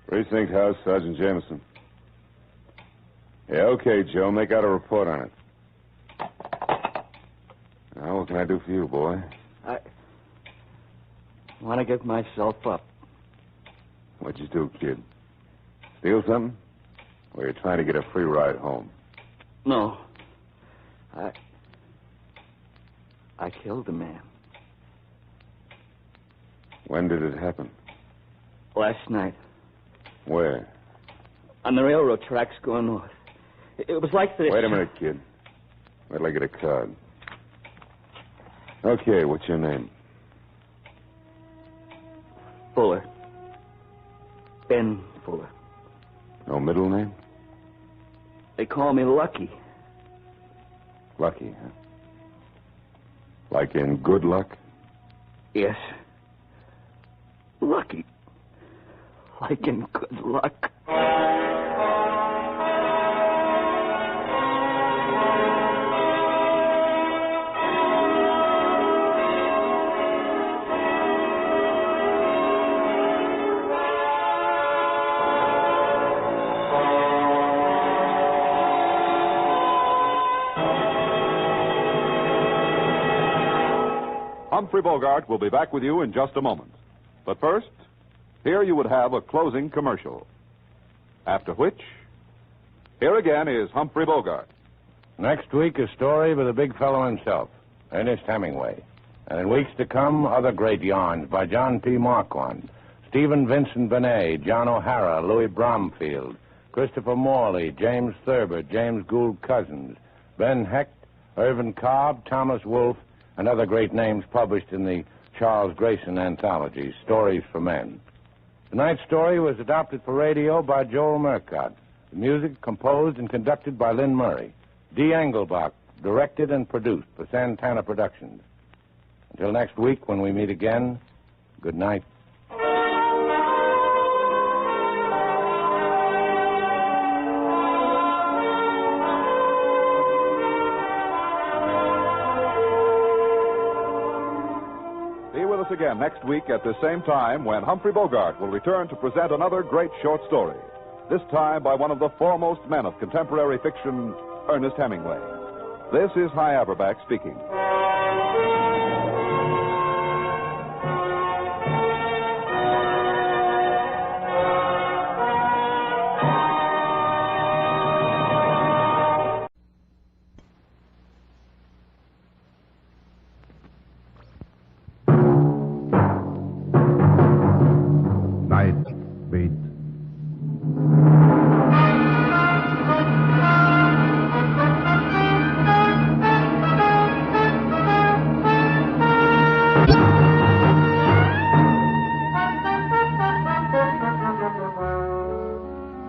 Precinct House, Sergeant Jameson. Yeah, okay, Joe. Make out a report on it. Now, what can I do for you, boy? I want to give myself up. What'd you do, kid? Steal something? Or you're trying to get a free ride home? No. I killed a man. When did it happen? Last night. Where? On the railroad tracks going north. It was like this. Wait a minute, kid. Wait till I get a card. Okay, what's your name? Fuller. Ben Fuller. No middle name? They call me Lucky. Lucky, huh? Like in good luck? Yes. Lucky. Like in good luck. Humphrey Bogart will be back with you in just a moment. But first, here you would have a closing commercial. After which, here again is Humphrey Bogart. Next week, a story by the big fellow himself, Ernest Hemingway. And in weeks to come, other great yarns by John P. Marquand, Stephen Vincent Benet, John O'Hara, Louis Bromfield, Christopher Morley, James Thurber, James Gould Cousins, Ben Hecht, Irvin Cobb, Thomas Wolfe, and other great names published in the Charles Grayson anthology, Stories for Men. Tonight's story was adapted for radio by Joel Murcott. The music composed and conducted by Lynn Murray. Dee Engelbach directed and produced for Santana Productions. Until next week when we meet again, good night. Again next week at the same time when Humphrey Bogart will return to present another great short story, this time by one of the foremost men of contemporary fiction, Ernest Hemingway. This is Hy Averback speaking.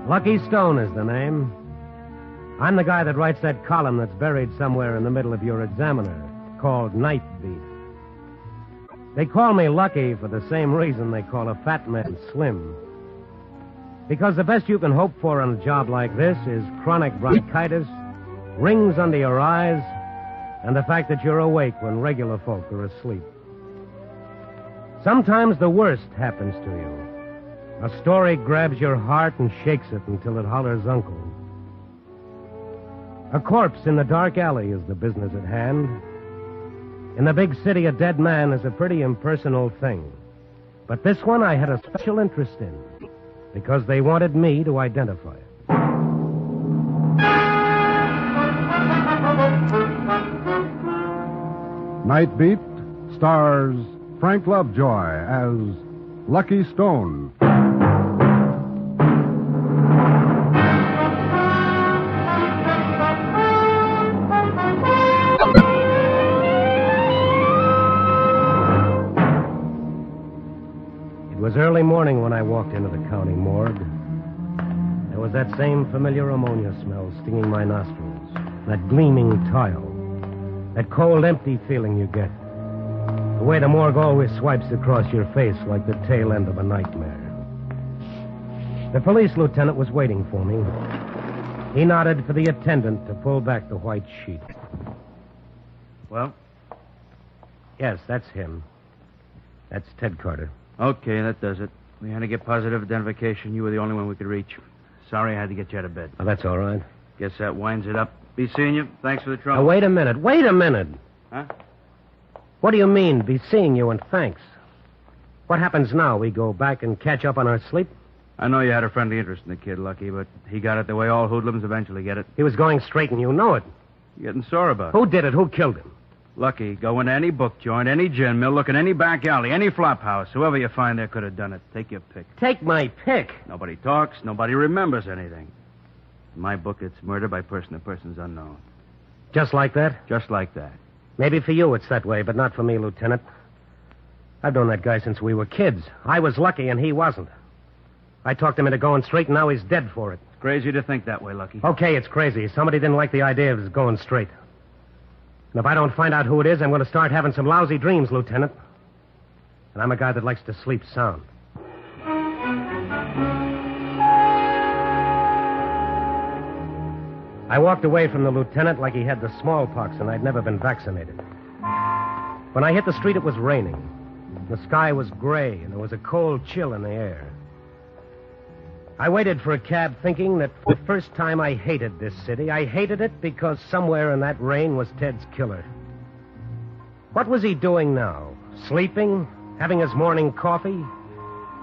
Lucky Stone is the name. I'm the guy that writes that column that's buried somewhere in the middle of your Examiner, called Night Beat. They call me Lucky for the same reason they call a fat man Slim. Because the best you can hope for on a job like this is chronic bronchitis, rings under your eyes, and the fact that you're awake when regular folk are asleep. Sometimes the worst happens to you. A story grabs your heart and shakes it until it hollers uncle. A corpse in the dark alley is the business at hand. In the big city, a dead man is a pretty impersonal thing. But this one I had a special interest in, because they wanted me to identify it. Night Beat stars Frank Lovejoy as Lucky Stone. It was early morning when I walked into the county morgue. There was that same familiar ammonia smell stinging my nostrils, that gleaming tile, that cold, empty feeling you get. The way the morgue always swipes across your face like the tail end of a nightmare. The police lieutenant was waiting for me. He nodded for the attendant to pull back the white sheet. Well? Yes, that's him. That's Ted Carter. Okay, that does it. We had to get positive identification. You were the only one we could reach. Sorry I had to get you out of bed. Oh, that's all right. Guess that winds it up. Be seeing you. Thanks for the trouble. Now, wait a minute. Huh? What do you mean, be seeing you and thanks? What happens now? We go back and catch up on our sleep? I know you had a friendly interest in the kid, Lucky, but he got it the way all hoodlums eventually get it. He was going straight, and you know it. You're getting sore about it. Who did it? Who killed him? Lucky, go into any book joint, any gin mill, look in any back alley, any flop house. Whoever you find there could have done it. Take your pick. Take my pick? Nobody talks. Nobody remembers anything. In my book, it's murder by person to persons unknown. Just like that? Just like that. Maybe for you it's that way, but not for me, Lieutenant. I've known that guy since we were kids. I was lucky and he wasn't. I talked him into going straight, and now he's dead for it. It's crazy to think that way, Lucky. Okay, it's crazy. Somebody didn't like the idea of his going straight. And if I don't find out who it is, I'm going to start having some lousy dreams, Lieutenant. And I'm a guy that likes to sleep sound. I walked away from the lieutenant like he had the smallpox and I'd never been vaccinated. When I hit the street, it was raining. The sky was gray and there was a cold chill in the air. I waited for a cab thinking that for the first time I hated this city. I hated it because somewhere in that rain was Ted's killer. What was he doing now? Sleeping? Having his morning coffee?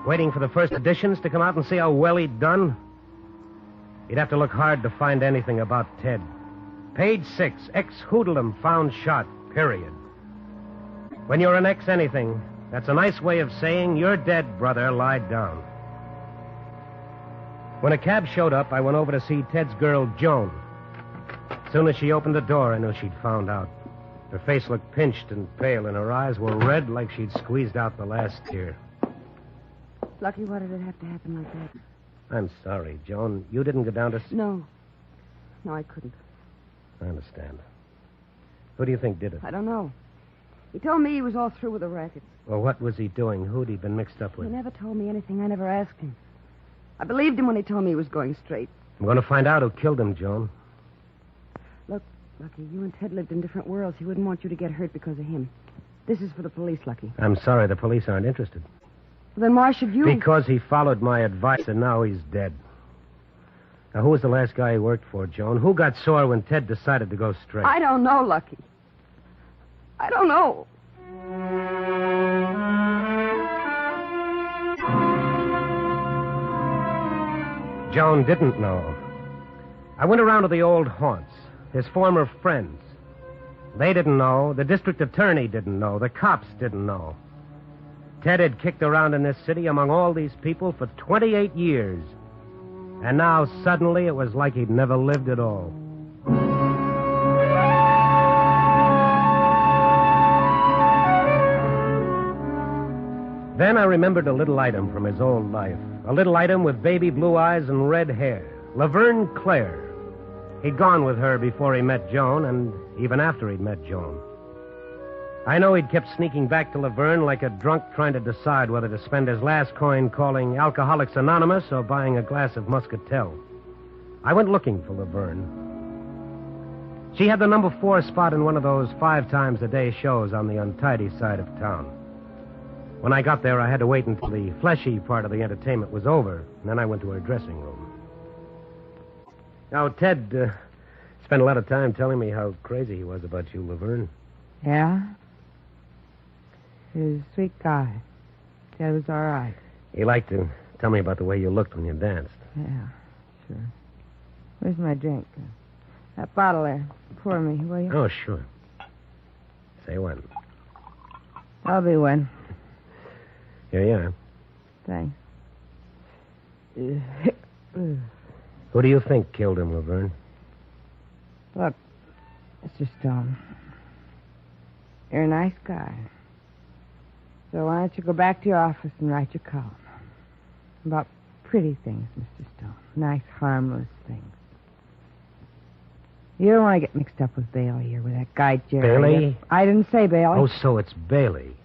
Waiting for the first editions to come out and see how well he'd done? You'd have to look hard to find anything about Ted. Page 6, ex-hoodlum found shot, period. When you're an ex-anything, that's a nice way of saying you're dead, brother, lie down. When a cab showed up, I went over to see Ted's girl, Joan. As soon as she opened the door, I knew she'd found out. Her face looked pinched and pale, and her eyes were red like she'd squeezed out the last tear. Lucky, why did it have to happen like that? I'm sorry, Joan. You didn't go down to... No, I couldn't. I understand. Who do you think did it? I don't know. He told me he was all through with the racket. Well, what was he doing? Who'd he been mixed up with? He never told me anything. I never asked him. I believed him when he told me he was going straight. I'm going to find out who killed him, Joan. Look, Lucky, you and Ted lived in different worlds. He wouldn't want you to get hurt because of him. This is for the police, Lucky. I'm sorry, the police aren't interested. Well, then why should you... Because he followed my advice, and now he's dead. Now, who was the last guy he worked for, Joan? Who got sore when Ted decided to go straight? I don't know, Lucky. I don't know. Joan didn't know. I went around to the old haunts, his former friends. They didn't know. The district attorney didn't know. The cops didn't know. Ted had kicked around in this city among all these people for 28 years. And now, suddenly, it was like he'd never lived at all. Then I remembered a little item from his old life. A little item with baby blue eyes and red hair. Laverne Clare. He'd gone with her before he met Joan, and even after he'd met Joan. I know he'd kept sneaking back to Laverne like a drunk trying to decide whether to spend his last coin calling Alcoholics Anonymous or buying a glass of Muscatel. I went looking for Laverne. She had the number 4 spot in one of those 5 times a day shows on the untidy side of town. When I got there, I had to wait until the fleshy part of the entertainment was over, and then I went to her dressing room. Now, Ted spent a lot of time telling me how crazy he was about you, Laverne. Yeah? He was a sweet guy. Ted was all right. He liked to tell me about the way you looked when you danced. Yeah, sure. Where's my drink? That bottle there. Pour me, will you? Oh, sure. Say when. I'll be when. Here you are. Thanks. Who do you think killed him, Laverne? Look, Mr. Stone, you're a nice guy. So why don't you go back to your office and write your column about pretty things, Mr. Stone. Nice, harmless things. You don't want to get mixed up with Bailey or with that guy, Jerry. Bailey? I didn't say Bailey. Oh, so it's Bailey.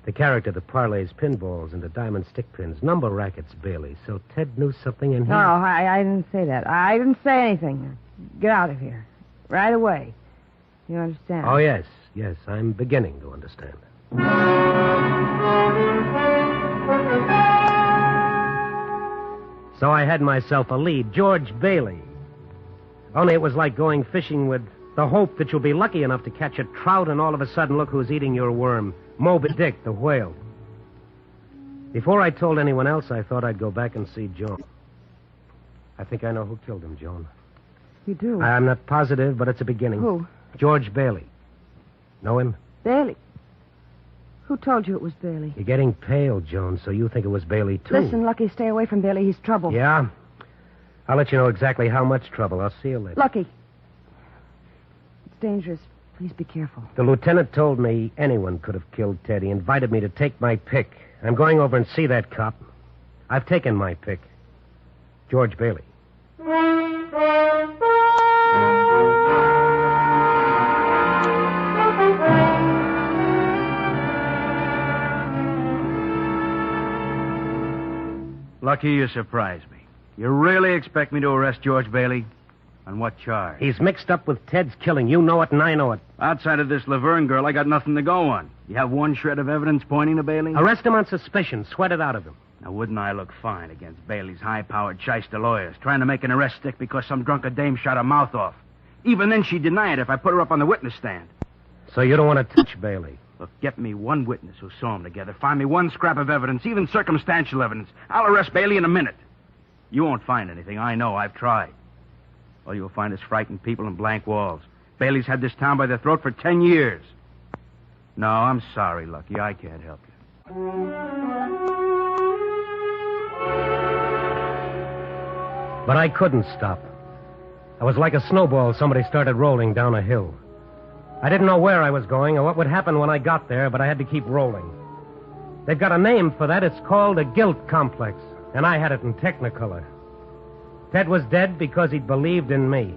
The character that parlays pinballs into diamond stick pins. Number rackets, Bailey. So Ted knew something in here? No, I didn't say that. I didn't say anything. Get out of here. Right away. You understand? Oh, yes. Yes, I'm beginning to understand. So I had myself a lead, George Bailey. Only it was like going fishing with the hope that you'll be lucky enough to catch a trout, and all of a sudden, look who's eating your worm. Moby Dick, the whale. Before I told anyone else, I thought I'd go back and see Joan. I think I know who killed him, Joan. You do? I'm not positive, but it's a beginning. Who? George Bailey. Know him? Bailey. Who told you it was Bailey? You're getting pale, Joan, so you think it was Bailey, too. Listen, Lucky, stay away from Bailey. He's trouble. Yeah? I'll let you know exactly how much trouble. I'll see you later. Lucky. It's dangerous. Please be careful. The lieutenant told me anyone could have killed Ted. He invited me to take my pick. I'm going over and see that cop. I've taken my pick. George Bailey. Lucky you surprised me. You really expect me to arrest George Bailey? On what charge? He's mixed up with Ted's killing. You know it, and I know it. Outside of this Laverne girl, I got nothing to go on. You have one shred of evidence pointing to Bailey? Arrest him on suspicion. Sweat it out of him. Now, wouldn't I look fine against Bailey's high-powered shyster lawyers, trying to make an arrest stick because some drunken dame shot her mouth off? Even then, she'd deny it if I put her up on the witness stand. So you don't want to touch Bailey? Look, get me one witness who saw them together. Find me one scrap of evidence, even circumstantial evidence. I'll arrest Bailey in a minute. You won't find anything. I know. I've tried. All you'll find is frightened people and blank walls. Bailey's had this town by the throat for 10 years. No, I'm sorry, Lucky. I can't help you. But I couldn't stop. I was like a snowball somebody started rolling down a hill. I didn't know where I was going or what would happen when I got there, but I had to keep rolling. They've got a name for that. It's called a guilt complex, and I had it in Technicolor. Ted was dead because he'd believed in me.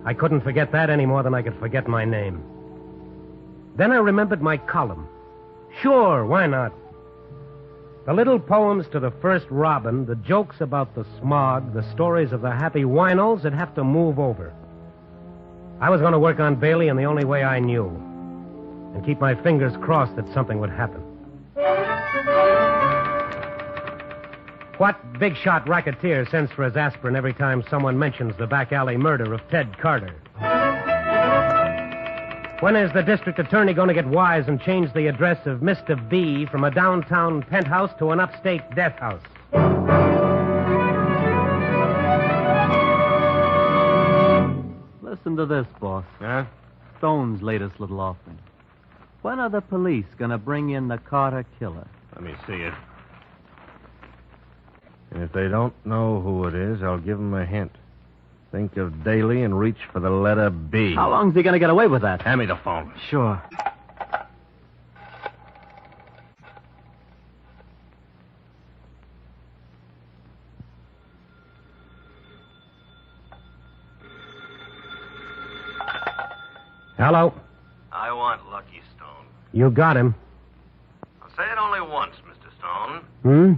I couldn't forget that any more than I could forget my name. Then I remembered my column. Sure, why not? The little poems to the first robin, the jokes about the smog, the stories of the happy winos that have to move over. I was going to work on Bailey in the only way I knew, and keep my fingers crossed that something would happen. What big-shot racketeer sends for his aspirin every time someone mentions the back alley murder of Ted Carter? When is the district attorney going to get wise and change the address of Mr. B from a downtown penthouse to an upstate death house? Listen to this, boss. Huh? Stone's latest little offering. When are the police going to bring in the Carter killer? Let me see it. And if they don't know who it is, I'll give them a hint. Think of Daly and reach for the letter B. How long's he going to get away with that? Hand me the phone. Sure. Hello? I want Lucky Stone. You got him. I'll say it only once, Mr. Stone. Hmm?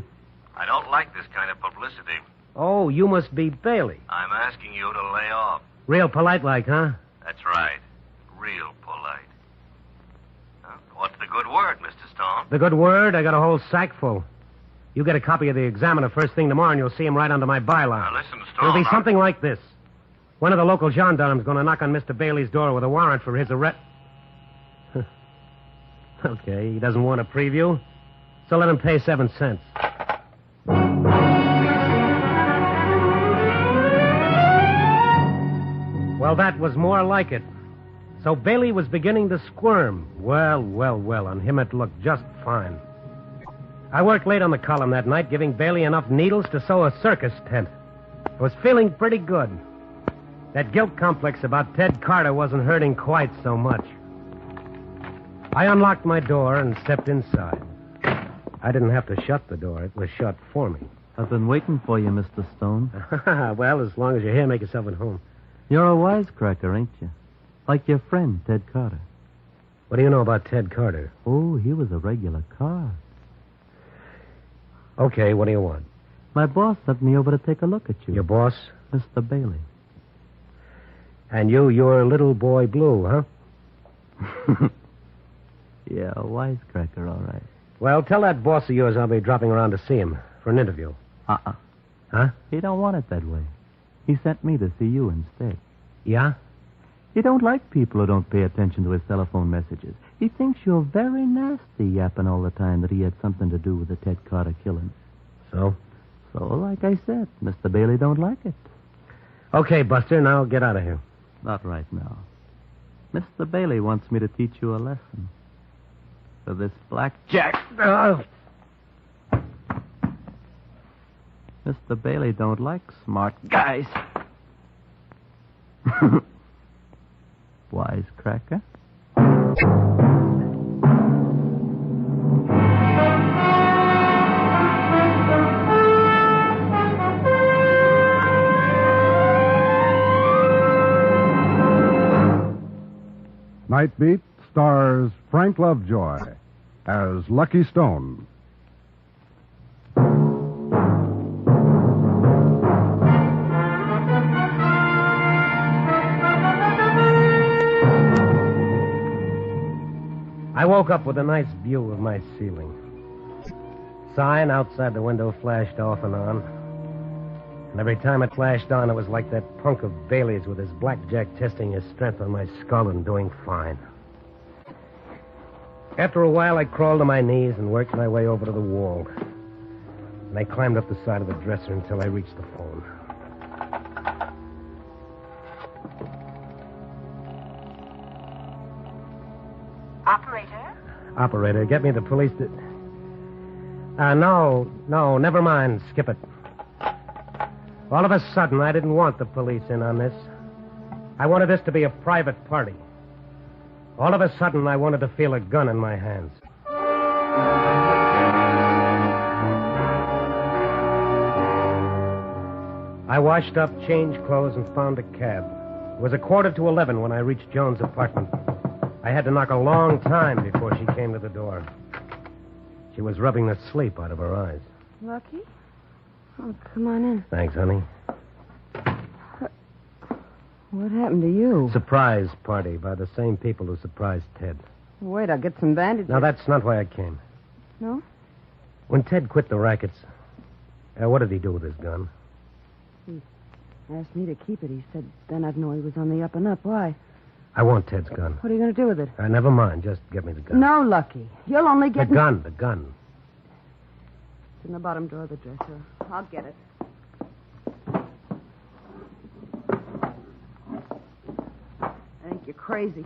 I don't like this kind of publicity. Oh, you must be Bailey. I'm asking you to lay off. Real polite like, huh? That's right. Real polite. Huh? What's the good word, Mr. Stone? The good word, I got a whole sack full. You get a copy of the Examiner first thing tomorrow, and you'll see him right under my byline. Now, listen, Stone. It'll be something like this. One of the local gendarmes going to knock on Mr. Bailey's door with a warrant for his arrest. Okay, he doesn't want a preview, so let him pay 7 cents. Well, that was more like it. So Bailey was beginning to squirm. Well, on him it looked just fine. I worked late on the column that night, giving Bailey enough needles to sew a circus tent. I was feeling pretty good. That guilt complex about Ted Carter wasn't hurting quite so much. I unlocked my door and stepped inside. I didn't have to shut the door. It was shut for me. I've been waiting for you, Mr. Stone. Well, as long as you're here, make yourself at home. You're a wisecracker, ain't you? Like your friend, Ted Carter. What do you know about Ted Carter? Oh, he was a regular card. Okay, what do you want? My boss sent me over to take a look at you. Your boss? Mr. Bailey. And you're little boy Blue, huh? Yeah, a wisecracker, all right. Well, tell that boss of yours I'll be dropping around to see him for an interview. Uh-uh. Huh? He don't want it that way. He sent me to see you instead. Yeah? He don't like people who don't pay attention to his telephone messages. He thinks you're very nasty, yapping all the time that he had something to do with the Ted Carter killing. So? So, like I said, Mr. Bailey don't like it. Okay, Buster, now get out of here. Not right now. Mr. Bailey wants me to teach you a lesson. For this blackjack. Mr. Bailey don't like smart guys. Wisecracker. Night Beat stars Frank Lovejoy as Lucky Stone. I woke up with a nice view of my ceiling. Sign outside the window flashed off and on. And every time it flashed on, it was like that punk of Bailey's with his blackjack testing his strength on my skull and doing fine. After a while, I crawled to my knees and worked my way over to the wall. And I climbed up the side of the dresser until I reached the phone. Operator, get me the police. No, never mind. Skip it. All of a sudden, I didn't want the police in on this. I wanted this to be a private party. All of a sudden, I wanted to feel a gun in my hands. I washed up, changed clothes, and found a cab. It was 11:15 when I reached Joan's apartment. I had to knock a long time before she came to the door. She was rubbing the sleep out of her eyes. Lucky? Oh, come on in. Thanks, honey. What happened to you? Surprise party by the same people who surprised Ted. Wait, I'll get some bandages. No, that's not why I came. No? When Ted quit the rackets, what did he do with his gun? He asked me to keep it. He said then I'd know he was on the up and up. Why? I want Ted's gun. What are you going to do with it? Never mind. Just get me the gun. No, Lucky. You'll only get... The gun. It's in the bottom drawer of the dresser. I'll get it. I think you're crazy.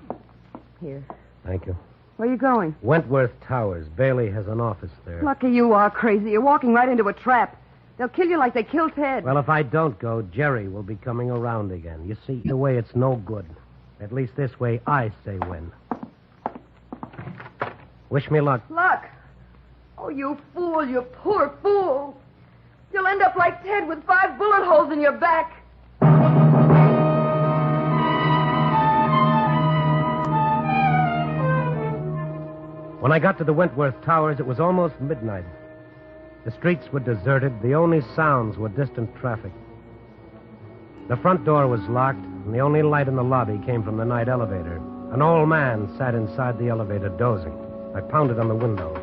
Here. Thank you. Where are you going? Wentworth Towers. Bailey has an office there. Lucky you are crazy. You're walking right into a trap. They'll kill you like they killed Ted. Well, if I don't go, Jerry will be coming around again. You see, the way it's no good. At least this way I say when. Wish me luck. Luck? Oh, you fool, you poor fool. You'll end up like Ted with 5 bullet holes in your back. When I got to the Wentworth Towers, it was almost midnight. The streets were deserted. The only sounds were distant traffic. The front door was locked, and the only light in the lobby came from the night elevator. An old man sat inside the elevator dozing. I pounded on the window.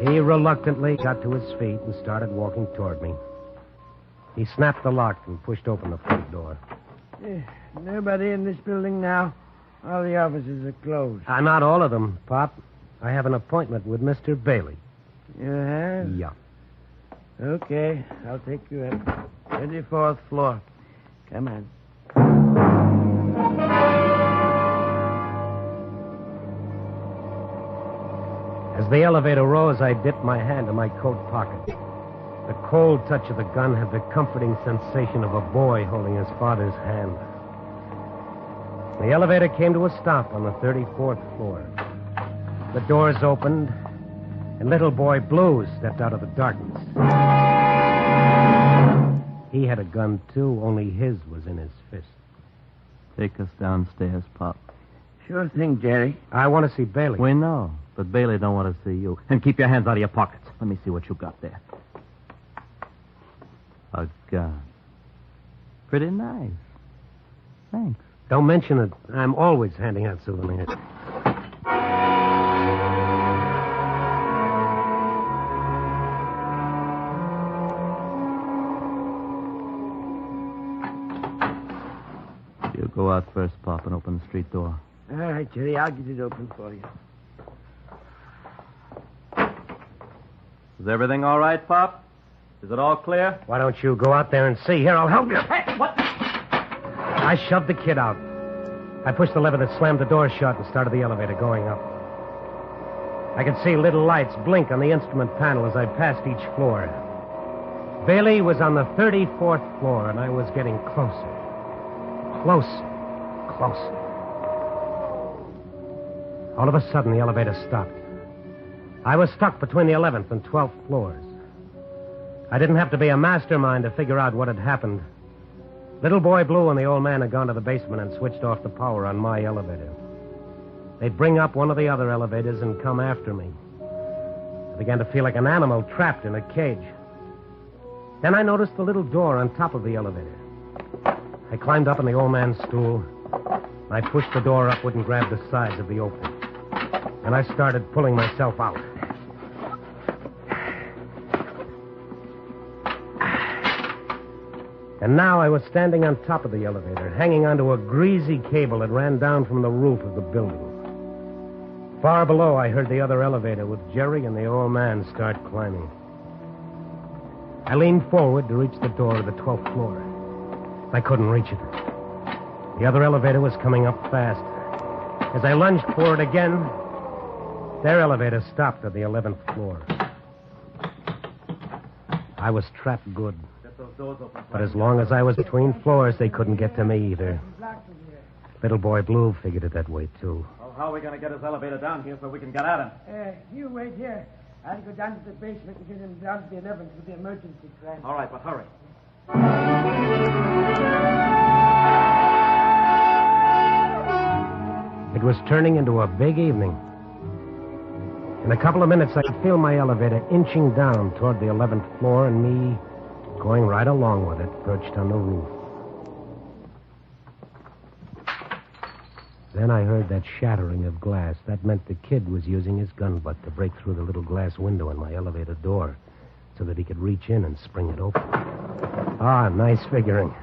He reluctantly got to his feet and started walking toward me. He snapped the lock and pushed open the front door. Nobody in this building now? All the offices are closed. Not all of them, Pop. I have an appointment with Mr. Bailey. You have? Yeah. Okay, I'll take you up. 24th floor. Come on. As the elevator rose, I dipped my hand in my coat pocket. The cold touch of the gun had the comforting sensation of a boy holding his father's hand. The elevator came to a stop on the 34th floor. The doors opened, and little boy Blue stepped out of the darkness. He had a gun, too, only his was in his fist. Take us downstairs, Pop. Sure thing, Jerry. I want to see Bailey. We know, but Bailey don't want to see you. And keep your hands out of your pockets. Let me see what you got there. A gun. Pretty nice. Thanks. Don't mention it. I'm always handing out souvenirs. go out first, Pop, and open the street door. All right, Jerry, I'll get it open for you. Is everything all right, Pop? Is it all clear? Why don't you go out there and see? Here, I'll help you. Hey, what? I shoved the kid out. I pushed the lever that slammed the door shut and started the elevator going up. I could see little lights blink on the instrument panel as I passed each floor. Bailey was on the 34th floor, and I was getting closer. Closer. All of a sudden, the elevator stopped. I was stuck between the 11th and 12th floors. I didn't have to be a mastermind to figure out what had happened. Little Boy Blue and the old man had gone to the basement and switched off the power on my elevator. They'd bring up one of the other elevators and come after me. I began to feel like an animal trapped in a cage. Then I noticed the little door on top of the elevator. I climbed up on the old man's stool. I pushed the door upward and grabbed the sides of the opening. And I started pulling myself out. And now I was standing on top of the elevator, hanging onto a greasy cable that ran down from the roof of the building. Far below, I heard the other elevator with Jerry and the old man start climbing. I leaned forward to reach the door of the 12th floor. I couldn't reach it. The other elevator was coming up fast. As I lunged for it again, their elevator stopped at the 11th floor. I was trapped good. But as long as I was between floors, they couldn't get to me either. Little Boy Blue figured it that way, too. Well, how are we going to get his elevator down here so we can get at him? You wait here. I'll go down to the basement and get him down to the 11th with the emergency train. All right, but hurry. It was turning into a big evening. In a couple of minutes, I could feel my elevator inching down toward the 11th floor and me going right along with it, perched on the roof. Then I heard that shattering of glass. That meant the kid was using his gun butt to break through the little glass window in my elevator door so that he could reach in and spring it open. Ah, nice figuring.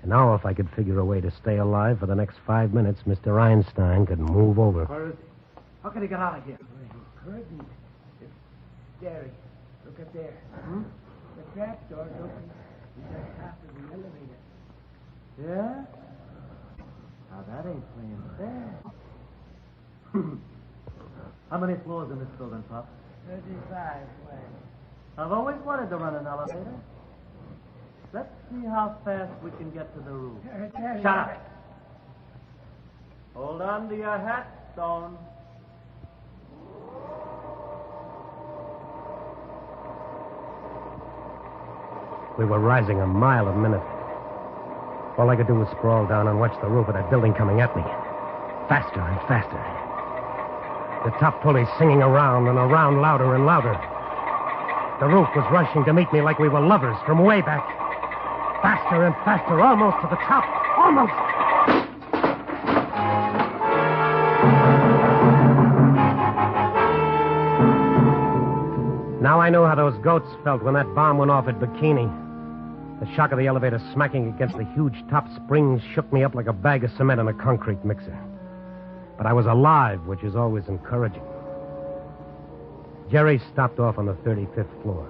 And now if I could figure a way to stay alive for the next 5 minutes, Mr. Einstein could move over. Where is he? How can he get out of here? Curtain. It's Jerry. Look up there. The trap door's open. He's on top of the elevator. Yeah? Now, that ain't playing fair. How many floors in this building, Pop? 35. I've always wanted to run an elevator. Let's see how fast we can get to the roof. Shut up. Hold on to your hat, Stone. We were rising a mile a minute. All I could do was sprawl down and watch the roof of that building coming at me. Faster and faster. The top pulley singing around and around, louder and louder. The roof was rushing to meet me like we were lovers from way back. Faster and faster, almost to the top. Almost. Now I know how those goats felt when that bomb went off at Bikini. The shock of the elevator smacking against the huge top springs shook me up like a bag of cement in a concrete mixer. But I was alive, which is always encouraging. Jerry stopped off on the 35th floor.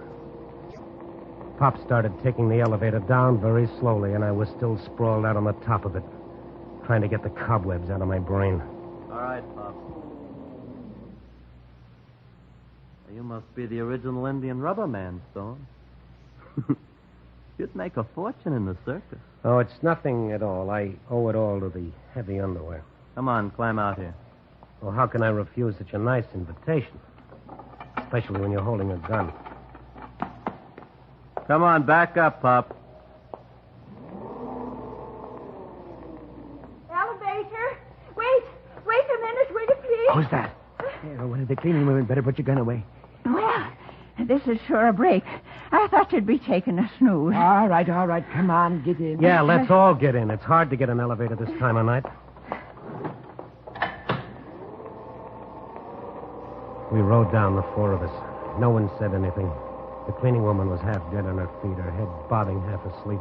Pop started taking the elevator down very slowly, and I was still sprawled out on the top of it, trying to get the cobwebs out of my brain. All right, Pop. You must be the original Indian rubber man, Stone. You'd make a fortune in the circus. Oh, it's nothing at all. I owe it all to the heavy underwear. Come on, climb out here. Well, how can I refuse such a nice invitation? Especially when you're holding a gun. Come on, back up, Pop. Elevator? Wait a minute, will you please? Who's that? When did the cleaning women better put your gun away? Well, this is sure a break. I thought you'd be taking a snooze. All right. Come on, get in. Yeah, let's all get in. It's hard to get an elevator this time of night. We rode down, the four of us. No one said anything. The cleaning woman was half dead on her feet, her head bobbing, half asleep.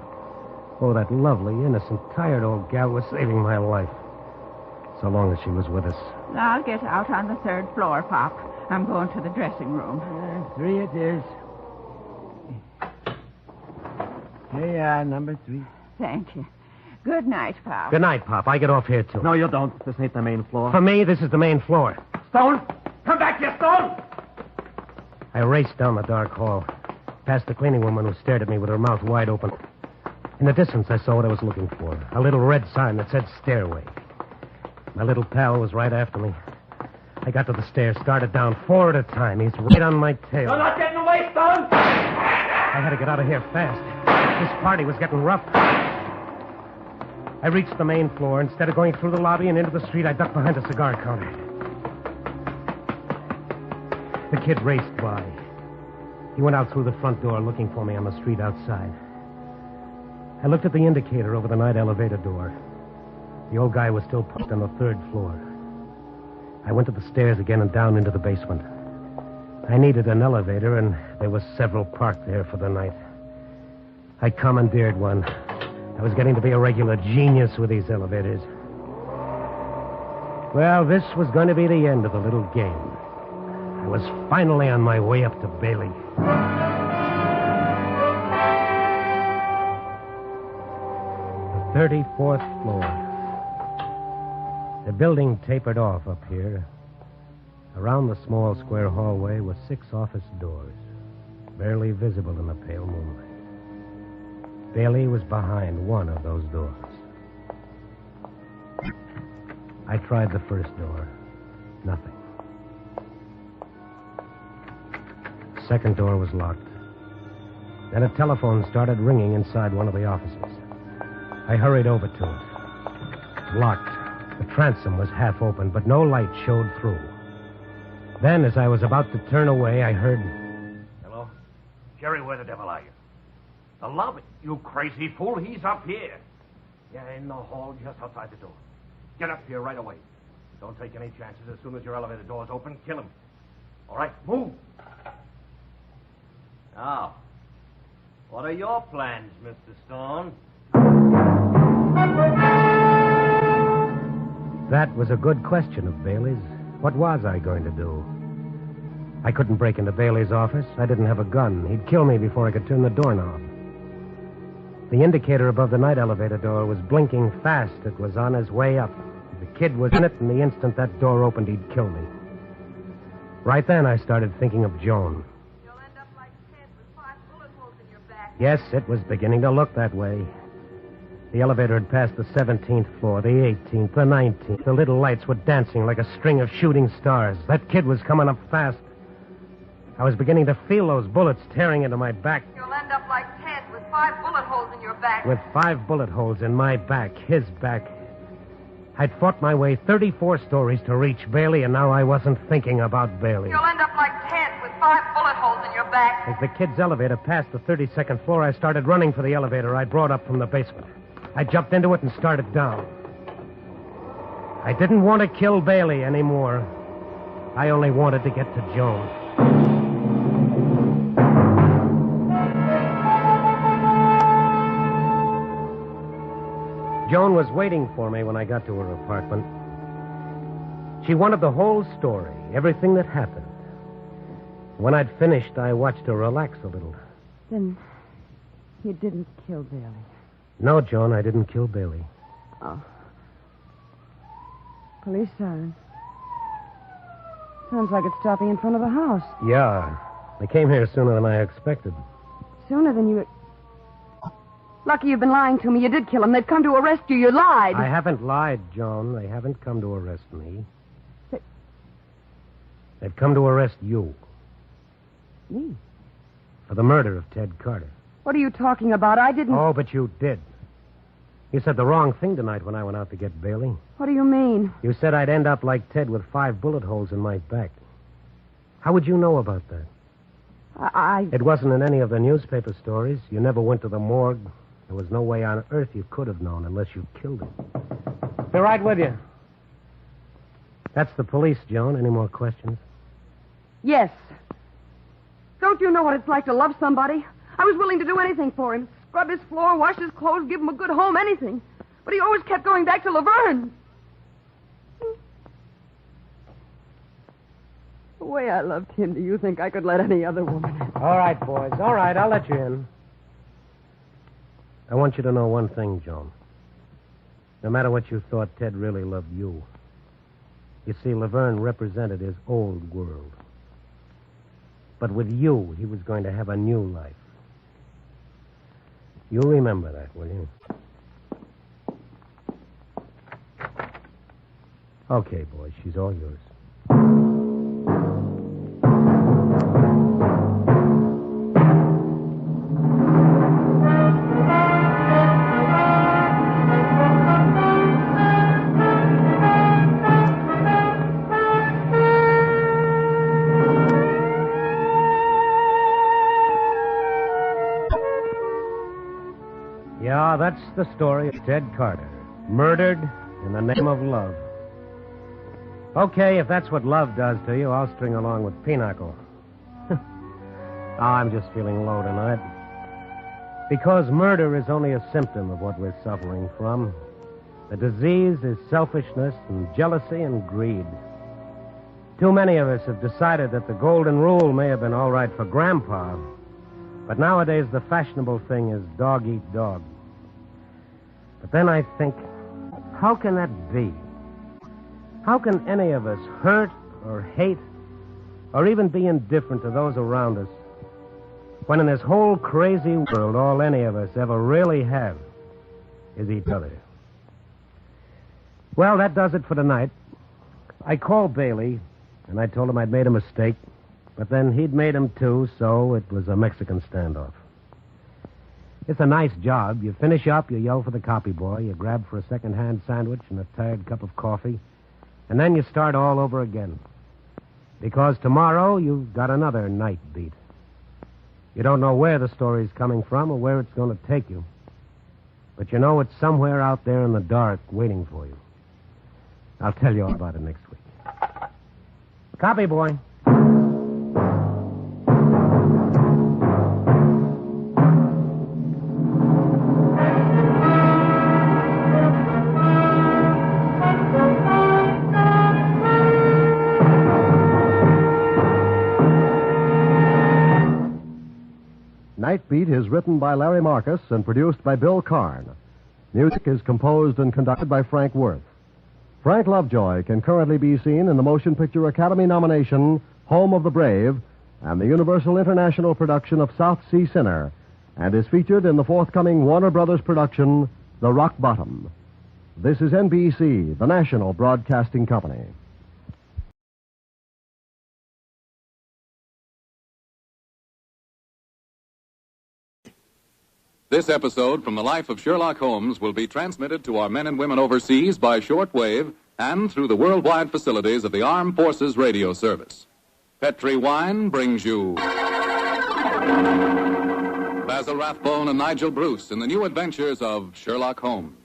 Oh, that lovely, innocent, tired old gal was saving my life. So long as she was with us. I'll get out on the 3rd floor, Pop. I'm going to the dressing room. 3 it is. Here you are, number 3. Thank you. Good night, Pop. Good night, Pop. I get off here, too. No, you don't. This ain't the main floor. For me, this is the main floor. Stone! Come back here, Stone! I raced down the dark hall, past the cleaning woman who stared at me with her mouth wide open. In the distance, I saw what I was looking for. A little red sign that said stairway. My little pal was right after me. I got to the stairs, started down 4 at a time. He's right on my tail. You're not getting away, Stone! I had to get out of here fast. This party was getting rough. I reached the main floor. Instead of going through the lobby and into the street, I ducked behind a cigar counter. The kid raced by. He went out through the front door looking for me on the street outside. I looked at the indicator over the night elevator door. The old guy was still parked on the 3rd floor. I went to the stairs again and down into the basement. I needed an elevator, and there were several parked there for the night. I commandeered one. I was getting to be a regular genius with these elevators. Well, this was going to be the end of the little game. I was finally on my way up to Bailey. The 34th floor. The building tapered off up here. Around the small square hallway were 6 office doors, barely visible in the pale moonlight. Bailey was behind one of those doors. I tried the first door. Nothing. The second door was locked. Then a telephone started ringing inside one of the offices. I hurried over to it. Locked. The transom was half open, but no light showed through. Then, as I was about to turn away, I heard... Hello? Jerry, where the devil are you? The lobby. You crazy fool. He's up here. Yeah, in the hall just outside the door. Get up here right away. Don't take any chances. As soon as your elevator door's open, kill him. All right, move. Now, what are your plans, Mr. Stone? That was a good question of Bailey's. What was I going to do? I couldn't break into Bailey's office. I didn't have a gun. He'd kill me before I could turn the doorknob. The indicator above the night elevator door was blinking fast. It was on his way up. The kid was in it, and the instant that door opened, he'd kill me. Right then, I started thinking of Joan. You'll end up like Ted with 5 bullet holes in your back. Yes, it was beginning to look that way. The elevator had passed the 17th floor, the 18th, the 19th. The little lights were dancing like a string of shooting stars. That kid was coming up fast. I was beginning to feel those bullets tearing into my back. You'll end up like Ted with 5 bullet holes in your back. With 5 bullet holes in my back, his back. I'd fought my way 34 stories to reach Bailey, and now I wasn't thinking about Bailey. You'll end up like Ted with 5 bullet holes in your back. As the kid's elevator passed the 32nd floor, I started running for the elevator I brought up from the basement. I jumped into it and started down. I didn't want to kill Bailey anymore. I only wanted to get to Joan. Joan was waiting for me when I got to her apartment. She wanted the whole story, everything that happened. When I'd finished, I watched her relax a little. Then you didn't kill Bailey. No, Joan, I didn't kill Bailey. Oh. Police siren. Sounds like it's stopping in front of the house. Yeah. They came here sooner than I expected. Sooner than you... Lucky you've been lying to me. You did kill him. They've come to arrest you. You lied. I haven't lied, Joan. They haven't come to arrest me. They've come to arrest you. Me? For the murder of Ted Carter. What are you talking about? I didn't... Oh, but you did. You said the wrong thing tonight when I went out to get Bailey. What do you mean? You said I'd end up like Ted with 5 bullet holes in my back. How would you know about that? It wasn't in any of the newspaper stories. You never went to the morgue. There was no way on earth you could have known unless you killed him. Be right with you. That's the police, Joan. Any more questions? Yes. Don't you know what it's like to love somebody? I was willing to do anything for him. scrub his floor, wash his clothes, give him a good home, anything. But he always kept going back to Laverne. The way I loved him, do you think I could let any other woman in? All right, boys. All right, I'll let you in. I want you to know one thing, Joan. No matter what you thought, Ted really loved you. You see, Laverne represented his old world. But with you, he was going to have a new life. You'll remember that, will you? Okay, boys, she's all yours. Yeah, that's the story of Ted Carter, murdered in the name of love. Okay, if that's what love does to you, I'll string along with Pinochle. I'm just feeling low tonight. Because murder is only a symptom of what we're suffering from. The disease is selfishness and jealousy and greed. Too many of us have decided that the golden rule may have been all right for Grandpa, but nowadays the fashionable thing is dog eat dog. But then I think, how can that be? How can any of us hurt or hate or even be indifferent to those around us when in this whole crazy world all any of us ever really have is each other? Well, that does it for tonight. I called Bailey, and I told him I'd made a mistake, but then he'd made him too, so it was a Mexican standoff. It's a nice job. You finish up, you yell for the copy boy, you grab for a second-hand sandwich and a tired cup of coffee, and then you start all over again. Because tomorrow you've got another night beat. You don't know where the story's coming from or where it's going to take you, but you know it's somewhere out there in the dark waiting for you. I'll tell you all about it next week. Copy boy. Night Beat is written by Larry Marcus and produced by Bill Karn. Music is composed and conducted by Frank Worth. Frank Lovejoy can currently be seen in the Motion Picture Academy nomination Home of the Brave and the Universal International production of South Sea Sinner, and is featured in the forthcoming Warner Brothers production The Rock Bottom. This is NBC, the national broadcasting company. This episode from the life of Sherlock Holmes will be transmitted to our men and women overseas by shortwave and through the worldwide facilities of the Armed Forces Radio Service. Petri Wine brings you Basil Rathbone and Nigel Bruce in the new adventures of Sherlock Holmes.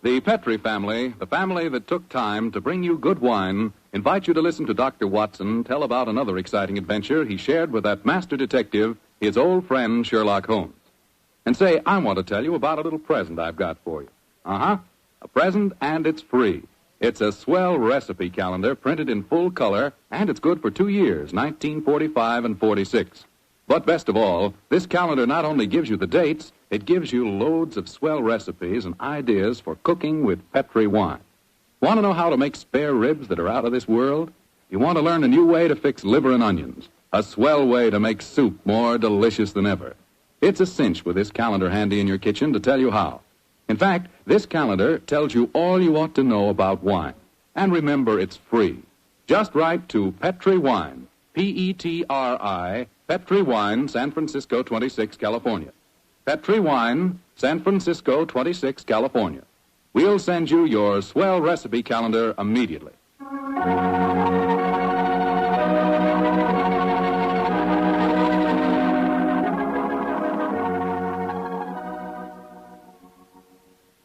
The Petri family, the family that took time to bring you good wine, invite you to listen to Dr. Watson tell about another exciting adventure he shared with that master detective, his old friend Sherlock Holmes. And say, I want to tell you about a little present I've got for you. A present, and it's free. It's a swell recipe calendar printed in full color, and it's good for 2 years, 1945 and 46. But best of all, this calendar not only gives you the dates, it gives you loads of swell recipes and ideas for cooking with Petri wine. Want to know how to make spare ribs that are out of this world? You want to learn a new way to fix liver and onions, a swell way to make soup more delicious than ever. It's a cinch with this calendar handy in your kitchen to tell you how. In fact, this calendar tells you all you ought to know about wine. And remember, it's free. Just write to Petri Wine, Petri, Petri Wine, San Francisco 26, California. Petri Wine, San Francisco 26, California. We'll send you your swell recipe calendar immediately.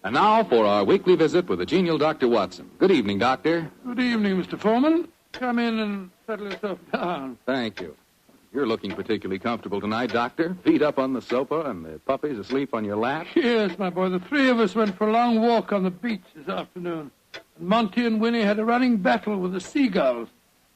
And now for our weekly visit with the genial Dr. Watson. Good evening, Doctor. Good evening, Mr. Foreman. come in and settle yourself down. Thank you. You're looking particularly comfortable tonight, Doctor. Feet up on the sofa and the puppies asleep on your lap. Yes, my boy. The three of us went for a long walk on the beach this afternoon. And Monty and Winnie had a running battle with the seagulls.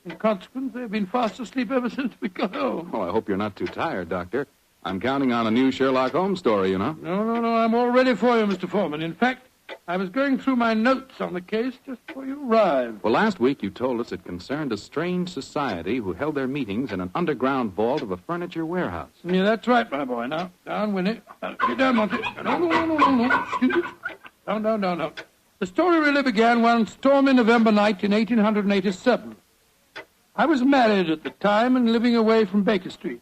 In consequence, they've been fast asleep ever since we got home. Oh, I hope you're not too tired, Doctor. I'm counting on a new Sherlock Holmes story, you know. No. I'm all ready for you, Mr. Foreman. In fact, I was going through my notes on the case just before you arrived. Well, last week you told us it concerned a strange society who held their meetings in an underground vault of a furniture warehouse. Yeah, that's right, my boy. Now, down, Winnie. Get down, Monty. No. Down. The story really began one stormy November night in 1887. I was married at the time and living away from Baker Street.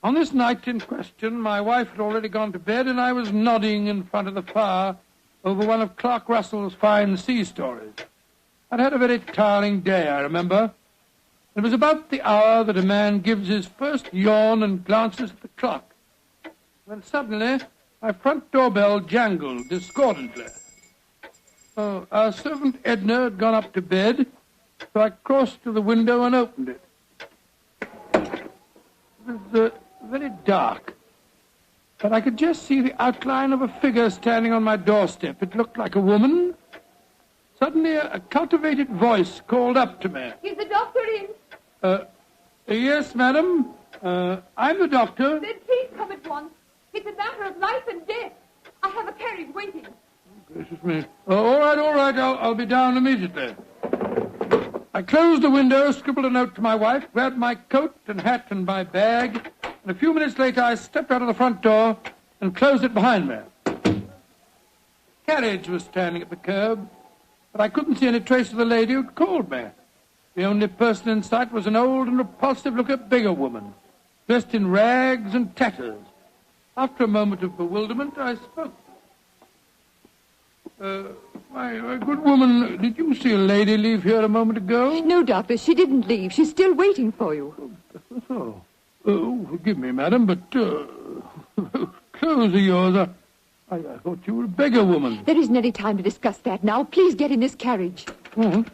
On this night in question, my wife had already gone to bed, and I was nodding in front of the fire over one of Clark Russell's fine sea stories. I'd had a very tiring day, I remember. It was about the hour that a man gives his first yawn and glances at the clock, when suddenly my front doorbell jangled discordantly. Our servant Edna had gone up to bed, so I crossed to the window and opened it. It was very dark, but I could just see the outline of a figure standing on my doorstep. It looked like a woman. Suddenly, a cultivated voice called up to me. Is the doctor in? Yes, madam. I'm the doctor. Then please come at once. It's a matter of life and death. I have a carriage waiting. Gracious me. All right. I'll be down immediately. I closed the window, scribbled a note to my wife, grabbed my coat and hat and my bag, and a few minutes later I stepped out of the front door and closed it behind me. The carriage was standing at the curb, but I couldn't see any trace of the lady who'd called me. The only person in sight was an old and repulsive-looking beggar woman, dressed in rags and tatters. After a moment of bewilderment, I spoke. My good woman, did you see a lady leave here a moment ago? No, Doctor, she didn't leave. She's still waiting for you. Oh, forgive me, madam, but clothes of yours, I thought you were a beggar woman. There isn't any time to discuss that now. Please get in this carriage. Oh,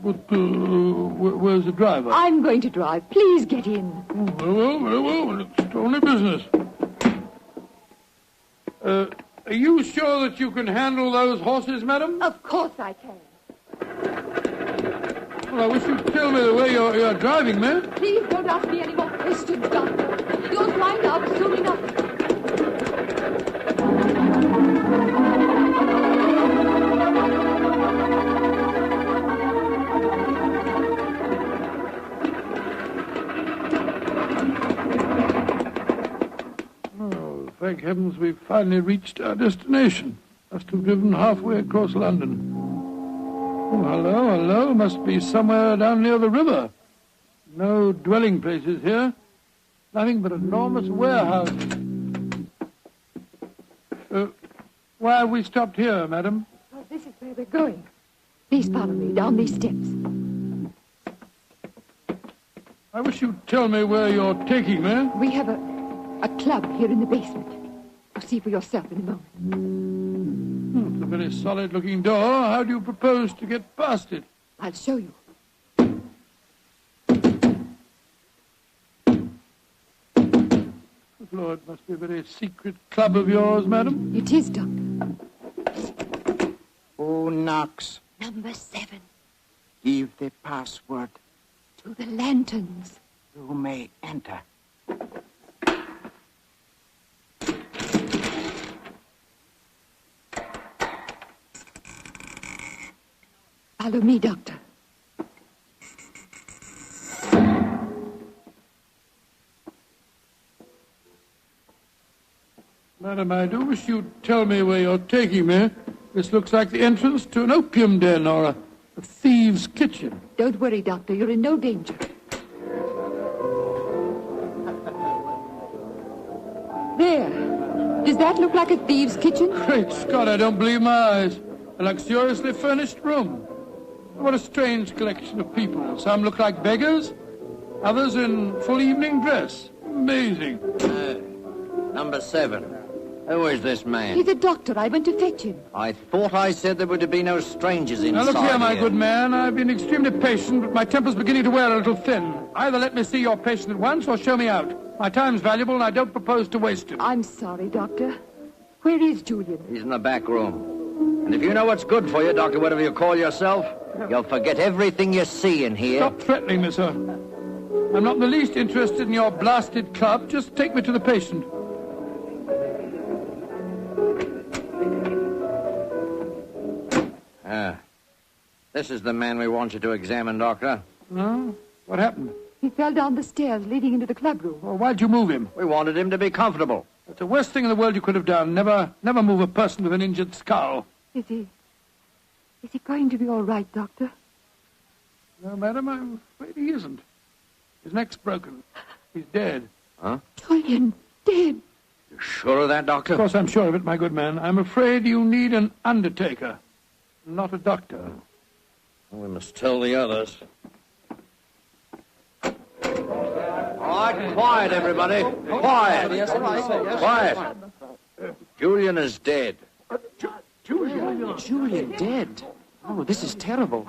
but where's the driver? I'm going to drive. Please get in. Very well. It's only business. Are you sure that you can handle those horses, madam? Of course I can. Well, I wish you'd tell me the way you're driving, ma'am. Please don't ask me any more questions, Doctor. You'll find out soon enough. Thank heavens we've finally reached our destination. Must have driven halfway across London. Oh, hello. Must be somewhere down near the river. No dwelling places here. Nothing but enormous warehouse. Why have we stopped here, madam? Oh, this is where we're going. Please follow me down these steps. I wish you'd tell me where you're taking me. We have a club here in the basement. You'll see for yourself in a moment. It's a very solid-looking door. How do you propose to get past it? I'll show you. Lord, it must be a very secret club of yours, madam. It is, Doctor. Who knocks? Number 7. Give the password. To the lanterns. You may enter. Follow me, Doctor. Madam, I do wish you'd tell me where you're taking me. This looks like the entrance to an opium den or a thieves' kitchen. Don't worry, Doctor. You're in no danger. There. Does that look like a thieves' kitchen? Great Scott, I don't believe my eyes. A luxuriously furnished room. What a strange collection of people. Some look like beggars, others in full evening dress. Amazing. Number 7. Who is this man? He's a doctor. I went to fetch him. I thought I said there were to be no strangers inside. Now, look here, my here. good man. I've been extremely patient, but my temper's beginning to wear a little thin. Either let me see your patient at once or show me out. My time's valuable, and I don't propose to waste it. I'm sorry, Doctor. Where is Julian? He's in the back room. And if you know what's good for you, Doctor, whatever you call yourself, you'll forget everything you see in here. Stop threatening me, sir. I'm not in the least interested in your blasted club. Just take me to the patient. This is the man we want you to examine, Doctor. No? What happened? He fell down the stairs leading into the clubroom. Well, why'd you move him? We wanted him to be comfortable. That's the worst thing in the world you could have done. Never move a person with an injured skull. Is he going to be all right, Doctor? No, madam, I'm afraid he isn't. His neck's broken. He's dead. Huh? Julian, dead. You sure of that, Doctor? Of course I'm sure of it, my good man. I'm afraid you need an undertaker, not a doctor. We must tell the others. All right, quiet, everybody. Quiet. Quiet. Julian is dead. Julian dead? Oh, this is terrible.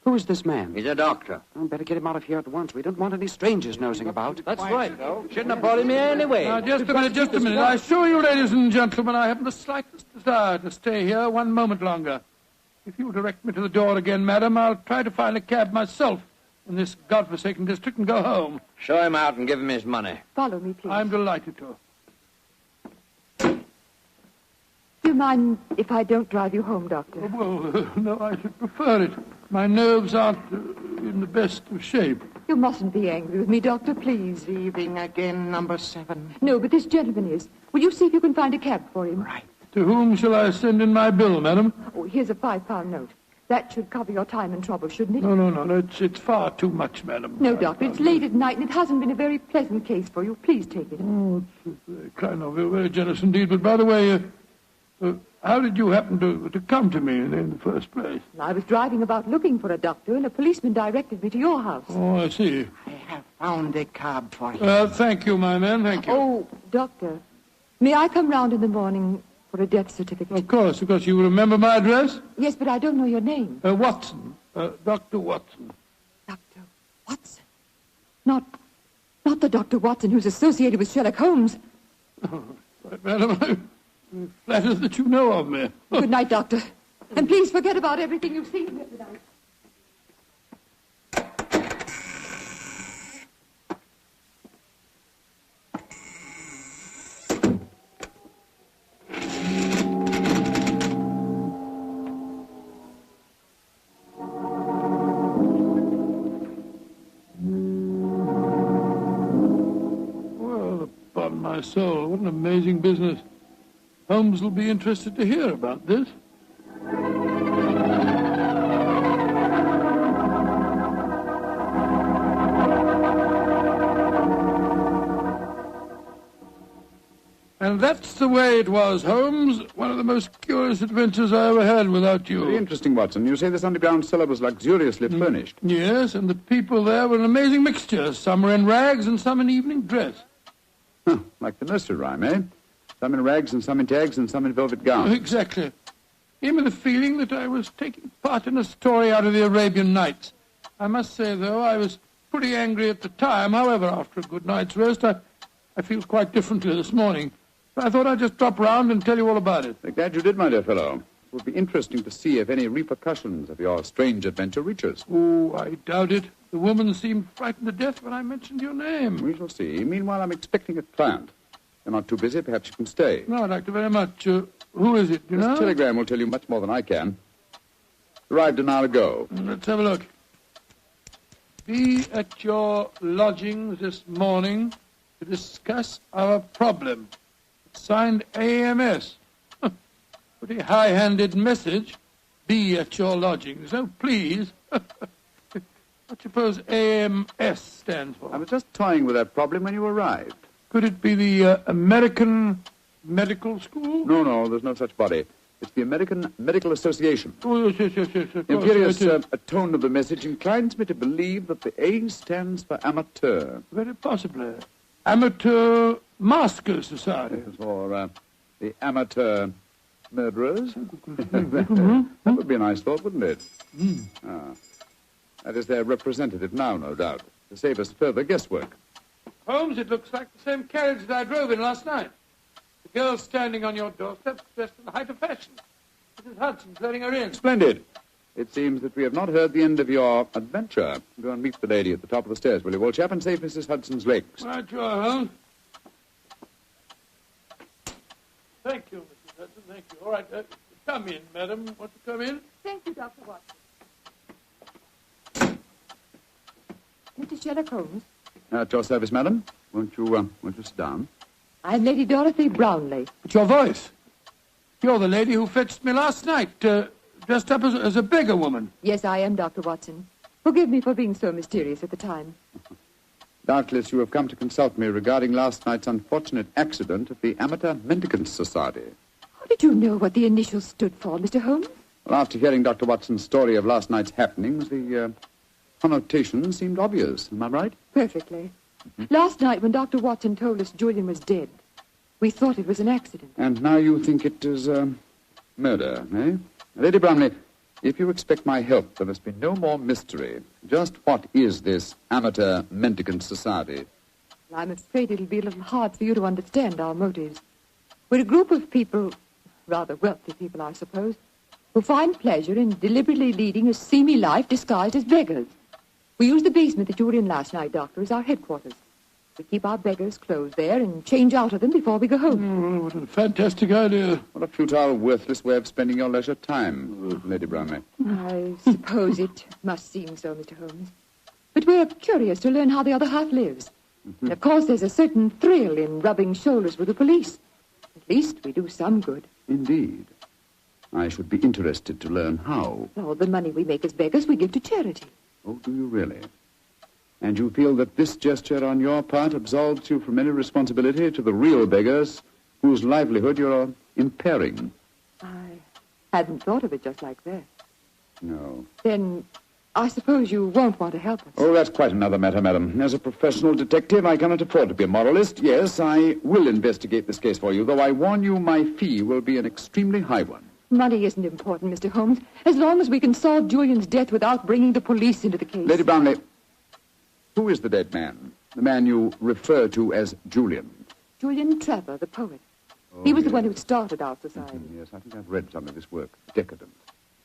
Who is this man? He's a doctor. Oh, better get him out of here at once. We don't want any strangers nosing about. That's right. Shouldn't have brought him here anyway. Now, just a minute. I assure you, ladies and gentlemen, I haven't the slightest desire to stay here one moment longer. If you'll direct me to the door again, madam, I'll try to find a cab myself in this godforsaken district and go home. Show him out and give him his money. Follow me, please. I'm delighted to. Do you mind if I don't drive you home, Doctor? Well, no, I should prefer it. My nerves aren't in the best of shape. You mustn't be angry with me, Doctor, please. Leaving again, number 7. No, but this gentleman is. Will you see if you can find a cab for him? Right. To whom shall I send in my bill, madam? Oh, here's a £5 note. That should cover your time and trouble, shouldn't it? No. It's far too much, madam. No, Doctor, it's late at night and it hasn't been a very pleasant case for you. Please take it. Oh, it's very kind of you, very generous indeed. But by the way, how did you happen to come to me in the first place? I was driving about looking for a doctor and a policeman directed me to your house. Oh, I see. I have found a cab for you. Thank you, my man, thank you. Oh, Doctor, may I come round in the morning for a death certificate? Of course. You remember my address? Yes, but I don't know your name. Watson. Dr. Watson. Dr. Watson? Not the Dr. Watson who's associated with Sherlock Holmes. Oh, right, madam. I'm flattered that you know of me. Good night, Doctor. And please forget about everything you've seen here tonight. My soul, what an amazing business. Holmes will be interested to hear about this. And that's the way it was, Holmes. One of the most curious adventures I ever had without you. Very interesting, Watson. You say this underground cellar was luxuriously furnished. Yes, and the people there were an amazing mixture. Some were in rags and some in evening dress. Like the nursery rhyme, eh? Some in rags and some in tags and some in velvet gowns. Exactly. Gave me the feeling that I was taking part in a story out of the Arabian Nights. I must say, though, I was pretty angry at the time. However, after a good night's rest, I feel quite differently this morning. I thought I'd just drop round and tell you all about it. I'm glad you did, my dear fellow. It would be interesting to see if any repercussions of your strange adventure reach us. Oh, I doubt it. The woman seemed frightened to death when I mentioned your name. We shall see. Meanwhile, I'm expecting a client. You're not too busy. Perhaps you can stay. No, Doctor, very much. Who is it, do you know? This telegram will tell you much more than I can. Arrived an hour ago. Let's have a look. Be at your lodgings this morning to discuss our problem. Signed AMS. Pretty high-handed message. Be at your lodgings. Oh, please. What do you suppose AMS stands for? I was just toying with that problem when you arrived. Could it be the American Medical School? No, there's no such body. It's the American Medical Association. Oh, yes. The imperious tone of the message inclines me to believe that the A stands for amateur. Very possibly. Amateur Masker Society. Or The amateur murderers? That would be a nice thought, wouldn't it? Ah. That is their representative now, no doubt, to save us further guesswork. Holmes, it looks like the same carriage that I drove in last night. The girl standing on your doorstep, dressed in the height of fashion. Mrs. Hudson's letting her in. Splendid. It seems that we have not heard the end of your adventure. Go and meet the lady at the top of the stairs, will you, old chap, and save Mrs. Hudson's legs. Right, you are, Holmes. Thank you, Mrs. Hudson, thank you. All right, come in, madam. Want to come in? Thank you, Dr. Watson. Mr. Sherlock Holmes. At your service, madam. Won't you sit down? I'm Lady Dorothy Brownlee. It's your voice. You're the lady who fetched me last night, dressed up as a beggar woman. Yes, I am, Dr. Watson. Forgive me for being so mysterious at the time. Doubtless you have come to consult me regarding last night's unfortunate accident at the Amateur Mendicants Society. How did you know what the initials stood for, Mr. Holmes? Well, after hearing Dr. Watson's story of last night's happenings, the connotation seemed obvious. Am I right? Perfectly. Last night, when Dr. Watson told us Julian was dead, we thought it was an accident. And now you think it is murder, eh? Lady Bromley, if you expect my help, there must be no more mystery. Just what is this Amateur Mendicant Society? I'm afraid it'll be a little hard for you to understand our motives. We're a group of people, rather wealthy people, I suppose, who find pleasure in deliberately leading a seamy life disguised as beggars. We use the basement that you were in last night, Doctor, as our headquarters. We keep our beggars' clothes there and change out of them before we go home. Oh, what a fantastic idea. What a futile, worthless way of spending your leisure time, Lady Bromley. I suppose it must seem so, Mr. Holmes. But we're curious to learn how the other half lives. And of course, there's a certain thrill in rubbing shoulders with the police. At least we do some good. Indeed. I should be interested to learn how. All the money we make as beggars we give to charity. Oh, do you really? And you feel that this gesture on your part absolves you from any responsibility to the real beggars whose livelihood you're impairing? I hadn't thought of it just like that. No. Then I suppose you won't want to help us. Oh, that's quite another matter, madam. As a professional detective, I cannot afford to be a moralist. Yes, I will investigate this case for you, though I warn you my fee will be an extremely high one. Money isn't important, Mr. Holmes, as long as we can solve Julian's death without bringing the police into the case. Lady Brownlee, who is the dead man? The man you refer to as Julian? Julian Trevor, the poet. He was the one who started our society. Yes, I think I've read some of his work. Decadent.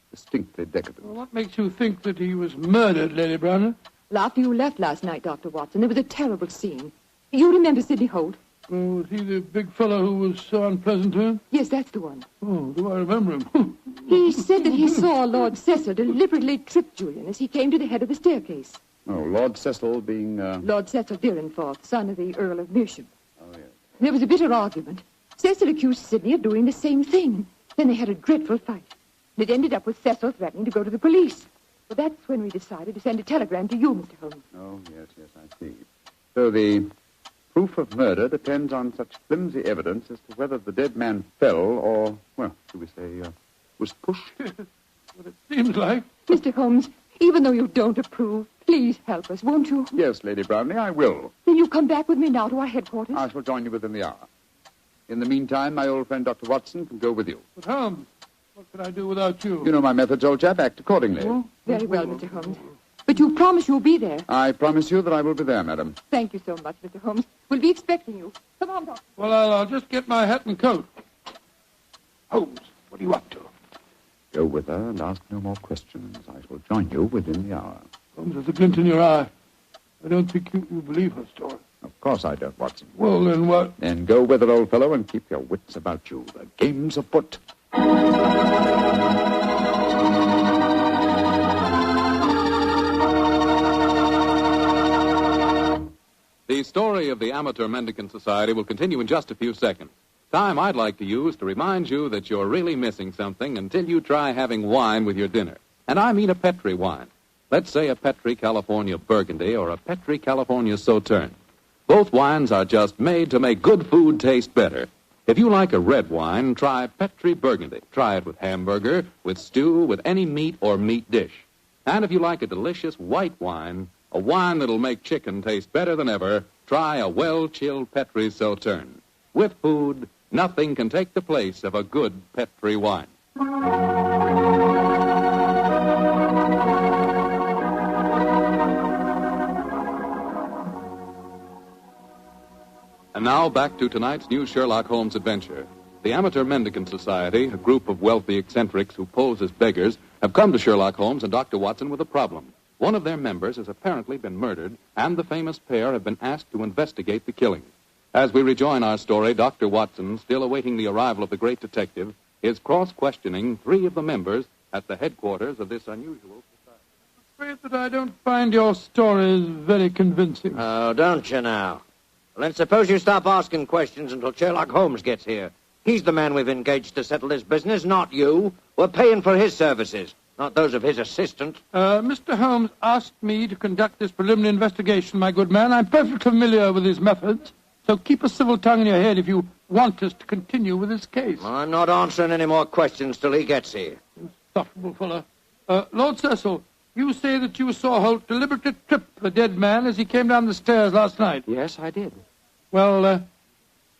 Distinctly decadent. Well, what makes you think that he was murdered, Lady Brownlee? Well, after you left last night, Dr. Watson, there was a terrible scene. You remember Sidney Holt? Oh, was he the big fellow who was so unpleasant to him? Yes, that's the one. Oh, do I remember him? He said that he saw Lord Cecil deliberately trip Julian as he came to the head of the staircase. Oh, Lord Cecil being... Lord Cecil Dyrenforth, son of the Earl of Meersham. Oh, yes. There was a bitter argument. Cecil accused Sidney of doing the same thing. Then they had a dreadful fight. It ended up with Cecil threatening to go to the police. Well, that's when we decided to send a telegram to you, Mr. Holmes. Oh, yes, I see. So the proof of murder depends on such flimsy evidence as to whether the dead man fell or, well, should we say, was pushed? What it seems like. Mr. Holmes, even though you don't approve, please help us, won't you? Yes, Lady Brownlee, I will. Then you come back with me now to our headquarters? I shall join you within the hour. In the meantime, my old friend Dr. Watson can go with you. But Holmes, what can I do without you? You know my methods, old chap. Act accordingly. Oh, very well, Mr. Holmes. But you promise you'll be there. I promise you that I will be there, madam. Thank you so much, Mr. Holmes. We'll be expecting you. Come on, Doctor. Well, I'll just get my hat and coat. Holmes, what are you up to? Go with her and ask no more questions. I shall join you within the hour. Holmes, there's a glint in your eye. I don't think you believe her story. Of course I don't, Watson. Well, then what? Then go with her, old fellow, and keep your wits about you. The game's afoot. The story of the Amateur Mendicant Society will continue in just a few seconds. Time I'd like to use to remind you that you're really missing something until you try having wine with your dinner. And I mean a Petri wine. Let's say a Petri California Burgundy or a Petri California Sauterne. Both wines are just made to make good food taste better. If you like a red wine, try Petri Burgundy. Try it with hamburger, with stew, with any meat or meat dish. And if you like a delicious white wine, a wine that'll make chicken taste better than ever, try a well-chilled Petri Sauterne. With food, Nothing can take the place of a good pet-free wine. And now back to tonight's new Sherlock Holmes adventure. The Amateur Mendicant Society, a group of wealthy eccentrics who pose as beggars, have come to Sherlock Holmes and Dr. Watson with a problem. One of their members has apparently been murdered, and the famous pair have been asked to investigate the killing. As we rejoin our story, Dr. Watson, still awaiting the arrival of the great detective, is cross-questioning 3 of the members at the headquarters of this unusual society. I'm afraid that I don't find your stories very convincing. Oh, don't you now? Well, then suppose you stop asking questions until Sherlock Holmes gets here. He's the man we've engaged to settle this business, not you. We're paying for his services, not those of his assistant. Mr. Holmes asked me to conduct this preliminary investigation, my good man. I'm perfectly familiar with his methods, so keep a civil tongue in your head if you want us to continue with this case. I'm not answering any more questions till he gets here. Insufferable fellow. Lord Cecil, you say that you saw Holt deliberately trip the dead man as he came down the stairs last night. Yes, I did. Well,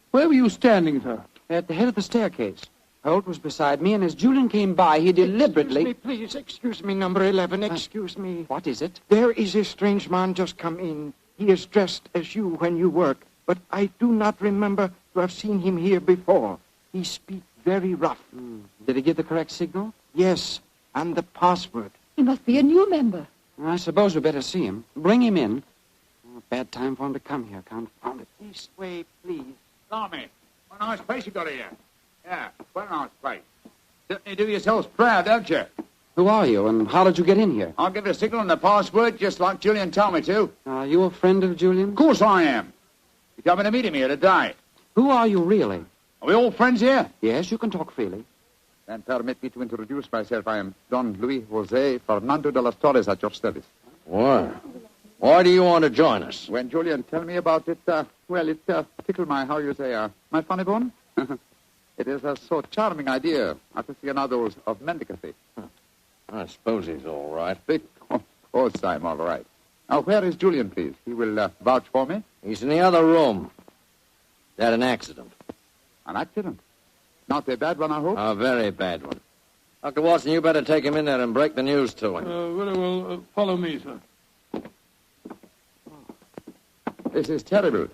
where were you standing, sir? At the head of the staircase. Holt was beside me, and as Julian came by, he deliberately... Excuse me, number 11, excuse me. What is it? There is a strange man just come in. He is dressed as you when you work, but I do not remember to have seen him here before. He speaks very rough. Did he give the correct signal? Yes, and the password. He must be a new member. I suppose we better see him. Bring him in. Oh, bad time for him to come here, confound it. This way, please. Tommy, what a nice place you got here. Yeah, what a nice place. Certainly do yourselves proud, don't you? Who are you, and how did you get in here? I'll give the signal and the password just like Julian told me to. Are you a friend of Julian? Of course I am. He told me to meet him here today. Who are you, really? Are we all friends here? Yes, you can talk freely. Then permit me to introduce myself. I am Don Luis Jose Fernando de las Torres at your service. Why do you want to join us? When Julian told me about it, it tickled my, my funny bone. It is a so charming idea, aficionados of mendicancy. I suppose he's all right. Of course I'm all right. Now, where is Julian, please? He will vouch for me. He's in the other room. He had an accident. An accident? Not a bad one, I hope? A very bad one. Dr. Watson, you better take him in there and break the news to him. Very well. Follow me, sir. This is terrible.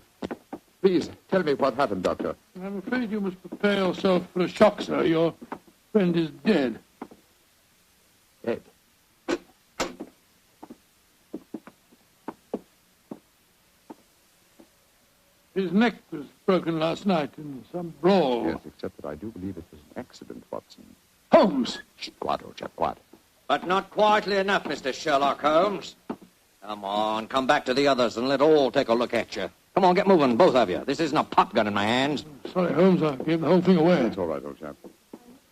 Please, tell me what happened, Doctor. I'm afraid you must prepare yourself for a shock, sir. Your friend is dead. Dead? His neck was broken last night in some brawl. Yes, except that I do believe it was an accident, Watson. Holmes! Quiet, old chap, quiet. But not quietly enough, Mr. Sherlock Holmes. Come on, come back to the others and let all take a look at you. Come on, get moving, both of you. This isn't a pop gun in my hands. Sorry, Holmes, I gave the whole thing away. That's all right, old chap.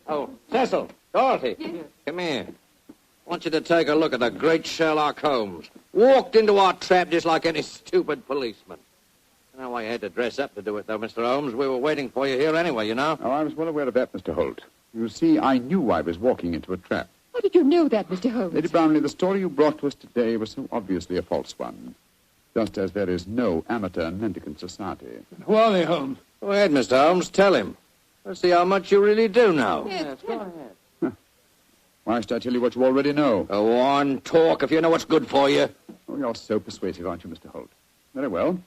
Oh, Cecil, Dorothy, come here. I want you to take a look at the great Sherlock Holmes. Walked into our trap just like any stupid policeman. I know why you had to dress up to do it, though, Mr. Holmes. We were waiting for you here anyway, you know. Oh, I was well aware of that, Mr. Holt. You see, I knew I was walking into a trap. How did you know that, Mr. Holmes? Lady Brownlee, the story you brought to us today was so obviously a false one. Just as there is no amateur mendicant society. Who are they, Holmes? Go ahead, Mr. Holmes. Tell him. Let's see how much you really do know. Yes, go ahead. Why should I tell you what you already know? Go on, talk if you know what's good for you. Oh, you're so persuasive, aren't you, Mr. Holt? Very well.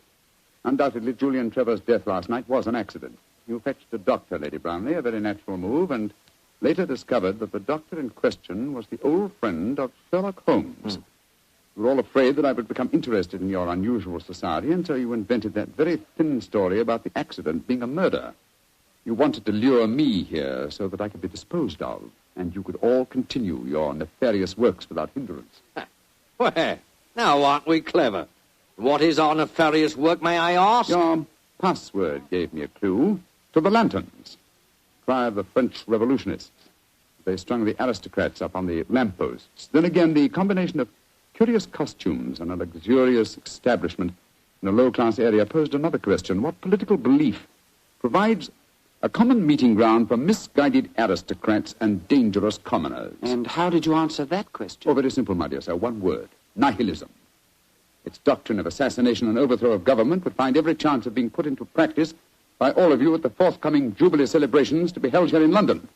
Undoubtedly, Julian Trevor's death last night was an accident. You fetched a doctor, Lady Brownlee, a very natural move, and later discovered that the doctor in question was the old friend of Sherlock Holmes. You were all afraid that I would become interested in your unusual society, and so you invented that very thin story about the accident being a murder. You wanted to lure me here so that I could be disposed of, and you could all continue your nefarious works without hindrance. Well, now aren't we clever? What is our nefarious work, may I ask? Your password gave me a clue to the lanterns. Cry of the French revolutionists. They strung the aristocrats up on the lampposts. Then again, the combination of curious costumes and a luxurious establishment in a low-class area posed another question. What political belief provides a common meeting ground for misguided aristocrats and dangerous commoners? And how did you answer that question? Oh, very simple, my dear sir. One word. Nihilism. Its doctrine of assassination and overthrow of government would find every chance of being put into practice by all of you at the forthcoming Jubilee celebrations to be held here in London.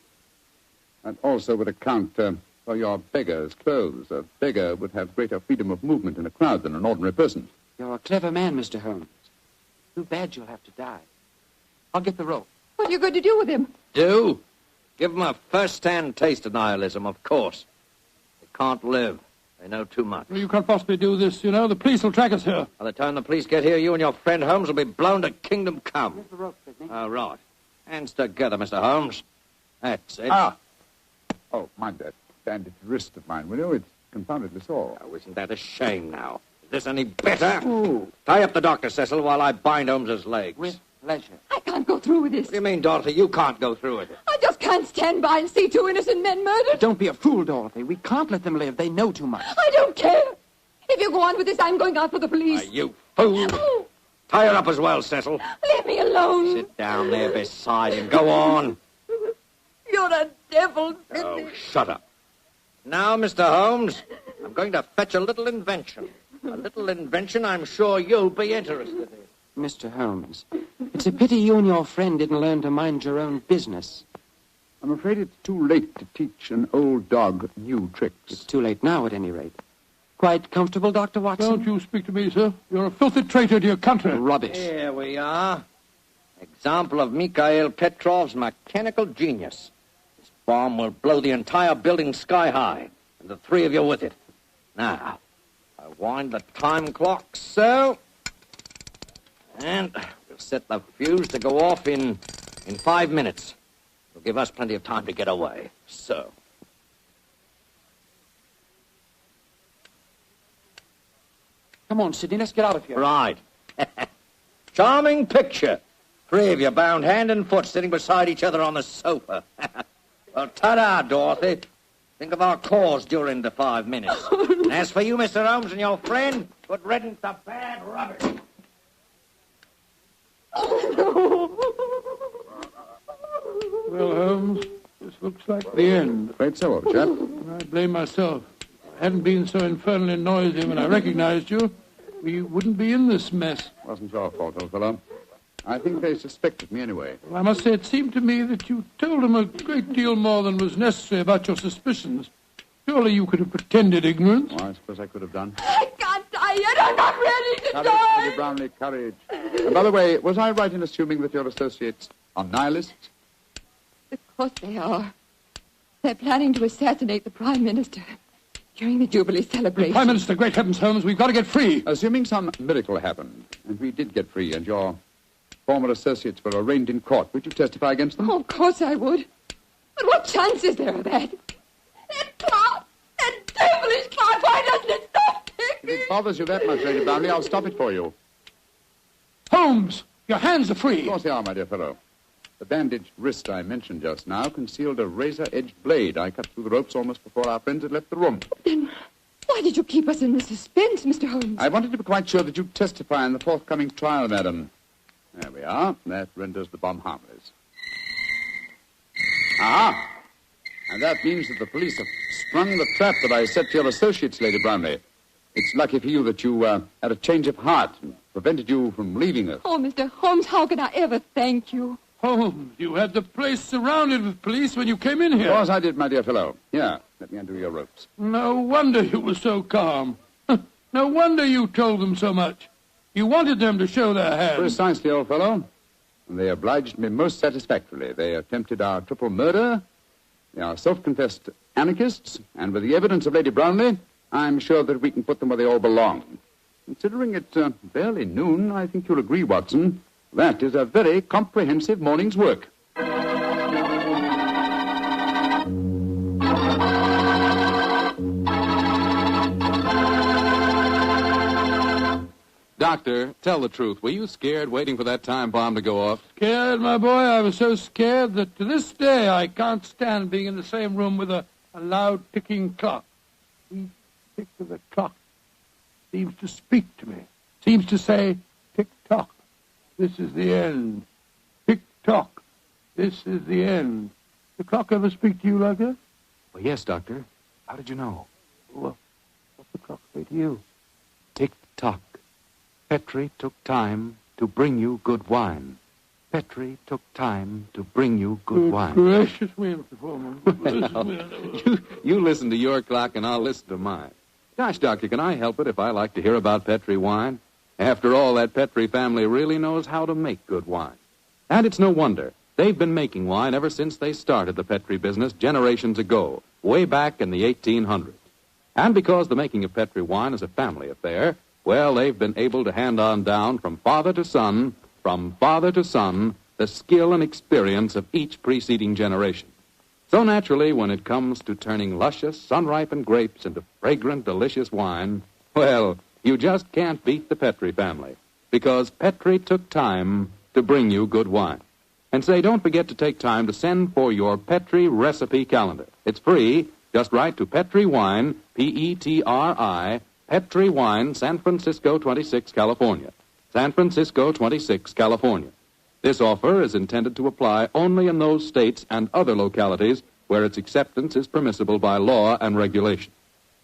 And also would account for your beggar's clothes. A beggar would have greater freedom of movement in a crowd than an ordinary person. You're a clever man, Mr. Holmes. Too bad you'll have to die. I'll get the rope. What are you going to do with him? Do? Give them a first-hand taste of nihilism, of course. They can't live. They know too much. Well, you can't possibly do this, you know. The police will track us here. By the time the police get here, you and your friend Holmes will be blown to kingdom come. Here's the rope, Sidney. Oh, right. Hands together, Mr. Holmes. That's it. Ah! Oh, mind that bandaged wrist of mine, will you? It's confoundedly sore. Oh, isn't that a shame now? Is this any better? Ooh. Tie up the doctor, Cecil, while I bind Holmes's legs. With pleasure. I can't go through with this. What do you mean, Dorothy? You can't go through it. I just can't stand by and see two innocent men murdered. Don't be a fool, Dorothy. We can't let them live. They know too much. I don't care. If you go on with this, I'm going out for the police. You fool. Oh, Tie her up as well, Cecil. leave me alone. Sit down there beside him. Go on. You're a devil, Sidney. Oh, shut up. Now, Mr. Holmes, I'm going to fetch a little invention. A little invention I'm sure you'll be interested in. Mr. Holmes, it's a pity you and your friend didn't learn to mind your own business. I'm afraid it's too late to teach an old dog new tricks. It's too late now, at any rate. Quite comfortable, Dr. Watson? Don't you speak to me, sir. You're a filthy traitor to your country. Rubbish. Here we are. Example of Mikhail Petrov's mechanical genius. This bomb will blow the entire building sky high, and the three of you with it. Now, I wind the time clock so, and we'll set the fuse to go off in 5 minutes. It'll give us plenty of time to get away. So. Come on, Sidney, let's get out of here. Right. Charming picture. Three of you bound hand and foot sitting beside each other on the sofa. Well, ta-da, Dorothy. Think of our cause during the 5 minutes. And as for you, Mr. Holmes, and your friend, good riddance to bad rubbish. Well, Holmes, this looks like the end. Afraid so, old chap. I blame myself. If I hadn't been so infernally noisy when I recognized you, we wouldn't be in this mess. Wasn't your fault, old fellow. I think they suspected me anyway. Well, I must say it seemed to me that you told them a great deal more than was necessary about your suspicions. Surely you could have pretended ignorance. Oh, I suppose I could have done. I can't die yet. I'm not ready to Courage, die. Lady Brownlee, courage. And by the way, was I right in assuming that your associates are nihilists? Of course they are. They're planning to assassinate the Prime Minister during the Jubilee celebration. Prime Minister, great heavens, Holmes, we've got to get free. Assuming some miracle happened, and we did get free, and your former associates were arraigned in court, would you testify against them? Oh, of course I would. But what chance is there of that? That clock! That devilish clock! Why doesn't it stop ticking? If it bothers you that much, Lady Brownlee, I'll stop it for you. Holmes, your hands are free. Of course they are, my dear fellow. The bandaged wrist I mentioned just now concealed a razor-edged blade. I cut through the ropes almost before our friends had left the room. Then why did you keep us in the suspense, Mr. Holmes? I wanted to be quite sure that you'd testify in the forthcoming trial, madam. There we are. That renders the bomb harmless. Aha! And that means that the police have sprung the trap that I set to your associates, Lady Brownlee. It's lucky for you that you had a change of heart and prevented you from leaving us. Oh, Mr. Holmes, how can I ever thank you? Holmes, you had the place surrounded with police when you came in here. Of course I did, my dear fellow. Here, let me undo your ropes. No wonder you were so calm. No wonder you told them so much. You wanted them to show their hands. Precisely, old fellow. And they obliged me most satisfactorily. They attempted our triple murder. They are self-confessed anarchists. And with the evidence of Lady Brownlee, I'm sure that we can put them where they all belong. Considering it barely noon, I think you'll agree, Watson, that is a very comprehensive morning's work. Doctor, tell the truth. Were you scared waiting for that time bomb to go off? Scared, my boy? I was so scared that to this day I can't stand being in the same room with a loud ticking clock. Each tick of the clock seems to speak to me. Seems to say, tick-tock, this is the end. Tick-tock, this is the end. The clock ever speak to you like that? Well, yes, Doctor. How did you know? Well, what's the clock say to you? Tick-tock. Petri took time to bring you good wine. Petri took time to bring you good wine. Gracious me, Mr. Foreman. Well, you listen to your clock, and I'll listen to mine. Gosh, Doctor, can I help it if I like to hear about Petri wine? After all, that Petri family really knows how to make good wine. And it's no wonder. They've been making wine ever since they started the Petri business generations ago, way back in the 1800s. And because the making of Petri wine is a family affair, well, they've been able to hand on down from father to son, the skill and experience of each preceding generation. So naturally, when it comes to turning luscious, sun-ripened grapes into fragrant, delicious wine, well, you just can't beat the Petri family, because Petri took time to bring you good wine. And say, don't forget to take time to send for your Petri recipe calendar. It's free. Just write to Petri Wine, P-E-T-R-I, Petri Wine, San Francisco 26, California. San Francisco 26, California. This offer is intended to apply only in those states and other localities where its acceptance is permissible by law and regulation.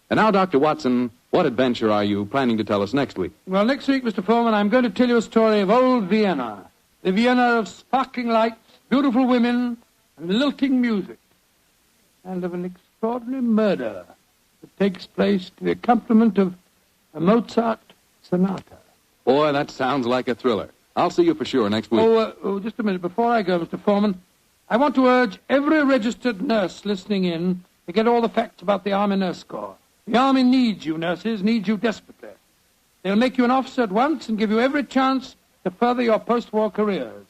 And now, Dr. Watson, what adventure are you planning to tell us next week? Well, next week, Mr. Foreman, I'm going to tell you a story of old Vienna. The Vienna of sparkling lights, beautiful women, and lilting music. And of an extraordinary murder that takes place to the accompaniment of a Mozart sonata. Boy, that sounds like a thriller. I'll see you for sure next week. Just a minute. Before I go, Mr. Foreman, I want to urge every registered nurse listening in to get all the facts about the Army Nurse Corps. The Army needs you, nurses, needs you desperately. They'll make you an officer at once and give you every chance to further your post-war careers.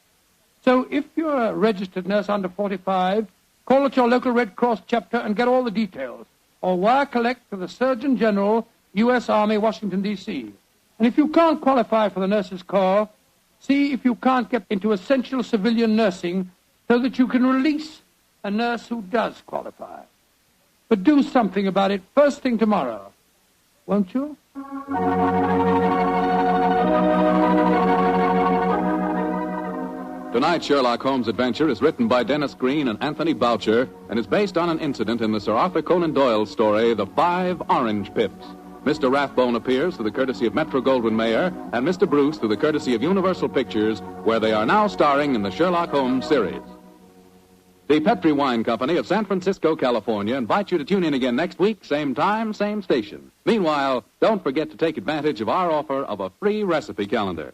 So if you're a registered nurse under 45, call at your local Red Cross chapter and get all the details. Or wire collect to the Surgeon General, U.S. Army, Washington, D.C. And if you can't qualify for the Nurses Corps, see if you can't get into essential civilian nursing so that you can release a nurse who does qualify. But do something about it first thing tomorrow, won't you? Tonight's Sherlock Holmes adventure is written by Dennis Green and Anthony Boucher and is based on an incident in the Sir Arthur Conan Doyle story, The 5 Orange Pips. Mr. Rathbone appears through the courtesy of Metro-Goldwyn-Mayer and Mr. Bruce through the courtesy of Universal Pictures, where they are now starring in the Sherlock Holmes series. The Petri Wine Company of San Francisco, California, invites you to tune in again next week, same time, same station. Meanwhile, don't forget to take advantage of our offer of a free recipe calendar.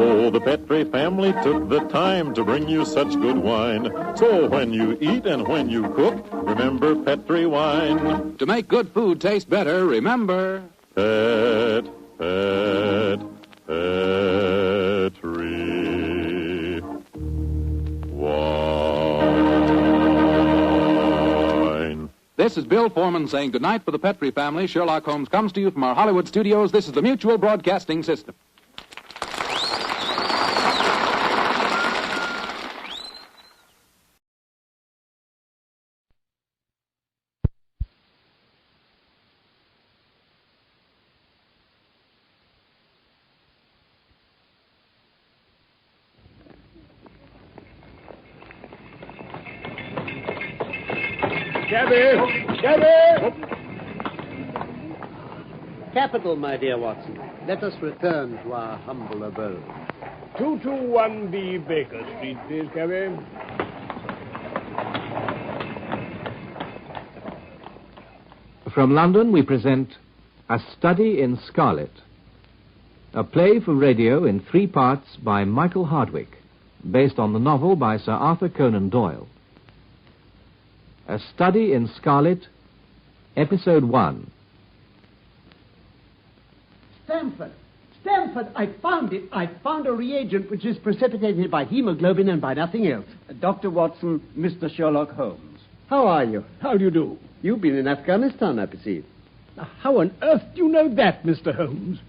Oh, the Petri family took the time to bring you such good wine. So when you eat and when you cook, remember Petri wine. To make good food taste better, remember... Petri wine. This is Bill Foreman saying goodnight for the Petri family. Sherlock Holmes comes to you from our Hollywood studios. This is the Mutual Broadcasting System. Capital, my dear Watson. Let us return to our humble abode. 221B Baker Street, please, cabby. From London, we present A Study in Scarlet, a play for radio in 3 parts by Michael Hardwick, based on the novel by Sir Arthur Conan Doyle. A Study in Scarlet, Episode 1. Stamford, I found it. I found a reagent which is precipitated by hemoglobin and by nothing else. Dr. Watson, Mr. Sherlock Holmes. How are you? How do you do? You've been in Afghanistan, I perceive. Now, how on earth do you know that, Mr. Holmes?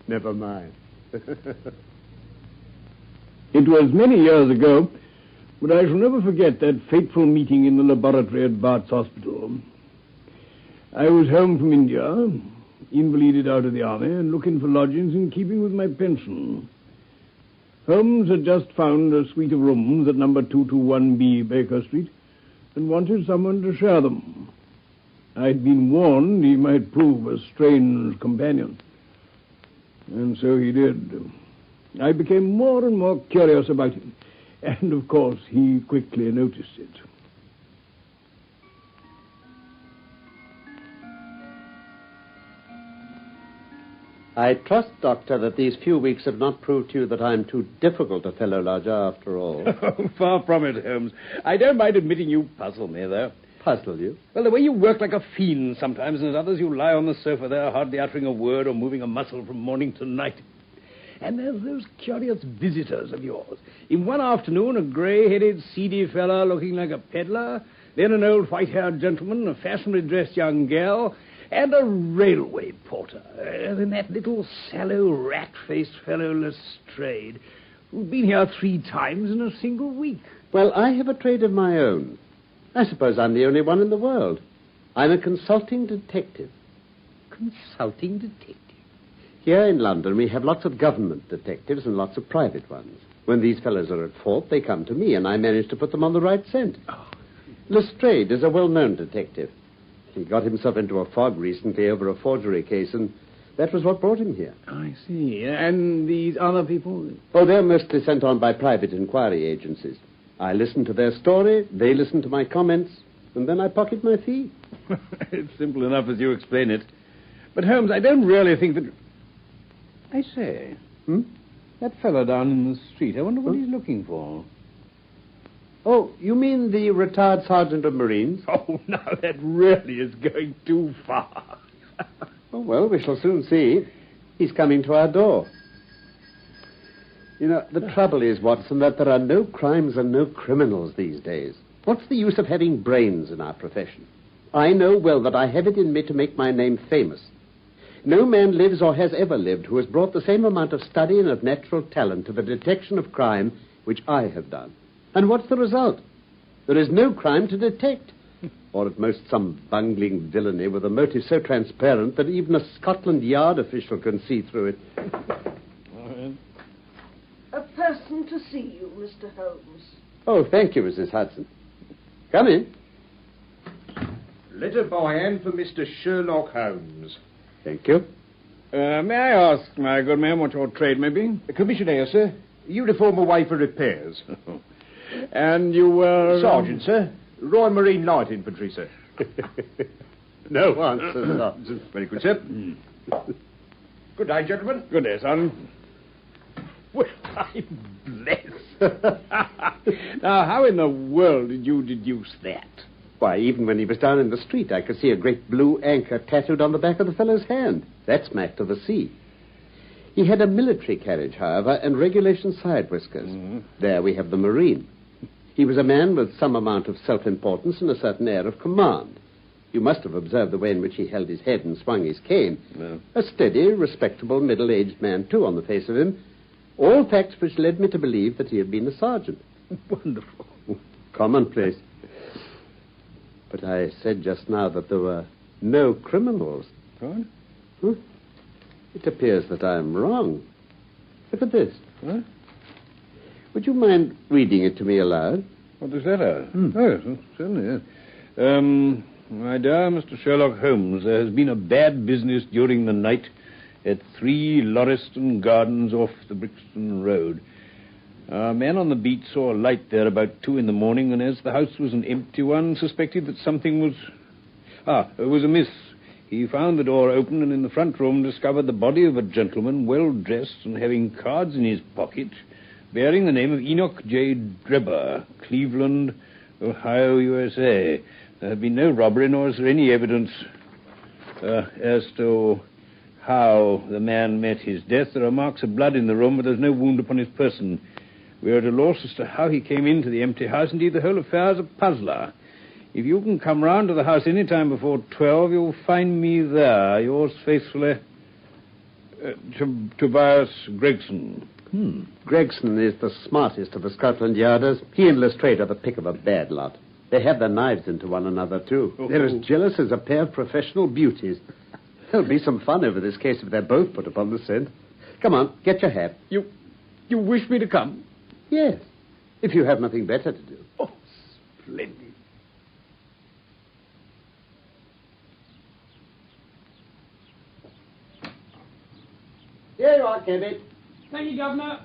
Never mind. It was many years ago, but I shall never forget that fateful meeting in the laboratory at Bart's Hospital. I was home from India, invalided out of the army, and looking for lodgings in keeping with my pension. Holmes had just found a suite of rooms at number 221B Baker Street and wanted someone to share them. I'd been warned he might prove a strange companion. And so he did. I became more and more curious about him. And, of course, he quickly noticed it. I trust, Doctor, that these few weeks have not proved to you that I'm too difficult a fellow lodger after all. Far from it, Holmes. I don't mind admitting you puzzle me, though. Puzzle you? Well, the way you work like a fiend sometimes, and at others you lie on the sofa there, hardly uttering a word or moving a muscle from morning to night. And there's those curious visitors of yours. In one afternoon, a grey-headed, seedy fellow looking like a peddler, then an old white-haired gentleman, a fashionably dressed young girl, and a railway porter. Then that little sallow, rat-faced fellow Lestrade, who's been here 3 times in a single week. Well, I have a trade of my own. I suppose I'm the only one in the world. I'm a consulting detective. Consulting detective? Here in London, we have lots of government detectives and lots of private ones. When these fellows are at fault, they come to me, and I manage to put them on the right scent. Lestrade is a well-known detective. He got himself into a fog recently over a forgery case, and that was what brought him here. I see. And these other people? Oh, they're mostly sent on by private inquiry agencies. I listen to their story, they listen to my comments, and then I pocket my fee. It's simple enough as you explain it. But, Holmes, I don't really think that... I say, that fellow down in the street, I wonder what he's looking for. Oh, you mean the retired sergeant of Marines? Oh, now that really is going too far. Oh, well, we shall soon see. He's coming to our door. You know, the trouble is, Watson, that there are no crimes and no criminals these days. What's the use of having brains in our profession? I know well that I have it in me to make my name famous. No man lives or has ever lived who has brought the same amount of study and of natural talent to the detection of crime which I have done. And what's the result? There is no crime to detect. Or at most some bungling villainy with a motive so transparent that even a Scotland Yard official can see through it. A person to see you, Mr. Holmes. Oh, thank you, Mrs. Hudson. Come in. Letter by hand for Mr. Sherlock Holmes. Thank you. May I ask, my good man, what your trade may be? Commissionaire, sir. Uniform away for repairs. And you were... Sergeant, sir. Royal Marine Light Infantry, sir. No answer, Sergeant. Very good, sir. Good day, gentlemen. Good day, son. Well, I'm blessed. Now, how in the world did you deduce that? Why, even when he was down in the street, I could see a great blue anchor tattooed on the back of the fellow's hand. That's Mac to the sea. He had a military carriage, however, and regulation side whiskers. There we have the Marine. He was a man with some amount of self-importance and a certain air of command. You must have observed the way in which he held his head and swung his cane. No. A steady, respectable, middle-aged man, too, on the face of him. All facts which led me to believe that he had been a sergeant. Wonderful. Commonplace. But I said just now that there were no criminals. What? It appears that I'm wrong. Look at this. What? Would you mind reading it to me aloud? What is that? Oh, yes, certainly, yes. My dear Mr. Sherlock Holmes, there has been a bad business during the night at 3 Lauriston Gardens off the Brixton Road. A man on the beat saw a light there about 2 a.m, and as the house was an empty one, suspected that something was amiss. He found the door open and in the front room discovered the body of a gentleman, well dressed and having cards in his pocket, bearing the name of Enoch J. Drebber, Cleveland, Ohio, USA. There had been no robbery, nor is there any evidence as to how the man met his death. There are marks of blood in the room, but there's no wound upon his person. We are at a loss as to how he came into the empty house. Indeed, the whole affair is a puzzler. If you can come round to the house any time before 12, you'll find me there. Yours faithfully, Tobias Gregson. Gregson is the smartest of the Scotland Yarders. He and Lestrade are the pick of a bad lot. They have their knives into one another, too. They're as jealous as a pair of professional beauties. There'll be some fun over this case if they're both put upon the scent. Come on, get your hat. You wish me to come? Yes, if you have nothing better to do. Oh, splendid. Here you are, Kevin. Thank you, Governor.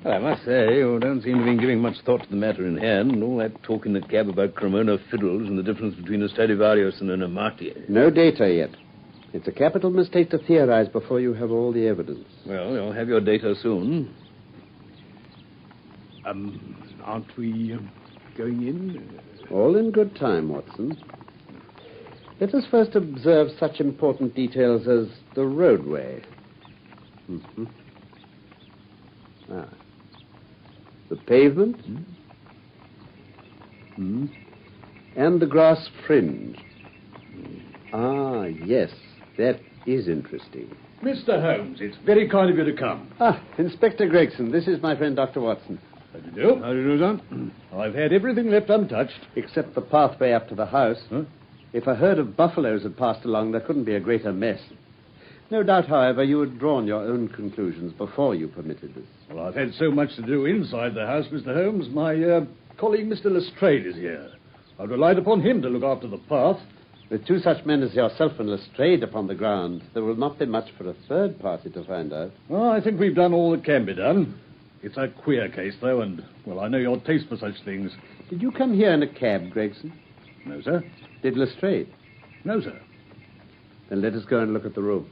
Well, I must say, you don't seem to be giving much thought to the matter in hand, and all that talk in the cab about Cremona fiddles and the difference between a Stradivarius and an Amati. No data yet. It's a capital mistake to theorize before you have all the evidence. Well, you'll have your data soon. Aren't we going in? All in good time, Watson. Let us first observe such important details as the roadway. Mm-hmm. The pavement. Mm-hmm. And the grass fringe. Ah, yes. That is interesting. Mr. Holmes, it's very kind of you to come. Inspector Gregson, this is my friend Dr. Watson. How do you do? How do you do, son? I've had everything left untouched. Except the pathway up to the house. Huh? If a herd of buffaloes had passed along, there couldn't be a greater mess. No doubt, however, you had drawn your own conclusions before you permitted this. Well, I've had so much to do inside the house, Mr. Holmes. My colleague, Mr. Lestrade, is here. I've relied upon him to look after the path. With two such men as yourself and Lestrade upon the ground, there will not be much for a third party to find out. Well, I think we've done all that can be done. It's a queer case, though, and, well, I know your taste for such things. Did you come here in a cab, Gregson? No, sir. Did Lestrade? No, sir. Then let us go and look at the room.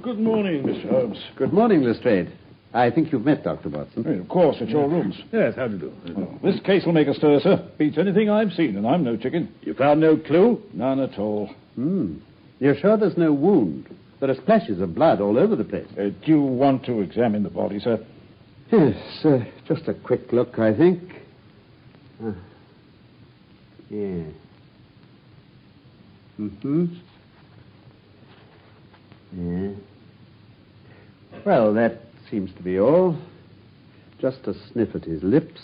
Good morning, Mr. Holmes. Good morning, Lestrade. I think you've met Dr. Watson. Well, of course, at your rooms. Yes, how do you do? Well, this case will make a stir, sir. Beats anything I've seen, and I'm no chicken. You found no clue? None at all. You're sure there's no wound? There are splashes of blood all over the place. Do you want to examine the body, sir? Yes, just a quick look, I think. Yeah. Mm-hmm. Yeah. Well, that seems to be all. Just a sniff at his lips.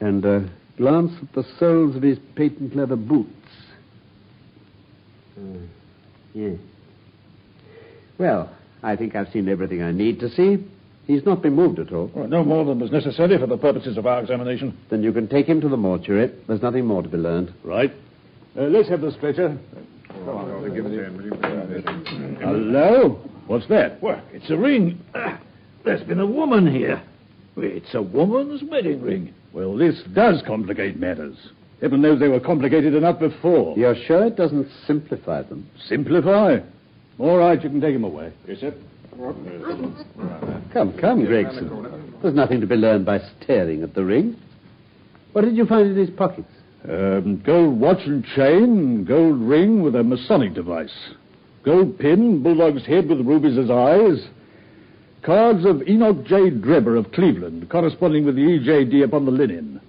And a glance at the soles of his patent leather boots. Yeah. Well, I think I've seen everything I need to see. He's not been moved at all. Well, no more than was necessary for the purposes of our examination. Then you can take him to the mortuary. There's nothing more to be learned. Right. Let's have the stretcher. Hello? What's that? Well, it's a ring. There's been a woman here. It's a woman's wedding ring. Well, this does complicate matters. Heaven knows they were complicated enough before. You're sure it doesn't simplify them? Simplify? All right, you can take him away. Yes, sir. Come, Gregson. There's nothing to be learned by staring at the ring. What did you find in his pockets? Gold watch and chain, gold ring with a Masonic device. Gold pin, bulldog's head with rubies as eyes. Cards of Enoch J. Drebber of Cleveland, corresponding with the EJD upon the linen.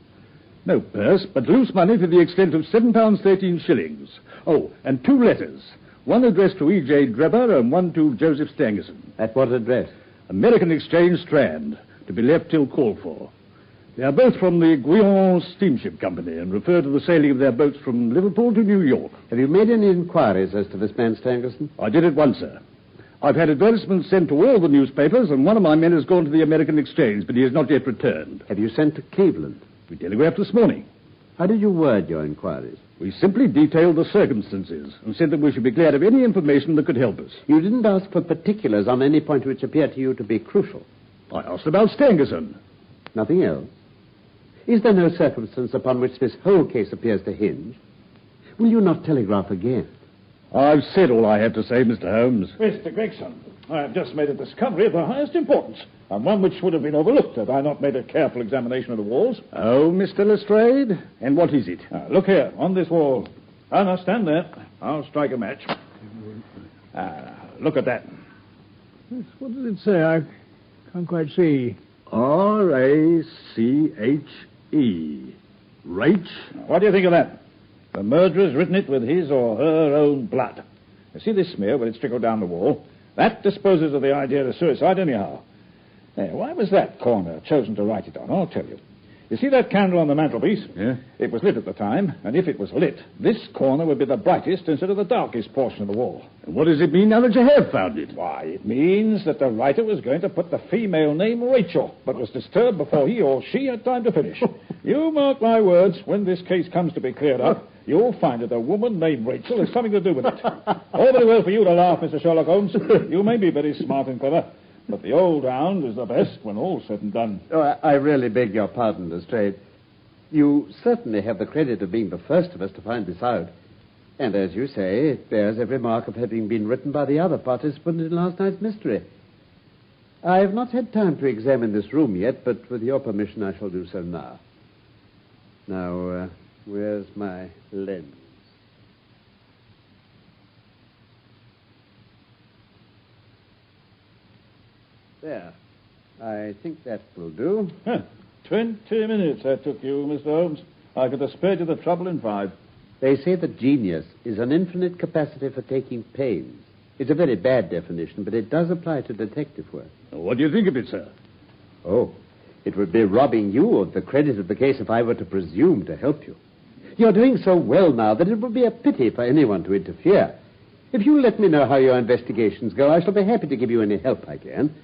No purse, but loose money to the extent of £7.13. Oh, and 2 letters. One addressed to E.J. Drebber and one to Joseph Stangerson. At what address? American Exchange, Strand, to be left till called for. They are both from the Guion Steamship Company and refer to the sailing of their boats from Liverpool to New York. Have you made any inquiries as to this man Stangerson? I did at once, sir. I've had advertisements sent to all the newspapers, and one of my men has gone to the American Exchange, but he has not yet returned. Have you sent to Cleveland? We telegraphed this morning. How did you word your inquiries? We simply detailed the circumstances and said that we should be glad of any information that could help us. You didn't ask for particulars on any point which appeared to you to be crucial. I asked about Stangerson. Nothing else? Is there no circumstance upon which this whole case appears to hinge? Will you not telegraph again? I've said all I have to say, Mr. Holmes. Mr. Gregson, I have just made a discovery of the highest importance, and one which would have been overlooked had I not made a careful examination of the walls. Oh, Mr. Lestrade? And what is it? Look here, on this wall. Oh, now, stand there. I'll strike a match. Look at that. What does it say? I can't quite see. R-A-C-H-E. Rach? What do you think of that? The murderer's written it with his or her own blood. You see this smear where it's trickled down the wall? That disposes of the idea of suicide anyhow. Now, why was that corner chosen to write it on? I'll tell you. You see that candle on the mantelpiece? Yeah. It was lit at the time, and if it was lit, this corner would be the brightest instead of the darkest portion of the wall. And what does it mean now that you have found it? Why, it means that the writer was going to put the female name Rachel, but was disturbed before he or she had time to finish. You mark my words, when this case comes to be cleared up, you'll find that a woman named Rachel has something to do with it. All very well for you to laugh, Mr. Sherlock Holmes. You may be very smart and clever, but the old hound is the best when all's said and done. Oh, I really beg your pardon, Lestrade. You certainly have the credit of being the first of us to find this out. And as you say, it bears every mark of having been written by the other participant in last night's mystery. I have not had time to examine this room yet, but with your permission I shall do so now. Now, where's my lens? There. I think that will do. 20 minutes that took you, Mr. Holmes. I could have spared you the trouble in 5. They say that genius is an infinite capacity for taking pains. It's a very bad definition, but it does apply to detective work. What do you think of it, sir? Oh, it would be robbing you of the credit of the case if I were to presume to help you. You're doing so well now that it would be a pity for anyone to interfere. If you'll let me know how your investigations go, I shall be happy to give you any help I can.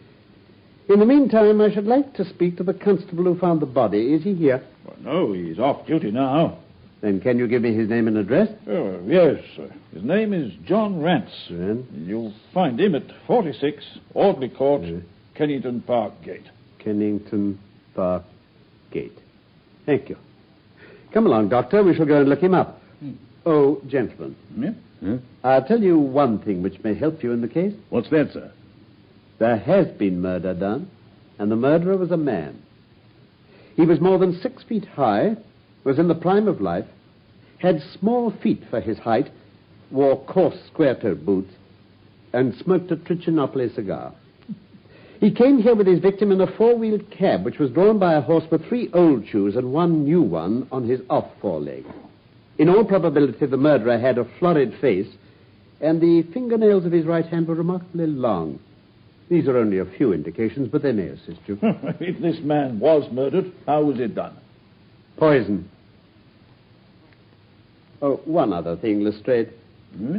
In the meantime, I should like to speak to the constable who found the body. Is he here? Well, no, he's off duty now. Then can you give me his name and address? Oh, yes, sir. His name is John Rance. You'll find him at 46 Audley Court, Kennington Park Gate. Kennington Park Gate. Thank you. Come along, Doctor. We shall go and look him up. Oh, gentlemen. Yeah? I'll tell you one thing which may help you in the case. What's that, sir? There has been murder done, and the murderer was a man. He was more than 6 feet high, was in the prime of life, had small feet for his height, wore coarse square-toed boots, and smoked a Trichinopoly cigar. He came here with his victim in a 4-wheeled cab, which was drawn by a horse with 3 old shoes and 1 new one on his off foreleg. In all probability, the murderer had a florid face, and the fingernails of his right hand were remarkably long. These are only a few indications, but they may assist you. If this man was murdered, how was it done? Poison. Oh, one other thing, Lestrade.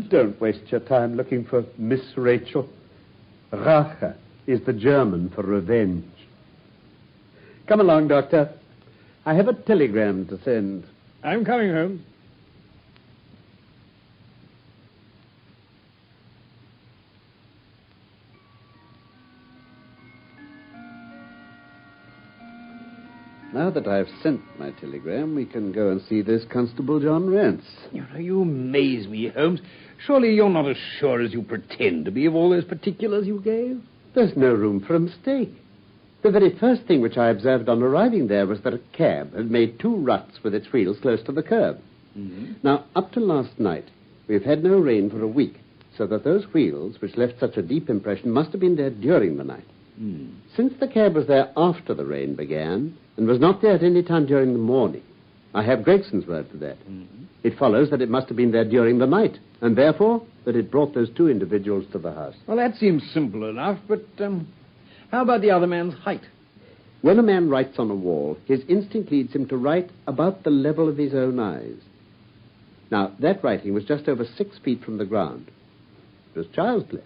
Don't waste your time looking for Miss Rachel. Rache is the German for revenge. Come along, Doctor. I have a telegram to send. I'm coming home. Now that I've sent my telegram, we can go and see this Constable John Rance. You amaze me, Holmes. Surely you're not as sure as you pretend to be of all those particulars you gave? There's no room for a mistake. The very first thing which I observed on arriving there was that a cab had made 2 ruts with its wheels close to the curb. Now, up to last night, we've had no rain for a week, so that those wheels, which left such a deep impression, must have been there during the night. Since the cab was there after the rain began, and was not there at any time during the morning, I have Gregson's word for that. It follows that it must have been there during the night, and therefore that it brought those 2 individuals to the house. Well, that seems simple enough, but how about the other man's height? When a man writes on a wall, his instinct leads him to write about the level of his own eyes. Now, that writing was just over 6 feet from the ground. It was child's play.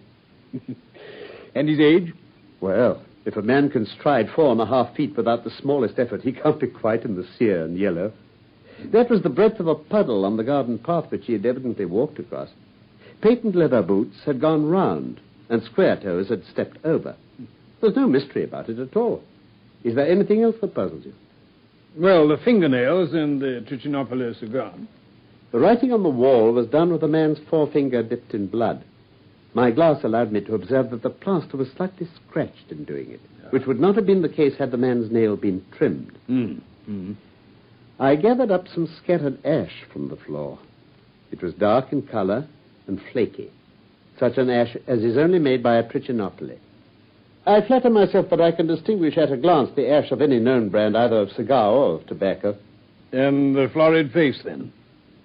And his age? Well, if a man can stride 4.5 feet without the smallest effort, he can't be quite in the sere and yellow. That was the breadth of a puddle on the garden path which he had evidently walked across. Patent leather boots had gone round, and square toes had stepped over. There's no mystery about it at all. Is there anything else that puzzles you? Well, the fingernails and the Trichinopoly cigar. The writing on the wall was done with a man's forefinger dipped in blood. My glass allowed me to observe that the plaster was slightly scratched in doing it, which would not have been the case had the man's nail been trimmed. I gathered up some scattered ash from the floor. It was dark in color and flaky, such an ash as is only made by a Trichinopoly. I flatter myself that I can distinguish at a glance the ash of any known brand, either of cigar or of tobacco. And the florid face, then?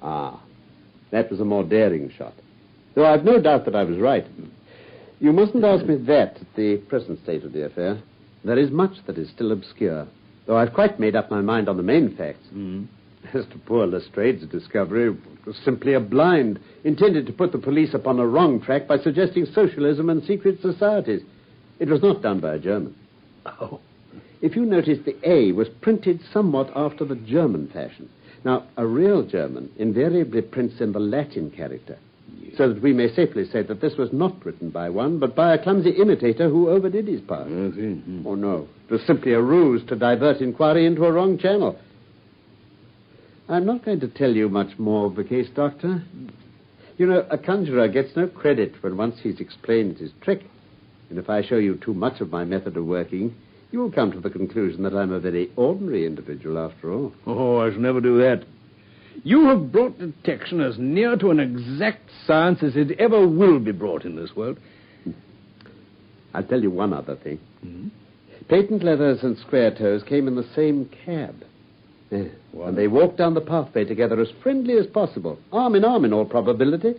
Ah, that was a more daring shot. Though I've no doubt that I was right. You mustn't ask me that at the present state of the affair. There is much that is still obscure. Though I've quite made up my mind on the main facts. As to poor Lestrade's discovery, it was simply a blind, intended to put the police upon a wrong track by suggesting socialism and secret societies. It was not done by a German. Oh. If you notice, the A was printed somewhat after the German fashion. Now, a real German invariably prints in the Latin character, so that we may safely say that this was not written by one, but by a clumsy imitator who overdid his part. Oh, no. It was simply a ruse to divert inquiry into a wrong channel. I'm not going to tell you much more of the case, Doctor. You know, a conjurer gets no credit when once he's explained his trick. And if I show you too much of my method of working, you will come to the conclusion that I'm a very ordinary individual after all. Oh, I shall never do that. You have brought detection as near to an exact science as it ever will be brought in this world. I'll tell you one other thing. Patent leathers and square toes came in the same cab. And they walked down the pathway together as friendly as possible, arm in all probability.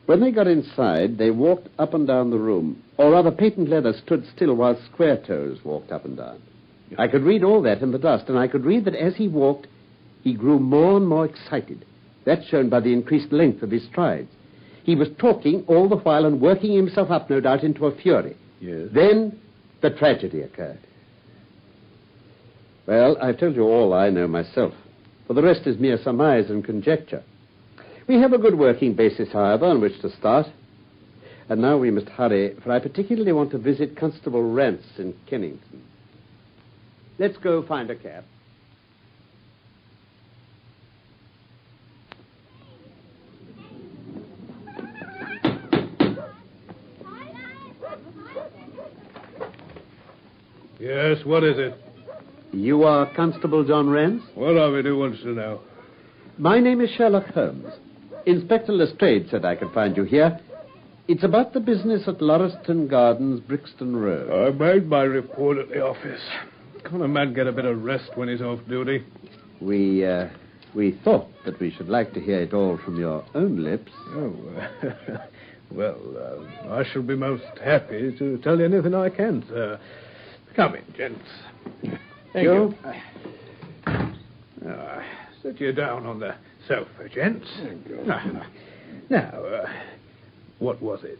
When they got inside, they walked up and down the room. Or rather, Patent Leather stood still while Square Toes walked up and down. I could read all that in the dust, and I could read that as he walked, he grew more and more excited. That's shown by the increased length of his strides. He was talking all the while and working himself up, no doubt, into a fury. Yes. Then the tragedy occurred. Well, I've told you all I know myself. For the rest is mere surmise and conjecture. We have a good working basis, however, on which to start. And now we must hurry, for I particularly want to visit Constable Rance in Kennington. Let's go find a cab. Yes, what is it? You are Constable John Rance? What of it, who wants to know? My name is Sherlock Holmes. Inspector Lestrade said I could find you here. It's about the business at Lauriston Gardens, Brixton Road. I made my report at the office. Can't a man get a bit of rest when he's off duty? We thought that we should like to hear it all from your own lips. Oh, well, I shall be most happy to tell you anything I can, sir. Come in, gents. Thank you. Sit you down on the sofa, gents. Now, what was it?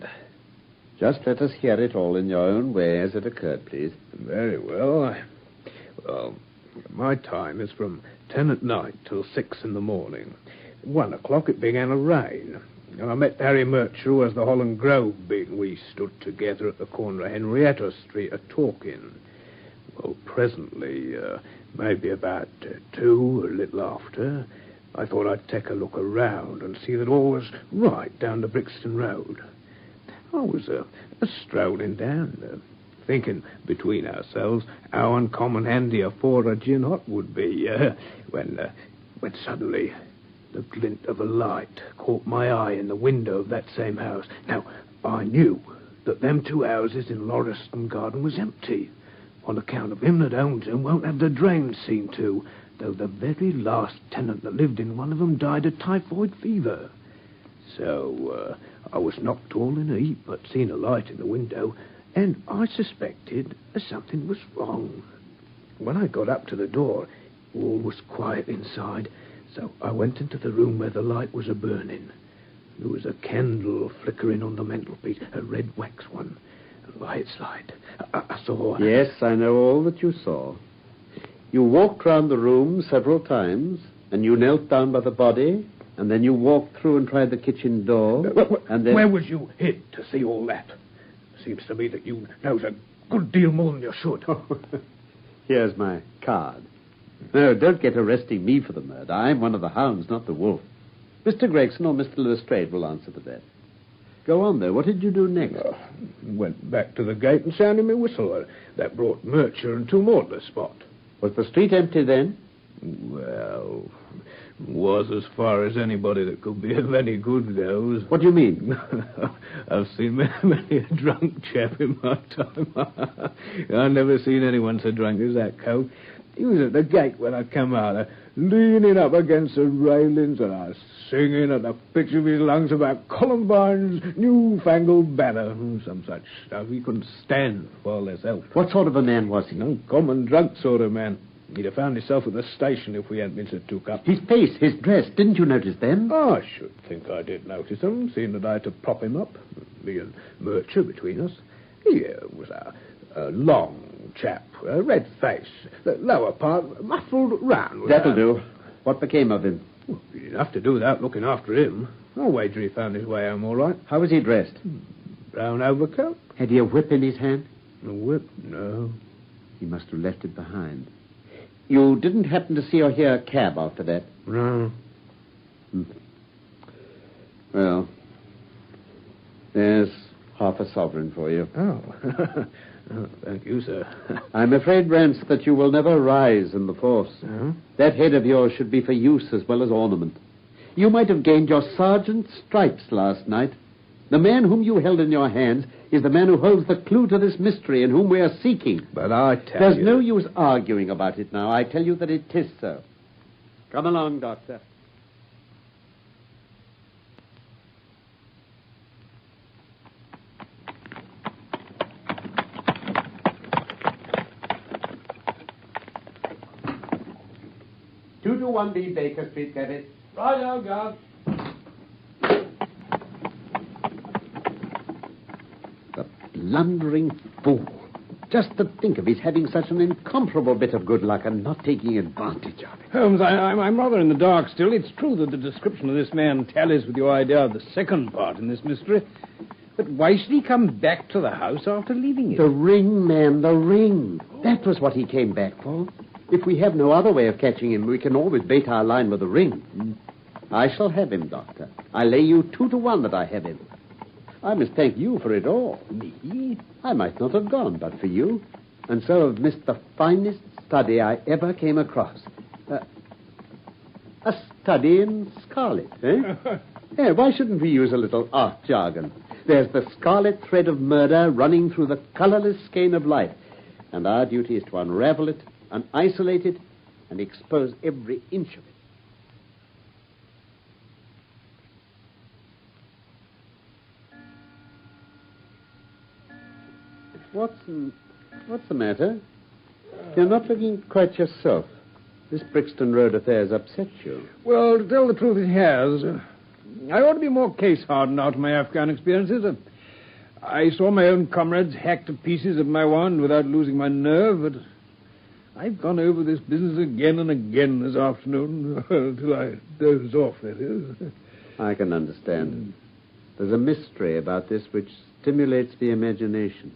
Just let us hear it all in your own way as it occurred, please. Very well. Well, my time is from 10 at night till 6 in the morning. 1 o'clock it began to rain. And I met Harry Murcher, who has the Holland Grove bin. We stood together at the corner of Henrietta Street a-talking. Well, presently, maybe about 2, a little after, I thought I'd take a look around and see that all was right down the Brixton Road. I was strolling down, thinking between ourselves how uncommon handy a 4 gin hot would be, when suddenly the glint of a light caught my eye in the window of that same house. Now, I knew that them 2 houses in Lauriston Garden was empty. On account of him that owns them won't have the drains seen to, though the very last tenant that lived in one of them died of typhoid fever. So, I was knocked all in a heap, but seen a light in the window, and I suspected that something was wrong. When I got up to the door, all was quiet inside, so I went into the room where the light was a-burning. There was a candle flickering on the mantelpiece, a red wax one. And by its light, I saw... Yes, I know all that you saw. You walked round the room several times, and you knelt down by the body, and then you walked through and tried the kitchen door, and then... Where was you hid to see all that? Seems to me that you knows a good deal more than you should. Here's my card. No, don't get arresting me for the murder. I'm one of the hounds, not the wolf. Mr. Gregson or Mr. Lestrade will answer to that. Go on, though. What did you do next? Went back to the gate and sounded my whistle. That brought Murcher and 2 more to the spot. Was the street empty then? Well, was as far as anybody that could be of any good goes. What do you mean? I've seen many a drunk chap in my time. I've never seen anyone so drunk as that coat. He was at the gate when I come out, leaning up against the railings, and I was singing at the pitch of his lungs about Columbine's newfangled banner, some such stuff. He couldn't stand for less else. What sort of a man was he? No common drunk sort of man. He'd have found himself at the station if we hadn't been so took up. His face, his dress, didn't you notice them? Oh, I should think I did notice them, seeing that I had to prop him up. Me and Murcher between us. He was a long chap, a red face, the lower part muffled round. That'll do. What became of him? Well, he didn't have to do without looking after him. I'll wager he found his way home all right. How was he dressed? Brown overcoat. Had he a whip in his hand? A whip? No. He must have left it behind. You didn't happen to see or hear a cab after that? No. Well, there's half a sovereign for you. Oh. Oh, thank you, sir. I'm afraid, Rance, that you will never rise in the force. That head of yours should be for use as well as ornament. You might have gained your sergeant's stripes last night. The man whom you held in your hands is the man who holds the clue to this mystery and whom we are seeking. But I tell you... There's no use arguing about it now. I tell you that it is so. Come along, Doctor. Two to 1B Baker Street, get it? Right, oh, God. The blundering fool. Just to think of his having such an incomparable bit of good luck and not taking advantage of it. Holmes, I'm rather in the dark still. It's true that the description of this man tallies with your idea of the second part in this mystery. But why should he come back to the house after leaving it? The ring, man, the ring. That was what he came back for. If we have no other way of catching him, we can always bait our line with the ring. I shall have him, Doctor. I lay you 2 to 1 that I have him. I must thank you for it all. Me? I might not have gone but for you, and so have missed the finest study I ever came across. A study in scarlet, eh? Yeah, why shouldn't we use a little art jargon? There's the scarlet thread of murder running through the colorless skein of life, and our duty is to unravel it and isolate it and expose every inch of it. Watson, what's the matter? You're not looking quite yourself. This Brixton Road affair's upset you. Well, to tell the truth, it has. I ought to be more case-hardened out of my Afghan experiences. I saw my own comrades hacked to pieces of my wand without losing my nerve, but I've gone over this business again and again this afternoon, till I dozed off, that is. I can understand. There's a mystery about this which stimulates the imagination.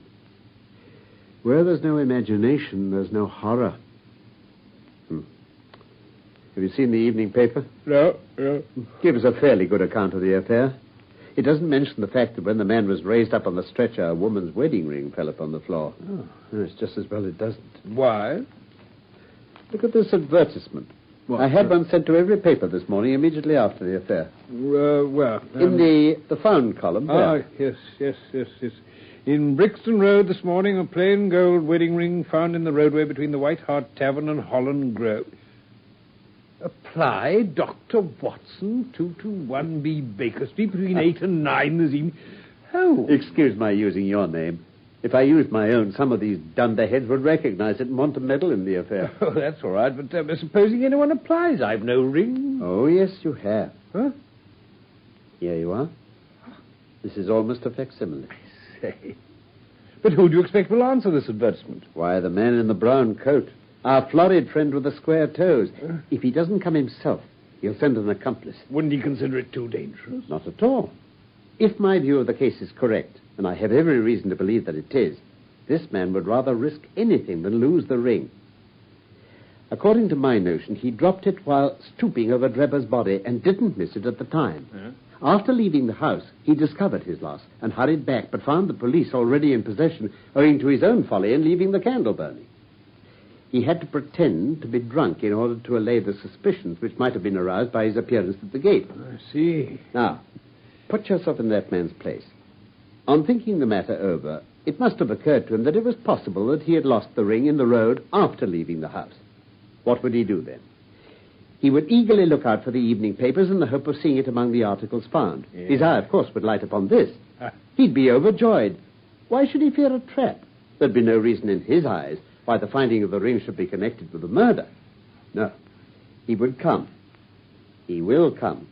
Where there's no imagination, there's no horror. Have you seen the evening paper? No. Gives a fairly good account of the affair. It doesn't mention the fact that when the man was raised up on the stretcher, a woman's wedding ring fell upon the floor. Oh. It's just as well it doesn't. Why? Look at this advertisement. What? I had one sent to every paper this morning immediately after the affair. Where? In the found column. Yes. In Brixton Road this morning, a plain gold wedding ring found in the roadway between the White Hart Tavern and Holland Grove. Apply Dr. Watson, 221B Baker Street, between 8 and 9 this evening. Oh. Excuse my using your name. If I used my own, some of these dunderheads would recognize it and want to meddle in the affair. Oh, that's all right, but supposing anyone applies, I've no ring. Oh, yes, you have. Huh? Here you are. This is almost a facsimile. Say. But who do you expect will answer this advertisement? Why, the man in the brown coat. Our florid friend with the square toes. If he doesn't come himself, he'll send an accomplice. Wouldn't he consider it too dangerous? Not at all. If my view of the case is correct, and I have every reason to believe that it is, this man would rather risk anything than lose the ring. According to my notion, he dropped it while stooping over Drebber's body and didn't miss it at the time. After leaving the house, he discovered his loss and hurried back, but found the police already in possession owing to his own folly in leaving the candle burning. He had to pretend to be drunk in order to allay the suspicions which might have been aroused by his appearance at the gate. I see. Now, put yourself in that man's place. On thinking the matter over, it must have occurred to him that it was possible that he had lost the ring in the road after leaving the house. What would he do then? He would eagerly look out for the evening papers in the hope of seeing it among the articles found. Yes. His eye, of course, would light upon this. He'd be overjoyed. Why should he fear a trap? There'd be no reason in his eyes why the finding of the ring should be connected with the murder. No. He would come. He will come.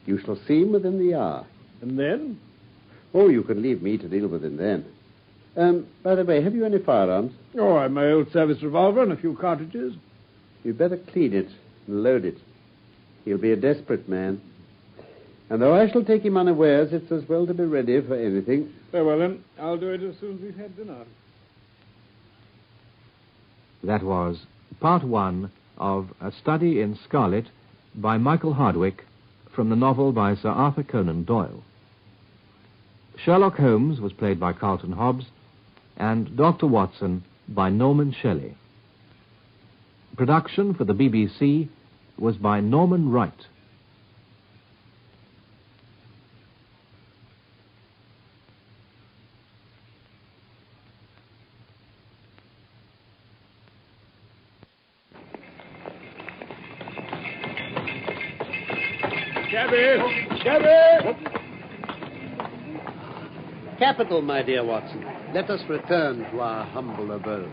You shall see him within the hour. And then? Oh, you can leave me to deal with him then. By the way, have you any firearms? Oh, I've my old service revolver and a few cartridges. You'd better clean it and load it. He'll be a desperate man. And though I shall take him unawares, it's as well to be ready for anything. Very well, then. I'll do it as soon as we've had dinner. That was part one of A Study in Scarlet by Michael Hardwick from the novel by Sir Arthur Conan Doyle. Sherlock Holmes was played by Carlton Hobbs and Dr. Watson by Norman Shelley. Production for the BBC was by Norman Wright. Cabby! Capital, my dear Watson. Let us return to our humble abode.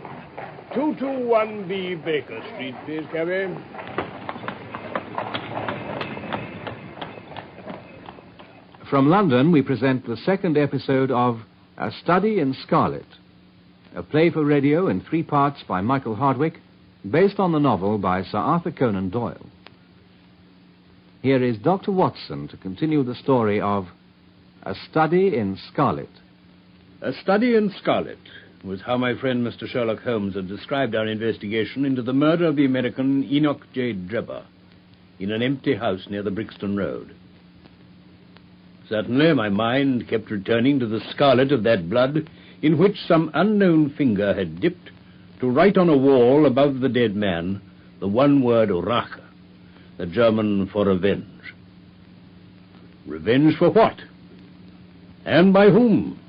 221B Baker Street, please, cabby. From London, we present the second episode of A Study in Scarlet, a play for radio in 3 parts by Michael Hardwick, based on the novel by Sir Arthur Conan Doyle. Here is Dr. Watson to continue the story of A Study in Scarlet. A Study in Scarlet was how my friend Mr. Sherlock Holmes had described our investigation into the murder of the American Enoch J. Drebber in an empty house near the Brixton Road. Certainly, my mind kept returning to the scarlet of that blood in which some unknown finger had dipped to write on a wall above the dead man the one word Rache, the German for revenge. Revenge for what? And by whom?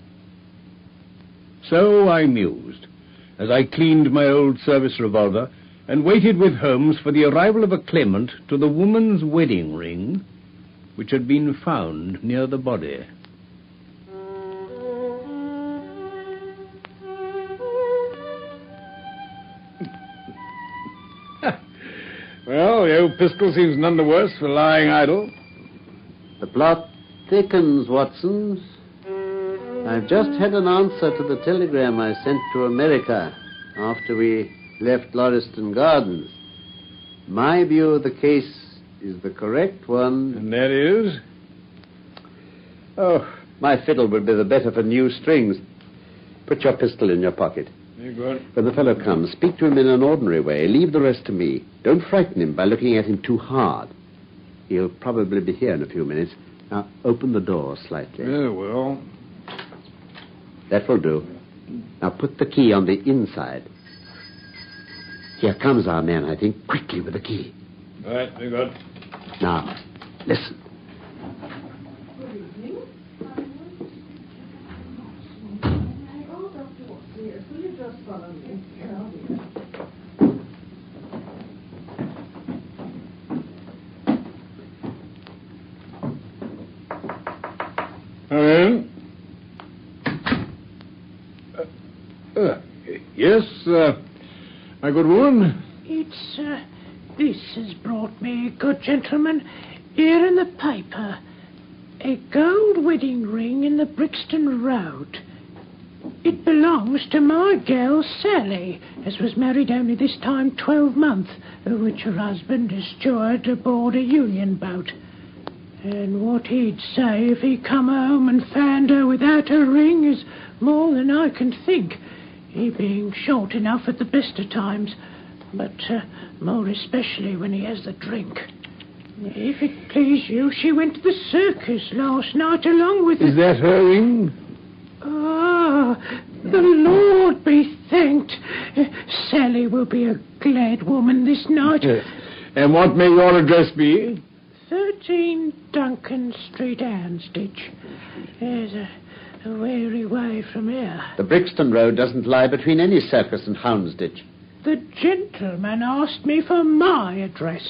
So I mused, as I cleaned my old service revolver and waited with Holmes for the arrival of a claimant to the woman's wedding ring which had been found near the body. Well, the old pistol seems none the worse for lying idle. The plot thickens, Watson. I've just had an answer to the telegram I sent to America after we left Lauriston Gardens. My view of the case is the correct one. And that is? Oh, my fiddle would be the better for new strings. Put your pistol in your pocket. You're good. When the fellow comes, speak to him in an ordinary way. Leave the rest to me. Don't frighten him by looking at him too hard. He'll probably be here in a few minutes. Now, open the door slightly. Yeah, well. That will do. Now, put the key on the inside. Here comes our man, I think. Quickly with the key. All right, very good. Now, listen. Good evening. Oh, Dr. Watson, yes. Will you just follow me? Come in. Yes, my good woman? It's, this has brought me, good gentleman, here in the paper, a gold wedding ring in the Brixton Road. It belongs to my girl Sally, as was married only this time 12 months, which her husband is steward aboard a union boat. And what he'd say if he come home and found her without her ring is more than I can think, he being short enough at the best of times, but more especially when he has the drink. If it please you, she went to the circus last night along with... Is that her ring? Ah, the Lord be thanked. Sally will be a glad woman this night. And what may your address be? 13 Duncan Street, Houndsditch. There's a weary way from here. The Brixton Road doesn't lie between any circus and Houndsditch. The gentleman asked me for my address.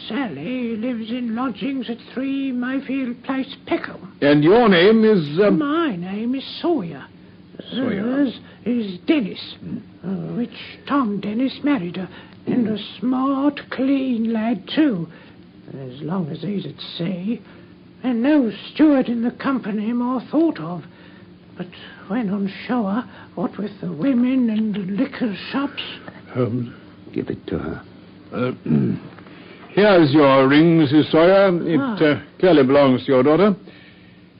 Sally lives in lodgings at 3 Mayfield Place, Peckham. And your name is... My name is Sawyer. Hers is Dennis, which Tom Dennis married her, and a smart, clean lad, too, as long as he's at sea, and no steward in the company more thought of. But when on shore, what with the women and the liquor shops... Holmes, give it to her. Here's your ring, Mrs. Sawyer. It clearly belongs to your daughter,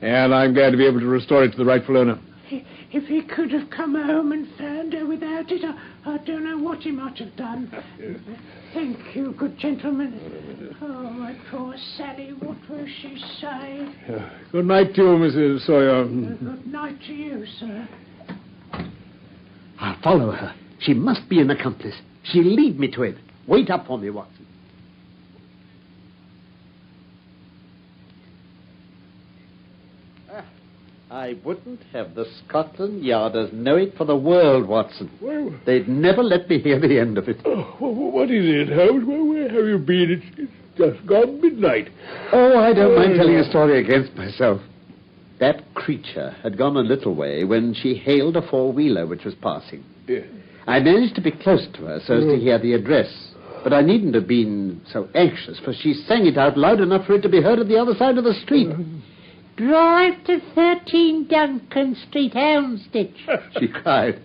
and I'm glad to be able to restore it to the rightful owner. If he could have come home and found her without it, I don't know what he might have done. Thank you, good gentleman. Oh, my poor Sally, what will she say? Good night to you, Mrs. Sawyer. Good night to you, sir. I'll follow her. She must be an accomplice. She'll lead me to it. Wait up for me, Watson. I wouldn't have the Scotland Yarders know it for the world, Watson. Well, they'd never let me hear the end of it. What is it, Holmes? Where have you been? It's just gone midnight. Oh, I don't mind telling a story against myself. That creature had gone a little way when she hailed a four-wheeler which was passing. Yeah. I managed to be close to her so as to hear the address. But I needn't have been so anxious, for she sang it out loud enough for it to be heard at the other side of the street. Drive to 13 Duncan Street, Houndsditch, she cried.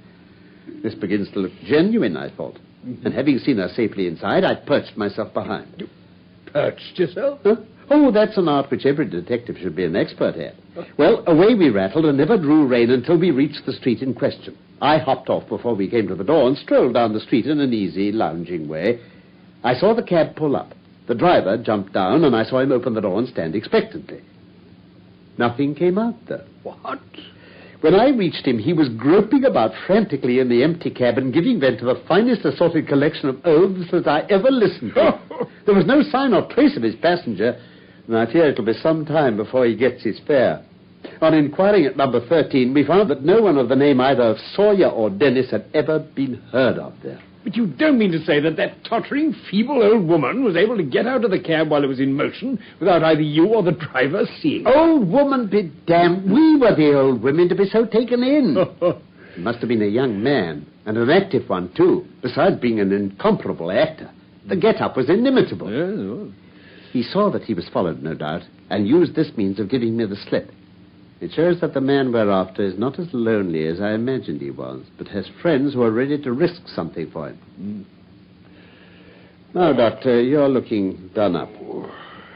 This begins to look genuine, I thought. And having seen her safely inside, I perched myself behind. You perched yourself? Huh? Oh, that's an art which every detective should be an expert at. Well, away we rattled and never drew rein until we reached the street in question. I hopped off before we came to the door and strolled down the street in an easy, lounging way. I saw the cab pull up. The driver jumped down, and I saw him open the door and stand expectantly. Nothing came out, though. What? When I reached him, he was groping about frantically in the empty cabin, giving vent to the finest assorted collection of oaths that I ever listened to. There was no sign or trace of his passenger, and I fear it'll be some time before he gets his fare. On inquiring at number 13, we found that no one of the name either of Sawyer or Dennis had ever been heard of there. But you don't mean to say that tottering, feeble old woman was able to get out of the cab while it was in motion without either you or the driver seeing it? Old woman be damned. We were the old women to be so taken in. He must have been a young man, and an active one, too, besides being an incomparable actor. The get-up was inimitable. Yeah, well. He saw that he was followed, no doubt, and used this means of giving me the slip. It shows that the man we're after is not as lonely as I imagined he was, but has friends who are ready to risk something for him. Now, Doctor, you're looking done up.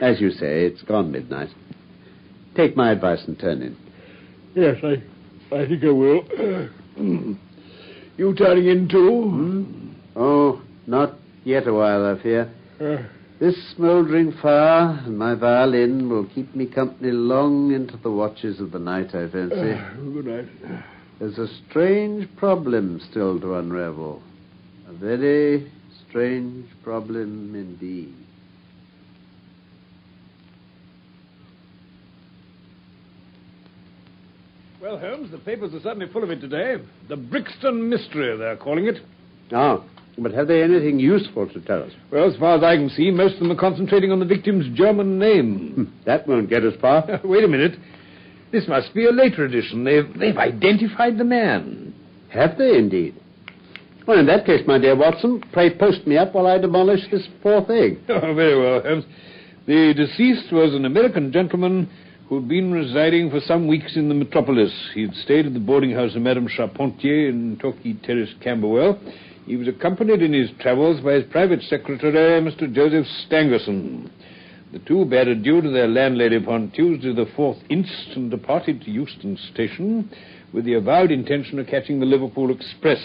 As you say, it's gone midnight. Take my advice and turn in. Yes, I think I will. You turning in, too? Oh, not yet a while, I fear. This smouldering fire and my violin will keep me company long into the watches of the night, I fancy. Good night. There's a strange problem still to unravel. A very strange problem indeed. Well, Holmes, the papers are suddenly full of it today. The Brixton Mystery, they're calling it. Ah, but have they anything useful to tell us? Well, as far as I can see, most of them are concentrating on the victim's German name. That won't get us far. Wait a minute. This must be a later edition. They've identified the man. Have they, indeed? Well, in that case, my dear Watson, pray post me up while I demolish this fourth egg. Oh, very well, Holmes. The deceased was an American gentleman who'd been residing for some weeks in the metropolis. He'd stayed at the boarding house of Madame Charpentier in Torquay Terrace, Camberwell. He was accompanied in his travels by his private secretary, Mr. Joseph Stangerson. The two bade adieu to their landlady upon Tuesday the 4th inst. And departed to Euston Station with the avowed intention of catching the Liverpool Express.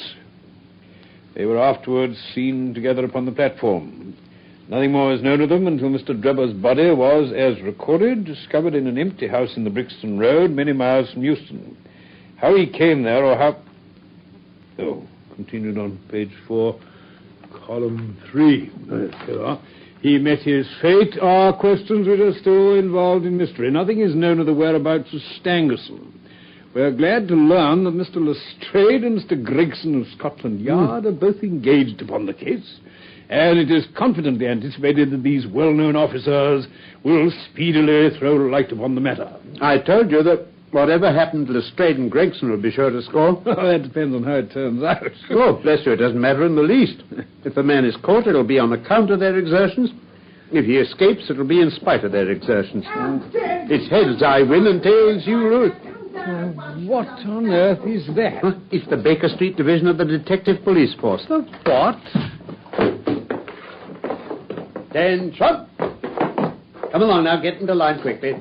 They were afterwards seen together upon the platform. Nothing more is known of them until Mr. Drebber's body was, as recorded, discovered in an empty house in the Brixton Road, many miles from Euston. How he came there, or how... Oh, continued on page 4, column 3. There are. He met his fate are questions which are still involved in mystery. Nothing is known of the whereabouts of Stangerson. We're glad to learn that Mr. Lestrade and Mr. Gregson of Scotland Yard are both engaged upon the case, and it is confidently anticipated that these well-known officers will speedily throw light upon the matter. I told you that whatever happened to Lestrade and Gregson would be sure to score. That depends on how it turns out. Oh, bless you, it doesn't matter in the least. If the man is caught, it'll be on account of their exertions. If he escapes, it'll be in spite of their exertions. It's heads I win and tails you lose. What on earth is that? Huh? It's the Baker Street Division of the Detective Police Force. The what? Attention! Come along now, get into line quickly.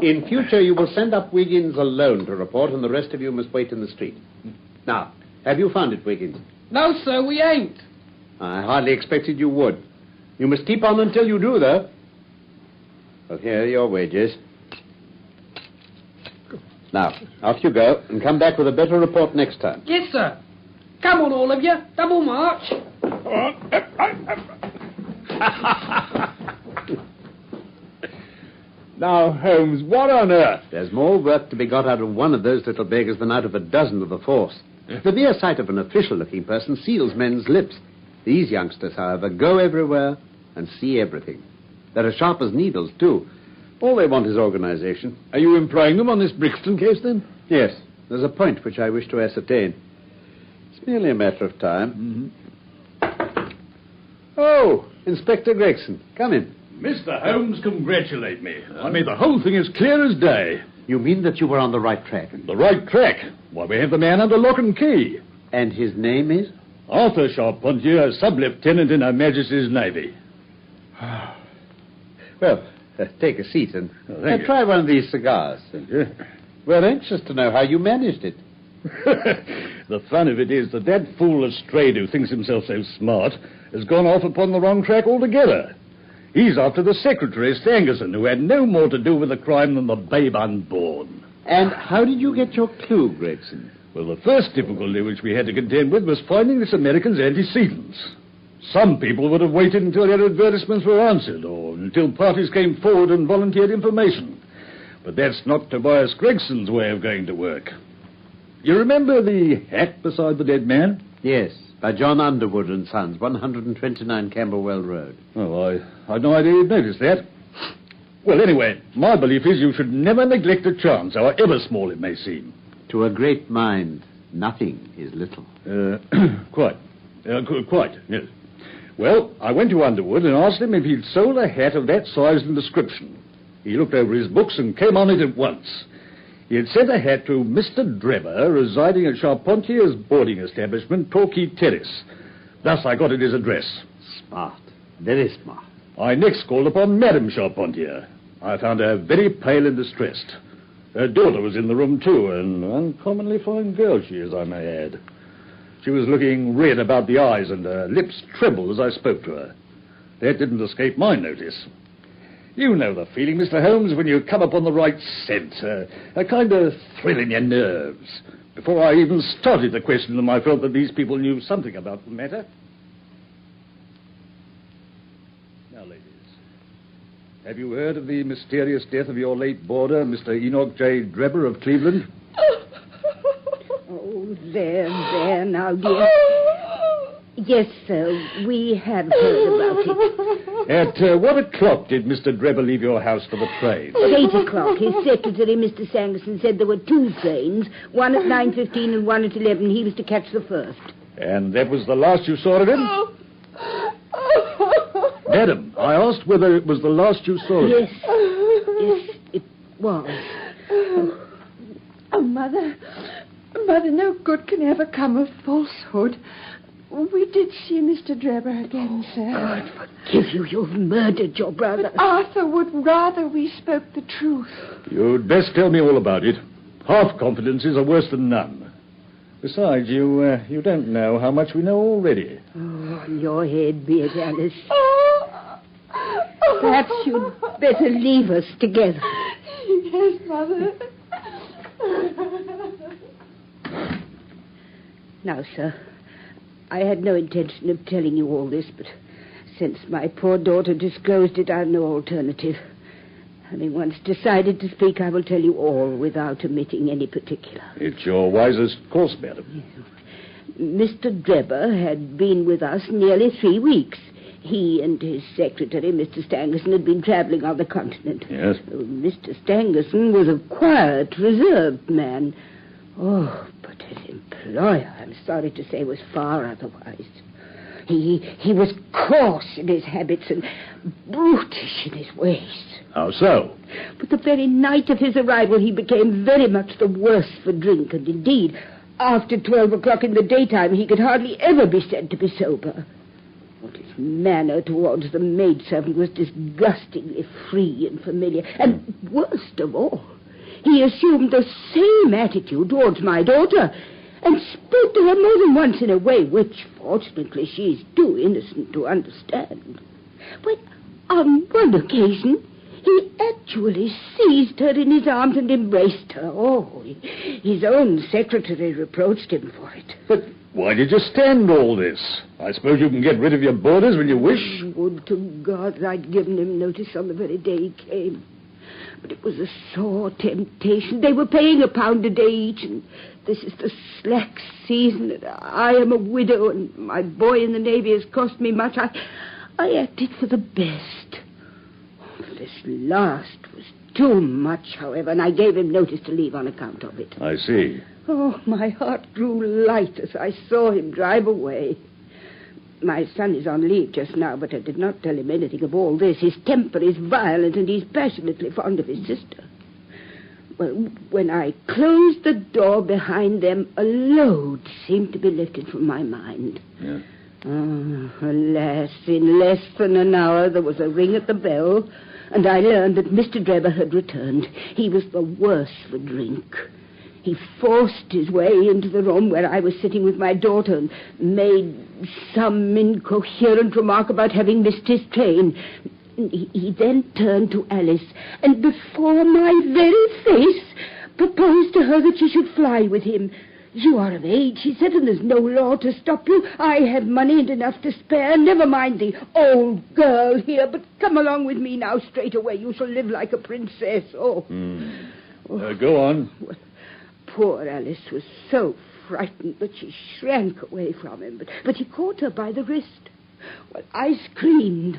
In future, you will send up Wiggins alone to report, and the rest of you must wait in the street. Now, have you found it, Wiggins? No, sir, we ain't. I hardly expected you would. You must keep on until you do, though. Well, here are your wages. Now, off you go, and come back with a better report next time. Yes, sir. Come on, all of you. Double march. Now, Holmes, what on earth? There's more work to be got out of one of those little beggars than out of a dozen of the force. The mere sight of an official-looking person seals men's lips. These youngsters, however, go everywhere and see everything. They're as sharp as needles, too. All they want is organization. Are you employing them on this Brixton case, then? Yes. There's a point which I wish to ascertain. It's merely a matter of time. Mm-hmm. Oh, Inspector Gregson. Come in. Mr. Holmes, congratulate me. I mean, the whole thing is clear as day. You mean that you were on the right track? The right track? Why, we have the man under lock and key. And his name is? Arthur Charpentier, sub-lieutenant in Her Majesty's Navy. Well, take a seat and try one of these cigars. We're anxious to know how you managed it. The fun of it is that that fool Lestrade, who thinks himself so smart, has gone off upon the wrong track altogether. He's after the secretary, Stangerson, who had no more to do with the crime than the babe unborn. And how did you get your clue, Gregson? Well, the first difficulty which we had to contend with was finding this American's antecedents. Some people would have waited until their advertisements were answered, or until parties came forward and volunteered information. But that's not Tobias Gregson's way of going to work. You remember the hat beside the dead man? Yes, by John Underwood and Sons, 129 Camberwell Road. Oh, I had no idea you'd noticed that. Well, anyway, my belief is you should never neglect a chance, however small it may seem. To a great mind, nothing is little. Quite. Quite, yes. Well, I went to Underwood and asked him if he'd sold a hat of that size and description. He looked over his books and came on it at once. He had sent a hat to Mr. Drebber, residing at Charpentier's boarding establishment, Torquay Terrace. Thus I got at his address. Smart. Very smart. I next called upon Madame Charpentier. I found her very pale and distressed. Her daughter was in the room, too, an uncommonly fine girl she is, I may add. She was looking red about the eyes, and her lips trembled as I spoke to her. That didn't escape my notice. You know the feeling, Mr. Holmes, when you come upon the right scent, a kind of thrill in your nerves. Before I even started to question them, I felt that these people knew something about the matter. Now, ladies, have you heard of the mysterious death of your late boarder, Mr. Enoch J. Drebber of Cleveland? Oh, there, now, dear. Yes, sir, we have heard about it. At what o'clock did Mr. Drebber leave your house for the train? At 8 o'clock. His secretary, Mr. Sangerson, said there were 2 trains, one at 9:15 and one at 11. He was to catch the first. And that was the last you saw of him? Madam, I asked whether it was the last you saw of him. Yes, it was. Oh, Mother, no good can ever come of falsehood. We did see Mr. Drebber again, sir. God forgive you. You've murdered your brother. But Arthur would rather we spoke the truth. You'd best tell me all about it. Half confidences are worse than none. Besides, you don't know how much we know already. Oh, on your head be it, Alice. Perhaps you'd better leave us together. Yes, Mother. Now, sir, I had no intention of telling you all this, but since my poor daughter disclosed it, I've no alternative. Having once decided to speak, I will tell you all without omitting any particular. It's your wisest course, madam. Mr. Drebber had been with us nearly 3 weeks. He and his secretary, Mr. Stangerson, had been travelling on the continent. Yes? Mr. Stangerson was a quiet, reserved man. Oh, but his employer, I'm sorry to say, was far otherwise. He was coarse in his habits and brutish in his ways. How so? But the very night of his arrival, he became very much the worse for drink, and indeed, after 12 o'clock in the daytime, he could hardly ever be said to be sober. But his manner towards the maidservant was disgustingly free and familiar. And worst of all, he assumed the same attitude towards my daughter and spoke to her more than once in a way which, fortunately, she's too innocent to understand. But on one occasion, he actually seized her in his arms and embraced her. Oh, his own secretary reproached him for it. But why did you stand all this? I suppose you can get rid of your boarders when you wish. Would to God I'd given him notice on the very day he came. But it was a sore temptation. They were paying £1 a day each, and this is the slack season, and I am a widow, and my boy in the Navy has cost me much. I acted for the best. This last was too much, however, and I gave him notice to leave on account of it. I see. Oh, my heart grew light as I saw him drive away. My son is on leave just now, but I did not tell him anything of all this. His temper is violent, and he's passionately fond of his sister. Well, when I closed the door behind them, a load seemed to be lifted from my mind. Yeah. Alas, in less than an hour there was a ring at the bell, and I learned that Mr. Drebber had returned. He was the worse for drink. He forced his way into the room where I was sitting with my daughter and made some incoherent remark about having missed his train. He then turned to Alice and before my very face proposed to her that she should fly with him. You are of age, he said, and there's no law to stop you. I have money and enough to spare. Never mind the old girl here, but come along with me now straight away. You shall live like a princess. Oh. Go on. Well, poor Alice was so frightened that she shrank away from him, but he caught her by the wrist. Well, I screamed,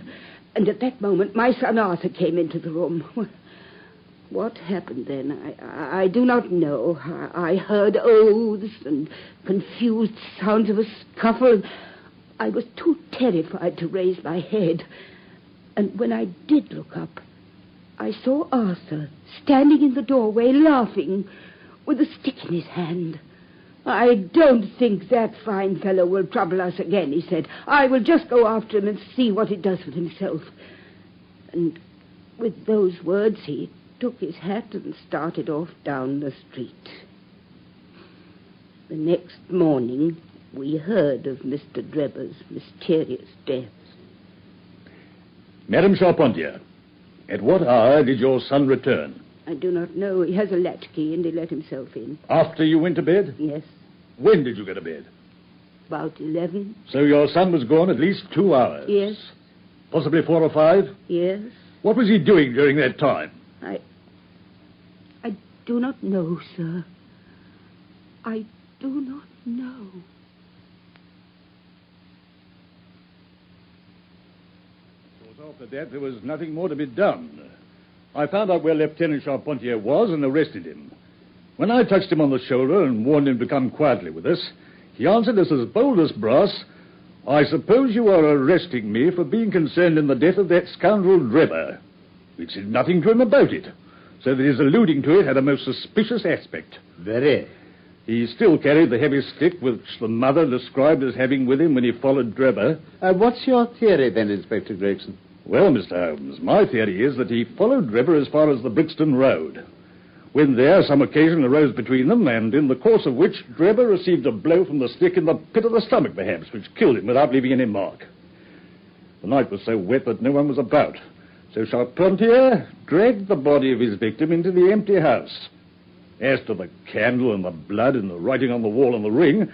and at that moment my son Arthur came into the room. Well, what happened then? I do not know. I heard oaths and confused sounds of a scuffle. I was too terrified to raise my head. And when I did look up, I saw Arthur standing in the doorway laughing with a stick in his hand. I don't think that fine fellow will trouble us again, he said. I will just go after him and see what he does with himself. And with those words, he took his hat and started off down the street. The next morning, we heard of Mr. Drebber's mysterious death. Madame Charpentier, at what hour did your son return? I do not know. He has a latchkey and he let himself in. After you went to bed? Yes. When did you go to bed? About 11. So your son was gone at least 2 hours? Yes. Possibly 4 or 5? Yes. What was he doing during that time? I do not know, sir. I do not know. Of course, after that, there was nothing more to be done. I found out where Lieutenant Charpentier was and arrested him. When I touched him on the shoulder and warned him to come quietly with us, he answered us as bold as brass, "I suppose you are arresting me for being concerned in the death of that scoundrel Drebber." We said nothing to him about it, so that his alluding to it had a most suspicious aspect. Very. He still carried the heavy stick which the mother described as having with him when he followed Drebber. What's your theory then, Inspector Gregson? Well, Mr. Holmes, my theory is that he followed Drebber as far as the Brixton Road. When there, some occasion arose between them, and in the course of which Drebber received a blow from the stick in the pit of the stomach, perhaps, which killed him without leaving any mark. The night was so wet that no one was about, so Charpentier dragged the body of his victim into the empty house. As to the candle and the blood and the writing on the wall and the ring,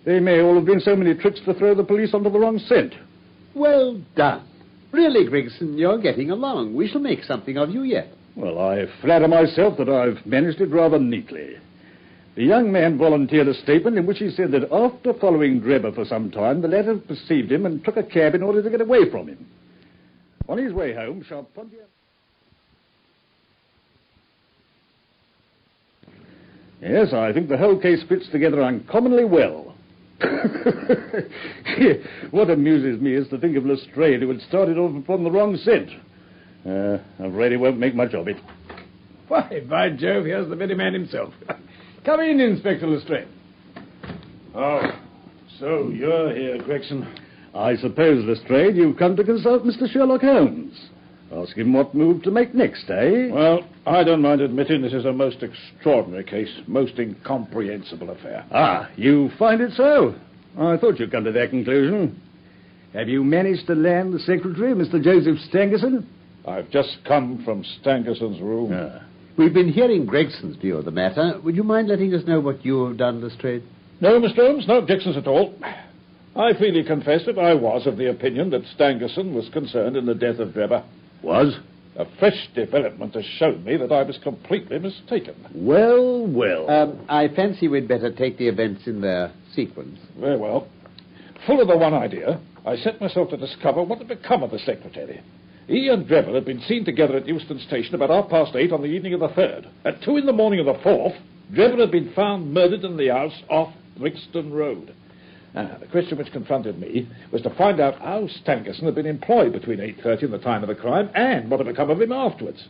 they may all have been so many tricks to throw the police onto the wrong scent. Well done. Really, Gregson, you're getting along. We shall make something of you yet. Well, I flatter myself that I've managed it rather neatly. The young man volunteered a statement in which he said that after following Drebber for some time, the latter perceived him and took a cab in order to get away from him. On his way home, Charpentier... Yes, I think the whole case fits together uncommonly well. What amuses me is to think of Lestrade, who had started off upon the wrong scent. I'm afraid he won't make much of it. Why, by Jove, here's the very man himself. Come in, Inspector Lestrade. Oh, so you're here, Gregson. I suppose, Lestrade, you've come to consult Mr. Sherlock Holmes. Ask him what move to make next, eh? Well, I don't mind admitting this is a most extraordinary case, most incomprehensible affair. Ah, you find it so? I thought you'd come to that conclusion. Have you managed to land the secretary, Mr. Joseph Stangerson? I've just come from Stangerson's room. We've been hearing Gregson's view of the matter. Would you mind letting us know what you have done, Lestrade? No, Mr. Holmes, no objections at all. I freely confess that I was of the opinion that Stangerson was concerned in the death of Drebber. Was? A fresh development has shown me that I was completely mistaken. Well, well. I fancy we'd better take the events in their sequence. Very well. Full of the one idea, I set myself to discover what had become of the secretary. He and Drebber had been seen together at Euston Station about 8:30 on the evening of the 3rd. At 2 in the morning of the 4th, Drebber had been found murdered in the house off Brixton Road. The question which confronted me was to find out how Stangerson had been employed between 8:30 and the time of the crime, and what had become of him afterwards.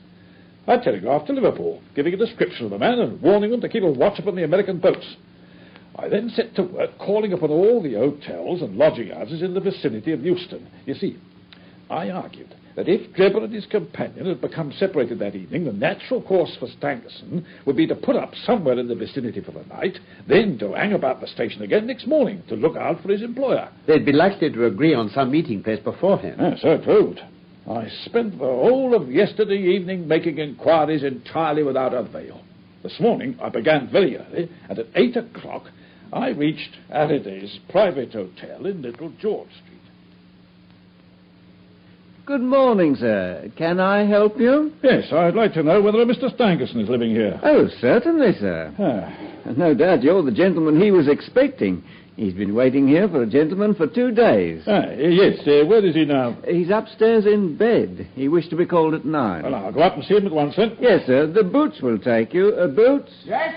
I telegraphed to Liverpool, giving a description of the man and warning them to keep a watch upon the American boats. I then set to work calling upon all the hotels and lodging houses in the vicinity of Euston. You see, I argued that if Drebber and his companion had become separated that evening, the natural course for Stangerson would be to put up somewhere in the vicinity for the night, then to hang about the station again next morning to look out for his employer. They'd be likely to agree on some meeting place beforehand. So it proved. I spent the whole of yesterday evening making inquiries entirely without avail. This morning I began very early, and at 8 o'clock I reached Halliday's private hotel in Little George Street. Good morning, sir. Can I help you? Yes, I'd like to know whether a Mr. Stangerson is living here. Oh, certainly, sir. No doubt you're the gentleman he was expecting. He's been waiting here for a gentleman for 2 days. Yes. Where is he now? He's upstairs in bed. He wished to be called at 9. Well, I'll go up and see him at once, then. Yes, sir. The Boots will take you. Boots? Yes?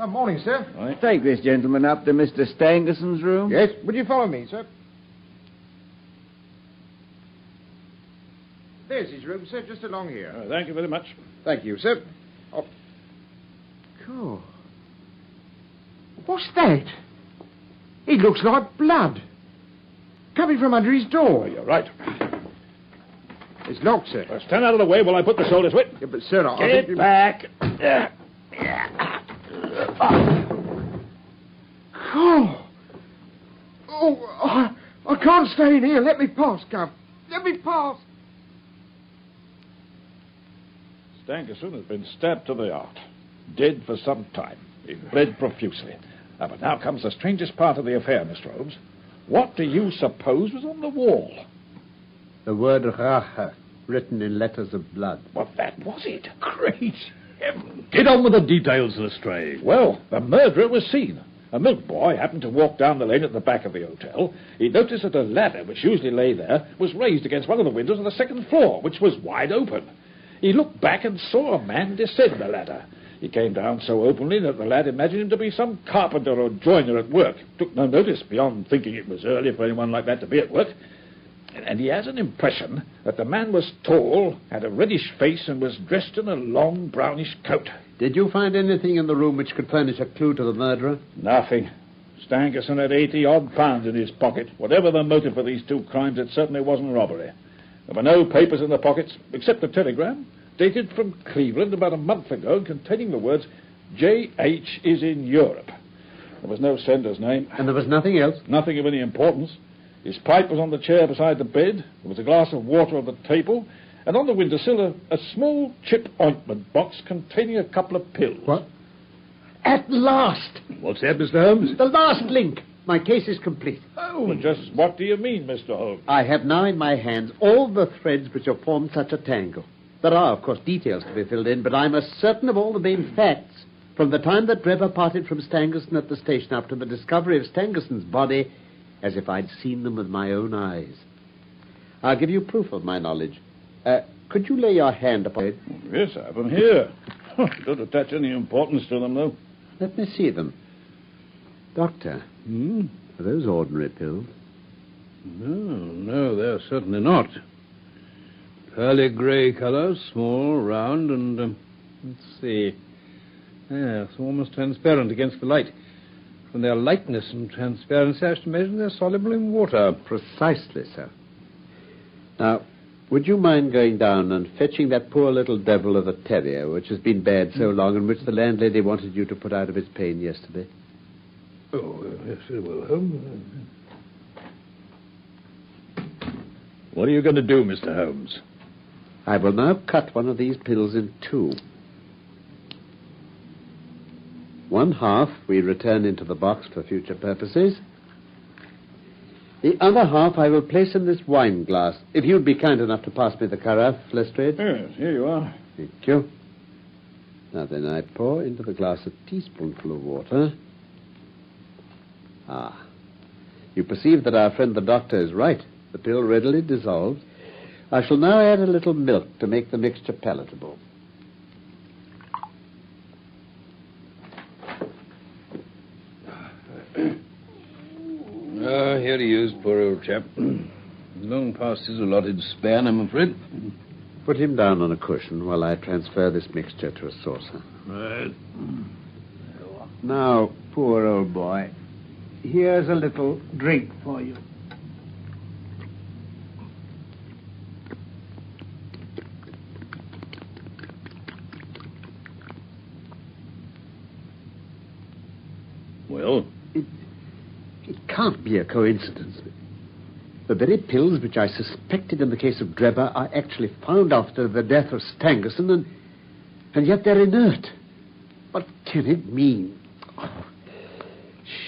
Morning, sir. Take this gentleman up to Mr. Stangerson's room. Yes. Would you follow me, sir? There's his room, sir, just along here. Thank you very much. Thank you, sir. Oh. Cool. What's that? It looks like blood. Coming from under his door. You're right. It's locked, sir. Well, stand out of the way while I put the shoulders wet. Yeah, but, sir, I Get think... back. I can't stay in here. Let me pass, Gov. Let me pass. Stangerson has been stabbed to the heart. Dead for some time. He bled profusely. But now comes the strangest part of the affair, Mr. Holmes. What do you suppose was on the wall? The word Rache, written in letters of blood. Well, that was it. Great heaven. Get on with the details, Lestrade. Well, the murderer was seen. A milk boy happened to walk down the lane at the back of the hotel. He noticed that a ladder, which usually lay there, was raised against one of the windows on the second floor, which was wide open. He looked back and saw a man descend the ladder. He came down so openly that the lad imagined him to be some carpenter or joiner at work. Took no notice beyond thinking it was early for anyone like that to be at work. And he has an impression that the man was tall, had a reddish face, and was dressed in a long brownish coat. Did you find anything in the room which could furnish a clue to the murderer? Nothing. Stangerson had 80-odd pounds in his pocket. Whatever the motive for these two crimes, it certainly wasn't robbery. There were no papers in the pockets, except a telegram, dated from Cleveland about a month ago, containing the words, J.H. is in Europe. There was no sender's name. And there was nothing else? Nothing of any importance. His pipe was on the chair beside the bed. There was a glass of water on the table. And on the windowsill, a small chip ointment box containing a couple of pills. What? At last! What's that, Mr. Holmes? The last link. My case is complete. Oh, well, just what do you mean, Mr. Holmes? I have now in my hands all the threads which have formed such a tangle. There are, of course, details to be filled in, but I'm as certain of all the main facts, from the time that Drebber parted from Stangerson at the station up to the discovery of Stangerson's body, as if I'd seen them with my own eyes. I'll give you proof of my knowledge. Could you lay your hand upon it? Yes, I have them here. Don't attach any importance to them, though. Let me see them. Doctor, are those ordinary pills? No, they're certainly not. Pearly grey colour, small, round, and, let's see. Yes, almost transparent against the light. From their lightness and transparency, I should imagine they're soluble in water. Precisely, sir. Now, would you mind going down and fetching that poor little devil of a terrier, which has been bad so long, and which the landlady wanted you to put out of its pain yesterday? Oh, yes, very well, Holmes. What are you going to do, Mr. Holmes? I will now cut one of these pills in two. One half we return into the box for future purposes. The other half I will place in this wine glass. If you'd be kind enough to pass me the carafe, Lestrade. Yes, here you are. Thank you. Now then, I pour into the glass a teaspoonful of water. Ah. You perceive that our friend the doctor is right. The pill readily dissolves. I shall now add a little milk to make the mixture palatable. Here he is, poor old chap. Long past his allotted span, I'm afraid. Put him down on a cushion while I transfer this mixture to a saucer. Right. Now, poor old boy, here's a little drink for you. Well? It can't be a coincidence. The very pills which I suspected in the case of Drebber are actually found after the death of Stangerson, and yet they're inert. What can it mean? Oh,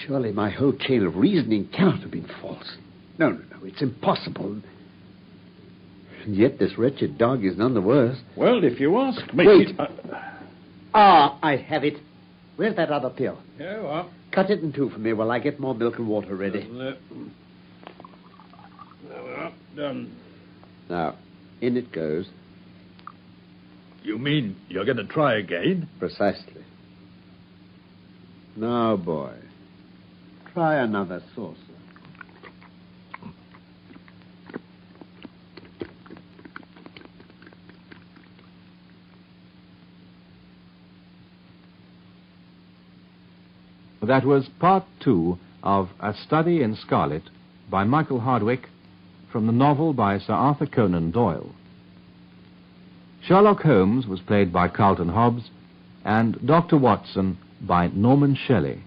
surely my whole chain of reasoning cannot have been false. No, it's impossible. And yet this wretched dog is none the worse. Well, if you ask me... Wait. I have it. Where's that other pill? Here you are. Cut it in two for me while I get more milk and water ready. There we are. Done. Now, in it goes. You mean you're going to try again? Precisely. Now, boy, try another saucer. That was part 2 of A Study in Scarlet by Michael Hardwick from the novel by Sir Arthur Conan Doyle. Sherlock Holmes was played by Carlton Hobbs and Dr. Watson by Norman Shelley.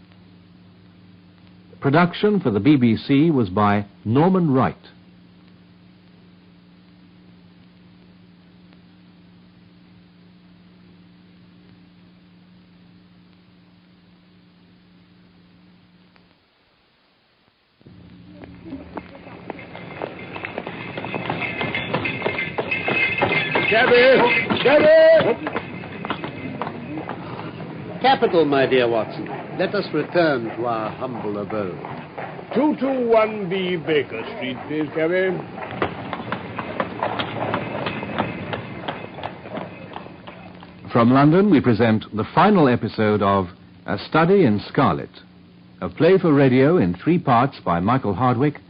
Production for the BBC was by Norman Wright. Capital, my dear Watson. Let us return to our humble abode. 221B Baker Street, please, cabby. From London, we present the final episode of A Study in Scarlet, a play for radio in 3 parts by Michael Hardwick,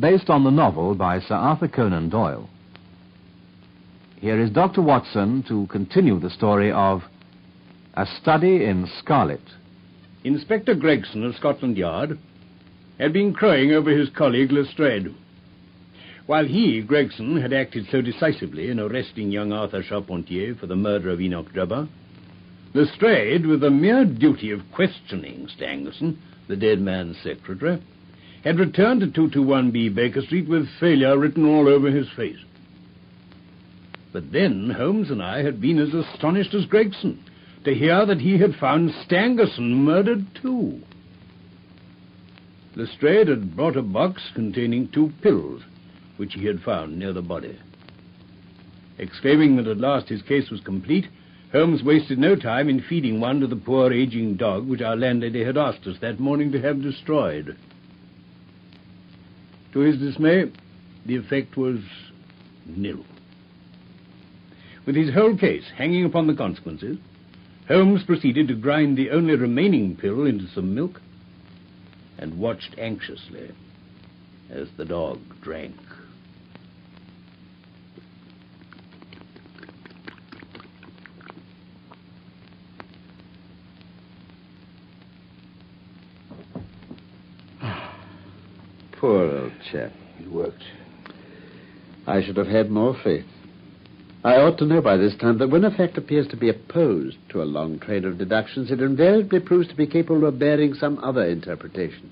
based on the novel by Sir Arthur Conan Doyle. Here is Dr. Watson to continue the story of A Study in Scarlet. Inspector Gregson of Scotland Yard had been crowing over his colleague Lestrade. While he, Gregson, had acted so decisively in arresting young Arthur Charpentier for the murder of Enoch Drebber, Lestrade, with the mere duty of questioning Stangerson, the dead man's secretary, had returned to 221B Baker Street with failure written all over his face. But then Holmes and I had been as astonished as Gregson to hear that he had found Stangerson murdered too. Lestrade had brought a box containing 2 pills, which he had found near the body. Exclaiming that at last his case was complete, Holmes wasted no time in feeding one to the poor aging dog which our landlady had asked us that morning to have destroyed. To his dismay, the effect was nil. With his whole case hanging upon the consequences, Holmes proceeded to grind the only remaining pill into some milk and watched anxiously as the dog drank. Poor old chap. He worked. I should have had more faith. I ought to know by this time that when a fact appears to be opposed to a long train of deductions, it invariably proves to be capable of bearing some other interpretation.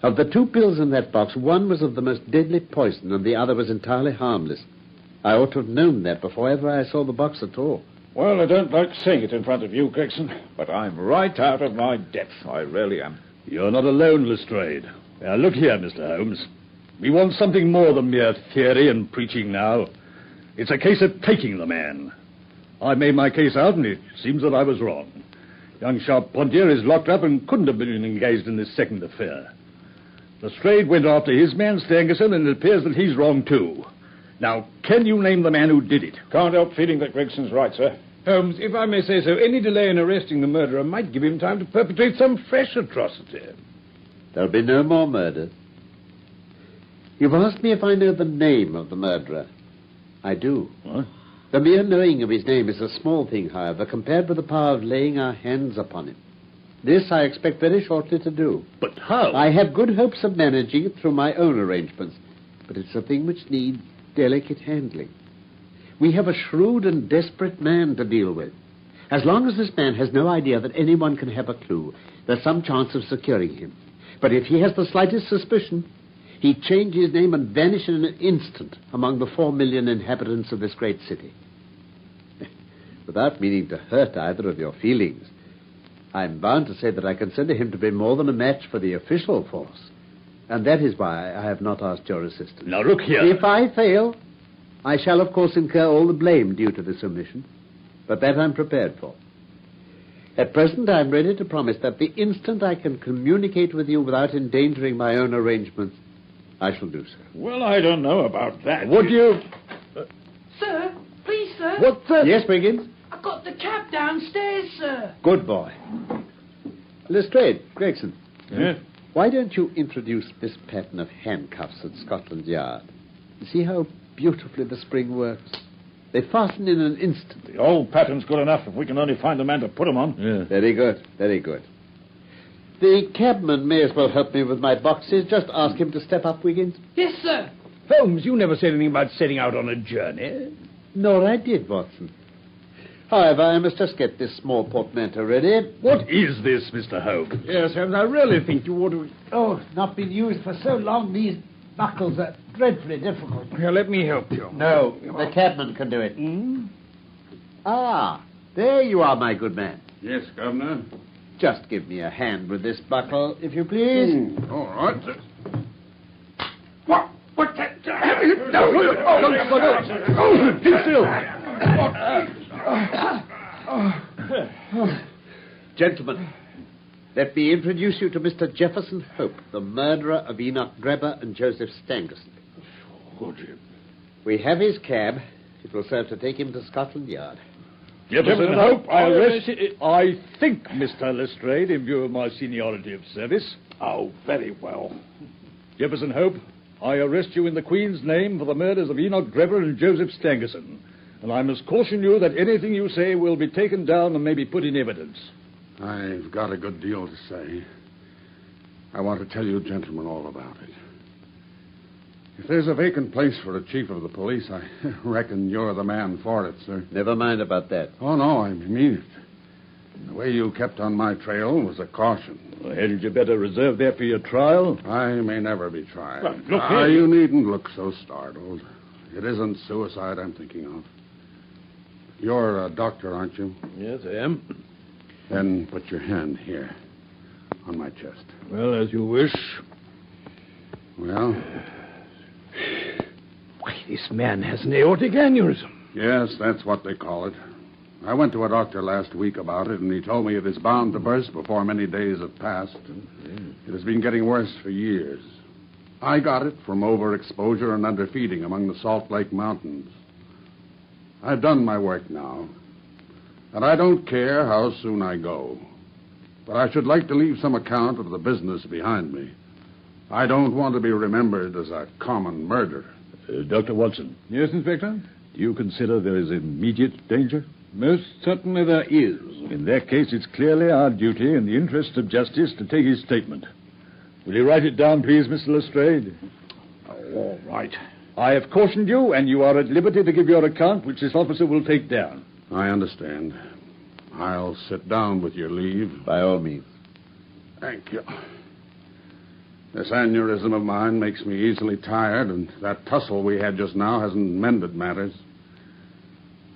Of the 2 pills in that box, one was of the most deadly poison and the other was entirely harmless. I ought to have known that before ever I saw the box at all. Well, I don't like saying it in front of you, Gregson, but I'm right out of my depth. I really am. You're not alone, Lestrade. Now, look here, Mr. Holmes. We want something more than mere theory and preaching now. It's a case of taking the man. I made my case out, and it seems that I was wrong. Young Charpentier is locked up and couldn't have been engaged in this second affair. Lestrade went after his man, Stangerson, and it appears that he's wrong, too. Now, can you name the man who did it? Can't help feeling that Gregson's right, sir. Holmes, if I may say so, any delay in arresting the murderer might give him time to perpetrate some fresh atrocity. There'll be no more murder. You've asked me if I know the name of the murderer. I do. What? The mere knowing of his name is a small thing, however, compared with the power of laying our hands upon him. This I expect very shortly to do. But how? I have good hopes of managing it through my own arrangements, but it's a thing which needs delicate handling. We have a shrewd and desperate man to deal with. As long as this man has no idea that anyone can have a clue, there's some chance of securing him. But if he has the slightest suspicion, he'd change his name and vanish in an instant among the 4 million inhabitants of this great city. Without meaning to hurt either of your feelings, I'm bound to say that I consider him to be more than a match for the official force. And that is why I have not asked your assistance. Now, look here. If I fail, I shall, of course, incur all the blame due to this omission. But that I'm prepared for. At present, I'm ready to promise that the instant I can communicate with you without endangering my own arrangements, I shall do so. Well, I don't know about that. Would you... Sir, please, sir. What, sir? Yes, Wiggins? I've got the cab downstairs, sir. Good boy. Lestrade, Gregson. Yes? Why don't you introduce this pattern of handcuffs at Scotland Yard? You see how beautifully the spring works? They fasten in an instant. The old pattern's good enough if we can only find a man to put them on. Yeah. Very good, very good. The cabman may as well help me with my boxes. Just ask him to step up, Wiggins. Yes, sir. Holmes, you never said anything about setting out on a journey. Nor I did, Watson. However, I must just get this small portmanteau ready. What is this, Mr. Holmes? Yes, Holmes, I really think you ought to... Oh, not been used for so long, these buckles are dreadfully difficult. Here, let me help you. No, the cabman can do it. Ah, there you are, my good man. Yes, Governor. Just give me a hand with this buckle, if you please. All right, sir. What's that? No, keep still. Gentlemen, let me introduce you to Mr. Jefferson Hope, the murderer of Enoch Drebber and Joseph Stangerson. We have his cab. It will serve to take him to Scotland Yard. Jefferson Hope, I think, Mr. Lestrade, in view of my seniority of service. Oh, very well. Jefferson Hope, I arrest you in the Queen's name for the murders of Enoch Drebber and Joseph Stangerson. And I must caution you that anything you say will be taken down and may be put in evidence. I've got a good deal to say. I want to tell you gentlemen all about it. If there's a vacant place for a chief of the police, I reckon you're the man for it, sir. Never mind about that. Oh, no, I mean it. The way you kept on my trail was a caution. Well, hadn't you better reserve that for your trial? I may never be tried. Well, look here. You needn't look so startled. It isn't suicide I'm thinking of. You're a doctor, aren't you? Yes, I am. Then put your hand here, on my chest. Well, as you wish. Well? Why, this man has an aortic aneurysm. Yes, that's what they call it. I went to a doctor last week about it, and he told me it is bound to burst before many days have passed. It has been getting worse for years. I got it from overexposure and underfeeding among the Salt Lake Mountains. I've done my work now, and I don't care how soon I go. But I should like to leave some account of the business behind me. I don't want to be remembered as a common murderer. Dr. Watson. Yes, Inspector? Do you consider there is immediate danger? Most certainly there is. In that case, it's clearly our duty in the interest of justice to take his statement. Will you write it down, please, Mr. Lestrade? All right. I have cautioned you, and you are at liberty to give your account, which this officer will take down. I understand. I'll sit down with your leave. By all means. Thank you. This aneurysm of mine makes me easily tired, and that tussle we had just now hasn't mended matters.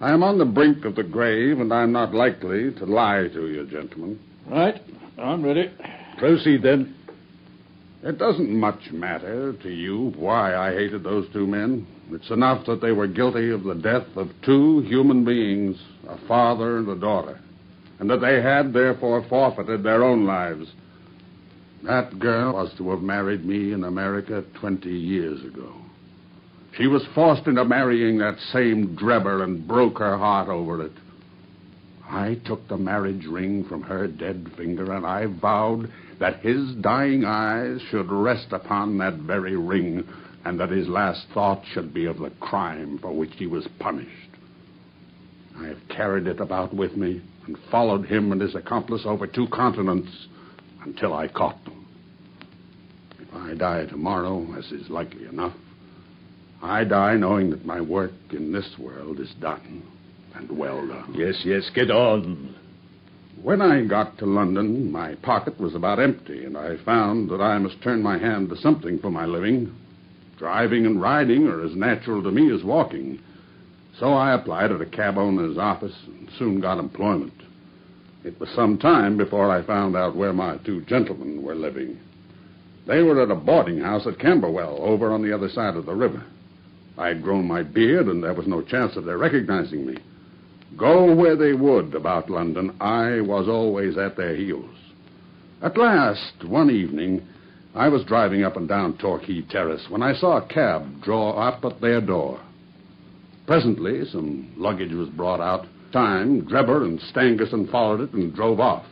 I am on the brink of the grave, and I'm not likely to lie to you, gentlemen. Right. I'm ready. Proceed, then. It doesn't much matter to you why I hated those two men. It's enough that they were guilty of the death of two human beings, a father and a daughter, and that they had, therefore, forfeited their own lives. That girl was to have married me in America 20 years ago. She was forced into marrying that same Drebber and broke her heart over it. I took the marriage ring from her dead finger, and I vowed that his dying eyes should rest upon that very ring, and that his last thought should be of the crime for which he was punished. I have carried it about with me and followed him and his accomplice over 2 continents until I caught them. If I die tomorrow, as is likely enough, I die knowing that my work in this world is done, and well done. Yes, get on. When I got to London, my pocket was about empty, and I found that I must turn my hand to something for my living. Driving and riding are as natural to me as walking. So I applied at a cab owner's office and soon got employment. It was some time before I found out where my 2 gentlemen were living. They were at a boarding house at Camberwell, over on the other side of the river. I had grown my beard, and there was no chance of their recognizing me. Go where they would about London, I was always at their heels. At last, one evening, I was driving up and down Torquay Terrace when I saw a cab draw up at their door. Presently, some luggage was brought out. Time, Drebber and Stangerson followed it and drove off.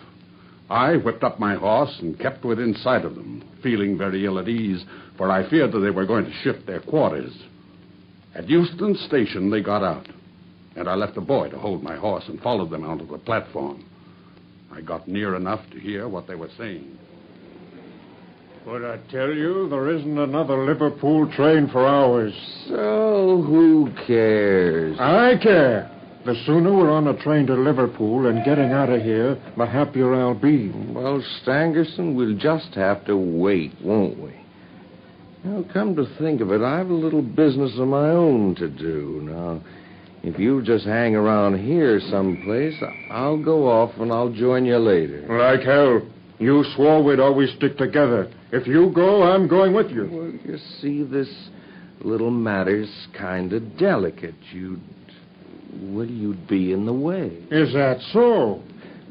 I whipped up my horse and kept within sight of them, feeling very ill at ease, for I feared that they were going to shift their quarters. At Euston Station, they got out, and I left a boy to hold my horse and followed them onto the platform. I got near enough to hear what they were saying. But I tell you, there isn't another Liverpool train for hours. So who cares? I care. The sooner we're on a train to Liverpool and getting out of here, the happier I'll be. Well, Stangerson, we'll just have to wait, won't we? Now, come to think of it, I have a little business of my own to do. Now, if you just hang around here someplace, I'll go off and I'll join you later. Like hell. You swore we'd always stick together. If you go, I'm going with you. Well, you see, this little matter's kind of delicate. You'd be in the way. Is that so?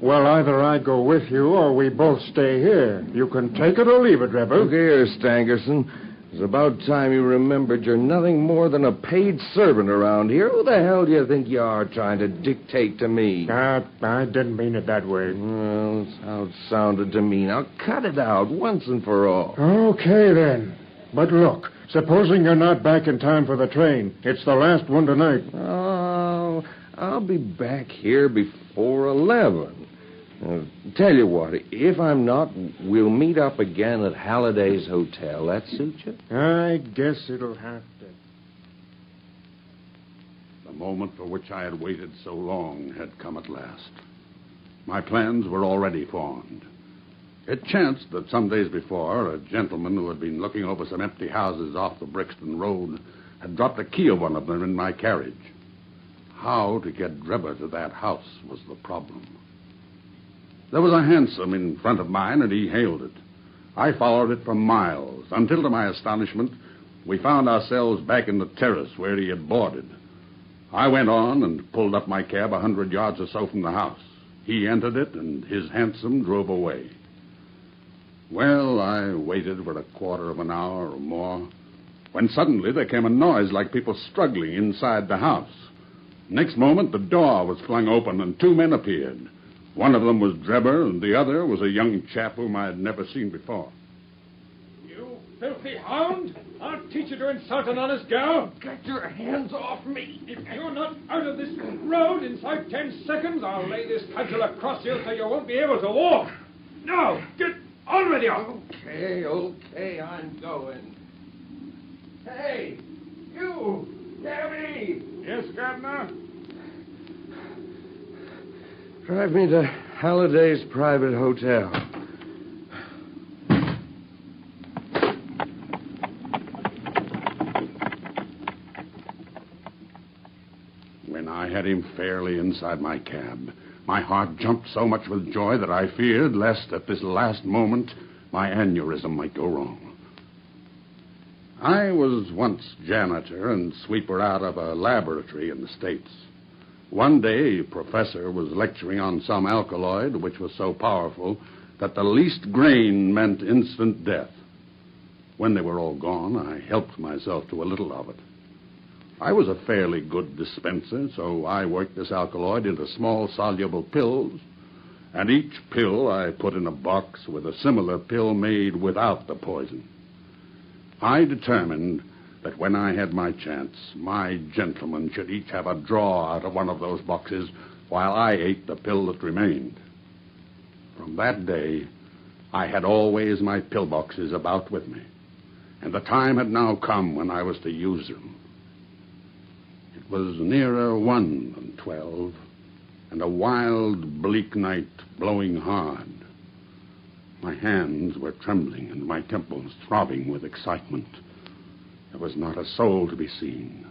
Well, either I go with you or we both stay here. You can take it or leave it, Drebber. Look here, Stangerson. It's about time you remembered you're nothing more than a paid servant around here. Who the hell do you think you are trying to dictate to me? I didn't mean it that way. Well, that's how it sounded to me. Now, cut it out once and for all. Okay, then. But look, supposing you're not back in time for the train. It's the last one tonight. Oh, I'll be back here before 11. Tell you what, if I'm not, we'll meet up again at Halliday's Hotel. That suit you? I guess it'll have to. The moment for which I had waited so long had come at last. My plans were already formed. It chanced that some days before, a gentleman who had been looking over some empty houses off the Brixton Road had dropped a key of one of them in my carriage. How to get Drebber to that house was the problem. There was a hansom in front of mine, and he hailed it. I followed it for miles, until, to my astonishment, we found ourselves back in the terrace where he had boarded. I went on and pulled up my cab 100 yards or so from the house. He entered it, and his hansom drove away. Well, I waited for a quarter of an hour or more, when suddenly there came a noise like people struggling inside the house. Next moment, the door was flung open, and two men appeared. One of them was Drebber, and the other was a young chap whom I had never seen before. You filthy hound! I'll teach you to insult an honest girl. Get your hands off me. If you're not out of this road inside 10 seconds, I'll lay this cudgel across you so you won't be able to walk. Now, get on with you. Okay, I'm going. Hey, you, Gabby! Yes, Governor? Drive me to Halliday's private hotel. When I had him fairly inside my cab, my heart jumped so much with joy that I feared lest at this last moment my aneurysm might go wrong. I was once janitor and sweeper out of a laboratory in the States. One day, a professor was lecturing on some alkaloid which was so powerful that the least grain meant instant death. When they were all gone, I helped myself to a little of it. I was a fairly good dispenser, so I worked this alkaloid into small soluble pills, and each pill I put in a box with a similar pill made without the poison. I determined that when I had my chance, my gentlemen should each have a draw out of one of those boxes while I ate the pill that remained. From that day, I had always my pill boxes about with me, and the time had now come when I was to use them. It was nearer 1 than 12, and a wild, bleak night blowing hard. My hands were trembling and my temples throbbing with excitement. There was not a soul to be seen.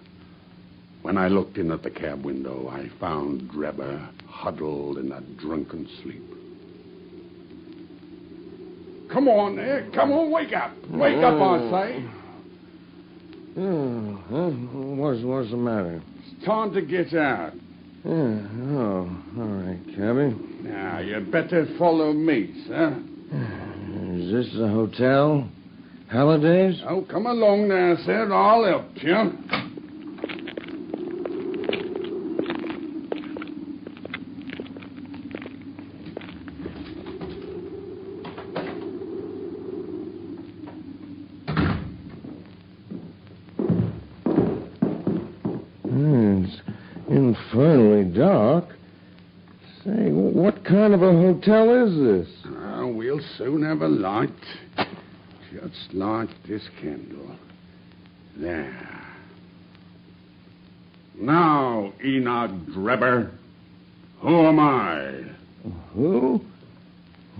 When I looked in at the cab window, I found Drebber huddled in a drunken sleep. Come on there. Come on, wake up. Wake up, I say. What's the matter? It's time to get out. All right, cabby. Now, you better follow me, sir. Is this the hotel? Halliday's? Oh, come along now, sir. I'll help you. It's infernally dark. Say, what kind of a hotel is this? We'll soon have a light. Just light this candle. There. Now, Enoch Drebber, who am I? Who?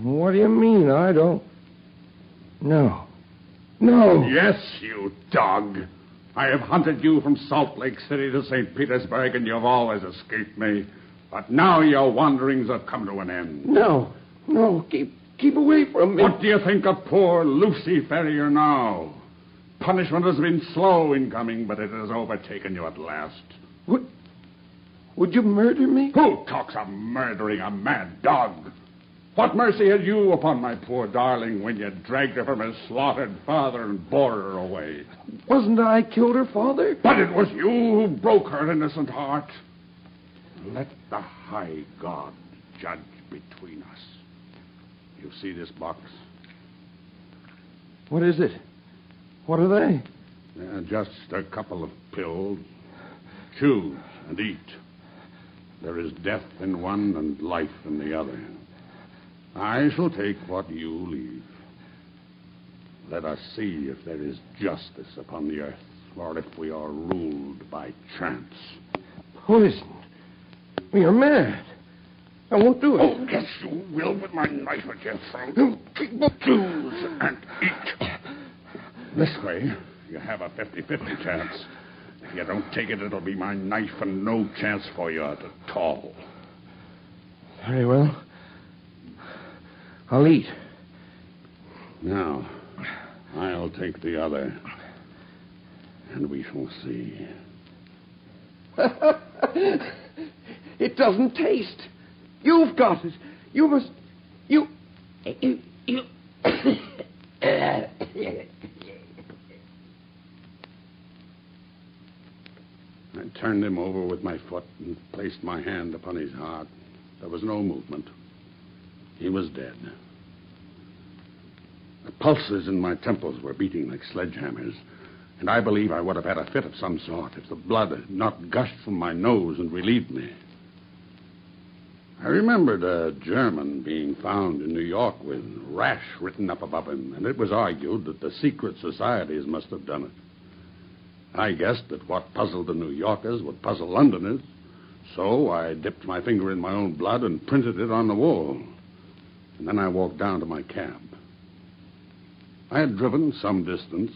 What do you mean? I don't... No. Yes, you dog. I have hunted you from Salt Lake City to St. Petersburg, and you've always escaped me. But now your wanderings have come to an end. No, keep away from me. What do you think of poor Lucy Ferrier now? Punishment has been slow in coming, but it has overtaken you at last. Would you murder me? Who talks of murdering a mad dog? What mercy had you upon my poor darling when you dragged her from her slaughtered father and bore her away? Wasn't I killed her father? But it was you who broke her innocent heart. Let the high God judge between us. You see this box? What is it? What are they? They're just a couple of pills. Choose and eat. There is death in one and life in the other. I shall take what you leave. Let us see if there is justice upon the earth, or if we are ruled by chance. Poison? You're mad. I won't do it. Oh, yes, you will with my knife at your throat. Choose and eat. This way, you have a 50-50 chance. If you don't take it, it'll be my knife and no chance for you at all. Very well. I'll eat. Now, I'll take the other, and we shall see. It doesn't taste. You've got it. You must... You... I turned him over with my foot and placed my hand upon his heart. There was no movement. He was dead. The pulses in my temples were beating like sledgehammers, and I believe I would have had a fit of some sort if the blood had not gushed from my nose and relieved me. I remembered a German being found in New York with rash written up above him, and it was argued that the secret societies must have done it. I guessed that what puzzled the New Yorkers would puzzle Londoners, so I dipped my finger in my own blood and printed it on the wall. And then I walked down to my cab. I had driven some distance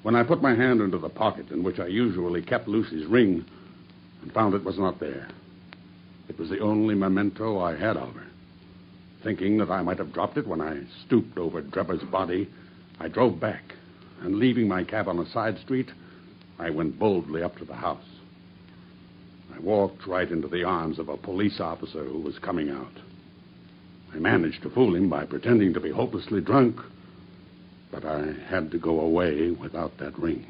when I put my hand into the pocket in which I usually kept Lucy's ring and found it was not there. It was the only memento I had of her. Thinking that I might have dropped it when I stooped over Drebber's body, I drove back, and leaving my cab on a side street, I went boldly up to the house. I walked right into the arms of a police officer who was coming out. I managed to fool him by pretending to be hopelessly drunk, but I had to go away without that ring.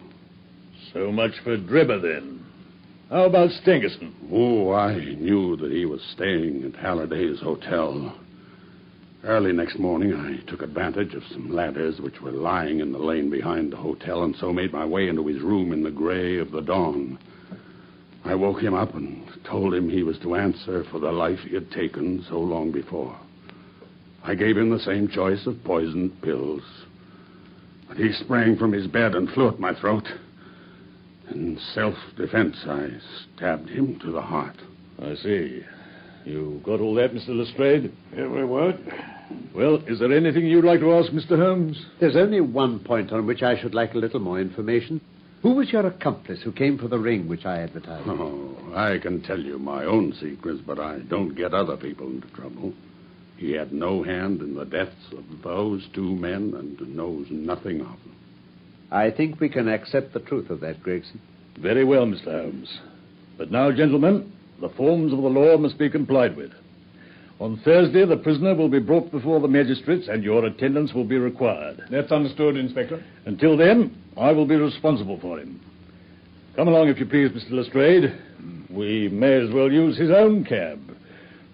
So much for Drebber, then. How about Stangerson? Oh, I knew that he was staying at Halliday's hotel. Early next morning, I took advantage of some ladders which were lying in the lane behind the hotel, and so made my way into his room in the gray of the dawn. I woke him up and told him he was to answer for the life he had taken so long before. I gave him the same choice of poisoned pills. But he sprang from his bed and flew at my throat. In self-defense, I stabbed him to the heart. I see. You got all that, Mr. Lestrade? Every word. Well, is there anything you'd like to ask Mr. Holmes? There's only one point on which I should like a little more information. Who was your accomplice who came for the ring which I advertised? Oh, I can tell you my own secrets, but I don't get other people into trouble. He had no hand in the deaths of those two men and knows nothing of them. I think we can accept the truth of that, Gregson. Very well, Mr. Holmes. But now, gentlemen, the forms of the law must be complied with. On Thursday, the prisoner will be brought before the magistrates, and your attendance will be required. That's understood, Inspector. Until then, I will be responsible for him. Come along, if you please, Mr. Lestrade. We may as well use his own cab,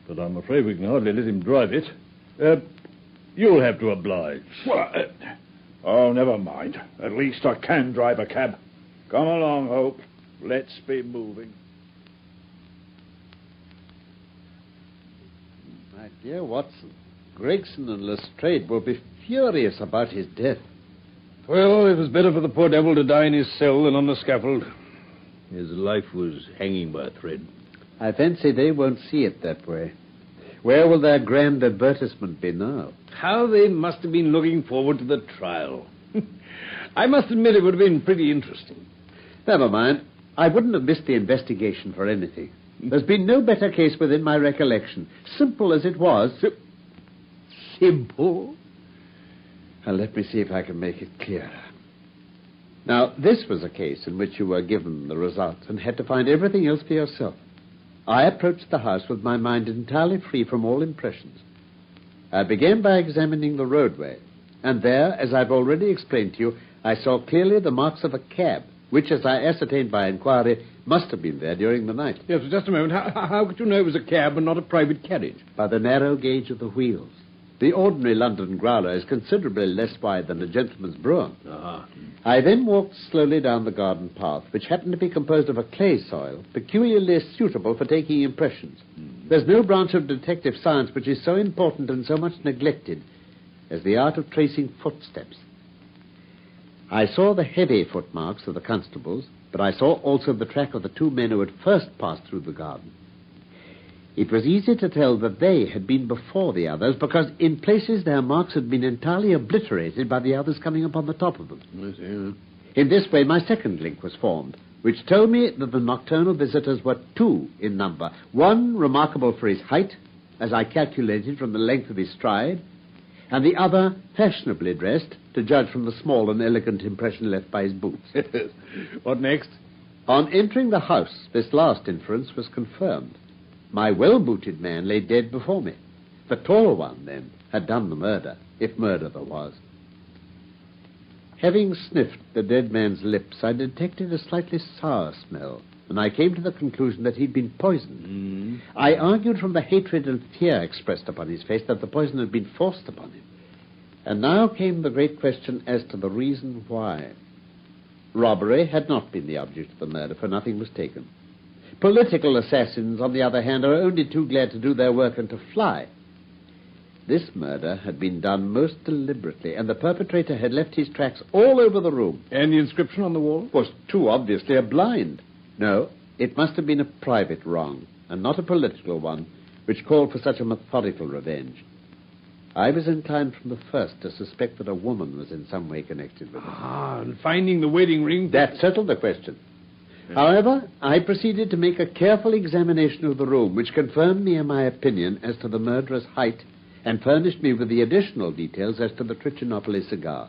but I'm afraid we can hardly let him drive it. You'll have to oblige. Well, oh, never mind. At least I can drive a cab. Come along, Hope. Let's be moving. My dear Watson, Gregson and Lestrade will be furious about his death. Well, it was better for the poor devil to die in his cell than on the scaffold. His life was hanging by a thread. I fancy they won't see it that way. Where will their grand advertisement be now? How they must have been looking forward to the trial. I must admit it would have been pretty interesting. Never mind. I wouldn't have missed the investigation for anything. There's been no better case within my recollection. Simple as it was. Simple? Now, let me see if I can make it clearer. Now, this was a case in which you were given the results and had to find everything else for yourself. I approached the house with my mind entirely free from all impressions. I began by examining the roadway, and there, as I've already explained to you, I saw clearly the marks of a cab, which, as I ascertained by inquiry, must have been there during the night. Yes, but just a moment. How could you know it was a cab and not a private carriage? By the narrow gauge of the wheels. The ordinary London growler is considerably less wide than a gentleman's brougham. I then walked slowly down the garden path, which happened to be composed of a clay soil, peculiarly suitable for taking impressions. There's no branch of detective science which is so important and so much neglected as the art of tracing footsteps. I saw the heavy footmarks of the constables, but I saw also the track of the two men who had first passed through the garden. It was easy to tell that they had been before the others, because in places their marks had been entirely obliterated by the others coming upon the top of them. In this way, my second link was formed, which told me that the nocturnal visitors were two in number. One remarkable for his height, as I calculated from the length of his stride, and the other fashionably dressed, to judge from the small and elegant impression left by his boots. What next? On entering the house, this last inference was confirmed. My well-booted man lay dead before me. The taller one, then, had done the murder, if murder there was. Having sniffed the dead man's lips, I detected a slightly sour smell, and I came to the conclusion that he'd been poisoned. I argued from the hatred and fear expressed upon his face that the poison had been forced upon him. And now came the great question as to the reason why. Robbery had not been the object of the murder, for nothing was taken. Political assassins, on the other hand, are only too glad to do their work and to fly. This murder had been done most deliberately, and the perpetrator had left his tracks all over the room. And the inscription on the wall? Was too obviously a blind. No, it must have been a private wrong, and not a political one, which called for such a methodical revenge. I was inclined from the first to suspect that a woman was in some way connected with it. And finding the wedding ring... That settled the question. However, I proceeded to make a careful examination of the room, which confirmed me in my opinion as to the murderer's height and furnished me with the additional details as to the Trichinopoly cigar.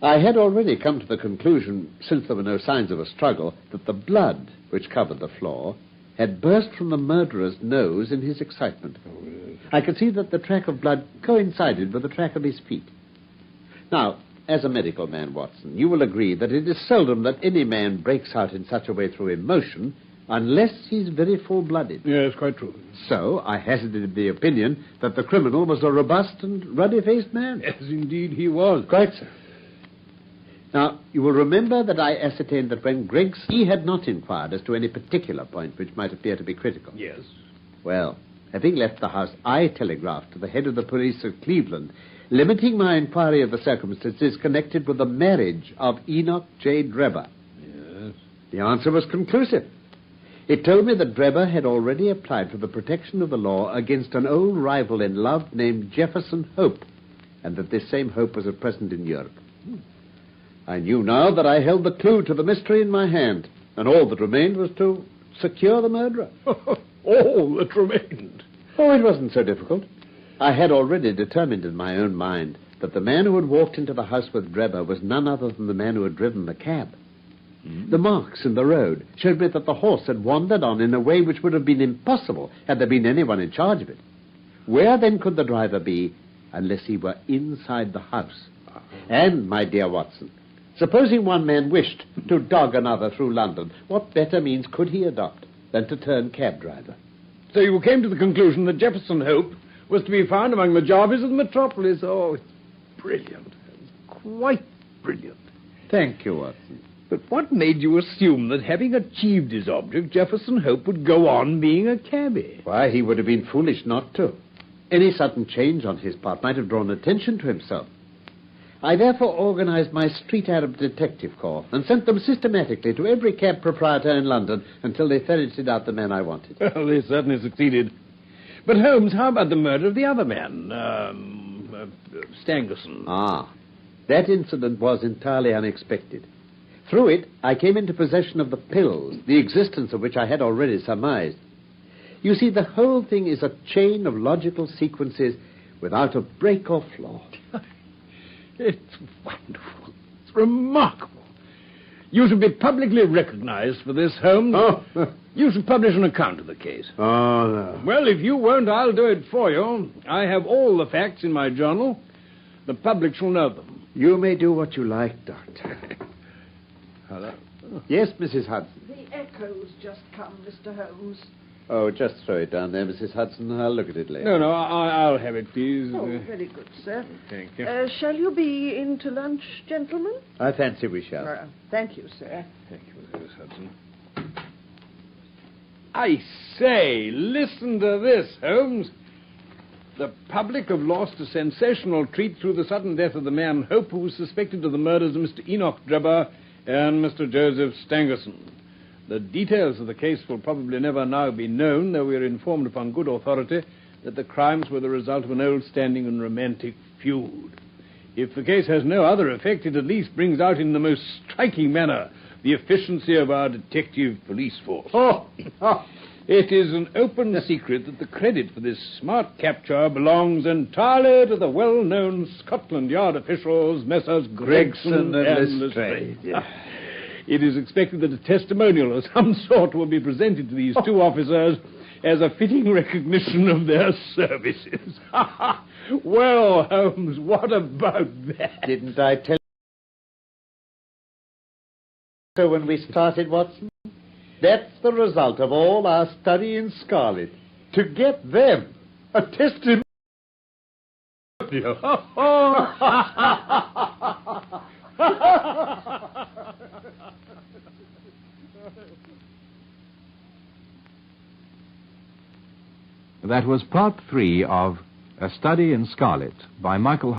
I had already come to the conclusion, since there were no signs of a struggle, that the blood which covered the floor had burst from the murderer's nose in his excitement. I could see that the track of blood coincided with the track of his feet. Now, as a medical man, Watson, you will agree that it is seldom that any man breaks out in such a way through emotion unless he's very full-blooded. Yes, quite true. So I hazarded the opinion that the criminal was a robust and ruddy-faced man. Yes, indeed he was. Quite so. Now, you will remember that I ascertained that when Greggs, he had not inquired as to any particular point which might appear to be critical. Yes. Well, having left the house, I telegraphed to the head of the police of Cleveland, limiting my inquiry of the circumstances connected with the marriage of Enoch J. Drebber. Yes. The answer was conclusive. It told me that Drebber had already applied for the protection of the law against an old rival in love named Jefferson Hope, and that this same Hope was at present in Europe. I knew now that I held the clue to the mystery in my hand, and all that remained was to secure the murderer. All that remained? Oh, it wasn't so difficult. I had already determined in my own mind that the man who had walked into the house with Drebber was none other than the man who had driven the cab. The marks in the road showed me that the horse had wandered on in a way which would have been impossible had there been anyone in charge of it. Where then could the driver be unless he were inside the house? And, my dear Watson, supposing one man wished to dog another through London, what better means could he adopt than to turn cab driver? So you came to the conclusion that Jefferson Hope was to be found among the Jarvis of the metropolis. Oh, it's brilliant. Quite brilliant. Thank you, Watson. But what made you assume that having achieved his object, Jefferson Hope would go on being a cabby? Why, he would have been foolish not to. Any sudden change on his part might have drawn attention to himself. I therefore organized my street Arab detective corps and sent them systematically to every cab proprietor in London until they ferreted out the man I wanted. Well, they certainly succeeded. But, Holmes, how about the murder of the other man, Stangerson? Ah, that incident was entirely unexpected. Through it, I came into possession of the pills, the existence of which I had already surmised. You see, the whole thing is a chain of logical sequences without a break or flaw. It's wonderful. It's remarkable. You should be publicly recognized for this, Holmes. Oh. You should publish an account of the case. Oh, no. Well, if you won't, I'll do it for you. I have all the facts in my journal. The public shall know them. You may do what you like, Doctor. Hello? Yes, Mrs. Hudson. The echo's just come, Mr. Holmes. Oh, just throw it down there, Mrs. Hudson. I'll look at it later. No, I'll have it, please. Oh, very good, sir. Thank you. Shall you be in to lunch, gentlemen? I fancy we shall. Thank you, sir. Thank you, Mrs. Hudson. I say, listen to this, Holmes. The public have lost a sensational treat through the sudden death of the man Hope, who was suspected of the murders of Mr. Enoch Drebber and Mr. Joseph Stangerson. The details of the case will probably never now be known, though we are informed upon good authority that the crimes were the result of an old-standing and romantic feud. If the case has no other effect, it at least brings out in the most striking manner the efficiency of our detective police force. It is an open secret that the credit for this smart capture belongs entirely to the well-known Scotland Yard officials, Messrs. Gregson and Lestrade. It is expected that a testimonial of some sort will be presented to these two officers as a fitting recognition of their services. Well, Holmes, what about that? Didn't I tell you so when we started, Watson? That's the result of all our study in scarlet. To get them a testimonial. That was part 3 of A Study in Scarlet by Michael